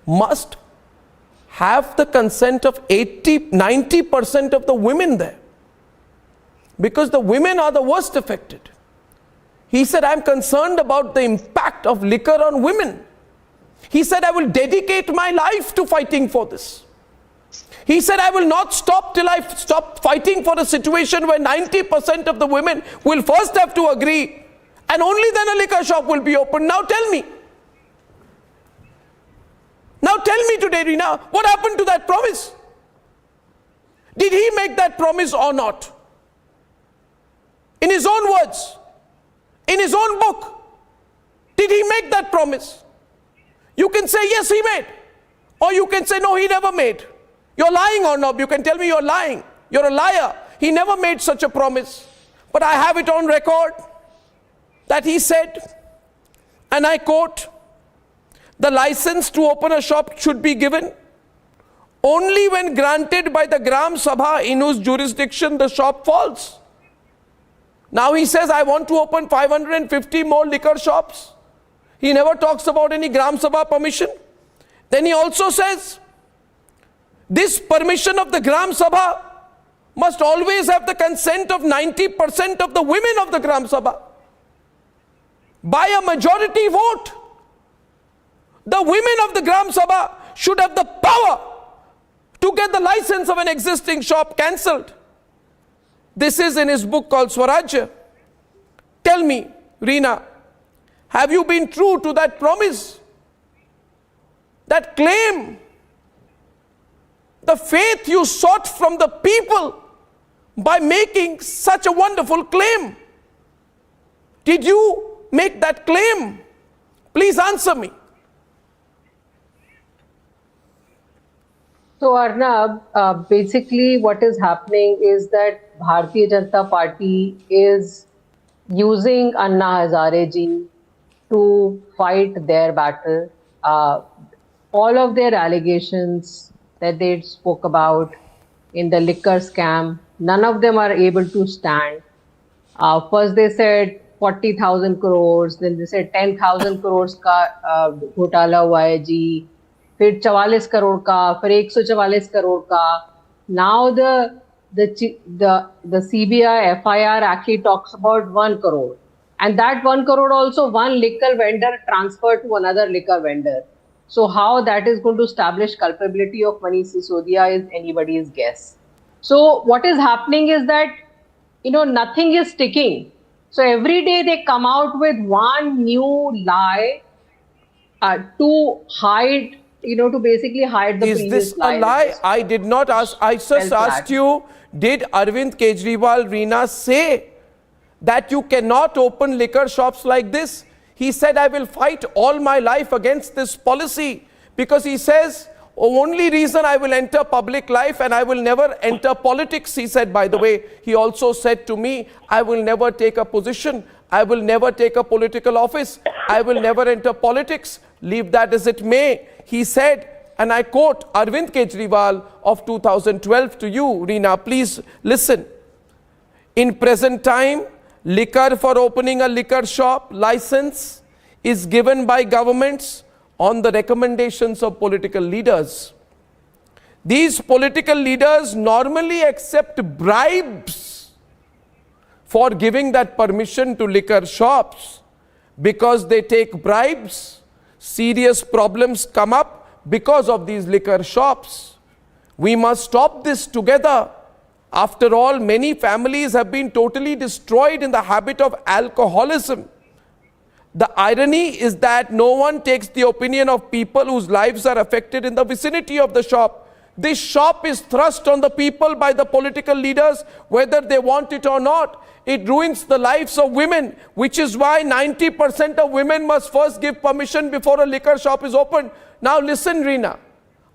[SPEAKER 23] must have the consent of 90% of the women there, because the women are the worst affected. He said, I'm concerned about the impact of liquor on women. He said, I will dedicate my life to fighting for this. He said, I will not stop till I stop fighting for a situation where 90% of the women will first have to agree, and only then a liquor shop will be opened. Now tell me today, Reena, what happened to that promise? Did he make that promise or not? In his own words, in his own book, did he make that promise? You can say, yes, he made. Or you can say, no, he never made. You're lying or not? You can tell me you're lying. You're a liar. He never made such a promise. But I have it on record that he said, and I quote, the license to open a shop should be given only when granted by the Gram Sabha in whose jurisdiction the shop falls. Now he says, I want to open 550 more liquor shops. He never talks about any Gram Sabha permission. Then he also says, this permission of the Gram Sabha must always have the consent of 90% of the women of the Gram Sabha. By a majority vote, the women of the Gram Sabha should have the power to get the license of an existing shop cancelled. This is in his book called Swarajya. Tell me, Reena, have you been true to that promise, that claim, the faith you sought from the people by making such a wonderful claim? Did you make that claim? Please answer me.
[SPEAKER 11] So Arnab, basically what is happening is that Bharatiya Janata Party is using Anna Hazare ji to fight their battle. All of their allegations that they spoke about in the liquor scam, none of them are able to stand. First they said 40,000 crores, then they said 10,000 crores का घोटाला हुआ है जी, फिर 44 करोड़ का, फिर 144 करोड़ का. Now the CBI FIR actually talks about 1 crore, and that 1 crore also one liquor vendor transferred to another liquor vendor. So how that is going to establish culpability of Manish Sisodia is anybody's guess. So what is happening is that, nothing is sticking. So every day they come out with one new lie to hide, to basically hide the previous lie.
[SPEAKER 23] Is this a lie? I did not ask. I just asked you, did Arvind Kejriwal, Reena, say that you cannot open liquor shops like this? He said, I will fight all my life against this policy, because he says, only reason I will enter public life and I will never enter politics, he said. By the way, he also said to me, I will never take a position. I will never take a political office. I will never enter politics. Leave that as it may. He said, and I quote Arvind Kejriwal of 2012 to you, Reena, please listen. In present time, liquor for opening a liquor shop license is given by governments on the recommendations of political leaders. These political leaders normally accept bribes for giving that permission to liquor shops. Because they take bribes, serious problems come up because of these liquor shops. We must stop this together. After all, many families have been totally destroyed in the habit of alcoholism. The irony is that no one takes the opinion of people whose lives are affected in the vicinity of the shop. This shop is thrust on the people by the political leaders, whether they want it or not. It ruins the lives of women, which is why 90% of women must first give permission before a liquor shop is opened. Now listen, Reena.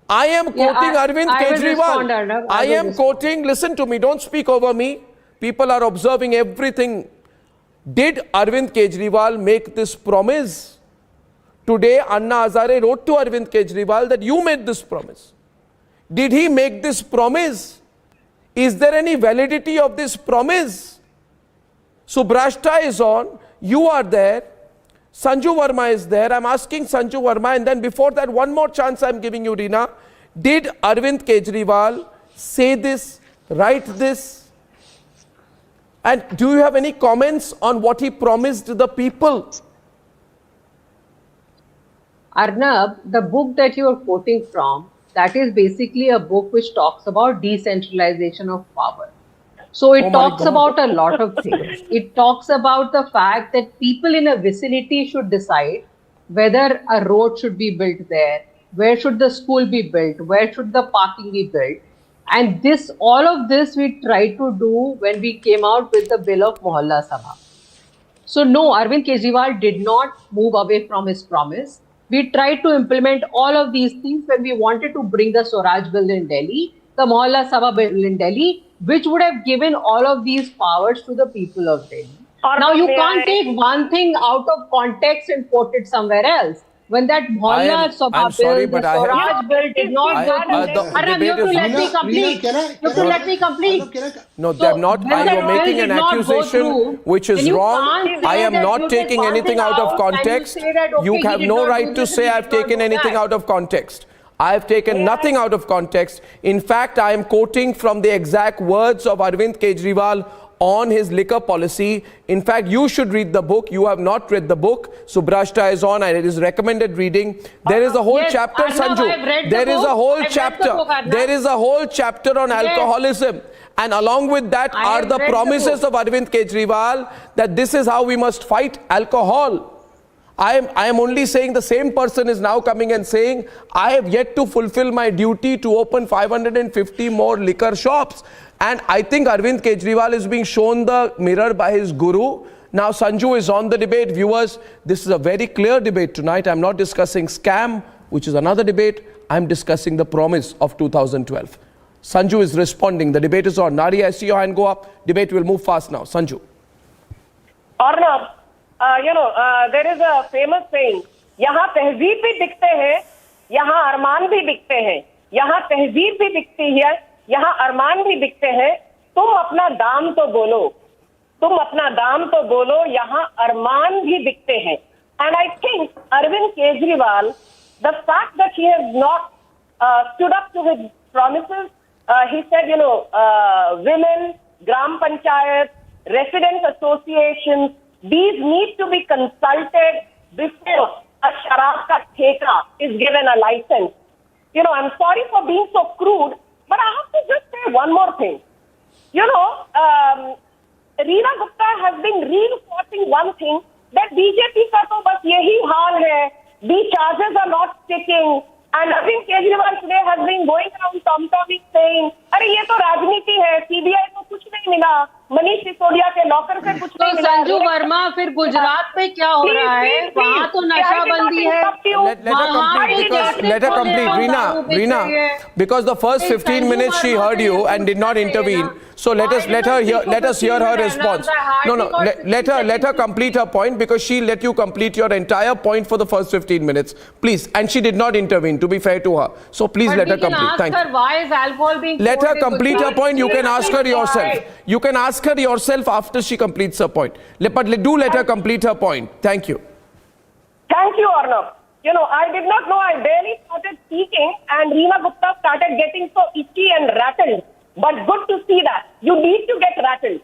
[SPEAKER 23] I am quoting Arvind Kejriwal. I am quoting, listen to me, don't speak over me. People are observing everything. Did Arvind Kejriwal make this promise? Today, Anna Hazare wrote to Arvind Kejriwal that you made this promise. Did he make this promise? Is there any validity of this promise? Subrashta is on, you are there, Sanju Verma is there. I'm asking Sanju Verma, and then before that, one more chance I'm giving you, Reena. Did Arvind Kejriwal say this, write this? And do you have any comments on what he promised the people?
[SPEAKER 11] Arnab, the book that you are quoting from, that is basically a book which talks about decentralization of power. So it talks about a lot of things. It talks about the fact that people in a vicinity should decide whether a road should be built there, where should the school be built, where should the parking be built. And this, all of this we tried to do when we came out with the bill of Mohalla Sabha. So no, Arvind Kejriwal did not move away from his promise. We tried to implement all of these things when we wanted to bring the Swaraj bill in Delhi, the Mohalla Sabha bill in Delhi, which would have given all of these powers to the people of Delhi. Now you can't take one thing out of context and quote it somewhere else. When that Mohalla Sabha bill, the Swaraj bill did not go through. Arnab, you have to let me complete. You have to let me complete.
[SPEAKER 23] No, they are not. I am making an accusation which is wrong. I am not taking anything out of context. You have no right to say I have taken anything out of context. I have taken nothing out of context. In fact, I am quoting from the exact words of Arvind Kejriwal on his liquor policy. In fact, you should read the book. You have not read the book. Subrashta is on and it is recommended reading. There is a whole chapter, Sanju. There is a whole chapter. There is a whole chapter on alcoholism. And along with that are the promises of Arvind Kejriwal that this is how we must fight alcohol. I am only saying the same person is now coming and saying, I have yet to fulfill my duty to open 550 more liquor shops. And I think Arvind Kejriwal is being shown the mirror by his guru. Now Sanju is on the debate. Viewers, this is a very clear debate tonight. I'm not discussing scam, which is another debate. I'm discussing the promise of 2012. Sanju is responding. The debate is on. Nari, I see your hand go up. Debate will move fast now. Sanju.
[SPEAKER 8] Arnab, there is a famous saying, यहाँ तहजीब भी दिखते हैं, यहाँ अरमान भी दिखते हैं, यहाँ तहजीब भी दिखती है, यहाँ अरमान भी दिखते हैं, तुम अपना दाम तो बोलो, तुम अपना दाम तो बोलो, यहाँ अरमान भी दिखते हैं. And I think Arvind Kejriwal, the fact that he has not stood up to his promises, he said, women, Gram Panchayat, residents associations, these need to be consulted before a sharab ka theka is given a license. I'm sorry for being so crude, but I have to just say one more thing. Reena Gupta has been reinforcing one thing, that BJP ka to bas yahi haal hai, the charges are not sticking, and Arvind Kejriwal today has been going around tom-tomming saying, अरे ये तो राजनीति है, CBI को कुछ नहीं मिला, मनीष सिसोदिया के लॉकर से कुछ नहीं मिला.
[SPEAKER 11] संजू वर्मा, फिर गुजरात में क्या हो रहा है? वहाँ तो नशाबंदी है.
[SPEAKER 23] Let her complete, Reena, because the first 15 minutes she heard you and did not intervene. So let us hear her response. No, let her complete her point, because she let you complete your entire point for the first 15 minutes. Please, and she did not intervene, to be fair to her. So please let her complete. Thank you.
[SPEAKER 11] Why is alcohol being
[SPEAKER 23] let her complete her point. You can ask her yourself. You can ask her yourself after she completes her point. But do let her complete her point. Thank you.
[SPEAKER 8] Thank you, Arnab. I did not know. I barely started speaking and Reena Gupta started getting so itchy and rattled. But good to see that. You need to get rattled.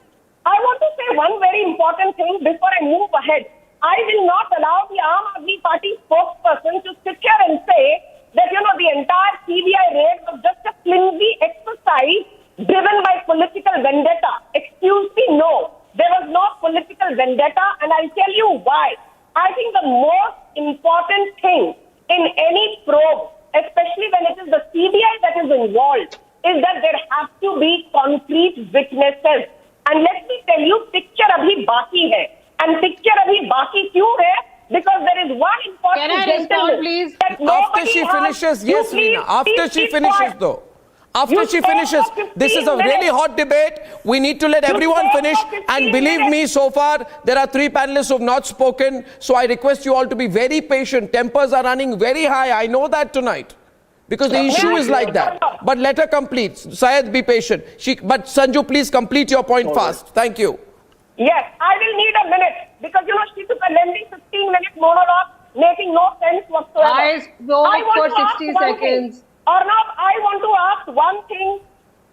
[SPEAKER 8] I want to say one very important thing before I move ahead. I will not allow the Aam Aadmi Party spokesperson to sit here and say that, the entire CBI raid was just a flimsy exercise driven by political vendetta. Excuse me, no. There was no political vendetta, and I'll tell you why. I think the most important thing in any probe, especially when it is the CBI that is involved, is that there have to be concrete witnesses. And let me tell you, picture abhi baki hai. And picture abhi baki kyun hai? Because there is one important gentleman, please?
[SPEAKER 23] After she finishes, yes, Reena. After she finishes, though. After she finishes, this is a really hot debate. We need to let everyone finish. And believe me, so far, there are 3 panelists who have not spoken. So I request you all to be very patient. Tempers are running very high. I know that tonight. Because the issue is like that. But let her complete. Syed, be patient. But Sanju, please complete your point fast. Thank you.
[SPEAKER 8] Yes, I will need a minute. Because, she took a lengthy 15-minute monologue, making no sense whatsoever.
[SPEAKER 11] I spoke for 60 seconds.
[SPEAKER 8] Arnab, I want to ask one thing.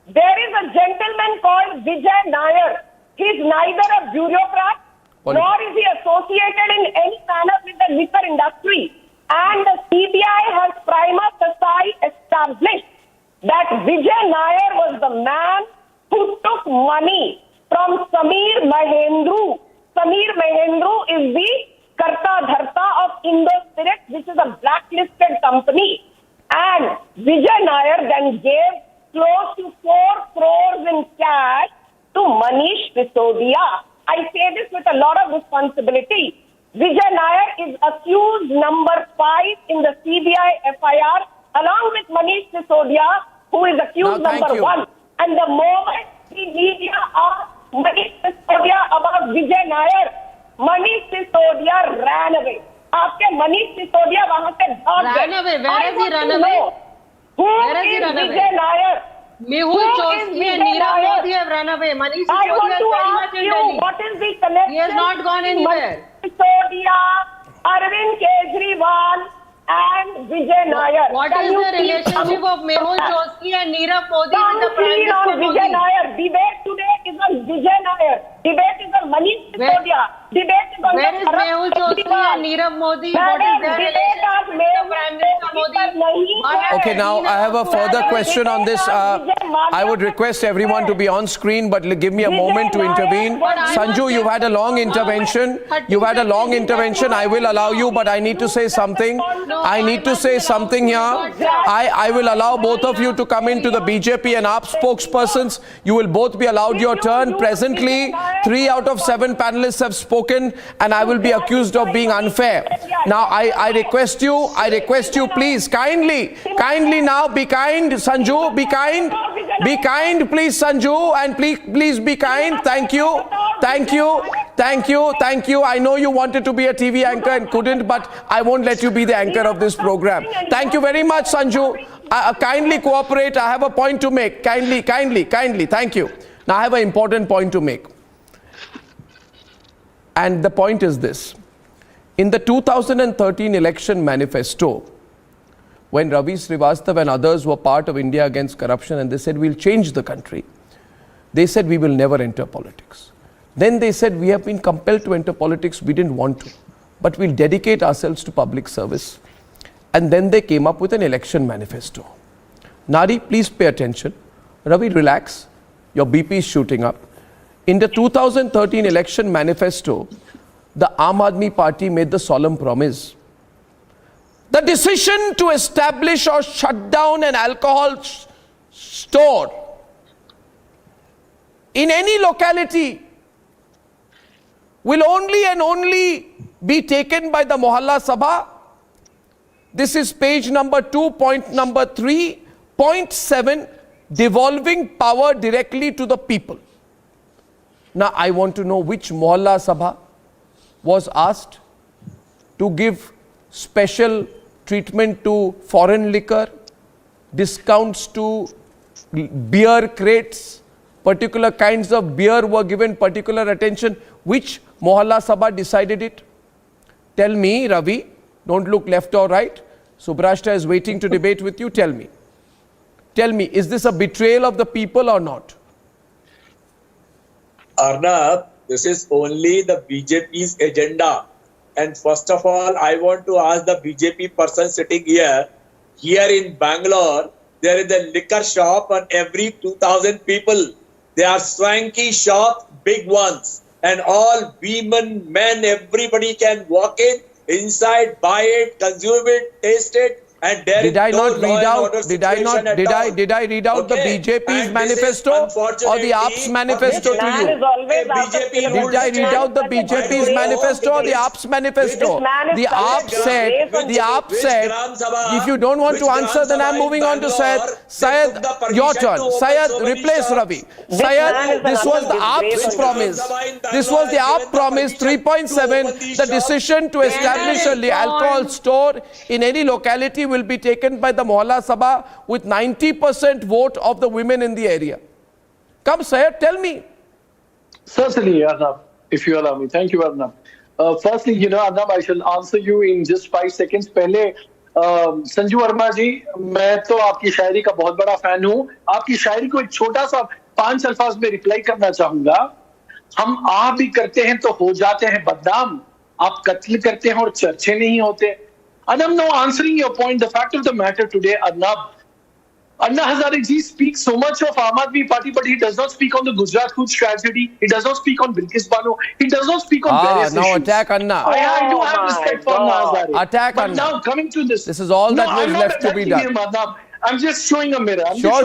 [SPEAKER 8] There is a gentleman called Vijay Nair. He's neither a bureaucrat nor is he associated in any manner with the liquor industry. And the CBI has prima facie established that Vijay Nair was the man who took money from Sameer Mahendru. Sameer Mahendru is the Karta Dharta of Indo Spirits, which is a blacklisted company. And Vijay Nair then gave close to 4 crores in cash to Manish Sisodia. I say this with a lot of responsibility. Vijay Nair is accused number 5 in the CBI FIR, along with Manish Sisodia, who is accused number 1. And the moment the media asked Manish Sisodia about Vijay Nair, Manish Sisodia ran away. आपके मनीष सिसोदिया वहां से भाग गए.
[SPEAKER 11] Where is he run away?
[SPEAKER 8] Where is he run away? Vijay Nair.
[SPEAKER 11] Mehul Choksey and Neerav Modi have run away. Manish Sisodia is very much in Delhi.
[SPEAKER 8] What is the connection?
[SPEAKER 11] He has not gone anywhere.
[SPEAKER 8] Sisodia, Arvind Kejriwal, and Vijay Nair.
[SPEAKER 11] What
[SPEAKER 8] Can
[SPEAKER 11] is
[SPEAKER 8] you
[SPEAKER 11] the
[SPEAKER 8] please
[SPEAKER 11] relationship of Mehul Choksi and Nirav Modi with the Prime
[SPEAKER 8] please on
[SPEAKER 11] Minister
[SPEAKER 8] Vijay
[SPEAKER 11] Modi?
[SPEAKER 8] Nair. Debate today is on Vijay Nair. Debate is on Manish Sisodia. Debate is on
[SPEAKER 11] Where is Mehul Choksi and Nirav Modi? What is their relationship with the Prime Minister Modi?
[SPEAKER 23] Okay, now I have a further question on this. I would request everyone to be on screen, but give me a moment to intervene. Sanju, you've had a long intervention. You've had a long intervention. I will allow you, but I need to say something. I need to say something here. I will allow both of you to come into the BJP and AAP spokespersons. You will both be allowed your turn. Presently, 3 out of 7 panelists have spoken, and I will be accused of being unfair. Now, I request you, please, kindly now, be kind, Sanju, be kind, please, Sanju, and please be kind. Thank you. I know you wanted to be a TV anchor and couldn't, but I won't let you be the anchor of this program. Thank you very much, Sanju. Kindly cooperate. I have a point to make. Kindly. Thank you. Now, I have an important point to make. And the point is this. In the 2013 election manifesto, when Ravi Srivastava and others were part of India Against Corruption and they said, we'll change the country, they said, we will never enter politics. Then they said, we have been compelled to enter politics, we didn't want to, but we'll dedicate ourselves to public service. And then they came up with an election manifesto. Nari, please pay attention. Ravi, relax. Your BP is shooting up. In the 2013 election manifesto, the Aam Aadmi Party made the solemn promise. The decision to establish or shut down an alcohol store in any locality will only and only be taken by the Mohalla Sabha. This is page number 2, point number 3, point 7, devolving power directly to the people. Now, I want to know which Mohalla Sabha was asked to give special treatment to foreign liquor, discounts to beer crates, particular kinds of beer were given particular attention. Which Mohalla Sabha decided it? Tell me, Ravi, don't look left or right. Subrashta is waiting to debate with you. Tell me, is this a betrayal of the people or not?
[SPEAKER 1] Arnab, this is only the BJP's agenda. And first of all, I want to ask the BJP person sitting here in Bangalore, there is a liquor shop on every 2,000 people. They are swanky shops, big ones. And all women, men, everybody can walk inside, buy it, consume it, taste it. And there
[SPEAKER 23] did I not read out the BJP's manifesto or the AAP's manifesto to you? Did I read out the BJP's manifesto or the AAP's manifesto? The AAP said, if you don't want to answer, then I'm moving on to Syed. Syed, your turn. Syed, replace Ravi. Syed, this was the AAP's promise. This was the AAP promise, 3.7, the decision to establish a alcohol store in any locality will be taken by the Mohalla Sabha with 90% vote of the women in the area. Come, Syed, tell me.
[SPEAKER 14] Certainly, Arnab, if you allow me. Thank you, Arnab. Firstly, Arnab, I shall answer you in just 5 seconds. पहले संजू वर्मा जी, मैं तो आपकी शायरी का बहुत बड़ा fan हूँ. आपकी शायरी को एक छोटा सा 5 अल्फाज में रिप्लाई करना चाहूंगा. हम आ भी करते हैं तो हो जाते हैं बदनाम. आप कत्ल करते हैं और चर्चे नहीं होते. And I'm now answering your point. The fact of the matter today, Arnab, Anna Hazare ji speaks so much of Aam Aadmi Party, but he does not speak on the Gujarat Foods tragedy. He does not speak on Bilkis Bano. He does not speak on various
[SPEAKER 23] now
[SPEAKER 14] issues.
[SPEAKER 23] Attack Anna.
[SPEAKER 14] I do have respect for Anna Hazare.
[SPEAKER 23] Attack
[SPEAKER 14] but
[SPEAKER 23] Anna.
[SPEAKER 14] Now coming to this.
[SPEAKER 23] This is all that was left to be done.
[SPEAKER 14] I'm just showing a mirror.
[SPEAKER 23] Sure.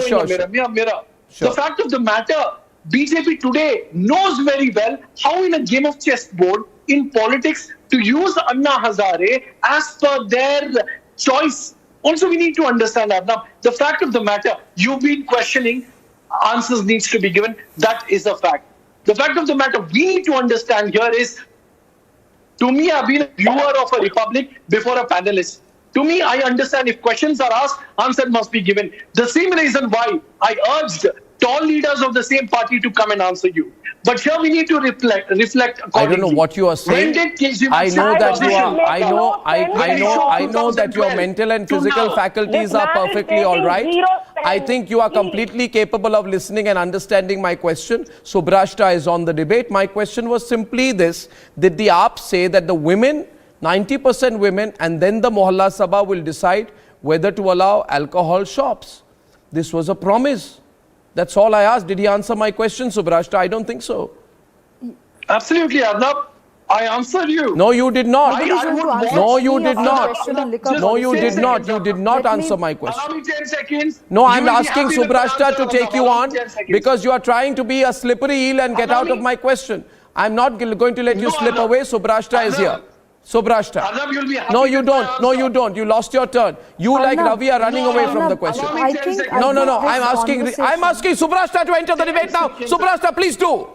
[SPEAKER 14] The fact of the matter, BJP today knows very well how in a game of chessboard, in politics, to use Anna Hazare as per their choice. Also, we need to understand that. Now, the fact of the matter, you've been questioning, answers needs to be given. That is a fact. The fact of the matter we need to understand here is, to me, I've been a viewer of a republic before a panelist. To me, I understand if questions are asked, answer must be given. The same reason why I urged tall leaders of the same party to come and answer you. But here we need to reflect accordingly.
[SPEAKER 23] I don't know what you are saying.
[SPEAKER 14] When did Kejriwal
[SPEAKER 23] I know
[SPEAKER 14] say
[SPEAKER 23] that you
[SPEAKER 14] opposition?
[SPEAKER 23] are. I know that your mental and physical faculties are perfectly all right. I think you are completely capable of listening and understanding my question. Subrashta is on the debate. My question was simply this: did the AAP say that the women, 90% women, and then the Mohalla Sabha will decide whether to allow alcohol shops? This was a promise. That's all I asked. Did he answer my question, Subrashta? I don't think so.
[SPEAKER 14] Absolutely, Arnab. I answered you.
[SPEAKER 23] No, you did not.
[SPEAKER 14] No,
[SPEAKER 23] you did not. No, you did not. You did not answer my question.
[SPEAKER 14] Allow me 10 seconds.
[SPEAKER 23] No, I'm
[SPEAKER 14] You will be
[SPEAKER 23] asking
[SPEAKER 14] happy with the
[SPEAKER 23] Subrashta
[SPEAKER 14] answer,
[SPEAKER 23] to take
[SPEAKER 14] Arnab.
[SPEAKER 23] you
[SPEAKER 14] Allow
[SPEAKER 23] on
[SPEAKER 14] me 10 seconds.
[SPEAKER 23] because you are trying to be a slippery eel and get out of my question. I'm not going to let you slip away. Subrashta is here. Subrashta.
[SPEAKER 14] Arnab, you'll be happy
[SPEAKER 23] No, you
[SPEAKER 14] with my
[SPEAKER 23] don't. No, you don't. You lost your turn. You, like Ravi, are running away from the question.
[SPEAKER 14] I think
[SPEAKER 23] No. I'm asking Subrashta to enter the debate now. Subrashta, please do.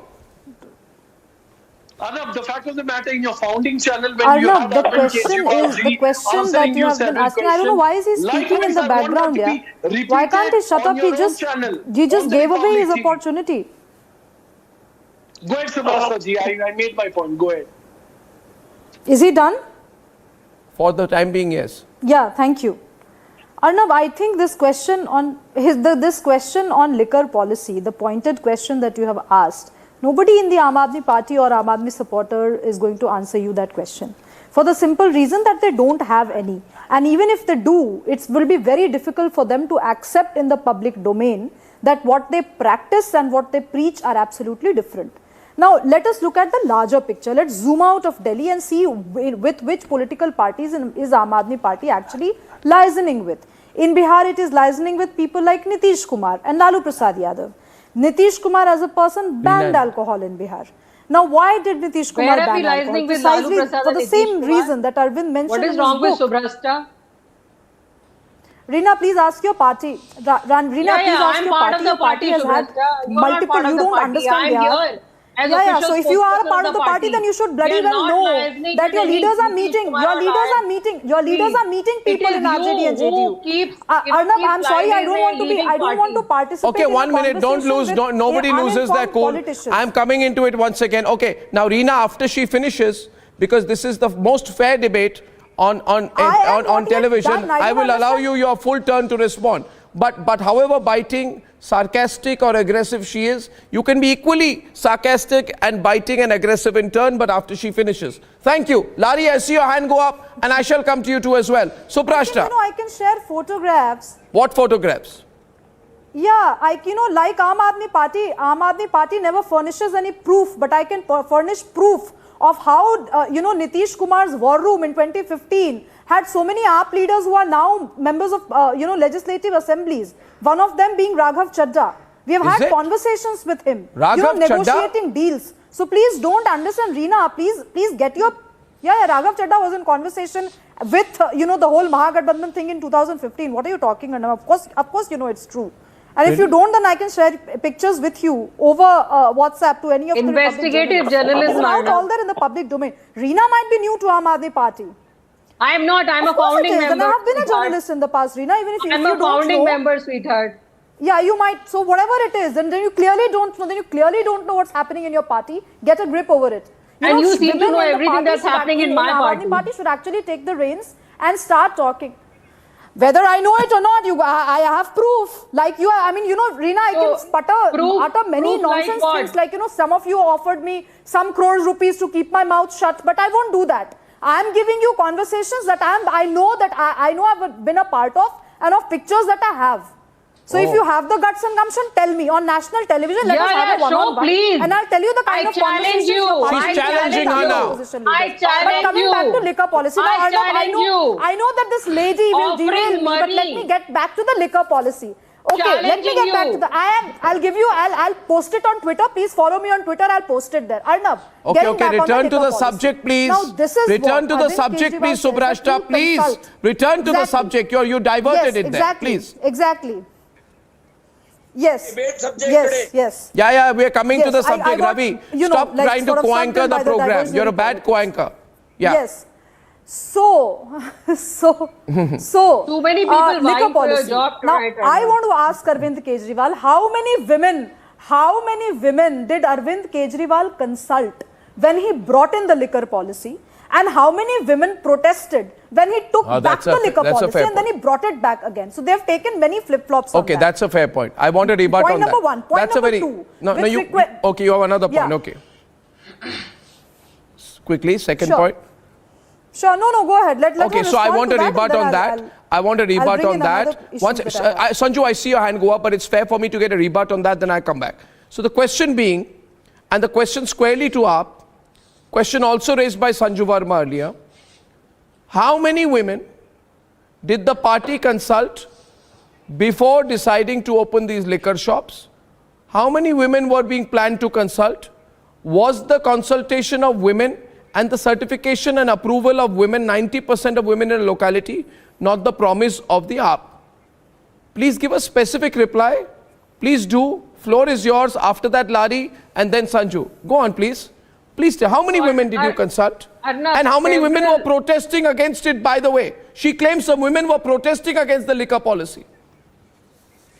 [SPEAKER 14] Arnab, the fact of the matter, in your founding channel, when you have
[SPEAKER 16] the
[SPEAKER 14] Arvind
[SPEAKER 16] question
[SPEAKER 14] Kejriwal
[SPEAKER 16] is the question that
[SPEAKER 14] answering
[SPEAKER 16] you have been
[SPEAKER 14] several
[SPEAKER 16] asking. I don't know why is he
[SPEAKER 14] questions.
[SPEAKER 16] speaking in
[SPEAKER 14] Likewise,
[SPEAKER 16] the
[SPEAKER 14] I want
[SPEAKER 16] background,
[SPEAKER 14] that to
[SPEAKER 16] yeah?
[SPEAKER 14] be
[SPEAKER 16] Why can't he shut
[SPEAKER 14] on
[SPEAKER 16] up?
[SPEAKER 14] your own channel,
[SPEAKER 16] He just
[SPEAKER 14] on the
[SPEAKER 16] gave away his
[SPEAKER 14] Republic TV.
[SPEAKER 16] opportunity.
[SPEAKER 14] Go ahead, Subrashta ji. I made my point. Go ahead.
[SPEAKER 16] Is he done?
[SPEAKER 23] For the time being, yes.
[SPEAKER 16] Yeah, thank you. Arnab, I think this question on this question on liquor policy, the pointed question that you have asked, nobody in the Aam Aadmi Party or Aam Aadmi supporter is going to answer you that question. For the simple reason that they don't have any. And even if they do, it will be very difficult for them to accept in the public domain that what they practice and what they preach are absolutely different. Now, let us look at the larger picture. Let's zoom out of Delhi and see with which political parties is Aam Aadmi Party actually liaising with. In Bihar, it is liaising with people like Nitish Kumar and Lalu Prasad Yadav. Nitish Kumar as a person banned alcohol in Bihar. Now, why did Nitish Kumar ban alcohol? Precisely for the same reason that Arvind mentioned.
[SPEAKER 11] What is wrong with Subrashta?
[SPEAKER 16] Reena, please ask your party. Reena, please ask your party.
[SPEAKER 11] Your party
[SPEAKER 16] has had multiple. You don't understand. So if you are a part of the party, then you should bloody well know that your leaders are meeting. Your leaders are meeting people in RJD and JDU. Arnab, I'm sorry, I don't want to participate.
[SPEAKER 23] Okay, 1 minute. Don't lose. Nobody loses their cool. I'm coming into it once again. Okay, now Reena, after she finishes, because this is the most fair debate on television, I will allow you your full turn to respond. But however biting, sarcastic or aggressive she is, you can be equally sarcastic and biting and aggressive in turn, but after she finishes. Thank you. Lari, I see your hand go up and I shall come to you too as well. Subrashta.
[SPEAKER 16] I can share photographs.
[SPEAKER 23] What photographs?
[SPEAKER 16] Yeah, like Aam Aadmi Party never furnishes any proof, but I can furnish proof of how, Nitish Kumar's war room in 2015 had so many AAP leaders who are now members of, legislative assemblies. One of them being Raghav Chadha. We have had conversations with him.
[SPEAKER 23] Raghav
[SPEAKER 16] negotiating deals. So please don't understand, Reena. Please get your... Yeah, Raghav Chadha was in conversation with, the whole Mahagathbandhan thing in 2015. What are you talking about? Of course, it's true. And if you don't, then I can share pictures with you over WhatsApp to any of the
[SPEAKER 11] investigative journalism.
[SPEAKER 16] It's out all there in the public domain. Reena might be new to Aam Aadmi Party.
[SPEAKER 11] I am not. I'm a founding member.
[SPEAKER 16] And I have been a journalist in the past, Reena. Even if
[SPEAKER 11] I'm a founding member, sweetheart.
[SPEAKER 16] Yeah, you might. So whatever it is, and then you clearly don't know. Then you clearly don't know what's happening in your party. Get a grip over it.
[SPEAKER 11] And you seem to know everything that's happening in my party.
[SPEAKER 16] Aam Aadmi Party should actually take the reins and start talking. Whether I know it or not, I have proof. Like you, Reena, I can utter many nonsense things. Like, some of you offered me some crores rupees to keep my mouth shut, but I won't do that. I am giving you conversations that I know I've been a part of, and of pictures that I have. So if you have the guts and gumption, tell me on national television. Let us have a one-on-one, and I'll tell you the kind of conversations.
[SPEAKER 23] She's challenging her now.
[SPEAKER 16] But coming back to liquor policy, I know that this lady will derail me, but let me get back to the liquor policy. Okay, let me get back to the. I'll post it on Twitter. Please follow me on Twitter. I'll post it there. Arnab.
[SPEAKER 23] Okay. Return to the subject, please.
[SPEAKER 16] Now, this is
[SPEAKER 23] return to the subject, please, Subrashta. Please return to the subject. You diverted it there. Please.
[SPEAKER 16] Exactly. Yes. Yes.
[SPEAKER 23] Yeah. We are coming to the subject, Ravi. Stop trying to co-anchor the program. You're a bad co-anchor. Yeah.
[SPEAKER 16] Yes. So
[SPEAKER 11] too many people vying for your job
[SPEAKER 16] now,
[SPEAKER 11] tonight.
[SPEAKER 16] I want to ask Arvind Kejriwal, how many women did Arvind Kejriwal consult when he brought in the liquor policy? And how many women protested when he took back the liquor policy and then he brought it back again? So they have taken many flip-flops on that.
[SPEAKER 23] That's a fair point. I want to rebut
[SPEAKER 16] point
[SPEAKER 23] on
[SPEAKER 16] number
[SPEAKER 23] that.
[SPEAKER 16] One. Point
[SPEAKER 23] that's
[SPEAKER 16] number
[SPEAKER 23] a very,
[SPEAKER 16] two.
[SPEAKER 23] No, you have another point.
[SPEAKER 16] Yeah.
[SPEAKER 23] Okay. Quickly, second
[SPEAKER 16] Sure.
[SPEAKER 23] point.
[SPEAKER 16] Sure, no, go ahead. Let
[SPEAKER 23] Okay, so I want to rebut on that. I want to rebut on that. Once, Sanju, I see your hand go up, but it's fair for me to get a rebut on that, then I come back. So the question being, and the question squarely to Aap, question also raised by Sanju Verma earlier, how many women did the party consult before deciding to open these liquor shops? How many women were being planned to consult? Was the consultation of women and the certification and approval of women, 90% of women in a locality, not the promise of the Aap? Please give a specific reply. Please do. Floor is yours. After that, Lari, and then Sanju. Go on, please. Please tell, how many women did you consult? And how many women were protesting against it, by the way? She claims some women were protesting against the liquor policy.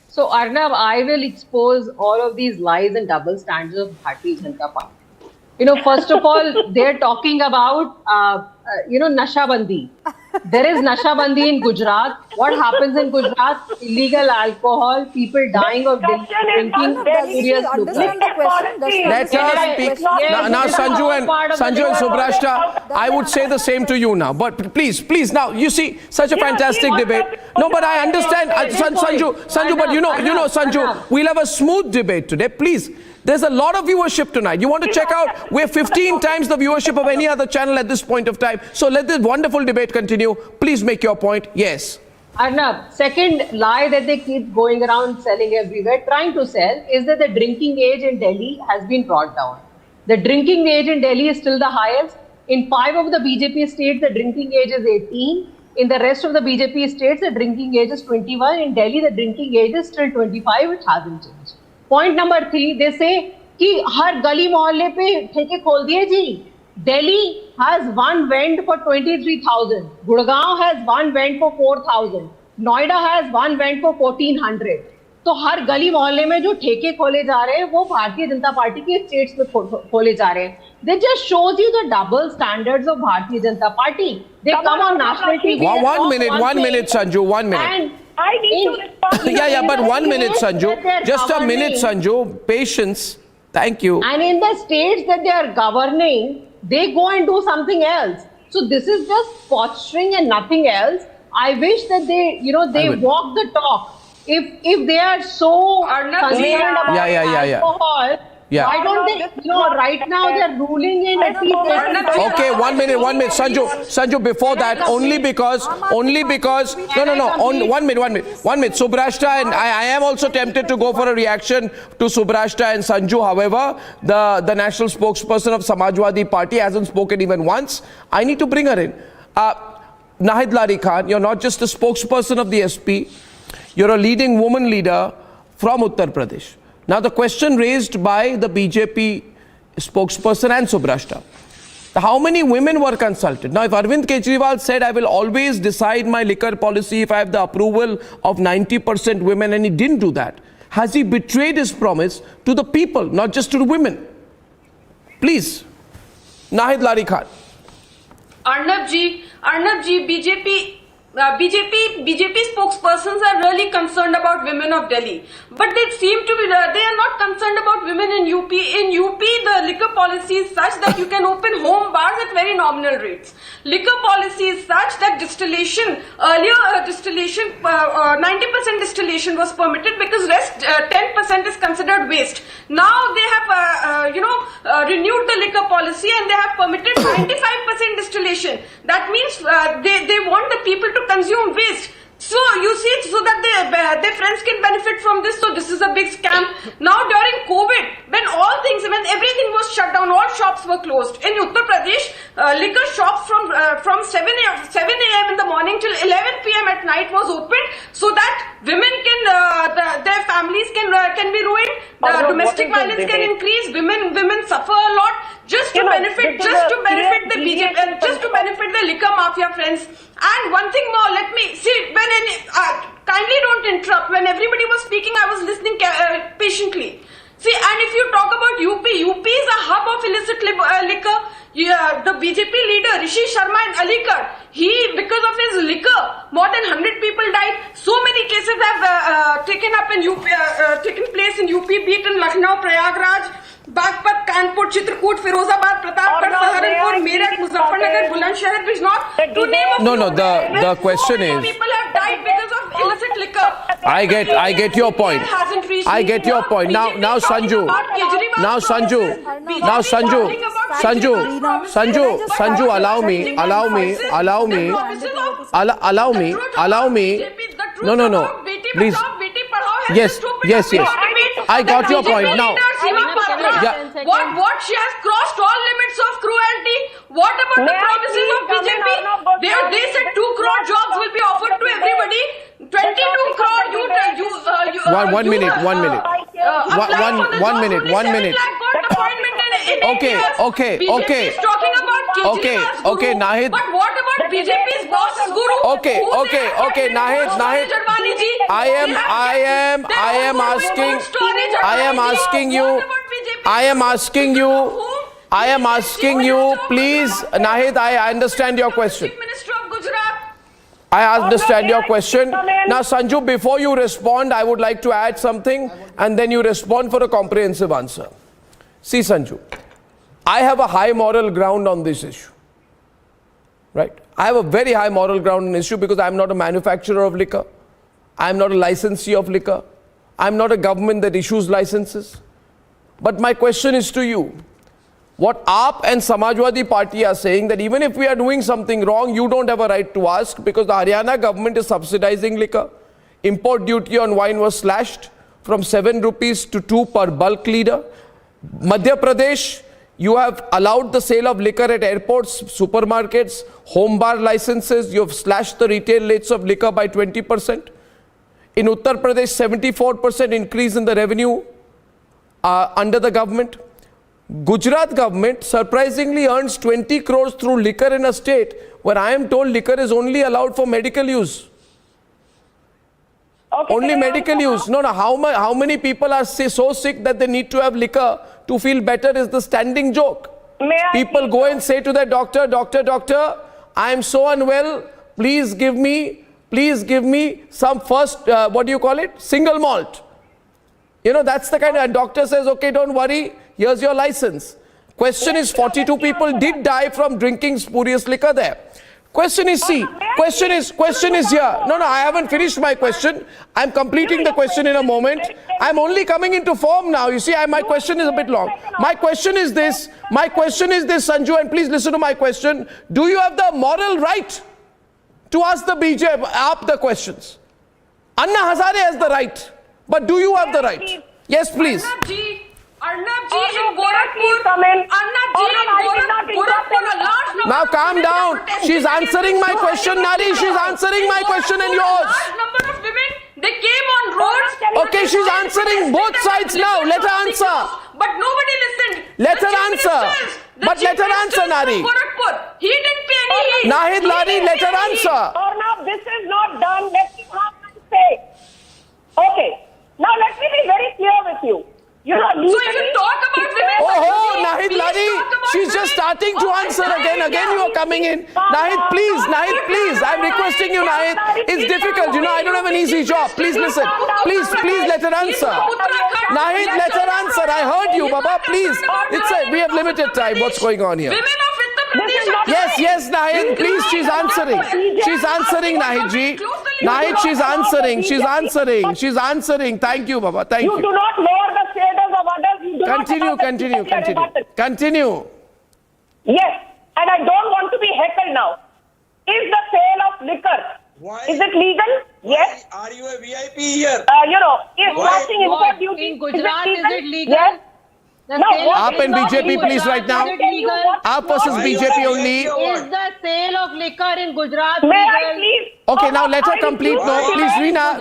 [SPEAKER 11] So, Arnab, I will expose all of these lies and double standards of Bharatiya Janata Party. First of all, they're talking about, Nasha Bandi. There is Nasha Bandi in Gujarat. What happens in Gujarat? Illegal alcohol, people dying of drinking serious liquor.
[SPEAKER 23] Let us speak. Now, Sanju and Subrashta, I would say the same to you now. But please, now, you see, such a fantastic debate. No, but I understand, Sanju, but you know, Sanju, we'll have a smooth debate today. Please. There's a lot of viewership tonight. You want to check out? We're 15 times the viewership of any other channel at this point of time. So let this wonderful debate continue. Please make your point. Yes.
[SPEAKER 11] Arnab, second lie that they keep going around selling everywhere, trying to sell, is that the drinking age in Delhi has been brought down. The drinking age in Delhi is still the highest. In 5 of the BJP states, the drinking age is 18. In the rest of the BJP states, the drinking age is 21. In Delhi, the drinking age is still 25. It hasn't changed. Point number 3, they say कि हर गली मोहल्ले पे ठेके खोल दिए जी. Delhi has one vent for 23,000. Gurgaon has one vent for 4,000. Noida has one vent for 1,400. तो हर गली मोहल्ले में जो ठेके खोले जा रहे हैं वो भारतीय जनता पार्टी के स्टेट्स में खोले जा रहे हैं. They just shows you the double standards of Bharatiya Janata Party. They come on national TV.
[SPEAKER 23] One minute, Sanju. 1 minute.
[SPEAKER 11] And I need to respond.
[SPEAKER 23] But 1 minute, Sanju. Just a minute, Sanju. Patience. Thank you.
[SPEAKER 11] And in the states that they are governing, they go and do something else. So this is just posturing and nothing else. I wish that they, they walk the talk. If they are so concerned about alcohol, why don't they, right now they are ruling in at least.
[SPEAKER 23] Okay, 1 minute, Sanju, before that, only because, no, 1 minute. Subrashta, and I am also tempted to go for a reaction to Subrashta and Sanju. However, the national spokesperson of Samajwadi Party hasn't spoken even once. I need to bring her in. Nahid Lari Khan, you're not just a spokesperson of the SP, you're a leading woman leader from Uttar Pradesh. Now, the question raised by the BJP spokesperson and Subrashta, how many women were consulted? Now, if Arvind Kejriwal said, I will always decide my liquor policy if I have the approval of 90% women, and he didn't do that, has he betrayed his promise to the people, not just to the women? Please, Nahid Lari Khan.
[SPEAKER 17] Arnab ji, BJP spokespersons are really concerned about women of Delhi, but they seem to be, they are not concerned about women in UP. In UP, the liquor policy is such that you can open home bars at very nominal rates. Liquor policy is such that distillation, earlier 90% distillation was permitted because rest 10% is considered waste. Now they have, renewed the liquor policy and they have permitted 95% distillation. That means they want the people to consume waste. So you see, so that their friends can benefit from this. So this is a big scam. Now during COVID, when everything was shut down, all shops were closed. In Uttar Pradesh, liquor shops from 7 a.m. in the morning till 11 p.m. at night was opened, so that women can, their families can be ruined. Domestic violence can increase. Women suffer a lot. just to benefit the BJP, just to benefit the liquor mafia, friends. And one thing more, let me see, kindly don't interrupt. When everybody was speaking, I was listening patiently. See, and if you talk about UP is a hub of illicit liquor. The BJP leader, Rishi Sharma in Aligarh, because of his liquor, more than 100 people died. So many cases have taken place in UP, be it in Lucknow, Prayagraj, Bagpat, Kanpur, Chitrakoot, Firozabad, Pratapgarh, Saharanpur, Meerut, Muzaffarnagar, Bulandshahr, Bijnor, to name a few.
[SPEAKER 23] No, the question
[SPEAKER 17] so
[SPEAKER 23] is,
[SPEAKER 17] many people have died because of illicit liquor.
[SPEAKER 23] I get your point. I get your point. Now Sanju, allow me. No. Please. Yes. I got your point now.
[SPEAKER 17] What she has crossed all limits of cruelty. What about the promises of BJP? They said 2 crore jobs will be offered to everybody. 22 crore.
[SPEAKER 23] One minute. Okay, Nahid.
[SPEAKER 17] But what about BJP's boss's guru?
[SPEAKER 23] Okay, Nahid. I am asking you, please, Nahid, I understand your question. I understand your question. Now, Sanju, before you respond, I would like to add something, and then you respond for a comprehensive answer. See, Sanju, I have a high moral ground on this issue. Right? I have a very high moral ground on this issue because I am not a manufacturer of liquor. I am not a licensee of liquor. I am not a government that issues licenses. But my question is to you. What AAP and Samajwadi Party are saying, that even if we are doing something wrong, you don't have a right to ask, because the Haryana government is subsidizing liquor. Import duty on wine was slashed from 7 rupees to 2 per bulk liter. Madhya Pradesh, you have allowed the sale of liquor at airports, supermarkets, home bar licenses. You have slashed the retail rates of liquor by 20%. In Uttar Pradesh, 74% increase in the revenue under the government. Gujarat government surprisingly earns 20 crores through liquor in a state where I am told liquor is only allowed for medical use.
[SPEAKER 8] Okay,
[SPEAKER 23] only medical use. No, how many people are so sick that they need to have liquor to feel better is the standing joke. People go and say to their doctor, doctor, I am so unwell, please give me some first, single malt. You know, that's the kind of, and doctor says, okay, don't worry, here's your license. Question is, 42 people did die from drinking spurious liquor there. Question is here. No, I haven't finished my question. I'm completing the question in a moment. I'm only coming into form now. You see, my question is a bit long. My question is this, Sanju, and please listen to my question. Do you have the moral right to ask the BJP up the questions? Anna Hazare has the right. But do you have the right? Yes, please.
[SPEAKER 17] Arnab ji in Gorakhpur.
[SPEAKER 23] Now calm down. She's answering my question, Nari. She's answering my question and yours.
[SPEAKER 17] Large number of women, they came on roads.
[SPEAKER 23] Okay, she's answering both sides now. Let her answer.
[SPEAKER 17] But nobody listened.
[SPEAKER 23] Let her answer. But let her answer, Nari.
[SPEAKER 17] He didn't pay any heed.
[SPEAKER 23] Nahid Lari, let her answer.
[SPEAKER 8] Arnab, this is not done. Let me have my say. Okay. Now let me be very clear with you. You know,
[SPEAKER 17] so if you talk about women...
[SPEAKER 23] Oh, Nahid Lari, she's just starting to answer again. Again you are coming in. Nahid, please. I'm requesting you, Nahid. It's difficult, you know, I don't have an easy job. Please listen. Please let her answer. Nahid, let her answer. I heard you, Baba, please. We have limited time. What's going on here? Yes, Nahid, please, she's answering. She's answering, Nahid ji. Nahid, she's answering. Thank you, Baba. Thank you.
[SPEAKER 8] You do not lower the status of others. You do
[SPEAKER 23] Continue.
[SPEAKER 8] Yes, and I don't want to be heckled now. Is the sale of liquor, is it legal? Yes.
[SPEAKER 1] Are you a VIP here?
[SPEAKER 8] Is flashing import duty
[SPEAKER 11] in Gujarat, is it legal?
[SPEAKER 8] Yes.
[SPEAKER 23] Aap and BJP, please, right now. Aap versus BJP only.
[SPEAKER 11] Is the sale of liquor in Gujarat
[SPEAKER 8] May I
[SPEAKER 11] legal?
[SPEAKER 8] please?
[SPEAKER 23] Okay, now let her complete. No, please, Reena,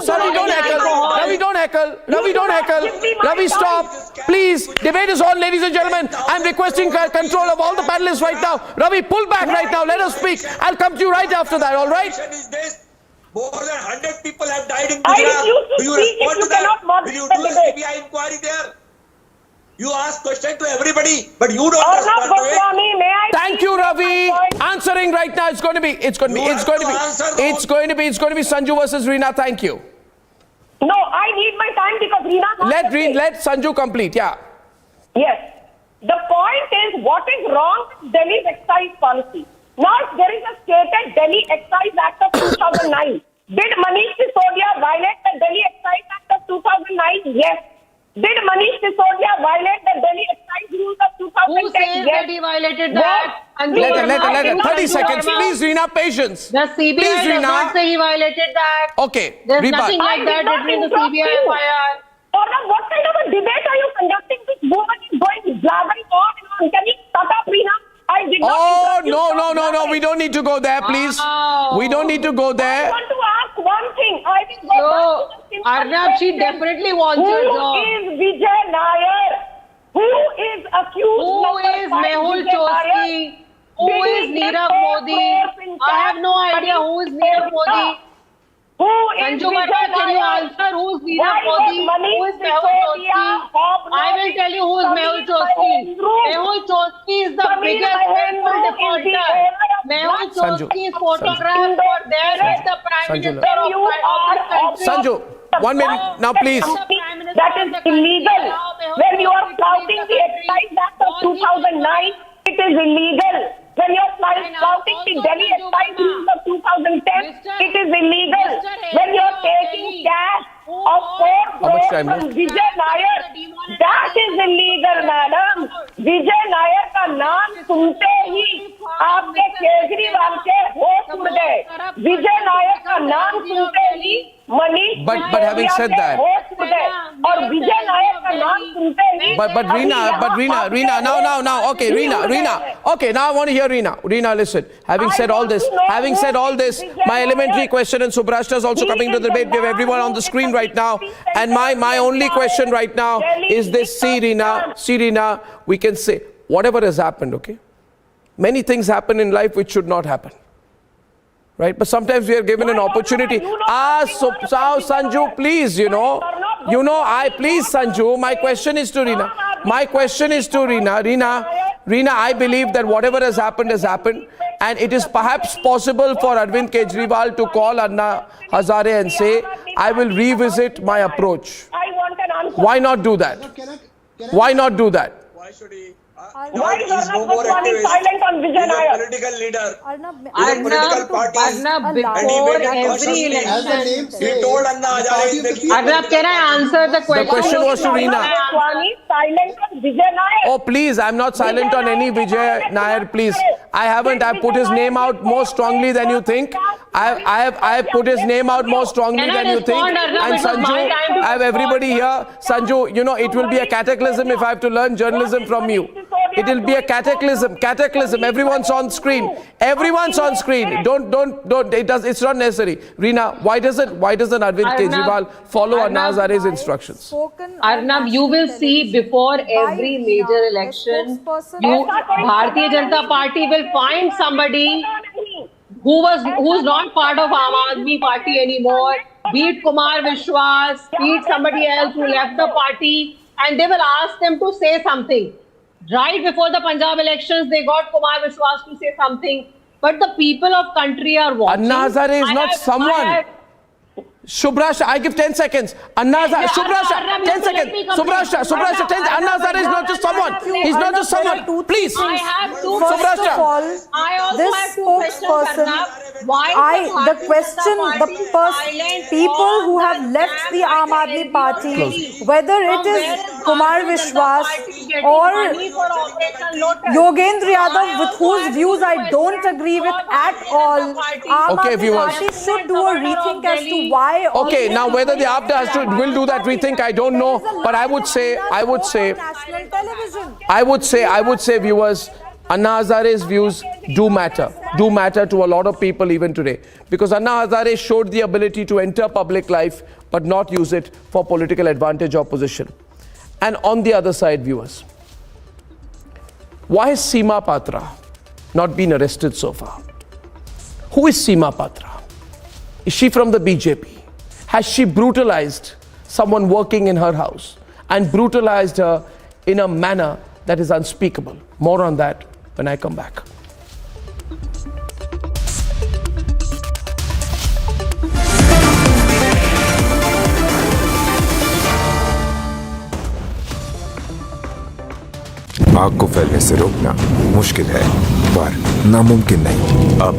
[SPEAKER 23] sorry, don't heckle. Ravi, don't heckle. Ravi, don't heckle. Ravi, stop. Please, debate is on, ladies and gentlemen. I'm requesting control of all the panelists right now. Ravi, pull back right now. Let us speak. I'll come to you right after that, all right?
[SPEAKER 1] More than 100 people have died in
[SPEAKER 8] I
[SPEAKER 1] Gujarat.
[SPEAKER 8] refuse to
[SPEAKER 1] Do you
[SPEAKER 8] speak
[SPEAKER 1] respond
[SPEAKER 8] if you
[SPEAKER 1] to that?
[SPEAKER 8] cannot
[SPEAKER 1] Will you
[SPEAKER 8] moderate
[SPEAKER 1] do
[SPEAKER 8] the
[SPEAKER 1] a
[SPEAKER 8] debate.
[SPEAKER 1] CBI inquiry there? You ask question to everybody, but you don't
[SPEAKER 8] Arnab
[SPEAKER 1] respond to it.
[SPEAKER 8] Goswami, may I
[SPEAKER 23] Thank you, Ravi. Answering right now. It's going to be Sanju versus Reena. Thank you.
[SPEAKER 8] No, I need my time because Reena.
[SPEAKER 23] Let Sanju complete. Yeah.
[SPEAKER 8] Yes. The point is, what is wrong with Delhi's excise policy? Now, there is a stated Delhi Excise Act of 2009. Did Manish Sisodia violate the Delhi Excise Act of 2009? Yes. Did Manish Sisodia violate the Delhi Excise rules of 2010?
[SPEAKER 11] Who says that he violated that?
[SPEAKER 23] Let her. 30 seconds. Please, Reena, patience.
[SPEAKER 11] The CBI
[SPEAKER 23] Please,
[SPEAKER 11] does not say he violated that.
[SPEAKER 23] Okay.
[SPEAKER 11] There's
[SPEAKER 23] Reena.
[SPEAKER 11] nothing like that written in the CBI FIR.
[SPEAKER 8] Arnab, what kind of a debate are you conducting? This woman is going blabbering on and on. Can you shut up, Reena? I did not
[SPEAKER 23] No. We don't need to go there, please. We don't need to go there.
[SPEAKER 8] I want to ask one thing. I will go back to the simple
[SPEAKER 11] Arnab, she
[SPEAKER 8] question.
[SPEAKER 11] definitely wants your job.
[SPEAKER 8] Who is Vijay Nair? Who is accused?
[SPEAKER 11] Who is Mehul Choksi? Who is Nirav Modi? I have no idea who is Nirav Modi.
[SPEAKER 8] Who is
[SPEAKER 11] Sanju
[SPEAKER 8] Vijay
[SPEAKER 11] Garg, can you
[SPEAKER 8] Nair?
[SPEAKER 11] answer who is Nirav
[SPEAKER 8] Why was
[SPEAKER 11] Modi?
[SPEAKER 8] Manish
[SPEAKER 11] Who is Mehul
[SPEAKER 8] Sisodia
[SPEAKER 11] Choksi? I will tell you who is Mehul Choksi. Mehul Choksi is the biggest faithful defaulter. Mehul Choksi's photographs were there with the Prime Minister of this country.
[SPEAKER 23] Sanju, 1 minute. Now, please.
[SPEAKER 8] That is illegal. When you are flouting the Excise Act of 2009, it is illegal. When you are flouting the Delhi Excise Rules of 2010, it is illegal. When you are taking cash of 4 crores from Vijay Nair, that is illegal, madam. Vijay Nair का नाम सुनते ही आपके केजरीवाल के होश उड़ गए. विजय नायर का नाम सुनते ही Manish
[SPEAKER 23] But having said that,
[SPEAKER 8] होश उड़ गए. और विजय नायर का नाम सुनते ही
[SPEAKER 23] but Reena, now, okay, Reena, okay, now I want to hear Reena, listen. Having said all this, my elementary question, and Subrashta is also coming to the debate. We have everyone on the screen right now, and my only question right now is this: see, Reena, we can say whatever has happened, okay? Many things happen in life which should not happen. Right, but sometimes we are given an opportunity. Sanju, please, please, Sanju. My question is to Reena. Reena, I believe that whatever has happened, and it is perhaps possible for Arvind Kejriwal to call Anna Hazare and say, I will revisit my approach. Why not do that? Why not do that?
[SPEAKER 1] Why should he?
[SPEAKER 8] Why is
[SPEAKER 1] He's no
[SPEAKER 8] Arnab
[SPEAKER 1] more
[SPEAKER 8] Goswami
[SPEAKER 1] activist.
[SPEAKER 8] silent on Vijay
[SPEAKER 1] He's a
[SPEAKER 8] Nair?
[SPEAKER 1] political leader.
[SPEAKER 16] Arnab,
[SPEAKER 1] He's a political party.
[SPEAKER 11] Arnab, before every election.
[SPEAKER 1] He told Anna Hazare is making.
[SPEAKER 11] Arnab, can I answer the question?
[SPEAKER 23] The question was to Reena.
[SPEAKER 8] Goswami silent on Vijay Nair.
[SPEAKER 23] Oh, please, I'm not silent on any Vijay Nair, please. I haven't. I've put his name out more strongly than you think. I have put his name out more strongly than you think. And Sanju, I have everybody here. Sanju, it will be a cataclysm if I have to learn journalism from you. It will be a cataclysm. Everyone's on screen. Don't. It's not necessary. Reena, why doesn't Arvind Kejriwal follow Anna Hazare's instructions?
[SPEAKER 11] Arnab, you will see before every major election, Bharatiya Janata Party will find somebody who's not part of Aam Aadmi Party anymore, be it Kumar Vishwas, be it somebody else who left the party, and they will ask them to say something. Right before the Punjab elections, they got Kumar Vishwas to say something. But the people of country are watching.
[SPEAKER 23] Anna Hazare is not someone. Subrashta, I give 10 seconds. Anna Hazare, Subrashta, 10 seconds. Subrashta, 10 Anna Hazare is not just someone. He's not just someone. Please.
[SPEAKER 11] I have two
[SPEAKER 23] Subrashta.
[SPEAKER 11] I also have two questions, Arnab.
[SPEAKER 16] the question, people who have left the Aam Aadmi Party, whether it is Kumar Vishwas or Yogendra Yadav, with whose views I don't agree with at all, Aam Aadmi Party should do a rethink as to why.
[SPEAKER 23] Okay, now whether the APTA will do that rethink, I don't know, but I would say, viewers, Anna Hazare's views do matter to a lot of people even today, because Anna Hazare showed the ability to enter public life but not use it for political advantage or position. And on the other side, viewers, why has Seema Patra not been arrested so far? Who is Seema Patra? Is she from the BJP? Has she brutalized someone working in her house and brutalized her in a manner that is unspeakable? More on that when I come back.
[SPEAKER 13] आग को फैलने से रोकना मुश्किल है, पर नामुमकिन नहीं। अब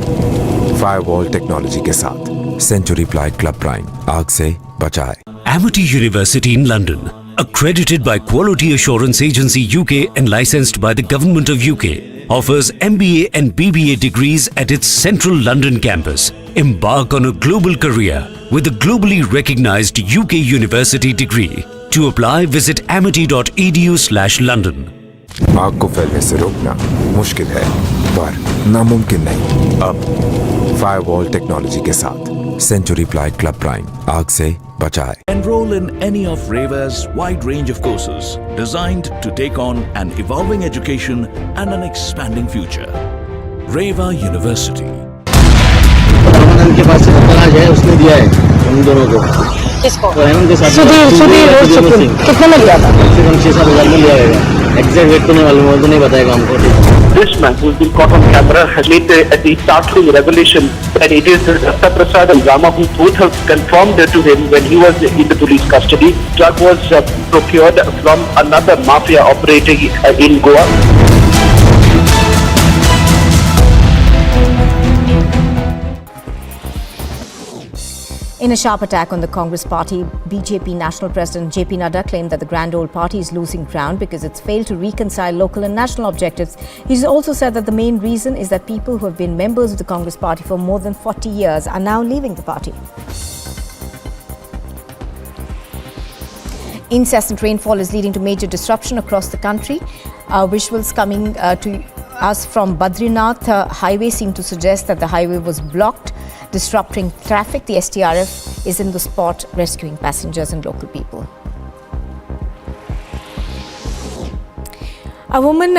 [SPEAKER 13] फायरवॉल टेक्नोलॉजी के साथ सेंचुरी प्लाई क्लब प्राइम आग से बचाए।
[SPEAKER 18] Amity University in London, accredited by Quality Assurance Agency UK and licensed by the Government of UK, offers MBA and BBA degrees at its central London campus. Embark on a global career with a globally recognized UK university degree. To apply, visit amity.edu/London.
[SPEAKER 13] आग को फैलने से रोकना मुश्किल है, पर नामुमकिन नहीं। अब फायरवॉल टेक्नोलॉजी के साथ सेंचुरी प्लाई क्लब प्राइम आग से बचाए।
[SPEAKER 9] Enroll in any of REVA's wide range of courses designed to take on an evolving education and an expanding future. REVA University.
[SPEAKER 21] के पास है, उसने दिया है हम दोनों को। किसको? सुधीर कितने में लिया था? कम से कम 6-7 हज़ार में लिया है। एग्जैक्ट रेट तो नहीं मालूम, वो तो नहीं बताएगा हमको।
[SPEAKER 24] This man, who's been caught on camera, has made the startling revelation that it is Datta Prasad and Rama who both have confirmed to him when he was in the police custody. Drug was procured from another mafia operating in Goa.
[SPEAKER 7] In a sharp attack on the Congress party, BJP National President JP Nadda claimed that the grand old party is losing ground because it's failed to reconcile local and national objectives. He's also said that the main reason is that people who have been members of the Congress party for more than 40 years are now leaving the party. Incessant rainfall is leading to major disruption across the country. Visuals coming to us from Badrinath highway seem to suggest that the highway was blocked, disrupting traffic. The STRF is in the spot rescuing passengers and local people. A woman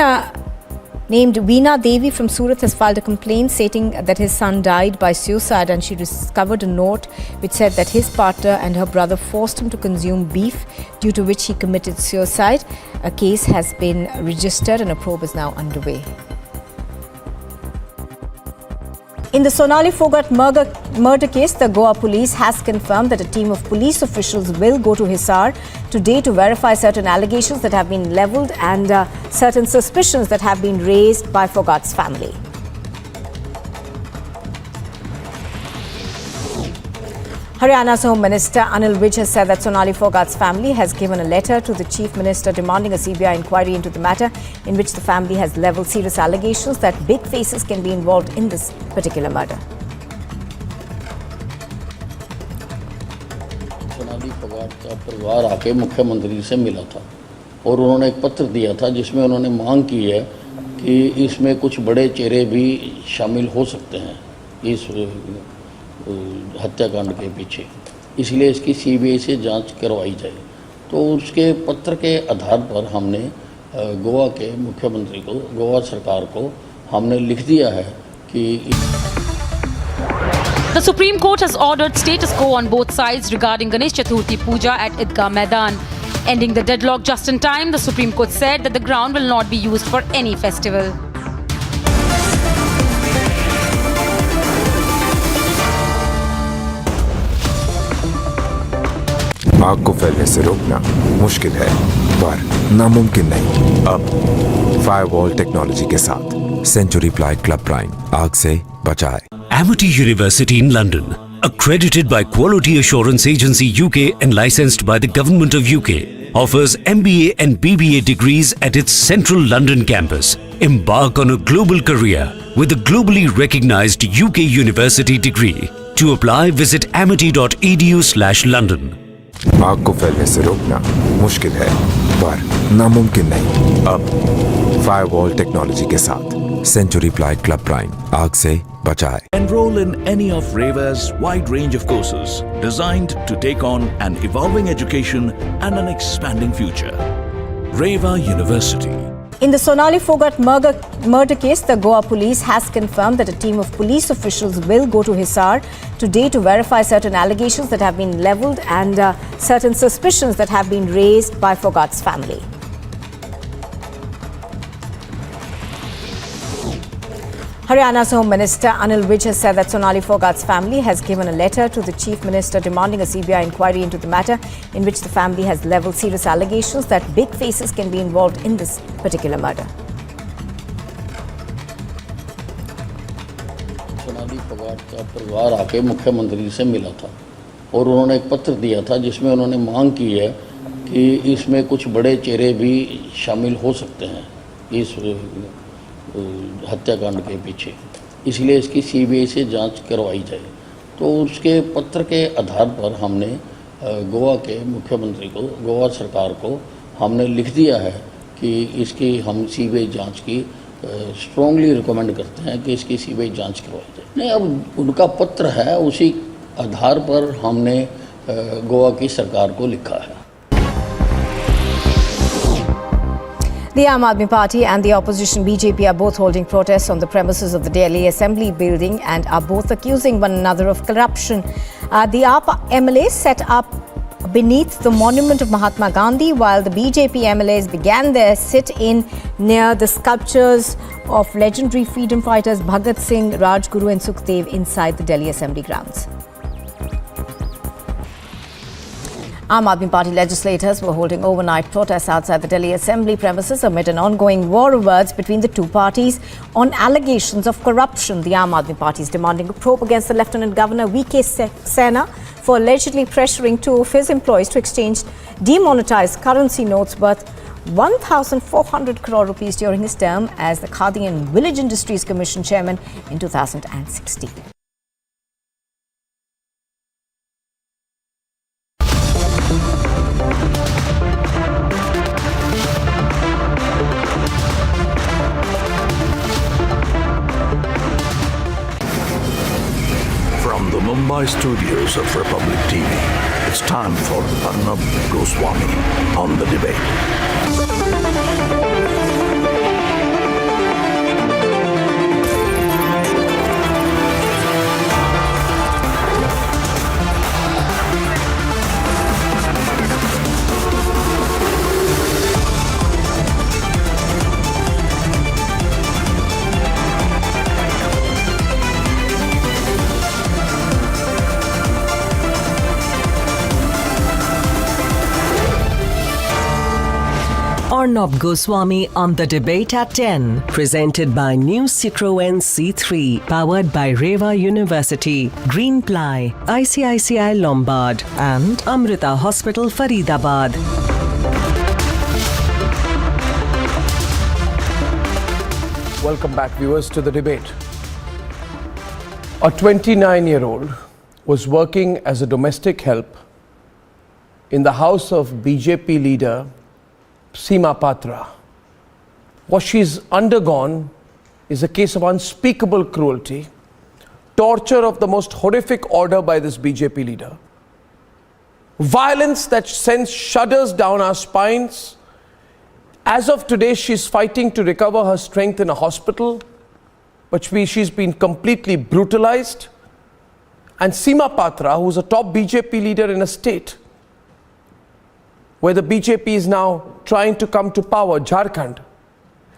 [SPEAKER 7] named Veena Devi from Surat has filed a complaint stating that his son died by suicide, and she discovered a note which said that his partner and her brother forced him to consume beef, due to which he committed suicide. A case has been registered and a probe is now underway. In the Sonali Phogat murder case, the Goa police has confirmed that a team of police officials will go to Hazare today to verify certain allegations that have been levelled and certain suspicions that have been raised by Phogat's family. Haryana's Home Minister Anil Vij has said that Sonali Phogat's family has given a letter to the Chief Minister demanding a CBI inquiry into the matter, in which the family has levelled serious allegations that big faces can be involved in this particular murder.
[SPEAKER 25] Sonali Phogat का परिवार आके मुख्यमंत्री से मिला था और उन्होंने एक पत्र दिया था जिसमें उन्होंने मांग की है कि इसमें कुछ बड़े चेहरे भी शामिल हो सकते हैं इस हत्याकांड के पीछे, इसलिए इसकी सीबीआई से जांच करवाई जाए। तो उसके पत्र के आधार पर हमने गोवा के मुख्यमंत्री को, गोवा सरकार को हमने लिख दिया है कि
[SPEAKER 22] The Supreme Court has ordered status quo on both sides regarding Ganesh Chaturthi Puja at Idgah Maidan. Ending the deadlock just in time, the Supreme Court said that the ground will not be used for any festival.
[SPEAKER 13] आग को फैलने से रोकना मुश्किल है, पर नामुमकिन नहीं। अब फायरवॉल टेक्नोलॉजी के साथ सेंचुरी प्लाई क्लब प्राइम आग से बचाए।
[SPEAKER 18] Amity University in London, accredited by Quality Assurance Agency UK and licensed by the Government of UK, offers MBA and BBA degrees at its central London campus. Embark on a global career with a globally recognized UK university degree. To apply, visit amity.edu/London.
[SPEAKER 13] आग को फैलने से रोकना मुश्किल है, पर नामुमकिन नहीं। अब फायरवॉल टेक्नोलॉजी के साथ सेंचुरी प्लाइड क्लब प्राइम आग से बचाए।
[SPEAKER 9] Enroll in any of REVA's wide range of courses designed to take on an evolving education and an expanding future. REVA University.
[SPEAKER 7] In the Sonali Phogat murder case, the Goa police has confirmed that a team of police officials will go to Hazare today to verify certain allegations that have been levelled and certain suspicions that have been raised by Phogat's family. Haryana's Home Minister Anil Vij has said that Sonali Phogat's family has given a letter to the Chief Minister demanding a CBI inquiry into the matter, in which the family has levelled serious allegations that big faces can be involved in this particular murder.
[SPEAKER 25] Sonali Phogat का परिवार आके मुख्यमंत्री से मिला था और उन्होंने एक पत्र दिया था जिसमें उन्होंने मांग की है कि इसमें कुछ बड़े चेहरे भी शामिल हो सकते हैं इस हत्याकांड के पीछे, इसलिए इसकी सीबीआई से जांच करवाई जाए। तो उसके पत्र के आधार पर हमने गोवा के मुख्यमंत्री को, गोवा सरकार को हमने लिख दिया है कि इसकी हम सीबीआई जांच की स्ट्रांगली रिकमेंड करते हैं कि इसकी सीबीआई जांच करवाई जाए। नहीं, अब उनका पत्र है, उसी आधार पर हमने गोवा की सरकार को लिखा है।
[SPEAKER 7] The Aam Aadmi Party and the opposition BJP are both holding protests on the premises of the Delhi Assembly building and are both accusing one another of corruption. The Aam MLA set up beneath the monument of Mahatma Gandhi, while the BJP MLAs began their sit-in near the sculptures of legendary freedom fighters Bhagat Singh, Rajguru and Sukhdev inside the Delhi Assembly grounds. Aam Aadmi Party legislators were holding overnight protests outside the Delhi Assembly premises amid an ongoing war of words between the two parties on allegations of corruption. The Aam Aadmi Party is demanding a probe against the Lieutenant Governor V.K. Sena for allegedly pressuring two of his employees to exchange demonetized currency notes worth 1,400 crore rupees during his term as the Khadi and Village Industries Commission chairman in 2016.
[SPEAKER 9] Mumbai studios of Republic TV, it's time for Arnab Goswami on The Debate.
[SPEAKER 2] Arnab Goswami on The Debate at 10. Presented by new Citroën C3. Powered by REVA University, Greenply, ICICI Lombard and Amrita Hospital, Faridabad.
[SPEAKER 23] Welcome back, viewers, to The Debate. A 29-year-old was working as a domestic help in the house of BJP leader Seema Patra. What she's undergone is a case of unspeakable cruelty, torture of the most horrific order by this BJP leader, violence that sends shudders down our spines. As of today, she's fighting to recover her strength in a hospital, but she's been completely brutalized. And Seema Patra, who's a top BJP leader in a state where the BJP is now trying to come to power, Jharkhand,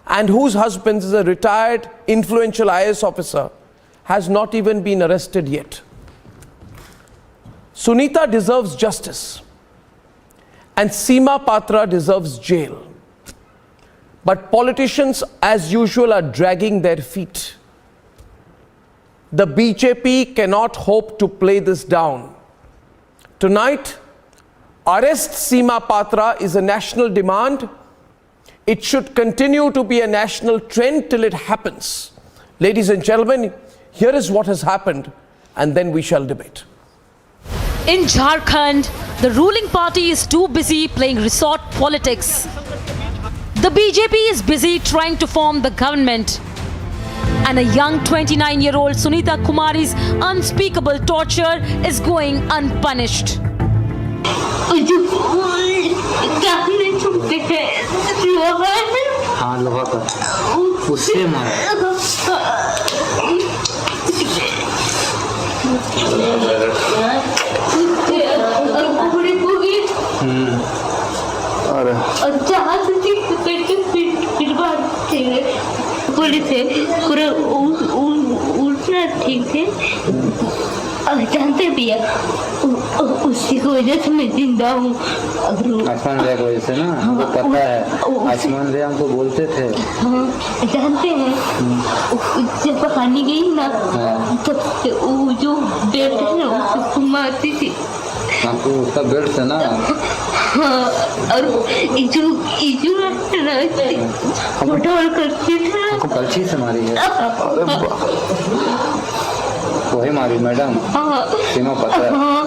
[SPEAKER 23] and whose husband is a retired influential IAS officer, has not even been arrested yet. Sunita deserves justice and Seema Patra deserves jail. But politicians, as usual, are dragging their feet. the BJP cannot hope to play this down. Tonight, arrest Seema Patra is a national demand. It should continue to be a national trend till it happens. Ladies and gentlemen, here is what has happened, and then we shall debate.
[SPEAKER 22] In Jharkhand, the ruling party is too busy playing resort politics. The BJP is busy trying to form the government. And a young 29-year-old Sunita Kumari's unspeakable torture is going unpunished.
[SPEAKER 21] हाँ लोहा का उससे
[SPEAKER 10] पूरा उठना ठीक थे अब जानते भी है उसी की वजह से मैं जिंदा हूँ।
[SPEAKER 21] आसमान रेख वजह से ना हमको पता है आसमान रेख हमको बोलते थे।
[SPEAKER 10] हाँ जानते हैं जब पकाने गई ना तब से वो जो बेल्ट है ना उसको मारती थी।
[SPEAKER 21] आपको उसका बेल्ट है ना।
[SPEAKER 10] हाँ और इजू ना उठाव करती थी ना।
[SPEAKER 21] आपको कलछी से मारी है। वही मारी मैडम।
[SPEAKER 10] हाँ
[SPEAKER 21] सीमा पता।
[SPEAKER 10] हाँ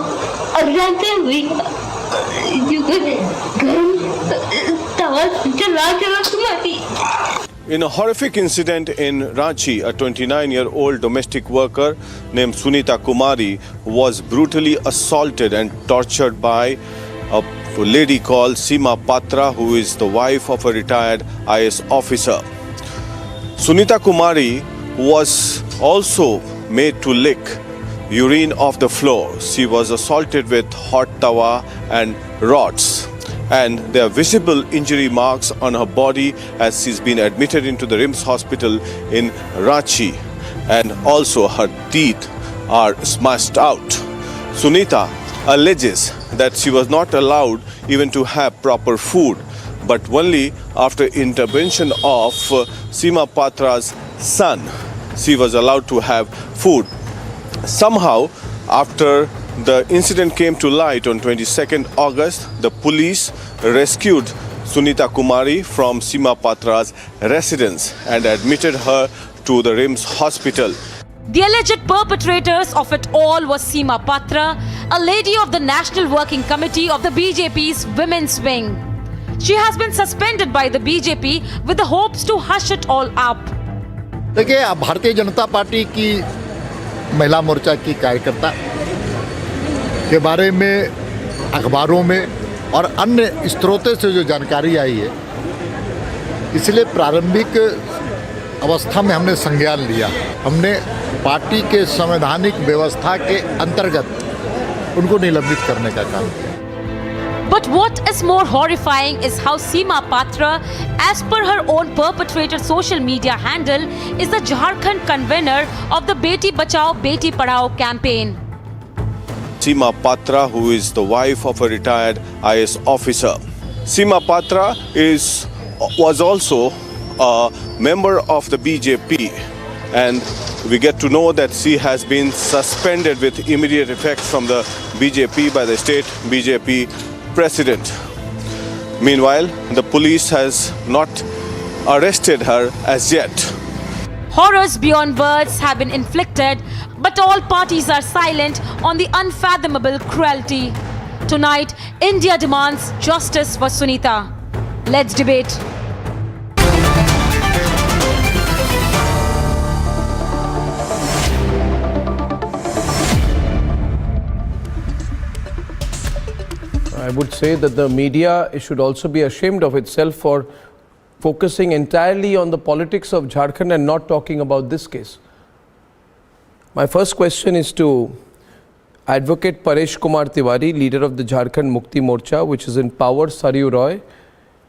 [SPEAKER 10] और जानते हैं भी जो गर्म तवा चला तुम्हारी।
[SPEAKER 12] In a horrific incident in Ranchi, a 29-year-old domestic worker named Sunita Kumari was brutally assaulted and tortured by a lady called Seema Patra, who is the wife of a retired IS officer. Sunita Kumari was also made to lick urine off the floor. She was assaulted with hot tawa and rods. And there are visible injury marks on her body as she's been admitted into the RIMS hospital in Ranchi, and also her teeth are smashed out. Sunita alleges that she was not allowed even to have proper food, but only after intervention of Seema Patra's son, she was allowed to have food. Somehow, after the incident came to light on 22nd August, the police rescued Sunita Kumari from Seema Patra's residence and admitted her to the RIMS hospital.
[SPEAKER 22] The alleged perpetrators of it all was Seema Patra, a lady of the National Working Committee of the BJP's Women's Wing. She has been suspended by the BJP with the hopes to hush it all up.
[SPEAKER 15] देखिए, Bharatiya Janata party की महिला मोर्चा की कार्यकर्ता के बारे में अखबारों में और अन्य स्रोतों से जो जानकारी आई है, इसलिए प्रारंभिक अवस्था में हमने संज्ञान लिया। हमने पार्टी के संवैधानिक व्यवस्था के अंतर्गत उनको निलंबित करने का काम किया।
[SPEAKER 22] But what is more horrifying is how Seema Patra, as per her own perpetrator social media handle, is the Jharkhand convener of the Beti Bachao Beti Padhao campaign.
[SPEAKER 12] Seema Patra, who is the wife of a retired IS officer. Seema Patra was also a member of the BJP, and we get to know that she has been suspended with immediate effect from the BJP by the state BJP president. Meanwhile, the police has not arrested her as yet.
[SPEAKER 22] Horrors beyond words have been inflicted, but all parties are silent on the unfathomable cruelty. Tonight, India demands justice for Sunita. Let's debate.
[SPEAKER 23] I would say that the media should also be ashamed of itself for focusing entirely on the politics of Jharkhand and not talking about this case. My first question is to Advocate Paresh Kumar Tiwari, leader of the Jharkhand Mukti Morcha, which is in power. Saryu Roy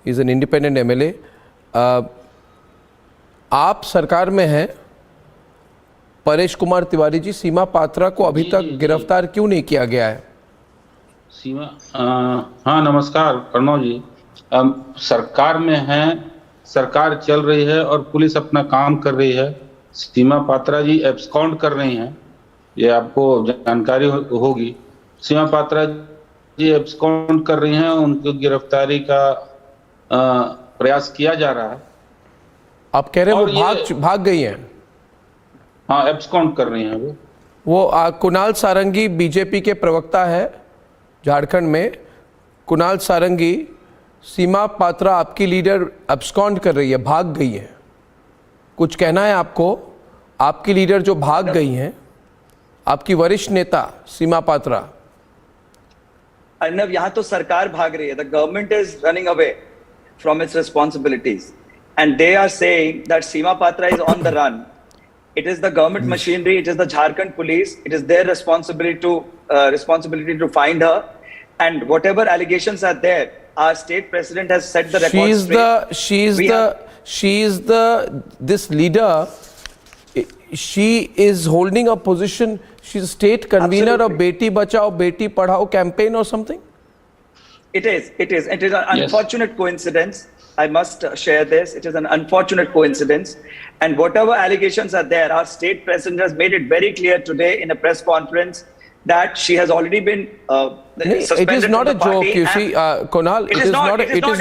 [SPEAKER 23] is an independent MLA. आप सरकार में हैं, परेश कुमार तिवारी जी, सीमा पात्रा को अभी तक गिरफ्तार क्यों नहीं किया गया है?
[SPEAKER 19] हाँ नमस्कार प्रणव जी। सरकार में हैं, सरकार चल रही है और पुलिस अपना काम कर रही है। सीमा पात्रा जी एब्सकॉन्ड कर रही हैं, ये आपको जानकारी होगी। सीमा पात्रा जी एब्सकॉन्ड कर रही हैं, उनकी गिरफ्तारी का प्रयास किया जा रहा है।
[SPEAKER 23] आप कह रहे हैं वो भाग गई हैं?
[SPEAKER 19] हाँ, एब्सकॉन्ड कर रही हैं
[SPEAKER 23] वो कुणाल सारंगी बीजेपी के प्रवक्ता है झारखंड में। कुणाल सारंगी, सीमा पात्रा आपकी लीडर एब्सकॉन्ड कर रही है, भाग गई है, कुछ कहना है आपको? आपकी लीडर जो भाग गई हैं, आपकी वरिष्ठ नेता सीमा पात्रा।
[SPEAKER 3] अर्नब, यहाँ तो सरकार भाग रही है। The government is running away from its responsibilities and they are saying that Seema Patra is on the run. It is the government machinery, it is the Jharkhand police, it is their responsibility to find her, and whatever allegations are there, our state president has set the record straight.
[SPEAKER 23] This leader, she is holding a position, she's state convener of Beti Bachao, Beti Padhao campaign or something?
[SPEAKER 3] It is an unfortunate coincidence. I must share this. It is an unfortunate coincidence. And whatever allegations are there, our state president has made it very clear today in a press conference that she has already been suspended.
[SPEAKER 23] It is not a joke, you see, Kunal. It is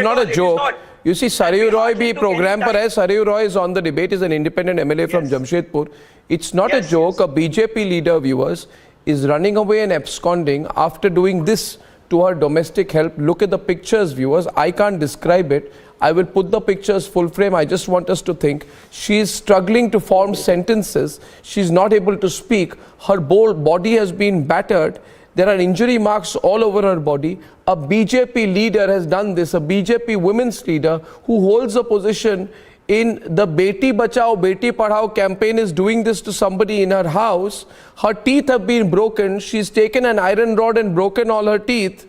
[SPEAKER 23] not a joke. You see, Sarayu Roy bhi program par hai. Sarayu Roy is on the debate. Is an independent MLA from Jamshedpur. It's not a joke. A BJP leader, viewers, is running away and absconding after doing this to her domestic help. Look at the pictures, viewers. I can't describe it. I will put the pictures full frame. I just want us to think. She is struggling to form sentences. She's not able to speak. Her whole body has been battered. There are injury marks all over her body. A BJP leader has done this, a BJP women's leader who holds a position in the Beti Bachao, Beti Padhao campaign is doing this to somebody in her house. Her teeth have been broken. She's taken an iron rod and broken all her teeth.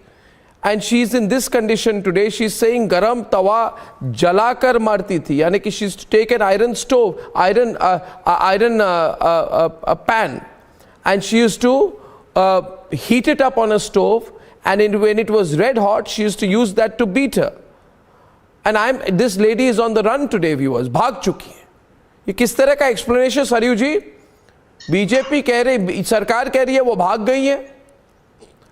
[SPEAKER 23] And she's in this condition today. She's saying garam tawa jalakar marti thi, yani ki she's taken iron stove, iron pan, and she used to heat it up on a stove, and when it was red hot, she used to use that to beat her. And this lady is on the run today, viewers. भाग चुकी है. ये किस तरह का explanation Saryu जी? BJP कह रही, सरकार कह रही है वो भाग गई है,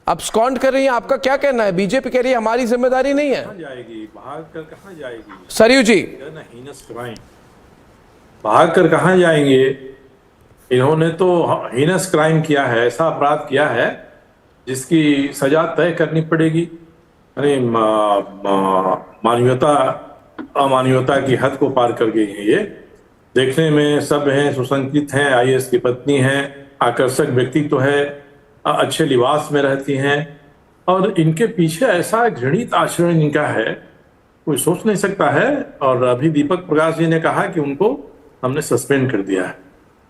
[SPEAKER 23] अब्सकॉन्ड कर रही है. आपका क्या कहना है? बीजेपी कह रही है हमारी जिम्मेदारी नहीं है.
[SPEAKER 4] जाएगी, भाग कर कहां जाएगी?
[SPEAKER 23] सरयू जी,
[SPEAKER 4] हीनस क्राइम, भाग कर कहां जाएंगे? इन्होंने तो हीनस क्राइम किया है, ऐसा अपराध किया है जिसकी सजा तय करनी पड़ेगी. अरे मानवीयता अमानवीयता की हद को पार कर गई है. ये देखने में सब हैं, सुसंस्कृत हैं, आईएएस की पत्नी हैं, आकर्षक व्यक्तित्व है, अच्छे लिबास में रहती हैं, और इनके पीछे ऐसा घृणित आचरण इनका है, कोई सोच नहीं सकता है. और अभी दीपक प्रकाश जी ने कहा कि उनको हमने सस्पेंड कर दिया है.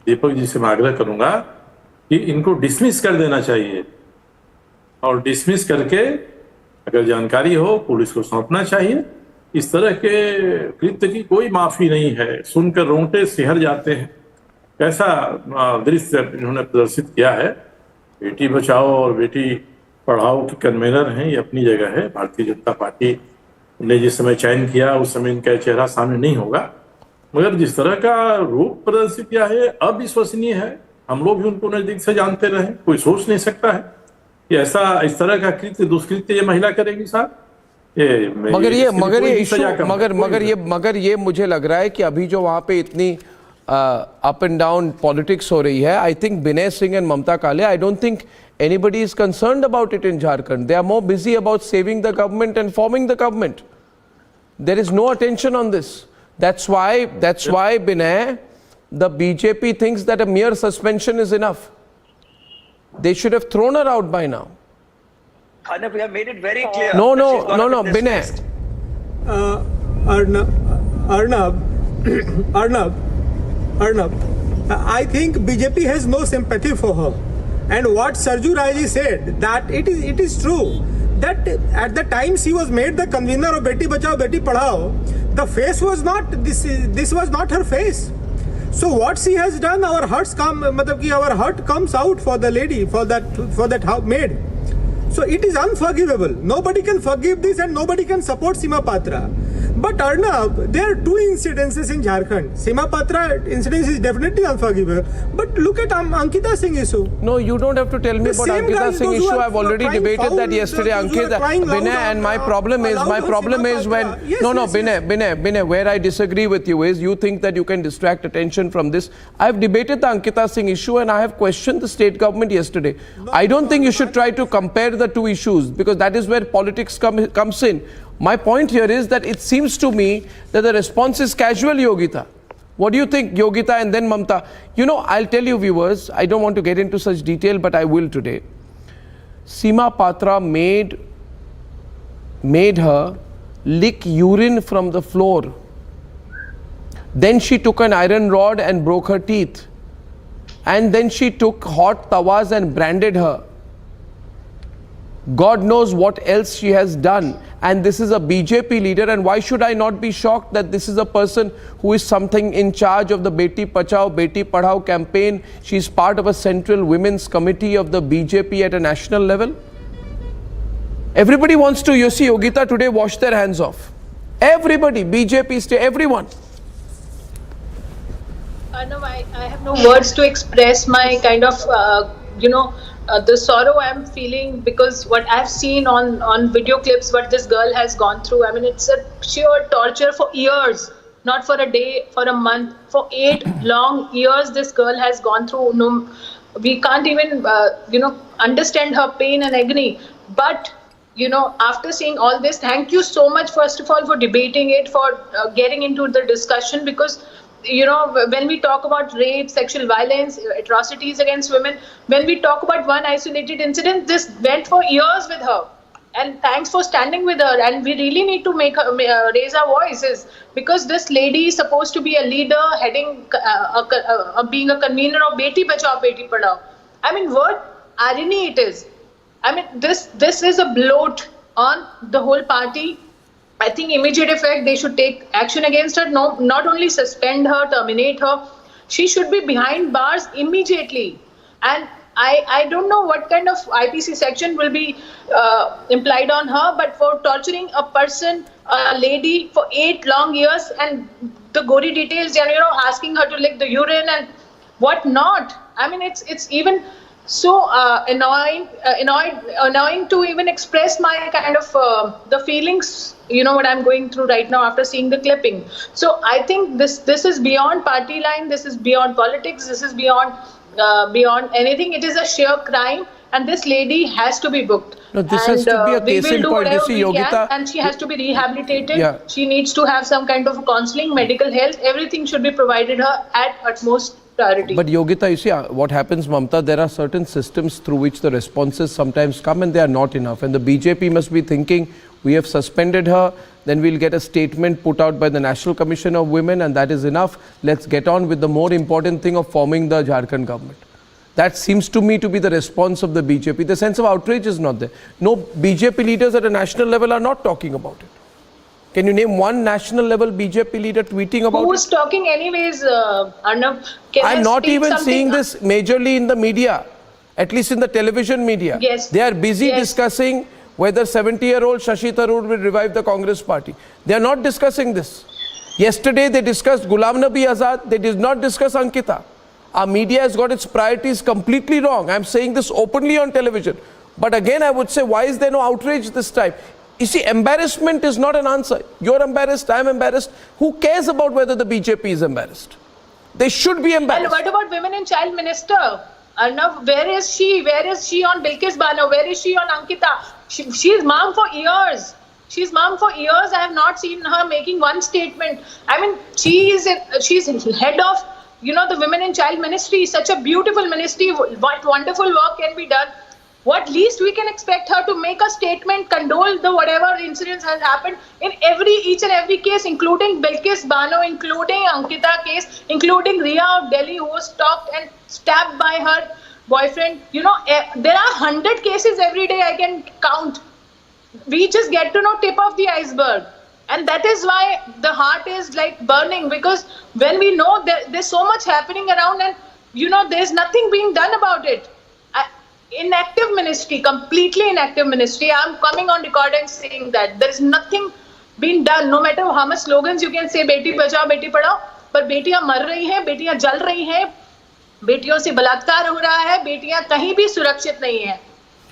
[SPEAKER 4] दीपक जी से मैं आग्रह करूंगा कि इनको डिसमिस कर देना चाहिए, और डिसमिस करके अगर जानकारी हो पुलिस को सौंपना चाहिए. इस तरह के कृत्य की कोई माफी नहीं है. सुनकर रोंगटे सिहर जाते हैं. कैसा दृश्य इन्होंने प्रदर्शित किया है. बेटी बचाओ और बेटी पढ़ाओ की कन्वेनर हैं, ये अपनी जगह है. भारतीय जनता पार्टी ने जिस समय चयन किया उस समय इनका चेहरा सामने नहीं होगा, मगर जिस तरह का रूप प्रदर्शित किया है अविश्वसनीय है. हम लोग भी उनको नजदीक से जानते रहे. कोई सोच नहीं सकता है कि ऐसा इस तरह का कृत्य दुष्कृत्य ये महिला करेगी साहब.
[SPEAKER 23] मगर ये मुझे लग रहा है कि अभी जो वहां पे इतनी अप एंड डाउन पॉलिटिक्स हो रही है, I think Vinay Singh and Mamata Kale, I don't think anybody is concerned about it in Jharkhand. They are more busy about saving the government and forming the government. There is no attention on this. That's why Binay, the BJP thinks that a mere suspension is enough. They should have thrown her out by now.
[SPEAKER 3] We have made it very clear.
[SPEAKER 23] No, Binay.
[SPEAKER 5] Arnab, I think BJP has no sympathy for her. And what Sarju Rai said, that it is true that at the time she was made the convener of Beti Bachao Beti Padhao, the face was not this was not her face. So what she has done, our heart comes out for the lady, for that maid. So it is unforgivable. Nobody can forgive this and nobody can support Seema Patra. But Arnab, there are two incidences in Jharkhand. Seema Patra incident is definitely unforgivable. But look at Ankita Singh issue.
[SPEAKER 23] No, you don't have to tell me about Ankita Singh issue. I've already debated that yesterday. Ankita, Binay, and my problem is when Binay, where I disagree with you is you think that you can distract attention from this. I've debated the Ankita Singh issue and I have questioned the state government yesterday. I don't think you should try to compare the two issues because that is where politics comes in. My point here is that it seems to me that the response is casual, Yogita. What do you think, Yogita and then Mamta? You know, I'll tell you viewers, I don't want to get into such detail, but I will today. Seema Patra made her lick urine from the floor. Then she took an iron rod and broke her teeth. And then she took hot tawas and branded her. God knows what else she has done. And this is a BJP leader, and why should I not be shocked that this is a person who is something in charge of the Beti Bachao, Beti Padhao campaign. She's part of a central women's committee of the BJP at a national level. Everybody wants to, you see, Yogita today wash their hands off. Everybody, BJP, everyone.
[SPEAKER 1] No, I have no words to express my kind of, the sorrow I'm feeling because what I've seen on video clips, what this girl has gone through. I mean, it's a sheer torture for years, not for a day, for a month, for 8 long years. This girl has gone through. No, we can't even, understand her pain and agony. But after seeing all this, thank you so much, first of all, for debating it, for getting into the discussion because. When we talk about rape, sexual violence, atrocities against women, when we talk about one isolated incident, this went for years with her. And thanks for standing with her. And we really need to raise our voices because this lady is supposed to be a leader, heading, being a convener of Beti Bachao, Beti Padhao. I mean, what irony it is. I mean, this is a bloat on the whole party. I think immediate effect, they should take action against her. No, not only suspend her, terminate her. She should be behind bars immediately. And I don't know what kind of IPC section will be implied on her, but for torturing a person, a lady for 8 long years and the gory details, asking her to lick the urine and what not. I mean, it's even so annoying to even express my kind of the feelings, what I'm going through right now after seeing the clipping. So I think this is beyond party line, this is beyond politics, this is beyond anything. It is a sheer crime and this lady has to be booked.
[SPEAKER 23] No, this has to be a case in point. You see, Yogita,
[SPEAKER 1] and she has to be rehabilitated. Yeah. She needs to have some kind of counseling, medical health, everything should be provided her at utmost priority.
[SPEAKER 23] But Yogita, you see what happens, Mamta, there are certain systems through which the responses sometimes come and they are not enough. And the BJP must be thinking, we have suspended her, then we'll get a statement put out by the National Commission of Women and that is enough. Let's get on with the more important thing of forming the Jharkhand government. That seems to me to be the response of the BJP. The sense of outrage is not there. No, BJP leaders at a national level are not talking about it. Can you name one national level BJP leader tweeting about it?
[SPEAKER 1] Who's talking anyways, Arnab?
[SPEAKER 23] I'm not even seeing this majorly in the media, at least in the television media.
[SPEAKER 1] Yes.
[SPEAKER 23] They are busy discussing whether 70-year-old Shashi Tharoor will revive the Congress party. They are not discussing this. Yesterday they discussed Ghulam Nabi Azad, they did not discuss Ankita. Our media has got its priorities completely wrong. I'm saying this openly on television. But again, I would say, why is there no outrage this time? You see, embarrassment is not an answer. You're embarrassed, I'm embarrassed. Who cares about whether the BJP is embarrassed? They should be embarrassed.
[SPEAKER 1] And what about Women and Child Minister? Arnav, where is she? Where is she on Bilkis Bano? Where is she on Ankita? She's mom for years. She's mom for years. I have not seen her making one statement. I mean, she's head of, the Women and Child Ministry. Such a beautiful ministry. What wonderful work can be done. What least we can expect her to make a statement, condole the whatever incidents has happened in each and every case, including Bilkis Bano, including Ankita case, including Riya of Delhi who was stalked and stabbed by her boyfriend. There are 100 cases every day I can count. We just get to know tip of the iceberg. And that is why the heart is like burning, because when we know there's so much happening around and there's nothing being done about it. Inactive ministry, completely inactive ministry. I'm coming on record and saying that there is nothing been done. No matter how much slogans you can say, Beti Bachao, Beti Padhao, पर बेटियां मर रही हैं, बेटियां जल रही हैं, बेटियों से बलात्कार हो रहा है, बेटियां कहीं भी सुरक्षित नहीं हैं.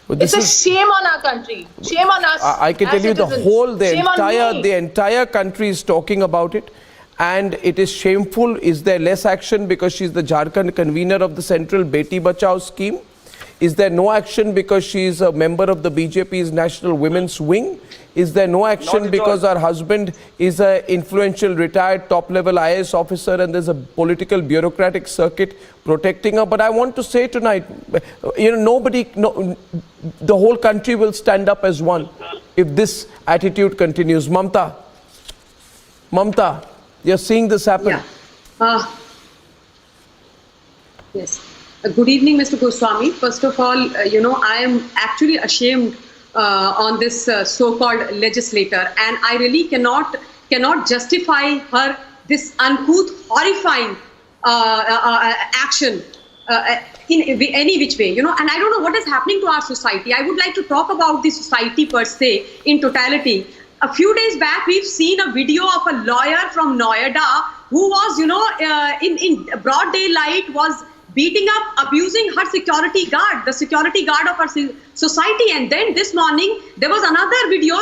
[SPEAKER 1] It's a shame on our country. Shame on us.
[SPEAKER 23] I can tell you the entire country is talking about it, and it is shameful. Is there less action because she's the Jharkhand convener of the central Beti Bachao scheme? Is there no action because she is a member of the BJP's National Women's Wing? Is there no action because her husband is an influential retired top-level IAS officer and there's a political bureaucratic circuit protecting her? But I want to say tonight, the whole country will stand up as one if this attitude continues. Mamta, you're seeing this happen.
[SPEAKER 6] Yeah. Yes. Good evening, Mr. Goswami. First of all, I am actually ashamed on this so-called legislator, and I really cannot justify her this uncouth, horrifying action in any which way, And I don't know what is happening to our society. I would like to talk about the society per se in totality. A few days back, we've seen a video of a lawyer from Noida who was, in broad daylight, was beating up, abusing her security guard, the security guard of her society. And then this morning, there was another video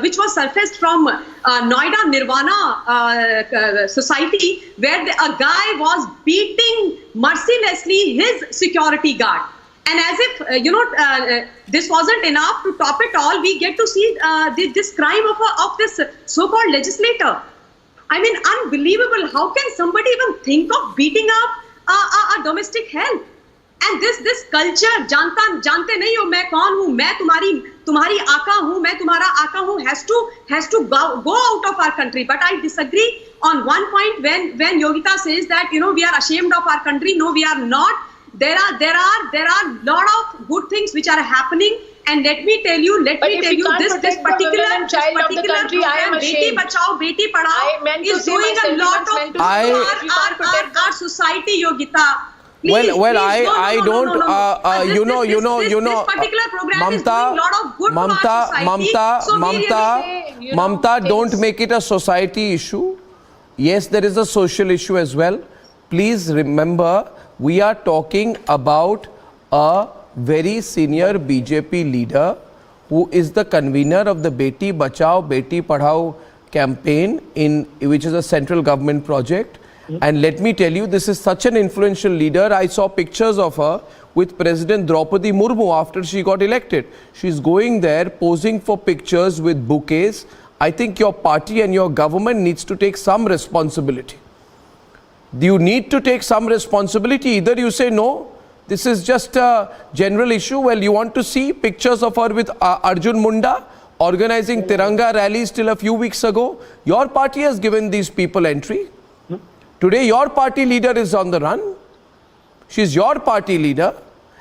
[SPEAKER 6] which was surfaced from Noida Nirvana society, where a guy was beating mercilessly his security guard. And as if, this wasn't enough to top it all, we get to see this crime of this so-called legislator. I mean, unbelievable. How can somebody even think of beating up a domestic help? And this culture, जानते नहीं हो मैं कौन हूँ, मैं तुम्हारी आका हूँ, मैं तुम्हारा आका हूँ, has to go out of our country. But I disagree on one point when Yogita says that we are ashamed of our country. No, we are not. There are lot of good things which are happening. And let me tell you, this particular program, Beti Bachao, Beti Padhao, is doing a lot of to our society, Yogita. Please,
[SPEAKER 23] I don't.
[SPEAKER 6] This particular program is doing a lot of good to our society.
[SPEAKER 23] Mamta, don't make it a society issue. Yes, there is a social issue as well. Please remember, we are talking about a very senior BJP leader who is the convener of the Beti Bachao, Beti Padhao campaign, which is a central government project. And let me tell you, this is such an influential leader. I saw pictures of her with President Draupadi Murmu after she got elected. She's going there, posing for pictures with bouquets. I think your party and your government needs to take some responsibility. You need to take some responsibility. Either you say, no, this is just a general issue. Well, you want to see pictures of her with Arjun Munda organizing Tiranga rallies till a few weeks ago. Your party has given these people entry. Today, your party leader is on the run. She's your party leader.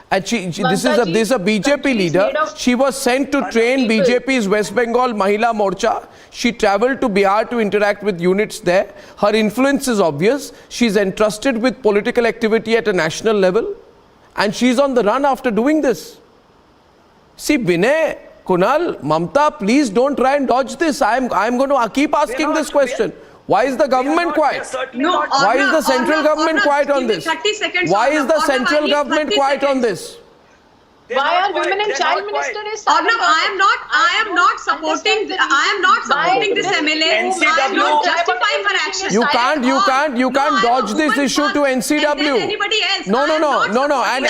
[SPEAKER 23] And this is a BJP leader. She was sent to train BJP's West Bengal Mahila Morcha. She travelled to Bihar to interact with units there. Her influence is obvious. She's entrusted with political activity at a national level. And she's on the run after doing this. See, Vinay, Kunal, Mamta, please don't try and dodge this. I'm going to keep asking this question. Why is the government quiet? Why is the central government quiet on this? Why is the central government quiet on this?
[SPEAKER 1] Why are women and child minister is
[SPEAKER 6] I am not supporting this MLA. I am not justifying her action.
[SPEAKER 23] You can't dodge this issue to NCW. No. And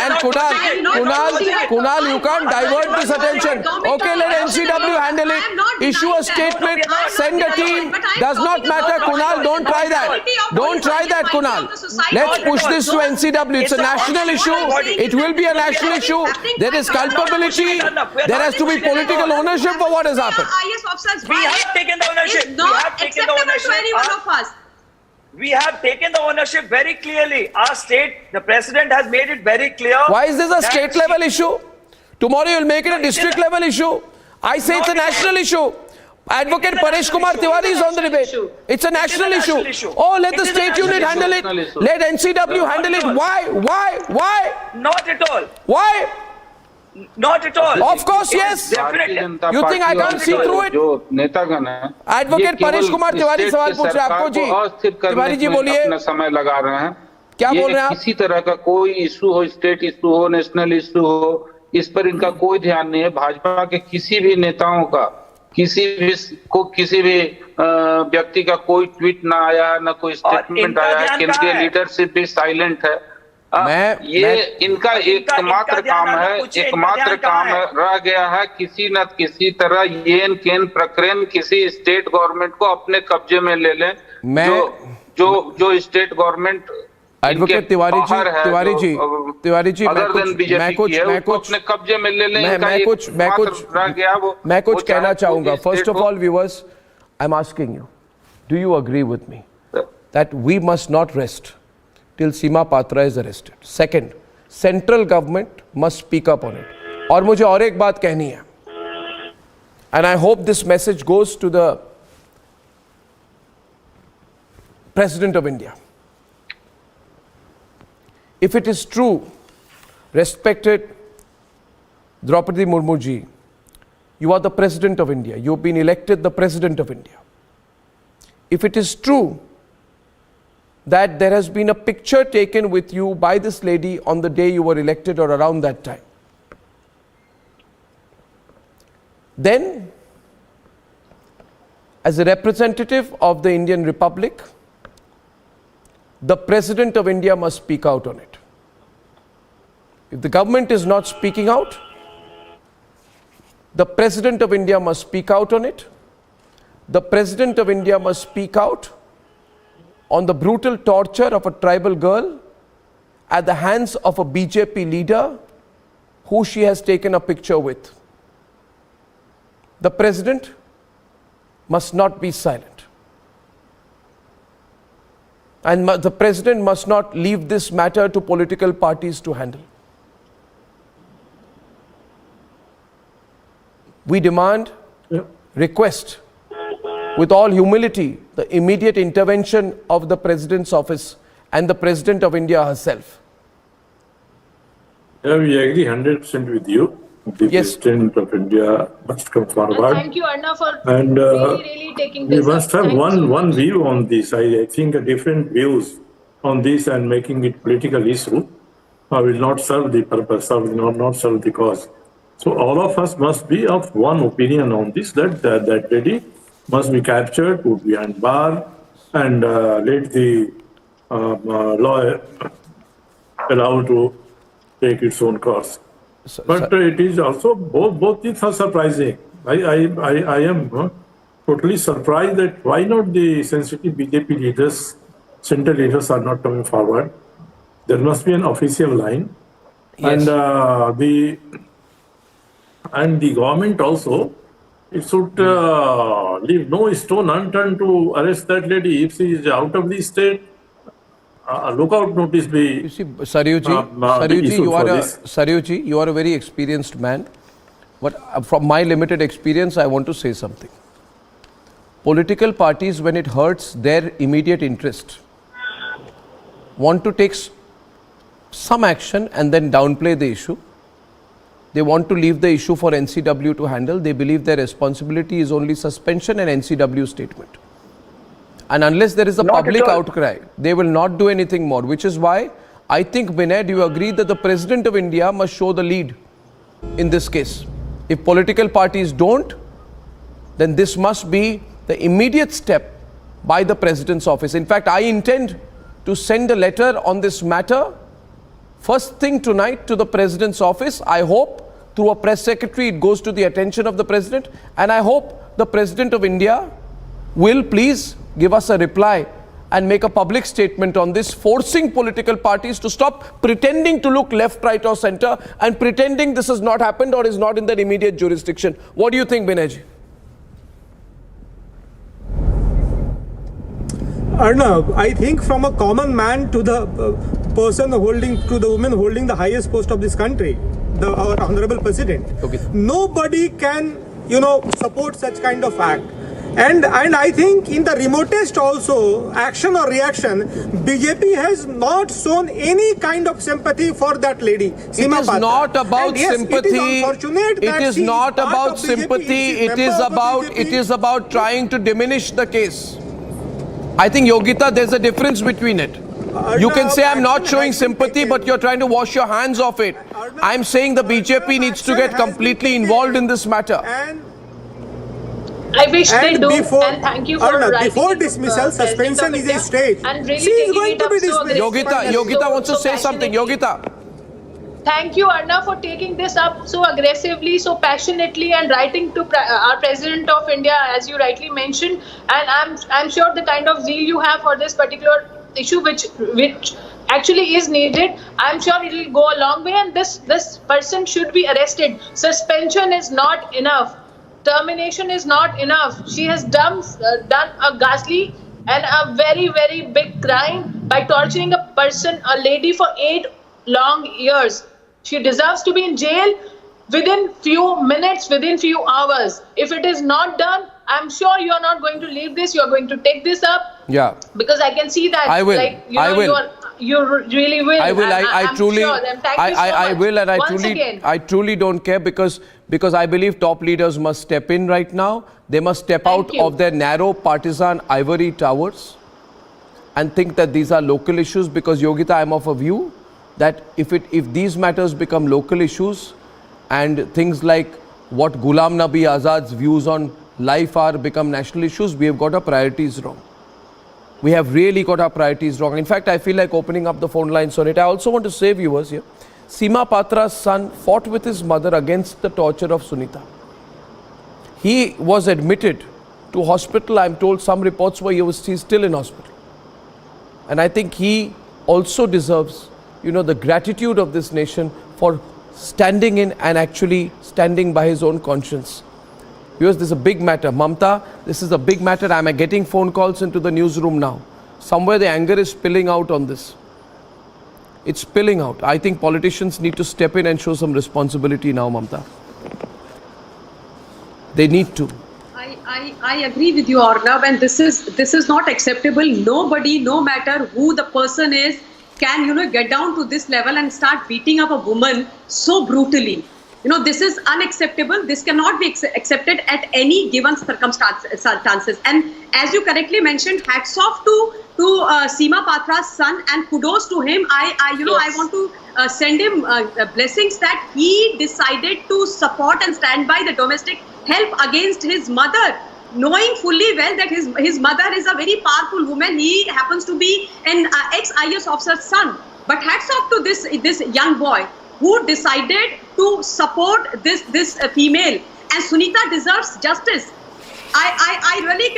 [SPEAKER 23] Kunal, you can't divert this attention. Okay, let NCW handle it. Issue a statement, send a team. Does not matter, Kunal. Don't try that. Don't try that, Kunal. Let's push this to NCW. It's a national issue. It will be a national issue. There is culpability. There has to be political ownership for what has happened.
[SPEAKER 6] We have taken the ownership. It's not acceptable to any one of us.
[SPEAKER 3] We have taken the ownership very clearly. Our state, the president has made it very clear.
[SPEAKER 23] Why is this a state level issue? Tomorrow you'll make it a district level issue. I say it's a national issue. Advocate Paresh Kumar Tiwari is on the debate. It's a national issue. Oh, let the state unit handle it. Let NCW handle it. Why?
[SPEAKER 3] Not at all.
[SPEAKER 23] Why?
[SPEAKER 3] Not at all.
[SPEAKER 23] Of course, yes. You think I can't see through it?
[SPEAKER 19] जो नेतागण हैं,
[SPEAKER 23] advocate Paresh Kumar Tiwari सवाल पूछ रहे हैं आपको जी। तिवारी जी बोलिए।
[SPEAKER 19] अपना समय लगा रहे हैं।
[SPEAKER 23] क्या बोल रहे हैं आप?
[SPEAKER 19] किसी तरह का कोई इशू हो, स्टेट इशू हो, नेशनल इशू हो, इस पर इनका कोई ध्यान नहीं है। भाजपा के किसी भी नेताओं का, किसी भी व्यक्ति का कोई ट्वीट ना आया, ना कोई स्टेटमेंट आया है। केंद्रीय लीडरशिप भी साइलेंट है। इनका एकमात्र काम रह गया है किसी न किसी तरह येन केन प्रकरण किसी स्टेट गवर्नमेंट को अपने कब्जे में ले लें। जो state government
[SPEAKER 23] advocate Tiwari ji मैं कुछ
[SPEAKER 19] अपने कब्जे में ले लें।
[SPEAKER 23] मैं कुछ कहना चाहूंगा। First of all viewers, I am asking you, do you agree with me that we must not rest till Seema Patra is arrested? Second, central government must speak up on it. और मुझे और एक बात कहनी है, and I hope this message goes to the President of India. If it is true, respected Draupadi Murmu ji, you are the President of India. You have been elected the President of India. If it is true that there has been a picture taken with you by this lady on the day you were elected or around that time, then as a representative of the Indian Republic, the President of India must speak out on it. If the government is not speaking out, the President of India must speak out on it. The President of India must speak out on the brutal torture of a tribal girl at the hands of a BJP leader who she has taken a picture with. The President must not be silent. And the President must not leave this matter to political parties to handle. We demand, request, with all humility, the immediate intervention of the President's office and the President of India herself.
[SPEAKER 4] Yeah, we agree 100% with you. The President of India must come forward.
[SPEAKER 1] Thank you, Arna, for really taking this
[SPEAKER 4] we must
[SPEAKER 1] up.
[SPEAKER 4] have one view on this. I think different views on this and making it political issue will not serve the purpose, or will not serve the cause. So all of us must be of one opinion on this, that lady must be captured, put behind bar, and let the law allow to take its own course. But it is also both things are surprising. I am totally surprised that why not the sensitive BJP leaders, central leaders are not coming forward. There must be an official line, and the government also. It should leave no stone unturned to arrest that lady. If she is out of the state, lookout notice be.
[SPEAKER 23] You see, Saryuji, you are a very experienced man. But from my limited experience, I want to say something. Political parties, when it hurts their immediate interest, want to take some action and then downplay the issue. They want to leave the issue for NCW to handle. They believe their responsibility is only suspension and NCW statement. And unless there is a public outcry, they will not do anything more. Which is why I think, Vinay, do you agree that the President of India must show the lead in this case? If political parties don't, then this must be the immediate step by the President's office. In fact, I intend to send a letter on this matter first thing tonight to the President's office. I hope through a press secretary it goes to the attention of the President, and I hope the President of India will please give us a reply and make a public statement on this, forcing political parties to stop pretending to look left, right or center and pretending this has not happened or is not in their immediate jurisdiction. What do you think, Vinay?
[SPEAKER 5] Arnav, I think from a common man to the the woman holding the highest post of this country, our honorable president, nobody can, support such kind of act. And I think in the remotest also action or reaction, BJP has not shown any kind of sympathy for that lady.
[SPEAKER 23] It is not about sympathy. It is not about sympathy. It is about trying to diminish the case. I think, Yogita, there's a difference between it. You can say I'm not showing sympathy, but you're trying to wash your hands off it. I'm saying the BJP needs to get completely involved in this matter.
[SPEAKER 1] I wish they do, and thank you for writing
[SPEAKER 5] before dismissal, suspension is a stage.
[SPEAKER 1] And really
[SPEAKER 5] she is
[SPEAKER 1] taking
[SPEAKER 5] going
[SPEAKER 1] it
[SPEAKER 5] to
[SPEAKER 1] up
[SPEAKER 5] be
[SPEAKER 1] so
[SPEAKER 5] dismissed.
[SPEAKER 23] Yogita wants to say something. Yogita.
[SPEAKER 1] Thank you, Arnav, for taking this up so aggressively, so passionately, and writing to our President of India, as you rightly mentioned. And I'm sure the kind of zeal you have for this particular issue, which actually is needed, I'm sure it will go a long way. And this person should be arrested. Suspension is not enough. Termination is not enough. She has done a ghastly and a very, very big crime by torturing a person, a lady, for 8 long years. She deserves to be in jail within few minutes, within few hours. If it is not done, I'm sure you are not going to leave this. You are going to take this up.
[SPEAKER 23] Yeah.
[SPEAKER 1] Because I can see that.
[SPEAKER 23] I will.
[SPEAKER 1] Like,
[SPEAKER 23] I will.
[SPEAKER 1] You really will.
[SPEAKER 23] I will. I truly.
[SPEAKER 1] Sure. And thank you so
[SPEAKER 23] I
[SPEAKER 1] much.
[SPEAKER 23] will, and
[SPEAKER 1] I
[SPEAKER 23] truly don't care because I believe top leaders must step in right now. They must step out of their narrow partisan ivory towers and think that these are local issues. Because Yogita, I'm of a view that if these matters become local issues and things like what Ghulam Nabi Azad's views on life are become national issues, we have got our priorities wrong. We have really got our priorities wrong. In fact, I feel like opening up the phone lines on it. I also want to say, viewers here, Seema Patra's son fought with his mother against the torture of Sunita. He was admitted to hospital. I'm told some reports were he's still in hospital. And I think he also deserves, the gratitude of this nation for standing in and actually standing by his own conscience. Because this is a big matter. Mamta, this is a big matter. I'm getting phone calls into the newsroom now. Somewhere the anger is spilling out on this. It's spilling out. I think politicians need to step in and show some responsibility now, Mamta. They need to.
[SPEAKER 6] I agree with you, Arnav, and this is not acceptable. Nobody, no matter who the person is, can get down to this level and start beating up a woman so brutally. This is unacceptable. This cannot be accepted at any given circumstances. And as you correctly mentioned, hats off to Seema Patra's son, and kudos to him. I want to send him blessings that he decided to support and stand by the domestic help against his mother, knowing fully well that his mother is a very powerful woman. He happens to be an ex-IAS officer's son. But hats off to this young boy who decided to support this female, and Sunita deserves justice. I really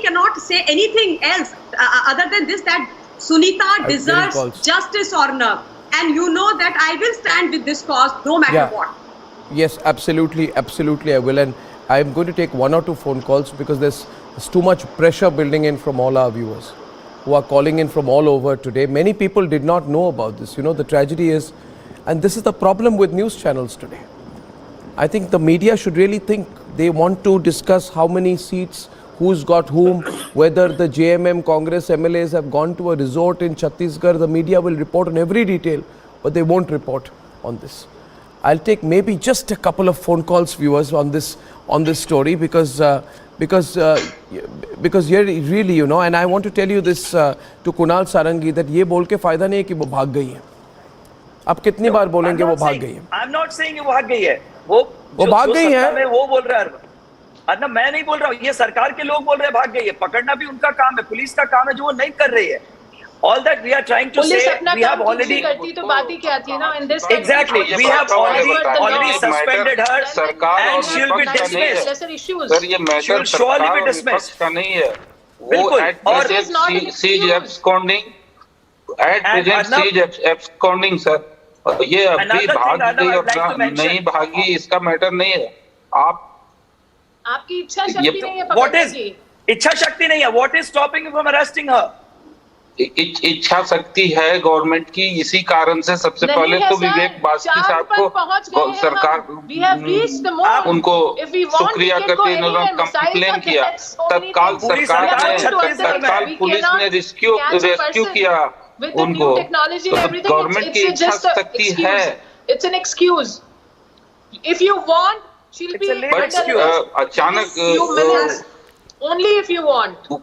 [SPEAKER 6] cannot say anything else other than this, that Sunita deserves justice, Arnav, and that I will stand with this cause no matter what.
[SPEAKER 23] Yes, absolutely, I will, and I'm going to take 1 or 2 phone calls because there's too much pressure building in from all our viewers who are calling in from all over today. Many people did not know about this. The tragedy is, and this is the problem with news channels today. I think the media should really think. They want to discuss how many seats, who's got whom, whether the JMM Congress MLAs have gone to a resort in Chhattisgarh. The media will report on every detail, but they won't report on this. I'll take maybe just a couple of phone calls, viewers, on this story because really, and I want to tell you this to Kunal Sarangi, that ये बोल के फायदा नहीं है कि वो भाग गई है. आप कितनी बार बोलेंगे वो भाग गई है?
[SPEAKER 3] I'm not saying वो भाग गई है. वो
[SPEAKER 23] भाग गई है.
[SPEAKER 3] वो बोल रहा है. अरे मैं नहीं बोल रहा हूँ. ये सरकार के लोग बोल रहे हैं भाग गई है. पकड़ना भी उनका काम है. पुलिस का काम है जो वो नहीं कर रही है. All that we are trying to say, we have already.
[SPEAKER 1] करती तो बात ही क्या थी ना? In this
[SPEAKER 3] exactly, we have already suspended her, and she will be dismissed.
[SPEAKER 19] Sir ये मैटर
[SPEAKER 3] surely be dismissed.
[SPEAKER 19] का नहीं है.
[SPEAKER 3] बिल्कुल.
[SPEAKER 19] और siege absconding, at present siege absconding, sir. ये अभी भाग गई और नहीं भागी, इसका मैटर नहीं है.
[SPEAKER 1] आपकी इच्छा शक्ति नहीं है पकड़ने की.
[SPEAKER 3] इच्छा शक्ति नहीं है. What is stopping you from arresting her?
[SPEAKER 19] इच्छा शक्ति है गवर्नमेंट की, इसी कारण से सबसे पहले तो विवेक बास्की साहब को सरकार उनको शुक्रिया करते इन्होंने कंप्लेन किया, तत्काल सरकार ने तत्काल पुलिस ने रेस्क्यू किया उनको, तो गवर्नमेंट की इच्छा शक्ति है।
[SPEAKER 1] It's an excuse. If you want, she'll be
[SPEAKER 19] अचानक
[SPEAKER 1] only if you want.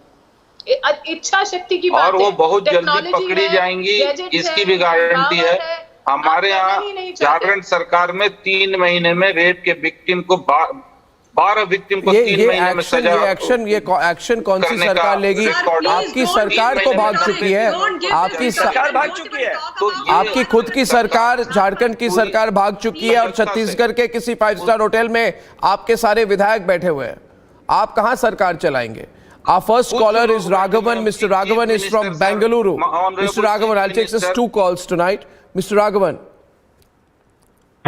[SPEAKER 1] इच्छा शक्ति की बात
[SPEAKER 19] और वो बहुत जल्दी पकड़ी जाएंगी, इसकी भी गारंटी है। हमारे यहाँ झारखंड सरकार में 3 महीने में रेप के विक्टिम को 12 विक्टिम को 3 महीने में सजा।
[SPEAKER 23] ये एक्शन कौन सी सरकार लेगी? आपकी सरकार तो भाग चुकी है, आपकी सरकार भाग चुकी है, आपकी खुद की सरकार झारखंड की सरकार भाग चुकी है और छत्तीसगढ़ के किसी 5 स्टार होटल में आपके सारे विधायक बैठे हुए हैं। आप कहां सरकार चलाएंगे? Our first caller is Raghavan. Mr. Raghavan is from Bengaluru. Mr. Raghavan, I'll take just 2 calls tonight. Mr. Raghavan.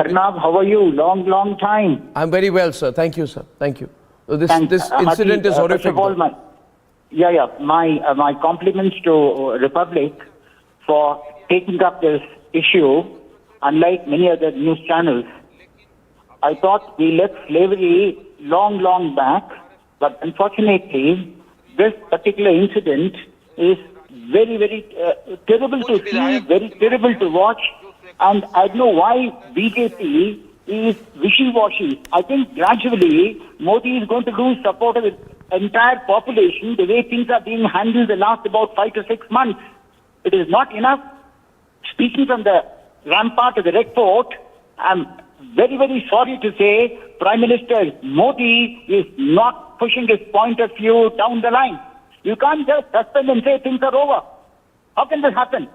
[SPEAKER 8] Arnab, how are you? Long time.
[SPEAKER 23] I'm very well, sir. Thank you, sir. Thank you. So this incident is horrific.
[SPEAKER 8] First of all, my compliments to Republic for taking up this issue. Unlike many other news channels, I thought we left slavery long back, but unfortunately, this particular incident is very terrible to see, very terrible to watch, and I don't know why BJP is wishy-washy. I think gradually Modi is going to lose support of the entire population the way things are being handled the last about 5 to 6 months. It is not enough. Speaking from the rampart of the Red Fort, I'm very sorry to say Prime Minister Modi is not pushing his point of view down the line. You can't just suspend and say things are over. How can this happen?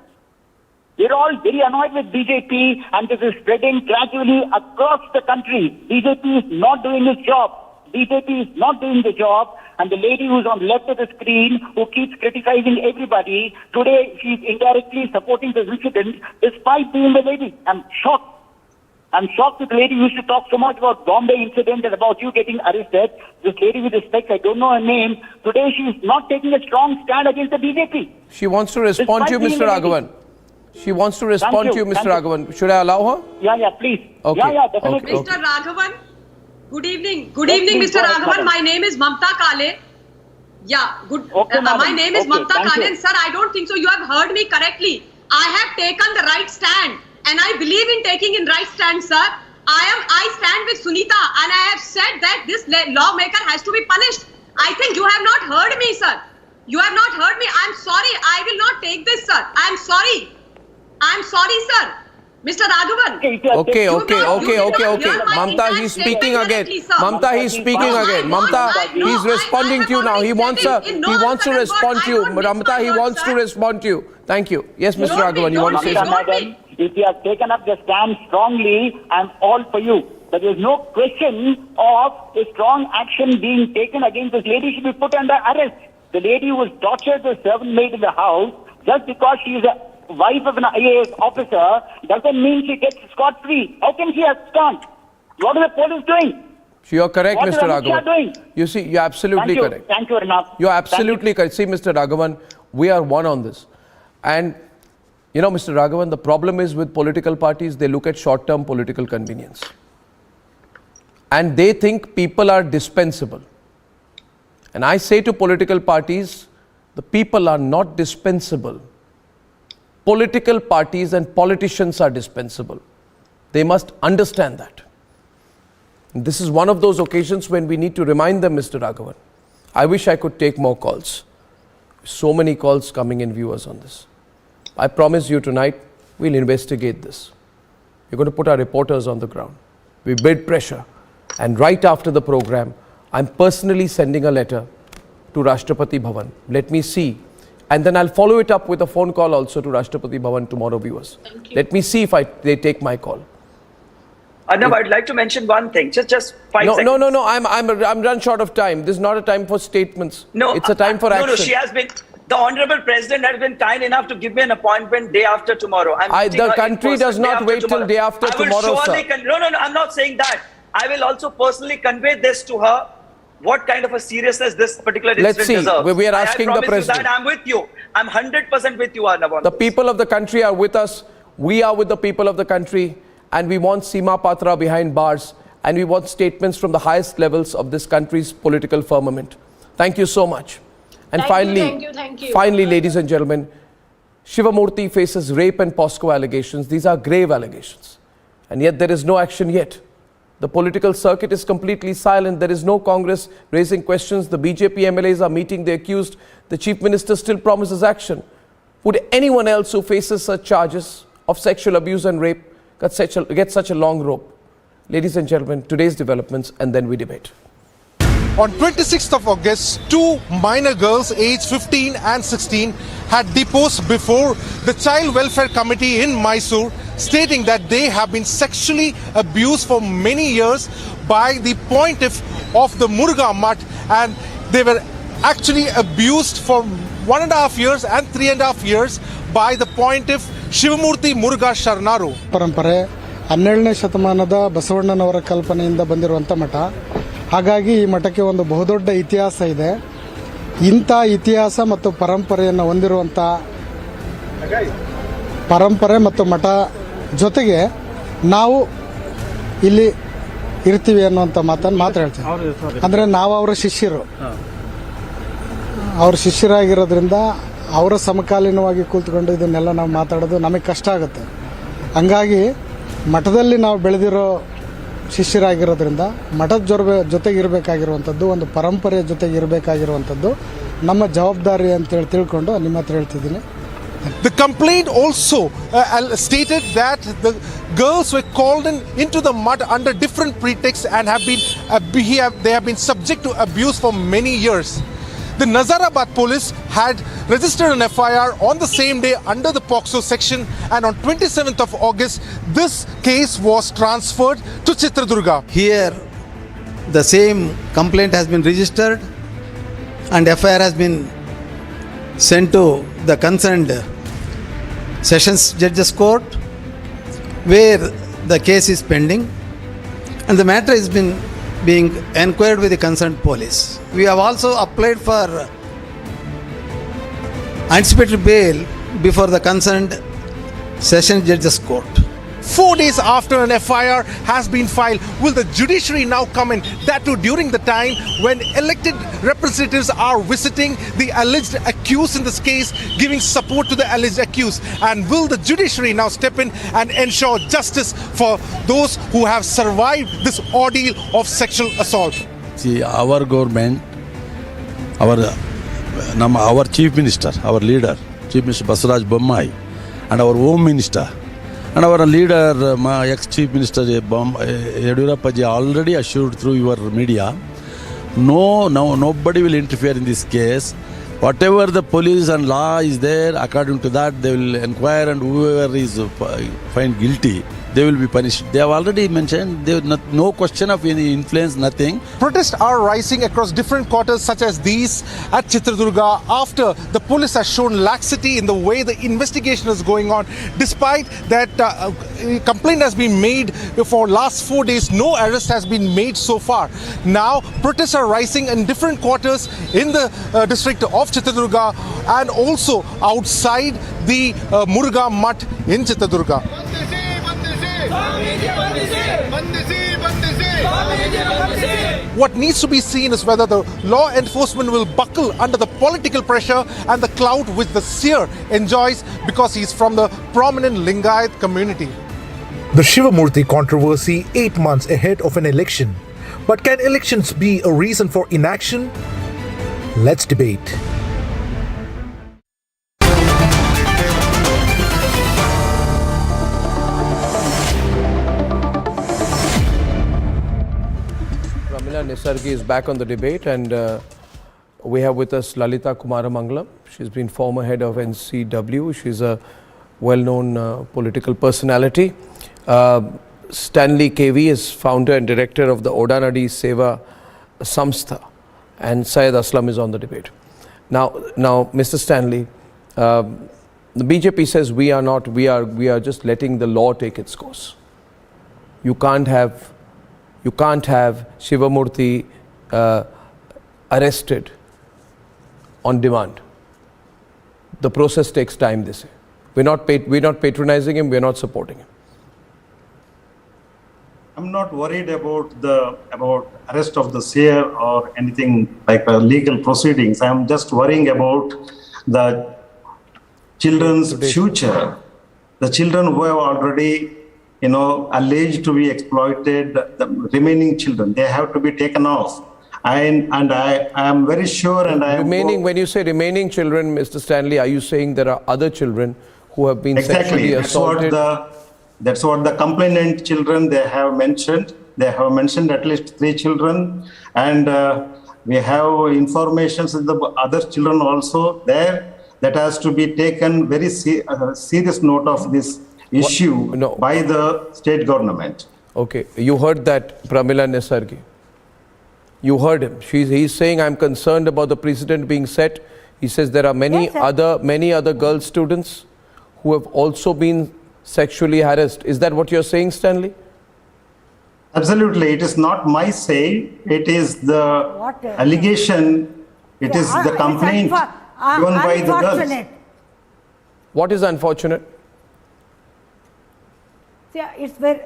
[SPEAKER 8] We're all very annoyed with BJP, and this is spreading gradually across the country. BJP is not doing its job. BJP is not doing the job, and the lady who's on the left of the screen, who keeps criticizing everybody, today she's indirectly supporting this incident despite being the lady. I'm shocked. I'm shocked that the lady used to talk so much about Bombay incident and about you getting arrested. This lady, with respect, I don't know her name. Today she is not taking a strong stand against the BJP.
[SPEAKER 23] She wants to respond to you, Mr. Raghavan. She wants to respond to you, Mr. Raghavan. Should I allow her?
[SPEAKER 8] Yeah, please.
[SPEAKER 23] Okay.
[SPEAKER 8] Yeah, definitely.
[SPEAKER 6] Mr. Raghavan, good evening. Good evening, Mr. Raghavan. My name is Mamta Kale. Yeah, good.
[SPEAKER 8] Okay,
[SPEAKER 6] my name is Mamta Kale, and sir, I don't think so. You have heard me correctly. I have taken the right stand. And I believe in taking in right stand, sir. I stand with Sunita, and I have said that this lawmaker has to be punished. I think you have not heard me, sir. You have not heard me. I'm sorry. I will not take this, sir. I'm sorry. I'm sorry, sir. Mr. Raghavan.
[SPEAKER 23] Okay. Mamta, he's speaking again. Mamta, he's speaking again. Mamta, he's responding to you now. He wants to respond to you. Mamta, he wants to respond to you. Thank you. Yes, Mr. Raghavan, you want to say something?
[SPEAKER 8] If you have taken up the stand strongly, I'm all for you. But there is no question of a strong action being taken against this lady. She should be put under arrest. The lady who was tortured the servant maid in the house, just because she is a wife of an IAS officer, doesn't mean she gets scot-free. How can she abscond? What are the police doing?
[SPEAKER 23] You are correct, Mr. Raghavan. You see, you're absolutely correct.
[SPEAKER 8] Thank you, Arnab.
[SPEAKER 23] You're absolutely correct. See, Mr. Raghavan, we are one on this. And you know, Mr. Raghavan, the problem is with political parties, they look at short-term political convenience. And they think people are dispensable. And I say to political parties, the people are not dispensable. Political parties and politicians are dispensable. They must understand that. And this is one of those occasions when we need to remind them, Mr. Raghavan. I wish I could take more calls. So many calls coming in, viewers, on this. I promise you tonight, we'll investigate this. We're going to put our reporters on the ground. We build pressure. And right after the program, I'm personally sending a letter to Rashtrapati Bhavan. Let me see. And then I'll follow it up with a phone call also to Rashtrapati Bhavan tomorrow, viewers. Let me see if they take my call.
[SPEAKER 3] Arnab, I'd like to mention one thing. Just 5 seconds.
[SPEAKER 23] No. I'm run short of time. This is not a time for statements. No, it's a time for action.
[SPEAKER 3] No, she has been. The Honorable President has been kind enough to give me an appointment day after tomorrow.
[SPEAKER 23] The country does not wait till day after tomorrow, sir.
[SPEAKER 3] No, I'm not saying that. I will also personally convey this to her what kind of a seriousness this particular
[SPEAKER 23] Let's
[SPEAKER 3] incident
[SPEAKER 23] see.
[SPEAKER 3] deserves.
[SPEAKER 23] We are asking
[SPEAKER 3] I
[SPEAKER 23] the
[SPEAKER 3] promise
[SPEAKER 23] president.
[SPEAKER 3] you that I'm with you. I'm 100% with you, Arnab, on
[SPEAKER 23] The
[SPEAKER 3] this.
[SPEAKER 23] people of the country are with us. We are with the people of the country. And we want Seema Patra behind bars. And we want statements from the highest levels of this country's political firmament. Thank you so much. And
[SPEAKER 1] Thank you.
[SPEAKER 23] finally, ladies and gentlemen, Shivamurthy faces rape and POSCO allegations. These are grave allegations. And yet there is no action yet. The political circuit is completely silent. There is no Congress raising questions. The BJP MLAs are meeting the accused. The Chief Minister still promises action. Would anyone else who faces such charges of sexual abuse and rape get such a long rope? Ladies and gentlemen, today's developments, and then we debate.
[SPEAKER 5] On 26th of August, two minor girls aged 15 and 16 had deposed before the Child Welfare Committee in Mysore, stating that they have been sexually abused for many years by the pontiff of the Muruga Mutt, and they were actually abused for 1.5 years and 3.5 years by the pontiff Shivamurthy Muruga Sharnaru.
[SPEAKER 11] ಪರಂಪರೆ 12ನೇ ಶತಮಾನದ ಬಸವಣ್ಣನವರ ಕಲ್ಪನೆಯಿಂದ ಬಂದಿರುವಂಥ ಮಠ. ಹಾಗಾಗಿ ಈ ಮಠಕ್ಕೆ ಒಂದು ಬಹುದೊಡ್ಡ ಇತಿಹಾಸ ಇದೆ. ಇಂಥ ಇತಿಹಾಸ ಮತ್ತು ಪರಂಪರೆಯನ್ನು ಹೊಂದಿರುವಂಥ ಪರಂಪರೆ ಮತ್ತು ಮಠ ಜೊತೆಗೆ ನಾವು ಇಲ್ಲಿ ಇರ್ತೀವಿ ಅನ್ನುವಂಥ ಮಾತು ಹೇಳ್ತೀನಿ. ಅಂದರೆ ನಾವು ಅವರ ಶಿಷ್ಯರು, ಅವ್ರ ಶಿಷ್ಯರಾಗಿರೋದ್ರಿಂದ ಅವರ ಸಮಕಾಲೀನವಾಗಿ ಕೂತ್ಕೊಂಡು ಇದನ್ನೆಲ್ಲ ನಾವು ಮಾತಾಡೋದು ನಮಗೆ ಕಷ್ಟ ಆಗುತ್ತೆ. ಹಂಗಾಗಿ ಮಠದಲ್ಲಿ ನಾವು ಬೆಳೆದಿರೋ ಶಿಷ್ಯರಾಗಿರೋದ್ರಿಂದ ಮಠದ ಜೊತೆಗೆ ಇರಬೇಕಾಗಿರುವಂಥದ್ದು, ಒಂದು ಪರಂಪರೆಯ ಜೊತೆಗೆ ಇರಬೇಕಾಗಿರುವಂಥದ್ದು ನಮ್ಮ ಜವಾಬ್ದಾರಿ ಅಂತೇಳಿ ತಿಳ್ಕೊಂಡು ನಿಮ್ಮ ಹತ್ರ ಹೇಳ್ತಿದ್ದೀನಿ.
[SPEAKER 5] The complaint also stated that the girls were called into the mud under different pretexts and they have been subject to abuse for many years. The Nazarabad police had registered an FIR on the same day under the POXO section, and on 27th of August, this case was transferred to Chitradurga.
[SPEAKER 14] Here, the same complaint has been registered and FIR has been sent to the concerned Sessions Judges Court, where the case is pending, and the matter has been being inquired with the concerned police. We have also applied for anticipatory bail before the concerned Sessions Judges Court.
[SPEAKER 5] 4 days after an FIR has been filed, will the judiciary now come in? That too during the time when elected representatives are visiting the alleged accused in this case, giving support to the alleged accused. And will the judiciary now step in and ensure justice for those who have survived this ordeal of sexual assault?
[SPEAKER 16] See, our government, our Chief Minister, our leader, Chief Minister Basuraj Bommai, and our Home Minister, and our leader, my ex-Chief Minister Yediyurappa ji already assured through your media, nobody will interfere in this case. Whatever the police and law is there, according to that, they will inquire, and whoever is found guilty, they will be punished. They have already mentioned, no question of any influence, nothing.
[SPEAKER 5] Protests are rising across different quarters such as these at Chitradurga after the police has shown laxity in the way the investigation is going on. Despite that complaint has been made for last 4 days, no arrest has been made so far. Now protests are rising in different quarters in the district of Chitradurga and also outside the Muruga Mutt in Chitradurga. What needs to be seen is whether the law enforcement will buckle under the political pressure and the clout which the Seer enjoys because he's from the prominent Lingayat community.
[SPEAKER 17] The Shivamurthy controversy 8 months ahead of an election. But can elections be a reason for inaction? Let's debate.
[SPEAKER 23] Nisargi is back on the debate, and we have with us Lalita Kumaramangalam. She's been former head of NCW. She's a well-known political personality. Stanley KV is founder and director of the Odanadi Seva Samstha, and Syed Aslam is on the debate. Now, Mr. Stanley, the BJP says we are just letting the law take its course. You can't have Shivamurthy arrested on demand. The process takes time, they say. We're not patronizing him, we're not supporting him.
[SPEAKER 13] I'm not worried about arrest of the Seer or anything like legal proceedings. I'm just worrying about the children's future. The children who have already, alleged to be exploited, the remaining children, they have to be taken off. And I am very sure, and I am
[SPEAKER 23] when you say remaining children, Mr. Stanley, are you saying there are other children who have been sexually assaulted?
[SPEAKER 13] That's what the complainant children, they have mentioned. They have mentioned at least 3 children, and we have information of the other children also there. That has to be taken very serious note of this issue by the state government.
[SPEAKER 23] Okay, you heard that, Pramila Nesargi. You heard him. He's saying, I'm concerned about the precedent being set. He says there are many other girl students who have also been sexually harassed. Is that what you're saying, Stanley?
[SPEAKER 13] Absolutely. It is not my say. It is the allegation. It is the complaint given by the girls.
[SPEAKER 23] What is unfortunate?
[SPEAKER 18] Yeah, it's very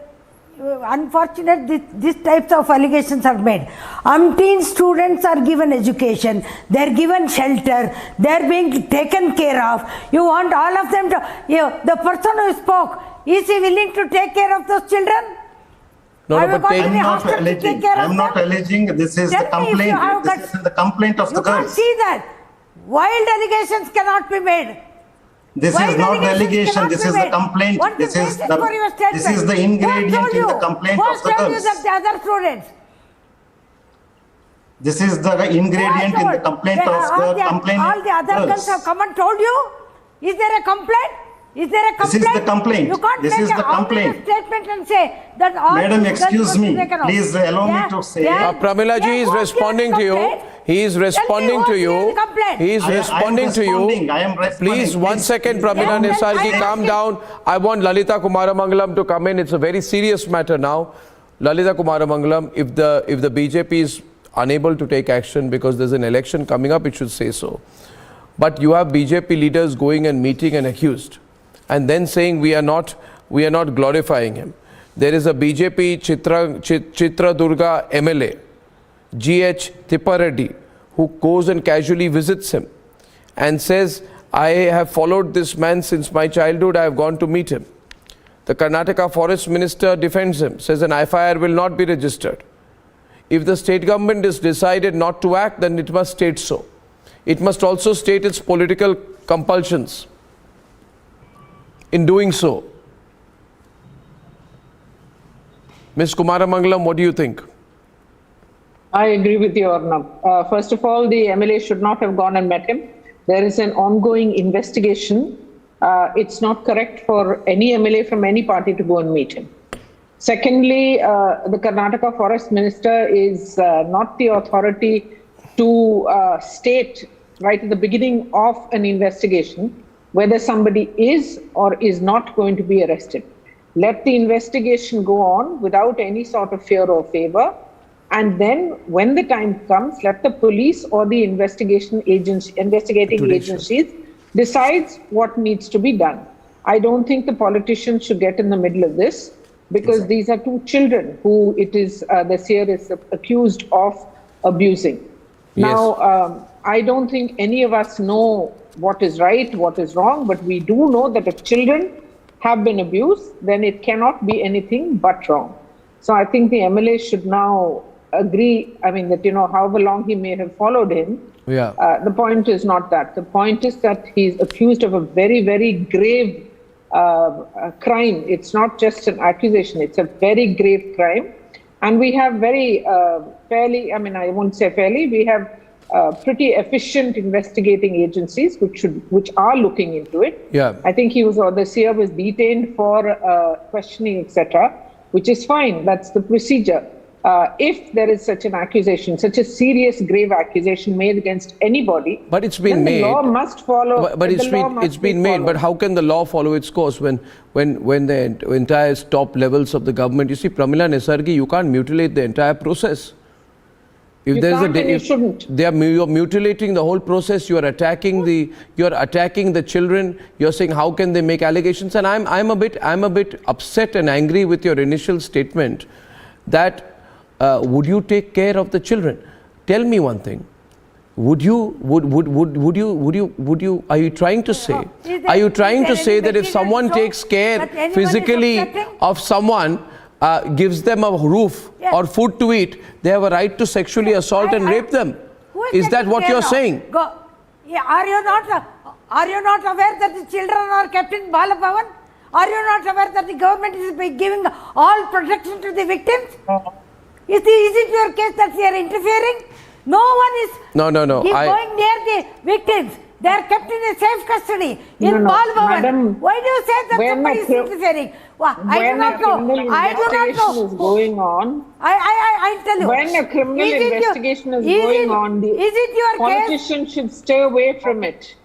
[SPEAKER 18] unfortunate these types of allegations are made. Umpteen students are given education, they're given shelter, they're being taken care of. You want all of them to, the person who spoke, is he willing to take care of those children?
[SPEAKER 13] No, but I'm not alleging. This is the complaint. This is the complaint of the girls.
[SPEAKER 18] You can't see that. Wild allegations cannot be made.
[SPEAKER 13] This is not the allegation, this is the complaint. This is the ingredient in the complaint of the girls.
[SPEAKER 18] The other students?
[SPEAKER 13] This is the ingredient in the complaint of the complainant.
[SPEAKER 18] All the other girls have come and told you? Is there a complaint? Is there a complaint?
[SPEAKER 13] This is the complaint.
[SPEAKER 18] You can't
[SPEAKER 13] This
[SPEAKER 18] make
[SPEAKER 13] is the complaint.
[SPEAKER 18] statement and say that all
[SPEAKER 13] Madam, excuse me. Please allow me to say.
[SPEAKER 23] Pramila ji is responding to you. He is responding to you. He is responding to you.
[SPEAKER 13] I am responding.
[SPEAKER 23] Please, 1 second, Pramila Nesargi, calm down. I want Lalita Kumaramangalam to come in. It's a very serious matter now. Lalita Kumaramangalam, if the BJP is unable to take action because there's an election coming up, it should say so. But you have BJP leaders going and meeting an accused and then saying we are not glorifying him. There is a BJP Chitradurga MLA, GH Tippareddy, who goes and casually visits him and says, I have followed this man since my childhood, I have gone to meet him. The Karnataka Forest Minister defends him, says an FIR will not be registered. If the state government has decided not to act, then it must state so. It must also state its political compulsions in doing so. Ms. Kumaramangalam, what do you think?
[SPEAKER 20] I agree with you, Arnab. First of all, the MLA should not have gone and met him. There is an ongoing investigation. It's not correct for any MLA from any party to go and meet him. Secondly, the Karnataka Forest Minister is not the authority to state right at the beginning of an investigation whether somebody is or is not going to be arrested. Let the investigation go on without any sort of fear or favor. And then when the time comes, let the police or the investigating agencies decides what needs to be done. I don't think the politicians should get in the middle of this because these are 2 children who the Seer is accused of abusing. Yes. Now, I don't think any of us know what is right, what is wrong, but we do know that if children have been abused, then it cannot be anything but wrong. So I think the MLA should now agree, that, however long he may have followed him, the point is not that. The point is that he's accused of a very, very grave crime. It's not just an accusation, it's a very grave crime. And we have very fairly, I won't say fairly, we have pretty efficient investigating agencies which are looking into it. I think the Seer was detained for questioning, etc., which is fine. That's the procedure. If there is such an accusation, such a serious, grave accusation made against anybody,
[SPEAKER 23] but it's been made.
[SPEAKER 20] The law must follow.
[SPEAKER 23] But it's been made. But how can the law follow its course when the entire top levels of the government? You see, Pramila Nesargi, you can't mutilate the entire process. If
[SPEAKER 20] You
[SPEAKER 23] there's
[SPEAKER 20] can't and you shouldn't.
[SPEAKER 23] you're mutilating the whole process. You are attacking the children. You're saying how can they make allegations? And I'm a bit upset and angry with your initial statement that would you take care of the children? Tell me one thing. Are you trying to say? Are you trying to say that if someone takes care physically of someone, gives them a roof or food to eat, they have a right to sexually assault and rape them? Is that what you're saying?
[SPEAKER 18] Are you not aware that the children are kept in Bala Bhavan? Are you not aware that the government is giving all protection to the victims? Is it your case that they are interfering? No one is
[SPEAKER 23] No.
[SPEAKER 18] going near the victims. They are kept in a safe custody in Bala Bhavan. Why do you say that somebody is interfering? I do not know. I do not know.
[SPEAKER 20] Is going on.
[SPEAKER 18] I'll tell you.
[SPEAKER 20] When a criminal investigation is going on, the politician should stay away from it.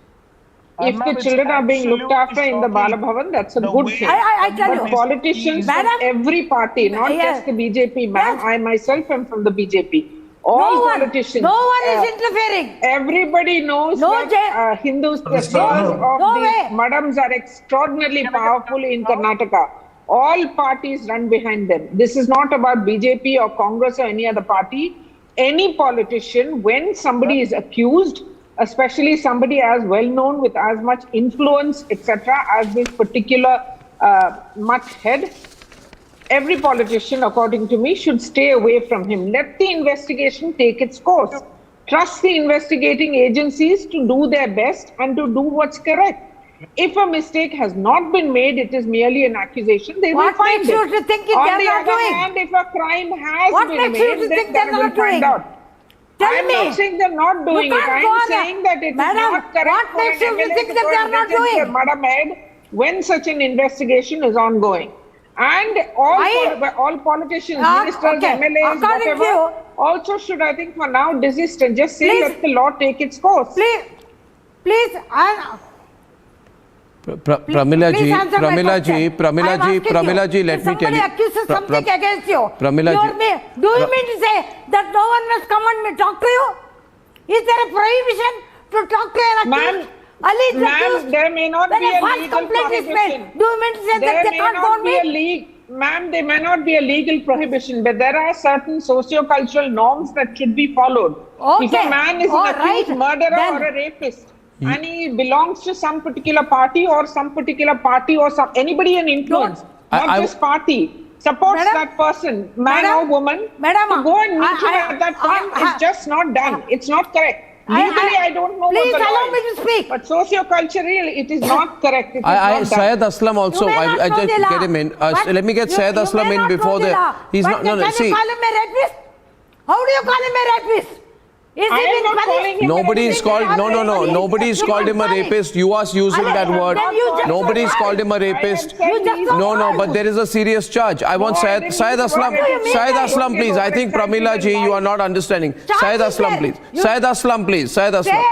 [SPEAKER 20] If the children are being looked after in the Bala Bhavan, that's a good thing.
[SPEAKER 18] I tell you.
[SPEAKER 20] But politicians from every party, not just the BJP, ma'am. I myself am from the BJP. All politicians.
[SPEAKER 18] No one is interfering.
[SPEAKER 20] Everybody knows that Hindus, the sons of the madams are extraordinarily powerful in Karnataka. All parties run behind them. This is not about BJP or Congress or any other party. Any politician, when somebody is accused, especially somebody as well known with as much influence, etc., as this particular mutt head, every politician, according to me, should stay away from him. Let the investigation take its course. Trust the investigating agencies to do their best and to do what's correct. If a mistake has not been made, it is merely an accusation, they will find it.
[SPEAKER 18] What makes you think they are not doing?
[SPEAKER 20] On the other hand, if a crime has been made, then they will find out. I'm not saying they're not doing it. I'm saying that it is not correct for an MLA to go and Madam Head when such an investigation is ongoing. And all politicians, ministers, MLAs, whatever, also should, I think, for now desist and just say let the law take its course.
[SPEAKER 18] Please,
[SPEAKER 23] Pramila ji, let me tell you.
[SPEAKER 18] Somebody accuses something against you. Do you mean to say that no one must come and talk to you? Is there a prohibition to talk to an accused?
[SPEAKER 20] Ma'am, there may not be a legal prohibition.
[SPEAKER 18] Do you mean to say that they can't go me?
[SPEAKER 20] Ma'am, there may not be a legal prohibition, but there are certain socio-cultural norms that should be followed. If a man is an accused murderer or a rapist, and he belongs to some particular party or anybody in influence, not just party, supports that person, man or woman, to go and meet him at that time is just not done. It's not correct. Legally, I don't know
[SPEAKER 18] please
[SPEAKER 20] what the
[SPEAKER 18] allow
[SPEAKER 20] law
[SPEAKER 18] me
[SPEAKER 20] is.
[SPEAKER 18] to speak.
[SPEAKER 20] But socio-culturally, it is not correct. It is not
[SPEAKER 23] Syed
[SPEAKER 20] done.
[SPEAKER 23] Aslam also. I just get him in. Let me get Syed Aslam in before the. He's not. No. See.
[SPEAKER 18] Can you call him a rapist? How do you call him a rapist? Is he being punished?
[SPEAKER 23] Nobody's called. No. Nobody's called him a rapist. You are using that word. Nobody's called him a rapist. No. But there is a serious charge. I want Syed Aslam. Syed Aslam, please. I think Pramila ji, you are not understanding. Syed Aslam, please. Syed Aslam, please. Syed Aslam.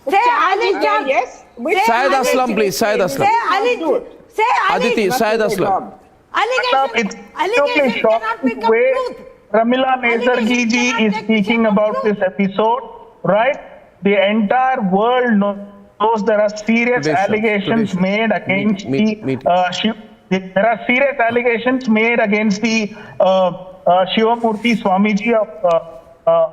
[SPEAKER 18] Say Ali John.
[SPEAKER 20] Yes.
[SPEAKER 23] Syed Aslam, please. Syed Aslam.
[SPEAKER 18] Say Ali.
[SPEAKER 23] Aditi, Syed Aslam.
[SPEAKER 18] Allegation cannot become truth.
[SPEAKER 2] Pramila Nesargi ji is speaking about this episode, right? The entire world knows there are serious allegations made against there are serious allegations made against the Shivamurthy Swamiji of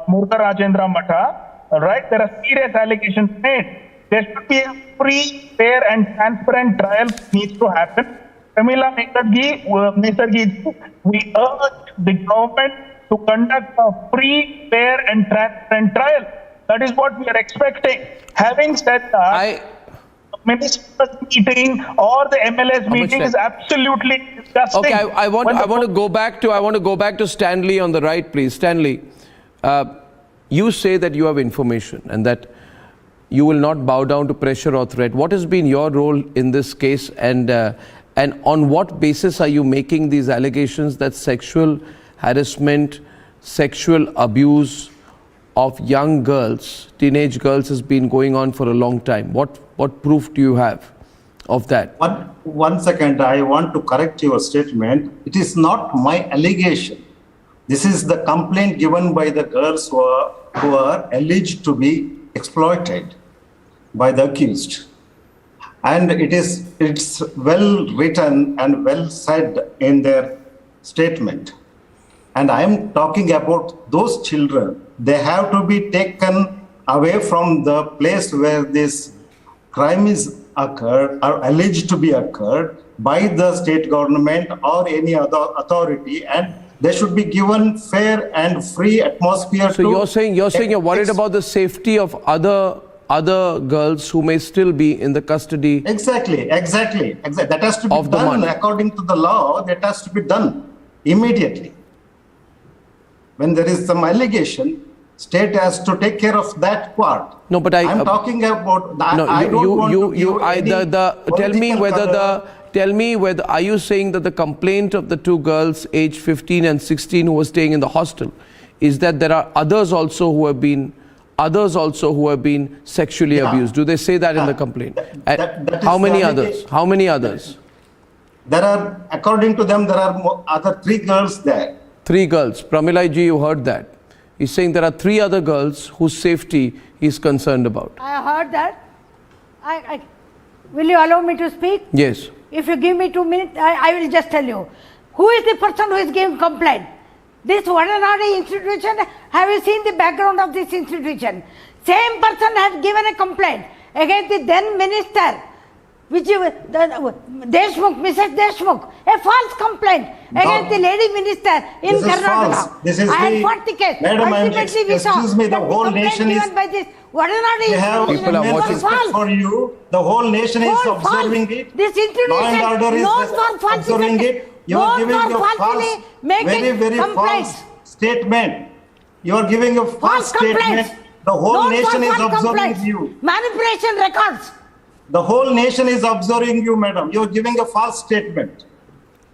[SPEAKER 2] Murtha Rajendra Matha, right? There are serious allegations made. There should be a free, fair and transparent trial needs to happen. Pramila Nesargi, we urge the government to conduct a free, fair and transparent trial. That is what we are expecting. Having said that, minister's meeting or the MLS meeting is absolutely disgusting.
[SPEAKER 23] Okay, I want to go back to Stanley on the right, please. Stanley, you say that you have information and that you will not bow down to pressure or threat. What has been your role in this case, and on what basis are you making these allegations that sexual harassment, sexual abuse of young girls, teenage girls, has been going on for a long time? What proof do you have of that?
[SPEAKER 13] One second, I want to correct your statement. It is not my allegation. This is the complaint given by the girls who who are alleged to be exploited by the accused. And it's well written and well said in their statement. And I am talking about those children. They have to be taken away from the place where this crime is occurred or alleged to be occurred by the state government or any other authority, and they should be given fair and free atmosphere.
[SPEAKER 23] So you're saying you're worried about the safety of other girls who may still be in the custody.
[SPEAKER 13] Exactly. That has to be done according to the law. That has to be done immediately. When there is some allegation, state has to take care of that part.
[SPEAKER 23] No, but I'm
[SPEAKER 13] talking about.
[SPEAKER 23] Tell me whether are you saying that the complaint of the two girls aged 15 and 16 who were staying in the hostel is that there are others also who have been sexually abused? Do they say that in the complaint? How many others? How many others?
[SPEAKER 13] There are, according to them, there are other 3 girls there.
[SPEAKER 23] 3 girls. Pramila ji, you heard that. He's saying there are 3 other girls whose safety he's concerned about.
[SPEAKER 18] I heard that. Will you allow me to speak?
[SPEAKER 23] Yes.
[SPEAKER 18] If you give me 2 minutes, I will just tell you. Who is the person who is giving complaint? This Varanadi institution, have you seen the background of this institution? Same person has given a complaint against the then minister, which Deshmukh, Mrs. Deshmukh, a false complaint against the lady minister in Karnataka.
[SPEAKER 13] This is
[SPEAKER 18] I had fought the case.
[SPEAKER 13] Madam, excuse me, the whole nation is. People are watching for you. The whole nation is observing it.
[SPEAKER 18] This institution
[SPEAKER 13] Law and order is observing it. You are giving a false, very false statement. You are giving a false statement. The whole nation is observing you.
[SPEAKER 18] Manipulation records.
[SPEAKER 13] The whole nation is observing you, madam. You are giving a false statement.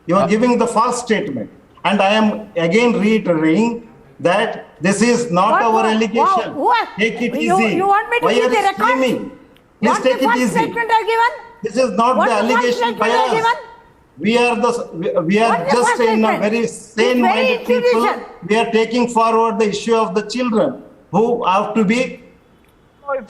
[SPEAKER 13] You are giving the false statement. And I am again reiterating that this is not our allegation. Take it easy.
[SPEAKER 18] You want me to give the record?
[SPEAKER 13] Please take it easy.
[SPEAKER 18] Statement I given?
[SPEAKER 13] This is not the allegation by us. We are just in a very sane-minded people. We are taking forward the issue of the children who have to be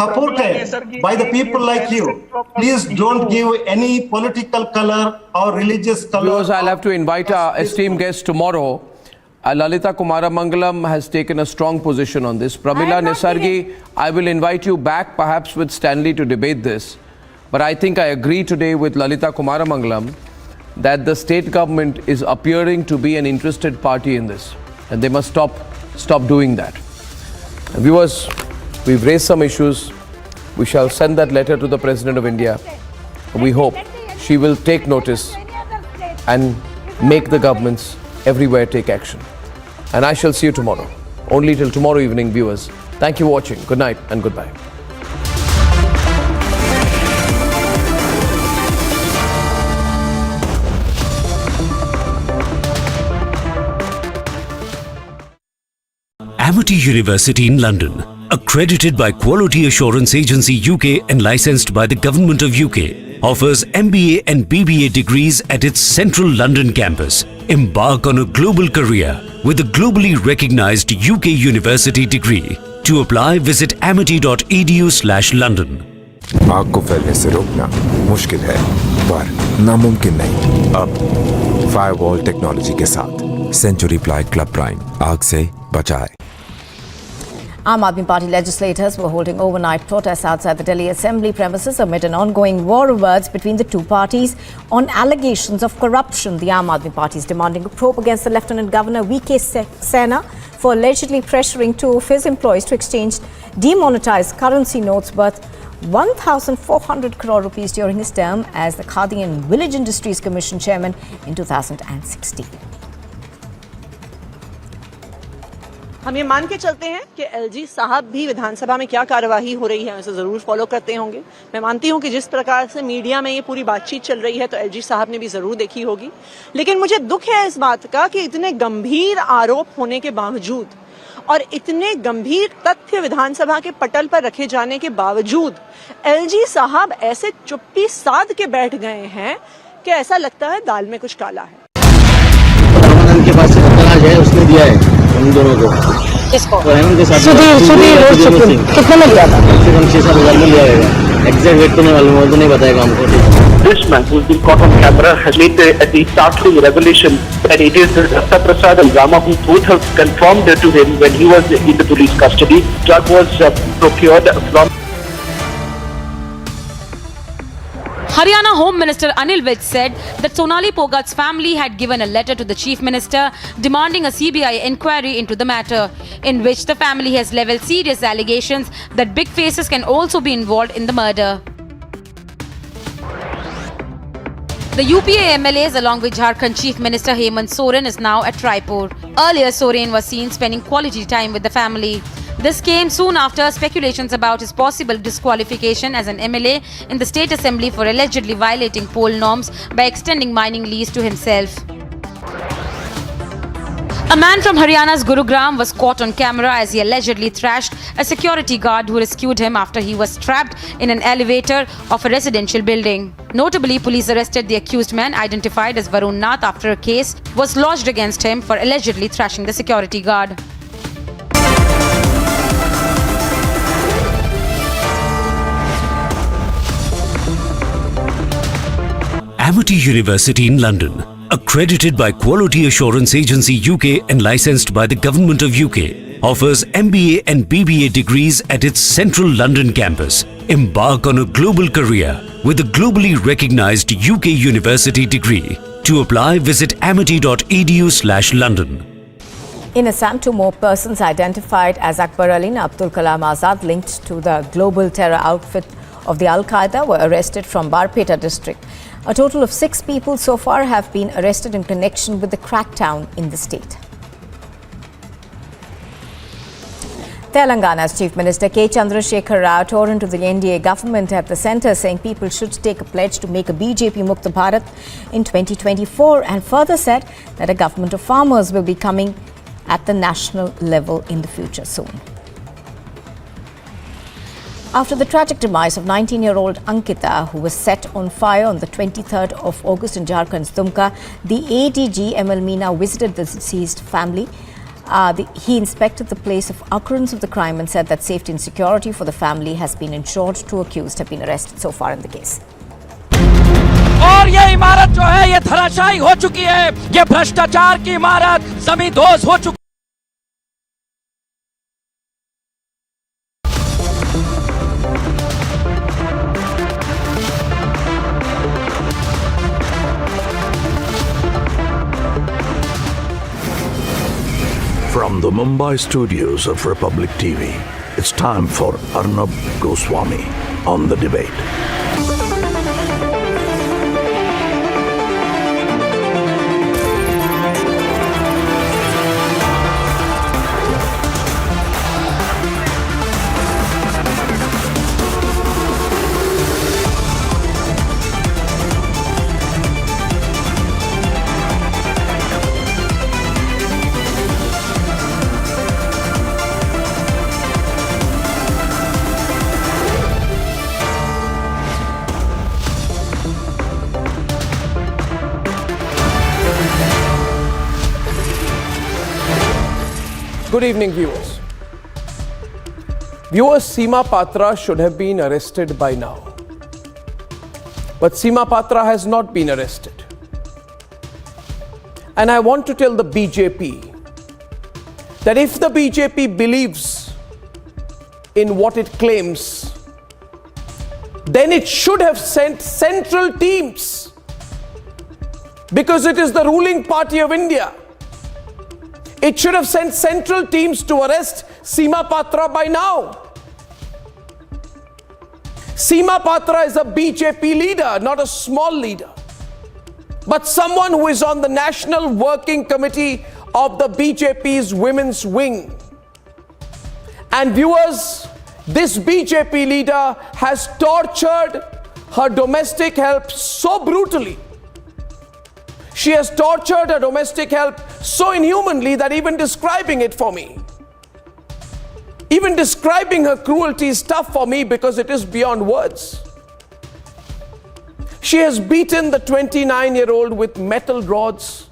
[SPEAKER 13] supported by the people like you. Please don't give any political color or religious color.
[SPEAKER 23] Viewers, I'll have to invite our esteemed guest tomorrow. Lalita Kumaramangalam has taken a strong position on this. Pramila Nisargi, I will invite you back perhaps with Stanley to debate this. But I think I agree today with Lalita Kumaramangalam that the state government is appearing to be an interested party in this. And they must stop doing that. And viewers, we've raised some issues. We shall send that letter to the President of India. We hope she will take notice and make the governments everywhere take action. And I shall see you tomorrow. Only till tomorrow evening, viewers. Thank you for watching. Good night and goodbye.
[SPEAKER 7] Amity University in London, accredited by Quality Assurance Agency UK and licensed by the Government of UK, offers MBA and BBA degrees at its central London campus. Embark on a global career with a globally recognized UK university degree. To apply, visit amity.edu/London.
[SPEAKER 9] आग को फैलने से रोकना मुश्किल है, पर नामुमकिन नहीं। अब फायरवॉल टेक्नोलॉजी के साथ सेंचुरी प्लाई क्लब प्राइम आग से बचाए।
[SPEAKER 21] Aam Aadmi Party legislators were holding overnight protests outside the Delhi Assembly premises amid an ongoing war of words between the two parties on allegations of corruption. The Aam Aadmi Party is demanding a probe against the Lieutenant Governor V.K. Sena for allegedly pressuring 2 of his employees to exchange demonetized currency notes worth 1,400 crore rupees during his term as the Khadi and Village Industries Commission chairman in 2016.
[SPEAKER 24] हम ये मान के चलते हैं कि LG साहब भी विधानसभा में क्या कार्यवाही हो रही है उसे जरूर फॉलो करते होंगे। मैं मानती हूं कि जिस प्रकार से मीडिया में ये पूरी बातचीत चल रही है तो एलजी साहब ने भी जरूर देखी होगी, लेकिन मुझे दुख है इस बात का कि इतने गंभीर आरोप होने के बावजूद और इतने गंभीर तथ्य विधानसभा के पटल पर रखे जाने के बावजूद एलजी साहब ऐसे चुप्पी साध के बैठ गए हैं कि ऐसा लगता है दाल में कुछ काला है।
[SPEAKER 25] के पास उसने दिया है उन दोनों को।
[SPEAKER 10] किसको? सुधीर रोड सुप्रीम कितने में लिया था?
[SPEAKER 12] कम से कम 6-7 हज़ार में लिया होगा। एग्जैक्ट रेट तो नहीं मालूम, वो तो नहीं बताएगा हमको।
[SPEAKER 15] This man who's been caught on camera has made the startling revelation that it is Dr. Prasad and Rama who both have confirmed to him when he was in the police custody. Drug was procured from.
[SPEAKER 22] Haryana Home Minister Anil Vij said that Sonali Phogat's family had given a letter to the Chief Minister demanding a CBI inquiry into the matter, in which the family has levelled serious allegations that big faces can also be involved in the murder. The UPA MLAs along with Jharkhand Chief Minister Hemant Soren is now at Raipur. Earlier, Soren was seen spending quality time with the family. This came soon after speculations about his possible disqualification as an MLA in the State Assembly for allegedly violating poll norms by extending mining lease to himself. A man from Haryana's Gurugram was caught on camera as he allegedly thrashed a security guard who rescued him after he was trapped in an elevator of a residential building. Notably, police arrested the accused man, identified as Varun Nath, after a case was lodged against him for allegedly thrashing the security guard.
[SPEAKER 7] Amity University in London, accredited by Quality Assurance Agency UK and licensed by the Government of UK, offers MBA and BBA degrees at its central London campus. Embark on a global career with a globally recognized UK university degree. To apply, visit amity.edu/London.
[SPEAKER 21] In Assam, 2 more persons identified as Akbar Ali and Abdul Kalam Azad linked to the global terror outfit of the Al-Qaeda were arrested from Barpeta district. A total of 6 people so far have been arrested in connection with the crackdown in the state. Telangana's Chief Minister K. Chandrasekhar Rao tore into the NDA government at the centre, saying people should take a pledge to make a BJP Mukta Bharat in 2024, and further said that a government of farmers will be coming at the national level in the future soon. After the tragic demise of 19-year-old Ankita, who was set on fire on the 23rd of August in Jharkhand's Dumka, the ADG ML Meena visited the deceased family. He inspected the place of occurrence of the crime and said that safety and security for the family has been ensured. 2 accused have been arrested so far in the case.
[SPEAKER 25] और ये इमारत जो है ये धराशायी हो चुकी है, ये भ्रष्टाचार की इमारत जमींदोज हो चुकी है।
[SPEAKER 26] From the Mumbai studios of Republic TV, it's time for Arnab Goswami on The Debate.
[SPEAKER 23] Good evening, viewers. Viewers, Seema Patra should have been arrested by now. But Seema Patra has not been arrested. And I want to tell the BJP that if the BJP believes in what it claims, then it should have sent central teams, because it is the ruling party of India. It should have sent central teams to arrest Seema Patra by now. Seema Patra is a BJP leader, not a small leader, but someone who is on the National Working Committee of the BJP's women's wing. And viewers, this BJP leader has tortured her domestic help so brutally. She has tortured her domestic help so inhumanly that even describing it for me, even describing her cruelty is tough for me, because it is beyond words. She has beaten the 29-year-old with metal rods.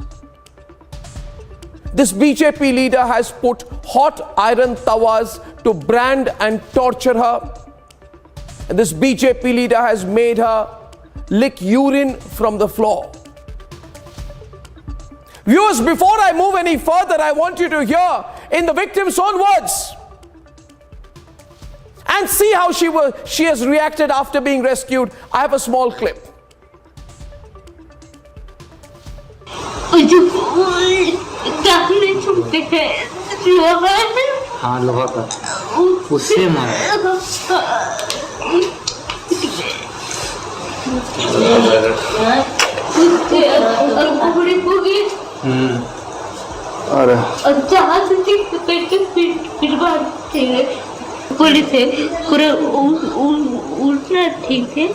[SPEAKER 23] This BJP leader has put hot iron tawas to brand and torture her. And this BJP leader has made her lick urine from the floor. Viewers, before I move any further, I want you to hear in the victim's own words and see how she has reacted after being rescued. I have a small clip.
[SPEAKER 12] हाँ लोहा का उससे मारा
[SPEAKER 1] और
[SPEAKER 3] police है पूरा उठना ठीक है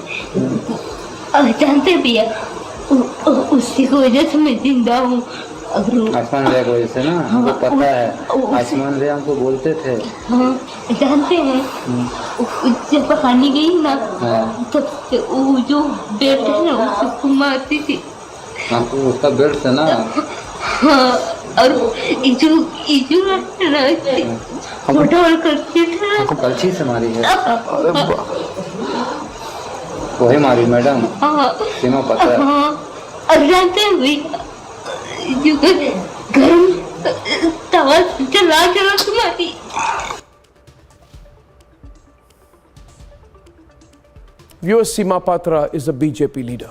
[SPEAKER 3] जानते भैया उसी की वजह से मैं जिंदा हूँ।
[SPEAKER 12] आसमान भैया की वजह से ना हमको पता है। आसमान भैया हमको बोलते थे।
[SPEAKER 3] हाँ जानते हैं जब पकाने गई ना तब से वो जो बेल्ट है ना उसको मारती थी।
[SPEAKER 12] आपको उसका बेल्ट था ना।
[SPEAKER 3] हाँ और इजू फोटो करती थी ना।
[SPEAKER 12] आपको कलछी से मारी है। वही मारी मैडम।
[SPEAKER 3] हाँ
[SPEAKER 12] सीमा पता है।
[SPEAKER 3] हाँ और जानते हैं भैया जो गर्म तवा चला तुम्हारी।
[SPEAKER 23] Viewer, Seema Patra is a BJP leader.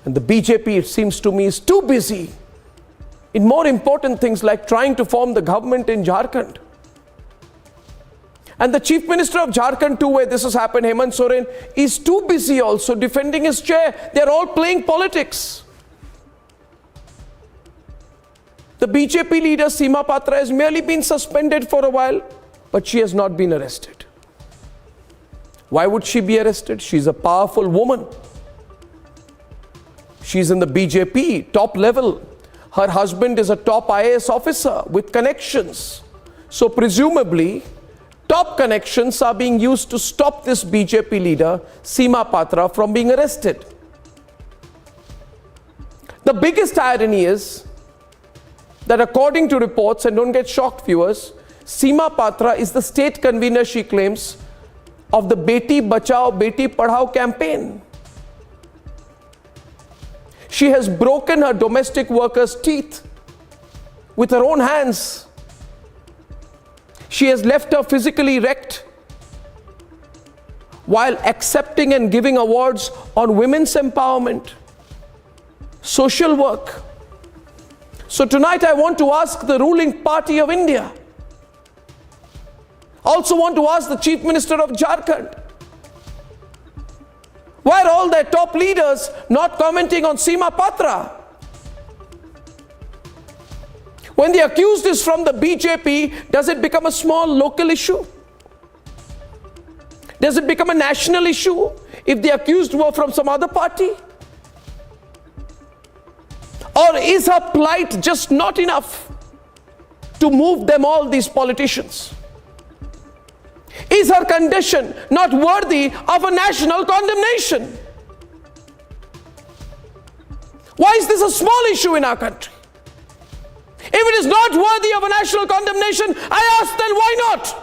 [SPEAKER 23] And the BJP, it seems to me, is too busy in more important things like trying to form the government in Jharkhand. And the Chief Minister of Jharkhand too, where this has happened, Hemant Soren, is too busy also defending his chair. They're all playing politics. The BJP leader Seema Patra has merely been suspended for a while, but she has not been arrested. Why would she be arrested? She's a powerful woman. She's in the BJP, top level. Her husband is a top IAS officer with connections. So presumably, top connections are being used to stop this BJP leader, Seema Patra, from being arrested. The biggest irony is that according to reports, and don't get shocked viewers, Seema Patra is the state convener, she claims, of the Beti Bachao, Beti Padhao campaign. She has broken her domestic workers' teeth with her own hands. She has left her physically wrecked while accepting and giving awards on women's empowerment, social work. So tonight I want to ask the ruling party of India. Also want to ask the Chief Minister of Jharkhand. Why are all their top leaders not commenting on Seema Patra? When the accused is from the BJP, does it become a small local issue? Does it become a national issue if the accused were from some other party? Or is her plight just not enough to move them all, these politicians? Is her condition not worthy of a national condemnation? Why is this a small issue in our country? If it is not worthy of a national condemnation, I ask then why not?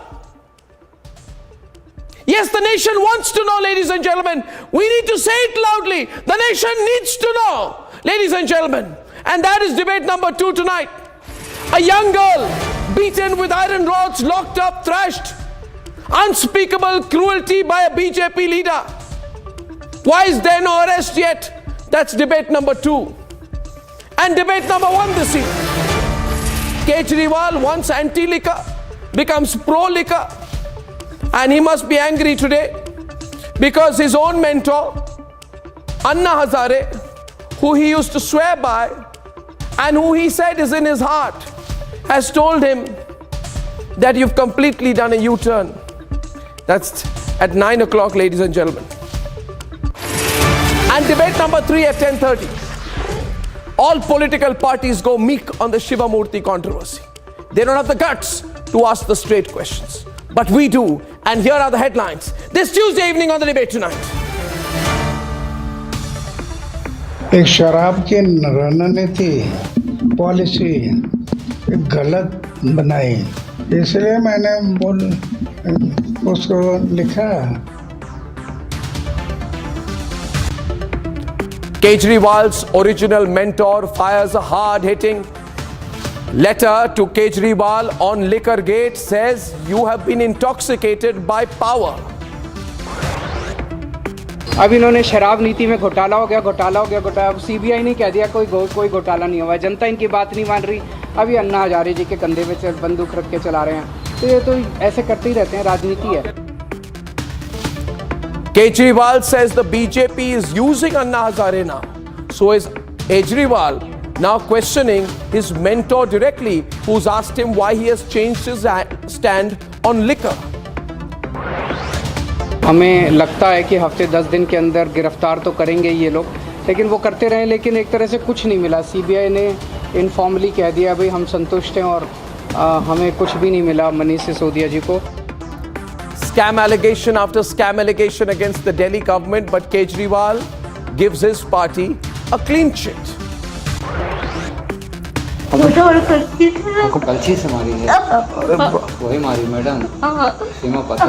[SPEAKER 23] Yes, the nation wants to know, ladies and gentlemen. We need to say it loudly. The nation needs to know, ladies and gentlemen. And that is debate number 2 tonight. A young girl beaten with iron rods, locked up, thrashed. Unspeakable cruelty by a BJP leader. Why is there no arrest yet? That's debate number 2. And debate number 1 this evening. Kejriwal, once anti-liquor, becomes pro-liquor. And he must be angry today because his own mentor, Anna Hazare, who he used to swear by and who he said is in his heart, has told him that you've completely done a U-turn. That's at 9 o'clock, ladies and gentlemen. And debate number 3 at 10:30. All political parties go meek on the Shiva Murthy controversy. They don't have the guts to ask the straight questions. But we do. And here are the headlines this Tuesday evening on the debate tonight.
[SPEAKER 4] एक शराब की रणनीति
[SPEAKER 1] policy गलत बनाई, इसलिए मैंने उसको लिखा।
[SPEAKER 23] Kejriwal's original mentor fires a hard-hitting letter to Kejriwal on Liquorgate, says you have been intoxicated by power.
[SPEAKER 4] अब इन्होंने शराब नीति में घोटाला हो गया, अब सीबीआई ने कह दिया कोई घोटाला नहीं हुआ। जनता इनकी बात नहीं मान रही। अभी अन्ना हजारे जी के कंधे पे बंदूक रख के चला रहे हैं। तो ये तो ऐसे करते ही रहते हैं, राजनीति है।
[SPEAKER 23] Kejriwal says the BJP is using Anna Hazare now. So is Kejriwal now questioning his mentor directly, who's asked him why he has changed his stand on liquor.
[SPEAKER 4] हमें लगता है कि हफ्ते 10 दिन के अंदर गिरफ्तार तो करेंगे ये लोग, लेकिन वो करते रहे, लेकिन एक तरह से कुछ नहीं मिला। सीबीआई ने इनफॉर्मली कह दिया भाई हम संतुष्ट हैं और हमें कुछ भी नहीं मिला मनीष सिसोदिया जी को।
[SPEAKER 23] Scam allegation after scam allegation against the Delhi government, but Kejriwal gives his party a clean sheet.
[SPEAKER 12] हमको कलछी से मारी है, वही मारी मैडम, सीमा पता।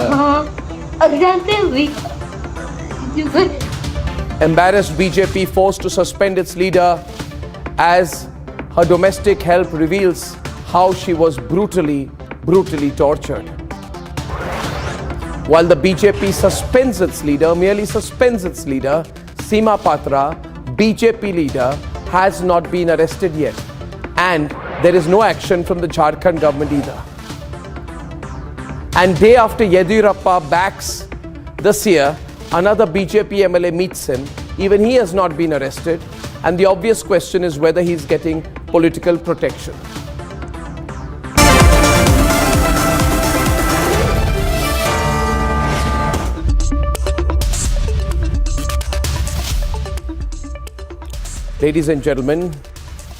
[SPEAKER 23] Embarrassed BJP forced to suspend its leader as her domestic help reveals how she was brutally tortured. While the BJP suspends its leader, merely suspends its leader, Seema Patra, BJP leader, has not been arrested yet. And there is no action from the Jharkhand government either. And day after Yediyurappa backs the Seer, another BJP MLA meets him. Even he has not been arrested. And the obvious question is whether he's getting political protection. Ladies and gentlemen,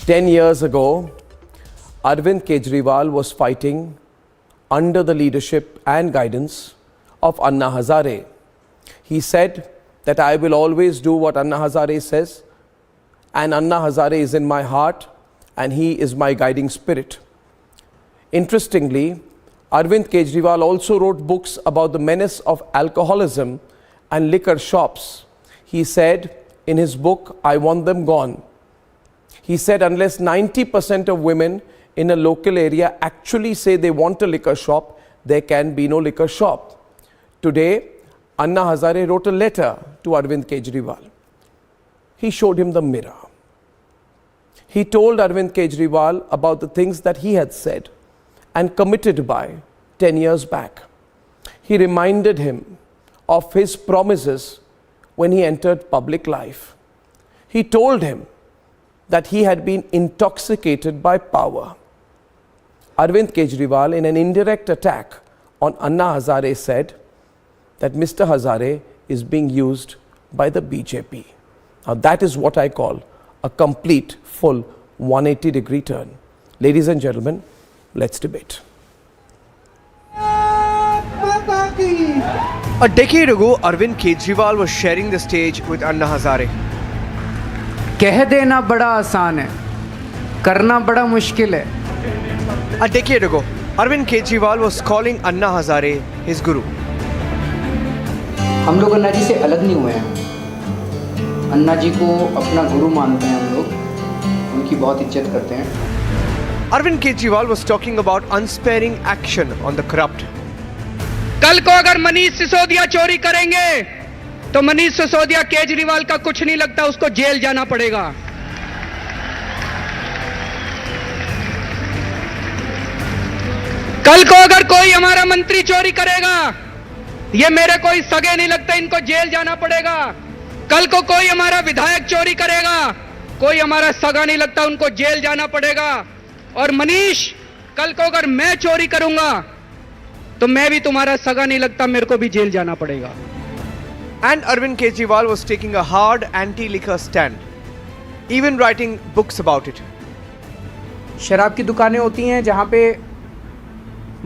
[SPEAKER 23] 10 years ago, Arvind Kejriwal was fighting under the leadership and guidance of Anna Hazare. He said that I will always do what Anna Hazare says, and Anna Hazare is in my heart and he is my guiding spirit. Interestingly, Arvind Kejriwal also wrote books about the menace of alcoholism and liquor shops. He said in his book, I Want Them Gone, he said unless 90% of women in a local area actually say they want a liquor shop, there can be no liquor shop. Today, Anna Hazare wrote a letter to Arvind Kejriwal. He showed him the mirror. He told Arvind Kejriwal about the things that he had said and committed by 10 years back. He reminded him of his promises when he entered public life. He told him that he had been intoxicated by power. Arvind Kejriwal, in an indirect attack on Anna Hazare, said that Mr. Hazare is being used by the BJP. Now that is what I call a complete, full 180-degree turn. Ladies and gentlemen, let's debate.
[SPEAKER 6] A decade ago, Arvind Kejriwal was sharing the stage with Anna Hazare.
[SPEAKER 4] कह देना बड़ा आसान है, करना बड़ा मुश्किल है।
[SPEAKER 6] A decade ago, Arvind Kejriwal was calling Anna Hazare his guru.
[SPEAKER 4] हम लोग अन्ना जी से अलग नहीं हुए हैं। अन्ना जी को अपना गुरु मानते हैं हम लोग, उनकी बहुत इज्जत करते हैं।
[SPEAKER 6] Arvind Kejriwal was talking about unsparing action on the corrupt.
[SPEAKER 4] कल को अगर मनीष सिसोदिया चोरी करेंगे तो मनीष सिसोदिया केजरीवाल का कुछ नहीं लगता, उसको जेल जाना पड़ेगा। कल को अगर कोई हमारा मंत्री चोरी करेगा, ये मेरे कोई सगे नहीं लगता, इनको जेल जाना पड़ेगा। कल को कोई हमारा विधायक चोरी करेगा, कोई हमारा सगा नहीं लगता, उनको जेल जाना पड़ेगा। और मनीष, कल को अगर मैं चोरी करूंगा तो मैं भी तुम्हारा सगा नहीं लगता, मेरे को भी जेल जाना पड़ेगा।
[SPEAKER 6] And Arvind Kejriwal was taking a hard anti-liquor stand, even writing books about it.
[SPEAKER 4] शराब की दुकानें होती हैं जहाँ पे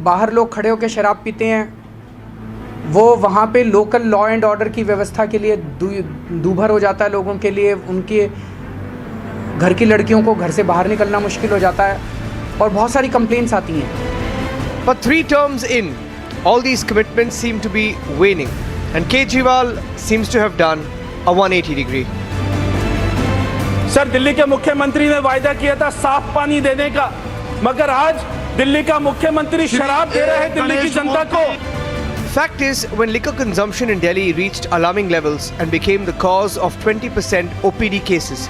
[SPEAKER 4] बाहर लोग खड़े होकर शराब पीते हैं, वो वहाँ पे लोकल लॉ एंड ऑर्डर की व्यवस्था के लिए दूभर हो जाता है लोगों के लिए, उनके
[SPEAKER 5] घर की लड़कियों को घर से बाहर निकलना मुश्किल हो जाता है और बहुत सारी कंप्लेंट्स आती हैं।
[SPEAKER 6] But 3 terms in, all these commitments seem to be waning, and Kejriwal seems to have done a 180 degree.
[SPEAKER 25] Sir, Delhi के मुख्यमंत्री ने वायदा किया था साफ पानी देने का, मगर आज दिल्ली का मुख्यमंत्री शराब दे रहा है दिल्ली की जनता को।
[SPEAKER 6] Fact is, when liquor consumption in Delhi reached alarming levels and became the cause of 20% OPD cases.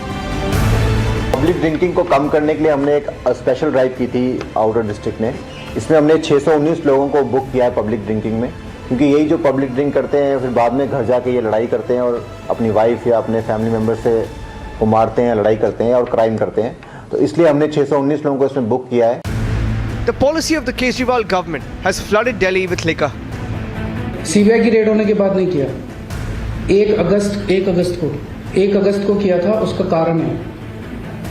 [SPEAKER 8] Public drinking को कम करने के लिए हमने एक स्पेशल ड्राइव की थी आउटर डिस्ट्रिक्ट में। इसमें हमने 619 लोगों को बुक किया है पब्लिक ड्रिंकिंग में, क्योंकि यही जो पब्लिक ड्रिंक करते हैं फिर बाद में घर जाके ये लड़ाई करते हैं और अपनी वाइफ या अपने फैमिली मेम्बर से को मारते हैं, लड़ाई करते हैं और क्राइम करते हैं। तो इसलिए हमने 619 लोगों को इसमें बुक किया है।
[SPEAKER 6] The policy of the Kejriwal government has flooded Delhi with liquor.
[SPEAKER 5] CBI की रेड होने के बाद नहीं किया। 1 अगस्त को किया था। उसका कारण है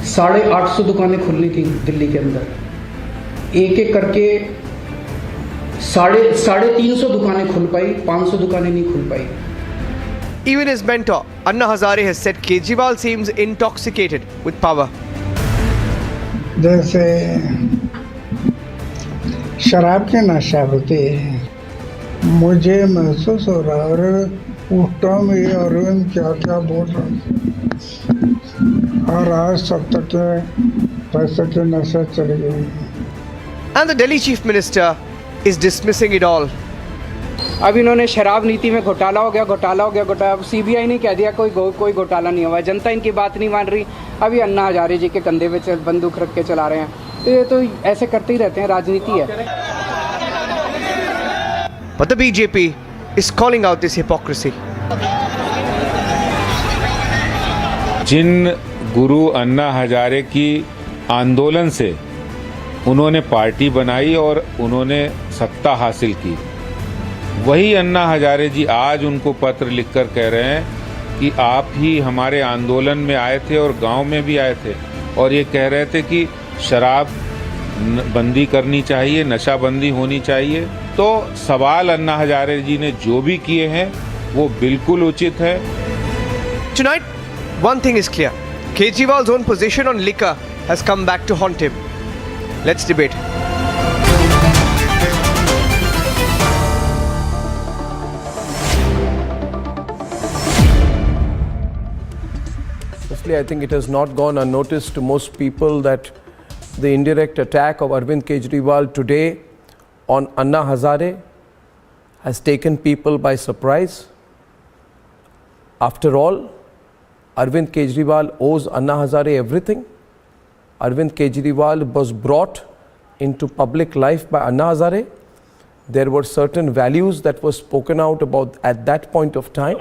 [SPEAKER 5] 850 दुकानें खुलनी थी दिल्ली के अंदर, एक एक करके 350 दुकानें खुल पाई, 500 दुकानें नहीं खुल पाई।
[SPEAKER 6] Even his mentor, Anna Hazare, has said Kejriwal seems intoxicated with power.
[SPEAKER 1] जैसे शराब के नशा होते हैं, मुझे महसूस हो रहा है। और उस टाइम ये अरविंद क्या क्या बोल रहा है, और आज सब तक पैसे के नशा चली गई।
[SPEAKER 6] And the Delhi Chief Minister is dismissing it all.
[SPEAKER 5] अब इन्होंने शराब नीति में घोटाला हो गया। अब सीबीआई ने कह दिया कोई घोटाला नहीं हुआ। जनता इनकी बात नहीं मान रही। अभी अन्ना हजारे जी के कंधे पे बंदूक रख के चला रहे हैं। तो ये तो ऐसे करते ही रहते हैं, राजनीति है।
[SPEAKER 6] But the BJP is calling out this hypocrisy.
[SPEAKER 11] जिन गुरु अन्ना हजारे की आंदोलन से उन्होंने पार्टी बनाई और उन्होंने सत्ता हासिल की, वही अन्ना हजारे जी आज उनको पत्र लिखकर कह रहे हैं कि आप ही हमारे आंदोलन में आए थे और गांव में भी आए थे और ये कह रहे थे कि शराब बंदी करनी चाहिए, नशा बंदी होनी चाहिए। तो सवाल अन्ना हजारे जी ने जो भी किए हैं वो बिल्कुल उचित है।
[SPEAKER 6] Tonight, one thing is clear. Kejriwal's own position on liquor has come back to haunt him. Let's debate.
[SPEAKER 23] Firstly, I think it has not gone unnoticed to most people that the indirect attack of Arvind Kejriwal today on Anna Hazare has taken people by surprise. After all, Arvind Kejriwal owes Anna Hazare everything. Arvind Kejriwal was brought into public life by Anna Hazare. There were certain values that were spoken out about at that point of time,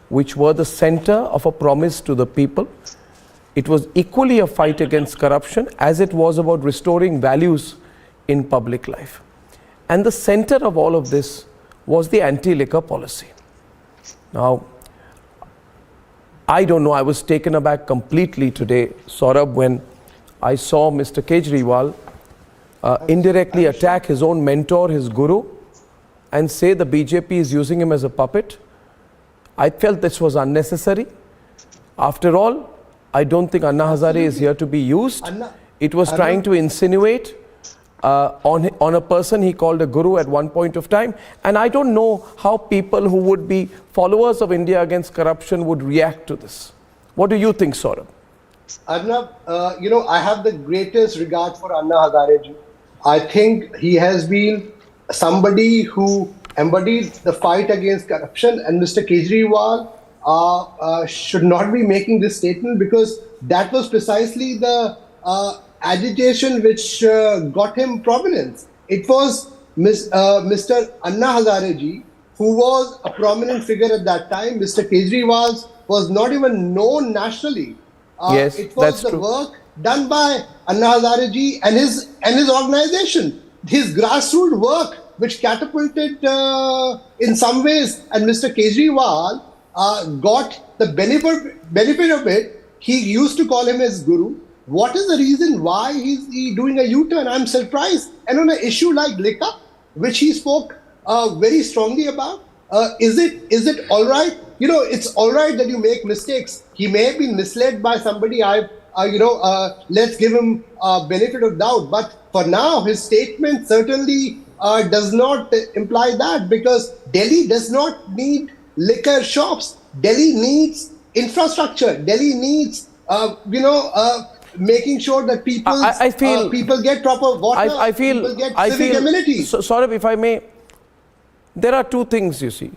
[SPEAKER 23] which were the center of a promise to the people. It was equally a fight against corruption as it was about restoring values in public life. And the center of all of this was the anti-liquor policy. Now, I don't know, I was taken aback completely today, Saurabh, when I saw Mr. Kejriwal indirectly attack his own mentor, his guru, and say the BJP is using him as a puppet. I felt this was unnecessary. After all, I don't think Anna Hazare is here to be used. It was trying to insinuate on a person he called a guru at one point of time. And I don't know how people who would be followers of India against corruption would react to this. What do you think, Saurabh?
[SPEAKER 14] Arnab, I have the greatest regard for Anna Hazare ji. I think he has been somebody who embodied the fight against corruption, and Mr. Kejriwal should not be making this statement, because that was precisely the agitation which got him prominence. It was Mr. Anna Hazare ji who was a prominent figure at that time. Mr. Kejriwal was not even known nationally.
[SPEAKER 23] Yes,
[SPEAKER 14] it was the work done by Anna Hazare ji and his organization, his grassroots work, which catapulted in some ways, and Mr. Kejriwal got the benefit of it. He used to call him as guru. What is the reason why he's doing a U-turn? I'm surprised. And on an issue like liquor, which he spoke very strongly about, is it all right? It's all right that you make mistakes. He may have been misled by somebody. I've let's give him benefit of doubt. But for now, his statement certainly does not imply that, because Delhi does not need liquor shops. Delhi needs infrastructure. Delhi needs, making sure that people get proper water. People get civic amenities.
[SPEAKER 23] So, Saurabh, if I may, there are two things, you see.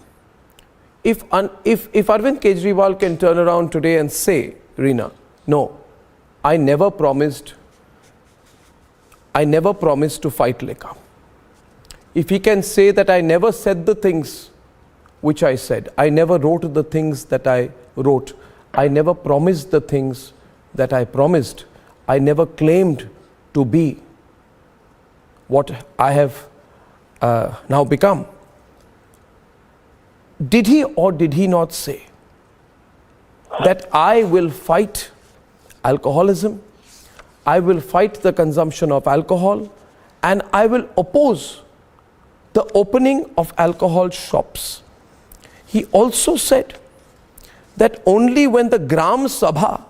[SPEAKER 23] If Arvind Kejriwal can turn around today and say, Reena, no, I never promised to fight liquor. If he can say that I never said the things which I said, I never wrote the things that I wrote, I never promised the things that I promised, I never claimed to be what I have now become. Did he or did he not say that I will fight alcoholism, I will fight the consumption of alcohol, and I will oppose the opening of alcohol shops? He also said that only when the Gram Sabha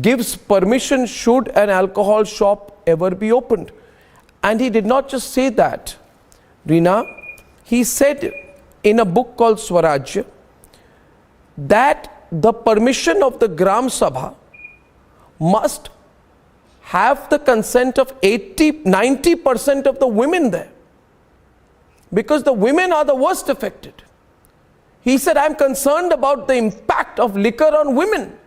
[SPEAKER 23] gives permission should an alcohol shop ever be opened. And he did not just say that, Reena, he said in a book called Swaraj that the permission of the Gram Sabha must have the consent of 90% of the women there, because the women are the worst affected. He said, I'm concerned about the impact of liquor on women.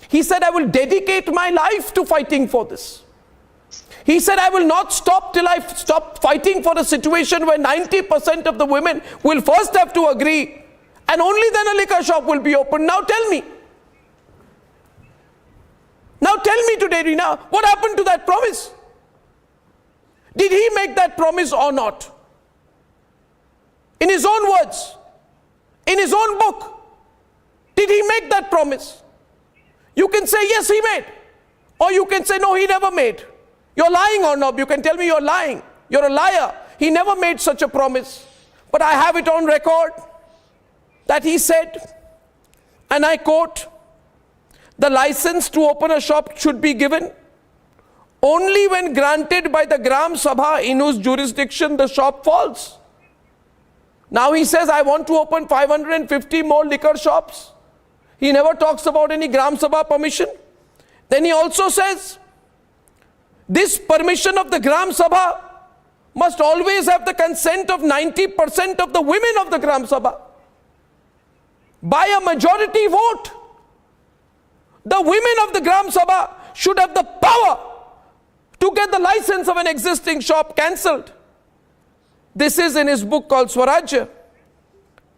[SPEAKER 23] He said, I will dedicate my life to fighting for this. He said, I will not stop till I stop fighting for a situation where 90% of the women will first have to agree, and only then a liquor shop will be open. Now tell me today, Reena, what happened to that promise? Did he make that promise or not? In his own words, in his own book, did he make that promise? You can say, yes, he made. Or you can say, no, he never made. You're lying or not? You can tell me you're lying. You're a liar. He never made such a promise. But I have it on record that he said, and I quote, the license to open a shop should be given only when granted by the Gram Sabha in whose jurisdiction the shop falls. Now he says, I want to open 550 more liquor shops. He never talks about any Gram Sabha permission. Then he also says, this permission of the Gram Sabha must always have the consent of 90% of the women of the Gram Sabha. By a majority vote, the women of the Gram Sabha should have the power to get the license of an existing shop cancelled. This is in his book called Swaraj.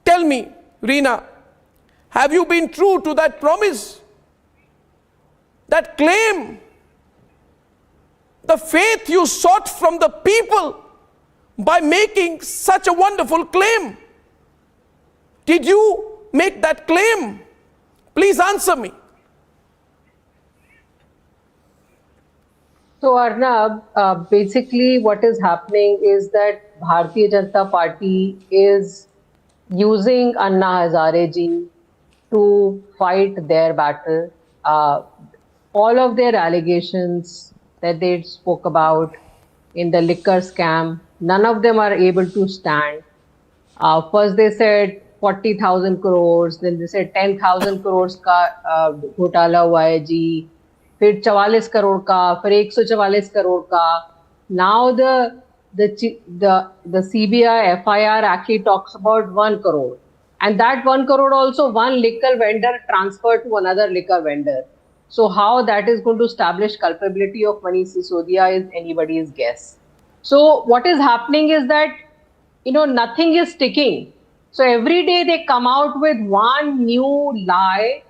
[SPEAKER 23] Tell me, Reena, have you been true to that promise, that claim, the faith you sought from the people by making such a wonderful claim? Did you make that claim? Please answer me.
[SPEAKER 2] So Arnab, basically what is happening is that Bharatiya Janata Party is using Anna Hazare ji to fight their battle. All of their allegations that they spoke about in the liquor scam, none of them are able to stand. First they said 40,000 crores, then they said 10,000 crores ka घोटाला हुआ है जी, फिर 44 करोड़ का, फिर 144 करोड़ का. Now the CBI FIR actually talks about 1 crore, and that 1 crore also one liquor vendor transferred to another liquor vendor. So how that is going to establish culpability of Manish Sisodia is anybody's guess. So what is happening is that, nothing is sticking. So every day they come out with one new lie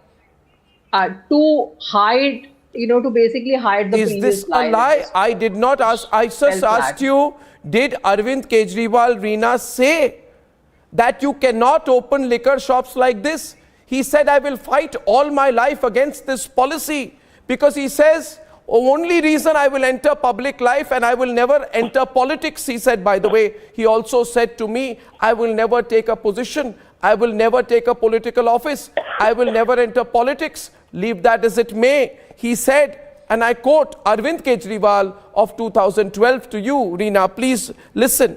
[SPEAKER 2] to hide, to basically hide the previous lie.
[SPEAKER 23] Is this a lie? I did not ask. I just asked you, did Arvind Kejriwal, Reena, say that you cannot open liquor shops like this? He said, I will fight all my life against this policy, because he says, only reason I will enter public life and I will never enter politics, he said, by the way. He also said to me, I will never take a position I will never take a political office. I will never enter politics. Leave that as it may. He said, and I quote Arvind Kejriwal of 2012 to you, Reena, please listen.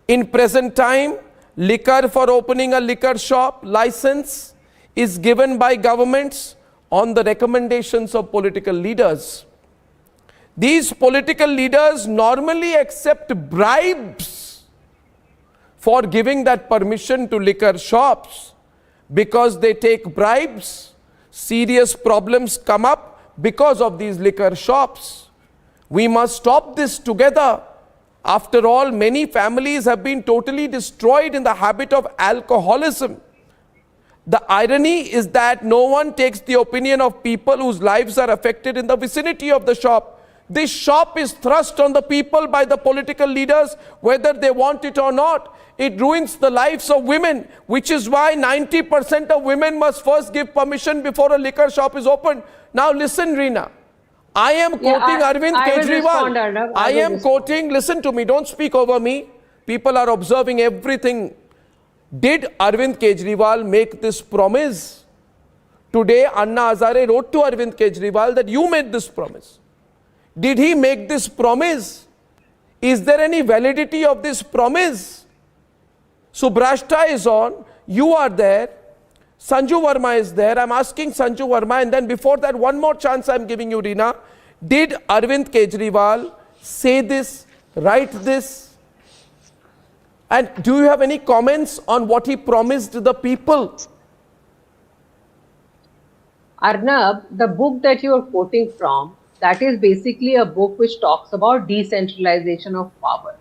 [SPEAKER 23] In present time, liquor for opening a liquor shop license is given by governments on the recommendations of political leaders. These political leaders normally accept bribes for giving that permission to liquor shops. Because they take bribes, serious problems come up because of these liquor shops. We must stop this together. After all, many families have been totally destroyed in the habit of alcoholism. The irony is that no one takes the opinion of people whose lives are affected in the vicinity of the shop. This shop is thrust on the people by the political leaders, whether they want it or not. It ruins the lives of women, which is why 90% of women must first give permission before a liquor shop is opened. Now listen, Reena. I am quoting Arvind Kejriwal. I am quoting, listen to me, don't speak over me. People are observing everything. Did Arvind Kejriwal make this promise? Today, Anna Hazare wrote to Arvind Kejriwal that you made this promise. Did he make this promise? Is there any validity of this promise? Subrashta is on, you are there, Sanju Verma is there. I'm asking Sanju Verma, and then before that, one more chance I'm giving you, Reena. Did Arvind Kejriwal say this, write this? And do you have any comments on what he promised the people?
[SPEAKER 2] Arnab, the book that you are quoting from, that is basically a book which talks about decentralization of power.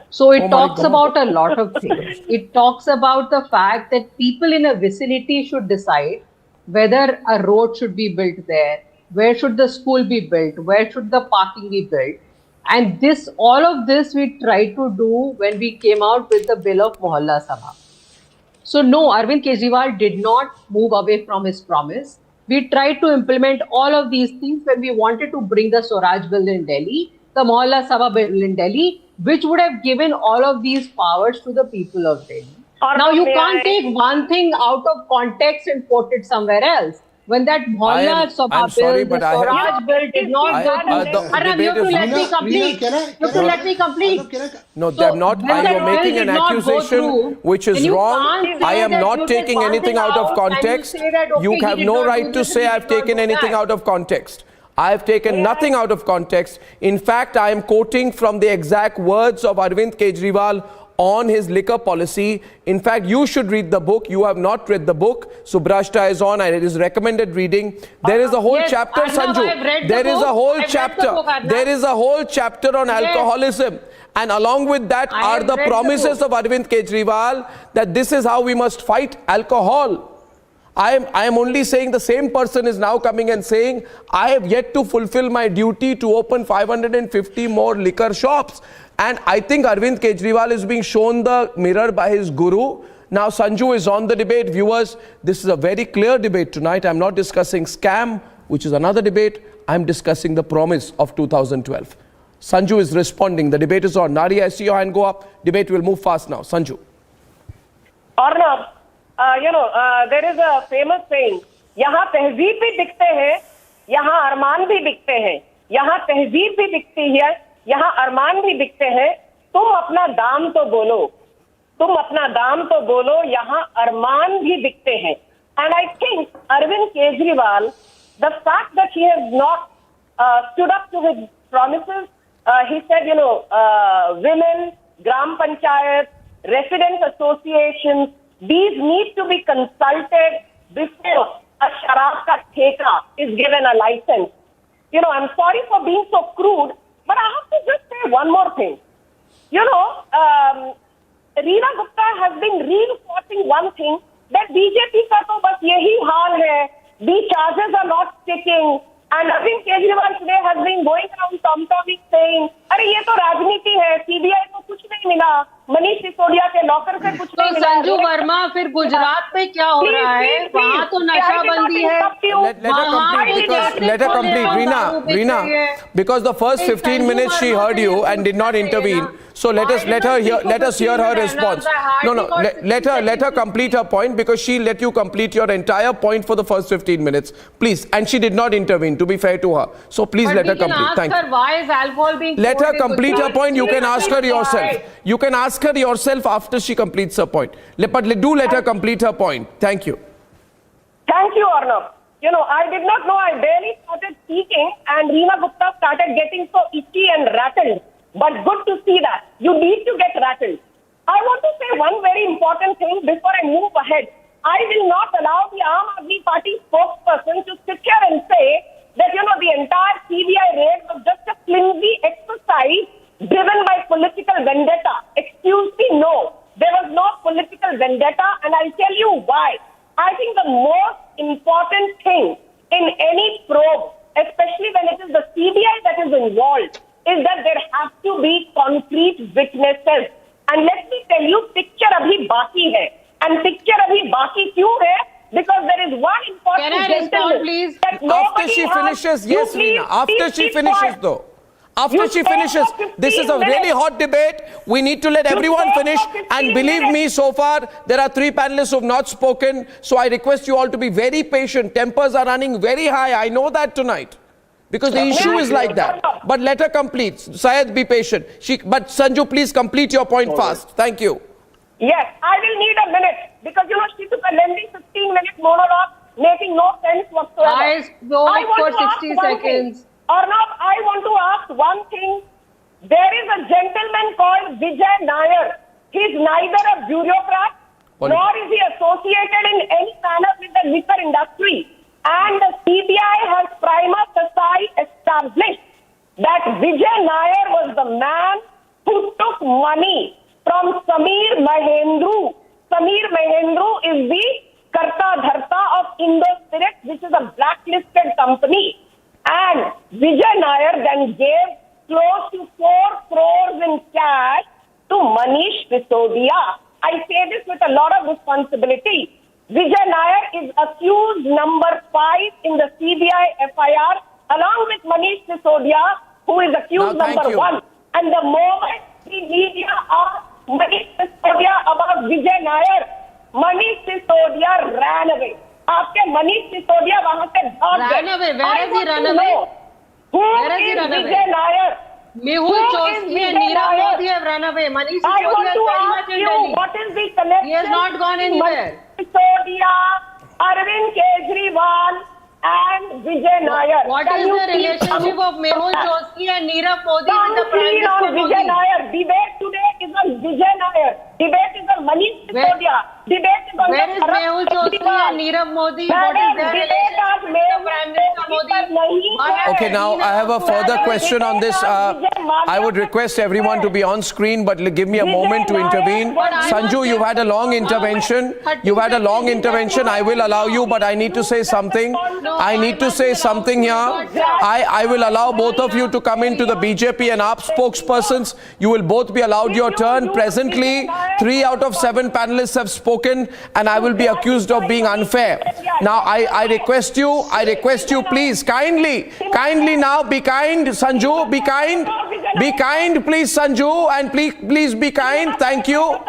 [SPEAKER 2] So it talks about a lot of things. It talks about the fact that people in a vicinity should decide whether a road should be built there, where should the school be built, where should the parking be built. And this, all of this we tried to do when we came out with the bill of Mohalla Sabha. So no, Arvind Kejriwal did not move away from his promise. We tried to implement all of these things when we wanted to bring the Swaraj bill in Delhi, the Mohalla Sabha bill in Delhi, which would have given all of these powers to the people of Delhi. Now you can't take one thing out of context and quote it somewhere else. When that Mohalla Sabha bill, the Swaraj bill did not go through. Arnab, you have to let me complete. You have to let me complete.
[SPEAKER 23] No, they are not. I am making an accusation which is wrong. I am not taking anything out of context. You have no right to say I have taken anything out of context. I have taken nothing out of context. In fact, I am quoting from the exact words of Arvind Kejriwal on his liquor policy. In fact, you should read the book. You have not read the book. Subrashta is on and it is recommended reading. There is a whole chapter, Sanju. There is a whole chapter. There is a whole chapter on alcoholism. And along with that are the promises of Arvind Kejriwal that this is how we must fight alcohol. I am only saying the same person is now coming and saying, I have yet to fulfill my duty to open 550 more liquor shops. And I think Arvind Kejriwal is being shown the mirror by his guru. Now Sanju is on the debate. Viewers, this is a very clear debate tonight. I'm not discussing scam, which is another debate. I'm discussing the promise of 2012. Sanju is responding. The debate is on. Nari, I see your hand go up. Debate will move fast now. Sanju.
[SPEAKER 13] Arnab. There is a famous saying, यहाँ तहजीब भी दिखते हैं, यहाँ अरमान भी दिखते हैं, यहाँ तहजीब भी दिखती है, यहाँ अरमान भी दिखते हैं, तुम अपना दाम तो बोलो, यहाँ अरमान भी दिखते हैं. And I think Arvind Kejriwal, the fact that he has not stood up to his promises, he said, women, Gram Panchayat, residents associations, these need to be consulted before a sharab ka theka is given a license. I'm sorry for being so crude, but I have to just say one more thing. Reena Gupta has been reinforcing one thing, that BJP ka to bas yahi haal hai, the charges are not sticking, and Arvind Kejriwal today has been going around tom-tomming saying, अरे ये तो राजनीति है, CBI को कुछ नहीं मिला, मनीष सिसोदिया के लॉकर से कुछ नहीं मिला.
[SPEAKER 2] संजू वर्मा, फिर गुजरात में क्या हो रहा है? वहाँ तो नशाबंदी है.
[SPEAKER 23] Let her complete. Reena, because the first 15 minutes she heard you and did not intervene. So let us hear her response. No, let her complete her point, because she let you complete your entire point for the first 15 minutes. Please. And she did not intervene, to be fair to her. So please let her complete. Thank you.
[SPEAKER 2] Why is alcohol being
[SPEAKER 23] Let her complete her point. You can ask her yourself. You can ask her yourself after she completes her point. But do let her complete her point. Thank you.
[SPEAKER 13] Thank you, Arnav. You know, I did not know. I barely started speaking and Reena Gupta started getting so itchy and rattled. But good to see that. You need to get rattled. I want to say one very important thing before I move ahead. I will not allow the Aam Aadmi Party spokesperson to sit here and say that, you know, the entire CBI raid was just a flimsy exercise driven by political vendetta. Excuse me, no. There was no political vendetta, and I'll tell you why. I think the most important thing in any probe, especially when it is the CBI that is involved, is that there has to be concrete witnesses. And let me tell you, picture abhi baki hai. And picture abhi baki kyun hai? Because there is one important
[SPEAKER 2] Can I respond, please?
[SPEAKER 23] After she finishes, yes, Reena. After she finishes, though. After she finishes, this is a really hot debate. We need to let everyone finish. And believe me, so far, there are 3 panelists who have not spoken. So I request you all to be very patient. Tempers are running very high. I know that tonight. Because the issue is like that. But let her complete. Syed, be patient. But Sanju, please complete your point fast. Thank you.
[SPEAKER 13] Yes, I will need a minute. Because, you know, she took a lengthy 15-minute monologue making no sense whatsoever.
[SPEAKER 2] I spoke for 60 seconds.
[SPEAKER 13] Arnav, I want to ask one thing. There is a gentleman called Vijay Nair. He is neither a bureaucrat nor is he associated in any manner with the liquor industry. And the CBI has prima facie established that Vijay Nair was the man who took money from Sameer Mahendru. Sameer Mahendru is the Karta Dharta of Indo Spirit, which is a blacklisted company. And Vijay Nair then gave close to 4 crores in cash to Manish Sisodia. I say this with a lot of responsibility. Vijay Nair is accused number 5 in the CBI FIR, along with Manish Sisodia, who is accused number 1. And the moment the media asked Manish Sisodia about Vijay Nair, Manish Sisodia ran away. आपके मनीष सिसोदिया वहां से भाग गए।
[SPEAKER 2] Ran away. Where has he run away?
[SPEAKER 13] Where has he run away? Vijay Nair.
[SPEAKER 2] Mehul Choksi and Nirav Modi have run away. Manish Sisodia is very much in Delhi.
[SPEAKER 13] What is the connection?
[SPEAKER 2] He has not gone anywhere.
[SPEAKER 13] Sisodia, Arvind Kejriwal and Vijay Nair.
[SPEAKER 2] What is the relationship of Mehul Choksi and Nirav Modi with the Prime Minister Modi?
[SPEAKER 13] Vijay Nair. Debate today is on Vijay Nair. Debate is on Manish Sisodia. Debate is on
[SPEAKER 2] Where is Mehul Choksi and Nirav Modi? What is their relationship with the Prime Minister Modi?
[SPEAKER 23] Okay, now I have a further question on this. I would request everyone to be on screen, but give me a moment to intervene. Sanju, you've had a long intervention. You've had a long intervention. I will allow you, but I need to say something. I need to say something here. I will allow both of you to come into the BJP and AAP spokespersons. You will both be allowed your turn. Presently, 3 out of 7 panelists have spoken, and I will be accused of being unfair. Now, I request you, please, kindly now, be kind, Sanju, be kind, please, Sanju, and please be kind. Thank you.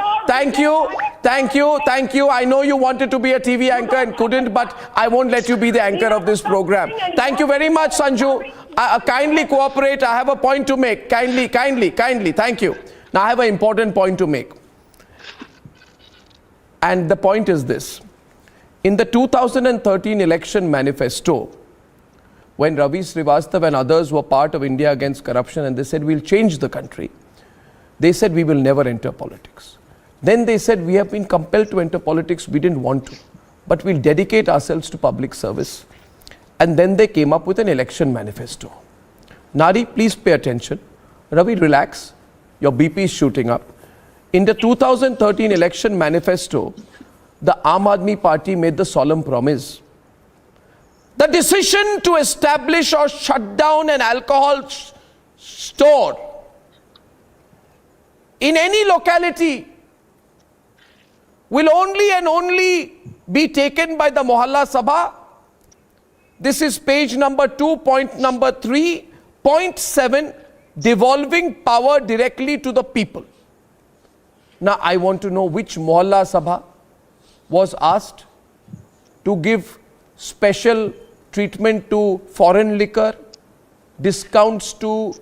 [SPEAKER 23] I know you wanted to be a TV anchor and couldn't, but I won't let you be the anchor of this program. Thank you very much, Sanju. Kindly cooperate. I have a point to make. Kindly. Thank you. Now, I have an important point to make. And the point is this. In the 2013 election manifesto, when Ravi Srivastava and others were part of India Against Corruption and they said, we'll change the country, they said, we will never enter politics. Then they said, we have been compelled to enter politics, we didn't want to, but we'll dedicate ourselves to public service. And then they came up with an election manifesto. Nari, please pay attention. Ravi, relax. Your BP is shooting up. In the 2013 election manifesto, the Aam Aadmi Party made the solemn promise. The decision to establish or shut down an alcohol store in any locality will only and only be taken by the Mohalla Sabha. This is page number 2, point number 3, point 7, devolving power directly to the people. Now, I want to know which Mohalla Sabha was asked to give special treatment to foreign liquor, discounts to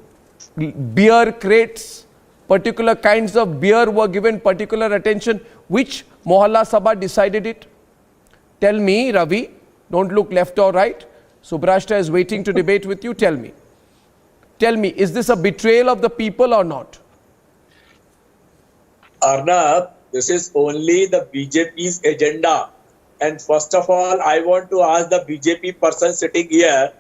[SPEAKER 23] beer crates, particular kinds of beer were given particular attention. Which Mohalla Sabha decided it? Tell me, Ravi, don't look left or right. Subrashta is waiting to debate with you. Tell me. Tell me, is this a betrayal of the people or not?
[SPEAKER 9] Arnab, this is only the BJP's agenda. And first of all, I want to ask the BJP person sitting here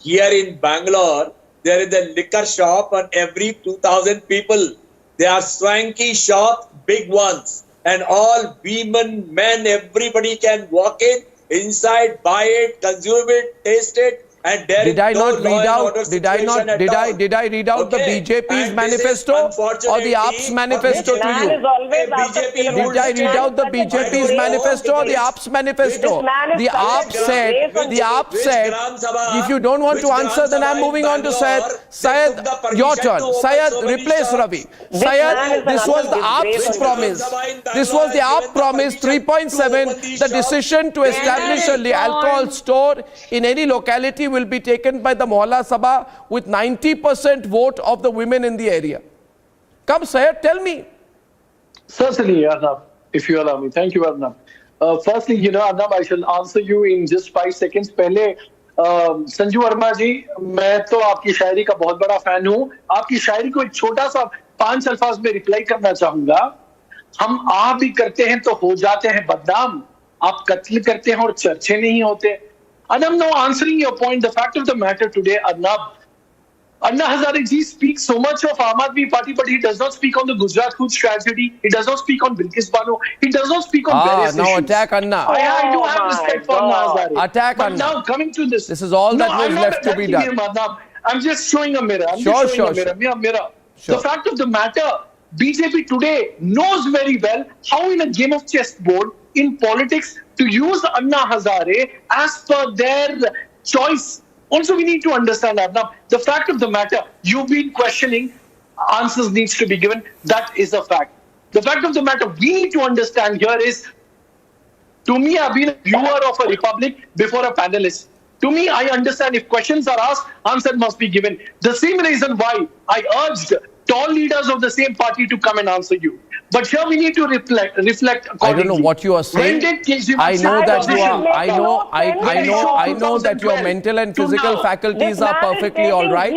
[SPEAKER 9] in Bangalore, there is a liquor shop on every 2,000 people. They are swanky shops, big ones. And all women, men, everybody can walk in, inside, buy it, consume it, taste it. And there
[SPEAKER 23] did I not read out? Did I read out the BJP's manifesto or the AAP's manifesto to you? Did I read out the BJP's manifesto or the AAP's manifesto? The AAP said, if you don't want to answer, then I'm moving on to Syed. Syed, your turn. Syed, replace Ravi. Syed, this was the AAP's promise. This was the AAP promise, 3.7. The decision to establish a alcohol store in any locality will be taken by the Mohalla Sabha with 90% vote of the women in the area. Come, Syed, tell me.
[SPEAKER 16] Certainly, Arnab, if you allow me. Thank you, Arnab. Firstly, Arnab, I shall answer you in just 5 seconds. पहले संजू वर्मा जी, मैं तो आपकी शायरी का बहुत बड़ा fan हूँ. आपकी शायरी को एक छोटा सा 5 अल्फाज में रिप्लाई करना चाहूंगा. हम आ भी करते हैं तो हो जाते हैं बदनाम. आप कत्ल करते हैं और चर्चे नहीं होते. And I'm now answering your point. The fact of the matter today, Arnab, Anna Hazare ji speaks so much of Aam Aadmi Party, but he does not speak on the Gujarat Foods tragedy. He does not speak on Bilkis Bano. He does not speak on various
[SPEAKER 23] now
[SPEAKER 16] issues.
[SPEAKER 23] Attack Anna.
[SPEAKER 16] I do have respect for Anna Hazare.
[SPEAKER 23] Attack
[SPEAKER 16] but
[SPEAKER 23] Anna.
[SPEAKER 16] Now coming to this.
[SPEAKER 23] This is all that was left to be done.
[SPEAKER 16] Him, I'm just showing a mirror.
[SPEAKER 23] Sure.
[SPEAKER 16] The fact of the matter, BJP today knows very well how in a game of chessboard, in politics, to use Anna Hazare as per their choice. Also, we need to understand that. Now, the fact of the matter, you've been questioning, answers needs to be given. That is a fact. The fact of the matter we need to understand here is, to me, I've been a viewer of a republic before a panelist. To me, I understand if questions are asked, answer must be given. The same reason why I urged tall leaders of the same party to come and answer you. But here we need to reflect accordingly.
[SPEAKER 23] I don't know what you are saying. I know that you are. I know that your mental and physical faculties are perfectly all right.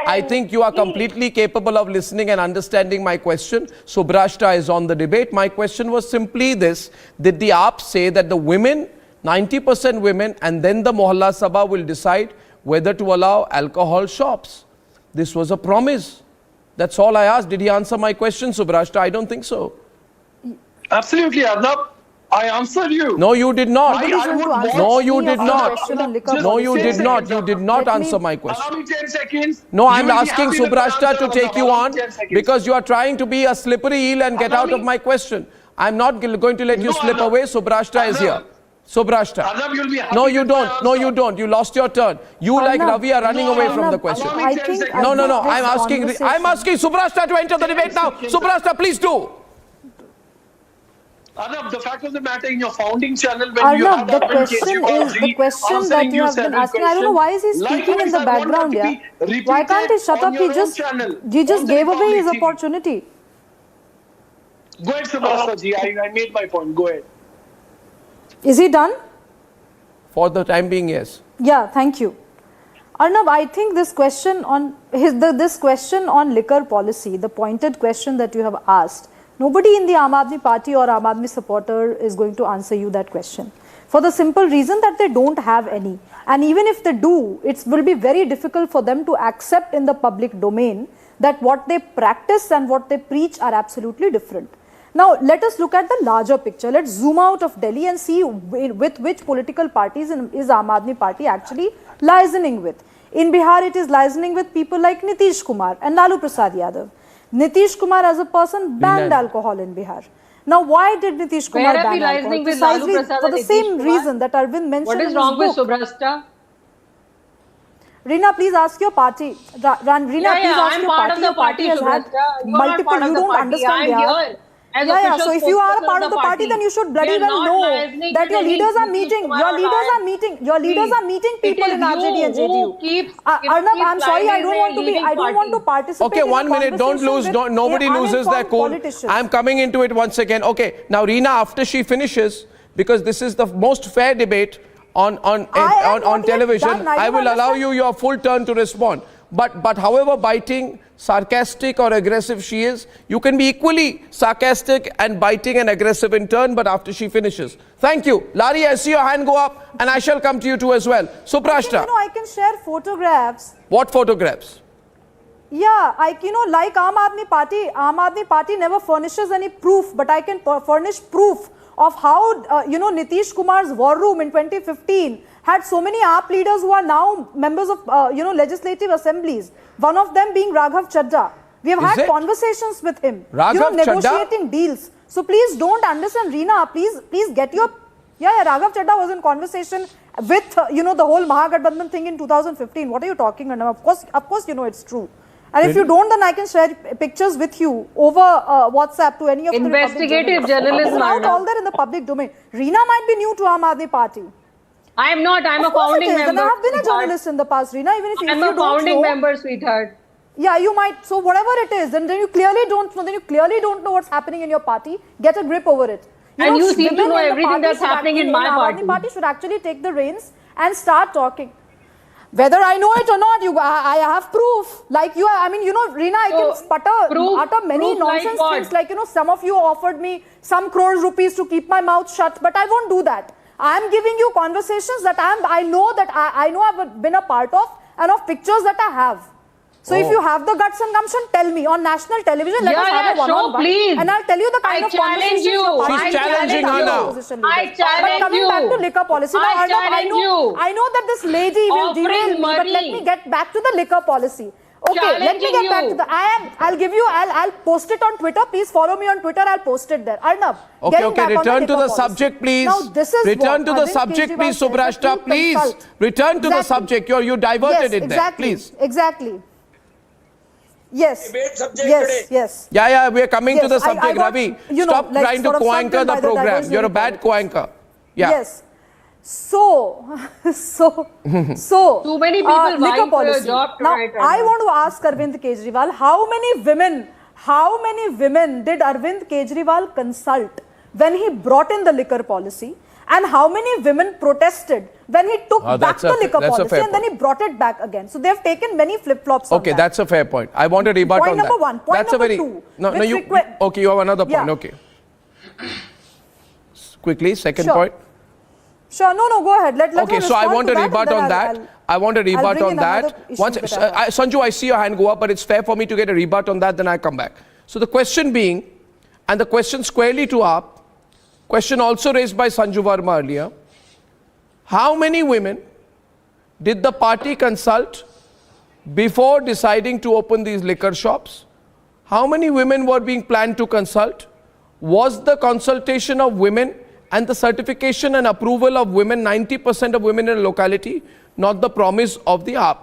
[SPEAKER 23] I think you are completely capable of listening and understanding my question. Subrashta is on the debate. My question was simply this: did the AAP say that the women, 90% women, and then the Mohalla Sabha will decide whether to allow alcohol shops? This was a promise. That's all I asked. Did he answer my question, Subrashta? I don't think so.
[SPEAKER 16] Absolutely, Arnab. I answered you.
[SPEAKER 23] No, you did not.
[SPEAKER 16] No,
[SPEAKER 23] you did not. No, you did not. You did not answer my question.
[SPEAKER 16] Allow me 10 seconds.
[SPEAKER 23] No, I'm asking Subrashta to take you on because you are trying to be a slippery eel and get out of my question. I'm not going to let you slip away. Subrashta is here. Subrashta. No, you don't. No, you don't. You lost your turn. You, like Ravi, are running away from the question. No. I'm asking Subrashta to enter the debate now. Subrashta, please do.
[SPEAKER 16] Arnab, the fact of the matter, in your founding channel, when you have
[SPEAKER 10] the question that you have been asking, I don't know why is he speaking in the background here. Why can't he shut up? He just gave away his opportunity.
[SPEAKER 16] Go ahead, Subrashta ji. I made my point. Go ahead.
[SPEAKER 10] Is he done?
[SPEAKER 23] For the time being, yes.
[SPEAKER 10] Yeah, thank you. Arnab, I think this question on this question on liquor policy, the pointed question that you have asked, nobody in the Aam Aadmi Party or Aam Aadmi supporter is going to answer you that question. For the simple reason that they don't have any. And even if they do, it will be very difficult for them to accept in the public domain that what they practice and what they preach are absolutely different. Now, let us look at the larger picture. Let's zoom out of Delhi and see with which political parties is Aam Aadmi Party actually liaising with. In Bihar, it is liaising with people like Nitish Kumar and Lalu Prasad Yadav. Nitish Kumar as a person banned alcohol in Bihar. Now, why did Nitish Kumar ban alcohol? Precisely for the same reason that Arvind mentioned in his book.
[SPEAKER 2] What is wrong with Subrashta?
[SPEAKER 10] Reena, please ask your party. Reena, please ask your party. Your party has had multiple. You don't understand. So if you are a part of the party, then you should bloody well know that your leaders are meeting. Your leaders are meeting people in RJD and JDU. Arnab, I'm sorry, I don't want to participate.
[SPEAKER 23] Okay, 1 minute. Don't lose. Nobody loses their cool. I'm coming into it once again. Okay, now Reena, after she finishes, because this is the most fair debate on television, I will allow you your full turn to respond. But however biting, sarcastic or aggressive she is, you can be equally sarcastic and biting and aggressive in turn, but after she finishes. Thank you. Lari, I see your hand go up and I shall come to you too as well. Suprashta.
[SPEAKER 10] I can share photographs.
[SPEAKER 23] What photographs?
[SPEAKER 10] Yeah, like Aam Aadmi Party never furnishes any proof, but I can furnish proof of how, Nitish Kumar's war room in 2015 had so many AAP leaders who are now members of, legislative assemblies. One of them being Raghav Chadha. We have had conversations with him, negotiating deals. So please don't understand, Reena. Please get your... Yeah, Raghav Chadha was in conversation with, the whole Mahagathbandhan thing in 2015. What are you talking about? Of course, it's true. And if you don't, then I can share pictures with you over WhatsApp to any of the
[SPEAKER 2] investigative journalism.
[SPEAKER 10] It's out all there in the public domain. Reena might be new to Aam Aadmi Party.
[SPEAKER 2] I am not. I'm a founding member.
[SPEAKER 10] And I have been a journalist in the past, Reena. Even if
[SPEAKER 2] I'm a founding member, sweetheart.
[SPEAKER 10] Yeah, you might. So whatever it is, then you clearly don't know. Then you clearly don't know what's happening in your party. Get a grip over it.
[SPEAKER 2] And you seem to know everything that's happening in my party.
[SPEAKER 10] Aam Aadmi Party should actually take the reins and start talking. Whether I know it or not, I have proof. Like you, Reena, I can utter many nonsense things. Like, some of you offered me some crores rupees to keep my mouth shut, but I won't do that. I am giving you conversations that I know I've been a part of, and of pictures that I have. So if you have the guts and gumption, tell me on national television. Let us have a one-on-one, and I'll tell you the kind of conversations.
[SPEAKER 23] She's challenging her now.
[SPEAKER 2] I challenge
[SPEAKER 10] coming
[SPEAKER 2] you.
[SPEAKER 10] back to liquor policy, now, I know that this lady will derail me, but let me get back to the liquor policy. Okay, let me get back to the. I'll post it on Twitter. Please follow me on Twitter. I'll post it there. Arnab.
[SPEAKER 23] Okay. Return to the subject, please.
[SPEAKER 10] Now, this is
[SPEAKER 23] return to the subject, please, Subrashta. Please return to the subject. You diverted it there. Please.
[SPEAKER 10] Exactly. Yes. Yes.
[SPEAKER 23] Yeah. We are coming to the subject, Ravi. Stop trying to co-anchor the program. You're a bad co-anchor. Yeah.
[SPEAKER 10] Yes. So
[SPEAKER 2] too many people vying for a job
[SPEAKER 10] now,
[SPEAKER 2] tonight.
[SPEAKER 10] I want to ask Arvind Kejriwal, how many women did Arvind Kejriwal consult when he brought in the liquor policy, and how many women protested when he took back the liquor policy and then he brought it back again? So they have taken many flip-flops on that.
[SPEAKER 23] That's a fair point. I want to rebut on that.
[SPEAKER 10] Point number one. Point number two.
[SPEAKER 23] You have another point. Okay. Quickly, second point.
[SPEAKER 10] Sure, no, go ahead.
[SPEAKER 23] Okay, so I want to rebut on that. I want to rebut on that. Sanju, I see your hand go up, but it's fair for me to get a rebut on that, then I come back. So the question being, and the question squarely to AAP, question also raised by Sanju Verma earlier, how many women did the party consult before deciding to open these liquor shops? How many women were being planned to consult? Was the consultation of women and the certification and approval of women, 90% of women in a locality, not the promise of the AAP?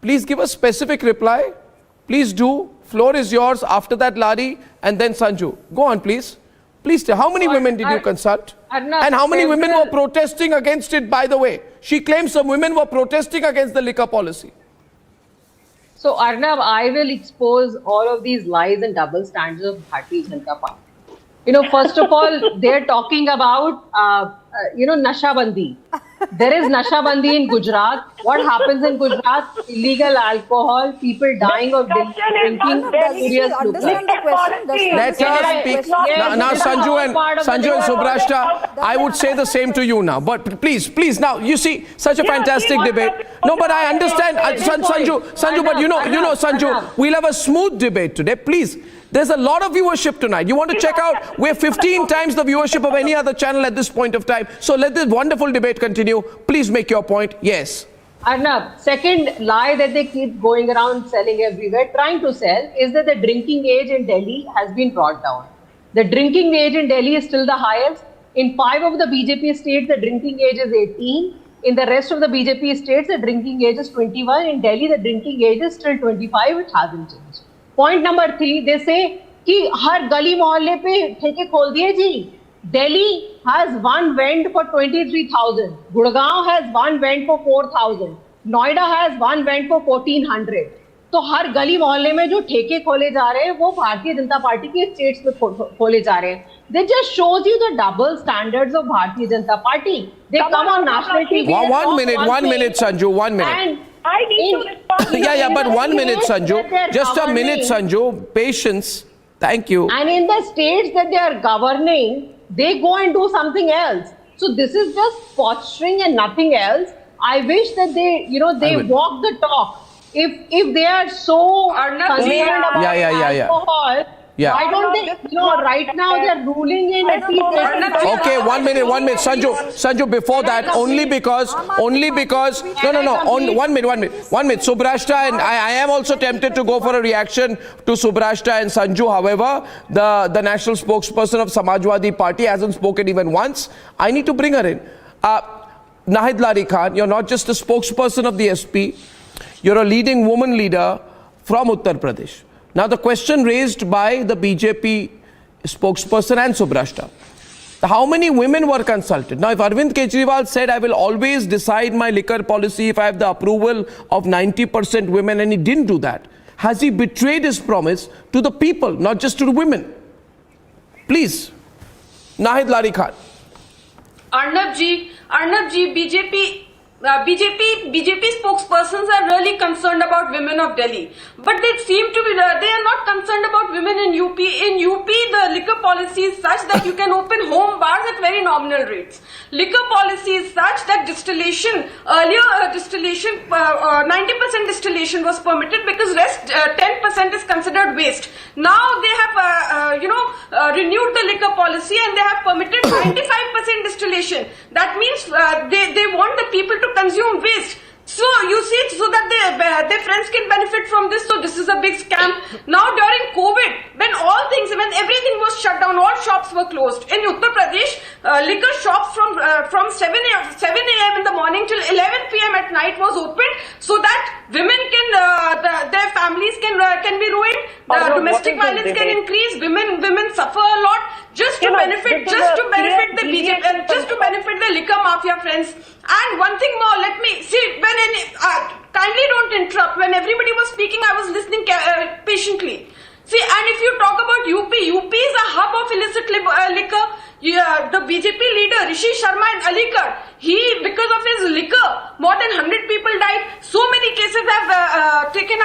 [SPEAKER 23] Please give a specific reply. Please do. Floor is yours. After that, Lari, and then Sanju. Go on, please. Please tell, how many women did you consult? And how many women were protesting against it, by the way? She claims some women were protesting against the liquor policy.
[SPEAKER 2] So, Arnab, I will expose all of these lies and double standards of Bharatiya Janata Party. First of all, they're talking about, Nashabandi. There is Nashabandi in Gujarat. What happens in Gujarat? Illegal alcohol, people dying of drinking serious liquor.
[SPEAKER 23] Let her speak. Now, Sanju and Subrashta, I would say the same to you now. But please, now, you see, such a fantastic debate. No, but I understand, Sanju, but Sanju, we'll have a smooth debate today. Please. There's a lot of viewership tonight. You want to check out? We're 15 times the viewership of any other channel at this point of time. So let this wonderful debate continue. Please make your point. Yes.
[SPEAKER 2] Arnab, second lie that they keep going around selling everywhere, trying to sell, is that the drinking age in Delhi has been brought down. The drinking age in Delhi is still the highest. In 5 of the BJP states, the drinking age is 18. In the rest of the BJP states, the drinking age is 21. In Delhi, the drinking age is still 25. It hasn't changed. Point number 3, they say कि हर गली मोहल्ले पे ठेके खोल दिए जी. Delhi has one vent for 23,000. Gurgaon has one vent for 4,000. Noida has one vent for 1,400. तो हर गली मोहल्ले में जो ठेके खोले जा रहे हैं वो भारतीय जनता पार्टी के स्टेट्स में खोले जा रहे हैं. They just shows you the double standards of Bharatiya Janata Party. They come on national TV.
[SPEAKER 23] One minute, Sanju. 1 minute.
[SPEAKER 2] And I need to respond.
[SPEAKER 23] Yeah, but 1 minute, Sanju. Just a minute, Sanju. Patience. Thank you.
[SPEAKER 2] And in the states that they are governing, they go and do something else. So this is just posturing and nothing else. I wish that they, they walk the talk. If they are so concerned about alcohol, why don't they, right now they are ruling in at least...
[SPEAKER 23] Okay, 1 minute. Sanju, before that, only because, no, 1 minute. Subrashta, and I am also tempted to go for a reaction to Subrashta and Sanju. However, the national spokesperson of Samajwadi Party hasn't spoken even once. I need to bring her in. Nahid Lari Khan, you're not just a spokesperson of the SP, you're a leading woman leader from Uttar Pradesh. Now, the question raised by the BJP spokesperson and Subrashta, how many women were consulted? Now, if Arvind Kejriwal said, I will always decide my liquor policy if I have the approval of 90% women, and he didn't do that, has he betrayed his promise to the people, not just to the women? Please, Nahid Lari Khan.
[SPEAKER 15] Arnab ji, BJP spokespersons are really concerned about women of Delhi, but they seem to be, they are not concerned about women in UP. In UP, the liquor policy is such that you can open home bars at very nominal rates. Liquor policy is such that distillation, earlier 90% distillation was permitted because rest 10% is considered waste. Now they have, renewed the liquor policy and they have permitted 95% distillation. That means they want the people to consume waste. So you see, so that their friends can benefit from this. So this is a big scam. Now during COVID, when everything was shut down, all shops were closed. In Uttar Pradesh, liquor shops from 7 a.m. in the morning till 11 p.m. at night was opened, so that women can, their families can be ruined. Domestic violence can increase. Women suffer a lot. Just to benefit the BJP, just to benefit the liquor mafia friends. And one thing more, let me see, kindly don't interrupt. When everybody was speaking, I was listening patiently. See, and if you talk about UP is a hub of illicit liquor. The BJP leader, Rishi Sharma in Aligarh, because of his liquor, more than 100 people died. So many cases have taken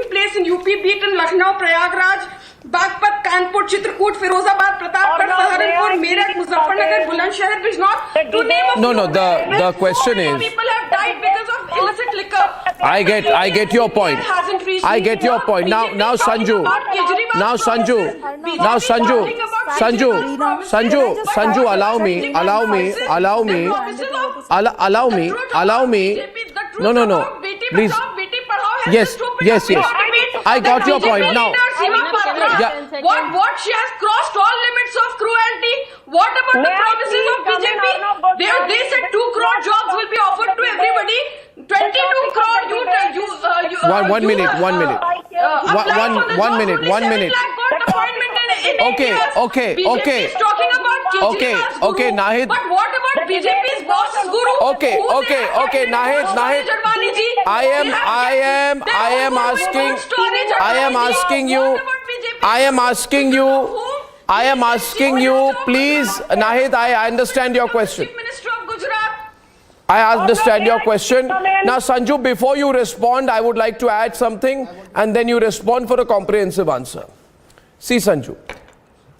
[SPEAKER 15] place in UP, be it in Lucknow, Prayagraj, Bagpat, Kanpur, Chitrakoot, Firozabad, Pratapgarh, Saharanpur, Meerut, Muzaffarnagar, Bulandshahr, Bijnor, to name a few.
[SPEAKER 23] The question is,
[SPEAKER 15] people have died because of illicit liquor.
[SPEAKER 23] I get your point. I get your point. Now Sanju, allow me. No. Please. Yes. I got your point now.
[SPEAKER 15] What she has crossed all limits of cruelty. What about the promises of BJP? They said 2 crore jobs will be offered to everybody. 22 crore.
[SPEAKER 23] One minute. Okay, Nahid.
[SPEAKER 15] But what about BJP's boss, Guru?
[SPEAKER 23] Okay, Nahid. I am asking you, please, Nahid, I understand your question. I understand your question. Now, Sanju, before you respond, I would like to add something, and then you respond for a comprehensive answer. See, Sanju,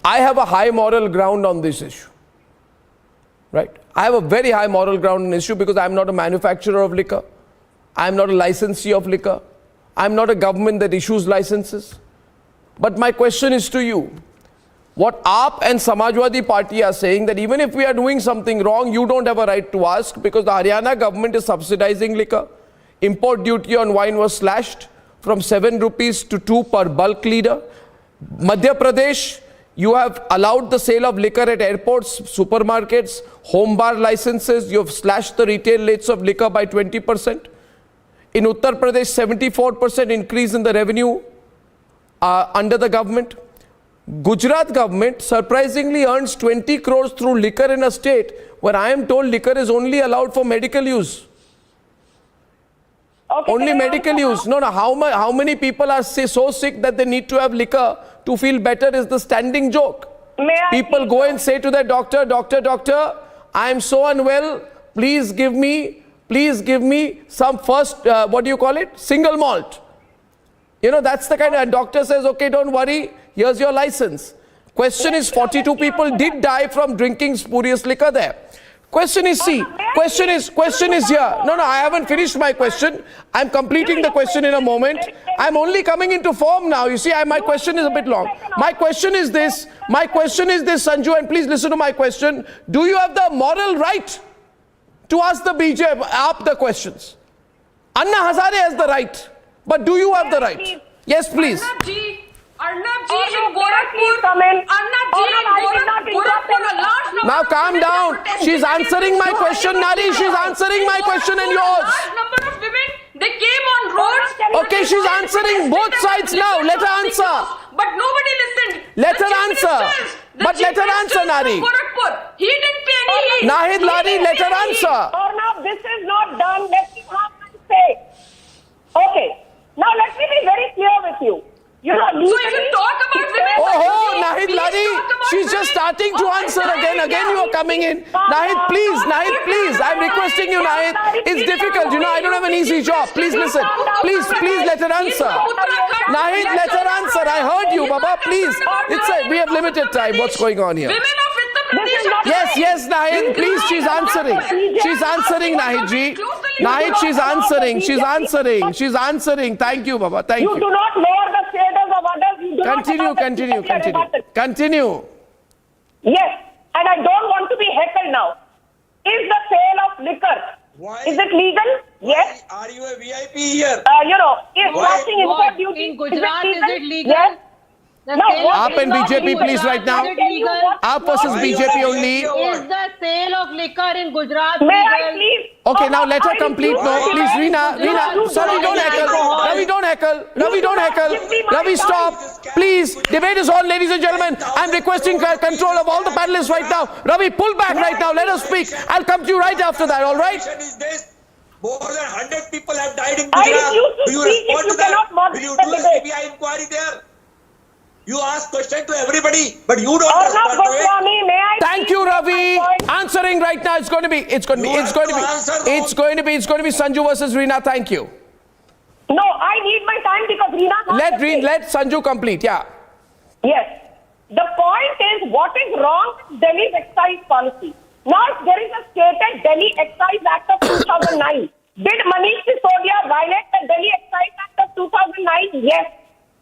[SPEAKER 23] I have a high moral ground on this issue. Right? I have a very high moral ground on this issue because I am not a manufacturer of liquor. I am not a licensee of liquor. I am not a government that issues licenses. But my question is to you. What AAP and Samajwadi Party are saying, that even if we are doing something wrong, you don't have a right to ask because the Haryana government is subsidizing liquor. Import duty on wine was slashed from 7 rupees to 2 per bulk liter. Madhya Pradesh, You have allowed the sale of liquor at airports, supermarkets, home bar licenses. You have slashed the retail rates of liquor by 20%. In Uttar Pradesh, 74% increase in the revenue under the government. Gujarat government surprisingly earns 20 crores through liquor in a state where I am told liquor is only allowed for medical use.
[SPEAKER 13] Okay,
[SPEAKER 23] only medical use. No, how many people are so sick that they need to have liquor to feel better is the standing joke. People go and say to their doctor, doctor, I am so unwell, please give me some first, single malt. You know, that's the kind of, and doctor says, okay, don't worry, here's your license. Question is, 42 people did die from drinking spurious liquor there. Question is C. Question is here. No, I haven't finished my question. I'm completing the question in a moment. I'm only coming into form now. You see, my question is a bit long. My question is this, Sanju, and please listen to my question. Do you have the moral right to ask the BJP the questions? Anna Hazare has the right. But do you have the right? Yes, please.
[SPEAKER 15] Arnab ji in Gorakhpur,
[SPEAKER 23] Now calm down. She's answering my question, Nari. She's answering my question and yours.
[SPEAKER 15] Large number of women, they came on roads.
[SPEAKER 23] Okay, she's answering both sides now. Let her answer.
[SPEAKER 15] But nobody listened.
[SPEAKER 23] Let her answer. But let her answer, Nari.
[SPEAKER 15] He didn't pay any heed.
[SPEAKER 23] Nahid Lari, let her answer.
[SPEAKER 13] Arnab, this is not done. Let me have my say. Okay. Now let me be very clear with you. You know,
[SPEAKER 15] so if you talk about women...
[SPEAKER 23] Oh, Nahid Lari, she's just starting to answer again. Again you are coming in. Nahid, please. I'm requesting you, Nahid. It's difficult. You know, I don't have an easy job. Please listen. Please let her answer. Nahid, let her answer. I heard you, Baba. Please. We have limited time. What's going on here? Yes, Nahid. Please, she's answering. She's answering, Nahid ji. Nahid, she's answering. Thank you, Baba. Thank you.
[SPEAKER 13] You do not lower the status of others. You do
[SPEAKER 23] Continue.
[SPEAKER 13] Yes, and I don't want to be heckled now. Is the sale of liquor, is it legal? Yes.
[SPEAKER 9] Are you a VIP here?
[SPEAKER 13] Is flashing import duty
[SPEAKER 2] in Gujarat, is it legal?
[SPEAKER 13] Yes.
[SPEAKER 23] Aap and BJP, please, right now. Aap versus BJP only.
[SPEAKER 2] Is the sale of liquor in Gujarat
[SPEAKER 13] May
[SPEAKER 2] legal?
[SPEAKER 13] I please?
[SPEAKER 23] Okay, now let her complete. No, please, Reena. Sorry, don't heckle. Ravi, don't heckle. Ravi, stop. Please, debate is on, ladies and gentlemen. I'm requesting control of all the panelists right now. Ravi, pull back right now. Let us speak. I'll come to you right after that, all right?
[SPEAKER 9] More than 100 people have died in Gujarat. Do you respond to that? Will you do a CBI inquiry there? You ask question to everybody, but you don't respond to it.
[SPEAKER 23] Thank you, Ravi. Answering right now. It's going to be Sanju versus Reena. Thank you.
[SPEAKER 13] No, I need my time because Reena.
[SPEAKER 23] Let Sanju complete. Yeah.
[SPEAKER 13] Yes. The point is, what is wrong with Delhi's excise policy? Now, there is a stated Delhi Excise Act of 2009. Did Manish Sisodia violate the Delhi Excise Act of 2009? Yes.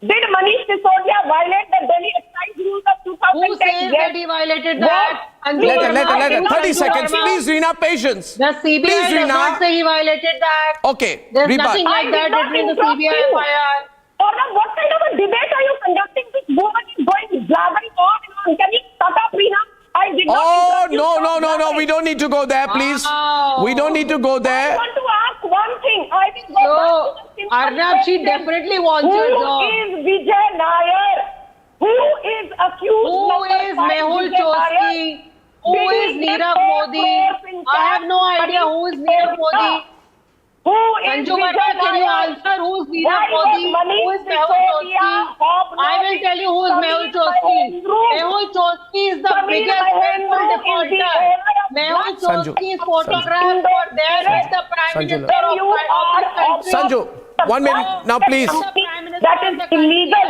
[SPEAKER 13] Did Manish Sisodia violate the Delhi excise rules of 2010?
[SPEAKER 2] Who says that he violated that?
[SPEAKER 23] Let her. 30 seconds. Please, Reena, patience.
[SPEAKER 2] The CBI does not say he violated that.
[SPEAKER 23] Okay.
[SPEAKER 2] There's nothing like that written in the CBI FIR.
[SPEAKER 13] Arnab, what kind of a debate are you conducting? This woman is going blabbering on and on. Can you shut up, Reena? I did not
[SPEAKER 23] no. We don't need to go there, please. We don't need to go there.
[SPEAKER 13] I want to ask one thing. I will go back to the simple
[SPEAKER 2] Arnab, she
[SPEAKER 13] question.
[SPEAKER 2] definitely wants your job.
[SPEAKER 13] Who is Vijay Nair? Who is accused?
[SPEAKER 2] Who is Mehul Choksi? Who is Nirav Modi? I have no idea who is Nirav Modi.
[SPEAKER 13] Who is
[SPEAKER 2] Sanju Bhatta, can you answer who is Nirav Modi? Who is Mehul Choksi? I will tell you who is Mehul Choksi. Mehul Choksi is the biggest painful defaulter. Mehul Choksi's photograph was there with the Prime Minister of this country.
[SPEAKER 23] Sanju, 1 minute. Now, please.
[SPEAKER 13] That is illegal.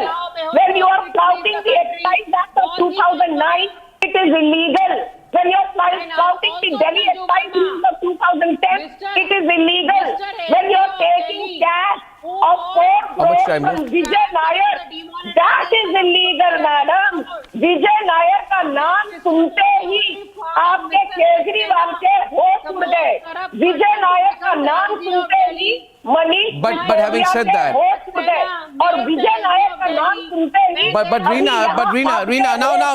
[SPEAKER 13] When you are flouting the Excise Act of 2009, it is illegal. When you are flouting the Delhi Excise Rules of 2010, it is illegal. When you are taking cash of 4 crores from Vijay Nair, that is illegal, madam. Vijay Nair का नाम सुनते ही आपके केजरीवाल के होश उड़ गए. Vijay Nair का नाम सुनते ही Manish
[SPEAKER 23] But having said that,
[SPEAKER 13] और विजय नायर का नाम सुनते ही
[SPEAKER 23] But Reena,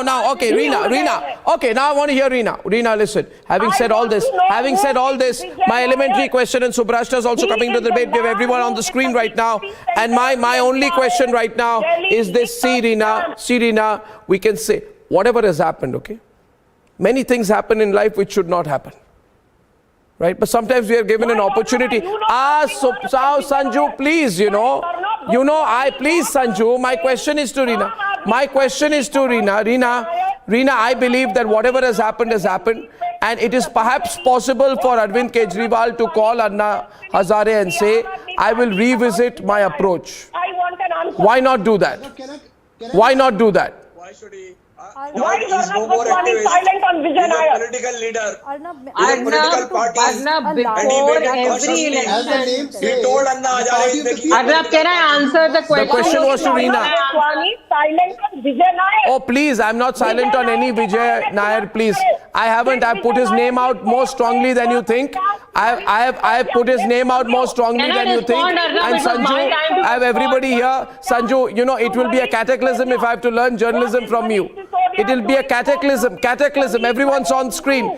[SPEAKER 23] now, okay, Reena, okay, now I want to hear Reena, listen, having said all this, my elementary question, and Subrashta is also coming to the debate, we have everyone on the screen right now, and my only question right now is this, see Reena, we can say, whatever has happened, okay, many things happen in life which should not happen. Right, but sometimes we are given an opportunity. Sanju, please, please, Sanju. My question is to Reena. Reena, I believe that whatever has happened, and it is perhaps possible for Arvind Kejriwal to call Anna Hazare and say, I will revisit my approach. Why not do that? Why not do that?
[SPEAKER 13] Why should he? Why is Arnab Goswami silent on Vijay Nair?
[SPEAKER 9] He's a political leader.
[SPEAKER 2] Arnab, before every election,
[SPEAKER 9] he told Anna Hazare is making.
[SPEAKER 2] Arnab, can I answer the question?
[SPEAKER 23] The question was to Reena.
[SPEAKER 13] Silent on Vijay Nair.
[SPEAKER 23] Oh, please, I'm not silent on any Vijay Nair, please. I've put his name out more strongly than you think. I have put his name out more strongly than you think. And Sanju, I have everybody here. Sanju, it will be a cataclysm if I have to learn journalism from you. It will be a cataclysm. Everyone's on screen.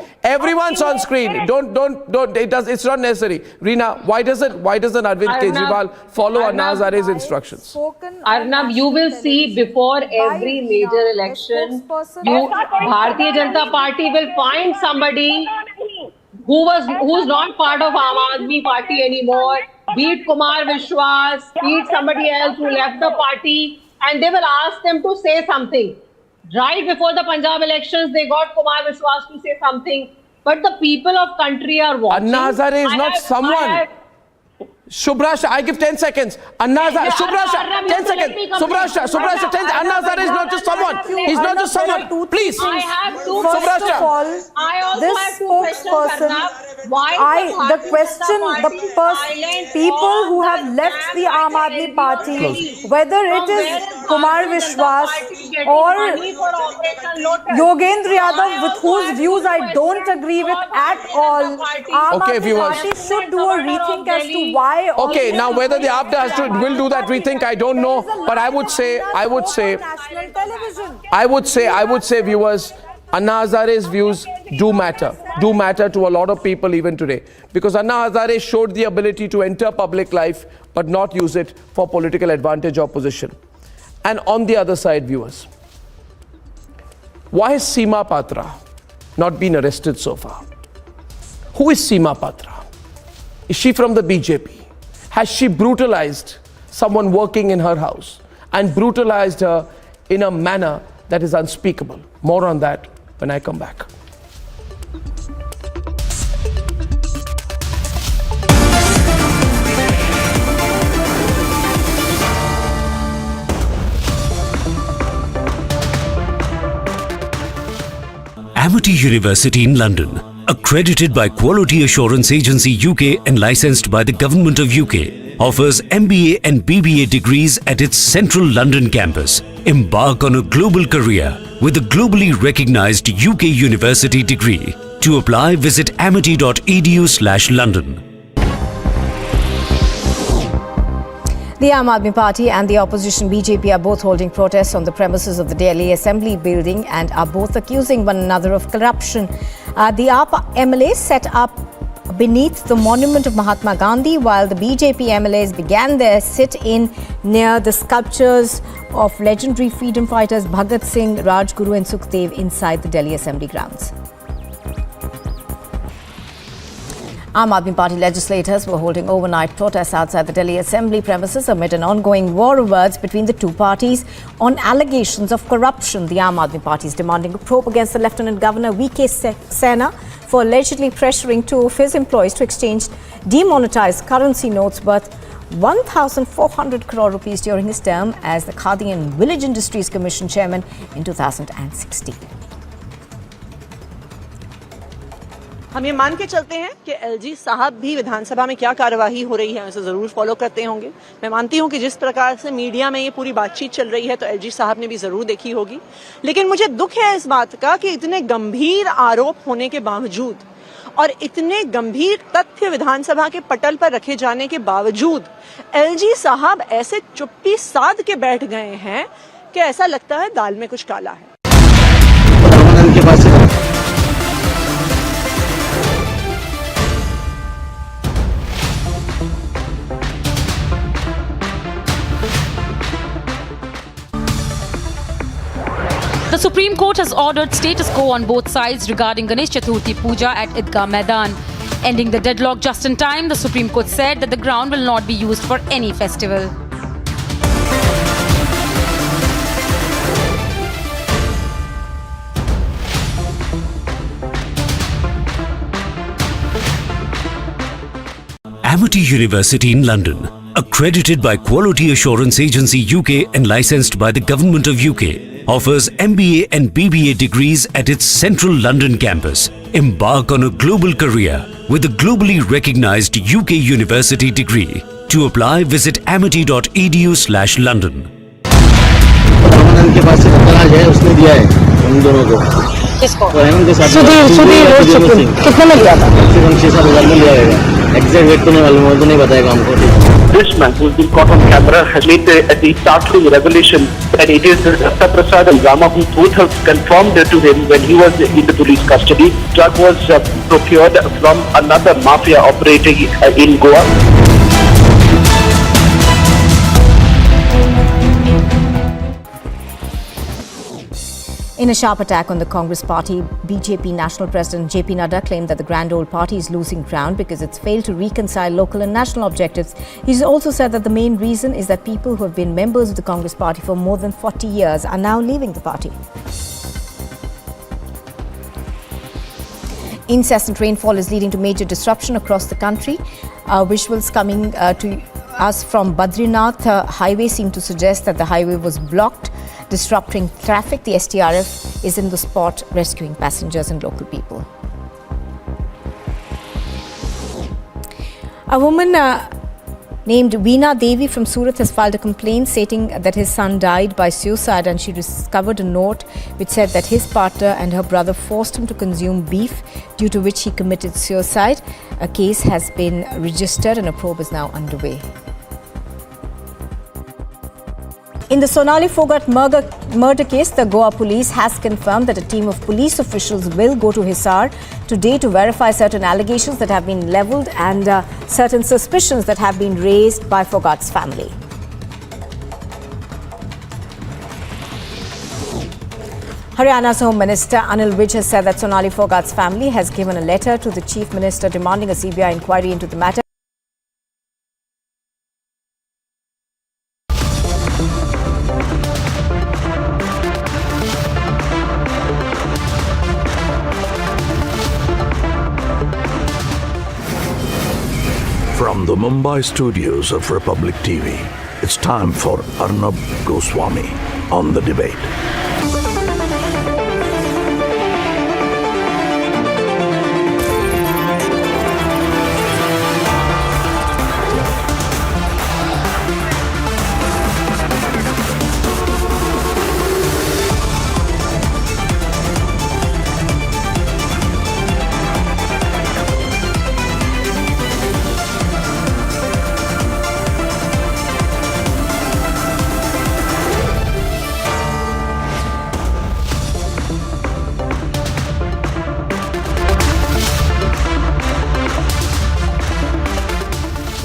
[SPEAKER 23] Don't. It's not necessary. Reena, why doesn't Arvind Kejriwal follow Anna Hazare's instructions?
[SPEAKER 2] Arnab, you will see before every major election, Bharatiya Janata Party will find somebody who's not part of Aam Aadmi Party anymore, beat Kumar Vishwas, beat somebody else who left the party, and they will ask them to say something. Right before the Punjab elections, they got Kumar Vishwas to say something. But the people of country are watching.
[SPEAKER 23] Anna Hazare is not someone. Subrashta, I give 10 seconds. Anna Hazare, Subrashta, 10 seconds. Subrashta, 10 seconds. Anna Hazare is not just someone. He's not just someone. Please.
[SPEAKER 2] I have two
[SPEAKER 10] First of all, this spokesperson, people who have left the Aam Aadmi Party, whether it is Kumar Vishwas or Yogendra Yadav, with whose views I don't agree with at all, Aam Aadmi Party should do a rethink as to why.
[SPEAKER 23] Okay, now whether the APTA will do that rethink, I don't know. But I would say, viewers, Anna Hazare's views do matter to a lot of people even today. Because Anna Hazare showed the ability to enter public life, but not use it for political advantage or position. And on the other side, viewers, why has Seema Patra not been arrested so far? Who is Seema Patra? Is she from the BJP? Has she brutalized someone working in her house and brutalized her in a manner that is unspeakable? More on that when I come back.
[SPEAKER 7] Amity University in London, accredited by Quality Assurance Agency UK and licensed by the Government of UK, offers MBA and BBA degrees at its central London campus. Embark on a global career with a globally recognized UK university degree. To apply, visit amity.edu/London.
[SPEAKER 21] The Aam Aadmi Party and the opposition BJP are both holding protests on the premises of the Delhi Assembly building and are both accusing one another of corruption. The Aam MLA set up beneath the monument of Mahatma Gandhi, while the BJP MLAs began their sit-in near the sculptures of legendary freedom fighters Bhagat Singh, Rajguru and Sukhdev inside the Delhi Assembly grounds. Aam Aadmi Party legislators were holding overnight protests outside the Delhi Assembly premises amid an ongoing war of words between the two parties on allegations of corruption. The Aam Aadmi Party is demanding a probe against the Lieutenant Governor V.K. Sena for allegedly pressuring two of his employees to exchange demonetized currency notes worth 1,400 crore rupees during his term as the Khadi and Village Industries Commission chairman in 2016.
[SPEAKER 17] हम ये मान के चलते हैं कि LG साहब भी विधानसभा में क्या कार्यवाही हो रही है उसे जरूर फॉलो करते होंगे। मैं मानती हूं कि जिस प्रकार से मीडिया में ये पूरी बातचीत चल रही है तो एलजी साहब ने भी जरूर देखी होगी, लेकिन मुझे दुख है इस बात का कि इतने गंभीर आरोप होने के बावजूद और इतने गंभीर तथ्य विधानसभा के पटल पर रखे जाने के बावजूद एलजी साहब ऐसे चुप्पी साध के बैठ गए हैं कि ऐसा लगता है दाल में कुछ काला है।
[SPEAKER 18] The Supreme Court has ordered status quo on both sides regarding Ganesh Chaturthi Puja at Idgah Maidan. Ending the deadlock just in time, the Supreme Court said that the ground will not be used for any festival.
[SPEAKER 7] Amity University in London, accredited by Quality Assurance Agency UK and licensed by the Government of UK, offers MBA and BBA degrees at its central London campus. Embark on a global career with a globally recognized UK university degree. To apply, visit amity.edu/London.
[SPEAKER 19] के पास से तलाश है, उसने दिया है उन दोनों को। किसको? हेमंत के साथ। सुधीर कितने में लिया था? करीबन 6-7 में लिया होगा। एग्जैक्ट रेट तो नहीं मालूम, वो तो नहीं बताएगा हमको।
[SPEAKER 20] This man, who's been caught on camera, has made the startling revelation that it is Dr. Prasad and Rama who both have confirmed to him when he was in the police custody. Drug was procured from another mafia operating in Goa.
[SPEAKER 21] In a sharp attack on the Congress party, BJP National President JP Nadda claimed that the grand old party is losing ground because it's failed to reconcile local and national objectives. He's also said that the main reason is that people who have been members of the Congress party for more than 40 years are now leaving the party. Incessant rainfall is leading to major disruption across the country. Visuals coming to us from Badrinath highway seem to suggest that the highway was blocked, disrupting traffic. The STRF is in the spot rescuing passengers and local people. A woman named Veena Devi from Surat has filed a complaint stating that his son died by suicide, and she discovered a note which said that his partner and her brother forced him to consume beef, due to which he committed suicide. A case has been registered and a probe is now underway. In the Sonali Phogat murder case, the Goa police has confirmed that a team of police officials will go to Hazare today to verify certain allegations that have been levelled and certain suspicions that have been raised by Phogat's family. Haryana's Home Minister Anil Vij has said that Sonali Phogat's family has given a letter to the Chief Minister demanding a CBI inquiry into the matter.
[SPEAKER 22] From the Mumbai studios of Republic TV, it's time for Arnab Goswami on The Debate.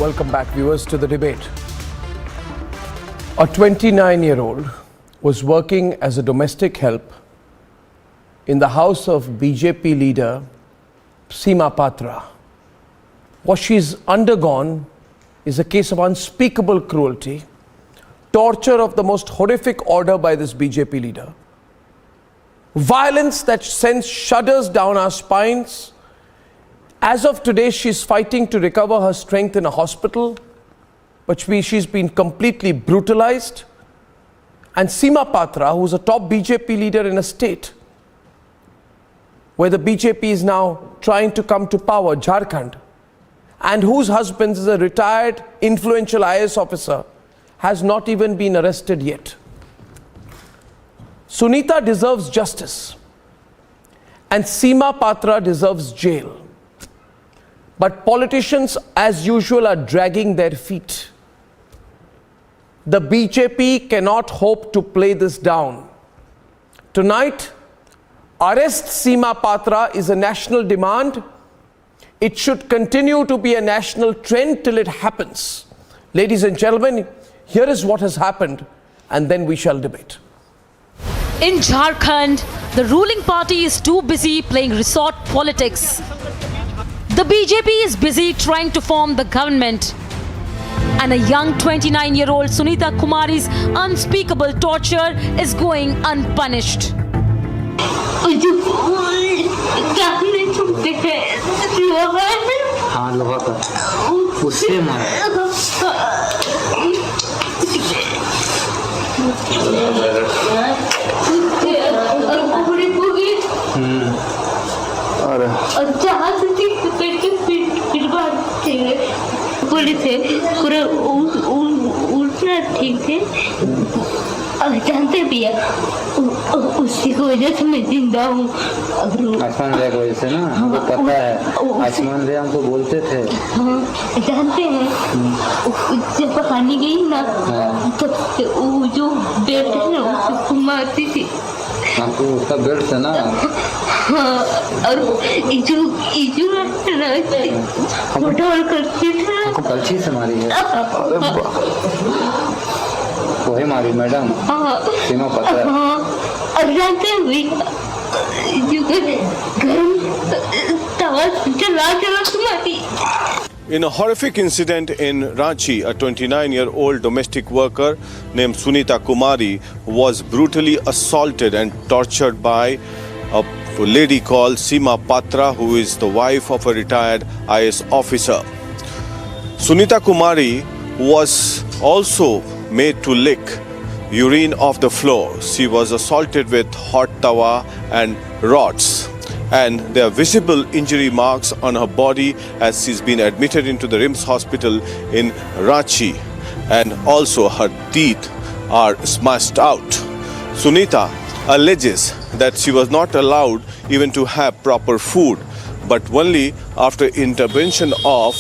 [SPEAKER 23] Welcome back, viewers, to The Debate. A 29-year-old was working as a domestic help in the house of BJP leader Seema Patra. What she's undergone is a case of unspeakable cruelty, torture of the most horrific order by this BJP leader, violence that sends shudders down our spines. As of today, she's fighting to recover her strength in a hospital, but she's been completely brutalized. And Seema Patra, who's a top BJP leader in a state where the BJP is now trying to come to power, Jharkhand, and whose husband is a retired influential IAS officer, has not even been arrested yet. Sunita deserves justice, and Seema Patra deserves jail. But politicians, as usual, are dragging their feet. The BJP cannot hope to play this down. Tonight, arrest Seema Patra is a national demand. It should continue to be a national trend till it happens. Ladies and gentlemen, here is what has happened, and then we shall debate.
[SPEAKER 18] In Jharkhand, the ruling party is too busy playing resort politics. The BJP is busy trying to form the government. And a young 29-year-old Sunita Kumari's unspeakable torture is going unpunished.
[SPEAKER 19] हाँ लोहा का उससे मारा
[SPEAKER 3] police है पूरा उल्टा ठीक थे जानते भी है उसी की वजह से मैं जिंदा हूँ
[SPEAKER 19] आसमान रेया की वजह से ना हमको पता है आसमान रेया हमको बोलते थे
[SPEAKER 3] हाँ जानते हैं जब पकाने गई ना तब से वो जो बेल्ट है ना उसको मारती थी
[SPEAKER 19] आपको उसका बेल्ट था ना
[SPEAKER 3] हाँ और इजू उठाल करती थी
[SPEAKER 19] आपको कलछी से मारी है वही मारी मैडम सीमा पता
[SPEAKER 3] हाँ और जानते हैं भी जो गरम तवा चला तुम्हारी.
[SPEAKER 4] In a horrific incident in Ranchi, a 29-year-old domestic worker named Sunita Kumari was brutally assaulted and tortured by a lady called Seema Patra, who is the wife of a retired IS officer. Sunita Kumari was also made to lick urine off the floor. She was assaulted with hot tawa and rods. And there are visible injury marks on her body as she's been admitted into the RIMS hospital in Ranchi, and also her teeth are smashed out. Sunita alleges that she was not allowed even to have proper food, but only after intervention of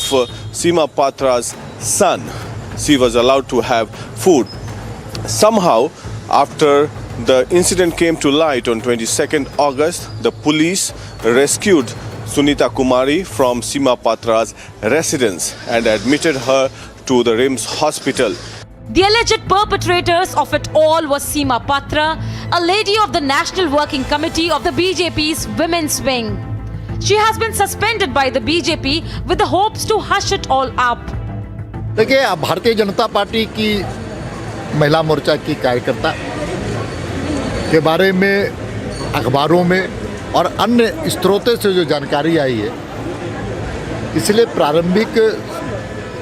[SPEAKER 4] Seema Patra's son, she was allowed to have food. Somehow, after the incident came to light on 22nd August, the police rescued Sunita Kumari from Seema Patra's residence and admitted her to the RIMS hospital.
[SPEAKER 18] The alleged perpetrators of it all was Seema Patra, a lady of the National Working Committee of the BJP's Women's Wing. She has been suspended by the BJP with the hopes to hush it all up.
[SPEAKER 12] देखिए, अब Bharatiya Janata party की महिला मोर्चा की कार्यकर्ता के बारे में अखबारों में और अन्य स्रोतों से जो जानकारी आई है, इसलिए प्रारंभिक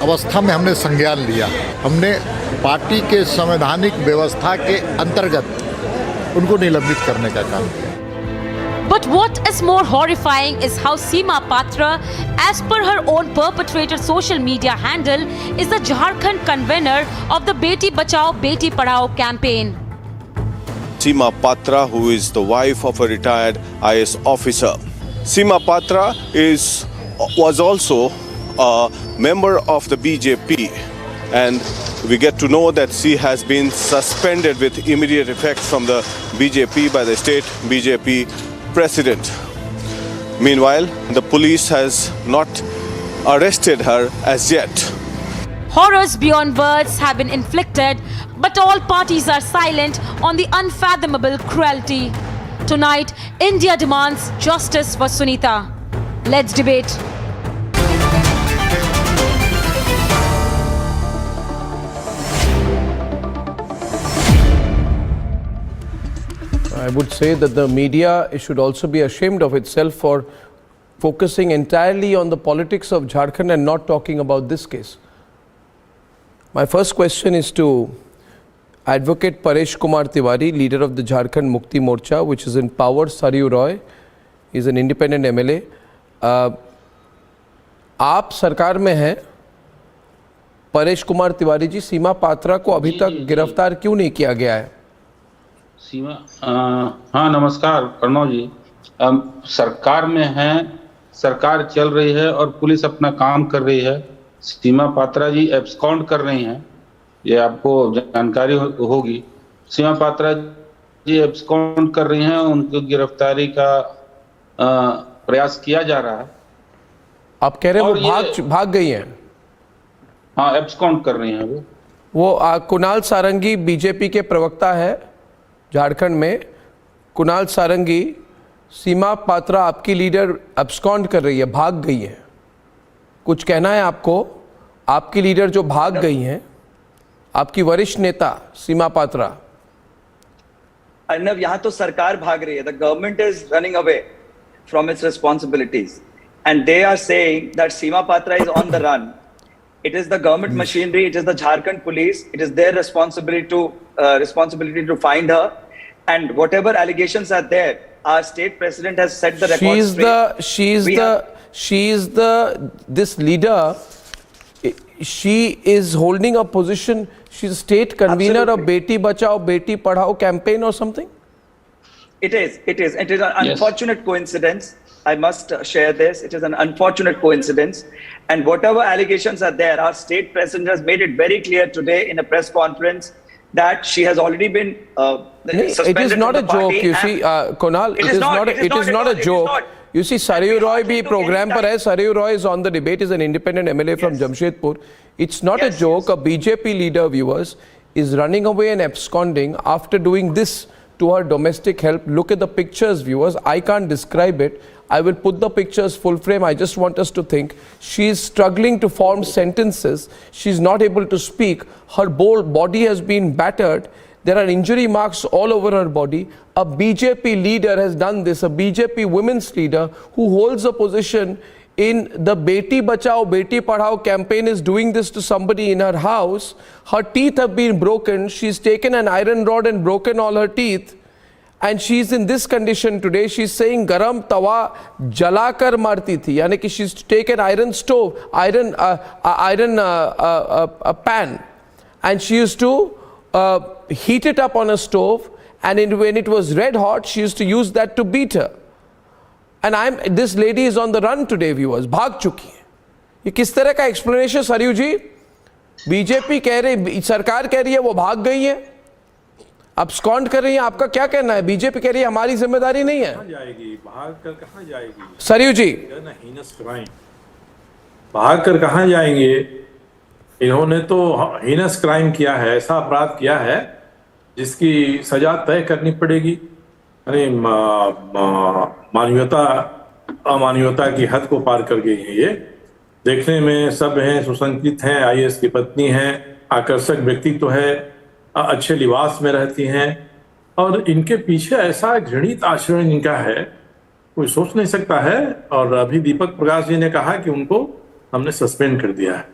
[SPEAKER 12] अवस्था में हमने संज्ञान लिया. हमने पार्टी के संवैधानिक व्यवस्था के अंतर्गत उनको निलंबित करने का काम किया.
[SPEAKER 18] But what is more horrifying is how Seema Patra, as per her own perpetrator social media handle, is the Jharkhand convener of the Beti Bachao Beti Padhao campaign.
[SPEAKER 4] Seema Patra, who is the wife of a retired IS officer. Seema Patra was also a member of the BJP, and we get to know that she has been suspended with immediate effect from the BJP by the state BJP president. Meanwhile, the police has not arrested her as yet.
[SPEAKER 18] Horrors beyond words have been inflicted, but all parties are silent on the unfathomable cruelty. Tonight, India demands justice for Sunita. Let's debate.
[SPEAKER 23] I would say that the media should also be ashamed of itself for focusing entirely on the politics of Jharkhand and not talking about this case. My first question is to Advocate Paresh Kumar Tiwari, leader of the Jharkhand Mukti Morcha, which is in power. Saryu Roy is an independent MLA. आप सरकार में हैं, परेश कुमार तिवारी जी, सीमा पात्रा को अभी तक गिरफ्तार क्यों नहीं किया गया है?
[SPEAKER 24] हाँ, नमस्कार कर्नल जी. सरकार में हैं,
[SPEAKER 11] सरकार चल रही है और पुलिस अपना काम कर रही है। सीमा पात्रा जी एब्सकॉन्ड कर रही हैं, ये आपको जानकारी होगी। सीमा पात्रा जी एब्सकॉन्ड कर रही हैं, उनकी गिरफ्तारी का प्रयास किया जा रहा है।
[SPEAKER 23] आप कह रहे हैं वो भाग गई हैं?
[SPEAKER 11] हाँ, एब्सकॉन्ड कर रही हैं वो।
[SPEAKER 23] कुणाल सारंगी बीजेपी के प्रवक्ता है झारखंड में। कुणाल सारंगी, सीमा पात्रा आपकी लीडर एब्सकॉन्ड कर रही है, भाग गई है, कुछ कहना है आपको? आपकी लीडर जो भाग गई हैं, आपकी वरिष्ठ नेता सीमा पात्रा।
[SPEAKER 1] अर्नब, यहाँ तो सरकार भाग रही है। The government is running away from its responsibilities and they are saying that Seema Patra is on the run. It is the government machinery, it is the Jharkhand police, it is their responsibility to find her, and whatever allegations are there, our state president has set the record straight.
[SPEAKER 23] This leader, she is holding a position, she's a state convener of Beti Bachao, Beti Padhao campaign or something?
[SPEAKER 1] It is an unfortunate coincidence. I must share this. It is an unfortunate coincidence. And whatever allegations are there, our state president has made it very clear today in a press conference that she has already been suspended.
[SPEAKER 23] It is not a joke, you see, Kunal. It is not a joke. You see, Sarayu Roy bhi program par hai. Sarayu Roy is on the debate, is an independent MLA from Jamshedpur. It's not a joke. A BJP leader, viewers, is running away and absconding after doing this to her domestic help. Look at the pictures, viewers. I can't describe it. I will put the pictures full frame. I just want us to think. She is struggling to form sentences. She's not able to speak. Her whole body has been battered. There are injury marks all over her body. A BJP leader has done this, a BJP women's leader who holds a position in the Beti Bachao, Beti Padhao campaign is doing this to somebody in her house. Her teeth have been broken. She's taken an iron rod and broken all her teeth. And she's in this condition today. She's saying garam tawa jalakar marti thi, yani ki she's taken iron stove, iron pan, and she used to heat it up on a stove, and when it was red hot, she used to use that to beat her. And this lady is on the run today, viewers. भाग चुकी है. ये किस तरह का explanation Saryu जी? BJP कह रही, सरकार कह रही है वो भाग गई है, अब्सकॉन्ड कर रही है. आपका क्या कहना है? बीजेपी कह रही है हमारी जिम्मेदारी नहीं है.
[SPEAKER 5] कहां जाएगी? भाग कर कहां जाएगी?
[SPEAKER 23] सरयू जी,
[SPEAKER 5] हीनस क्राइम, भाग कर कहां जाएंगे? इन्होंने तो हीनस क्राइम किया है, ऐसा अपराध किया है जिसकी सजा तय करनी पड़ेगी. अरे मानवीयता अमानवीयता की हद को पार कर गई है. ये देखने में सब हैं, सुसंस्कृत हैं, आईएएस की पत्नी हैं, आकर्षक व्यक्तित्व है, अच्छे लिबास में रहती हैं, और इनके पीछे ऐसा घृणित आचरण इनका है, कोई सोच नहीं सकता है. और अभी दीपक प्रकाश जी ने कहा कि उनको हमने सस्पेंड कर दिया है.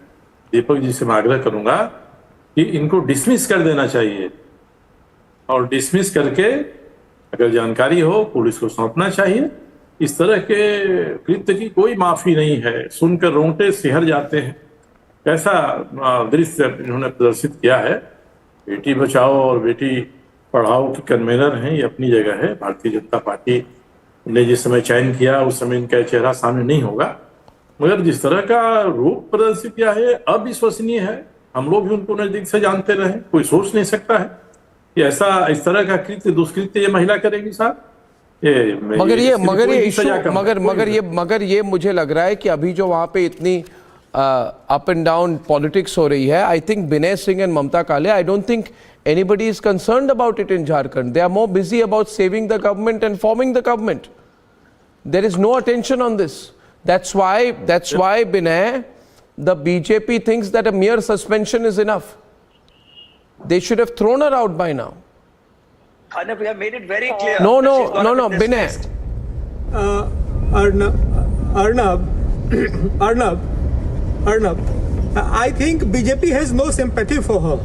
[SPEAKER 5] दीपक जी से मैं आग्रह करूंगा कि इनको डिसमिस कर देना चाहिए, और डिसमिस करके अगर जानकारी हो पुलिस को सौंपना चाहिए. इस तरह के कृत्य की कोई माफी नहीं है. सुनकर रोंगटे सिहर जाते हैं. कैसा दृश्य इन्होंने प्रदर्शित किया है. बेटी बचाओ और बेटी पढ़ाओ की कन्वेनर हैं, ये अपनी जगह है. भारतीय जनता पार्टी ने जिस समय चयन किया उस समय इनका चेहरा सामने नहीं होगा, मगर जिस तरह का रूप प्रदर्शित किया है अविश्वसनीय है. हम लोग भी उनको नजदीक से जानते रहे. कोई सोच नहीं सकता है कि ऐसा इस तरह का कृत्य दुष्कृत्य ये महिला करेगी साहब.
[SPEAKER 23] मगर ये मुझे लग रहा है कि अभी जो वहां पे इतनी अप एंड डाउन पॉलिटिक्स हो रही है, I think Vinay Singh and Mamata Kale, I don't think anybody is concerned about it in Jharkhand. They are more busy about saving the government and forming the government. There is no attention on this. That's why Binay, the BJP thinks that a mere suspension is enough. They should have thrown her out by now.
[SPEAKER 1] Arnab, we have made it very clear.
[SPEAKER 23] No, Binay.
[SPEAKER 8] Arnab, I think BJP has no sympathy for her.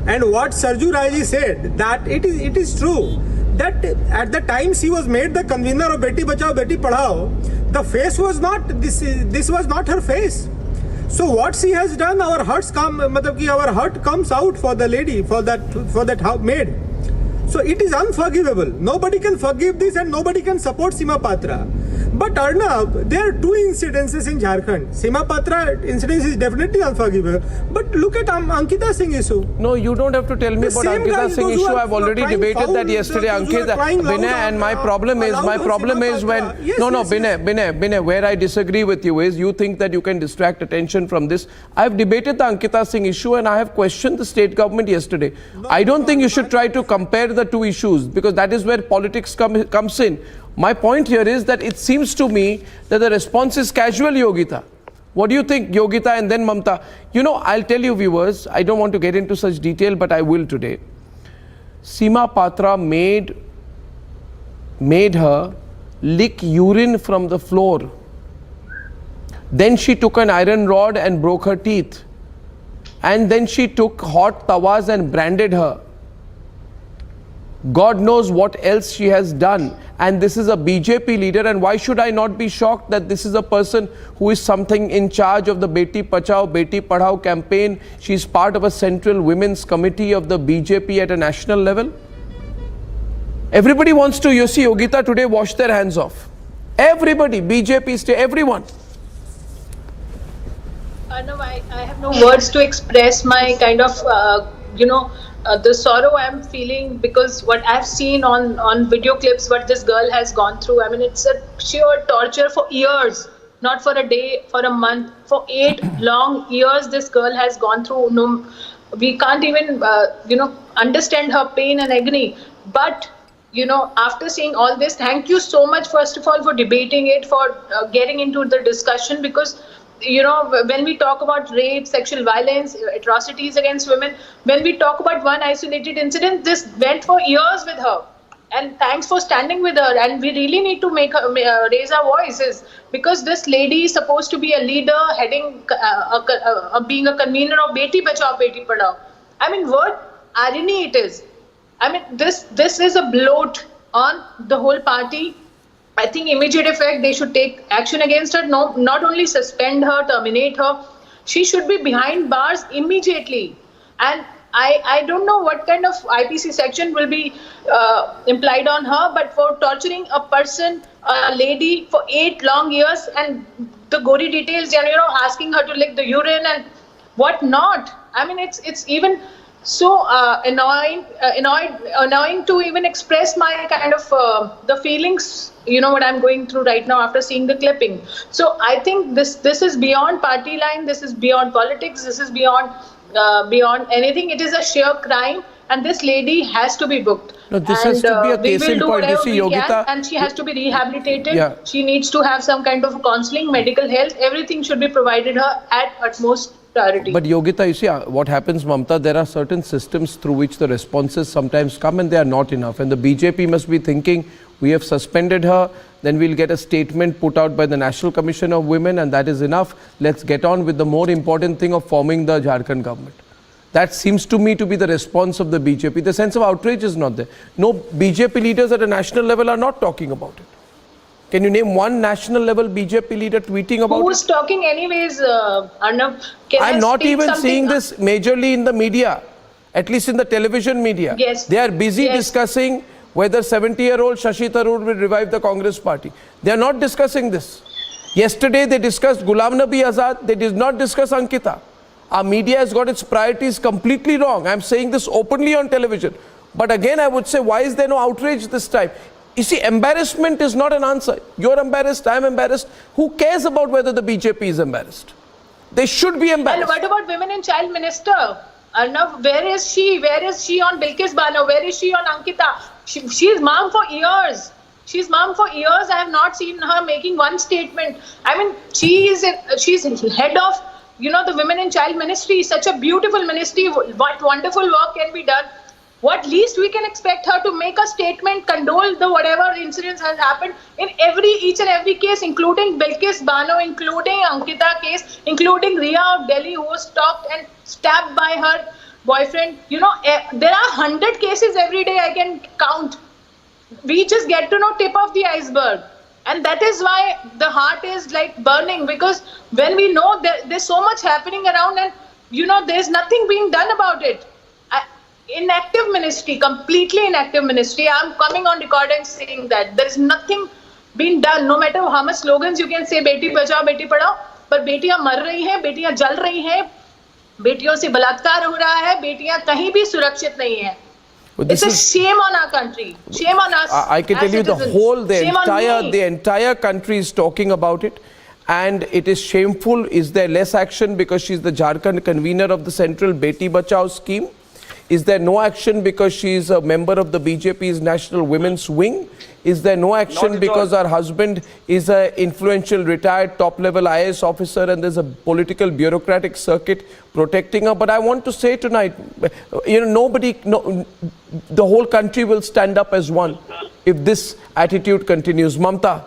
[SPEAKER 8] And what Sarju Raji said, that it is true that at the time she was made the convener of Beti Bachao Beti Padhao, the face was not this was not her face. So what she has done, our heart comes out for the lady, for that maid. So it is unforgivable. Nobody can forgive this and nobody can support Seema Patra. But Arnab, there are two incidences in Jharkhand. Seema Patra incident is definitely unforgivable. But look at Ankita Singh issue.
[SPEAKER 23] No, you don't have to tell me about Ankita Singh issue. I've already debated that yesterday. Ankita, Binay, and my problem is when Binay, where I disagree with you is you think that you can distract attention from this. I've debated the Ankita Singh issue and I have questioned the state government yesterday. I don't think you should try to compare the two issues because that is where politics comes in. My point here is that it seems to me that the response is casual, Yogita. What do you think, Yogita and then Mamta? You know, I'll tell you viewers, I don't want to get into such detail, but I will today. Seema Patra made her lick urine from the floor. Then she took an iron rod and broke her teeth. And then she took hot tawas and branded her. God knows what else she has done. And this is a BJP leader. And why should I not be shocked that this is a person who is something in charge of the Beti Pachao, Beti Padhao campaign? She's part of a central women's committee of the BJP at a national level. Everybody wants to, you see, Yogita today wash their hands off. Everybody, BJP, everyone.
[SPEAKER 6] No, I have no words to express my kind of, the sorrow I'm feeling because what I've seen on video clips, what this girl has gone through. I mean, it's a sheer torture for years, not for a day, for a month, for 8 long years. This girl has gone through. No, we can't even, understand her pain and agony. But after seeing all this, thank you so much, first of all, for debating it, for getting into the discussion because. When we talk about rape, sexual violence, atrocities against women, when we talk about one isolated incident, this went for years with her. And thanks for standing with her. And we really need to make her, raise our voices because this lady is supposed to be a leader, heading, being a convener of Beti Bachao, Beti Padhao. I mean, what irony it is. I mean, this is a bloat on the whole party. I think immediate effect, they should take action against her. No, not only suspend her, terminate her. She should be behind bars immediately. And I don't know what kind of IPC section will be implied on her, but for torturing a person, a lady for 8 long years and the gory details, asking her to lick the urine and what not. I mean, it's even so annoying to even express my kind of the feelings, what I'm going through right now after seeing the clipping. So I think this is beyond party line, this is beyond politics, this is beyond anything. It is a sheer crime and this lady has to be booked.
[SPEAKER 23] No, this has to be a case in point. You see, Yogita,
[SPEAKER 6] and she has to be rehabilitated. Yeah. She needs to have some kind of counseling, medical health, everything should be provided her at utmost priority.
[SPEAKER 23] But Yogita, you see what happens, Mamta, there are certain systems through which the responses sometimes come and they are not enough. And the BJP must be thinking, we have suspended her, then we'll get a statement put out by the National Commission of Women and that is enough. Let's get on with the more important thing of forming the Jharkhand government. That seems to me to be the response of the BJP. The sense of outrage is not there. No BJP leaders at a national level are not talking about it. Can you name one national level BJP leader tweeting about it?
[SPEAKER 6] Who's talking anyways, Arnab?
[SPEAKER 23] I'm not even seeing this majorly in the media, at least in the television media.
[SPEAKER 6] Yes.
[SPEAKER 23] They are busy discussing whether 70-year-old Shashi Tharoor will revive the Congress party. They are not discussing this. Yesterday they discussed Ghulam Nabi Azad, they did not discuss Ankita. Our media has got its priorities completely wrong. I'm saying this openly on television. But again, I would say, why is there no outrage this time? You see, embarrassment is not an answer. You're embarrassed, I'm embarrassed. Who cares about whether the BJP is embarrassed? They should be embarrassed.
[SPEAKER 6] And what about Women and Child Minister? Arnav, where is she? Where is she on Bilkis Bano? Where is she on Ankita? She's mum for years. She's mum for years. I have not seen her making one statement. I mean, she's head of, the Women and Child Ministry. Such a beautiful ministry. What wonderful work can be done. What least we can expect her to make a statement, condole the whatever incidents has happened in each and every case, including Bilkis Bano, including Ankita case, including Riya of Delhi, who was stalked and stabbed by her boyfriend. There are 100 cases every day I can count. We just get to know tip of the iceberg. And that is why the heart is like burning, because when we know there's so much happening around and, there's nothing being done about it. Inactive ministry, completely inactive ministry. I'm coming on record and saying that there is nothing been done. No matter how much slogans you can say, Beti Bachao Beti Padhao, पर बेटियां मर रही हैं, बेटियां जल रही हैं, बेटियों से बलात्कार हो रहा है, बेटियां कहीं भी सुरक्षित नहीं है. It's a shame on our country. Shame on us.
[SPEAKER 23] I can tell you the entire country is talking about it, and it is shameful. Is there less action because she's the Jharkhand convener of the central Beti Bachao scheme? Is there no action because she is a member of the BJP's National Women's Wing? Is there no action because her husband is an influential retired top-level IAS officer and there's a political bureaucratic circuit protecting her? But I want to say tonight, the whole country will stand up as one if this attitude continues. Mamta,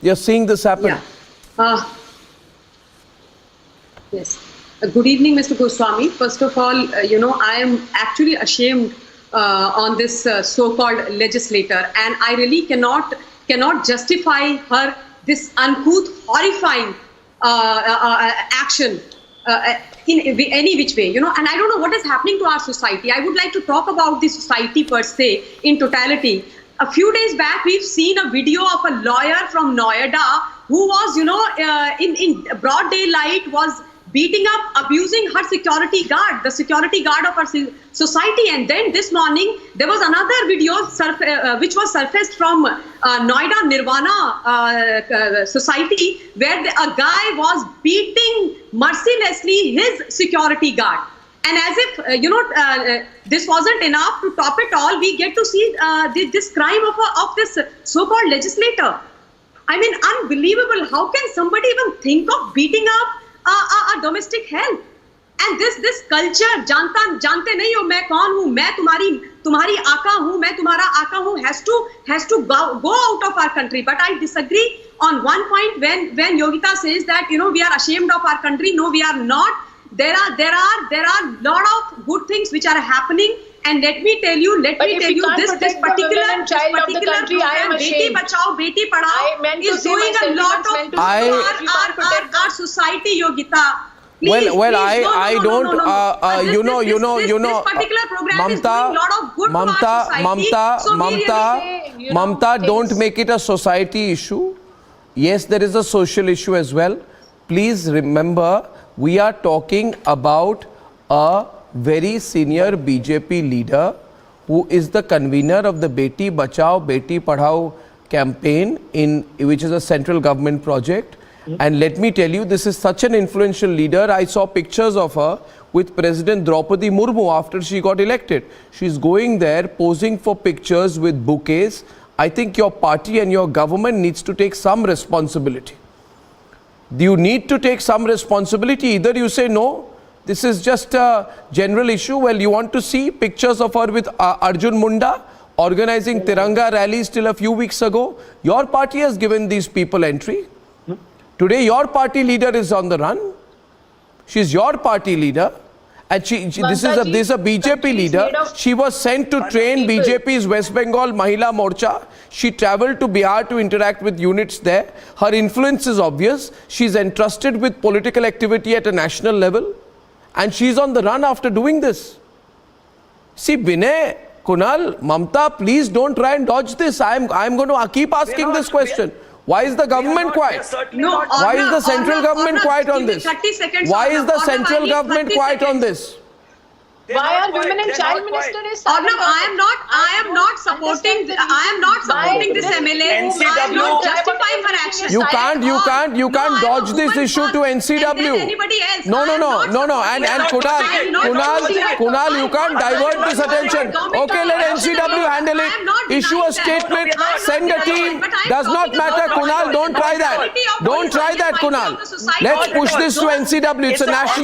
[SPEAKER 23] you're seeing this happen.
[SPEAKER 14] Yeah. Yes. Good evening, Mr. Goswami. First of all, I am actually ashamed on this so-called legislator, and I really cannot justify her this uncouth, horrifying action in any which way, and I don't know what is happening to our society. I would like to talk about the society per se in totality. A few days back, we've seen a video of a lawyer from Noida who was, in broad daylight was beating up, abusing her security guard, the security guard of our society. And then this morning, there was another video which was surfaced from Noida Nirvana society, where a guy was beating mercilessly his security guard. And as if, this wasn't enough to top it all, we get to see this crime of this so-called legislator. I mean, unbelievable. How can somebody even think of beating up a domestic hell? And this culture, जानते नहीं हो मैं कौन हूँ, मैं तुम्हारी आका हूँ, मैं तुम्हारा आका हूँ, has to go out of our country. But I disagree on one point when Yogita says that we are ashamed of our country. No, we are not. There are lot of good things which are happening. And let me tell you, this particular program, Beti Bachao, Beti Padhao, is doing a lot of our society, Yogita. Please,
[SPEAKER 23] I don't.
[SPEAKER 14] This particular program is doing a lot of good for our society.
[SPEAKER 23] Mamta, don't make it a society issue. Yes, there is a social issue as well. Please remember, we are talking about a very senior BJP leader who is the convener of the Beti Bachao, Beti Padhao campaign, which is a central government project. And let me tell you, this is such an influential leader. I saw pictures of her with President Draupadi Murmu after she got elected. She's going there, posing for pictures with bouquets. I think your party and your government needs to take some responsibility. You need to take some responsibility. Either you say, no, this is just a general issue. Well, you want to see pictures of her with Arjun Munda organizing Tiranga rallies till a few weeks ago. Your party has given these people entry. Today, your party leader is on the run. She's your party leader. And this is a BJP leader. She was sent to train BJP's West Bengal Mahila Morcha. She traveled to Bihar to interact with units there. Her influence is obvious. She's entrusted with political activity at a national level. And she's on the run after doing this. See, Vinay, Kunal, Mamta, please don't try and dodge this. I'm going to keep asking this question. Why is the government quiet? Why is the central government quiet on this? Why is the central government quiet on this?
[SPEAKER 6] Why are women and child minister is
[SPEAKER 14] Arnav, I am not supporting this MLA. I am not justifying her action.
[SPEAKER 23] You can't dodge this issue to NCW. No. And Kunal, you can't divert this attention. Okay, let NCW handle it. Issue a statement, send a team. Does not matter, Kunal. Don't try that. Don't try that, Kunal. Let's push this to NCW. It's a national